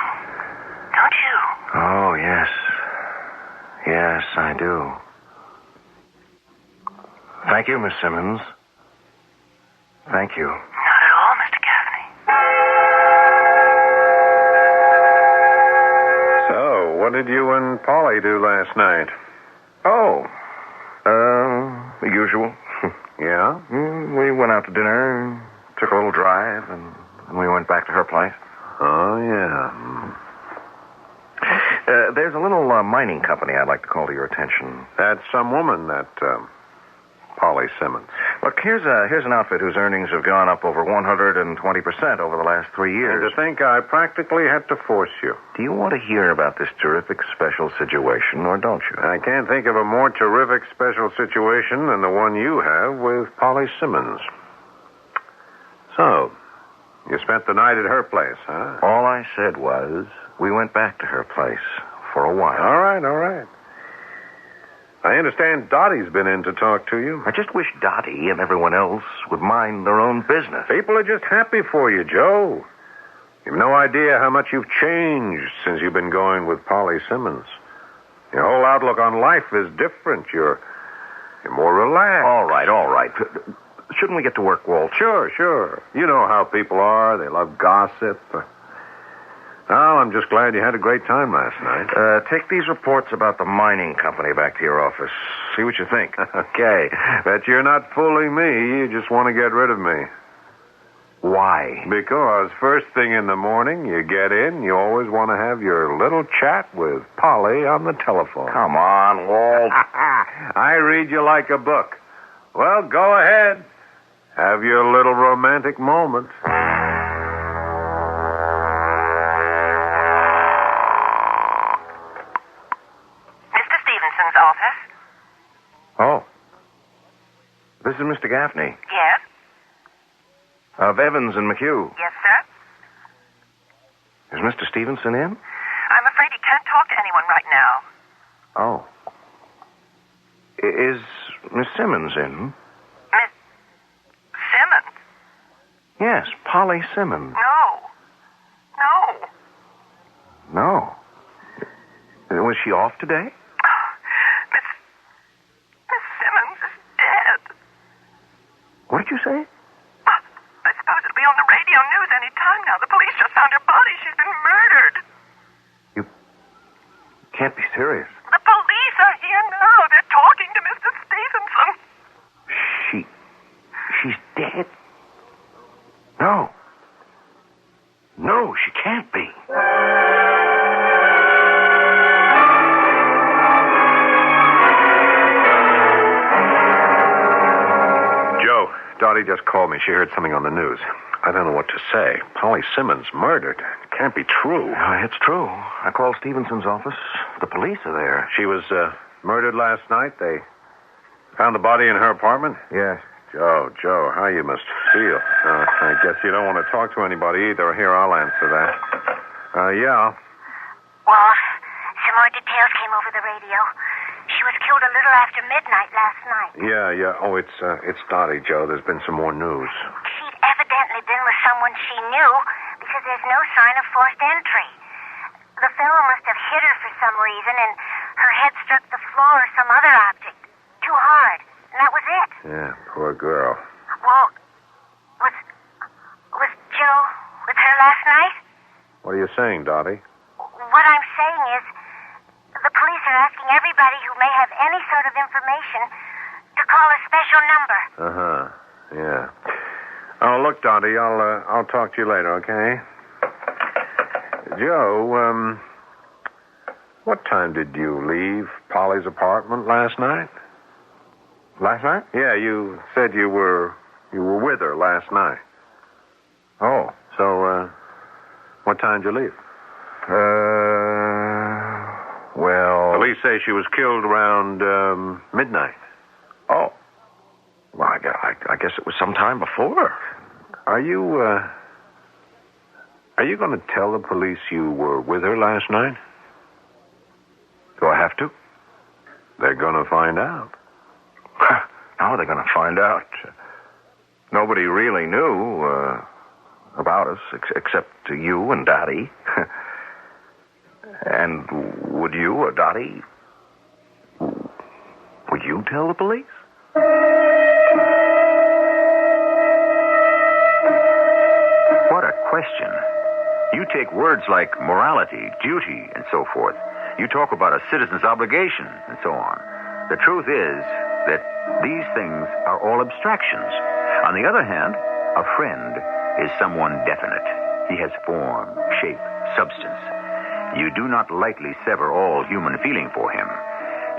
Don't you? Oh, yes. Yes, I do. Thank you, Miss Simmons. Thank you. Not at all, Mr. Gaffney. So, what did you and Polly do last night? Oh, the usual. Yeah? We went out to dinner, took a little drive, and we went back to her place. Oh, yeah. There's a little mining company I'd like to call to your attention. That's some woman, that Polly Simmons. Look, here's an outfit whose earnings have gone up over 120% over the last 3 years. And to think I practically had to force you. Do you want to hear about this terrific special situation, or don't you? I can't think of a more terrific special situation than the one you have with Polly Simmons. So, you spent the night at her place, huh? All I said was we went back to her place for a while. All right. I understand Dottie's been in to talk to you. I just wish Dottie and everyone else would mind their own business. People are just happy for you, Joe. You've no idea how much you've changed since you've been going with Polly Simmons. Your whole outlook on life is different. You're more relaxed. All right. Shouldn't we get to work, Walt? Sure. You know how people are. They love gossip. Well, I'm just glad you had a great time last night. Take these reports about the mining company back to your office. See what you think. Okay. Bet you're not fooling me. You just want to get rid of me. Why? Because first thing in the morning, you get in, you always want to have your little chat with Polly on the telephone. Come on, Walt. I read you like a book. Well, go ahead. Have your little romantic moment. Mr. Stevenson's office? Oh. This This is Mr. Gaffney. Yes? Of Evans and McHugh. Yes, sir? Is Mr. Stevenson in? I'm afraid he can't talk to anyone right now. Oh. Is Miss Simmons in? Miss Simmons? Yes, Polly Simmons. No. Was she off today? Miss Simmons is dead. What did you say? I suppose it'll be on the radio news any time now. The police just found her body. She's been murdered. You can't be serious. The police are here now. They're talking to Mr. Stevenson. She's dead? No. No, she can't be. Joe, Dottie just called me. She heard something on the news. I don't know what to say. Polly Simmons murdered. It can't be true. It's true. I called Stevenson's office. The police are there. She was murdered last night. They found the body in her apartment? Yes. Joe, how you must feel. I guess you don't want to talk to anybody either. Here, I'll answer that. Yeah. Well, some more details came over the radio. She was killed a little after midnight last night. Yeah. Oh, it's Dottie, Joe. There's been some more news. She'd evidently been with someone she knew because there's no sign of forced entry. The fellow must have hit her for some reason, and her head struck the floor or some other object. Too hard. And that was it. Yeah, poor girl. Well, was Joe with her last night? What are you saying, Dottie? What I'm saying is, the police are asking everybody who may have any sort of information to call a special number. Yeah. Oh, look, Dottie, I'll talk to you later, okay? Joe, what time did you leave Polly's apartment last night? Last night? Yeah, you said you were with her last night. Oh. So, what time did you leave? Well... Police say she was killed around, midnight. Oh. Well, I guess it was sometime before. Are you going to tell the police you were with her last night? Do I have to? They're going to find out. How are they going to find out? Nobody really knew about us except you and Dottie. And would you or Dottie... Would you tell the police? What a question. You take words like morality, duty, and so forth. You talk about a citizen's obligation, and so on. The truth is that these things are all abstractions. On the other hand, a friend is someone definite. He has form, shape, substance. You do not lightly sever all human feeling for him.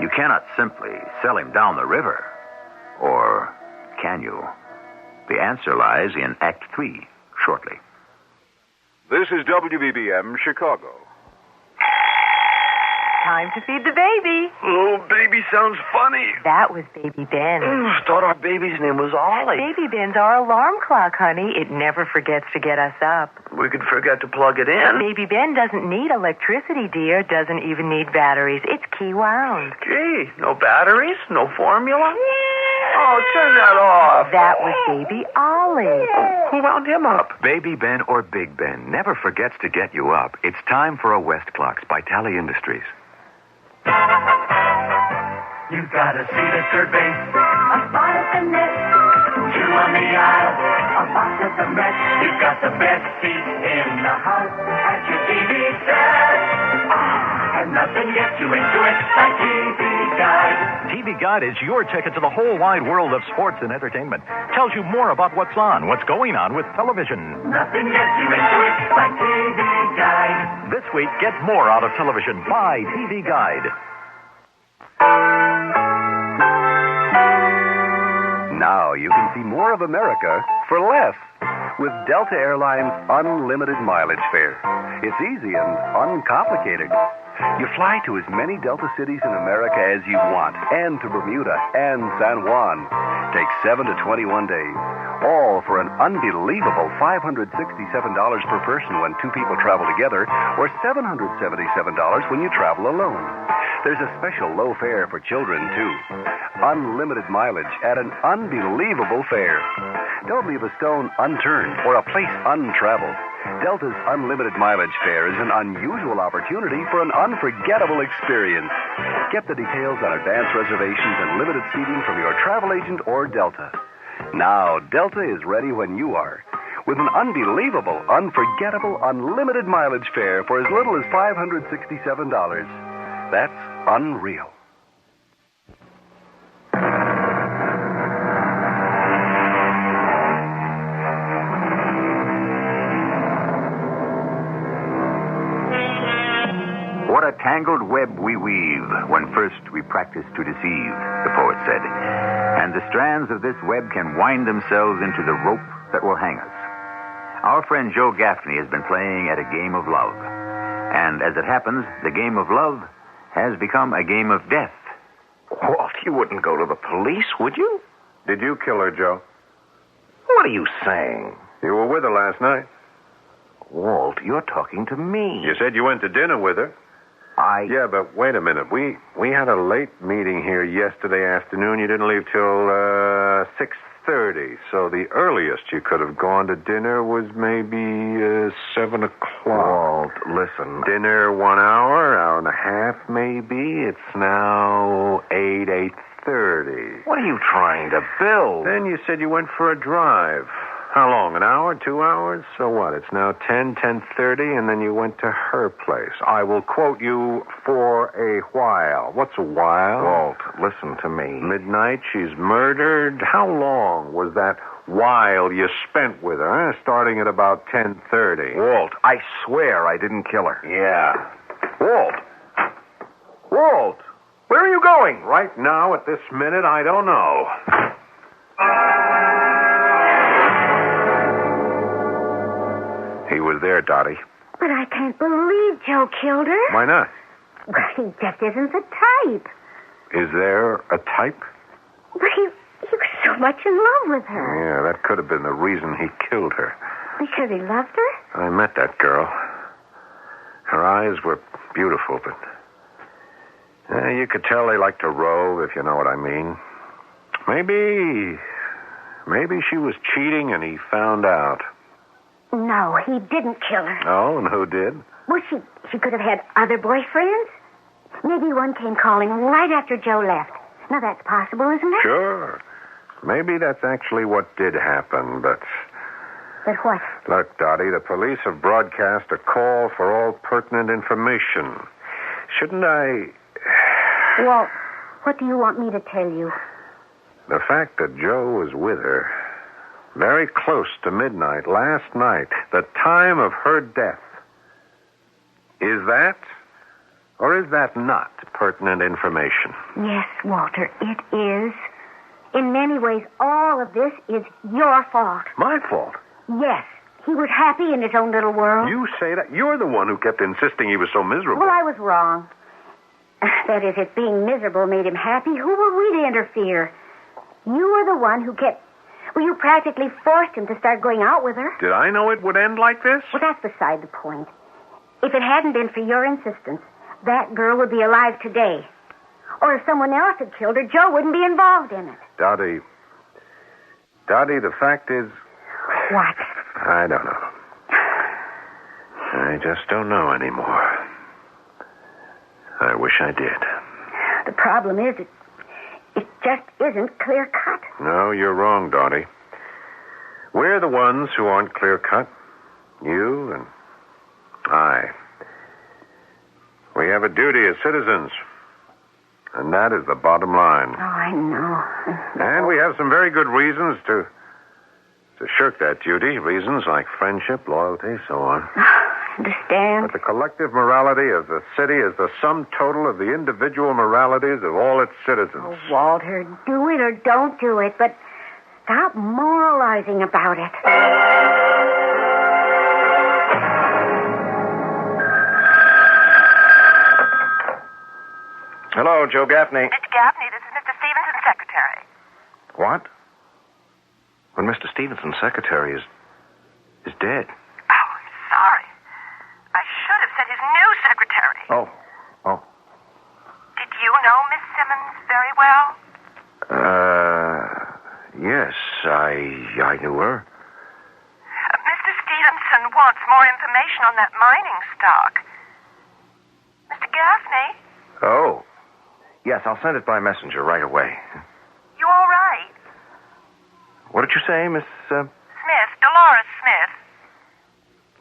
You cannot simply sell him down the river. Or can you? The answer lies in Act 3, shortly. This is WBBM Chicago. Time to feed the baby. Oh, baby sounds funny. That was Baby Ben. I thought our baby's name was Ollie. Baby Ben's our alarm clock, honey. It never forgets to get us up. We could forget to plug it in. Baby Ben doesn't need electricity, dear. Doesn't even need batteries. It's key wound. Gee, no batteries? No formula? Oh, turn that off. That was Baby Ollie. Who wound him up? Baby Ben or Big Ben never forgets to get you up. It's time for a West Clocks by Tally Industries. You've got a seat at third base, a spot at the net, two on the aisle, a box at the Met. You've got the best seat in the house at your TV set. And nothing gets you into it like TV Guide. TV Guide is your ticket to the whole wide world of sports and entertainment. Tells you more about what's on, what's going on with television. Nothing gets you into it like TV Guide. This week, get more out of television. Buy TV Guide. Now you can see more of America for less. with Delta Airlines unlimited mileage fare. It's easy and uncomplicated. You fly to as many Delta cities in America as you want, and to Bermuda and San Juan. Takes 7 to 21 days. All for an unbelievable $567 per person when two people travel together, or $777 when you travel alone. There's a special low fare for children, too. Unlimited mileage at an unbelievable fare. Don't leave a stone unturned or a place untraveled. Delta's unlimited mileage fare is an unusual opportunity for an unforgettable experience. Get the details on advance reservations and limited seating from your travel agent or Delta. Now, Delta is ready when you are. With an unbelievable, unforgettable, unlimited mileage fare for as little as $567. That's unreal. What a tangled web we weave when first we practice to deceive, the poet said. And the strands of this web can wind themselves into the rope that will hang us. Our friend Joe Gaffney has been playing at a game of love. And as it happens, the game of love has become a game of death. Walt, you wouldn't go to the police, would you? Did you kill her, Joe? What are you saying? You were with her last night. Walt, you're talking to me. You said you went to dinner with her. Yeah, but wait a minute. We had a late meeting here yesterday afternoon. You didn't leave till 6:30. So the earliest you could have gone to dinner was maybe 7 o'clock. Walt, listen. Dinner 1 hour and a half maybe. It's now 8:30. What are you trying to build? Then you said you went for a drive. How long? An hour? 2 hours? So what? It's now 10:30, and then you went to her place. I will quote you for a while. What's a while? Walt, listen to me. Midnight, she's murdered. How long was that while you spent with her? Starting at about 10:30. Walt, I swear I didn't kill her. Yeah. Walt! Walt! Where are you going? Right now, at this minute, I don't know. He was there, Dottie. But I can't believe Joe killed her. Why not? Well, he just isn't the type. Is there a type? But he was so much in love with her. Yeah, that could have been the reason he killed her. Because he loved her? I met that girl. Her eyes were beautiful, but you could tell they liked to rove, if you know what I mean. Maybe she was cheating and he found out. No, he didn't kill her. Oh, and who did? Well, she could have had other boyfriends. Maybe one came calling right after Joe left. Now, that's possible, isn't it? Sure. Maybe that's actually what did happen, but... But what? Look, Dottie, the police have broadcast a call for all pertinent information. Shouldn't I... Well, what do you want me to tell you? The fact that Joe was with her... very close to midnight last night, the time of her death. Is that, or is that not pertinent information? Yes, Walter, it is. In many ways, all of this is your fault. My fault? Yes. He was happy in his own little world. You say that? You're the one who kept insisting he was so miserable. Well, I was wrong. That is, if being miserable made him happy, who were we to interfere? You were the one who kept... Well, you practically forced him to start going out with her. Did I know it would end like this? Well, that's beside the point. If it hadn't been for your insistence, that girl would be alive today. Or if someone else had killed her, Joe wouldn't be involved in it. Dottie, the fact is... What? I don't know. I just don't know anymore. I wish I did. The problem is, it just isn't clear-cut. No, you're wrong, Dottie. We're the ones who aren't clear-cut. You and I. We have a duty as citizens. And that is the bottom line. Oh, I know. And we have some very good reasons to shirk that duty. Reasons like friendship, loyalty, so on. Understand? But the collective morality of the city is the sum total of the individual moralities of all its citizens. Oh, Walter, do it or don't do it, but Stop moralizing about it. Hello, Joe Gaffney. Mr. Gaffney, this is Mr. Stevenson's secretary. What? But Mr. Stevenson's secretary is dead. Oh, I'm sorry. I should have said his new secretary. Oh. Did you know Miss Simmons very well? Yes, I knew her. Mr. Stevenson wants more information on that mining stock. Mr. Gaffney? Oh. Yes, I'll send it by messenger right away. You all right? What did you say, Miss... Smith, Dolores Smith.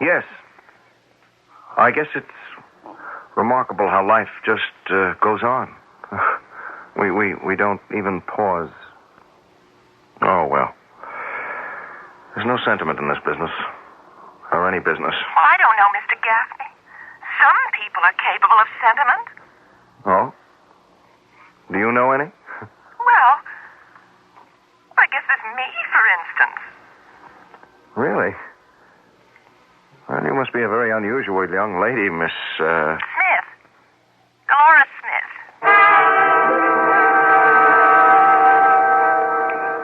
Yes. I guess it's remarkable how life just goes on. We don't even pause. Oh, well. There's no sentiment in this business. Or any business. Well, I don't know, Mr. Gaffney. Some people are capable of sentiment. Oh? Do you know any? Well, I guess there's me, for instance. Really? Well, you must be a very unusual young lady, Miss, Smith. Dolores Smith.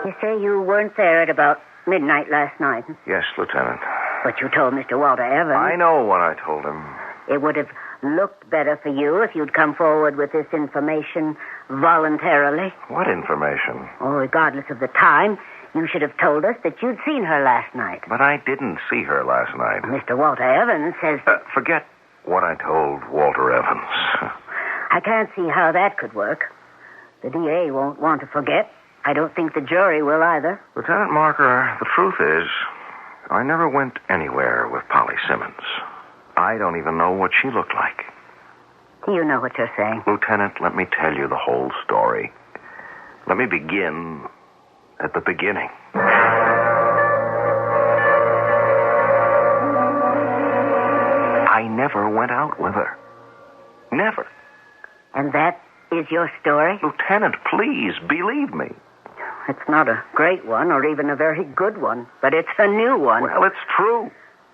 You say you weren't there at about midnight last night. Yes, Lieutenant. But you told Mr. Walter Evans. I know what I told him. It would have looked better for you if you'd come forward with this information voluntarily. What information? Oh, regardless of the time, you should have told us that you'd seen her last night. But I didn't see her last night. Mr. Walter Evans says... Forget what I told Walter Evans. I can't see how that could work. The DA won't want to forget. I don't think the jury will either. Lieutenant Marker, the truth is, I never went anywhere with Polly Simmons. I don't even know what she looked like. Do you know what you're saying? Lieutenant, let me tell you the whole story. Let me begin at the beginning. I never went out with her. Never. And that is your story? Lieutenant, please, believe me. It's not a great one or even a very good one, but it's a new one. Well, it's true.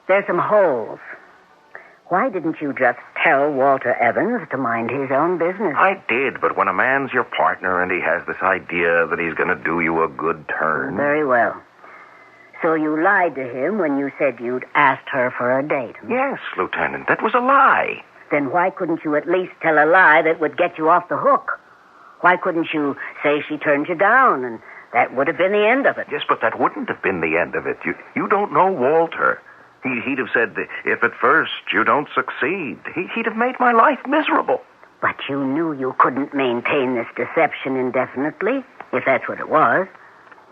There's some holes. Why didn't you just tell Walter Evans to mind his own business? I did, but when a man's your partner and he has this idea that he's going to do you a good turn... Very well. So you lied to him when you said you'd asked her for a date? Yes, Lieutenant, that was a lie. Then why couldn't you at least tell a lie that would get you off the hook? Why couldn't you say she turned you down and that would have been the end of it? Yes, but that wouldn't have been the end of it. You don't know Walter. He'd have said, if at first you don't succeed, he'd have made my life miserable. But you knew you couldn't maintain this deception indefinitely, if that's what it was.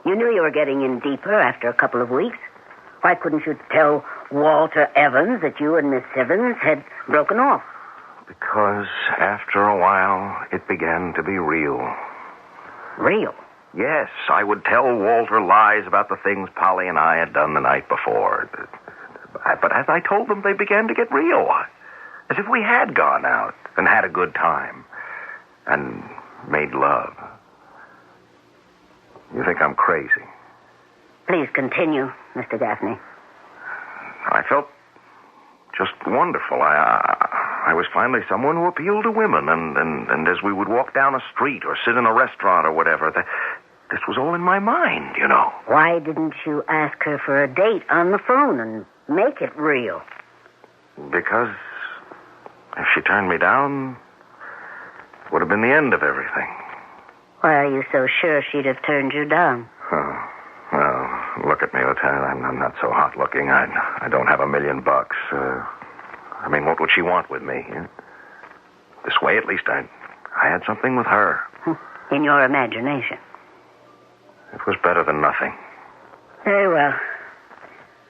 You knew you were getting in deeper after a couple of weeks. Why couldn't you tell Walter Evans that you and Miss Simmons had broken off? Because after a while, it began to be real. Real? Yes, I would tell Walter lies about the things Polly and I had done the night before. But as I told them, they began to get real. As if we had gone out and had a good time and made love. You think I'm crazy? Please continue, Mr. Gaffney. I felt just wonderful. I was finally someone who appealed to women, and as we would walk down a street or sit in a restaurant or whatever, this was all in my mind, you know. Why didn't you ask her for a date on the phone and make it real? Because if she turned me down, it would have been the end of everything. Why are you so sure she'd have turned you down? Oh, well, look at me, Lieutenant. I'm not so hot looking. I don't have $1 million. I mean, what would she want with me? This way, at least, I had something with her. In your imagination. It was better than nothing. Very well.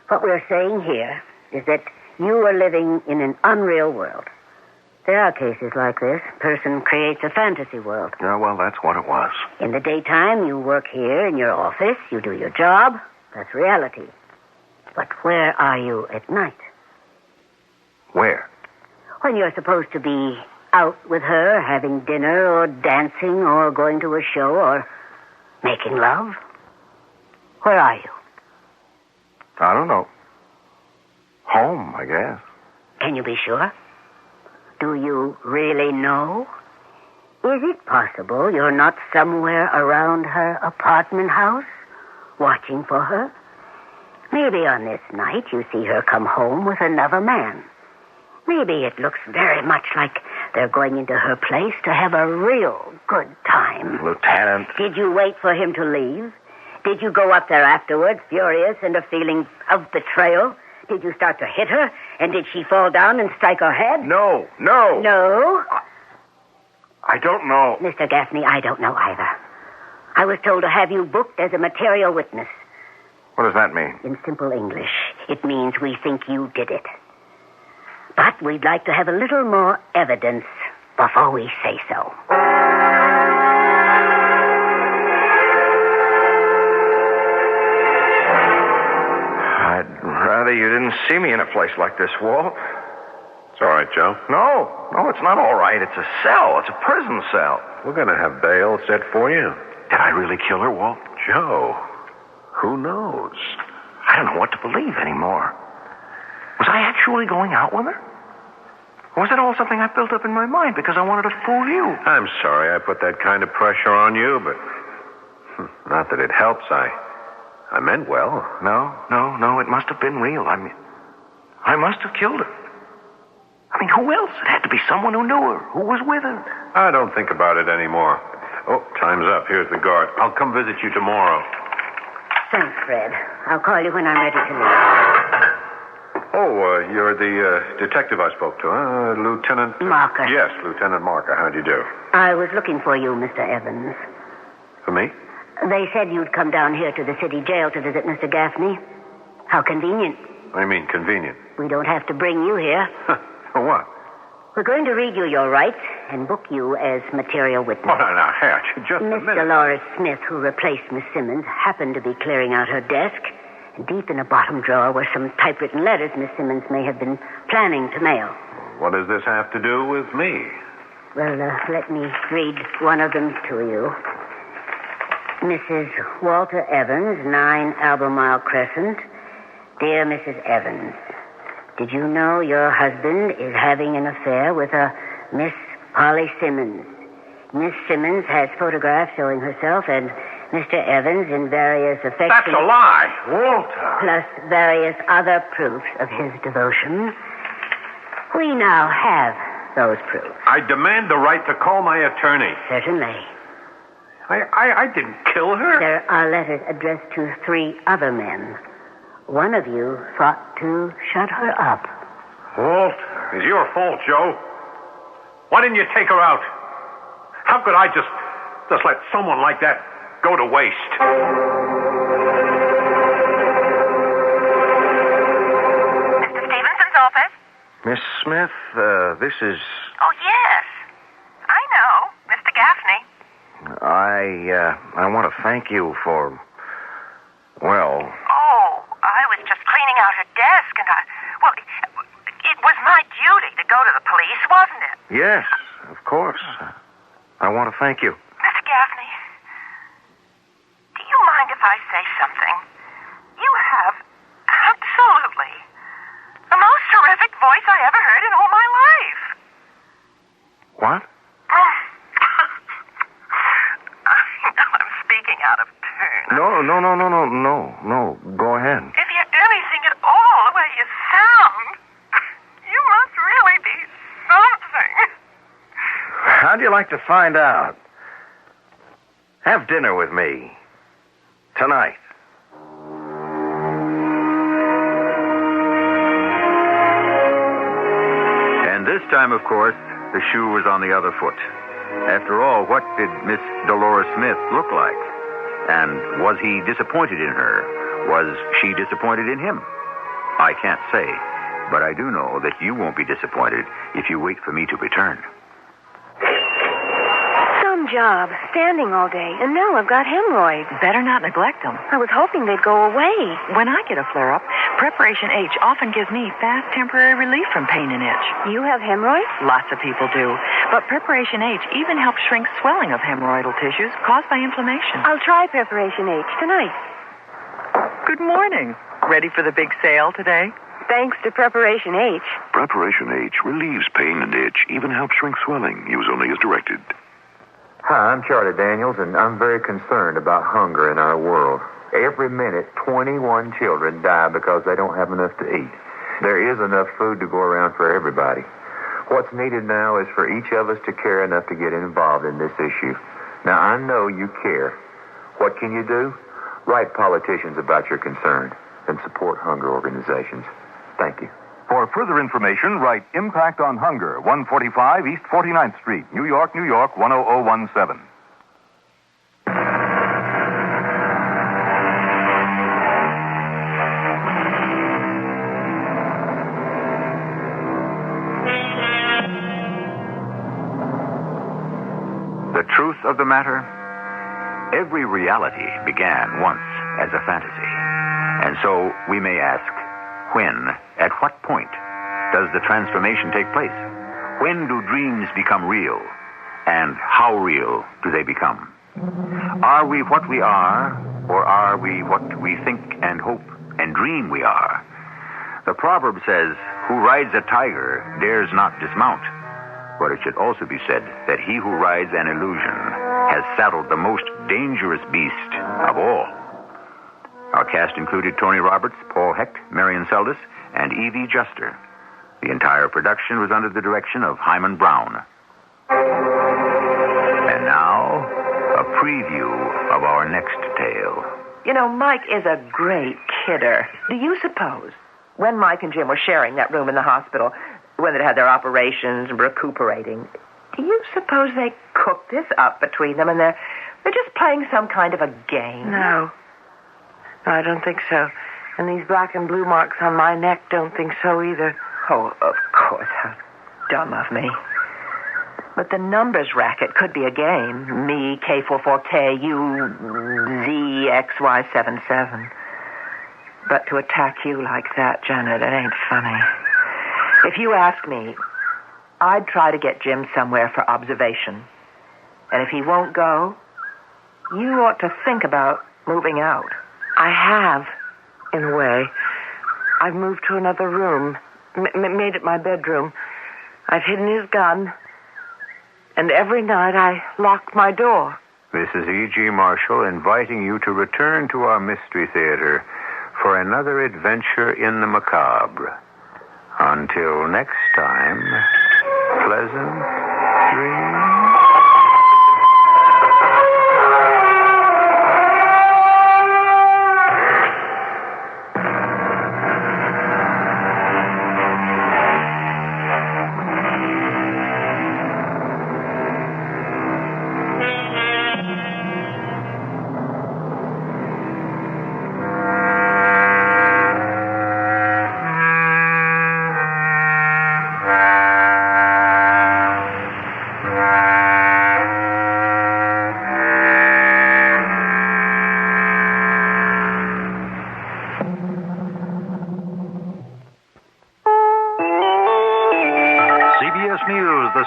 What we're saying here is that you are living in an unreal world. There are cases like this. A person creates a fantasy world. Yeah, well, that's what it was. In the daytime, you work here in your office. You do your job. That's reality. But where are you at night? Where? When you're supposed to be out with her, having dinner or dancing or going to a show or making love. Where are you? I don't know. Home, I guess. Can you be sure? Do you really know? Is it possible you're not somewhere around her apartment house, watching for her? Maybe on this night you see her come home with another man. Maybe it looks very much like they're going into her place to have a real good time. Lieutenant. Did you wait for him to leave? Did you go up there afterwards, furious and a feeling of betrayal? Did you start to hit her? And did she fall down and strike her head? No. No? I don't know. Mr. Gaffney, I don't know either. I was told to have you booked as a material witness. What does that mean? In simple English, it means we think you did it. But we'd like to have a little more evidence before we say so. I'd rather you didn't see me in a place like this, Walt. It's all right, Joe. No, it's not all right. It's a cell. It's a prison cell. We're going to have bail set for you. Did I really kill her, Walt? Joe, who knows? I don't know what to believe anymore. Was I actually going out with her? Or was it all something I built up in my mind because I wanted to fool you? I'm sorry I put that kind of pressure on you, but not that it helps. I meant well. No. It must have been real. I must have killed her. I mean, who else? It had to be someone who knew her, who was with her. I don't think about it anymore. Oh, time's up. Here's the guard. I'll come visit you tomorrow. Thanks, Fred. I'll call you when I'm ready to leave. Oh, you're the detective I spoke to, huh? Lieutenant... Marker. Yes, Lieutenant Marker. How'd you do? I was looking for you, Mr. Evans. For me? They said you'd come down here to the city jail to visit Mr. Gaffney. How convenient. What do you mean, convenient? We don't have to bring you here. For what? We're going to read you your rights and book you as material witness. Oh, now, Hatch, just a Miss minute. Dolores Smith, who replaced Miss Simmons, happened to be clearing out her desk. And deep in a bottom drawer were some typewritten letters Miss Simmons may have been planning to mail. What does this have to do with me? Well, let me read one of them to you. Mrs. Walter Evans, 9 Albemarle Crescent. Dear Mrs. Evans, did you know your husband is having an affair with a Miss Polly Simmons? Miss Simmons has photographs showing herself and Mr. Evans in various affectionate... That's a lie, Walter. Plus various other proofs of his devotion. We now have those proofs. I demand the right to call my attorney. Certainly. I didn't kill her. There are letters addressed to 3 other men. One of you thought to shut her up. Walt, it's your fault, Joe. Why didn't you take her out? How could I just let someone like that go to waste? Mr. Stevenson's office? Miss Smith, this is... Oh, yes. I know. Mr. Gaffney. I want to thank you for... Well... Oh, I was just cleaning out her desk, and well, it was my duty to go to the police, wasn't it? Yes, of course. I want to thank you. Mr. Gaffney, do you mind if I say something? You have absolutely the most terrific voice I ever heard in all my life. What? I'm speaking out of turn. No. Go ahead. If you're anything at all the way you sound, you must really be something. How'd you like to find out? Have dinner with me. Tonight. And this time, of course, the shoe was on the other foot. After all, what did Miss Dolores Smith look like? And was he disappointed in her? Was she disappointed in him? I can't say, but I do know that you won't be disappointed if you wait for me to return. Some job, standing all day, and now I've got hemorrhoids. Better not neglect them. I was hoping they'd go away. When I get a flare-up, Preparation H often gives me fast temporary relief from pain and itch. You have hemorrhoids? Lots of people do. But Preparation H even helps shrink swelling of hemorrhoidal tissues caused by inflammation. I'll try Preparation H tonight. Good morning. Ready for the big sale today? Thanks to Preparation H. Preparation H relieves pain and itch, even helps shrink swelling. Use only as directed. Hi, I'm Charlie Daniels, and I'm very concerned about hunger in our world. Every minute, 21 children die because they don't have enough to eat. There is enough food to go around for everybody. What's needed now is for each of us to care enough to get involved in this issue. Now, I know you care. What can you do? Write politicians about your concern and support hunger organizations. Thank you. For further information, write Impact on Hunger, 145 East 49th Street, New York, 10017. The truth of the matter, every reality began once as a fantasy. And so we may ask, when, at what point, does the transformation take place? When do dreams become real? And how real do they become? Are we what we are, or are we what we think and hope and dream we are? The proverb says, who rides a tiger dares not dismount. But it should also be said that he who rides an illusion has saddled the most dangerous beast of all. Our cast included Tony Roberts, Paul Hecht, Marion Seldes, and Evie Juster. The entire production was under the direction of Hyman Brown. And now, a preview of our next tale. You know, Mike is a great kidder. Do you suppose, when Mike and Jim were sharing that room in the hospital, when they had their operations and recuperating, do you suppose they cooked this up between them and they're just playing some kind of a game? No, I don't think so. And these black and blue marks on my neck don't think so either. Oh, of course. How dumb of me. But the numbers racket could be a game. Me, K44K, you, ZXY77. But to attack you like that, Janet, it ain't funny. If you ask me, I'd try to get Jim somewhere for observation. And if he won't go, you ought to think about moving out. I have, in a way. I've moved to another room, made it my bedroom. I've hidden his gun, and every night I lock my door. This is E.G. Marshall inviting you to return to our Mystery Theater for another adventure in the macabre. Until next time, pleasant dreams.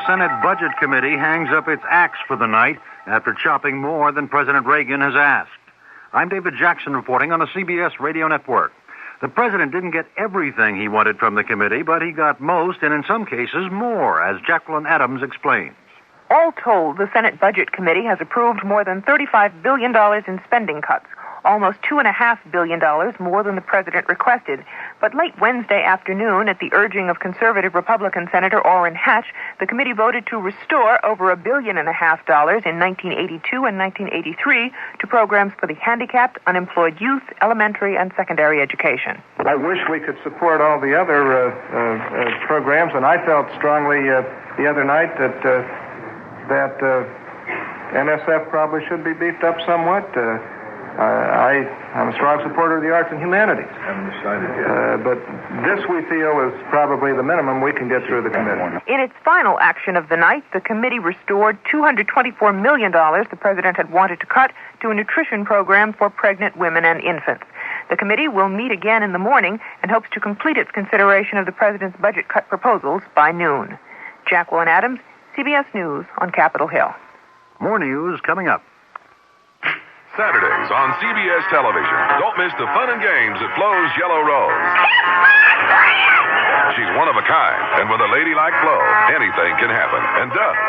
Senate Budget Committee hangs up its axe for the night after chopping more than President Reagan has asked. I'm David Jackson reporting on the CBS Radio Network. The president didn't get everything he wanted from the committee, but he got most, and in some cases more, as Jacqueline Adams explains. All told, the Senate Budget Committee has approved more than $35 billion in spending cuts, almost $2.5 billion more than the president requested. But late Wednesday afternoon, at the urging of conservative Republican Senator Orrin Hatch, the committee voted to restore over $1.5 billion in 1982 and 1983 to programs for the handicapped, unemployed youth, elementary, and secondary education. I wish we could support all the other programs, and I felt strongly the other night that NSF probably should be beefed up somewhat. I'm a strong supporter of the arts and humanities. Haven't decided yet. But this, we feel, is probably the minimum we can get through the committee. In its final action of the night, the committee restored $224 million the president had wanted to cut to a nutrition program for pregnant women and infants. The committee will meet again in the morning and hopes to complete its consideration of the president's budget cut proposals by noon. Jacqueline Adams, CBS News on Capitol Hill. More news coming up. Saturdays on CBS television. Don't miss the fun and games at Flo's Yellow Rose. She's one of a kind, and with a lady like Flo, anything can happen, and does.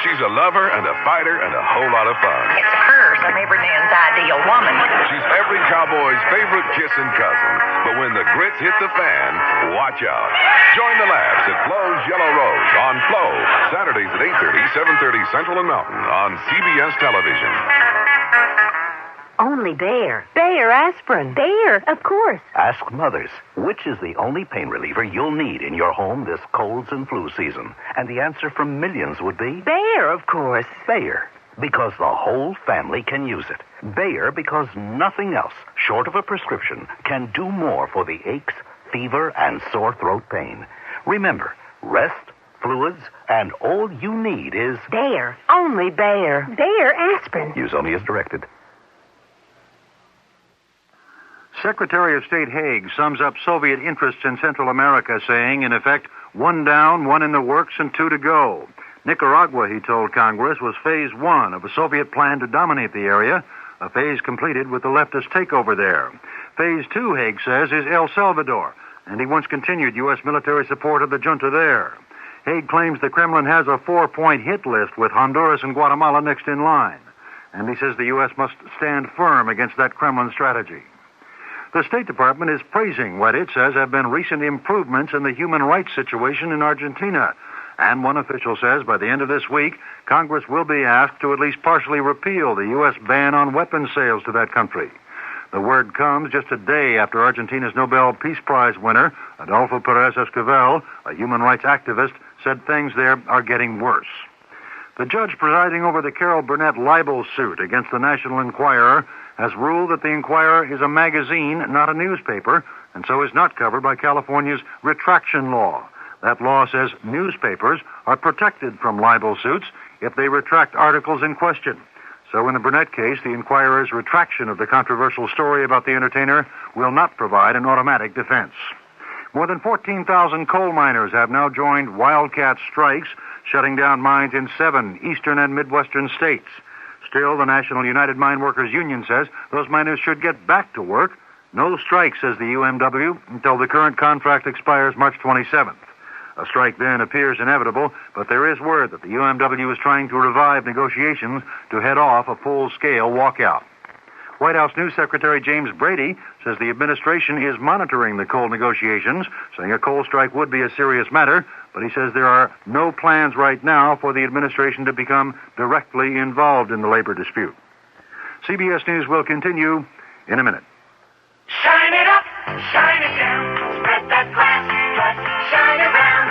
She's a lover and a fighter and a whole lot of fun. It's her, some Abraham's ideal woman. She's every cowboy's favorite kissing cousin. But when the grits hit the fan, watch out. Join the laughs at Flo's Yellow Rose on Flo, Saturdays at 8:30, 7:30 Central and Mountain on CBS television. Only Bayer. Bayer aspirin. Bayer, of course. Ask mothers, which is the only pain reliever you'll need in your home this colds and flu season? And the answer from millions would be... Bayer, of course. Bayer, because the whole family can use it. Bayer, because nothing else, short of a prescription, can do more for the aches, fever, and sore throat pain. Remember, rest, fluids, and all you need is... Bayer. Only Bayer. Bayer aspirin. Use only as directed. Secretary of State Haig sums up Soviet interests in Central America, saying, in effect, 1 down, 1 in the works, and 2 to go. Nicaragua, he told Congress, was phase 1 of a Soviet plan to dominate the area, a phase completed with the leftist takeover there. Phase 2, Haig says, is El Salvador, and he wants continued U.S. military support of the junta there. Haig claims the Kremlin has a 4-point hit list with Honduras and Guatemala next in line, and he says the U.S. must stand firm against that Kremlin strategy. The State Department is praising what it says have been recent improvements in the human rights situation in Argentina. And one official says by the end of this week, Congress will be asked to at least partially repeal the U.S. ban on weapons sales to that country. The word comes just a day after Argentina's Nobel Peace Prize winner, Adolfo Pérez Esquivel, a human rights activist, said things there are getting worse. The judge presiding over the Carol Burnett libel suit against the National Enquirer has ruled that the Enquirer is a magazine, not a newspaper, and so is not covered by California's retraction law. That law says newspapers are protected from libel suits if they retract articles in question. So in the Burnett case, the Enquirer's retraction of the controversial story about the entertainer will not provide an automatic defense. More than 14,000 coal miners have now joined wildcat strikes, shutting down mines in 7 eastern and midwestern states. Still, the National United Mine Workers Union says those miners should get back to work. No strike, says the UMW, until the current contract expires March 27th. A strike then appears inevitable, but there is word that the UMW is trying to revive negotiations to head off a full-scale walkout. White House News Secretary James Brady says the administration is monitoring the coal negotiations, saying a coal strike would be a serious matter, but he says there are no plans right now for the administration to become directly involved in the labor dispute. CBS News will continue in a minute. Shine it up, shine it down, spread that glass, shine around,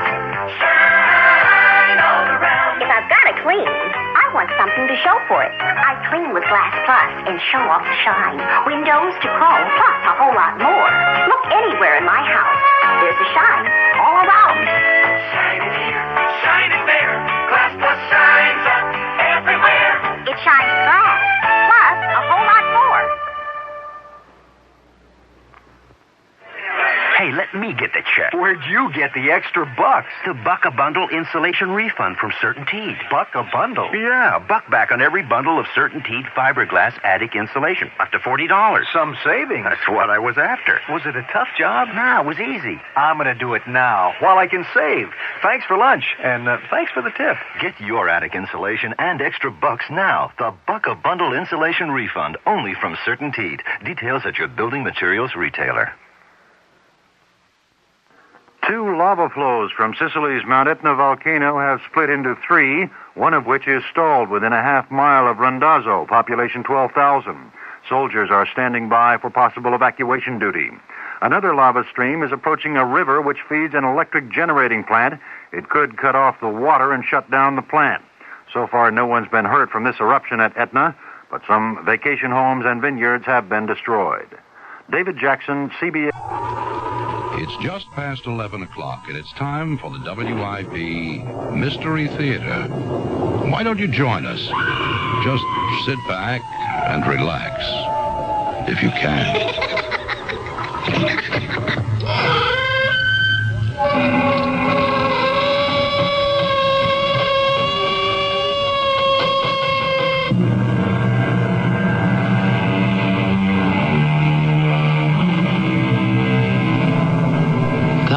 shine all around. If I've got to clean, I want something to show for it. I clean with Glass Plus and show off the shine. Windows to chrome, plus a whole lot more. Look anywhere in my house. There's a shine all around. Shine it here, shine it there. Glass Plus shines up everywhere. It shines glass, plus a whole lot more. Hey, let me get the check. Where'd you get the extra bucks? The Buck a Bundle insulation refund from CertainTeed. Buck a bundle? Yeah, buck back on every bundle of CertainTeed fiberglass attic insulation. Up to $40. Some savings. That's what I was after. Was it a tough job? Nah, it was easy. I'm going to do it now while I can save. Thanks for lunch, and thanks for the tip. Get your attic insulation and extra bucks now. The Buck a Bundle insulation refund, only from CertainTeed. Details at your building materials retailer. 2 lava flows from Sicily's Mount Etna volcano have split into 3, one of which is stalled within a half-mile of Randazzo, population 12,000. Soldiers are standing by for possible evacuation duty. Another lava stream is approaching a river which feeds an electric generating plant. It could cut off the water and shut down the plant. So far, no one's been hurt from this eruption at Etna, but some vacation homes and vineyards have been destroyed. David Jackson, CBS... It's just past 11 o'clock, and it's time for the WIP Mystery Theater. Why don't you join us? Just sit back and relax, if you can.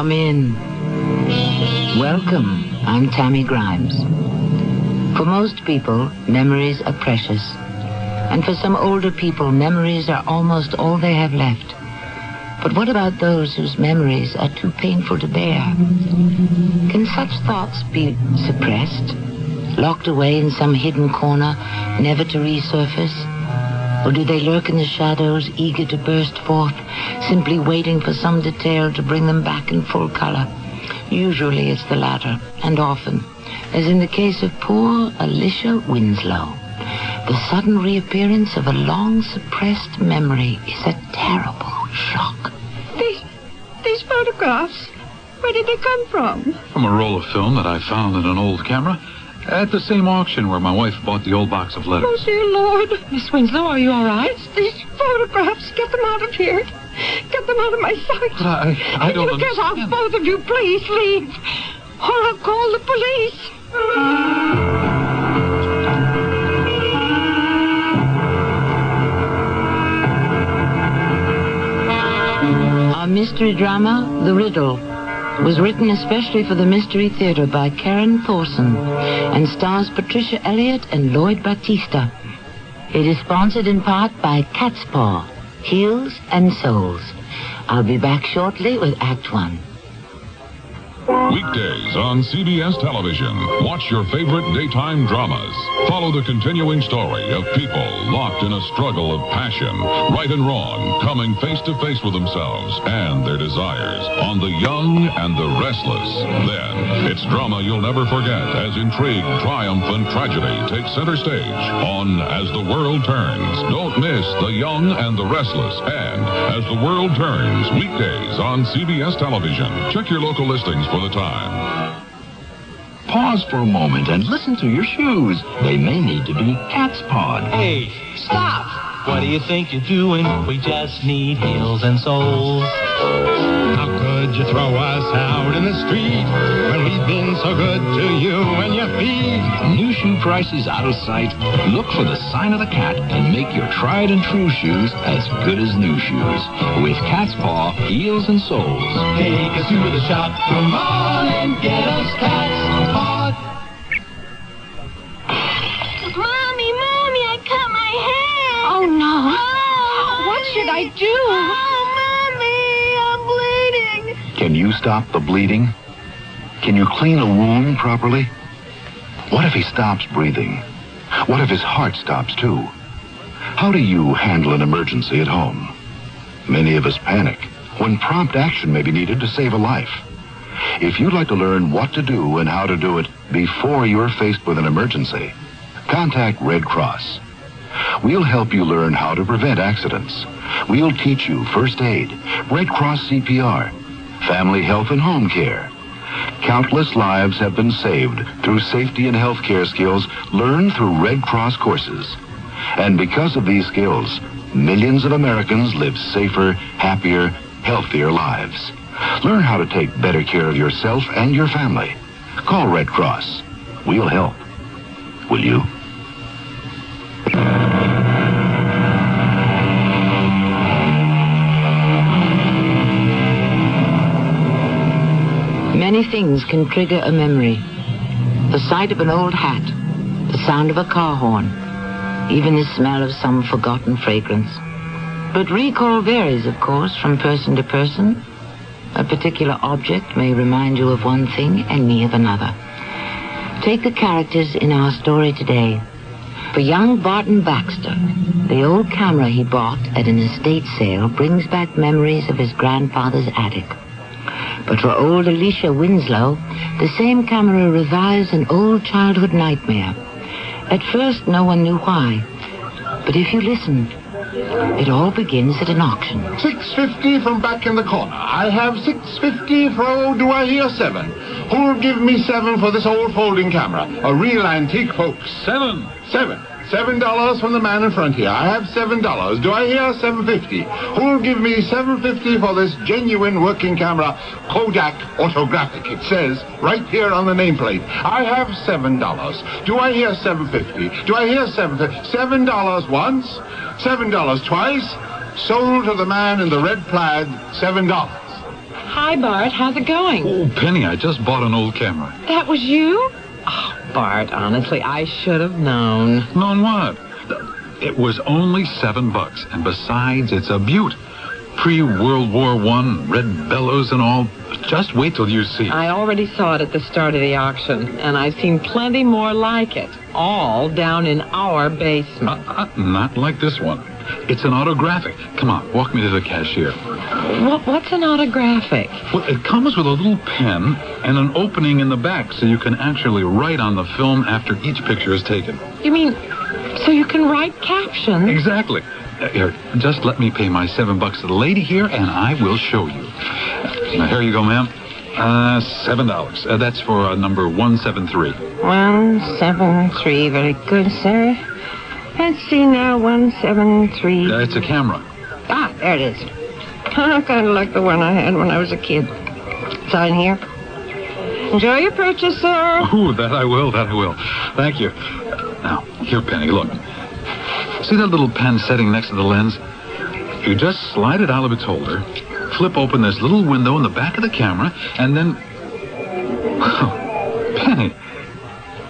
Come in. Welcome. I'm Tammy Grimes. For most people, memories are precious. And for some older people, memories are almost all they have left. But what about those whose memories are too painful to bear? Can such thoughts be suppressed, locked away in some hidden corner, never to resurface? Or do they lurk in the shadows, eager to burst forth, simply waiting for some detail to bring them back in full color? Usually it's the latter, and often, as in the case of poor Alicia Winslow, the sudden reappearance of a long-suppressed memory is a terrible shock. These photographs, where did they come from? From a roll of film that I found in an old camera at the same auction where my wife bought the old box of letters. Oh, dear Lord. Miss Winslow, are you all right? These photographs, get them out of here. Get them out of my sight. But I don't Get out, both of you, please, leave. Or I'll call the police. Our mystery drama, The Riddle, was written especially for the Mystery Theater by Karen Thorson and stars Patricia Elliott and Lloyd Battista. It is sponsored in part by Cat's Paw, Heels and Souls. I'll be back shortly with Act 1. Weekdays on CBS television. Watch your favorite daytime dramas. Follow the continuing story of people locked in a struggle of passion, right and wrong, coming face to face with themselves and their desires on The Young and the Restless. Then, it's drama you'll never forget as intrigue, triumph, and tragedy take center stage on As the World Turns. Don't miss The Young and the Restless and As the World Turns, weekdays on CBS television. Check your local listings for the time. Pause for a moment and listen to your shoes. They may need to be cat's pawed. Hey, stop! What do you think you're doing? We just need heels and soles. How could you throw us out in the street when we've been so good to you and your feet? New shoe prices out of sight. Look for the sign of the cat and make your tried and true shoes as good as new shoes. With Cat's Paw, heels and soles. Take us to the shop. Come on and get us Cat's Paw. Mommy, I cut my hair. Oh, no. Oh, what should I do? Oh, Mommy, I'm bleeding. Can you stop the bleeding? Can you clean a wound properly? What if he stops breathing? What if his heart stops too? How do you handle an emergency at home? Many of us panic when prompt action may be needed to save a life. If you'd like to learn what to do and how to do it before you're faced with an emergency, contact Red Cross. We'll help you learn how to prevent accidents. We'll teach you first aid, Red Cross CPR, family health and home care. Countless lives have been saved through safety and health care skills learned through Red Cross courses. And because of these skills, millions of Americans live safer, happier, healthier lives. Learn how to take better care of yourself and your family. Call Red Cross. We'll help. Will you? Many things can trigger a memory. The sight of an old hat, the sound of a car horn, even the smell of some forgotten fragrance. But recall varies, of course, from person to person. A particular object may remind you of one thing and me of another. Take the characters in our story today. For young Barton Baxter, the old camera he bought at an estate sale brings back memories of his grandfather's attic. But for old Alicia Winslow, the same camera revives an old childhood nightmare. At first, no one knew why. But if you listen, it all begins at an auction. $6.50 from back in the corner. I have $6.50 for, oh, do I hear $7? Who'll give me $7 for this old folding camera? A real antique, folks. $7 from the man in front here. I have $7. Do I hear $7.50? Who'll give me $7.50 for this genuine working camera, Kodak Autographic? It says right here on the nameplate. I have $7. Do I hear $7.50? Do I hear $7.50? $7 once, $7 twice. Sold to the man in the red plaid, $7. Hi, Bart. How's it going? Oh, Penny, I just bought an old camera. That was you? Oh, Bart, honestly, I should have known. Known what? It was only $7, and besides, it's a beaut. Pre-World War I, red bellows and all. Just wait till you see. I already saw it at the start of the auction, and I've seen plenty more like it, all down in our basement. Not like this one. It's an autographic. Come on, walk me to the cashier. What's an autographic? Well, it comes with a little pen and an opening in the back so you can actually write on the film after each picture is taken. You mean so you can write captions? Exactly. Here, just let me pay my $7 to the lady here, and I will show you. Now, here you go, ma'am. $7. That's for number 173. 173. Very good, sir. Let's see now, 173. It's a camera. Ah, there it is. Kind of like the one I had when I was a kid. Sign here. Enjoy your purchase, sir. Ooh, that I will. Thank you. Now, here, Penny, look. See that little pen setting next to the lens? You just slide it out of its holder, flip open this little window in the back of the camera, and then... Oh, Penny.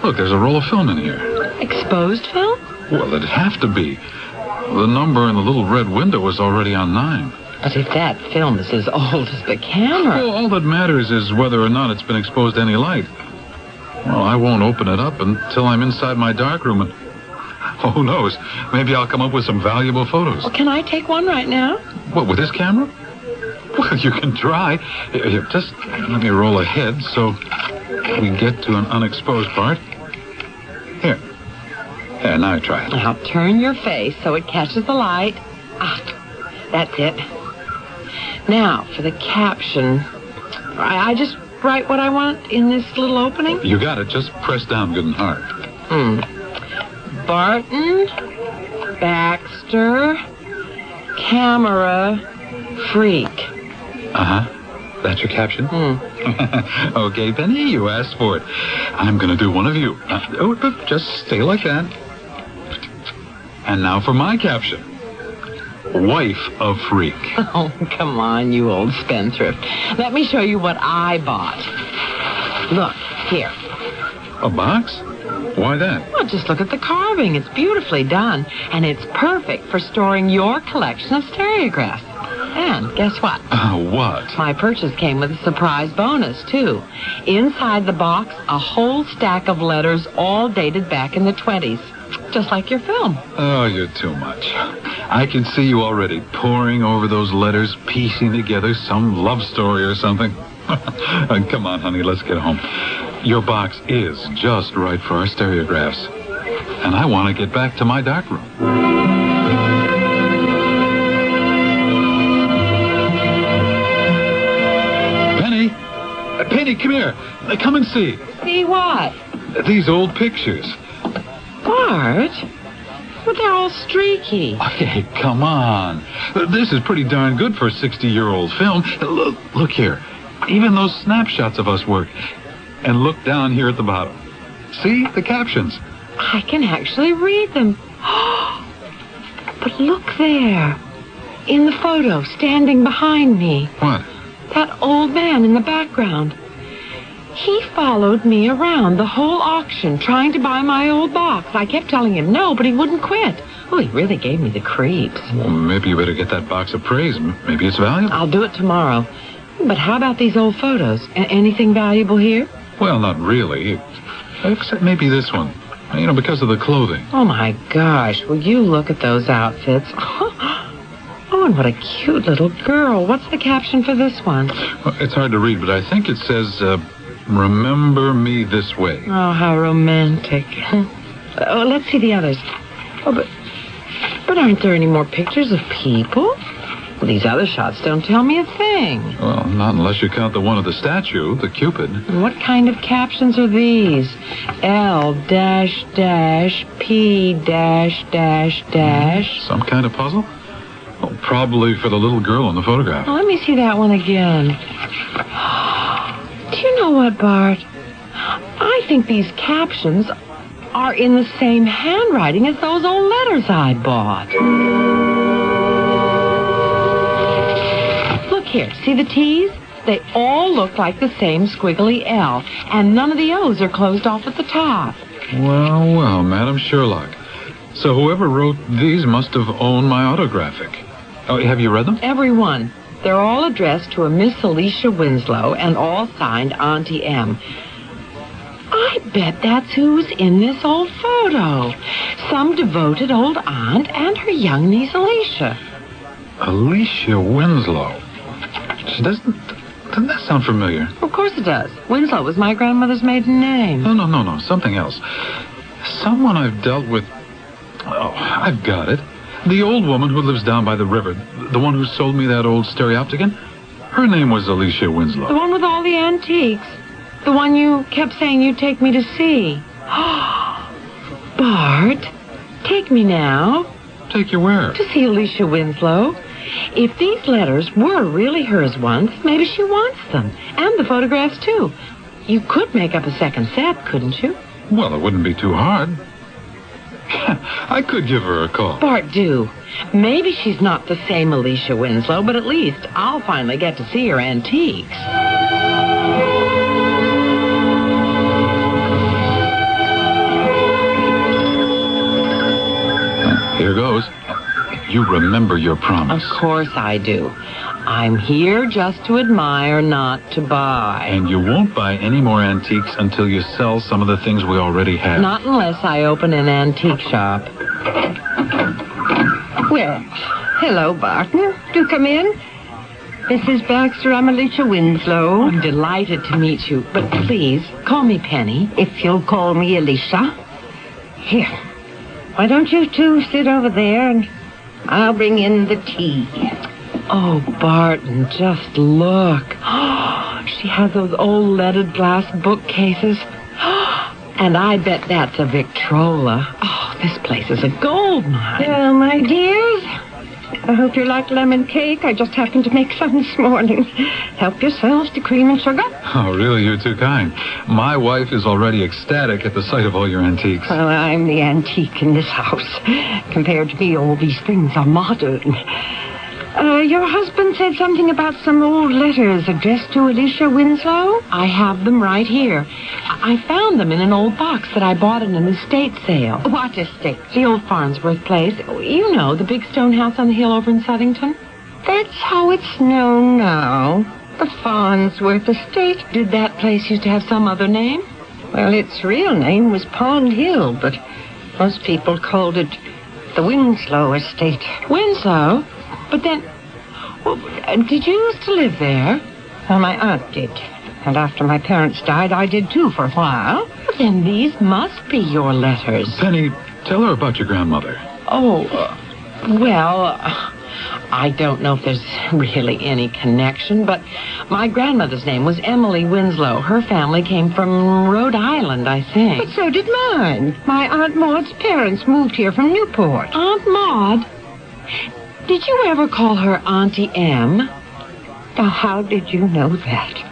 Look, there's a roll of film in here. Exposed film? Well, it'd have to be. The number in the little red window is already on 9. But if that film is as old as the camera... Well, all that matters is whether or not it's been exposed to any light. Well, I won't open it up until I'm inside my darkroom, and who knows? Maybe I'll come up with some valuable photos. Well, can I take one right now? What, with this camera? Well, you can try. Here, just let me roll ahead so we get to an unexposed part. Here. Yeah, now try it. Now turn your face so it catches the light. Ah, that's it. Now, for the caption, I just write what I want in this little opening? You got it. Just press down good and hard. Barton, Baxter, camera, freak. Uh-huh. That's your caption? Okay, Penny, you asked for it. I'm going to do one of you. Just stay like that. And now for my caption. Wife of freak. Oh, come on, you old spendthrift. Let me show you what I bought. Look, here. A box? Why that? Well, just look at the carving. It's beautifully done, and it's perfect for storing your collection of stereographs. And guess what? What? My purchase came with a surprise bonus, too. Inside the box, a whole stack of letters all dated back in the 20s. Just like your film. Oh, you're too much. I can see you already poring over those letters, piecing together some love story or something. Come on, honey, let's get home. Your box is just right for our stereographs. And I want to get back to my darkroom. Penny, come here. Come and see. See what? These old pictures. Bart? But they're all streaky. Hey, come on. This is pretty darn good for a 60-year-old film. Look here. Even those snapshots of us work. And look down here at the bottom. See the captions? I can actually read them. But look there. In the photo, standing behind me. What? That old man in the background. He followed me around the whole auction, trying to buy my old box. I kept telling him no, but he wouldn't quit. Oh, he really gave me the creeps. Well, maybe you better get that box appraised. Maybe it's valuable. I'll do it tomorrow. But how about these old photos? Anything valuable here? Well, not really. Except maybe this one. You know, because of the clothing. Oh, my gosh. Will you look at those outfits? Oh, and what a cute little girl. What's the caption for this one? Well, it's hard to read, but I think it says, remember me this way. Oh, how romantic. Oh, let's see the others. Oh, but aren't there any more pictures of people? Well, these other shots don't tell me a thing. Well, not unless you count the one of the statue, the Cupid. What kind of captions are these? L-P-. Some kind of puzzle? Well, probably for the little girl in the photograph. Oh, let me see that one again. Do you know what, Bart? I think these captions are in the same handwriting as those old letters I bought. Look here. See the T's? They all look like the same squiggly L, and none of the O's are closed off at the top. Well, well, Madam Sherlock. So whoever wrote these must have owned my autographic. Oh, have you read them? Every one. They're all addressed to a Miss Alicia Winslow and all signed Auntie M. I bet that's who's in this old photo. Some devoted old aunt and her young niece Alicia. Alicia Winslow. Doesn't that sound familiar? Of course it does. Winslow was my grandmother's maiden name. No. Something else. Someone I've dealt with. Oh, I've got it. The old woman who lives down by the river. The one who sold me that old stereopticon. Her name was Alicia Winslow. The one with all the antiques. The one you kept saying you'd take me to see. Bart, take me now. Take you where? To see Alicia Winslow. If these letters were really hers once, maybe she wants them. And the photographs, too. You could make up a second set, couldn't you? Well, it wouldn't be too hard. I could give her a call. Bart, do. Maybe she's not the same Alicia Winslow, but at least I'll finally get to see her antiques. Here goes. You remember your promise. Of course I do. I'm here just to admire, not to buy. And you won't buy any more antiques until you sell some of the things we already have. Not unless I open an antique shop. Well, hello, Barton. Do come in. Mrs. Baxter, I'm Alicia Winslow. I'm delighted to meet you, but please, call me Penny. If you'll call me Alicia. Here. Why don't you two sit over there and I'll bring in the tea. Oh, Barton, just look. She has those old leaded glass bookcases. And I bet that's a Victrola. Oh, this place is a gold mine. Well, my dears, I hope you like lemon cake. I just happened to make some this morning. Help yourselves to cream and sugar. Oh, really? You're too kind. My wife is already ecstatic at the sight of all your antiques. Well, I'm the antique in this house. Compared to me, all these things are modern. Your husband said something about some old letters addressed to Alicia Winslow? I have them right here. I found them in an old box that I bought in an estate sale. What estate? The old Farnsworth place. You know, the big stone house on the hill over in Southington. That's how it's known now. The Farnsworth estate. Did that place used to have some other name? Well, its real name was Pond Hill, but most people called it the Winslow estate. Winslow? But then, well, did you used to live there? Well, my aunt did. And after my parents died, I did too for a while. Well, then these must be your letters. Penny, tell her about your grandmother. Oh, well, I don't know if there's really any connection, but my grandmother's name was Emily Winslow. Her family came from Rhode Island, I think. But so did mine. My Aunt Maud's parents moved here from Newport. Aunt Maud? Did you ever call her Auntie M? Now, how did you know that?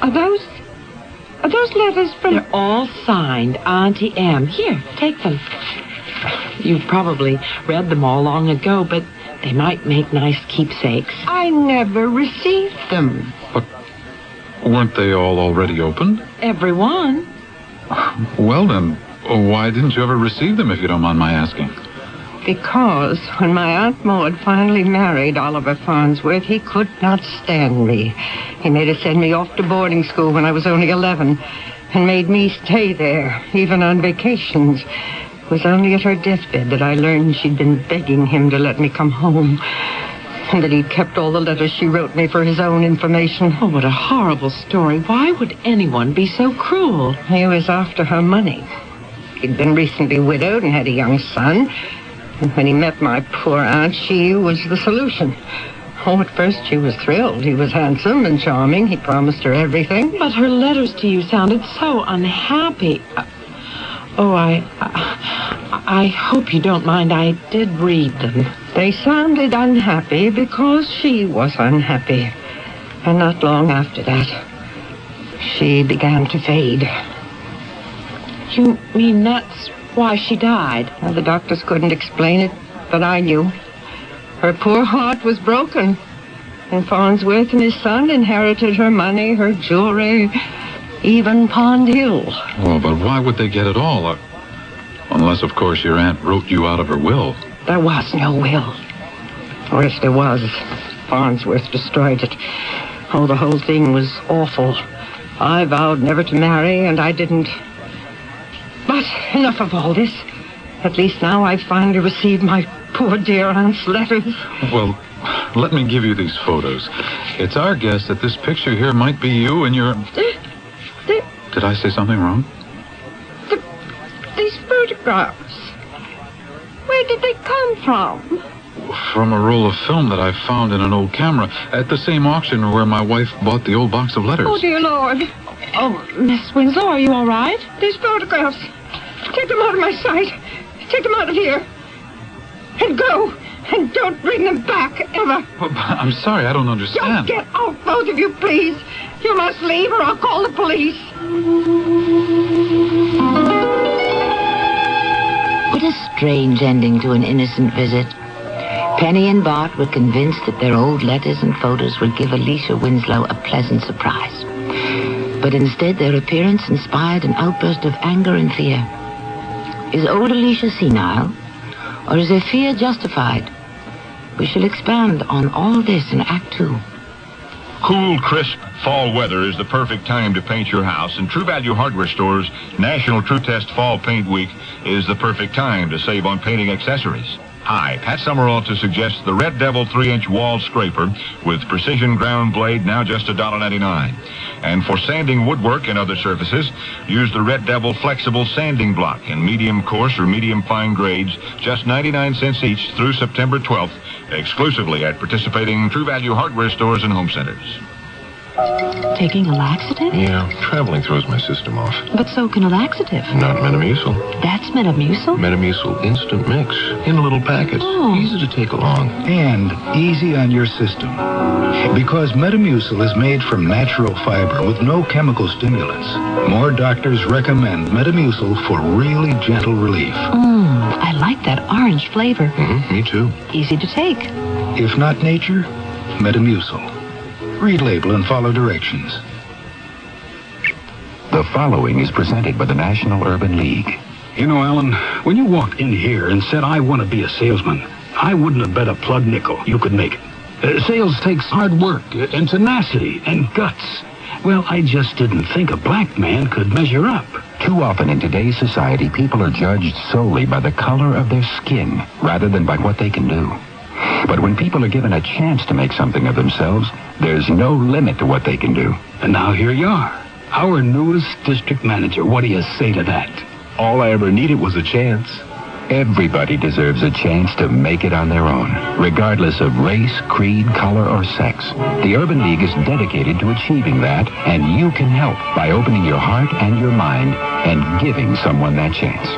Are those letters from... They're all signed Auntie M. Here, take them. You've probably read them all long ago, but they might make nice keepsakes. I never received them. But weren't they all already opened? Every one. Well, then, why didn't you ever receive them, if you don't mind my asking? Because when my Aunt Maud finally married Oliver Farnsworth, he could not stand me. He made her send me off to boarding school when I was only 11 and made me stay there, even on vacations. It was only at her deathbed that I learned she'd been begging him to let me come home and that he'd kept all the letters she wrote me for his own information. Oh, what a horrible story. Why would anyone be so cruel? He was after her money. He'd been recently widowed and had a young son. And when he met my poor aunt, she was the solution. Oh, at first she was thrilled. He was handsome and charming. He promised her everything. But her letters to you sounded so unhappy. I hope you don't mind. I did read them. They sounded unhappy because she was unhappy. And not long after that, she began to fade. You mean that's why she died? Well, the doctors couldn't explain it, but I knew. Her poor heart was broken. And Farnsworth and his son inherited her money, her jewelry, even Pond Hill. Oh, but why would they get it all? Unless, of course, your aunt wrote you out of her will. There was no will. Or if there was, Farnsworth destroyed it. Oh, the whole thing was awful. I vowed never to marry, and I didn't. But enough of all this. At least now I've finally received my poor dear aunt's letters. Well, let me give you these photos. It's our guess that this picture here might be you and your... Did I say something wrong? These photographs. Where did they come from? From a roll of film that I found in an old camera at the same auction where my wife bought the old box of letters. Oh, dear Lord. Oh, Miss Winslow, are you all right? These photographs. Take them out of my sight. Take them out of here. And go. And don't bring them back, ever. Well, I'm sorry, I don't understand. Don't get out, both of you, please. You must leave or I'll call the police. What a strange ending to an innocent visit. Penny and Bart were convinced that their old letters and photos would give Alicia Winslow a pleasant surprise. But instead, their appearance inspired an outburst of anger and fear. Is old Alicia senile? Or is her fear justified? We shall expand on all this in Act 2. Cool, crisp fall weather is the perfect time to paint your house, and True Value Hardware Store's National True Test Fall Paint Week is the perfect time to save on painting accessories. Hi, Pat Summerall to suggest the Red Devil 3-inch wall scraper with precision ground blade, now just $1.99. And for sanding woodwork and other surfaces, use the Red Devil flexible sanding block in medium coarse or medium fine grades, just 99 cents each through September 12th, exclusively at participating True Value Hardware Stores and home centers. Taking a laxative? Yeah, traveling throws my system off. But so can a laxative. Not Metamucil. That's Metamucil? Metamucil Instant Mix in little packets. Oh. Easy to take along. And easy on your system. Because Metamucil is made from natural fiber with no chemical stimulants. More doctors recommend Metamucil for really gentle relief. I like that orange flavor. Me too. Easy to take. If not nature, Metamucil. Read label and follow directions. The following is presented by the National Urban League. You know, Alan, when you walked in here and said, I want to be a salesman, I wouldn't have bet a plug nickel you could make it. Sales takes hard work and tenacity and guts. Well, I just didn't think a black man could measure up. Too often in today's society, people are judged solely by the color of their skin rather than by what they can do. But when people are given a chance to make something of themselves, there's no limit to what they can do. And now here you are, our newest district manager. What do you say to that? All I ever needed was a chance. Everybody deserves a chance to make it on their own, regardless of race, creed, color, or sex. The Urban League is dedicated to achieving that, and you can help by opening your heart and your mind and giving someone that chance.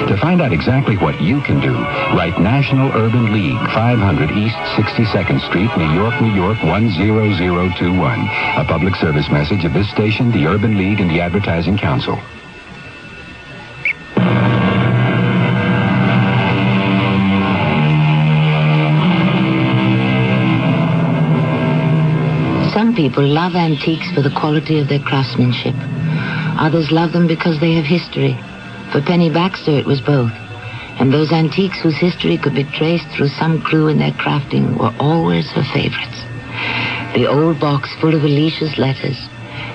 To find out exactly what you can do, write National Urban League, 500 East 62nd Street, New York, New York, 10021. A public service message of this station, the Urban League, and the Advertising Council. Some people love antiques for the quality of their craftsmanship. Others love them because they have history. For Penny Baxter, it was both. And those antiques whose history could be traced through some clue in their crafting were always her favorites. The old box full of Alicia's letters.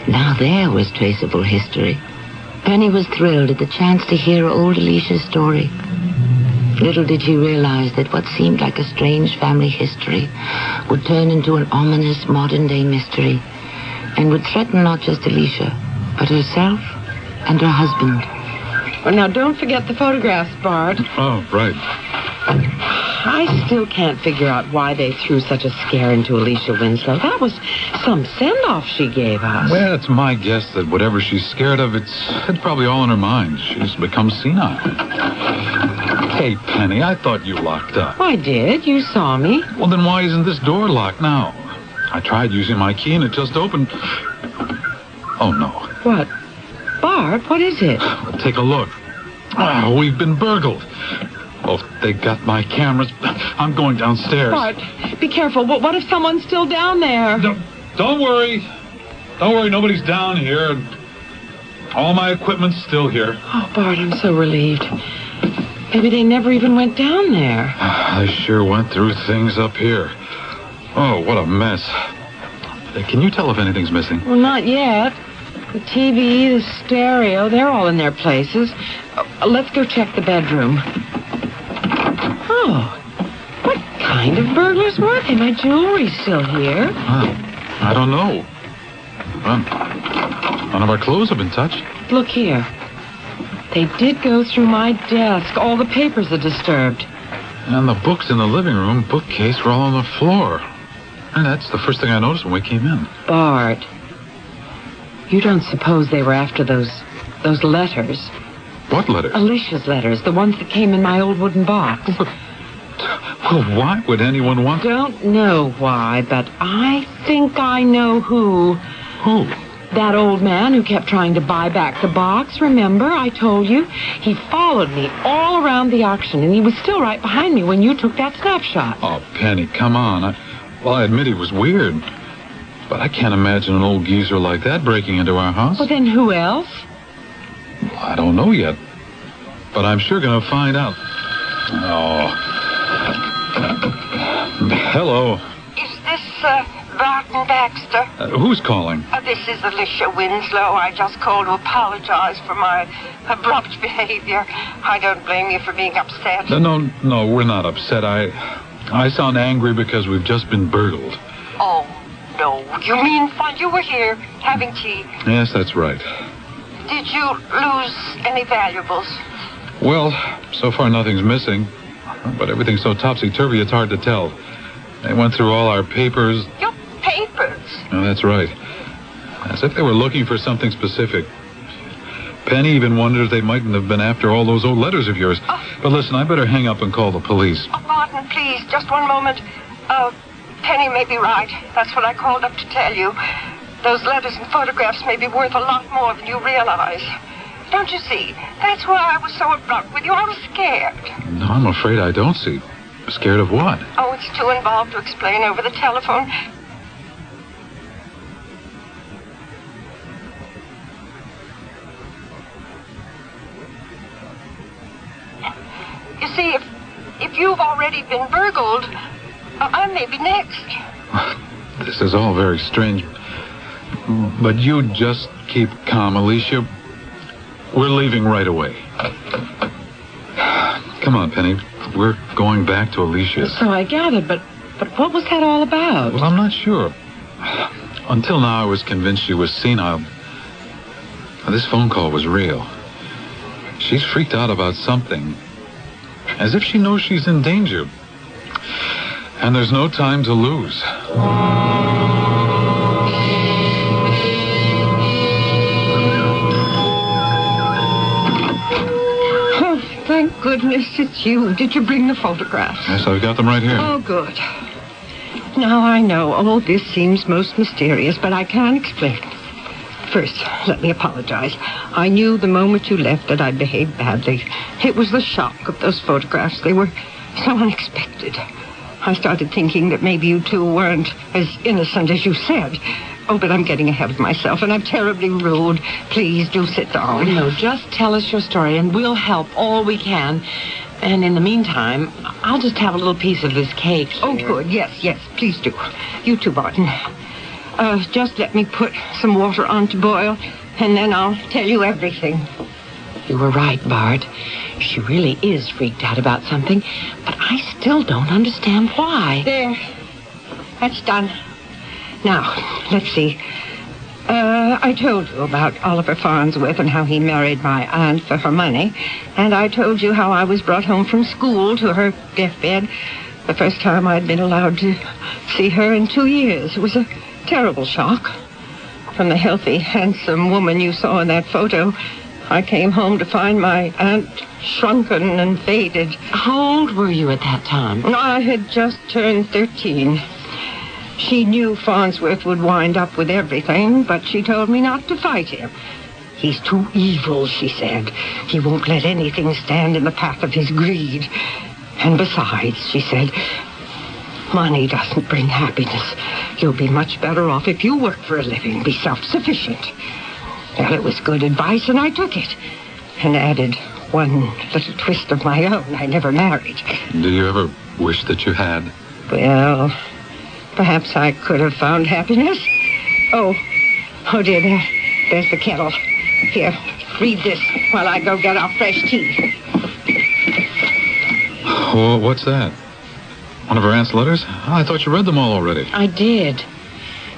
Now there was traceable history. Penny was thrilled at the chance to hear old Alicia's story. Little did she realize that what seemed like a strange family history would turn into an ominous modern-day mystery and would threaten not just Alicia, but herself and her husband. Well, now, don't forget the photographs, Bart. Oh, right. I still can't figure out why they threw such a scare into Alicia Winslow. That was some send-off she gave us. Well, it's my guess that whatever she's scared of, it's probably all in her mind. She's become senile. Hey, Penny, I thought you locked up. I did. You saw me. Well, then why isn't this door locked now? I tried using my key and it just opened. Oh, no. What? Bart, what is it? Take a look. Oh, we've been burgled. Oh, they got my cameras. I'm going downstairs. Bart, be careful. What if someone's still down there? No, don't worry. Don't worry, nobody's down here. All my equipment's still here. Oh, Bart, I'm so relieved. Maybe they never even went down there. They sure went through things up here. Oh, what a mess. Can you tell if anything's missing? Well, not yet. The TV, the stereo, they're all in their places. Let's go check the bedroom. Oh, what kind of burglars were they? My jewelry's still here. I don't know. Well, none of our clothes have been touched. Look here. They did go through my desk. All the papers are disturbed. And the books in the living room bookcase were all on the floor. And that's the first thing I noticed when we came in. Bart, you don't suppose they were after those letters? What letters? Alicia's letters, the ones that came in my old wooden box. Well, why would anyone want... Don't know why, but I think I know who. Who? That old man who kept trying to buy back the box, remember? I told you. He followed me all around the auction, and he was still right behind me when you took that snapshot. Oh, Penny, come on. I admit he was weird. But I can't imagine an old geezer like that breaking into our house. Well, then who else? Well, I don't know yet. But I'm sure going to find out. Oh. Hello. Is this, Barton Baxter? Who's calling? This is Alicia Winslow. I just called to apologize for my abrupt behavior. I don't blame you for being upset. No, we're not upset. I sound angry because we've just been burgled. Oh, no. You mean while you were here having tea? Yes, that's right. Did you lose any valuables? Well, so far nothing's missing. But everything's so topsy-turvy, it's hard to tell. They went through all our papers. Your papers? Oh, that's right. As if they were looking for something specific. Penny even wondered if they mightn't have been after all those old letters of yours. But listen, I better hang up and call the police. Oh, Barton, please, just one moment. Penny may be right. That's what I called up to tell you. Those letters and photographs may be worth a lot more than you realize. Don't you see? That's why I was so abrupt with you. I was scared. No, I'm afraid I don't see. Scared of what? Oh, it's too involved to explain over the telephone. You see, if you've already been burgled, I may be next. This is all very strange. But you just keep calm, Alicia. We're leaving right away. Come on, Penny. We're going back to Alicia's. So I gathered, but what was that all about? Well, I'm not sure. Until now, I was convinced she was senile. This phone call was real. She's freaked out about something. As if she knows she's in danger. And there's no time to lose. Thank goodness it's you. Did you bring the photographs? Yes, I've got them right here. Oh, good. Now I know all this seems most mysterious, but I can't explain. First, let me apologize. I knew the moment you left that I'd behaved badly. It was the shock of those photographs. They were so unexpected. I started thinking that maybe you two weren't as innocent as you said. Oh, but I'm getting ahead of myself, and I'm terribly rude. Please do sit down. No, just tell us your story, and we'll help all we can. And in the meantime, I'll just have a little piece of this cake here. Oh, good. Yes, please do. You too, Barton. Just let me put some water on to boil, and then I'll tell you everything. You were right, Bart. She really is freaked out about something, but I still don't understand why. There. That's done. Now, let's see. I told you about Oliver Farnsworth and how he married my aunt for her money. And I told you how I was brought home from school to her deathbed. The first time I'd been allowed to see her in 2 years. It was a terrible shock. From the healthy, handsome woman you saw in that photo, I came home to find my aunt shrunken and faded. How old were you at that time? I had just turned 13. She knew Farnsworth would wind up with everything, but she told me not to fight him. He's too evil, she said. He won't let anything stand in the path of his greed. And besides, she said, Money doesn't bring happiness. You'll be much better off if you work for a living, be self-sufficient. Well, it was good advice, and I took it. And added one little twist of my own. I never married. Do you ever wish that you had? Well, perhaps I could have found happiness. Oh dear, there's the kettle. Here, read this while I go get our fresh tea. Oh, what's that? One of her aunt's letters? Oh, I thought you read them all already. I did.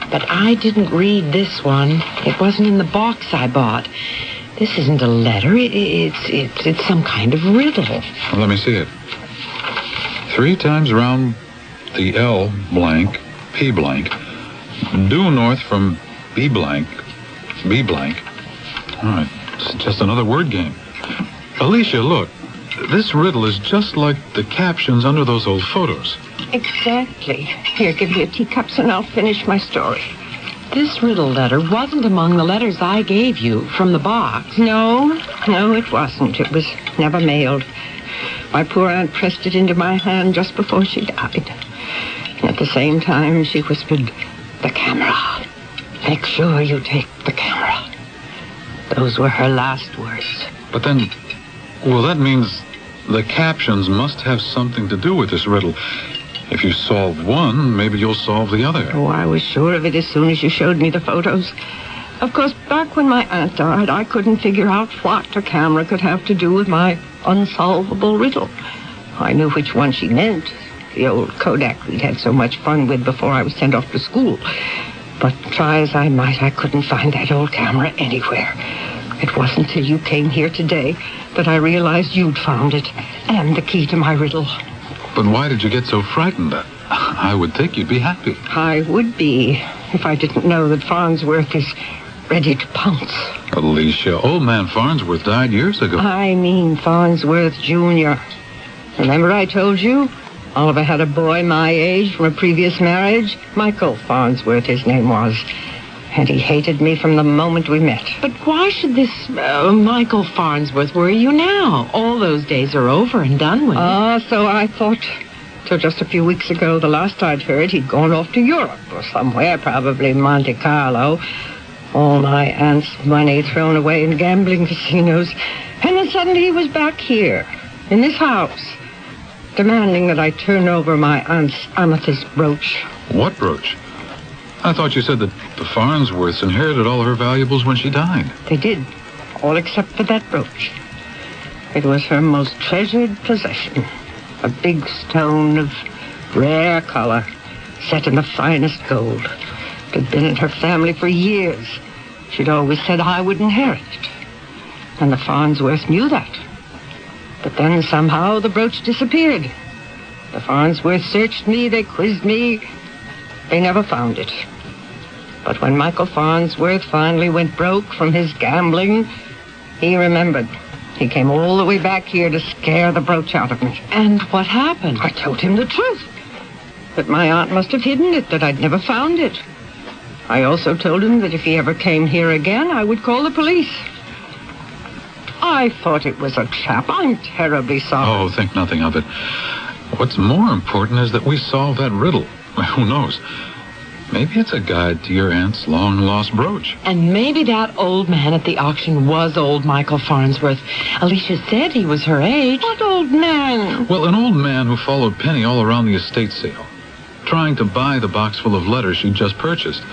But I didn't read this one. It wasn't in the box I bought. This isn't a letter. It's some kind of riddle. Well, let me see it. 3 times round the L blank, P blank, due north from B blank, B blank. All right, it's just another word game. Alicia, look. This riddle is just like the captions under those old photos. Exactly. Here, give me a teacups and I'll finish my story. This riddle letter wasn't among the letters I gave you from the box. No, it wasn't. It was never mailed. My poor aunt pressed it into my hand just before she died. And at the same time, she whispered, "The camera. Make sure you take the camera." Those were her last words. But then, well, that means the captions must have something to do with this riddle. If you solve one, maybe you'll solve the other. Oh, I was sure of it as soon as you showed me the photos. Of course, back when my aunt died, I couldn't figure out what a camera could have to do with my unsolvable riddle. I knew which one she meant, the old Kodak we'd had so much fun with before I was sent off to school. But try as I might, I couldn't find that old camera anywhere. It wasn't till you came here today that I realized you'd found it, and the key to my riddle. But why did you get so frightened? I would think you'd be happy. I would be, if I didn't know that Farnsworth is ready to pounce. Alicia, old man Farnsworth died years ago. I mean Farnsworth Jr. Remember I told you? Oliver had a boy my age from a previous marriage. Michael Farnsworth, his name was. And he hated me from the moment we met. But why should this Michael Farnsworth worry you now? All those days are over and done with. So I thought. Till just a few weeks ago, the last I'd heard, he'd gone off to Europe or somewhere, probably Monte Carlo. All my aunt's money thrown away in gambling casinos. And then suddenly he was back here, in this house, demanding that I turn over my aunt's amethyst brooch. What brooch? I thought you said that the Farnsworths inherited all her valuables when she died. They did, all except for that brooch. It was her most treasured possession. A big stone of rare color, set in the finest gold. It had been in her family for years. She'd always said I would inherit it. And the Farnsworths knew that. But then somehow the brooch disappeared. The Farnsworths searched me, they quizzed me. They never found it. But when Michael Farnsworth finally went broke from his gambling, he remembered. He came all the way back here to scare the brooch out of me. And what happened? I told him the truth. That my aunt must have hidden it, that I'd never found it. I also told him that if he ever came here again, I would call the police. I thought it was a trap. I'm terribly sorry. Oh, think nothing of it. What's more important is that we solve that riddle. Well, who knows? Maybe it's a guide to your aunt's long-lost brooch. And maybe that old man at the auction was old Michael Farnsworth. Alicia said he was her age. What old man? Well, an old man who followed Penny all around the estate sale, trying to buy the box full of letters she'd just purchased.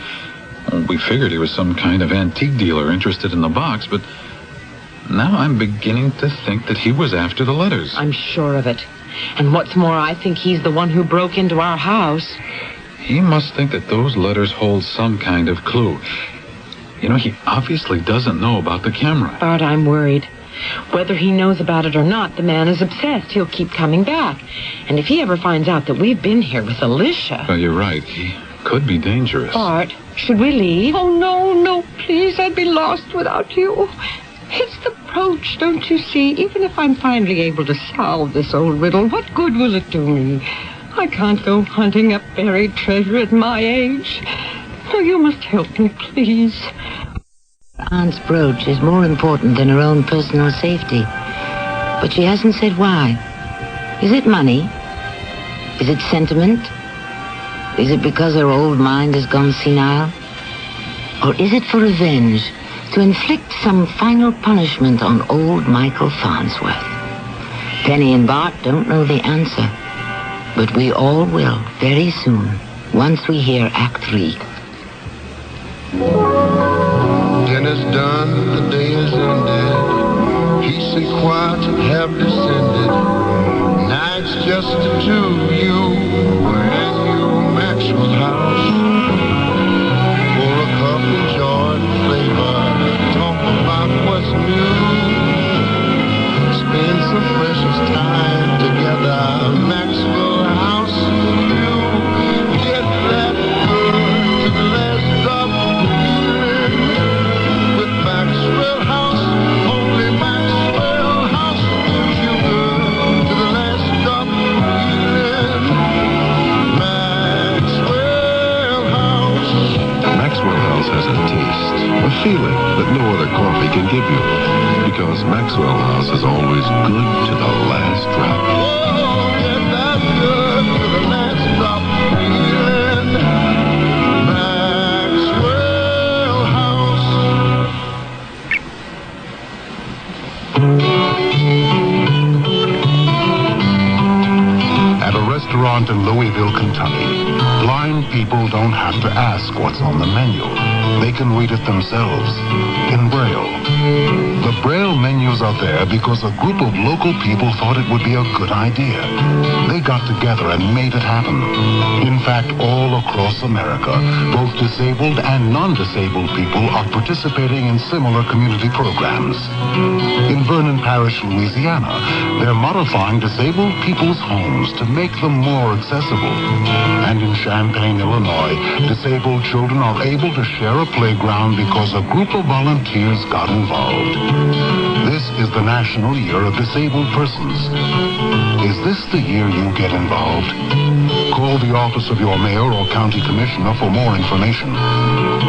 We figured he was some kind of antique dealer interested in the box, but now I'm beginning to think that he was after the letters. I'm sure of it. And what's more, I think he's the one who broke into our house. He must think that those letters hold some kind of clue. You know, he obviously doesn't know about the camera. Bart, I'm worried. Whether he knows about it or not, the man is obsessed. He'll keep coming back. And if he ever finds out that we've been here with Alicia... Well, you're right. He could be dangerous. Bart, should we leave? Oh, no, please. I'd be lost without you. It's the brooch, don't you see? Even if I'm finally able to solve this old riddle, what good will it do me? I can't go hunting up buried treasure at my age. Oh, you must help me, please. Aunt's brooch is more important than her own personal safety. But she hasn't said why. Is it money? Is it sentiment? Is it because her old mind has gone senile? Or is it for revenge, to inflict some final punishment on old Michael Farnsworth? Penny and Bart don't know the answer, but we all will very soon, once we hear Act 3. Dinner's done, the day is ended. Peace and quiet have descended. Night's just the two of you and you, Maxwell House. For a cup of joy and flavor, talk about what's new. Spend some precious time together, Maxwell House. You get that good to the last drop feeling with Maxwell House. Only Maxwell House gives you good to the last drop feeling. Maxwell House. Maxwell House has a taste, a feeling that no other coffee can give you. Because Maxwell House is always good to the last drop. Oh, get that good to the last drop feeling. Maxwell House. At a restaurant in Louisville, Kentucky, blind people don't have to ask what's on the menu. They can read it themselves in Braille. The Braille menus are there because a group of local people thought it would be a good idea. They got together and made it happen. In fact, all across America, both disabled and non-disabled people are participating in similar community programs. In Vernon Parish, Louisiana, they're modifying disabled people's homes to make them more accessible. And in Champaign, Illinois, disabled children are able to share a playground because a group of volunteers got involved. This is the National Year of Disabled Persons. Is this the year you get involved? Call the office of your mayor or county commissioner for more information.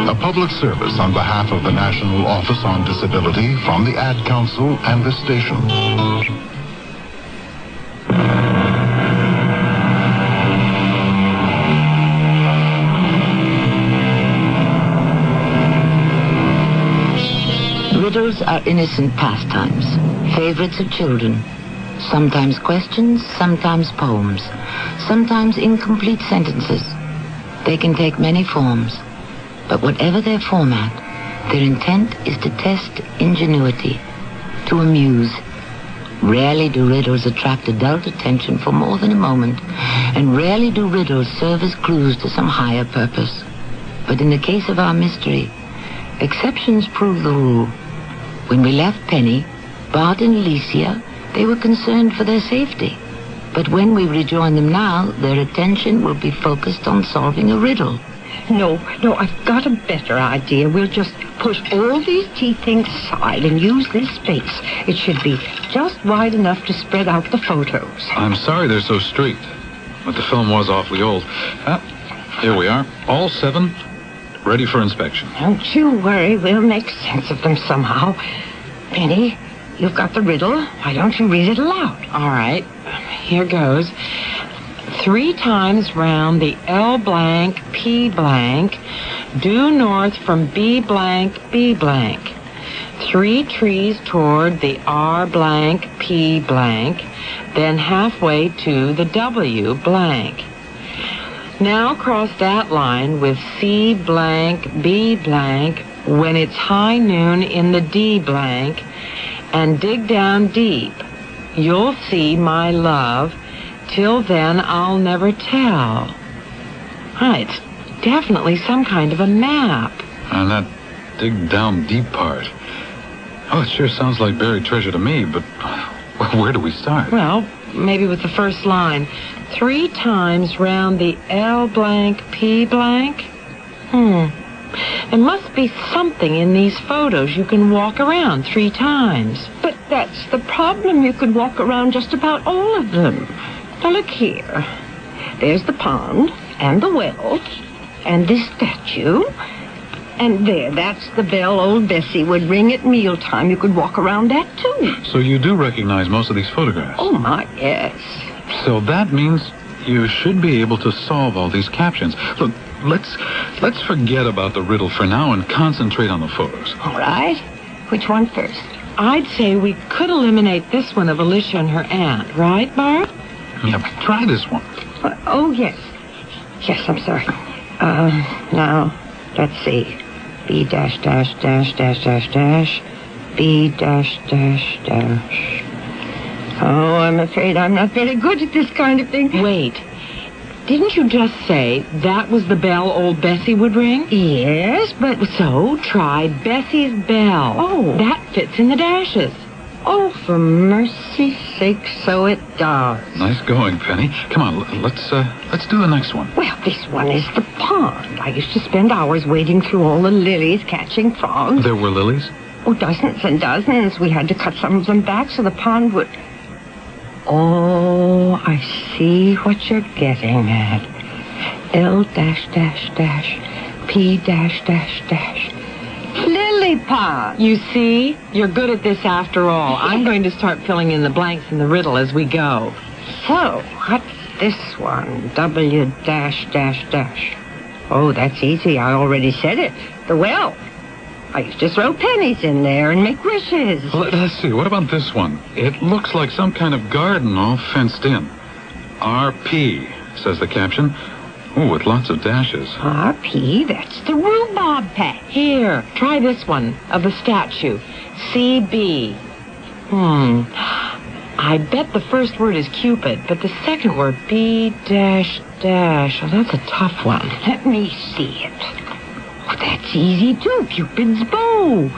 A public service on behalf of the National Office on Disability from the Ad Council and this station. Riddles are innocent pastimes, favorites of children. Sometimes questions, sometimes poems, sometimes incomplete sentences. They can take many forms, but whatever their format, their intent is to test ingenuity, to amuse. Rarely do riddles attract adult attention for more than a moment, and rarely do riddles serve as clues to some higher purpose. But in the case of our mystery, exceptions prove the rule. When we left Penny, Bart and Alicia, they were concerned for their safety. But when we rejoin them now, their attention will be focused on solving a riddle. No, I've got a better idea. We'll just push all these tea things aside and use this space. It should be just wide enough to spread out the photos. I'm sorry they're so streaked, but the film was awfully old. Here we are, all 7, ready for inspection. Don't you worry, we'll make sense of them somehow. Penny, you've got the riddle. Why don't you read it aloud? All right, here goes. 3 times round the L blank, P blank, due north from B blank, B blank. 3 trees toward the R blank, P blank, then halfway to the W blank. Now cross that line with C blank, B blank, when it's high noon in the D blank, and dig down deep. You'll see my love. Till then, I'll never tell. It's definitely some kind of a map. And that dig down deep part. Oh, it sure sounds like buried treasure to me, but where do we start? Well, maybe with the first line. 3 times round the L blank, P blank. There must be something in these photos you can walk around 3 times. But that's the problem. You could walk around just about all of them. Now, look here. There's the pond, and the well, and this statue. And there, that's the bell old Bessie would ring at mealtime. You could walk around that, too. So you do recognize most of these photographs? Oh, my, yes. So that means you should be able to solve all these captions. Look, let's forget about the riddle for now and concentrate on the photos. All right. Which one first? I'd say we could eliminate this one of Alicia and her aunt, right, Barb? Yeah, try this one. Oh, yes. Yes, I'm sorry. Now, let's see. B dash dash dash dash dash dash. B dash dash dash. Oh, I'm afraid I'm not very good at this kind of thing. Wait. Didn't you just say that was the bell old Bessie would ring? Yes, but... So, try Bessie's bell. Oh. That fits in the dashes. Oh, for mercy's sake, so it does. Nice going, Penny. Come on, let's do the next one. Well, this one is the pond. I used to spend hours wading through all the lilies, catching frogs. There were lilies? Oh, dozens and dozens. We had to cut some of them back so the pond would... Oh, I see what you're getting at. L dash dash dash P dash dash dash. Lily pond. You see? You're good at this after all. I'm going to start filling in the blanks in the riddle as we go. So, what's this one? W dash dash dash. Oh, that's easy. I already said it. The well. I used to throw pennies in there and make wishes. Let's see. What about this one? It looks like some kind of garden all fenced in. RP, says the caption. Ooh, with lots of dashes. RP? That's the rhubarb patch. Here, try this one of the statue. CB. I bet the first word is Cupid, but the second word, B dash dash. Oh, that's a tough one. Let me see it. Oh, that's easy, too. Cupid's bow.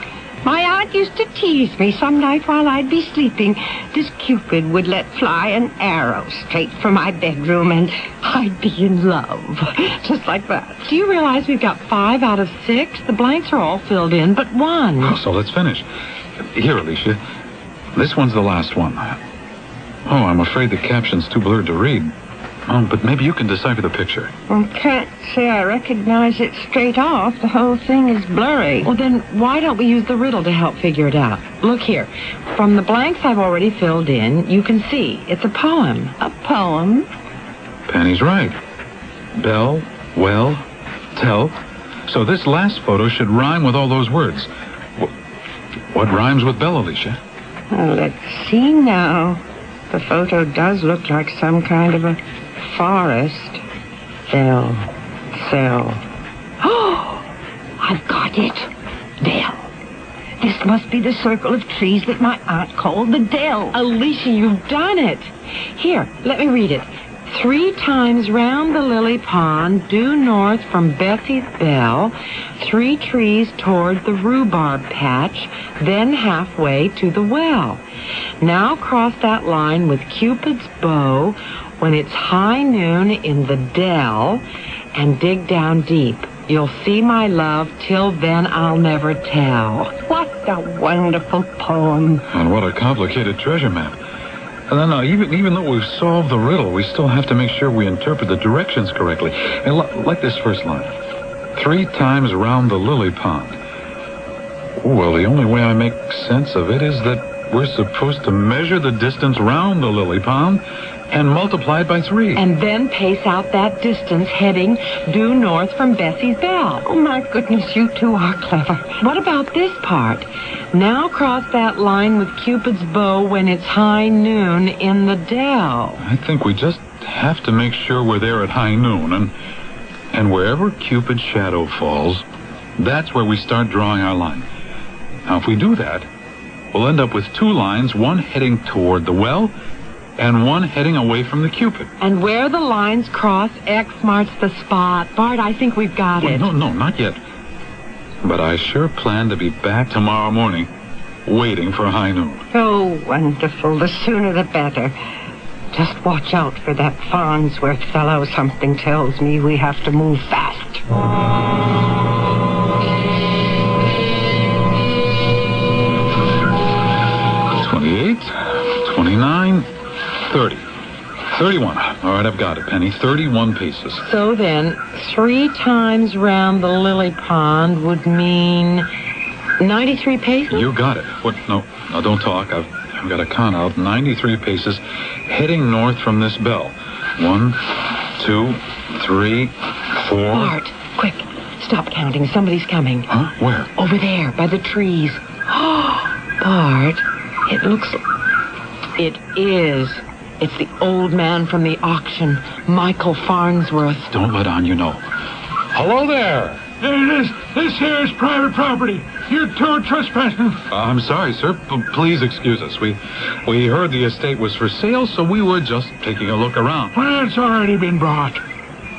My aunt used to tease me some night while I'd be sleeping. This Cupid would let fly an arrow straight for my bedroom, and I'd be in love. Just like that. Do you realize we've got 5 out of 6? The blanks are all filled in, but 1. Oh, so let's finish. Here, Alicia. This one's the last one. Oh, I'm afraid the caption's too blurred to read. Oh, but maybe you can decipher the picture. I can't say I recognize it straight off. The whole thing is blurry. Well, then why don't we use the riddle to help figure it out? Look here. From the blanks I've already filled in, you can see it's a poem. A poem? Penny's right. Bell, well, tell. So this last photo should rhyme with all those words. What rhymes with bell, Alicia? Well, let's see now. The photo does look like some kind of a forest. Bell. Cell. Oh, I've got it. Dell. This must be the circle of trees that my aunt called the dell. Alicia, you've done it. Here, let me read it. 3 times round the lily pond, due north from Bessie's bell, 3 trees toward the rhubarb patch, then halfway to the well. Now cross that line with Cupid's bow when it's high noon in the dell, and dig down deep. You'll see my love, till then I'll never tell. What a wonderful poem. And what a complicated treasure map. And then even though we've solved the riddle, we still have to make sure we interpret the directions correctly. And like this first line. 3 times round the lily pond. Well, the only way I make sense of it is that we're supposed to measure the distance round the lily pond and multiply it by 3. And then pace out that distance heading due north from Bessie's bell. Oh, my goodness, you two are clever. What about this part? Now cross that line with Cupid's bow when it's high noon in the dell. I think we just have to make sure we're there at high noon, and wherever Cupid's shadow falls, that's where we start drawing our line. Now, if we do that, we'll end up with 2 lines, one heading toward the well, and one heading away from the Cupid. And where the lines cross, X marks the spot. Bart, I think we've got it. No, not yet. But I sure plan to be back tomorrow morning, waiting for high noon. Oh, wonderful. The sooner the better. Just watch out for that Farnsworth fellow. Something tells me we have to move fast. 28, 29, 30. 31. All right, I've got it, Penny. 31 pieces. So then, 3 times round the lily pond would mean 93 paces? You got it. What? No, don't talk. I've got to count out 93 paces heading north from this bell. 1, 2, 3, 4. Bart, quick. Stop counting. Somebody's coming. Huh? Where? Over there, by the trees. Bart, it looks... It is. It's the old man from the auction, Michael Farnsworth. Don't let on you know. Hello there. Hey, this here is private property. You're trespassing. I'm sorry, sir. Please excuse us. We heard the estate was for sale, so we were just taking a look around. Well, it's already been bought.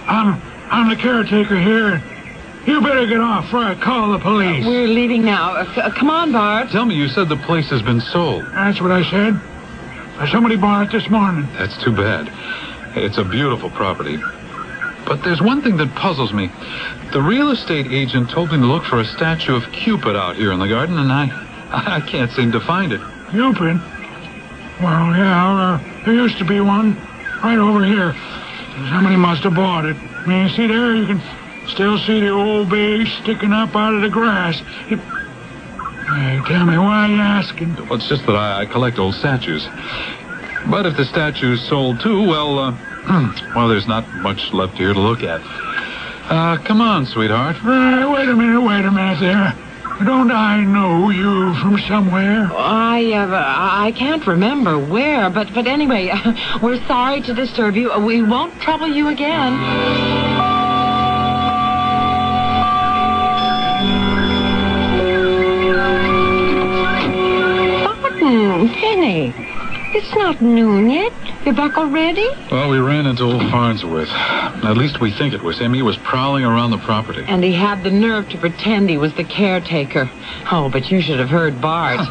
I'm the caretaker here. You better get off before I call the police. We're leaving now. Come on, Bart. Tell me, you said the place has been sold. That's what I said. Somebody bought it this morning. That's too bad. It's a beautiful property. But there's one thing that puzzles me. The real estate agent told me to look for a statue of Cupid out here in the garden, and I can't seem to find it. Cupid? Well, yeah, there used to be one right over here. Somebody must have bought it. I mean, see there, you can still see the old base sticking up out of the grass. Hey, tell me, why are you asking? Well, it's just that I collect old statues. But if the statue's sold too, well, there's not much left here to look at. Come on, sweetheart. Wait a minute there. Don't I know you from somewhere? I can't remember where, but anyway, we're sorry to disturb you. We won't trouble you again. Penny, it's not noon yet. You're back already? Well, we ran into old Farnsworth. At least we think it was him. He was prowling around the property. And he had the nerve to pretend he was the caretaker. Oh, but you should have heard Bart.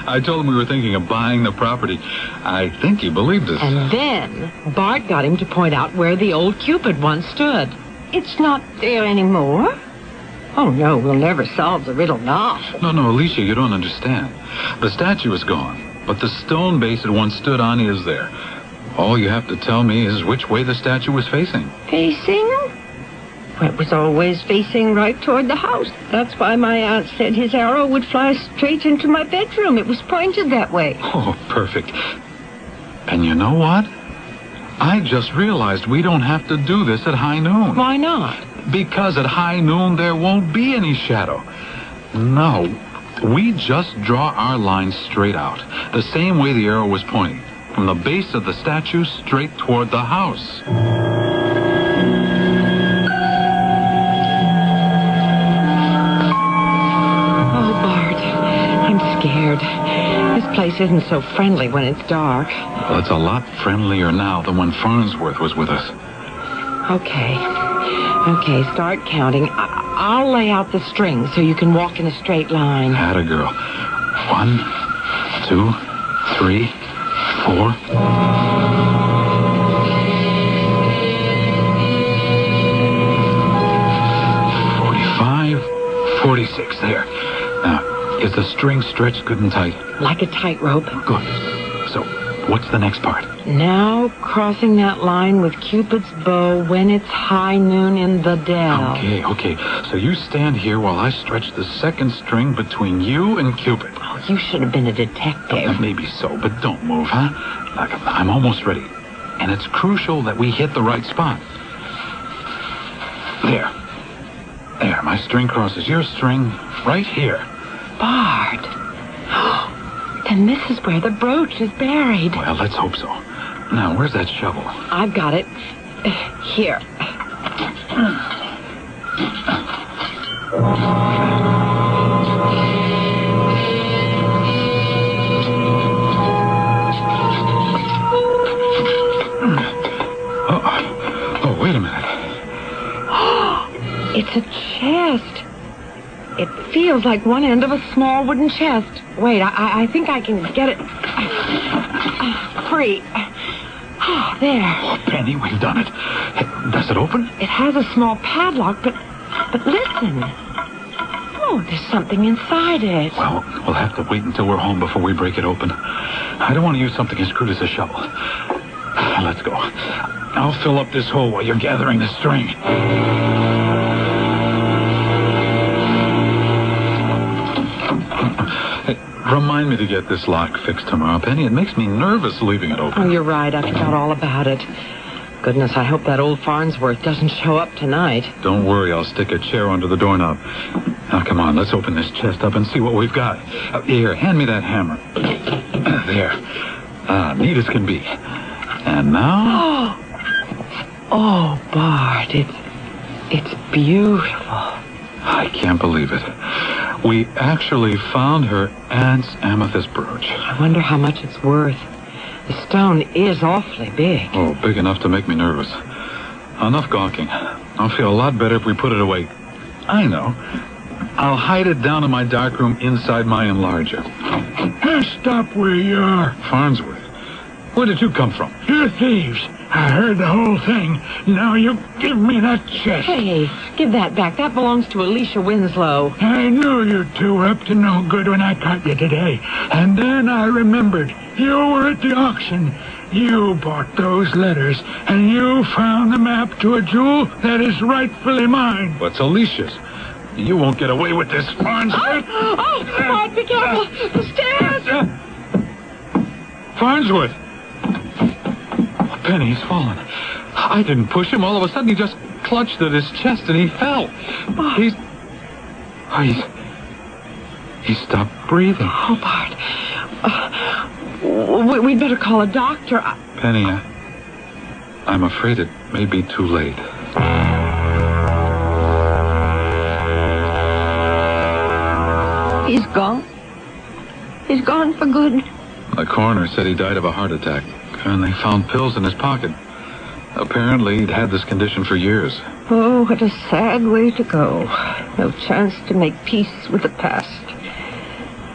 I told him we were thinking of buying the property. I think he believed us. And then Bart got him to point out where the old Cupid once stood. It's not there anymore? Oh, no, we'll never solve the riddle now. No, Alicia, you don't understand. The statue is gone, but the stone base it once stood on is there. All you have to tell me is which way the statue was facing. Facing? Well, it was always facing right toward the house. That's why my aunt said his arrow would fly straight into my bedroom. It was pointed that way. Oh, perfect. And you know what? I just realized we don't have to do this at high noon. Why not? Because at high noon there won't be any shadow. No, we just draw our line straight out, the same way the arrow was pointing, from the base of the statue straight toward the house. Oh, Bart, I'm scared. This place isn't so friendly when it's dark. Well, it's a lot friendlier now than when Farnsworth was with us. Okay, start counting. I'll lay out the string so you can walk in a straight line. Atta girl. 1, 2, 3, 4. 45, 46. There. Now, is the string stretched good and tight? Like a tightrope. Good. So, what's the next part? Now crossing that line with Cupid's bow when it's high noon in the dell. Okay. So you stand here while I stretch the second string between you and Cupid. Oh, you should have been a detective. Maybe so, but don't move, huh? I'm almost ready. And it's crucial that we hit the right spot. There, my string crosses your string right here. Bart. Then this is where the brooch is buried. Well, let's hope so. Now, where's that shovel? I've got it. Here. Oh, wait a minute. It's a chest. It feels like one end of a small wooden chest. Wait, I think I can get it free. Oh, there. Oh, Penny, we've done it. Does it open? It has a small padlock, but listen. Oh, there's something inside it. Well, we'll have to wait until we're home before we break it open. I don't want to use something as crude as a shovel. Let's go. I'll fill up this hole while you're gathering the string. Hey, remind me to get this lock fixed tomorrow, Penny. It makes me nervous leaving it open. Oh, you're right. I forgot all about it. Goodness, I hope that old Farnsworth doesn't show up tonight. Don't worry, I'll stick a chair under the doorknob. Now, come on, let's open this chest up and see what we've got. Here, hand me that hammer. There. Neat as can be. And now... Oh, Bart, it's beautiful. I can't believe it. We actually found her aunt's amethyst brooch. I wonder how much it's worth. The stone is awfully big. Oh, big enough to make me nervous. Enough gawking. I'll feel a lot better if we put it away. I know. I'll hide it down in my darkroom inside my enlarger. Stop where you are. Farnsworth, where did you come from? You're thieves. I heard the whole thing. Now you give me that chest. Hey, give that back. That belongs to Alicia Winslow. I knew you two were up to no good when I caught you today. And then I remembered. You were at the auction. You bought those letters, and you found the map to a jewel that is rightfully mine. What's Alicia's? You won't get away with this, Farnsworth. Oh, Bart, be careful. The stairs. Farnsworth. Penny, he's fallen. I didn't push him. All of a sudden, he just clutched at his chest and he fell. He stopped breathing. Oh, Bart. We'd better call a doctor. Penny, I'm afraid it may be too late. He's gone. He's gone for good. The coroner said he died of a heart attack, and they found pills in his pocket. Apparently, he'd had this condition for years. Oh, what a sad way to go. No chance to make peace with the past.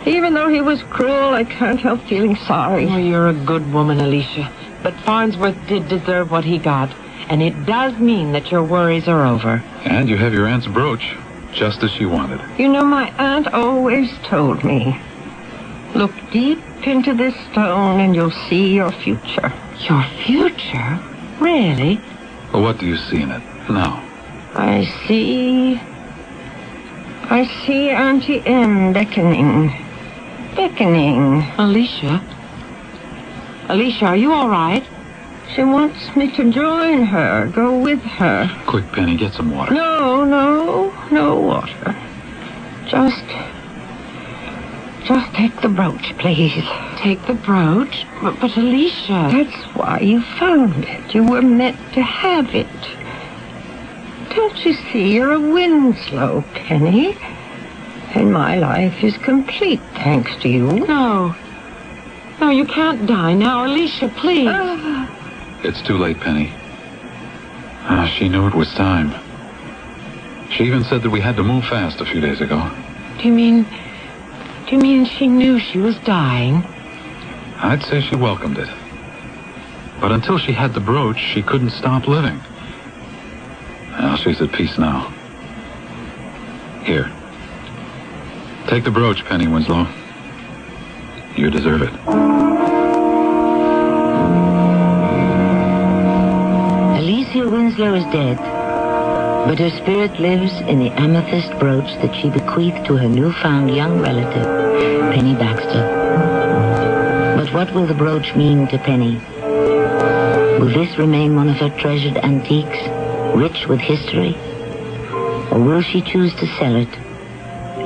Even though he was cruel, I can't help feeling sorry. Oh, you're a good woman, Alicia. But Farnsworth did deserve what he got, and it does mean that your worries are over. And you have your aunt's brooch, just as she wanted. You know, my aunt always told me, look deep into this stone and you'll see your future. Your future? Really? Well, what do you see in it now? I see Auntie M beckoning. Alicia? Alicia, are you all right? She wants me to join her, go with her. Quick, Penny, get some water. No water. Just take the brooch, please. Take the brooch? But Alicia... That's why you found it. You were meant to have it. Don't you see you're a Winslow, Penny? And my life is complete thanks to you. No, you can't die now. Alicia, please. It's too late, Penny. She knew it was time. She even said that we had to move fast a few days ago. Do you mean she knew she was dying? I'd say she welcomed it. But until she had the brooch, she couldn't stop living. Well, she's at peace now. Here. Take the brooch, Penny Winslow. You deserve it. Alicia Winslow is dead, but her spirit lives in the amethyst brooch that she bequeathed to her newfound young relative, Penny Baxter. But what will the brooch mean to Penny? Will this remain one of her treasured antiques, rich with history? Or will she choose to sell it,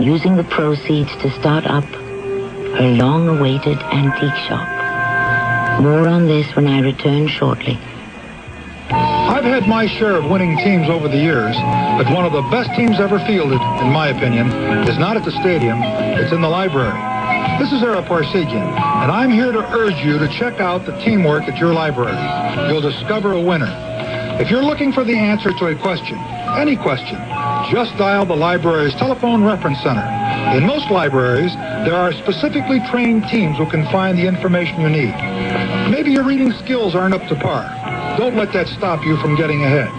using the proceeds to start up her long-awaited antique shop? More on this when I return shortly. I've had my share of winning teams over the years, but one of the best teams ever fielded, in my opinion, is not at the stadium, it's in the library. This is Ara Parsegian, and I'm here to urge you to check out the teamwork at your library. You'll discover a winner. If you're looking for the answer to a question, any question, just dial the library's telephone reference center. In most libraries, there are specifically trained teams who can find the information you need. Maybe your reading skills aren't up to par. Don't let that stop you from getting ahead.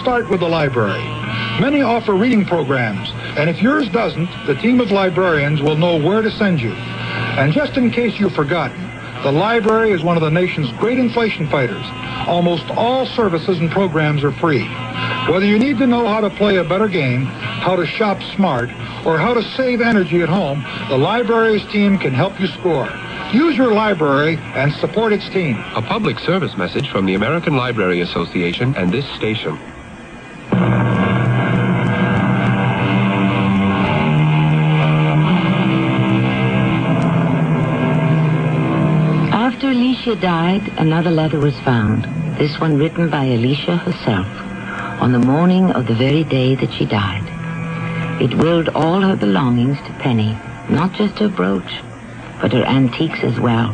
Start with the library. Many offer reading programs, and if yours doesn't, the team of librarians will know where to send you. And just in case you've forgotten, the library is one of the nation's great inflation fighters. Almost all services and programs are free. Whether you need to know how to play a better game, how to shop smart, or how to save energy at home, the library's team can help you score. Use your library and support its team. A public service message from the American Library Association and this station. After Alicia died, another letter was found. This one written by Alicia herself on the morning of the very day that she died. It willed all her belongings to Penny, not just her brooch, but her antiques as well.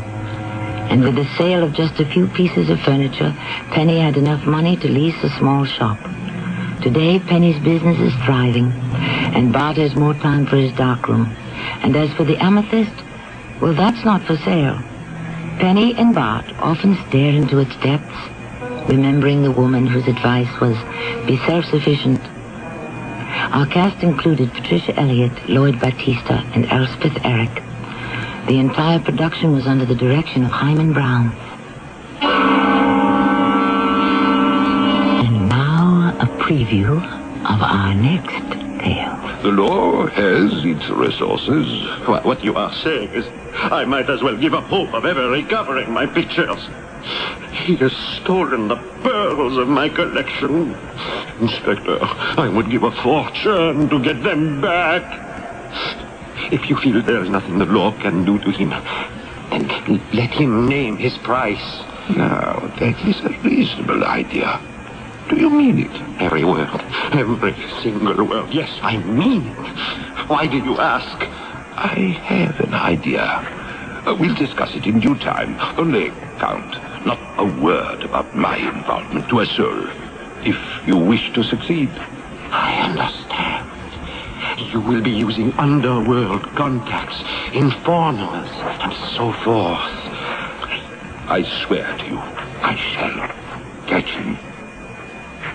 And with the sale of just a few pieces of furniture, Penny had enough money to lease a small shop. Today, Penny's business is thriving, and Bart has more time for his darkroom. And as for the amethyst, well, that's not for sale. Penny and Bart often stare into its depths, remembering the woman whose advice was, be self-sufficient. Our cast included Patricia Elliott, Lloyd Battista, and Elspeth Eric. The entire production was under the direction of Hyman Brown. And now, a preview of our next tale. The law has its resources. What you are saying is I might as well give up hope of ever recovering my pictures. He has stolen the pearls of my collection. Inspector, I would give a fortune to get them back. If you feel there is nothing the law can do to him, then let him name his price. Now, that is a reasonable idea. Do you mean it? Every word. Every single word. Yes, I mean it. Why do you ask? I have an idea. We'll discuss it in due time. Only, Count, not a word about my involvement to a soul. If you wish to succeed. I understand. You will be using underworld contacts, informers, and so forth. I swear to you, I shall catch him.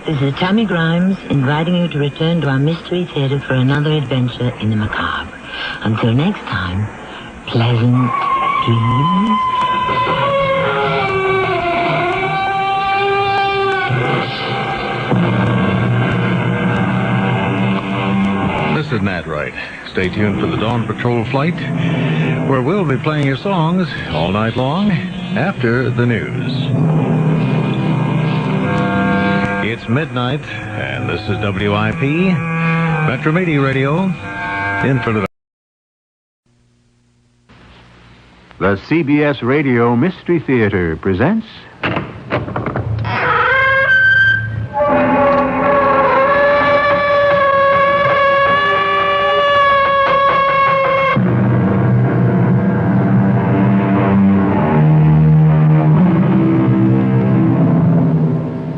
This is Tammy Grimes inviting you to return to our Mystery Theater for another adventure in the macabre. Until next time, pleasant dreams. This is Nat Wright. Stay tuned for the Dawn Patrol flight, where we'll be playing your songs all night long after the news. It's midnight, and this is WIP, Metro Media Radio, in front of the CBS Radio Mystery Theater presents...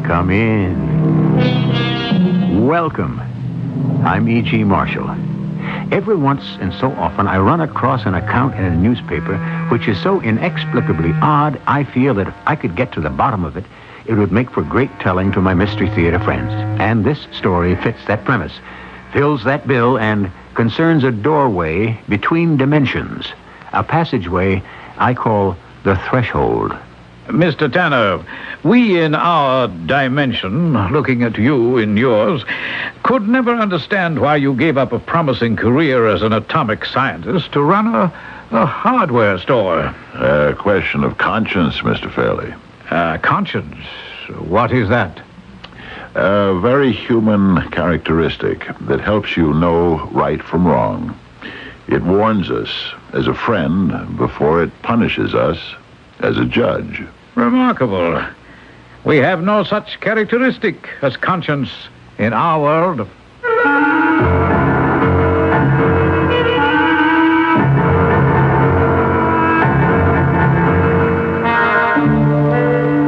Come in. Welcome. I'm E.G. Marshall. Every once and so often, I run across an account in a newspaper which is so inexplicably odd, I feel that if I could get to the bottom of it, it would make for great telling to my Mystery Theater friends. And this story fits that premise, fills that bill, and concerns a doorway between dimensions, a passageway I call the threshold. Mr. Tanner, we in our dimension, looking at you in yours, could never understand why you gave up a promising career as an atomic scientist to run a hardware store. A question of conscience, Mr. Fairley. Conscience? What is that? A very human characteristic that helps you know right from wrong. It warns us as a friend before it punishes us as a judge. Remarkable. We have no such characteristic as conscience in our world.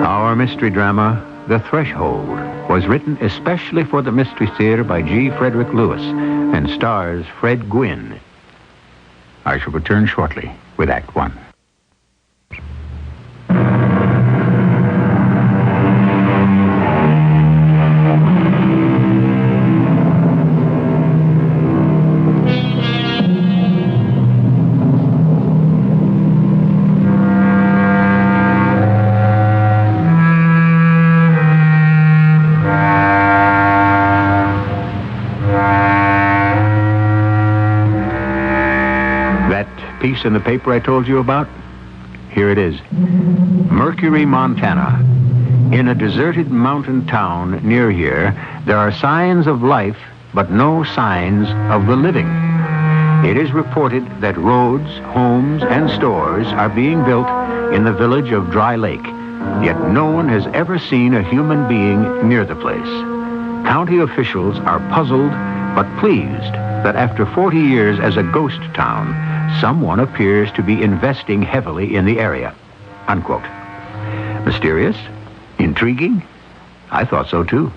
Our mystery drama, The Threshold, was written especially for the Mystery Theater by G. Frederick Lewis and stars Fred Gwynne. I shall return shortly with Act One. Piece in the paper I told you about? Here it is. Mercury, Montana. In a deserted mountain town near here, there are signs of life, but no signs of the living. It is reported that roads, homes, and stores are being built in the village of Dry Lake, yet no one has ever seen a human being near the place. County officials are puzzled but pleased that after 40 years as a ghost town, someone appears to be investing heavily in the area. Unquote. Mysterious? Intriguing? I thought so, too.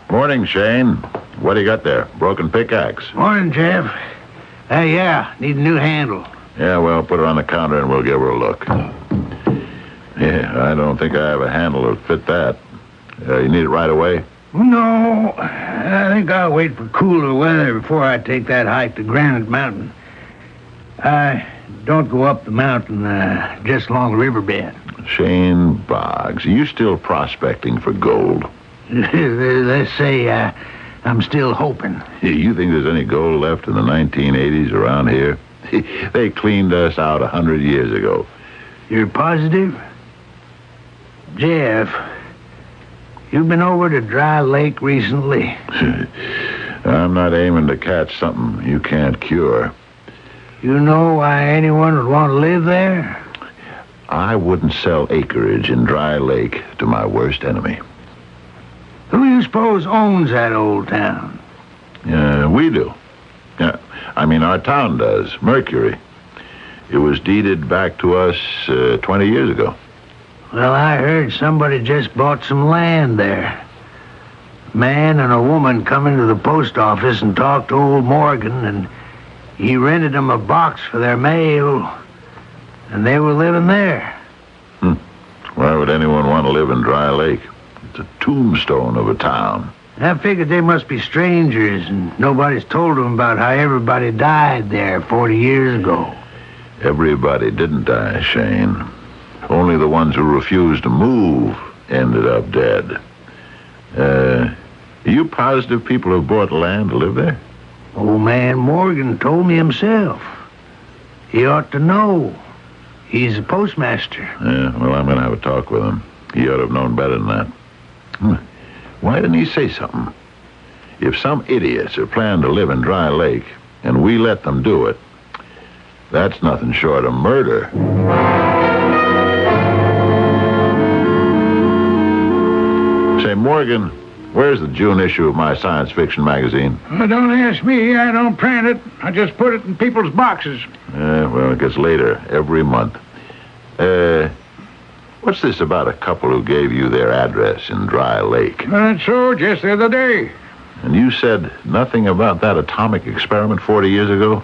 Morning, Shane. What do you got there? Broken pickaxe? Morning, Jeff. Yeah, need a new handle. Yeah, well, put it on the counter and we'll give her a look. Yeah, I don't think I have a handle that fit that. You need it right away? No, I think I'll wait for cooler weather before I take that hike to Granite Mountain. I don't go up the mountain just along the riverbed. Shane Boggs, are you still prospecting for gold? Let's say I'm still hoping. You think there's any gold left in the 1980s around here? They cleaned us out 100 years ago. You're positive? Jeff, you've been over to Dry Lake recently? I'm not aiming to catch something you can't cure. You know why anyone would want to live there? I wouldn't sell acreage in Dry Lake to my worst enemy. Who do you suppose owns that old town? We do. Our town does. Mercury. It was deeded back to us 20 years ago. Well, I heard somebody just bought some land there. A man and a woman come into the post office and talked to old Morgan, and he rented them a box for their mail, and they were living there. Why would anyone want to live in Dry Lake? It's a tombstone of a town. I figured they must be strangers, and nobody's told them about how everybody died there 40 years ago. Everybody didn't die, Shane. Only the ones who refused to move ended up dead. Are you positive people have bought land to live there? Old man Morgan told me himself. He ought to know. He's a postmaster. Yeah, well, I'm going to have a talk with him. He ought to have known better than that. Why didn't he say something? If some idiots are planning to live in Dry Lake, and we let them do it, that's nothing short of murder. Say, Morgan, where's the June issue of my science fiction magazine? Don't ask me. I don't print it. I just put it in people's boxes. Well, it gets later every month. What's this about a couple who gave you their address in Dry Lake? That's so, just the other day. And you said nothing about that atomic experiment 40 years ago?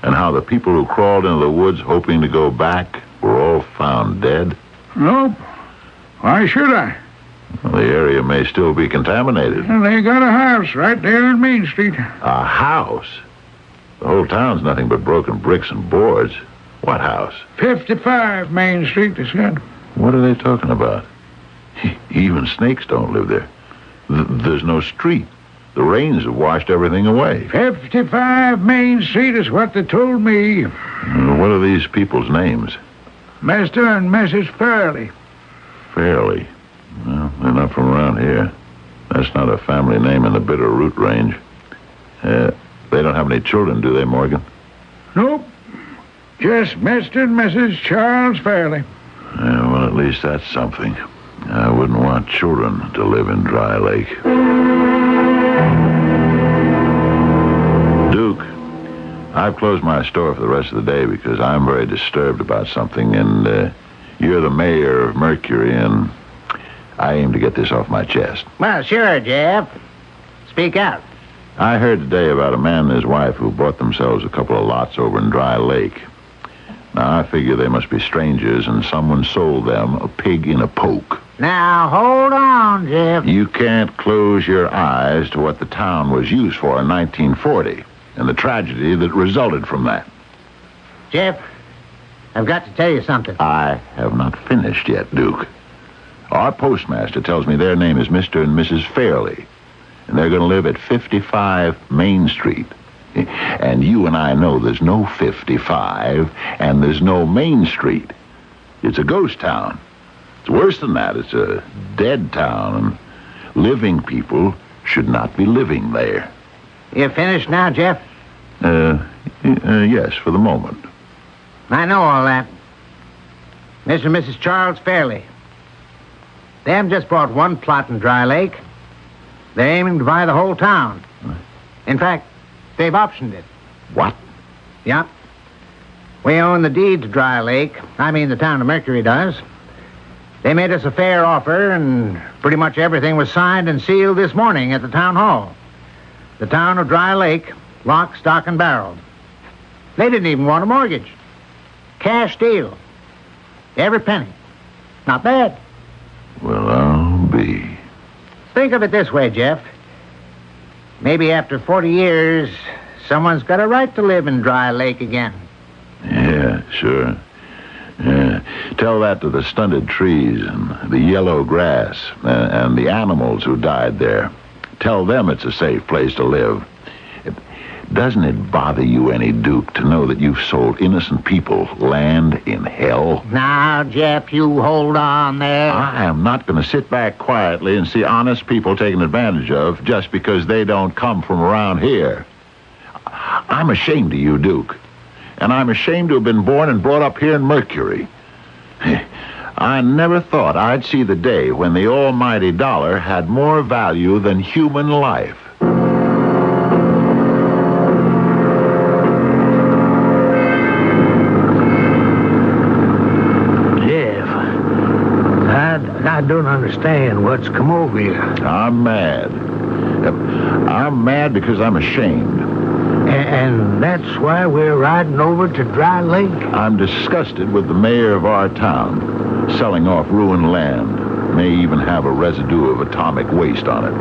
And how the people who crawled into the woods hoping to go back were all found dead? Nope. Why should I? Well, the area may still be contaminated. Well, they got a house right there on Main Street. A house? The whole town's nothing but broken bricks and boards. What house? 55 Main Street, they said. What are they talking about? Even snakes don't live there. There's no street. The rains have washed everything away. 55 Main Street is what they told me. What are these people's names? Mr. and Mrs. Fairley. Fairley? Well, they're not from around here. That's not a family name in the Bitterroot range. They don't have any children, do they, Morgan? Nope. Just Mr. and Mrs. Charles Fairley. Well, at least that's something. I wouldn't want children to live in Dry Lake. Duke, I've closed my store for the rest of the day because I'm very disturbed about something, and you're the mayor of Mercury, and I aim to get this off my chest. Well, sure, Jeff. Speak out. I heard today about a man and his wife who bought themselves a couple of lots over in Dry Lake. Now, I figure they must be strangers, and someone sold them a pig in a poke. Now, hold on, Jeff. You can't close your eyes to what the town was used for in 1940, and the tragedy that resulted from that. Jeff, I've got to tell you something. I have not finished yet, Duke. Our postmaster tells me their name is Mr. and Mrs. Fairley, and they're going to live at 55 Main Street. And you and I know there's no 55, and there's no Main Street. It's a ghost town. It's worse than that. It's a dead town, and living people should not be living there. You finished now, Jeff? Yes, for the moment. I know all that. Mr. and Mrs. Charles Fairley. They haven't just bought one plot in Dry Lake. They're aiming to buy the whole town. In fact, they've optioned it. What? Yep. We own the deed to Dry Lake. I mean, the town of Mercury does. They made us a fair offer, and pretty much everything was signed and sealed this morning at the town hall. The town of Dry Lake, lock, stock, and barrel. They didn't even want a mortgage. Cash deal. Every penny. Not bad. Well, I'll be. Think of it this way, Jeff. Maybe after 40 years, someone's got a right to live in Dry Lake again. Yeah, sure. Yeah. Tell that to the stunted trees and the yellow grass and the animals who died there. Tell them it's a safe place to live. Doesn't it bother you any, Duke, to know that you've sold innocent people land in hell? Now, Jeff, you hold on there. I am not going to sit back quietly and see honest people taken advantage of just because they don't come from around here. I'm ashamed of you, Duke. And I'm ashamed to have been born and brought up here in Mercury. I never thought I'd see the day when the almighty dollar had more value than human life. I don't understand what's come over you. I'm mad. I'm mad because I'm ashamed. And that's why we're riding over to Dry Lake? I'm disgusted with the mayor of our town selling off ruined land. May even have a residue of atomic waste on it.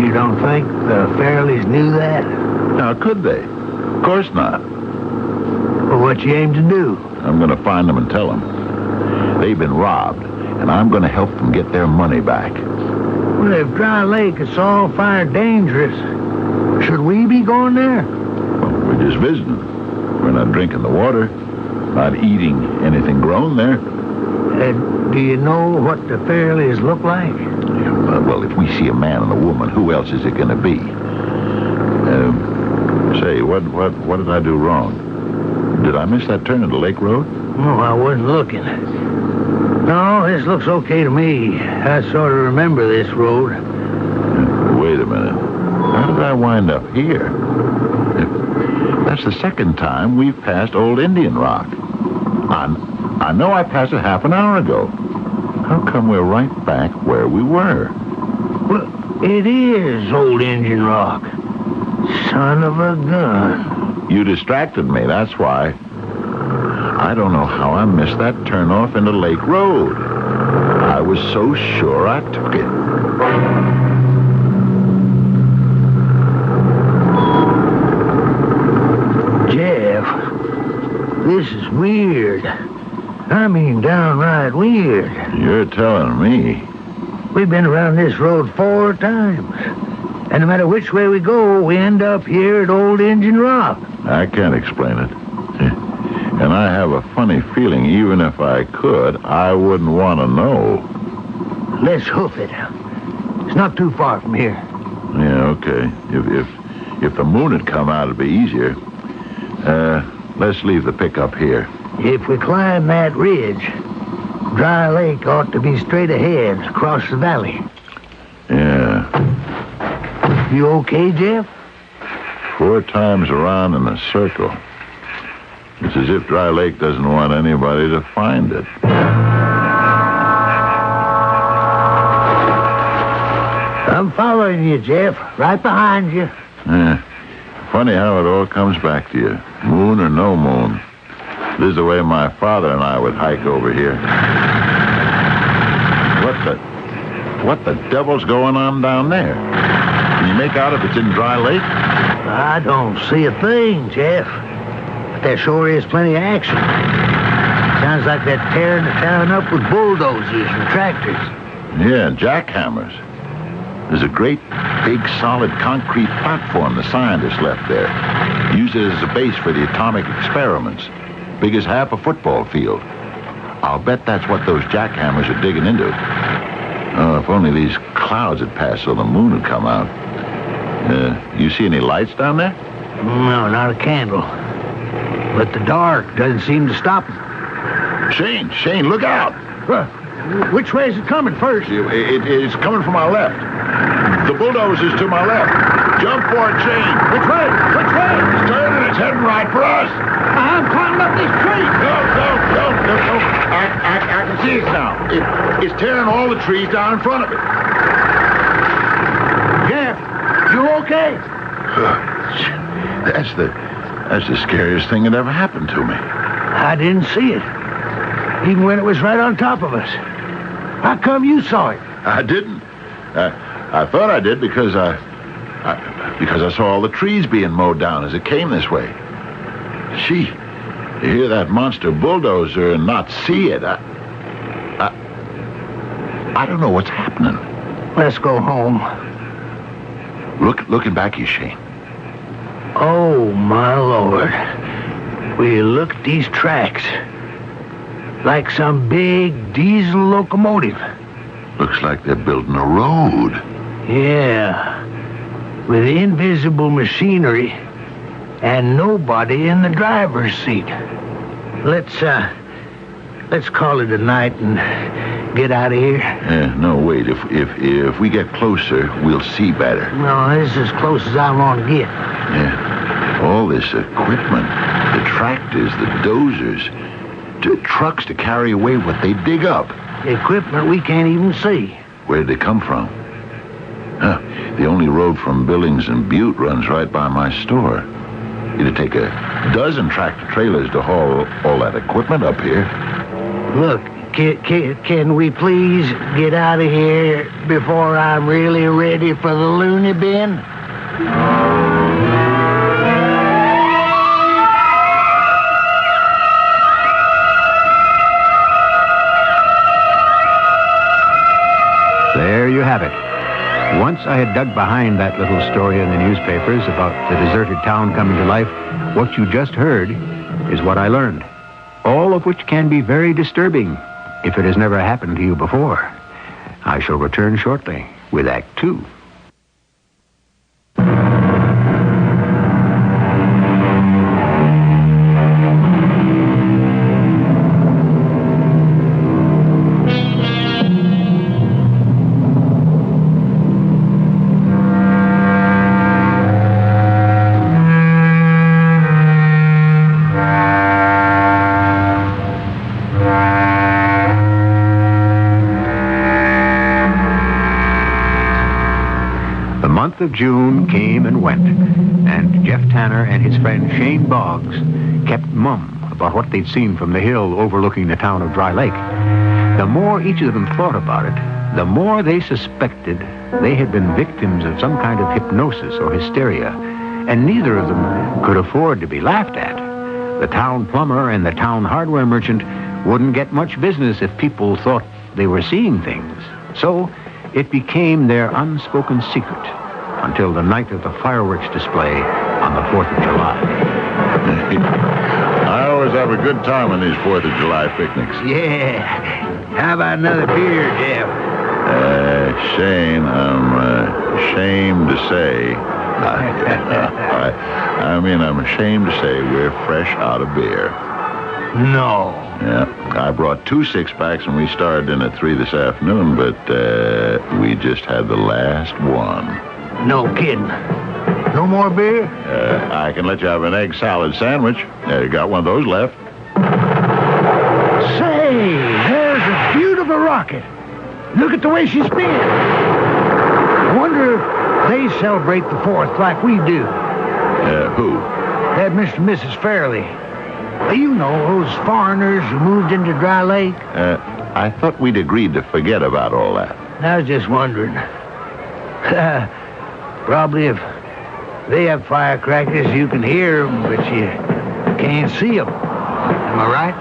You don't think the Fairleys knew that? Now, could they? Of course not. Well, what you aim to do? I'm going to find them and tell them. They've been robbed. And I'm going to help them get their money back. Well, if Dry Lake is all fire dangerous, should we be going there? Well, we're just visiting. We're not drinking the water, not eating anything grown there. Do you know what the Fairleys look like? Yeah, well, if we see a man and a woman, who else is it going to be? Say, what did I do wrong? Did I miss that turn into Lake Road? No, I wasn't looking. No, this looks okay to me. I sort of remember this road. Wait a minute. How did I wind up here? That's the second time we've passed Old Indian Rock. I know I passed it half an hour ago. How come we're right back where we were? Well, it is Old Indian Rock. Son of a gun. You distracted me, that's why. I don't know how I missed that turnoff into Lake Road. I was so sure I took it. Jeff, this is weird. I mean, downright weird. You're telling me. We've been around this road 4 times. And no matter which way we go, we end up here at Old Indian Rock. I can't explain it. And I have a funny feeling, even if I could, I wouldn't want to know. Let's hoof it. It's not too far from here. Yeah, okay. If the moon had come out, it'd be easier. Let's leave the pickup here. If we climb that ridge, Dry Lake ought to be straight ahead, across the valley. Yeah. You okay, Jeff? 4 times around in a circle. It's as if Dry Lake doesn't want anybody to find it. I'm following you, Jeff. Right behind you. Yeah. Funny how it all comes back to you. Moon or no moon. This is the way my father and I would hike over here. What the devil's going on down there? Can you make out if it's in Dry Lake? I don't see a thing, Jeff. But there sure is plenty of action. Sounds like they're tearing the town up with bulldozers and tractors. Yeah, jackhammers. There's a great big, solid concrete platform the scientists left there. Used it as a base for the atomic experiments. Big as half a football field. I'll bet that's what those jackhammers are digging into. Oh, if only these clouds had passed so the moon would come out. You see any lights down there? No, not a candle. But the dark doesn't seem to stop them. Shane, look out! Which way is it coming first? It's coming from our left. The bulldozer's to my left. Jump for it, Shane. Which way? Which way? It's turning. It's heading right for us. I'm climbing up this tree. No. I can see it now. It's tearing all the trees down in front of it. Jeff, you okay? That's the scariest thing that ever happened to me. I didn't see it. Even when it was right on top of us. How come you saw it? I didn't. I thought I did because I saw all the trees being mowed down as it came this way. Gee, to hear that monster bulldozer and not see it, I don't know what's happening. Let's go home. Looking back, you Shane. Oh, my Lord. Will you look at these tracks? Like some big diesel locomotive. Looks like they're building a road. Yeah. With invisible machinery and nobody in the driver's seat. Let's call it a night and get out of here. No, wait. If we get closer, we'll see better. No, this is as close as I want to get. Yeah. All this equipment, the tractors, the dozers, the trucks to carry away what they dig up. Equipment we can't even see. Where did they come from? The only road from Billings and Butte runs right by my store. It'd take a dozen tractor trailers to haul all that equipment up here. Look, can we please get out of here before I'm really ready for the loony bin? There you have it. Once I had dug behind that little story in the newspapers about the deserted town coming to life, what you just heard is what I learned. All of which can be very disturbing if it has never happened to you before. I shall return shortly with Act 2. The month of June came and went, and Jeff Tanner and his friend Shane Boggs kept mum about what they'd seen from the hill overlooking the town of Dry Lake. The more each of them thought about it, the more they suspected they had been victims of some kind of hypnosis or hysteria, and neither of them could afford to be laughed at. The town plumber and the town hardware merchant wouldn't get much business if people thought they were seeing things. So it became their unspoken secret until the night of the fireworks display on the 4th of July. I always have a good time on these 4th of July picnics. Yeah. How about another beer, Jeff? Shane, I'm ashamed to say. I'm ashamed to say we're fresh out of beer. No. Yeah, I brought 2 six-packs and we started in at 3 this afternoon, but we just had the last one. No kidding. No more beer? I can let you have an egg salad sandwich. Got one of those left. Say, there's a beautiful rocket. Look at the way she's spins. I wonder if they celebrate the 4th like we do. Who? That Mr. and Mrs. Fairley. You know, those foreigners who moved into Dry Lake. I thought we'd agreed to forget about all that. I was just wondering. Probably if they have firecrackers, you can hear them, but you can't see them. Am I right?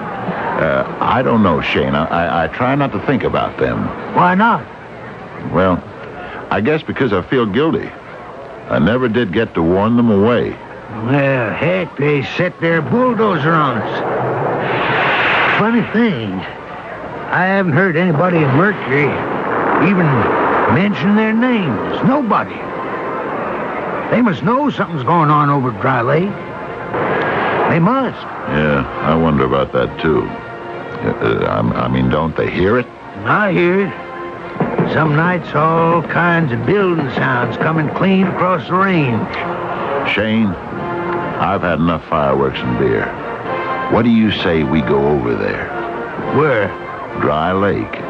I don't know, Shane. I try not to think about them. Why not? Well, I guess because I feel guilty. I never did get to warn them away. Well, heck, they set their bulldozer on us. Funny thing, I haven't heard anybody in Mercury even mention their names. Nobody. They must know something's going on over at Dry Lake. They must. Yeah, I wonder about that, too. I mean, don't they hear it? I hear it. Some nights, all kinds of building sounds coming clean across the range. Shane, I've had enough fireworks and beer. What do you say we go over there? Where? Dry Lake.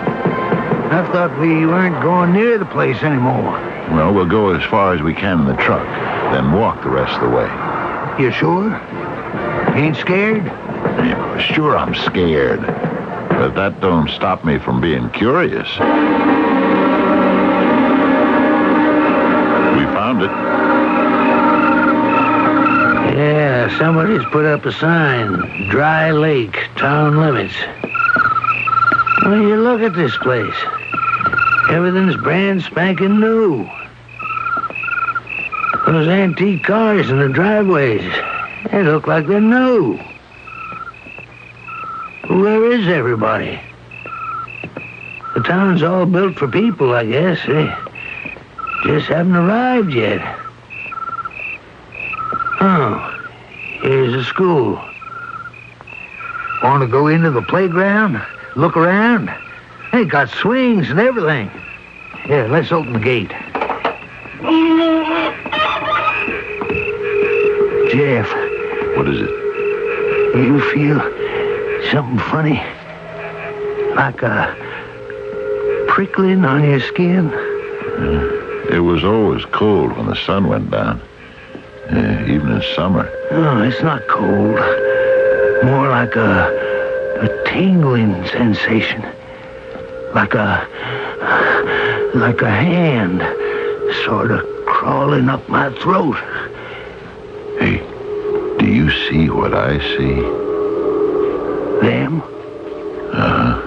I thought we weren't going near the place anymore. Well, we'll go as far as we can in the truck, then walk the rest of the way. You sure? Ain't scared? Yeah, sure I'm scared. But that don't stop me from being curious. We found it. Yeah, somebody's put up a sign. Dry Lake, town limits. Well, you look at this place. Everything's brand spanking new. Those antique cars in the driveways, they look like they're new. Where is everybody? The town's all built for people, I guess. They just haven't arrived yet. Oh, here's a school. Want to go into the playground? Look around? They got swings and everything. Here, let's open the gate. Jeff. What is it? You feel something funny? Like a prickling on your skin? It was always cold when the sun went down. Even in summer. Oh, it's not cold. More like a tingling sensation. Like a hand sort of crawling up my throat. Hey, do you see what I see? Them? Uh-huh.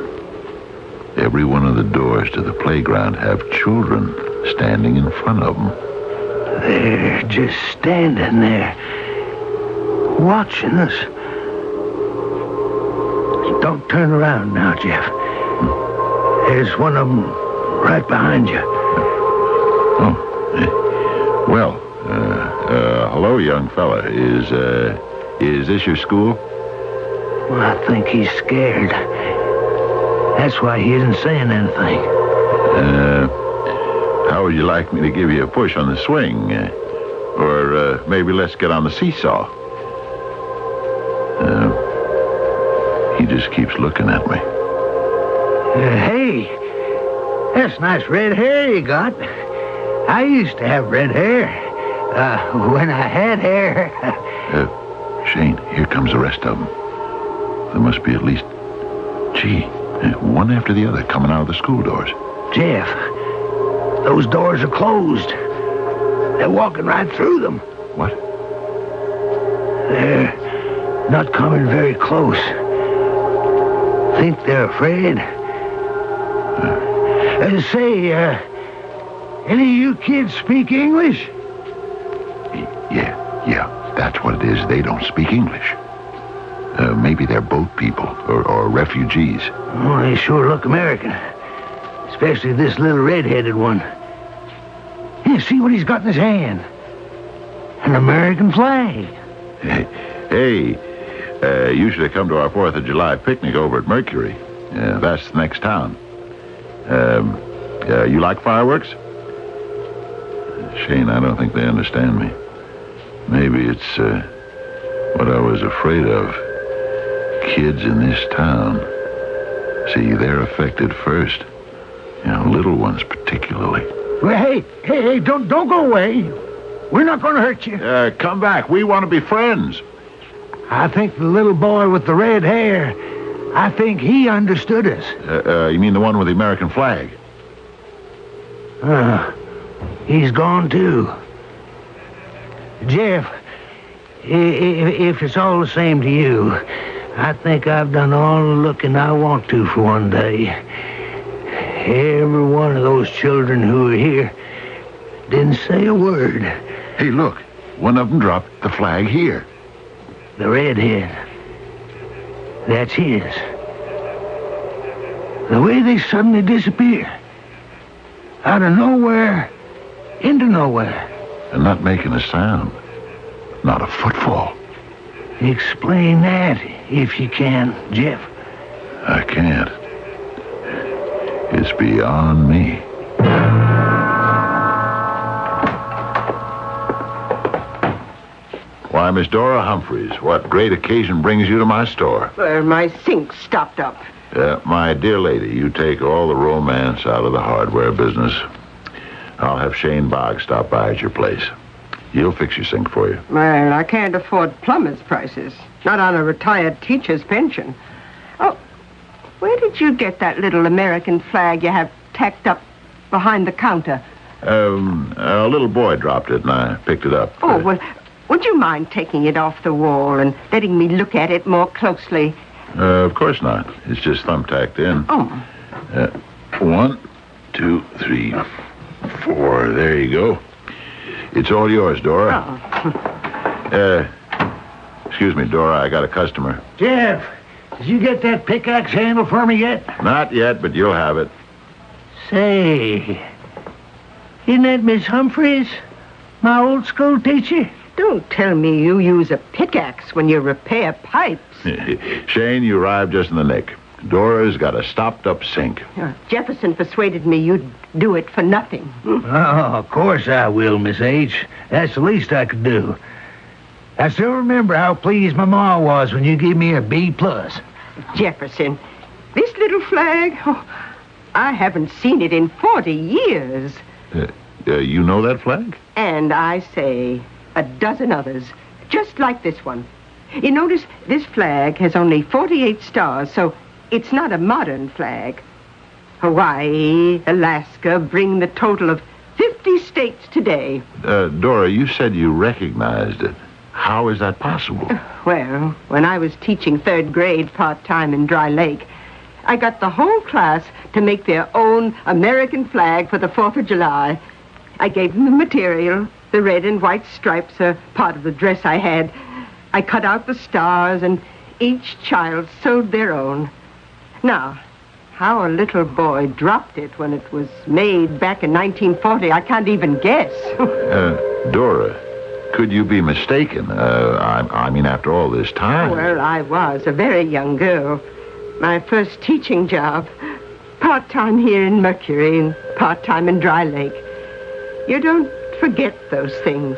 Every one of the doors to the playground have children standing in front of them. They're just standing there, watching us. Don't turn around now, Jeff. There's one of them right behind you. Oh, well, hello, young fella. Is this your school? Well, I think he's scared. That's why he isn't saying anything. How would you like me to give you a push on the swing? Or maybe let's get on the seesaw? He just keeps looking at me. Hey, that's nice red hair you got. I used to have red hair. When I had hair. Shane, here comes the rest of them. There must be at least, one after the other coming out of the school doors. Jeff, those doors are closed. They're walking right through them. What? They're not coming very close. Think they're afraid? Say, any of you kids speak English? Yeah, that's what it is. They don't speak English. Maybe they're boat people or refugees. Oh, they sure look American. Especially this little red-headed one. Yeah, see what he's got in his hand. An American flag. Hey, you should have come to our 4th of July picnic over at Mercury. That's the next town. You like fireworks? Shane, I don't think they understand me. Maybe it's what I was afraid of. Kids in this town. See, they're affected first. Little ones particularly. Well, hey, don't go away. We're not going to hurt you. Come back. We want to be friends. I think the little boy with the red hair, I think he understood us. You mean the one with the American flag? He's gone too. Jeff, if it's all the same to you, I think I've done all the looking I want to for one day. Every one of those children who are here didn't say a word. Hey, look. One of them dropped the flag here. The redhead. That's his. The way they suddenly disappear. Out of nowhere, into nowhere. And not making a sound. Not a footfall. Explain that, if you can, Jeff. I can't. It's beyond me. Why, Miss Dora Humphreys, what great occasion brings you to my store? My sink stopped up. My dear lady, you take all the romance out of the hardware business. I'll have Shane Boggs stop by at your place. He'll fix your sink for you. Well, I can't afford plumber's prices. Not on a retired teacher's pension. Oh, where did you get that little American flag you have tacked up behind the counter? A little boy dropped it, and I picked it up. Oh, well, would you mind taking it off the wall and letting me look at it more closely? Of course not. It's just thumbtacked in. Oh. 1, 2, 3, 4. There you go. It's all yours, Dora. Oh. Excuse me, Dora. I got a customer. Jeff, did you get that pickaxe handle for me yet? Not yet, but you'll have it. Say, isn't that Miss Humphreys? My old school teacher? Don't tell me you use a pickaxe when you repair pipes. Shane, you arrived just in the nick. Dora's got a stopped-up sink. Jefferson persuaded me you'd do it for nothing. Oh, of course I will, Miss H. That's the least I could do. I still remember how pleased my ma was when you gave me a B+. Jefferson, this little flag, I haven't seen it in 40 years. You know that flag? And I say a dozen others, just like this one. You notice this flag has only 48 stars, so it's not a modern flag. Hawaii, Alaska bring the total of 50 states today. Dora, you said you recognized it. How is that possible? Well, when I was teaching 3rd grade part-time in Dry Lake, I got the whole class to make their own American flag for the 4th of July. I gave them the material. The red and white stripes are part of the dress I had. I cut out the stars, and each child sewed their own. Now, how a little boy dropped it when it was made back in 1940, I can't even guess. Dora, could you be mistaken? I mean, after all this time. Well, I was a very young girl. My first teaching job. Part-time here in Mercury and part-time in Dry Lake. You don't forget those things.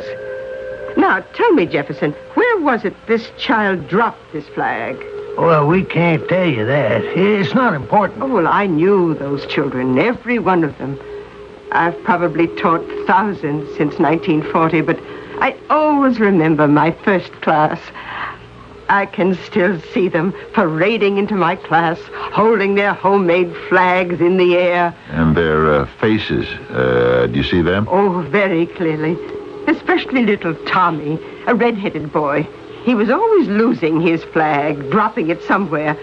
Now, tell me, Jefferson, where was it this child dropped this flag? Well, we can't tell you that. It's not important. Oh, well, I knew those children, every one of them. I've probably taught thousands since 1940, but I always remember my first class. I can still see them parading into my class, holding their homemade flags in the air. And their faces, do you see them? Oh, very clearly. Especially little Tommy, a red-headed boy. He was always losing his flag, dropping it somewhere.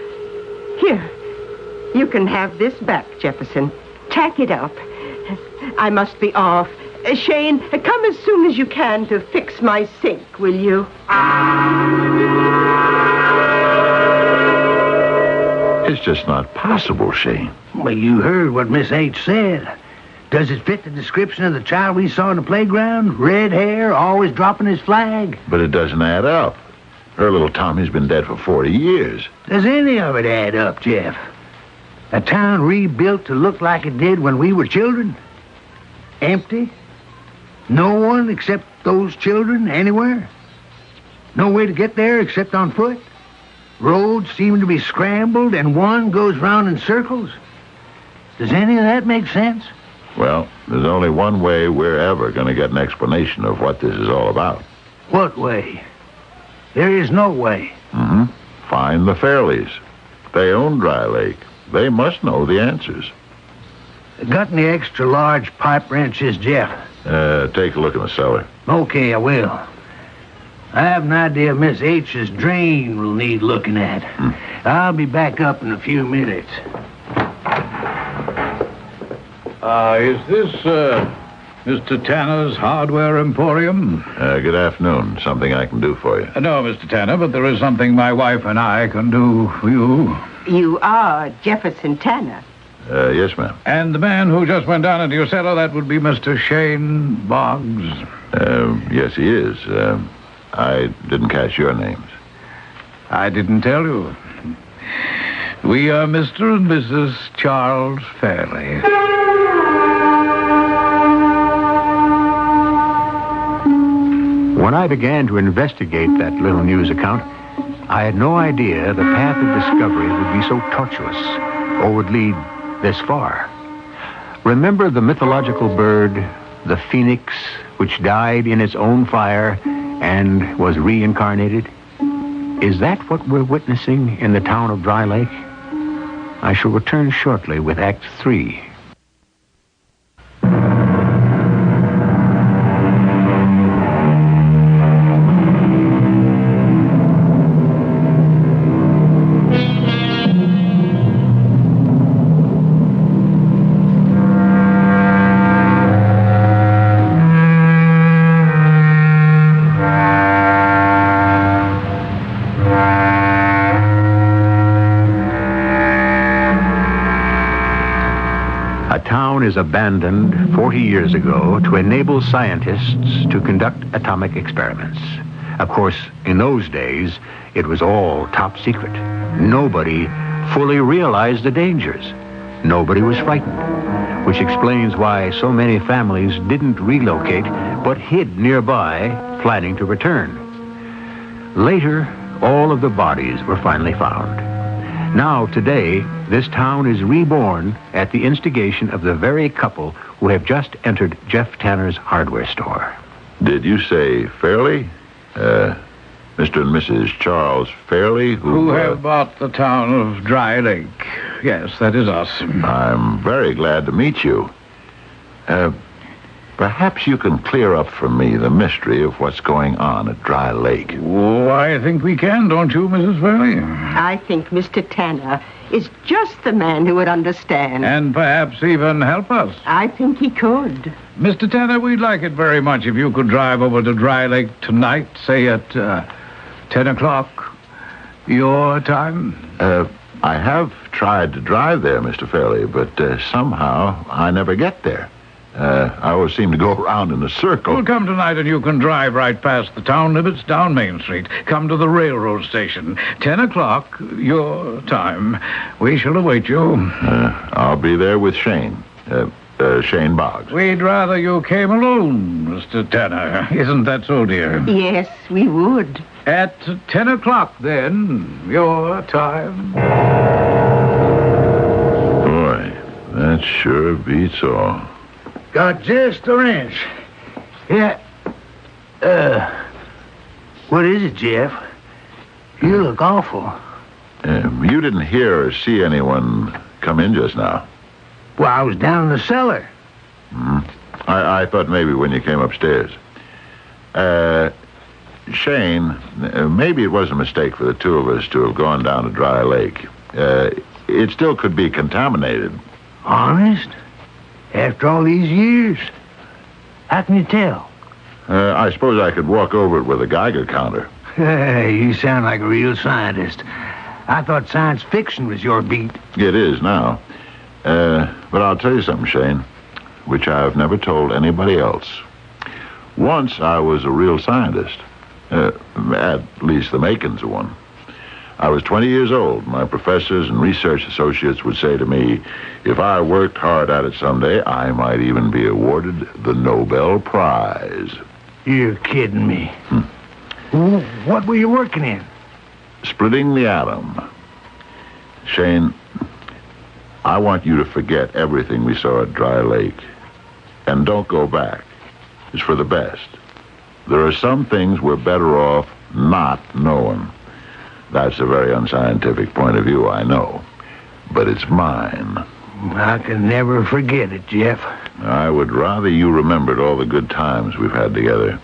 Here, you can have this back, Jefferson. Tack it up. I must be off. Shane, come as soon as you can to fix my sink, will you? It's just not possible, Shane. Well, you heard what Miss H said. Does it fit the description of the child we saw in the playground? Red hair, always dropping his flag? But it doesn't add up. Her little Tommy's been dead for 40 years. Does any of it add up, Jeff? A town rebuilt to look like it did when we were children? Empty? No one except those children anywhere? No way to get there except on foot? Roads seem to be scrambled and one goes round in circles? Does any of that make sense? Well, there's only one way we're ever going to get an explanation of what this is all about. What way? There is no way. Find the Fairleys. They own Dry Lake. They must know the answers. Got any extra large pipe wrenches, Jeff? Take a look in the cellar. Okay, I will. I have an idea Miss H's drain will need looking at. I'll be back up in a few minutes. Is this, Mr. Tanner's Hardware Emporium. Good afternoon. Something I can do for you? No, Mr. Tanner, but there is something my wife and I can do for you. You are Jefferson Tanner. Yes, ma'am. And the man who just went down into your cellar, that would be Mr. Shane Boggs. Yes, he is. I didn't catch your names. I didn't tell you. We are Mr. and Mrs. Charles Fairley. When I began to investigate that little news account, I had no idea the path of discovery would be so tortuous or would lead this far. Remember the mythological bird, the phoenix, which died in its own fire and was reincarnated? Is that what we're witnessing in the town of Dry Lake? I shall return shortly with Act 3. Is abandoned 40 years ago to enable scientists to conduct atomic experiments. Of course, in those days, it was all top secret. Nobody fully realized the dangers. Nobody was frightened, which explains why so many families didn't relocate but hid nearby, planning to return. Later, all of the bodies were finally found. Now, today, this town is reborn at the instigation of the very couple who have just entered Jeff Tanner's hardware store. Did you say Fairley? Mr. and Mrs. Charles Fairley? Who have bought the town of Dry Lake. Yes, that is us. I'm very glad to meet you. Perhaps you can clear up for me the mystery of what's going on at Dry Lake. Oh, I think we can, don't you, Mrs. Fairley? I think Mr. Tanner is just the man who would understand. And perhaps even help us. I think he could. Mr. Tanner, we'd like it very much if you could drive over to Dry Lake tonight, say at 10 o'clock your time. I have tried to drive there, Mr. Fairley, but somehow I never get there. I always seem to go around in a circle. Well, come tonight and you can drive right past the town limits down Main Street. Come to the railroad station. 10 o'clock, your time. We shall await you. I'll be there with Shane. Shane Boggs. We'd rather you came alone, Mr. Tanner. Isn't that so, dear? Yes, we would. At 10 o'clock, then, your time. Boy, that sure beats all. Got just a wrench. Yeah. What is it, Jeff? You look awful. You didn't hear or see anyone come in just now. Well, I was down in the cellar. I thought maybe when you came upstairs. Shane, maybe it was a mistake for the two of us to have gone down to Dry Lake. It still could be contaminated. Honest? After all these years? How can you tell? I suppose I could walk over it with a Geiger counter. Hey, you sound like a real scientist. I thought science fiction was your beat. It is now. But I'll tell you something, Shane, which I've never told anybody else. Once I was a real scientist. At least the makings of one. I was 20 years old. My professors and research associates would say to me, if I worked hard at it someday, I might even be awarded the Nobel Prize. You're kidding me. What were you working in? Splitting the atom. Shane, I want you to forget everything we saw at Dry Lake. And don't go back. It's for the best. There are some things we're better off not knowing. That's a very unscientific point of view, I know. But it's mine. I can never forget it, Jeff. I would rather you remembered all the good times we've had together.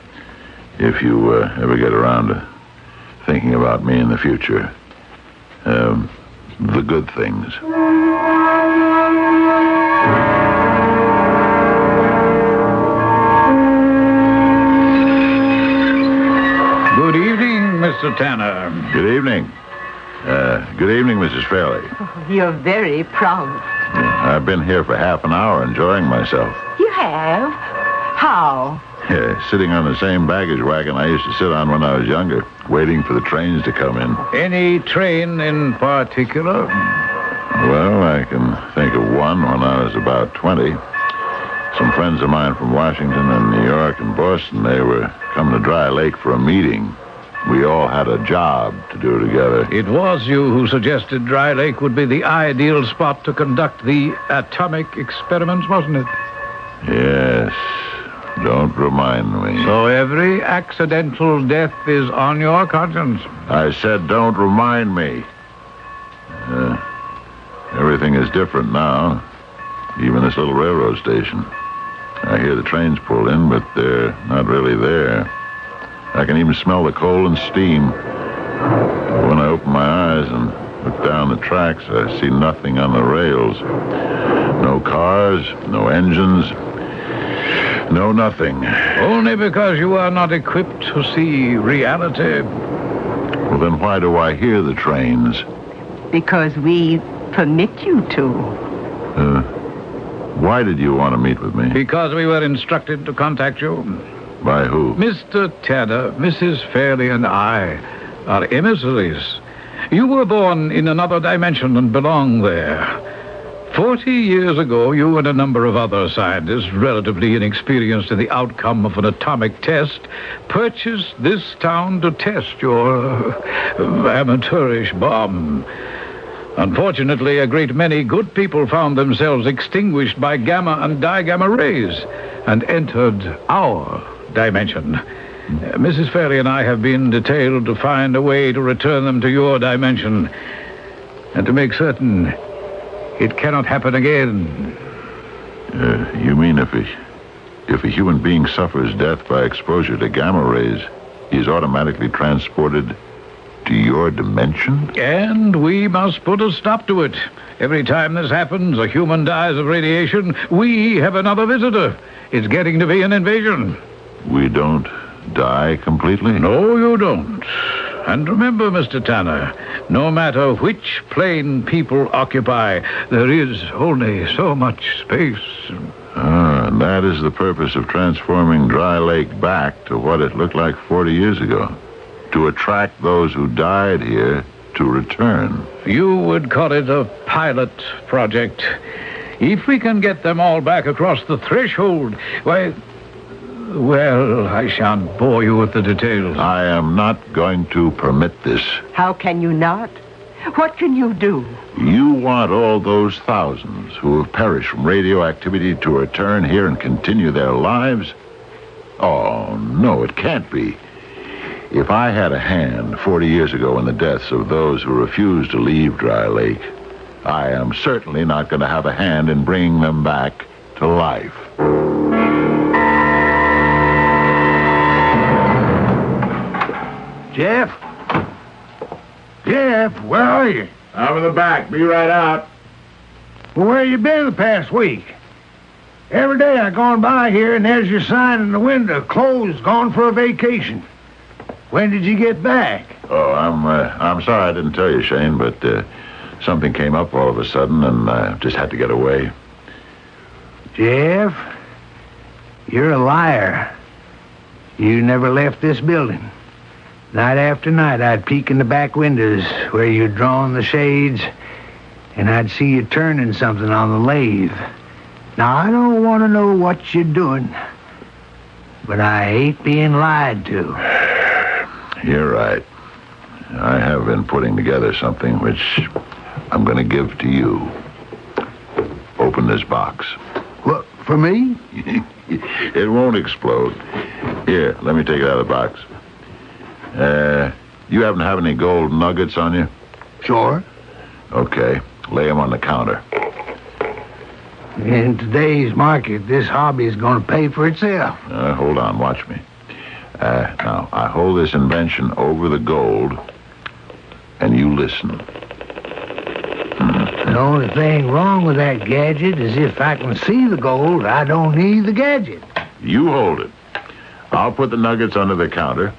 If you ever get around to thinking about me in the future. The good things. Mr. Tanner. Good evening. Good evening, Mrs. Fairley. Oh, you're very prompt. I've been here for half an hour enjoying myself. You have? How? Sitting on the same baggage wagon I used to sit on when I was younger, waiting for the trains to come in. Any train in particular? Well, I can think of one when I was about 20. Some friends of mine from Washington and New York and Boston, they were coming to Dry Lake for a meeting. We all had a job to do together. It was you who suggested Dry Lake would be the ideal spot to conduct the atomic experiments, wasn't it? Yes. Don't remind me. So every accidental death is on your conscience? I said don't remind me. Everything is different now. Even this little railroad station. I hear the trains pull in, but they're not really there. I can even smell the coal and steam. When I open my eyes and look down the tracks, I see nothing on the rails. No cars, no engines, no nothing. Only because you are not equipped to see reality. Well, then why do I hear the trains? Because we permit you to. Why did you want to meet with me? Because we were instructed to contact you. By who? Mr. Tanner, Mrs. Fairley, and I are emissaries. You were born in another dimension and belong there. 40 years ago, you and a number of other scientists, relatively inexperienced in the outcome of an atomic test, purchased this town to test your amateurish bomb. Unfortunately, a great many good people found themselves extinguished by gamma and digamma rays and entered our dimension. Mrs. Fairley and I have been detailed to find a way to return them to your dimension and to make certain it cannot happen again. You mean if a human being suffers death by exposure to gamma rays, he's automatically transported to your dimension? And we must put a stop to it. Every time this happens, a human dies of radiation, we have another visitor. It's getting to be an invasion. We don't die completely? No, you don't. And remember, Mr. Tanner, no matter which plane people occupy, there is only so much space. And that is the purpose of transforming Dry Lake back to what it looked like 40 years ago. To attract those who died here to return. You would call it a pilot project. If we can get them all back across the threshold, why... Well, I shan't bore you with the details. I am not going to permit this. How can you not? What can you do? You want all those thousands who have perished from radioactivity to return here and continue their lives? Oh, no, it can't be. If I had a hand 40 years ago in the deaths of those who refused to leave Dry Lake, I am certainly not going to have a hand in bringing them back to life. Jeff? Jeff, where are you? I'm in the back. Be right out. Well, where you been the past week? Every day I gone by here and there's your sign in the window, closed, gone for a vacation. When did you get back? Oh, I'm sorry I didn't tell you, Shane, but something came up all of a sudden and I just had to get away. Jeff, you're a liar. You never left this building. Night after night, I'd peek in the back windows where you'd drawn the shades, and I'd see you turning something on the lathe. Now, I don't want to know what you're doing, but I hate being lied to. You're right. I have been putting together something which I'm going to give to you. Open this box. What, for me? It won't explode. Here, let me take it out of the box. You happen to have any gold nuggets on you? Sure. Okay, lay them on the counter. In today's market, this hobby is going to pay for itself. Hold on, watch me. Now, I hold this invention over the gold, and you listen. The only thing wrong with that gadget is if I can see the gold, I don't need the gadget. You hold it. I'll put the nuggets under the counter.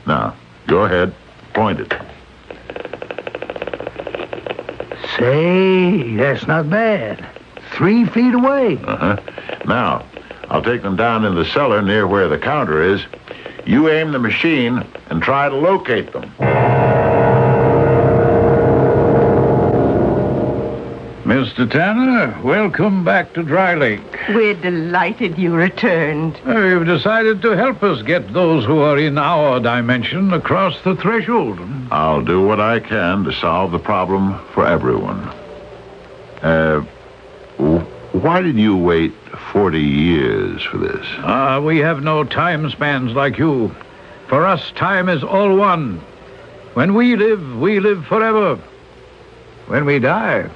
Now, go ahead. Point it. Say, that's not bad. 3 feet away. Uh-huh. Now, I'll take them down in the cellar near where the counter is. You aim the machine and try to locate them. Mr. Tanner, welcome back to Dry Lake. We're delighted you returned. You've decided to help us get those who are in our dimension across the threshold. I'll do what I can to solve the problem for everyone. Why did you wait 40 years for this? We have no time spans like you. For us, time is all one. When we live forever. When we die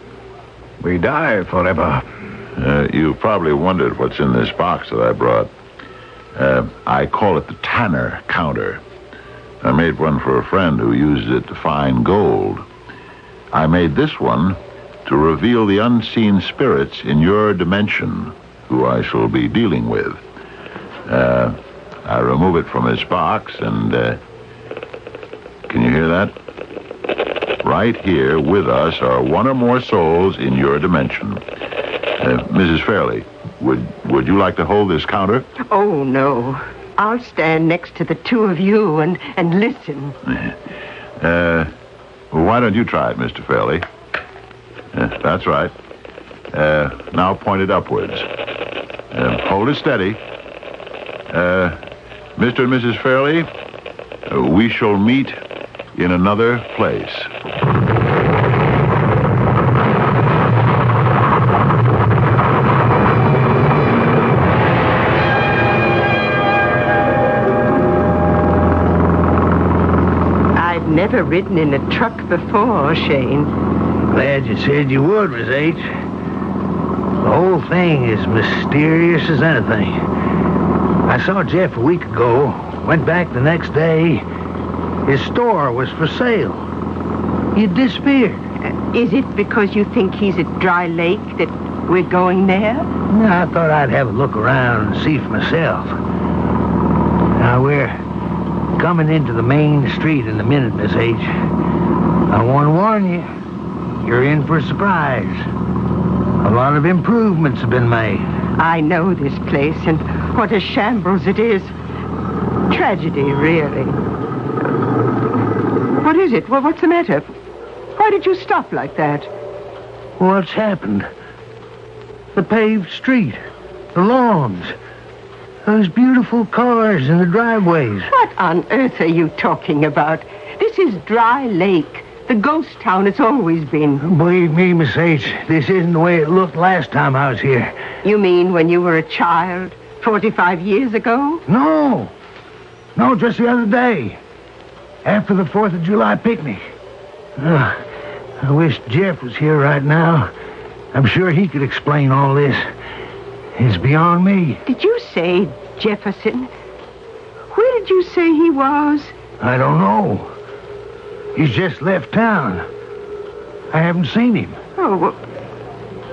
forever. You probably wondered what's in this box that I brought. I call it the Tanner counter. I made one for a friend who uses it to find gold. I made this one to reveal the unseen spirits in your dimension, who I shall be dealing with. I remove it from its box, and can you hear that? Right here with us are one or more souls in your dimension. Mrs. Fairley, would you like to hold this counter? Oh, no. I'll stand next to the two of you and listen. Why don't you try it, Mr. Fairley? That's right. Now point it upwards. Hold it steady. Mr. and Mrs. Fairley, we shall meet in another place. I've never ridden in a truck before, Shane. Glad you said you would, Miss H. The whole thing is mysterious as anything. I saw Jeff a week ago, went back the next day. His store was for sale. He had disappeared. Is it because you think he's at Dry Lake that we're going there? No, I thought I'd have a look around and see for myself. Now, we're coming into the main street in a minute, Miss H. I want to warn you, you're in for a surprise. A lot of improvements have been made. I know this place, and what a shambles it is. Tragedy, really. What is it? Well, what's the matter? Why did you stop like that? What's happened? The paved street, the lawns, those beautiful cars in the driveways. What on earth are you talking about? This is Dry Lake, the ghost town it's always been. Believe me, Miss H., this isn't the way it looked last time I was here. You mean when you were a child, 45 years ago? No, just the other day. After the 4th of July picnic. I wish Jeff was here right now. I'm sure he could explain all this. It's beyond me. Did you say Jefferson? Where did you say he was? I don't know. He's just left town. I haven't seen him. Oh, well,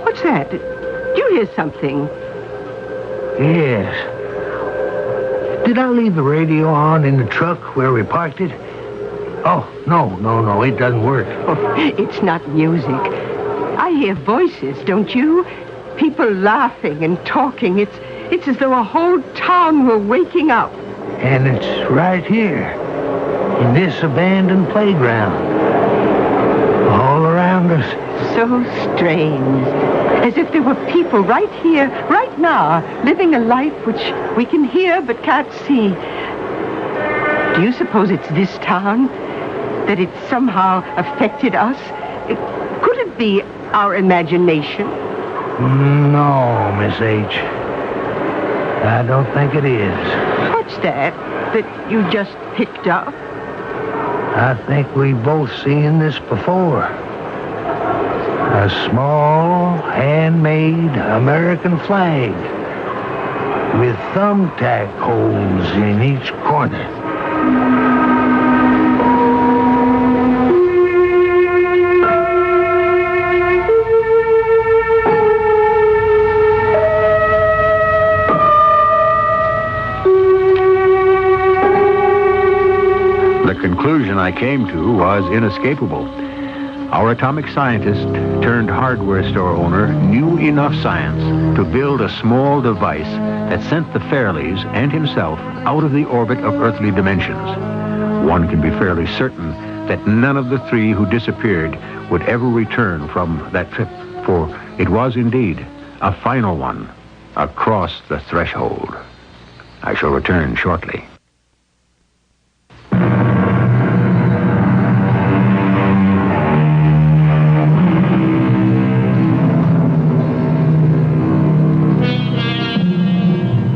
what's that? Did you hear something? Yes. Did I leave the radio on in the truck where we parked it? Oh, no, it doesn't work. Oh, it's not music. I hear voices, don't you? People laughing and talking. It's as though a whole town were waking up. And it's right here, in this abandoned playground. All around us. So strange. As if there were people right here, right now, living a life which we can hear but can't see. Do you suppose it's this town? That it somehow affected us? Could it be our imagination? No, Miss H. I don't think it is. What's that you just picked up? I think we've both seen this before. A small, handmade American flag with thumbtack holes in each corner. The conclusion I I came to was inescapable. Our atomic scientist turned hardware store owner knew enough science to build a small device that sent the Fairleys and himself out of the orbit of earthly dimensions. One can be fairly certain that none of the three who disappeared would ever return from that trip, for it was indeed a final one across the threshold. I shall return shortly.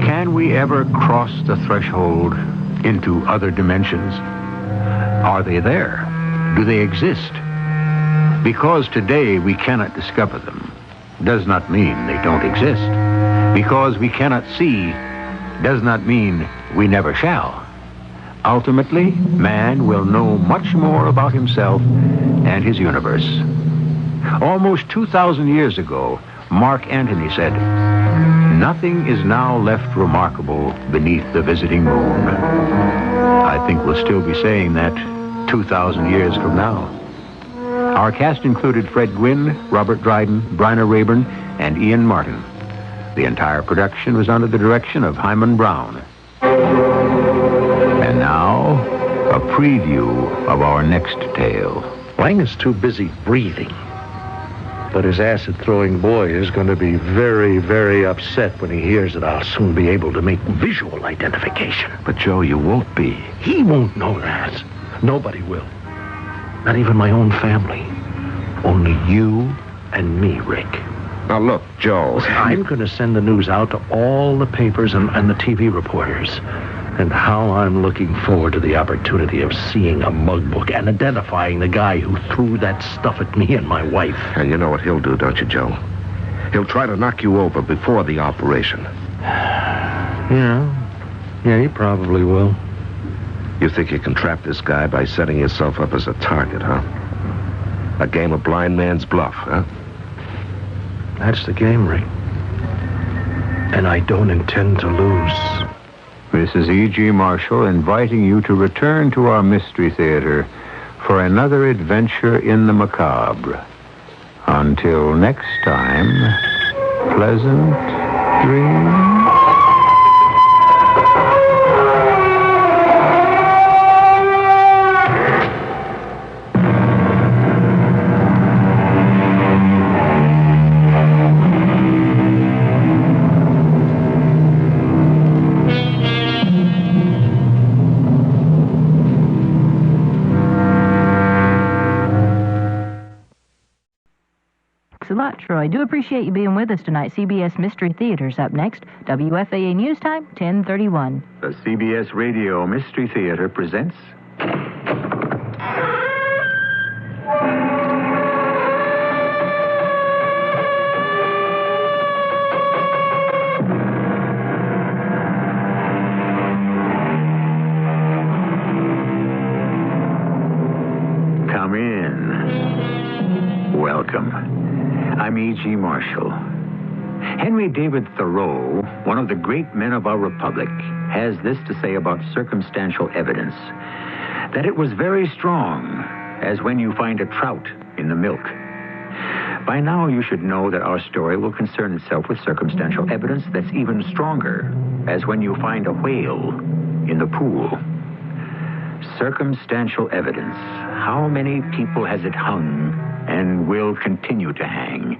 Can we ever cross the threshold into other dimensions? Are they there? Do they exist? Because today we cannot discover them does not mean they don't exist. Because we cannot see does not mean we never shall. Ultimately, man will know much more about himself and his universe. Almost 2,000 years ago, Mark Antony said, "Nothing is now left remarkable beneath the visiting moon." I think we'll still be saying that 2,000 years from now. Our cast included Fred Gwynne, Robert Dryden, Bryna Rayburn, and Ian Martin. The entire production was under the direction of Hyman Brown. And now, a preview of our next tale. Lang is too busy breathing. But his acid-throwing boy is going to be very, very upset when he hears that I'll soon be able to make visual identification. But, Joe, you won't be. He won't know that. Nobody will. Not even my own family. Only you and me, Rick. Now, look, Joe. I'm going to send the news out to all the papers and the TV reporters. And how I'm looking forward to the opportunity of seeing a mug book and identifying the guy who threw that stuff at me and my wife. And you know what he'll do, don't you, Joe? He'll try to knock you over before the operation. Yeah, he probably will. You think you can trap this guy by setting yourself up as a target, huh? A game of blind man's bluff, huh? That's the game, Rick. And I don't intend to lose. This is E.G. Marshall inviting you to return to our Mystery Theater for another adventure in the macabre. Until next time, pleasant dreams. A lot, Troy. Do appreciate you being with us tonight. CBS Mystery Theater's up next. WFAA News Time, 10:31. The CBS Radio Mystery Theater presents... Come in. Welcome. I'm E.G. Marshall. Henry David Thoreau, one of the great men of our republic, has this to say about circumstantial evidence, that it was very strong, as when you find a trout in the milk. By now you should know that our story will concern itself with circumstantial evidence that's even stronger, as when you find a whale in the pool. Circumstantial evidence. How many people has it hung and will continue to hang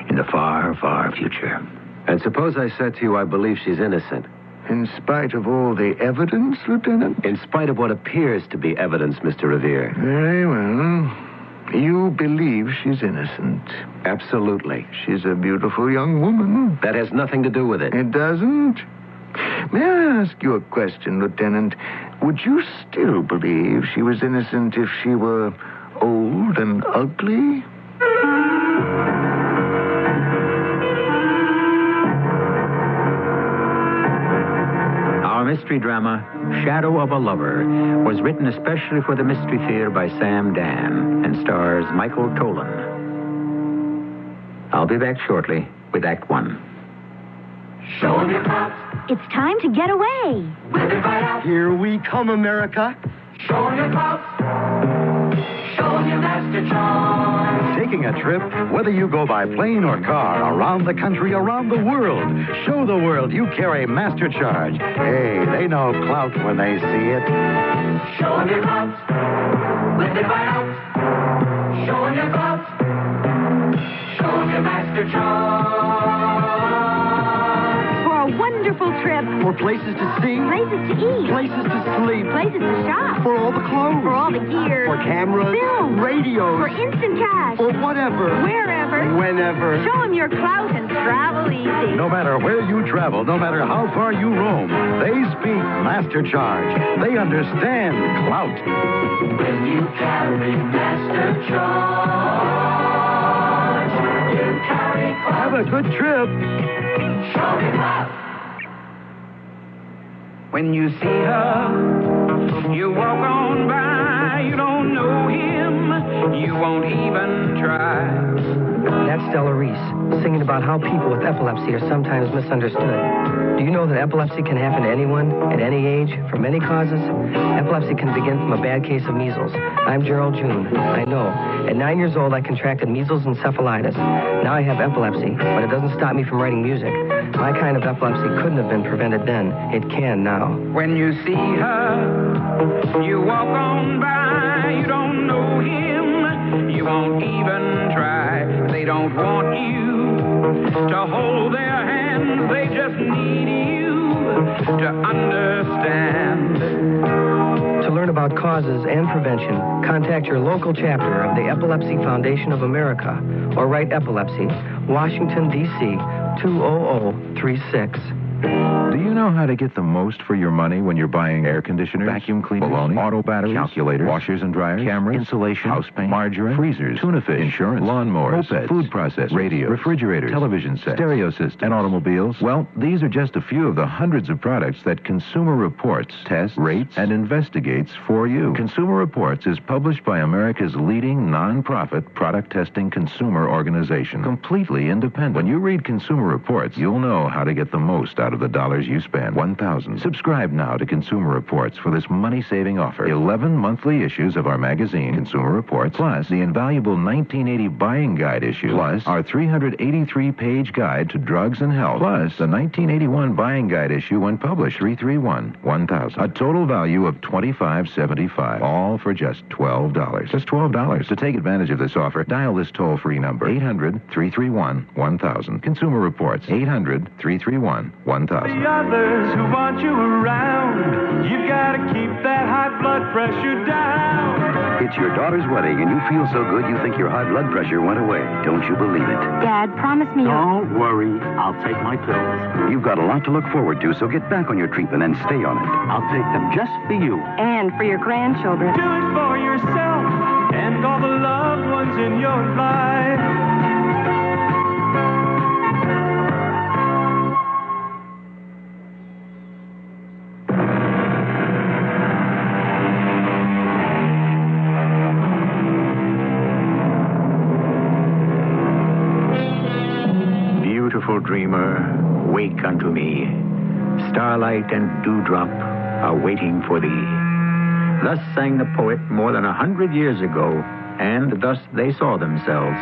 in the far, far future? And suppose I said to you I believe she's innocent. In spite of all the evidence, Lieutenant? In spite of what appears to be evidence, Mr. Revere. Very well. You believe she's innocent. Absolutely. She's a beautiful young woman. That has nothing to do with it. It doesn't? May I ask you a question, Lieutenant? Would you still believe she was innocent if she were old and ugly? Our mystery drama, Shadow of a Lover, was written especially for the Mystery Theater by Sam Dan and stars Michael Tolan. I'll be back shortly with Act One. Show 'em your pops. It's time to get away. We'll be right out. Here we come, America. Show 'em your pops. Master Charge. Taking a trip, whether you go by plane or car, around the country, around the world, show the world you carry Master Charge. Hey, they know clout when they see it. Show 'em your clout when they find out. Show 'em your clout. Show 'em your Master Charge. For a wonderful trip. For places to see. Places to eat. Places to sleep. Places to shop. For all the clothes. For all the gear. For cameras. Film. Radios. For instant cash. For whatever. Wherever. Whenever. Show them your clout and travel easy. No matter where you travel, no matter how far you roam, they speak Master Charge. They understand clout. When you carry Master Charge, you carry clout. Have a good trip. Show me clout. When you see her, you walk on by. You don't know him. You won't even try. That's Stella Reese, singing about how people with epilepsy are sometimes misunderstood. Do you know that epilepsy can happen to anyone, at any age, for many causes? Epilepsy can begin from a bad case of measles. I'm Gerald June. I know. At 9 years old, I contracted measles encephalitis. Now I have epilepsy, but it doesn't stop me from writing music. My kind of epilepsy couldn't have been prevented then. It can now. When you see her, you walk on by. You don't know him. You won't even try. They don't want you to hold their hands. They just need you to understand. To learn about causes and prevention, contact your local chapter of the Epilepsy Foundation of America or write Epilepsy, Washington, D.C., 20036. Do you know how to get the most for your money when you're buying air conditioners, vacuum cleaners, baloney, auto batteries, calculators, washers and dryers, cameras, insulation, house paint, margarine, freezers, tuna fish, insurance, lawnmowers, mopeds, food processors, radios, refrigerators, television sets, stereo systems, and automobiles? Well, these are just a few of the hundreds of products that Consumer Reports tests, rates, and investigates for you. Consumer Reports is published by America's leading non-profit product testing consumer organization, completely independent. When you read Consumer Reports, you'll know how to get the most out of the dollars you spend. 1,000. Subscribe now to Consumer Reports for this money-saving offer. 11 monthly issues of our magazine, Consumer Reports, plus the invaluable 1980 buying guide issue, plus our 383-page guide to drugs and health, plus the 1981 buying guide issue when published, 331-1000. A total value of $25.75, all for just $12. Just $12. To take advantage of this offer, dial this toll-free number, 800-331-1000. Consumer Reports, 800-331-1000. The others who want you around, you've got to keep that high blood pressure down. It's your daughter's wedding, and you feel so good you think your high blood pressure went away. Don't you believe it? Dad, promise me Don't worry. I'll take my pills. You've got a lot to look forward to, so get back on your treatment and stay on it. I'll take them just for you. and for your grandchildren. Do it for yourself and all the loved ones in your life. Beautiful dreamer, wake unto me. Starlight and dewdrop are waiting for thee. Thus sang the poet more than 100 years ago, and thus they saw themselves,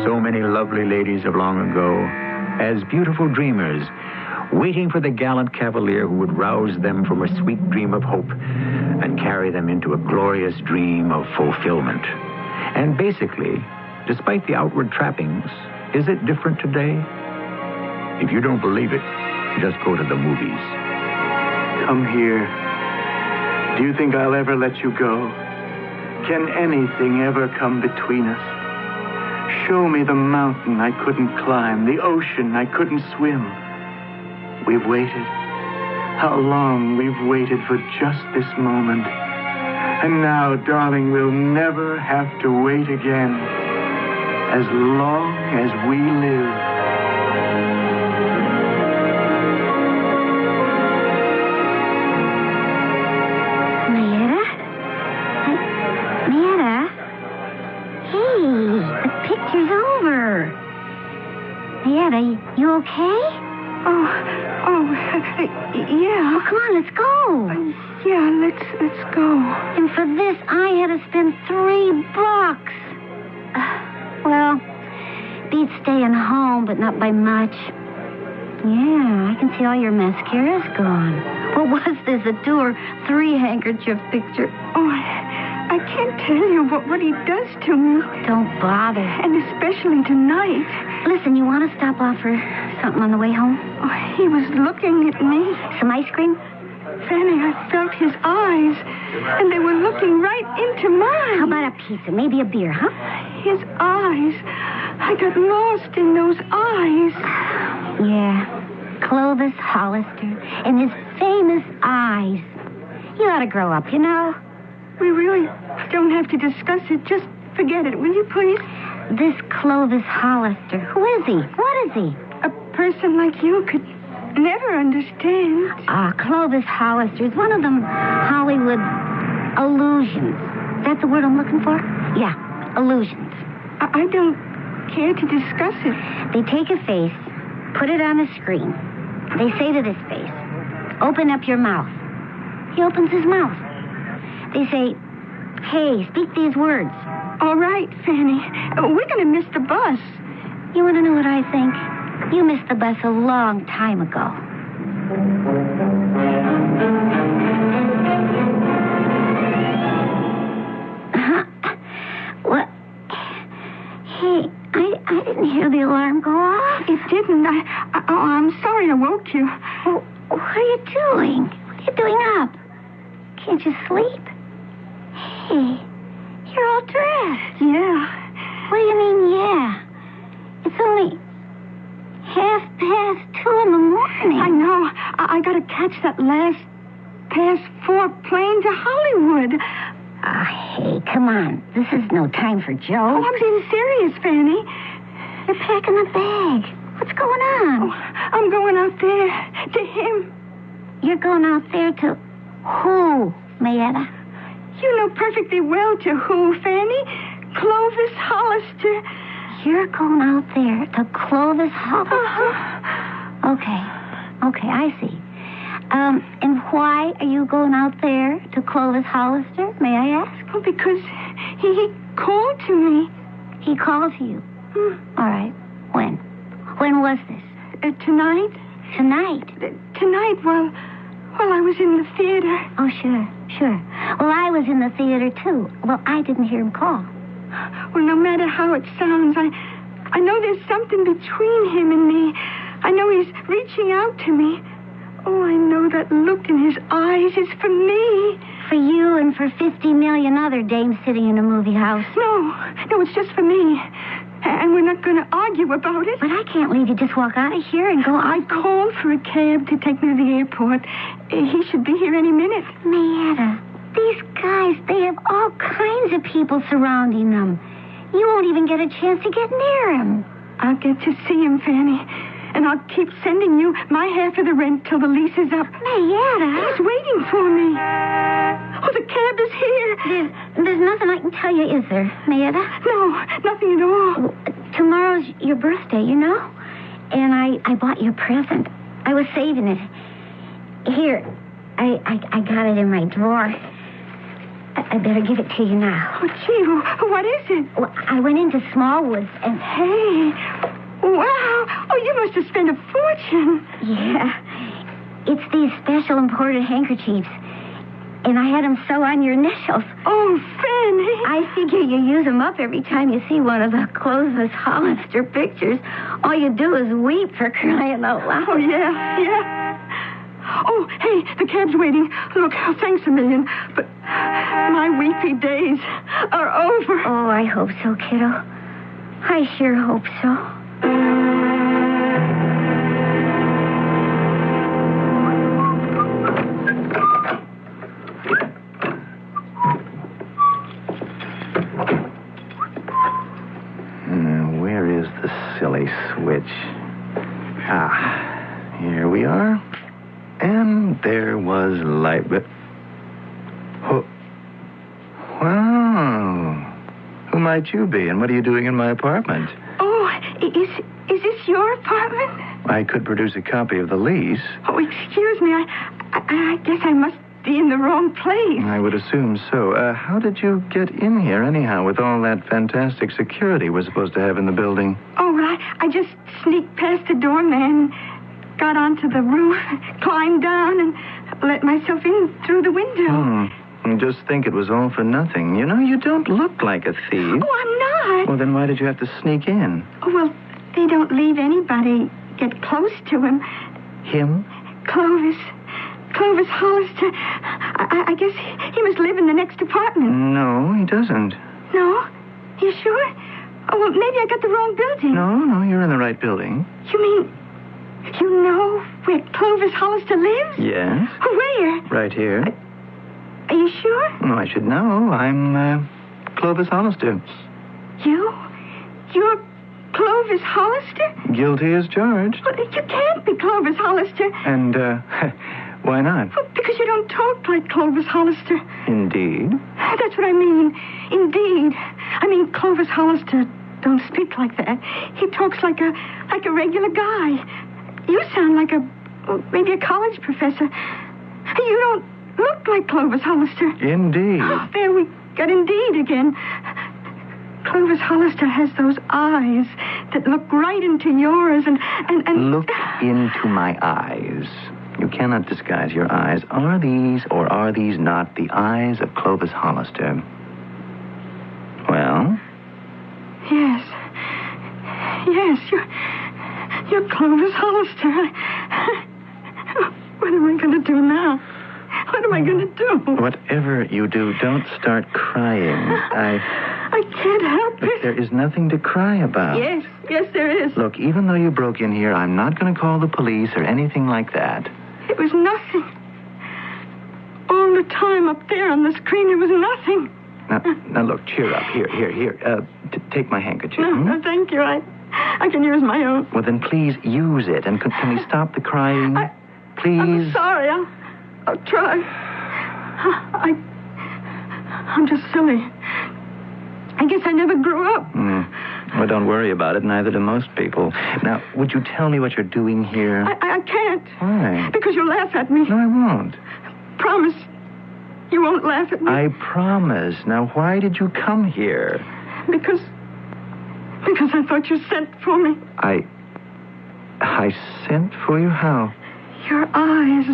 so many lovely ladies of long ago, as beautiful dreamers, waiting for the gallant cavalier who would rouse them from a sweet dream of hope and carry them into a glorious dream of fulfillment. And basically, despite the outward trappings, is it different today? If you don't believe it, just go to the movies. Come here. Do you think I'll ever let you go? Can anything ever come between us? Show me the mountain I couldn't climb, the ocean I couldn't swim. We've waited. How long we've waited for just this moment. And now, darling, we'll never have to wait again. As long as we live. Marietta, you okay? Yeah. Well, come on, let's go. Yeah, let's go. And for this, I had to spend $3. Well, beats staying home, but not by much. Yeah, I can see all your mascara's gone. What was this, a 2 or 3 handkerchief picture? Oh, I can't tell you what he does to me. Don't bother. And especially tonight. Listen, you want to stop off for something on the way home? Oh, he was looking at me. Some ice cream? Fanny, I felt his eyes, and they were looking right into mine. How about a pizza? Maybe a beer, huh? His eyes. I got lost in those eyes. Yeah. Clovis Hollister and his famous eyes. You ought to grow up, you know. We really don't have to discuss it. Just forget it, will you, please? This Clovis Hollister, who is he? What is he? A person like you could never understand. Clovis Hollister is one of them Hollywood illusions. That's the word I'm looking for? Yeah, illusions. I don't care to discuss it. They take a face, put it on a screen. They say to this face, open up your mouth. He opens his mouth. They say, hey, speak these words. All right, Fanny. We're going to miss the bus. You want to know what I think? You missed the bus a long time ago. What? Hey, I didn't hear the alarm go off. It didn't. I'm sorry I woke you. Oh, what are you doing? What are you doing up? Can't you sleep? Hey, you're all dressed. Yeah. What do you mean, yeah? It's only 2:30 in the morning. I know. I got to catch that last past 4 plane to Hollywood. Hey, come on. This is no time for jokes. Oh, I'm being serious, Fanny. You're packing a bag. What's going on? Oh, I'm going out there to him. You're going out there to who, Mayetta? You know perfectly well to who, Fanny. Clovis Hollister. You're going out there to Clovis Hollister? Uh-huh. Okay, I see. And why are you going out there to Clovis Hollister, may I ask? Oh, because he called to me. He called to you? All right. When? When was this? Tonight. Tonight? Tonight, while I was in the theater. Oh, sure. Well, I was in the theater, too. Well, I didn't hear him call. Well, no matter how it sounds, I know there's something between him and me. I know he's reaching out to me. Oh, I know that look in his eyes is for me. For you and for 50 million other dames sitting in a movie house. No, it's just for me. And we're not going to argue about it. But I can't leave you just walk out of here and go... I called for a cab to take me to the airport. He should be here any minute. Mayetta, these guys, they have all kinds of people surrounding them. You won't even get a chance to get near him. I'll get to see him, Fanny. And I'll keep sending you my half of the rent till the lease is up. Mayetta. He's waiting for me. Oh, the cab is here. There's nothing I can tell you, is there, Mayetta? No, nothing at all. Tomorrow's your birthday, you know? And I bought you a present. I was saving it. Here, I got it in my drawer. I better give it to you now. Oh, gee, what is it? Well, I went into Smallwoods and... Hey, wow. Oh, you must have spent a fortune. Yeah. It's these special imported handkerchiefs. And I had them sew on your initials. Oh, Fanny. I figure you use them up every time you see one of the Clovis Hollister pictures. All you do is weep for crying out loud. Oh, yeah. Oh, hey, the cab's waiting. Look, thanks a million. But my weepy days are over. Oh, I hope so, kiddo. I sure hope so. Where is the silly switch? Here we are. And there was light, but... Oh. Wow. Who might you be, and what are you doing in my apartment? Oh, is this your apartment? I could produce a copy of the lease. Oh, excuse me. I guess I must be in the wrong place. I would assume so. How did you get in here, anyhow, with all that fantastic security we're supposed to have in the building? Oh, well, I just sneaked past the doorman, got onto the roof, climbed down, and let myself in through the window. Just think it was all for nothing. You know, you don't look like a thief. Oh, I'm not. Well, then why did you have to sneak in? Oh, well, they don't leave anybody get close to him. Him? Clovis Hollister. I guess he must live in the next apartment. No, he doesn't. No? You sure? Oh, well, maybe I got the wrong building. No, you're in the right building. You mean you know where Clovis Hollister lives? Yes. Where? Right here. Are you sure? No, I should know. I'm Clovis Hollister. You're Clovis Hollister? Guilty as charged. Well, you can't be Clovis Hollister. And, why not? Well, because you don't talk like Clovis Hollister. Indeed. That's what I mean. Indeed. I mean, Clovis Hollister don't speak like that. He talks like a regular guy. You sound like maybe a college professor. You don't look like Clovis Hollister. Indeed. Oh, there we got indeed again. Clovis Hollister has those eyes that look right into yours and... Look into my eyes. You cannot disguise your eyes. Are these or are these not the eyes of Clovis Hollister? Well? Yes, you're Clovis Hollister. What am I going to do now? What am I going to do? Whatever you do, don't start crying. I can't help it. There is nothing to cry about. Yes, there is. Look, even though you broke in here, I'm not going to call the police or anything like that. It was nothing. All the time up there on the screen, it was nothing. Now look, cheer up. Here. Take my handkerchief. No, thank you. I can use my own. Well, then please use it. And can we stop the crying? Please? I'm sorry. I'll try. I'm just silly. I guess I never grew up. Well, don't worry about it. Neither do most people. Now, would you tell me what you're doing here? I can't. Why? Because you'll laugh at me. No, I won't. Promise. You won't laugh at me. I promise. Now, why did you come here? Because I thought you sent for me. I sent for you? How? Your eyes.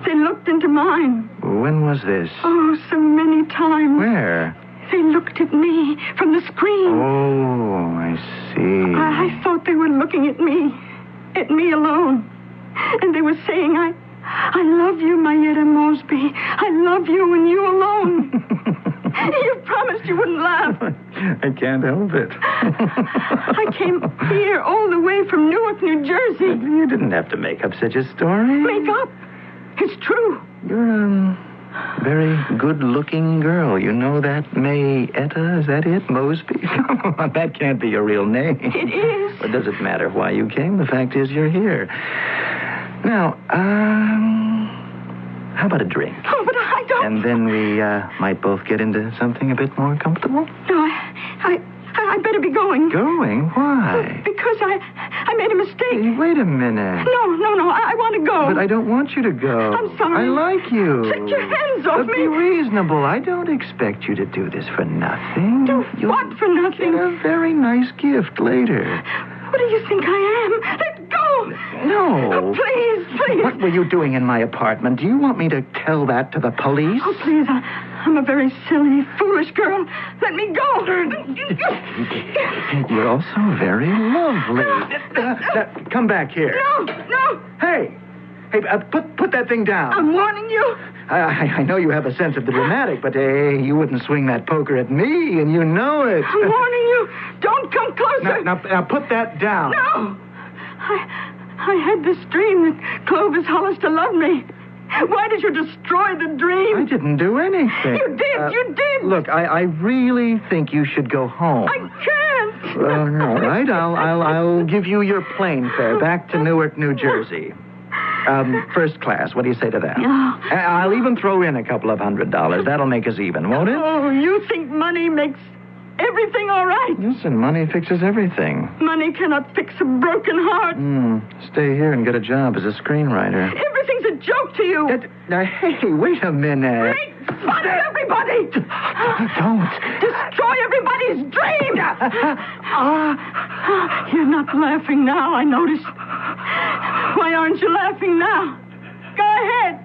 They looked into mine. When was this? Oh, so many times. Where? They looked at me from the screen. Oh, I see. I thought they were looking at me alone. And they were saying, I love you, Mayetta Mosby. I love you and you alone. You promised you wouldn't laugh. I can't help it. I came here all the way from Newark, New Jersey. You didn't have to make up such a story. Make up? It's true. You're very good-looking girl. You know that, Mayetta? Is that it? Mosby? That can't be your real name. It is. But does it matter why you came? The fact is you're here. Now, how about a drink? Oh, but I don't... And then we might both get into something a bit more comfortable? No, I better be going. Going? Why? Because I made a mistake. Hey, wait a minute. No, I want to go. But I don't want you to go. I'm sorry. I like you. Take your hands off me. Be reasonable. I don't expect you to do this for nothing. Do what for nothing? Get a very nice gift later. What do you think I am? Let go. No. Oh, please. What were you doing in my apartment? Do you want me to tell that to the police? Oh, please. I'm a very silly, foolish girl. Let me go. You're also very lovely. Come back here. No. Hey, put that thing down. I'm warning you. I know you have a sense of the dramatic, but you wouldn't swing that poker at me, and you know it. I'm warning you. Don't come closer. Now put that down. No. I had this dream that Clovis Hollister loved me. Why did you destroy the dream? I didn't do anything. You did. Look, I really think you should go home. I can't. All right, I'll give you your plane fare back to Newark, New Jersey. First class. What do you say to that? Oh. I'll even throw in a couple of $100. That'll make us even, won't it? Oh, you think money makes everything all right? Listen, money fixes everything. Money cannot fix a broken heart. Stay here and get a job as a screenwriter. Everything's a joke to you. Hey, wait a minute. Make fun of everybody. Don't. Destroy everybody's dream. You're not laughing now, I notice. Why aren't you laughing now? Go ahead.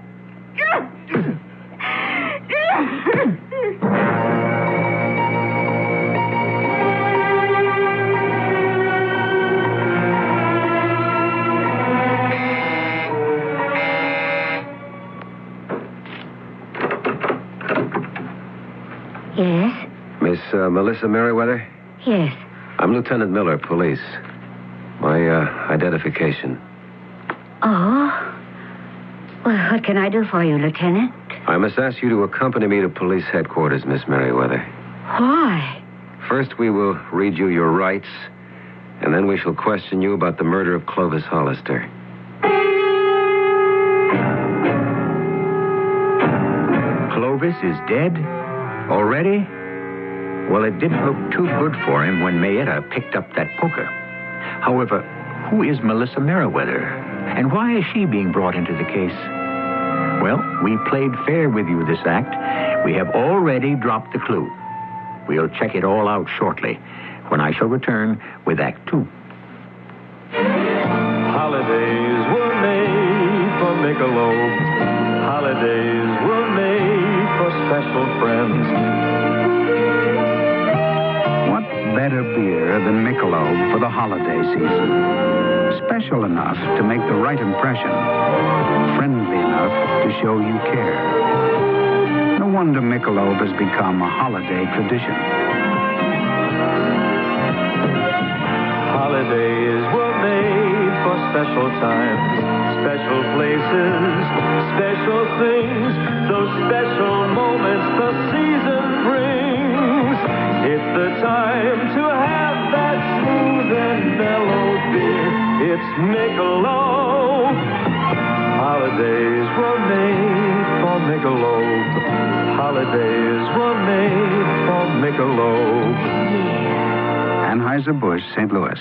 Yes? Miss Melissa Merriweather? Yes. I'm Lieutenant Miller, police. My identification. Oh? Well, what can I do for you, Lieutenant? I must ask you to accompany me to police headquarters, Miss Merriweather. Why? First, we will read you your rights, and then we shall question you about the murder of Clovis Hollister. Clovis is dead? Already? Well, it didn't look too good for him when Mayetta picked up that poker. However, who is Melissa Merriweather? And why is she being brought into the case? Well, we played fair with you this act. We have already dropped the clue. We'll check it all out shortly, when I shall return with Act 2. Holidays were made for Michelob. Holidays were made for special friends. What better beer than Michelob for the holiday season? Special enough to make the right impression. Friendly enough to show you care. No wonder Michelob has become a holiday tradition. Holidays were made for special times, special places, special things, those special moments the season brings. It's the time to have that smooth and mellow beer. It's Michelob. Holidays were made for Michelob. Holidays were made for Michelob. Anheuser-Busch, St. Louis.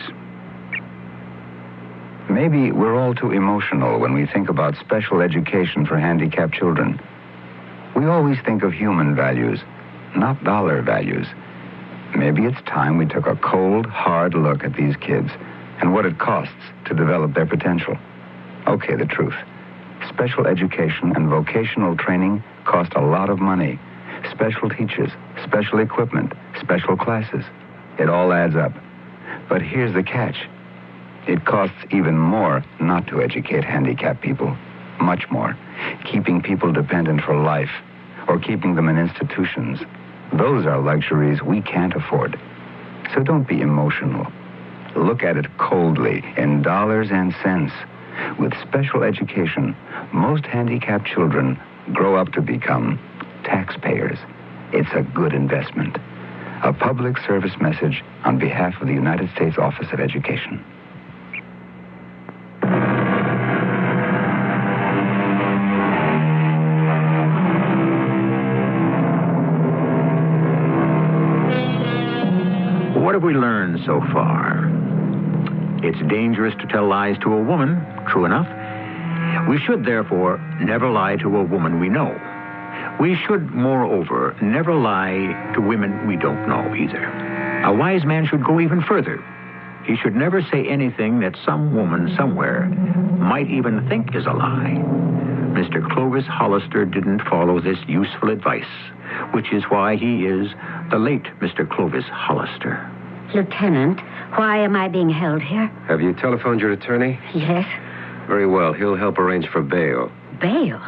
Maybe we're all too emotional when we think about special education for handicapped children. We always think of human values, not dollar values. Maybe it's time we took a cold, hard look at these kids and what it costs to develop their potential. Okay, the truth. Special education and vocational training cost a lot of money. Special teachers, special equipment, special classes. It all adds up. But here's the catch. It costs even more not to educate handicapped people. Much more. Keeping people dependent for life or keeping them in institutions. Those are luxuries we can't afford. So don't be emotional. Look at it coldly, in dollars and cents. With special education, most handicapped children grow up to become taxpayers. It's a good investment. A public service message on behalf of the United States Office of Education. What have we learned so far? It's dangerous to tell lies to a woman, true enough. We should, therefore, never lie to a woman we know. We should, moreover, never lie to women we don't know either. A wise man should go even further. He should never say anything that some woman somewhere might even think is a lie. Mr. Clovis Hollister didn't follow this useful advice, which is why he is the late Mr. Clovis Hollister. Lieutenant, why am I being held here? Have you telephoned your attorney? Yes. Very well. He'll help arrange for bail. Bail?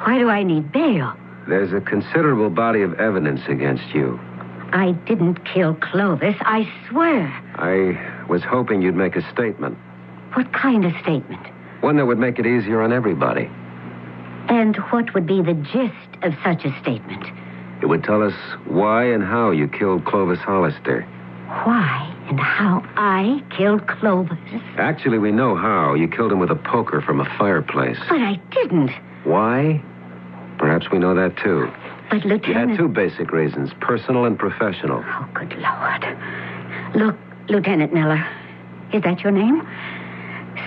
Why do I need bail? There's a considerable body of evidence against you. I didn't kill Clovis, I swear. I was hoping you'd make a statement. What kind of statement? One that would make it easier on everybody. And what would be the gist of such a statement? It would tell us why and how you killed Clovis Hollister. Why and how I killed Clovis? Actually, we know how. You killed him with a poker from a fireplace. But I didn't. Why? Perhaps we know that, too. But, Lieutenant... You had two basic reasons, personal and professional. Oh, good Lord. Look, Lieutenant Miller, is that your name?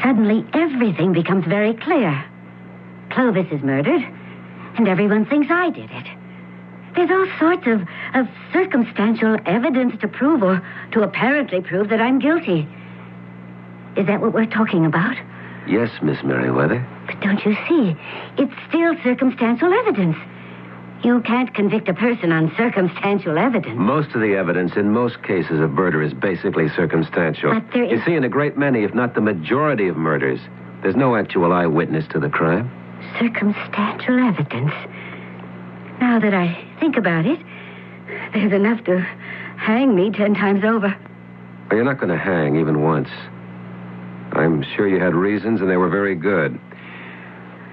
Suddenly, everything becomes very clear. Clovis is murdered, and everyone thinks I did it. There's all sorts of circumstantial evidence to prove or to apparently prove that I'm guilty. Is that what we're talking about? Yes, Miss Merriweather. But don't you see? It's still circumstantial evidence. You can't convict a person on circumstantial evidence. Most of the evidence in most cases of murder is basically circumstantial. But there is... You see, in a great many, if not the majority of murders, there's no actual eyewitness to the crime. Circumstantial evidence. Now that I think about it, there's enough to hang me 10 times over. Well, you're not going to hang even once. I'm sure you had reasons, and they were very good.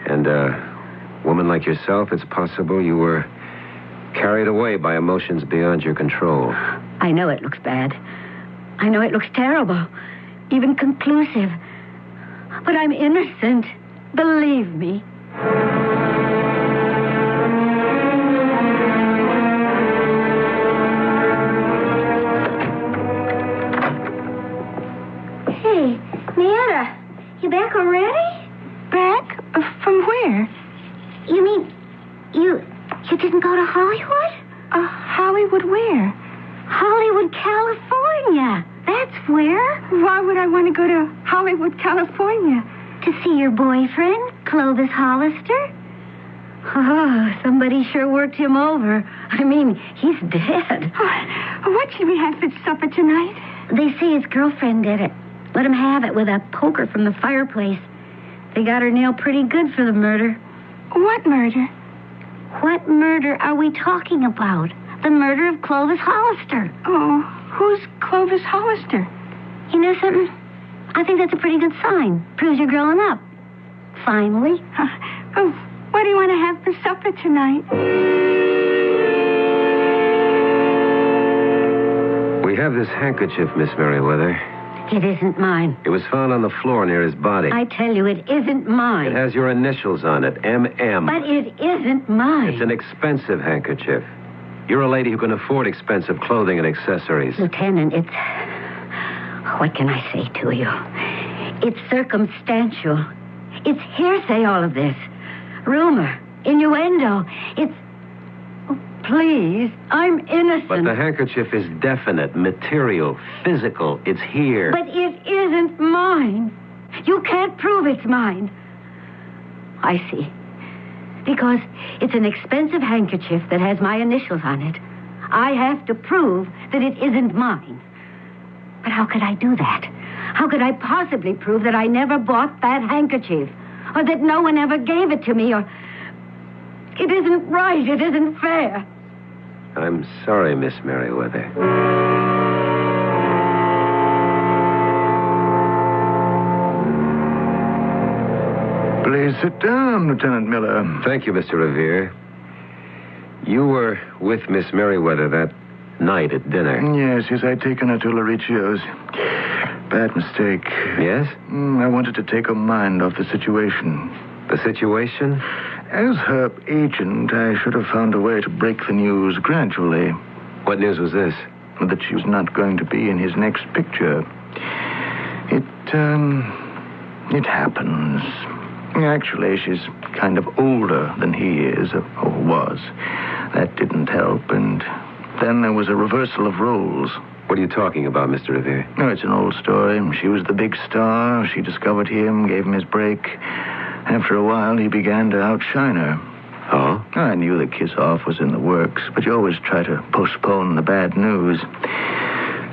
And a woman like yourself, it's possible you were carried away by emotions beyond your control. I know it looks bad. I know it looks terrible, even conclusive. But I'm innocent. Believe me. Hey, Nana, you back already? Back? From where? You mean you didn't go to Hollywood? Hollywood where? Hollywood, California. That's where. Why would I want to go to Hollywood, California? To see your boyfriend, Clovis Hollister? Oh, somebody sure worked him over. I mean, he's dead. What should we have for supper tonight? They say his girlfriend did it. Let him have it with a poker from the fireplace. They got her nailed pretty good for the murder. What murder? What murder are we talking about? The murder of Clovis Hollister. Oh, who's Clovis Hollister? You know something? I think that's a pretty good sign. Proves you're growing up. Finally. Oh, what do you want to have for supper tonight? We have this handkerchief, Miss Merriweather. It isn't mine. It was found on the floor near his body. I tell you, it isn't mine. It has your initials on it, M.M. But it isn't mine. It's an expensive handkerchief. You're a lady who can afford expensive clothing and accessories. Lieutenant, it's... What can I say to you? It's circumstantial. It's hearsay, all of this. Rumor, innuendo. It's... Oh, please, I'm innocent. But the handkerchief is definite, material, physical. It's here. But it isn't mine. You can't prove it's mine. I see. Because it's an expensive handkerchief that has my initials on it. I have to prove that it isn't mine. But how could I do that? How could I possibly prove that I never bought that handkerchief? Or that no one ever gave it to me? Or... It isn't right. It isn't fair. I'm sorry, Miss Merriweather. Please sit down, Lieutenant Miller. Thank you, Mr. Revere. You were with Miss Merriweather that night at dinner. Yes, I'd taken her to Lauricio's. Bad mistake. Yes? I wanted to take her mind off the situation. The situation? As her agent, I should have found a way to break the news gradually. What news was this? That she was not going to be in his next picture. It happens. Actually, she's kind of older than he is, or was. That didn't help, and then there was a reversal of roles. What are you talking about, Mr. Revere? Oh, it's an old story. She was the big star. She discovered him, gave him his break. After a while, he began to outshine her. Oh? I knew the kiss-off was in the works, but you always try to postpone the bad news.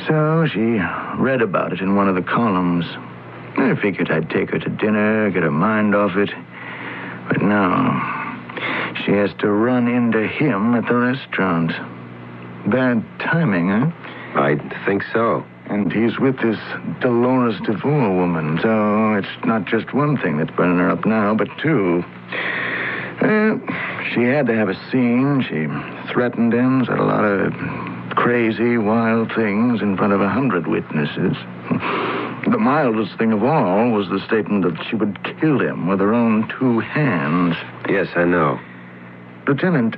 So she read about it in one of the columns. I figured I'd take her to dinner, get her mind off it. But no, she has to run into him at the restaurant. Bad timing, huh? I think so. And he's with this Dolores DeVore woman, so it's not just one thing that's burning her up now, but two. She had to have a scene. She threatened him, said a lot of crazy, wild things in front of 100 witnesses. The mildest thing of all was the statement that she would kill him with her own 2 hands. Yes, I know. Lieutenant,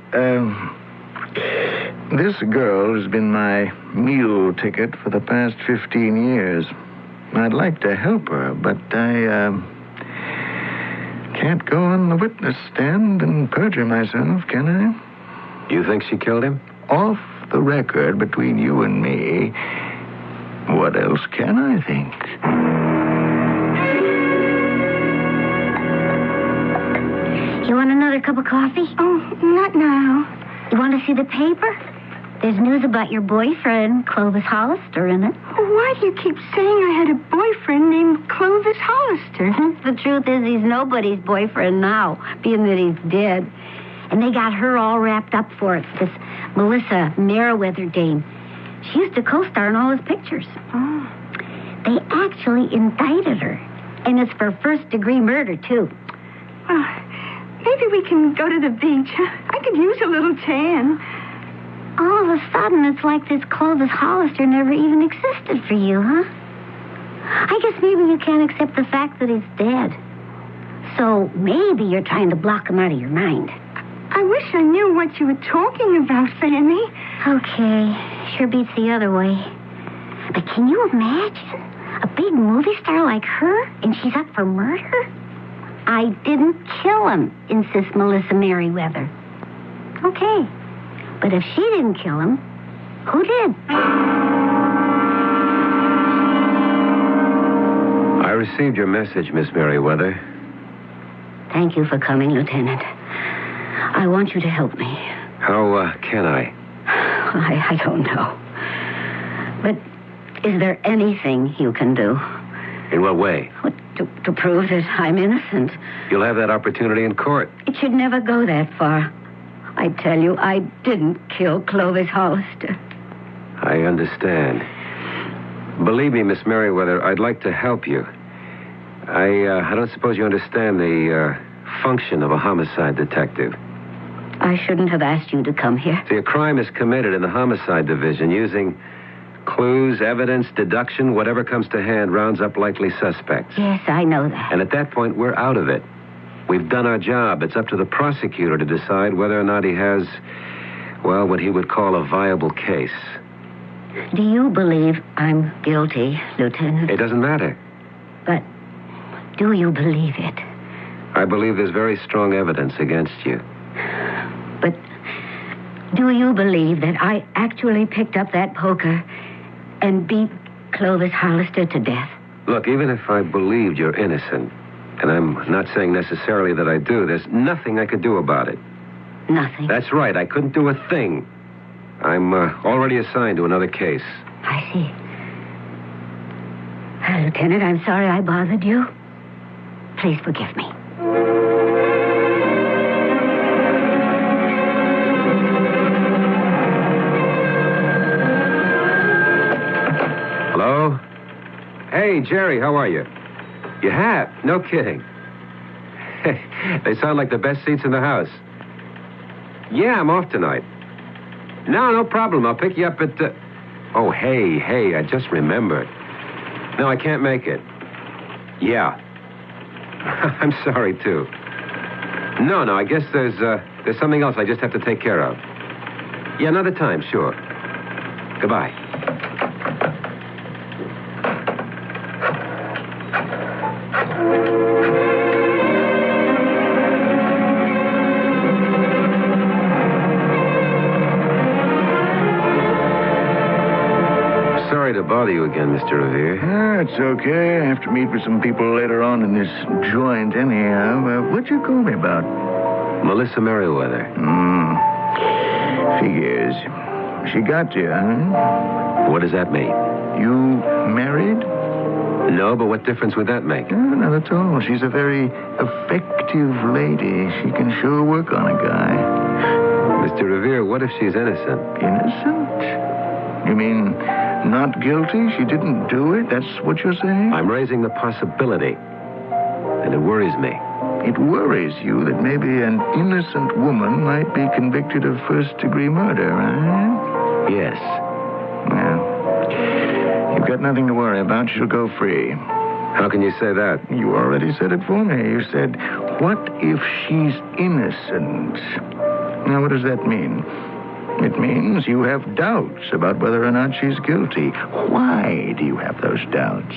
this girl has been my meal ticket for the past 15 years. I'd like to help her, but I can't go on the witness stand and perjure myself, can I? You think she killed him? Off the record between you and me, what else can I think? You want another cup of coffee? Oh, not now. You want to see the paper? There's news about your boyfriend, Clovis Hollister, in it. Why do you keep saying I had a boyfriend named Clovis Hollister? The truth is he's nobody's boyfriend now, being that he's dead. And they got her all wrapped up for it, this Melissa Merriweather dame. She used to co-star in all his pictures. Oh. They actually indicted her. And it's for first-degree murder, too. Well, maybe we can go to the beach. I could use a little tan. All of a sudden, it's like this Clovis Hollister never even existed for you, huh? I guess maybe you can't accept the fact that he's dead. So maybe you're trying to block him out of your mind. I wish I knew what you were talking about, Fanny. Okay, sure beats the other way. But can you imagine? A big movie star like her, and she's up for murder? I didn't kill him, insists Melissa Merriweather. Okay. But if she didn't kill him, who did? I received your message, Miss Merriweather. Thank you for coming, Lieutenant. I want you to help me. How can I? I don't know. But is there anything you can do? In what way? To prove that I'm innocent. You'll have that opportunity in court. It should never go that far. I tell you, I didn't kill Clovis Hollister. I understand. Believe me, Miss Merriweather, I'd like to help you. I don't suppose you understand the function of a homicide detective. I shouldn't have asked you to come here. See, a crime is committed in the homicide division using clues, evidence, deduction, whatever comes to hand rounds up likely suspects. Yes, I know that. And at that point, we're out of it. We've done our job. It's up to the prosecutor to decide whether or not he has, well, what he would call a viable case. Do you believe I'm guilty, Lieutenant? It doesn't matter. But do you believe it? I believe there's very strong evidence against you. But do you believe that I actually picked up that poker and beat Clovis Hollister to death? Look, even if I believed you're innocent, and I'm not saying necessarily that I do, there's nothing I could do about it. Nothing? That's right. I couldn't do a thing. I'm already assigned to another case. I see. Lieutenant, I'm sorry I bothered you. Please forgive me. Hello? Hey, Jerry, how are you? You have? No kidding. They sound like the best seats in the house. Yeah, I'm off tonight. No problem. I'll pick you up at... Oh, hey, I just remembered. No, I can't make it. Yeah. I'm sorry, too. No, I guess there's something else I just have to take care of. Yeah, another time, sure. Goodbye. Sorry to bother you again, Mr. Revere. It's okay. I have to meet with some people later on in this joint anyhow. What'd you call me about? Melissa Merriweather. Figures. She got you, huh? What does that mean? You married? No, but what difference would that make? Not at all. She's a very effective lady. She can sure work on a guy. Mr. Revere, what if she's innocent? Innocent? You mean not guilty? She didn't do it? That's what you're saying? I'm raising the possibility, and it worries me. It worries you that maybe an innocent woman might be convicted of first-degree murder, huh? Yes. Well, you've got nothing to worry about. She'll go free. How can you say that? You already said it for me. You said, what if she's innocent? Now, what does that mean? It means you have doubts about whether or not she's guilty. Why do you have those doubts?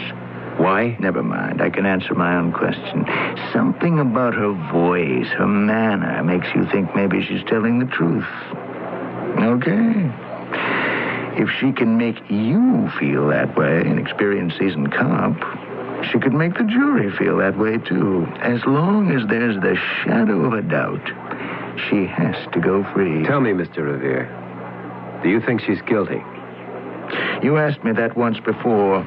Why? Never mind. I can answer my own question. Something about her voice, her manner, makes you think maybe she's telling the truth. Okay. If she can make you feel that way, an experienced seasoned cop, she could make the jury feel that way, too. As long as there's the shadow of a doubt, she has to go free. Tell me, Mr. Revere, do you think she's guilty? You asked me that once before.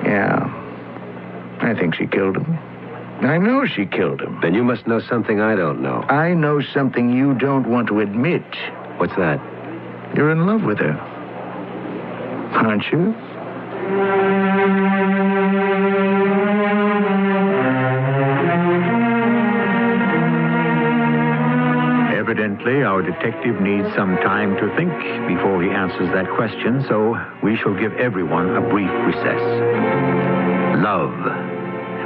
Yeah. I think she killed him. I know she killed him. Then you must know something I don't know. I know something you don't want to admit. What's that? You're in love with her. Aren't you? Evidently, our detective needs some time to think before he answers that question, so we shall give everyone a brief recess. Love.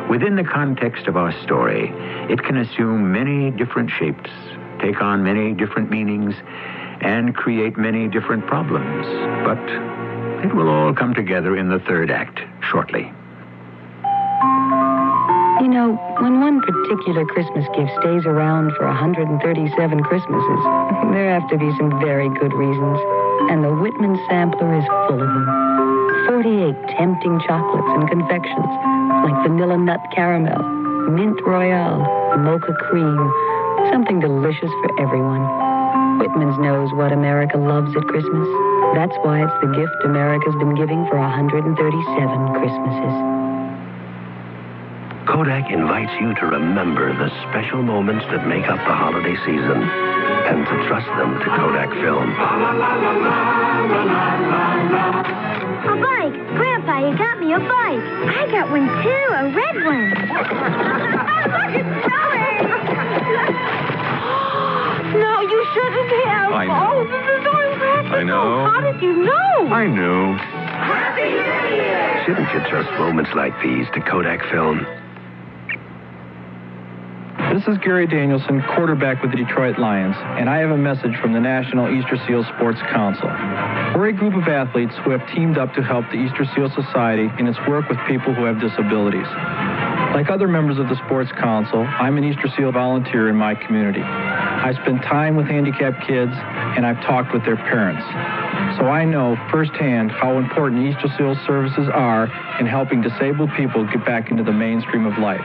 Within the context of our story, it can assume many different shapes, take on many different meanings, and create many different problems. But it will all come together in the third act shortly. You know, when one particular Christmas gift stays around for 137 Christmases, there have to be some very good reasons. And the Whitman sampler is full of them. 48 tempting chocolates and confections, like vanilla nut caramel, mint royale, mocha cream, something delicious for everyone. Whitman's knows what America loves at Christmas. That's why it's the gift America's been giving for 137 Christmases. Kodak invites you to remember the special moments that make up the holiday season and to trust them to Kodak Film. A bike! Grandpa, you got me a bike. I got one too, a red one. Look, it's snowing! No, you shouldn't have. I know. Oh, this is so impressive. I know. How did you know? I knew. Happy New Year! Shouldn't you trust moments like these to Kodak Film? This is Gary Danielson, quarterback with the Detroit Lions, and I have a message from the National Easter Seal Sports Council. We're a group of athletes who have teamed up to help the Easter Seal Society in its work with people who have disabilities. Like other members of the Sports Council, I'm an Easter Seal volunteer in my community. I spend time with handicapped kids, and I've talked with their parents. So I know firsthand how important Easter Seal services are in helping disabled people get back into the mainstream of life.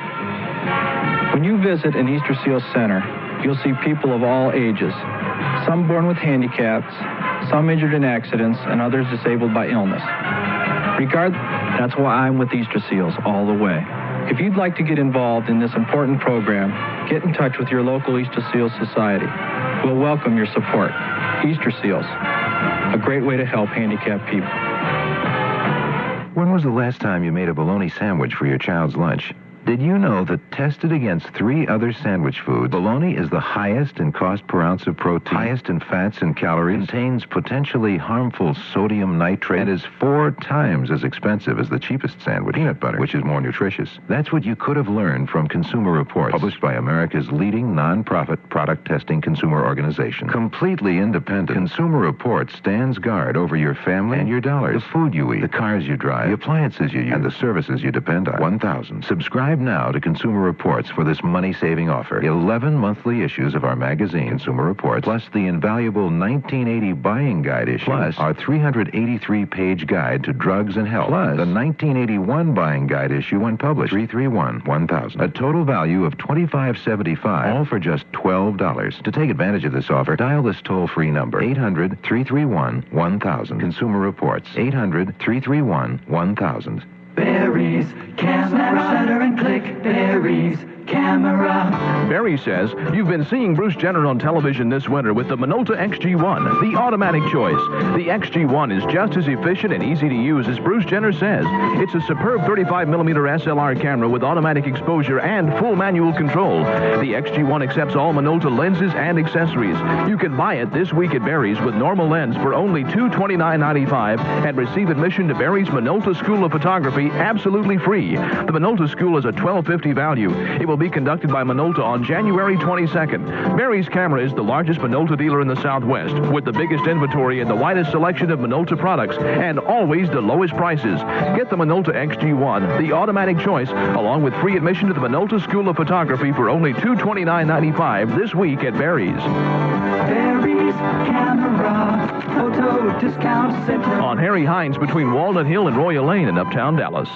When you visit an Easter Seal Center, you'll see people of all ages, some born with handicaps, some injured in accidents, and others disabled by illness. That's why I'm with Easter Seals all the way. If you'd like to get involved in this important program, get in touch with your local Easter Seal Society. We'll welcome your support. Easter Seals, a great way to help handicapped people. When was the last time you made a bologna sandwich for your child's lunch? Did you know that tested against 3 other sandwich foods, bologna is the highest in cost per ounce of protein, highest in fats and calories, contains potentially harmful sodium nitrate, and is 4 times as expensive as the cheapest sandwich, peanut butter, which is more nutritious? That's what you could have learned from Consumer Reports, published by America's leading non-profit product testing consumer organization. Completely independent, Consumer Reports stands guard over your family and your dollars, the food you eat, the cars you drive, the appliances you use, and the services you depend on. 1,000. Subscribe now to Consumer Reports for this money-saving offer. 11 monthly issues of our magazine, Consumer Reports, plus the invaluable 1980 buying guide issue, plus our 383-page guide to drugs and health, plus the 1981 buying guide issue when published, 331-1000. A total value of $25.75, all for just $12. To take advantage of this offer, dial this toll-free number, 800-331-1000. Consumer Reports, 800-331-1000. Berries, camera, shutter and click. Berries, camera. Barry says, you've been seeing Bruce Jenner on television this winter with the Minolta XG1, the automatic choice. The XG1 is just as efficient and easy to use as Bruce Jenner says. It's a superb 35mm SLR camera with automatic exposure and full manual control. The XG1 accepts all Minolta lenses and accessories. You can buy it this week at Barry's with normal lens for only $229.95 and receive admission to Barry's Minolta School of Photography absolutely free. The Minolta School is a $12.50 value. It will be conducted by Minolta on January 22nd. Mary's Camera is the largest Minolta dealer in the Southwest, with the biggest inventory and the widest selection of Minolta products, and always the lowest prices. Get the Minolta XG1, the automatic choice, along with free admission to the Minolta School of Photography for only $229.95 this week at Barry's. Barry's Camera Photo Discount Center. On Harry Hines between Walnut Hill and Royal Lane in Uptown Dallas.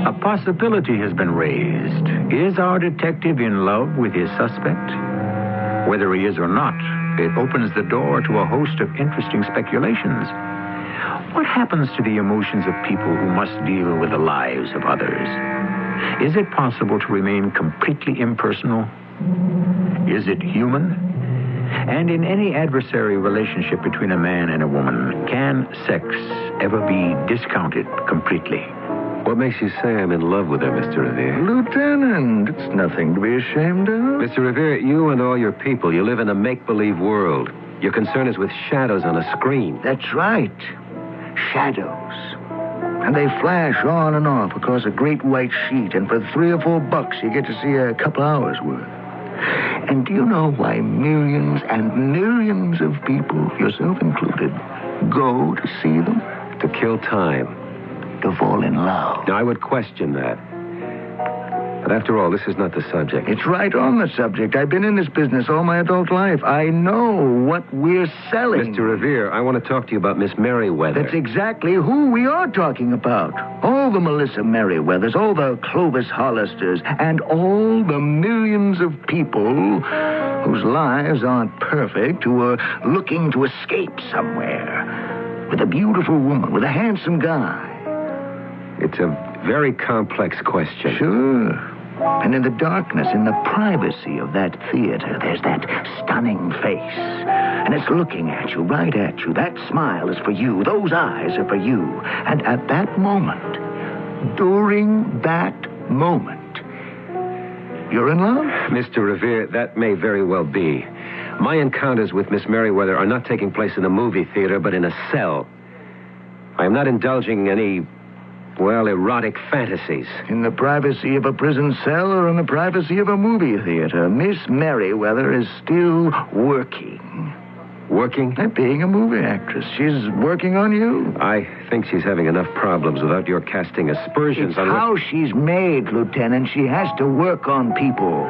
A possibility has been raised. Is our detective in love with his suspect? Whether he is or not, it opens the door to a host of interesting speculations. What happens to the emotions of people who must deal with the lives of others? Is it possible to remain completely impersonal? Is it human? And in any adversary relationship between a man and a woman, can sex ever be discounted completely? What makes you say I'm in love with her, Mr. Revere? Lieutenant, it's nothing to be ashamed of. Mr. Revere, you and all your people, you live in a make-believe world. Your concern is with shadows on a screen. That's right. Shadows. And they flash on and off across a great white sheet, and for $3 or $4 you get to see a couple hours worth. And do you know why millions and millions of people, yourself included, go to see them? To kill time. To fall in love. Now, I would question that. But after all, this is not the subject. It's right on the subject. I've been in this business all my adult life. I know what we're selling. Mr. Revere, I want to talk to you about Miss Merriweather. That's exactly who we are talking about. All the Melissa Merriweathers, all the Clovis Hollisters, and all the millions of people whose lives aren't perfect, who are looking to escape somewhere with a beautiful woman, with a handsome guy. It's a very complex question. Sure. And in the darkness, in the privacy of that theater, there's that stunning face. And it's looking at you, right at you. That smile is for you. Those eyes are for you. And at that moment, during that moment, you're in love? Mr. Revere, that may very well be. My encounters with Miss Merriweather are not taking place in a movie theater, but in a cell. I am not indulging any... well, erotic fantasies. In the privacy of a prison cell or in the privacy of a movie theater, Miss Merriweather is still working. Working? At being a movie actress. She's working on you. I think she's having enough problems without your casting aspersions it's on how she's made, Lieutenant. She has to work on people.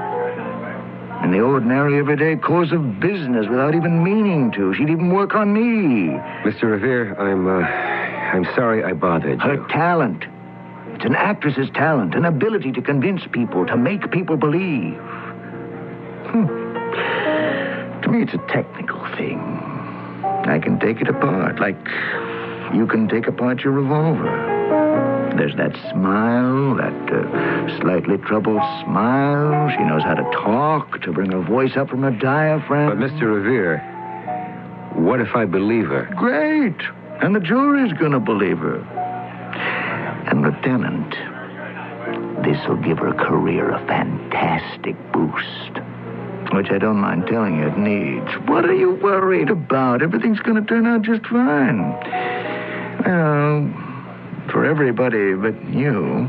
In the ordinary, everyday course of business without even meaning to. She'd even work on me. Mr. Revere, I'm sorry I bothered you. Her talent. It's an actress's talent, an ability to convince people, to make people believe. To me, it's a technical thing. I can take it apart, like you can take apart your revolver. There's that smile, that slightly troubled smile. She knows how to talk, to bring her voice up from her diaphragm. But, Mr. Revere, what if I believe her? Great. And the jury's gonna believe her. And, Lieutenant, this'll give her career a fantastic boost. Which I don't mind telling you it needs. What are you worried about? Everything's gonna turn out just fine. Well, for everybody but you.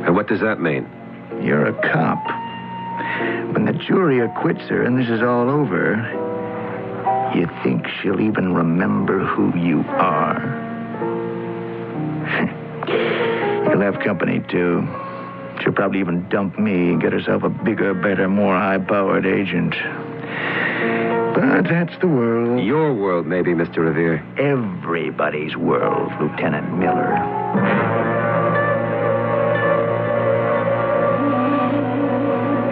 And what does that mean? You're a cop. When the jury acquits her and this is all over, you think she'll even remember who you are? You'll have company, too. She'll probably even dump me and get herself a bigger, better, more high-powered agent. But that's the world. Your world, maybe, Mr. Revere. Everybody's world, Lieutenant Miller.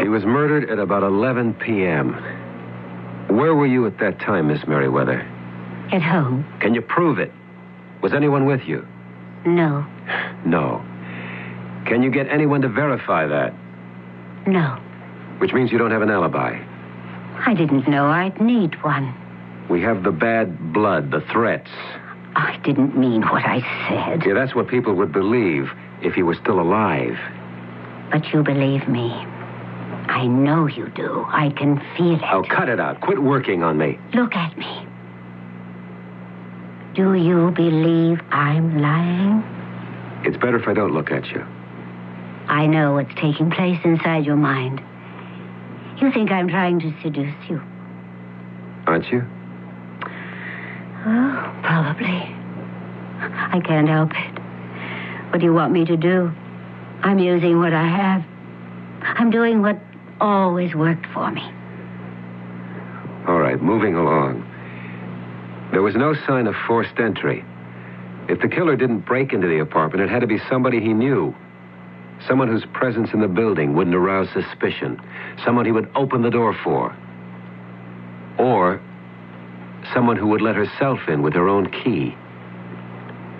He was murdered at about 11 p.m. Where were you at that time, Miss Merriweather? At home. Can you prove it? Was anyone with you? No. No. Can you get anyone to verify that? No. Which means you don't have an alibi. I didn't know I'd need one. We have the bad blood, the threats. I didn't mean what I said. Yeah, that's what people would believe if he was still alive. But you believe me. I know you do. I can feel it. Oh, cut it out. Quit working on me. Look at me. Do you believe I'm lying? It's better if I don't look at you. I know what's taking place inside your mind. You think I'm trying to seduce you. Aren't you? Oh, probably. I can't help it. What do you want me to do? I'm using what I have. I'm doing what always worked for me. All right, moving along. There was no sign of forced entry. If the killer didn't break into the apartment, it had to be somebody he knew. Someone whose presence in the building wouldn't arouse suspicion. Someone he would open the door for. Or someone who would let herself in with her own key.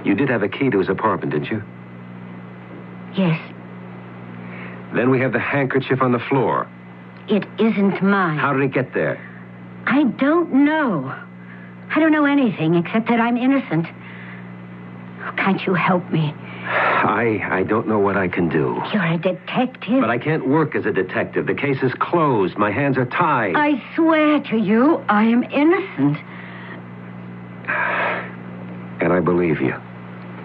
You did have a key to his apartment, didn't you? Yes. Then we have the handkerchief on the floor. It isn't mine. How did it get there? I don't know. I don't know anything except that I'm innocent. Can't you help me? I don't know what I can do. You're a detective. But I can't work as a detective. The case is closed. My hands are tied. I swear to you, I am innocent. And I believe you.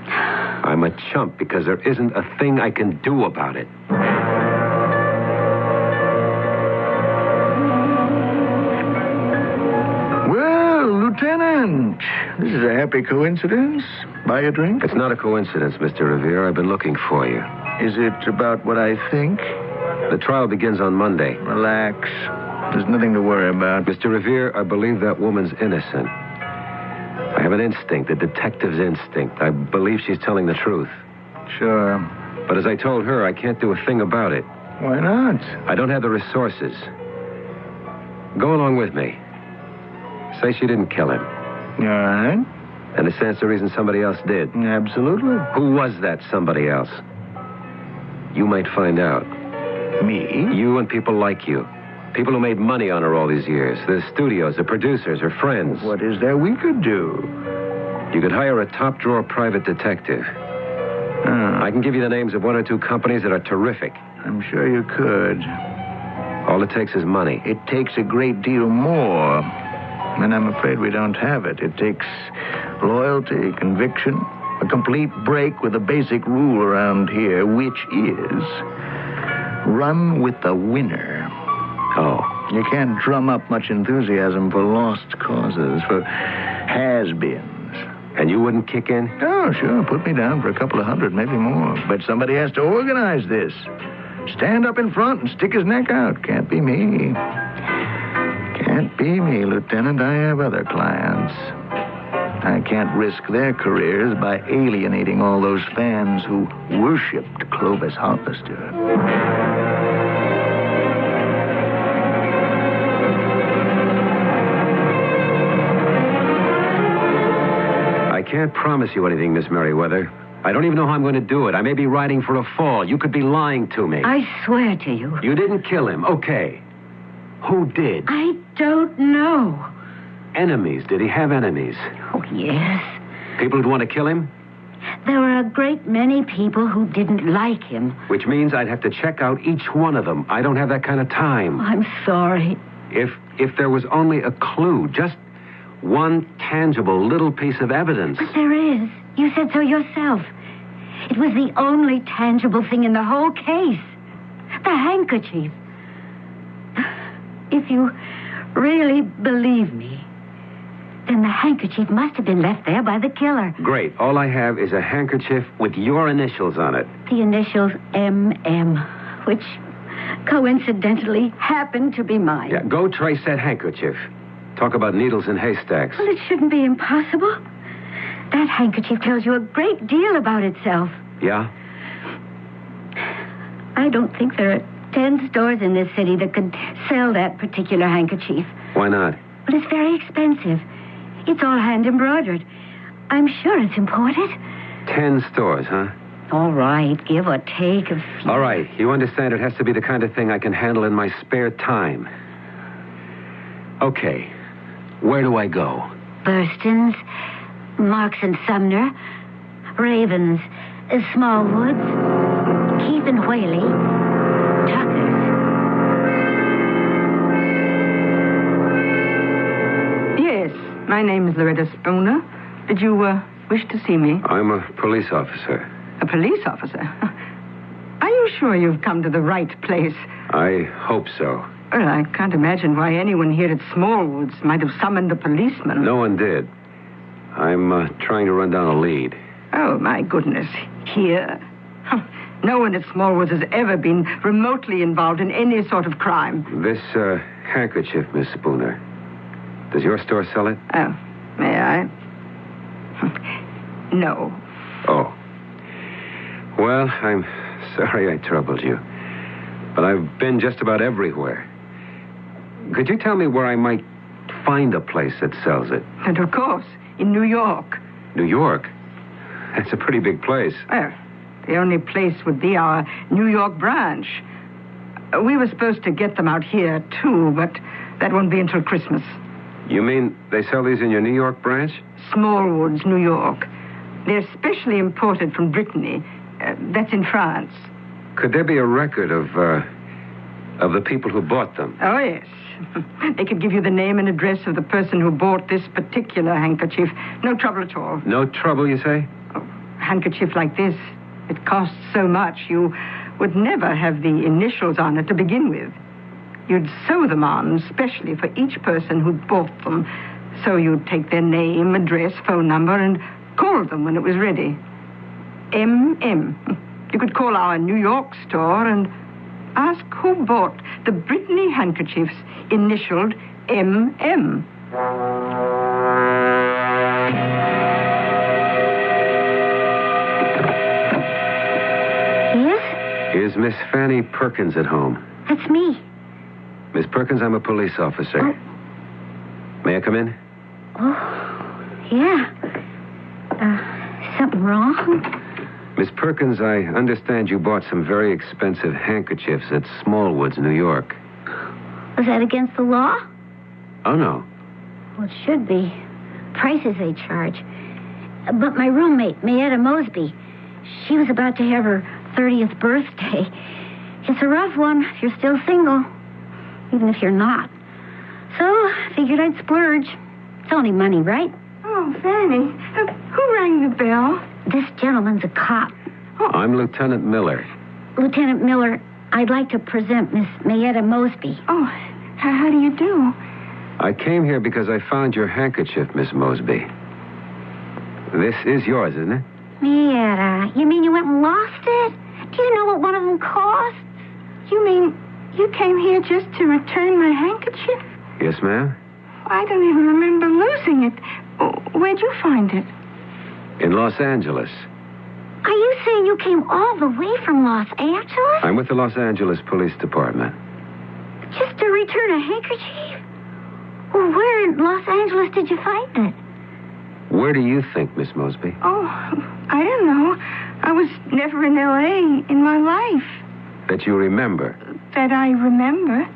I'm a chump because there isn't a thing I can do about it. Well, Lieutenant, this is a happy coincidence. Buy a drink? It's not a coincidence, Mr. Revere. I've been looking for you. Is it about what I think? The trial begins on Monday. Relax. There's nothing to worry about. Mr. Revere, I believe that woman's innocent. I have an instinct, a detective's instinct. I believe she's telling the truth. Sure. But as I told her, I can't do a thing about it. Why not? I don't have the resources. Go along with me. Say she didn't kill him. All right. And it stands to reason somebody else did. Absolutely. Who was that somebody else? You might find out. Me? You and people like you. People who made money on her all these years. The studios, the producers, her friends. What is there we could do? You could hire a top-drawer private detective. I can give you the names of one or two companies that are terrific. I'm sure you could. All it takes is money. It takes a great deal more. And I'm afraid we don't have it. It takes loyalty, conviction, a complete break with a basic rule around here, which is run with the winner. Oh. You can't drum up much enthusiasm for lost causes, for has-beens. And you wouldn't kick in? Oh, sure. Put me down for a couple of hundred, maybe more. But somebody has to organize this. Stand up in front and stick his neck out. Can't be me. Can't be me, Lieutenant. I have other clients. I can't risk their careers by alienating all those fans who worshipped Clovis Hollister. I can't promise you anything, Miss Merriweather. I don't even know how I'm going to do it. I may be riding for a fall. You could be lying to me. I swear to you. You didn't kill him. Okay. Who did? I don't know. Enemies. Did he have enemies? Oh, yes. People who'd want to kill him? There were a great many people who didn't like him. Which means I'd have to check out each one of them. I don't have that kind of time. I'm sorry. If there was only a clue, just one tangible little piece of evidence. But there is. You said so yourself. It was the only tangible thing in the whole case. The handkerchief. If you really believe me, then the handkerchief must have been left there by the killer. Great. All I have is a handkerchief with your initials on it. The initials M.M., which coincidentally happened to be mine. Yeah, go trace that handkerchief. Talk about needles in haystacks. Well, it shouldn't be impossible. That handkerchief tells you a great deal about itself. Yeah? I don't think there are 10 stores in this city that could sell that particular handkerchief. Why not? Well, it's very expensive. It's all hand embroidered. I'm sure it's imported. 10 stores, huh? All right, give or take a few. All right, you understand it has to be the kind of thing I can handle in my spare time. Okay, where do I go? Burston's, Marks and Sumner, Ravens, Smallwoods, Keith and Whaley, Tucker's. Yes, my name is Loretta Spooner. Did you wish to see me? I'm a police officer. A police officer? Are you sure you've come to the right place? I hope so. Well, I can't imagine why anyone here at Smallwoods might have summoned a policeman. No one did. I'm trying to run down a lead. Oh, my goodness. Here? No one at Smallwoods has ever been remotely involved in any sort of crime. This handkerchief, Miss Spooner. Does your store sell it? Oh, may I? No. Oh. Well, I'm sorry I troubled you. But I've been just about everywhere. Could you tell me where I might find a place that sells it? And of course, in New York. New York? That's a pretty big place. Well, the only place would be our New York branch. We were supposed to get them out here, too, but that won't be until Christmas. You mean they sell these in your New York branch? Smallwoods, New York. They're specially imported from Brittany. That's in France. Could there be a record of the people who bought them? Oh, yes. They could give you the name and address of the person who bought this particular handkerchief. No trouble at all. No trouble, you say? Oh, a handkerchief like this, it costs so much, you would never have the initials on it to begin with. You'd sew them on, especially for each person who bought them. So you'd take their name, address, phone number, and call them when it was ready. M.M. You could call our New York store and ask who bought the Brittany handkerchiefs initialed M.M. Yes? Is Miss Fanny Perkins at home? That's me. Miss Perkins, I'm a police officer. Oh. May I come in? Oh, yeah. Something wrong? Miss Perkins, I understand you bought some very expensive handkerchiefs at Smallwoods, New York. Was that against the law? Oh, no. Well, it should be. Prices they charge. But my roommate, Mayetta Mosby, she was about to have her 30th birthday. It's a rough one if you're still single, even if you're not. So, I figured I'd splurge. It's only money, right? Oh, Fanny, who rang the bell? This gentleman's a cop. I'm Lieutenant Miller. Lieutenant Miller, I'd like to present Miss Mayetta Mosby. Oh, how do you do? I came here because I found your handkerchief, Miss Mosby. This is yours, isn't it? Mayetta, you mean you went and lost it? Do you know what one of them costs? You mean you came here just to return my handkerchief? Yes, ma'am. I don't even remember losing it. Where'd you find it? In Los Angeles. Are you saying you came all the way from Los Angeles? I'm with the Los Angeles Police Department. Just to return a handkerchief? Well, where in Los Angeles did you find it? Where do you think, Miss Mosby? Oh, I don't know. I was never in L.A. in my life. That you remember? That I remember.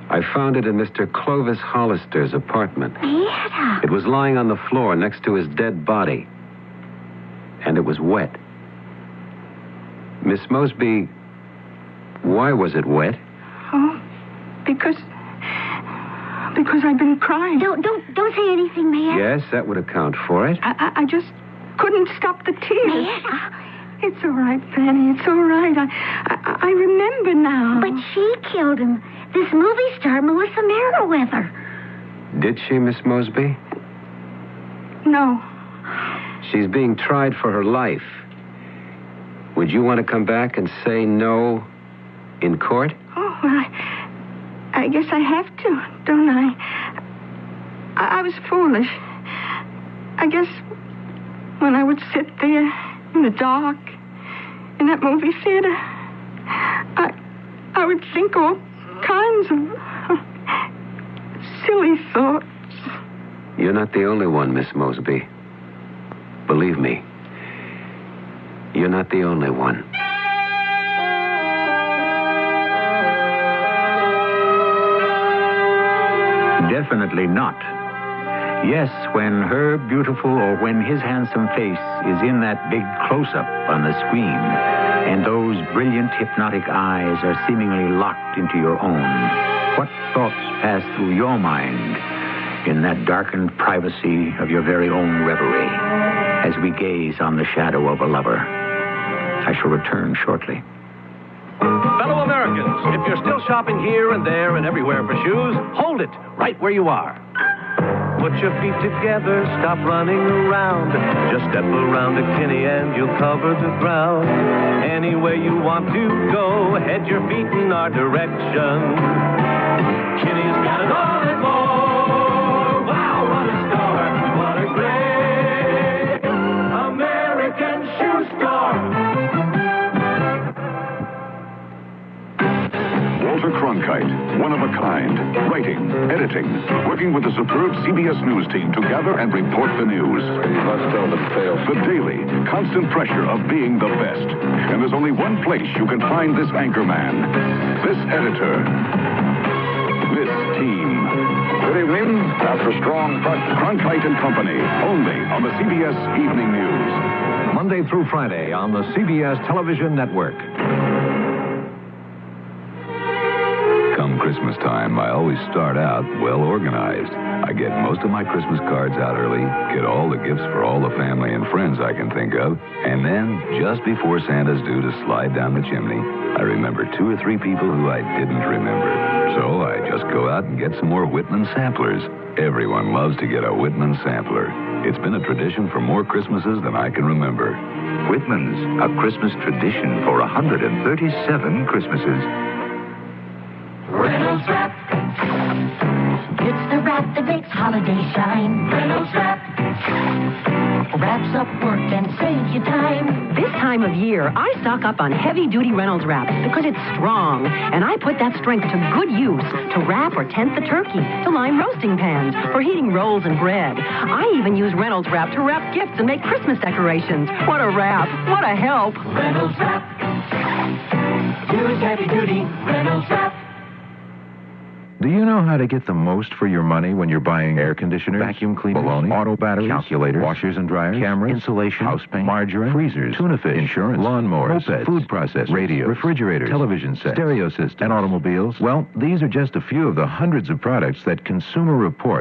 I found it in Mr. Clovis Hollister's apartment. Mayetta. It was lying on the floor next to his dead body. And it was wet. Miss Mosby, why was it wet? Oh, because I've been crying. Don't say anything, Mayetta. Yes, that would account for it. I just couldn't stop the tears. Mayetta. It's all right, Fanny. It's all right. I remember now. But she killed him. This movie star, Melissa Merriweather. Did she, Miss Mosby? No. She's being tried for her life. Would you want to come back and say no in court? Oh, well, I guess I have to, don't I? I was foolish. I guess when I would sit there in the dark in that movie theater, I would think all kinds of silly thoughts. You're not the only one, Miss Mosby. Believe me, you're not the only one. Definitely not. Yes, when her beautiful or when his handsome face is in that big close-up on the screen, and those brilliant hypnotic eyes are seemingly locked into your own, what thoughts pass through your mind? in that darkened privacy of your very own reverie as we gaze on the shadow of a lover. I shall return shortly. Fellow Americans, if you're still shopping here and there and everywhere for shoes, hold it right where you are. Put your feet together, stop running around. Just step around a Kinney and you'll cover the ground. Anywhere you want to go, head your feet in our direction. Kinney's got it all and more. Wow, what a store! What a great American shoe store! Walter Cronkite, one of a kind, writing, editing, working with the superb CBS News team to gather and report the news. The daily, constant pressure of being the best. And there's only one place you can find this anchor man, this editor, this team. Good evening. After strong pressure, Cronkite and Company, only on the CBS Evening News. Monday through Friday on the CBS Television Network. Come Christmas time, I always start out well organized. I get most of my Christmas cards out early, get all the gifts for all the family and friends I can think of, and then, just before Santa's due to slide down the chimney, I remember 2 or 3 people who I didn't remember. So I just go out and get some more Whitman samplers. Everyone loves to get a Whitman sampler. It's been a tradition for more Christmases than I can remember. Whitman's, a Christmas tradition for 137 Christmases. Reynolds Wrap. It's the wrap that makes holiday shine. Reynolds Wrap. Wraps up work and saves you time. This time of year, I stock up on heavy-duty Reynolds Wrap because it's strong. And I put that strength to good use to wrap or tent the turkey, to line roasting pans, for heating rolls and bread. I even use Reynolds Wrap to wrap gifts and make Christmas decorations. What a wrap. What a help. Reynolds Wrap. Use heavy-duty Reynolds Wrap. Do you know how to get the most for your money when you're buying air conditioners, vacuum cleaners, baloney, auto batteries, calculators, washers and dryers, cameras, insulation, house paint, margarine, freezers, tuna fish, insurance, lawnmowers, mopeds, food processors, radios, refrigerators, television sets, stereo systems, and automobiles? Well, these are just a few of the hundreds of products that Consumer Reports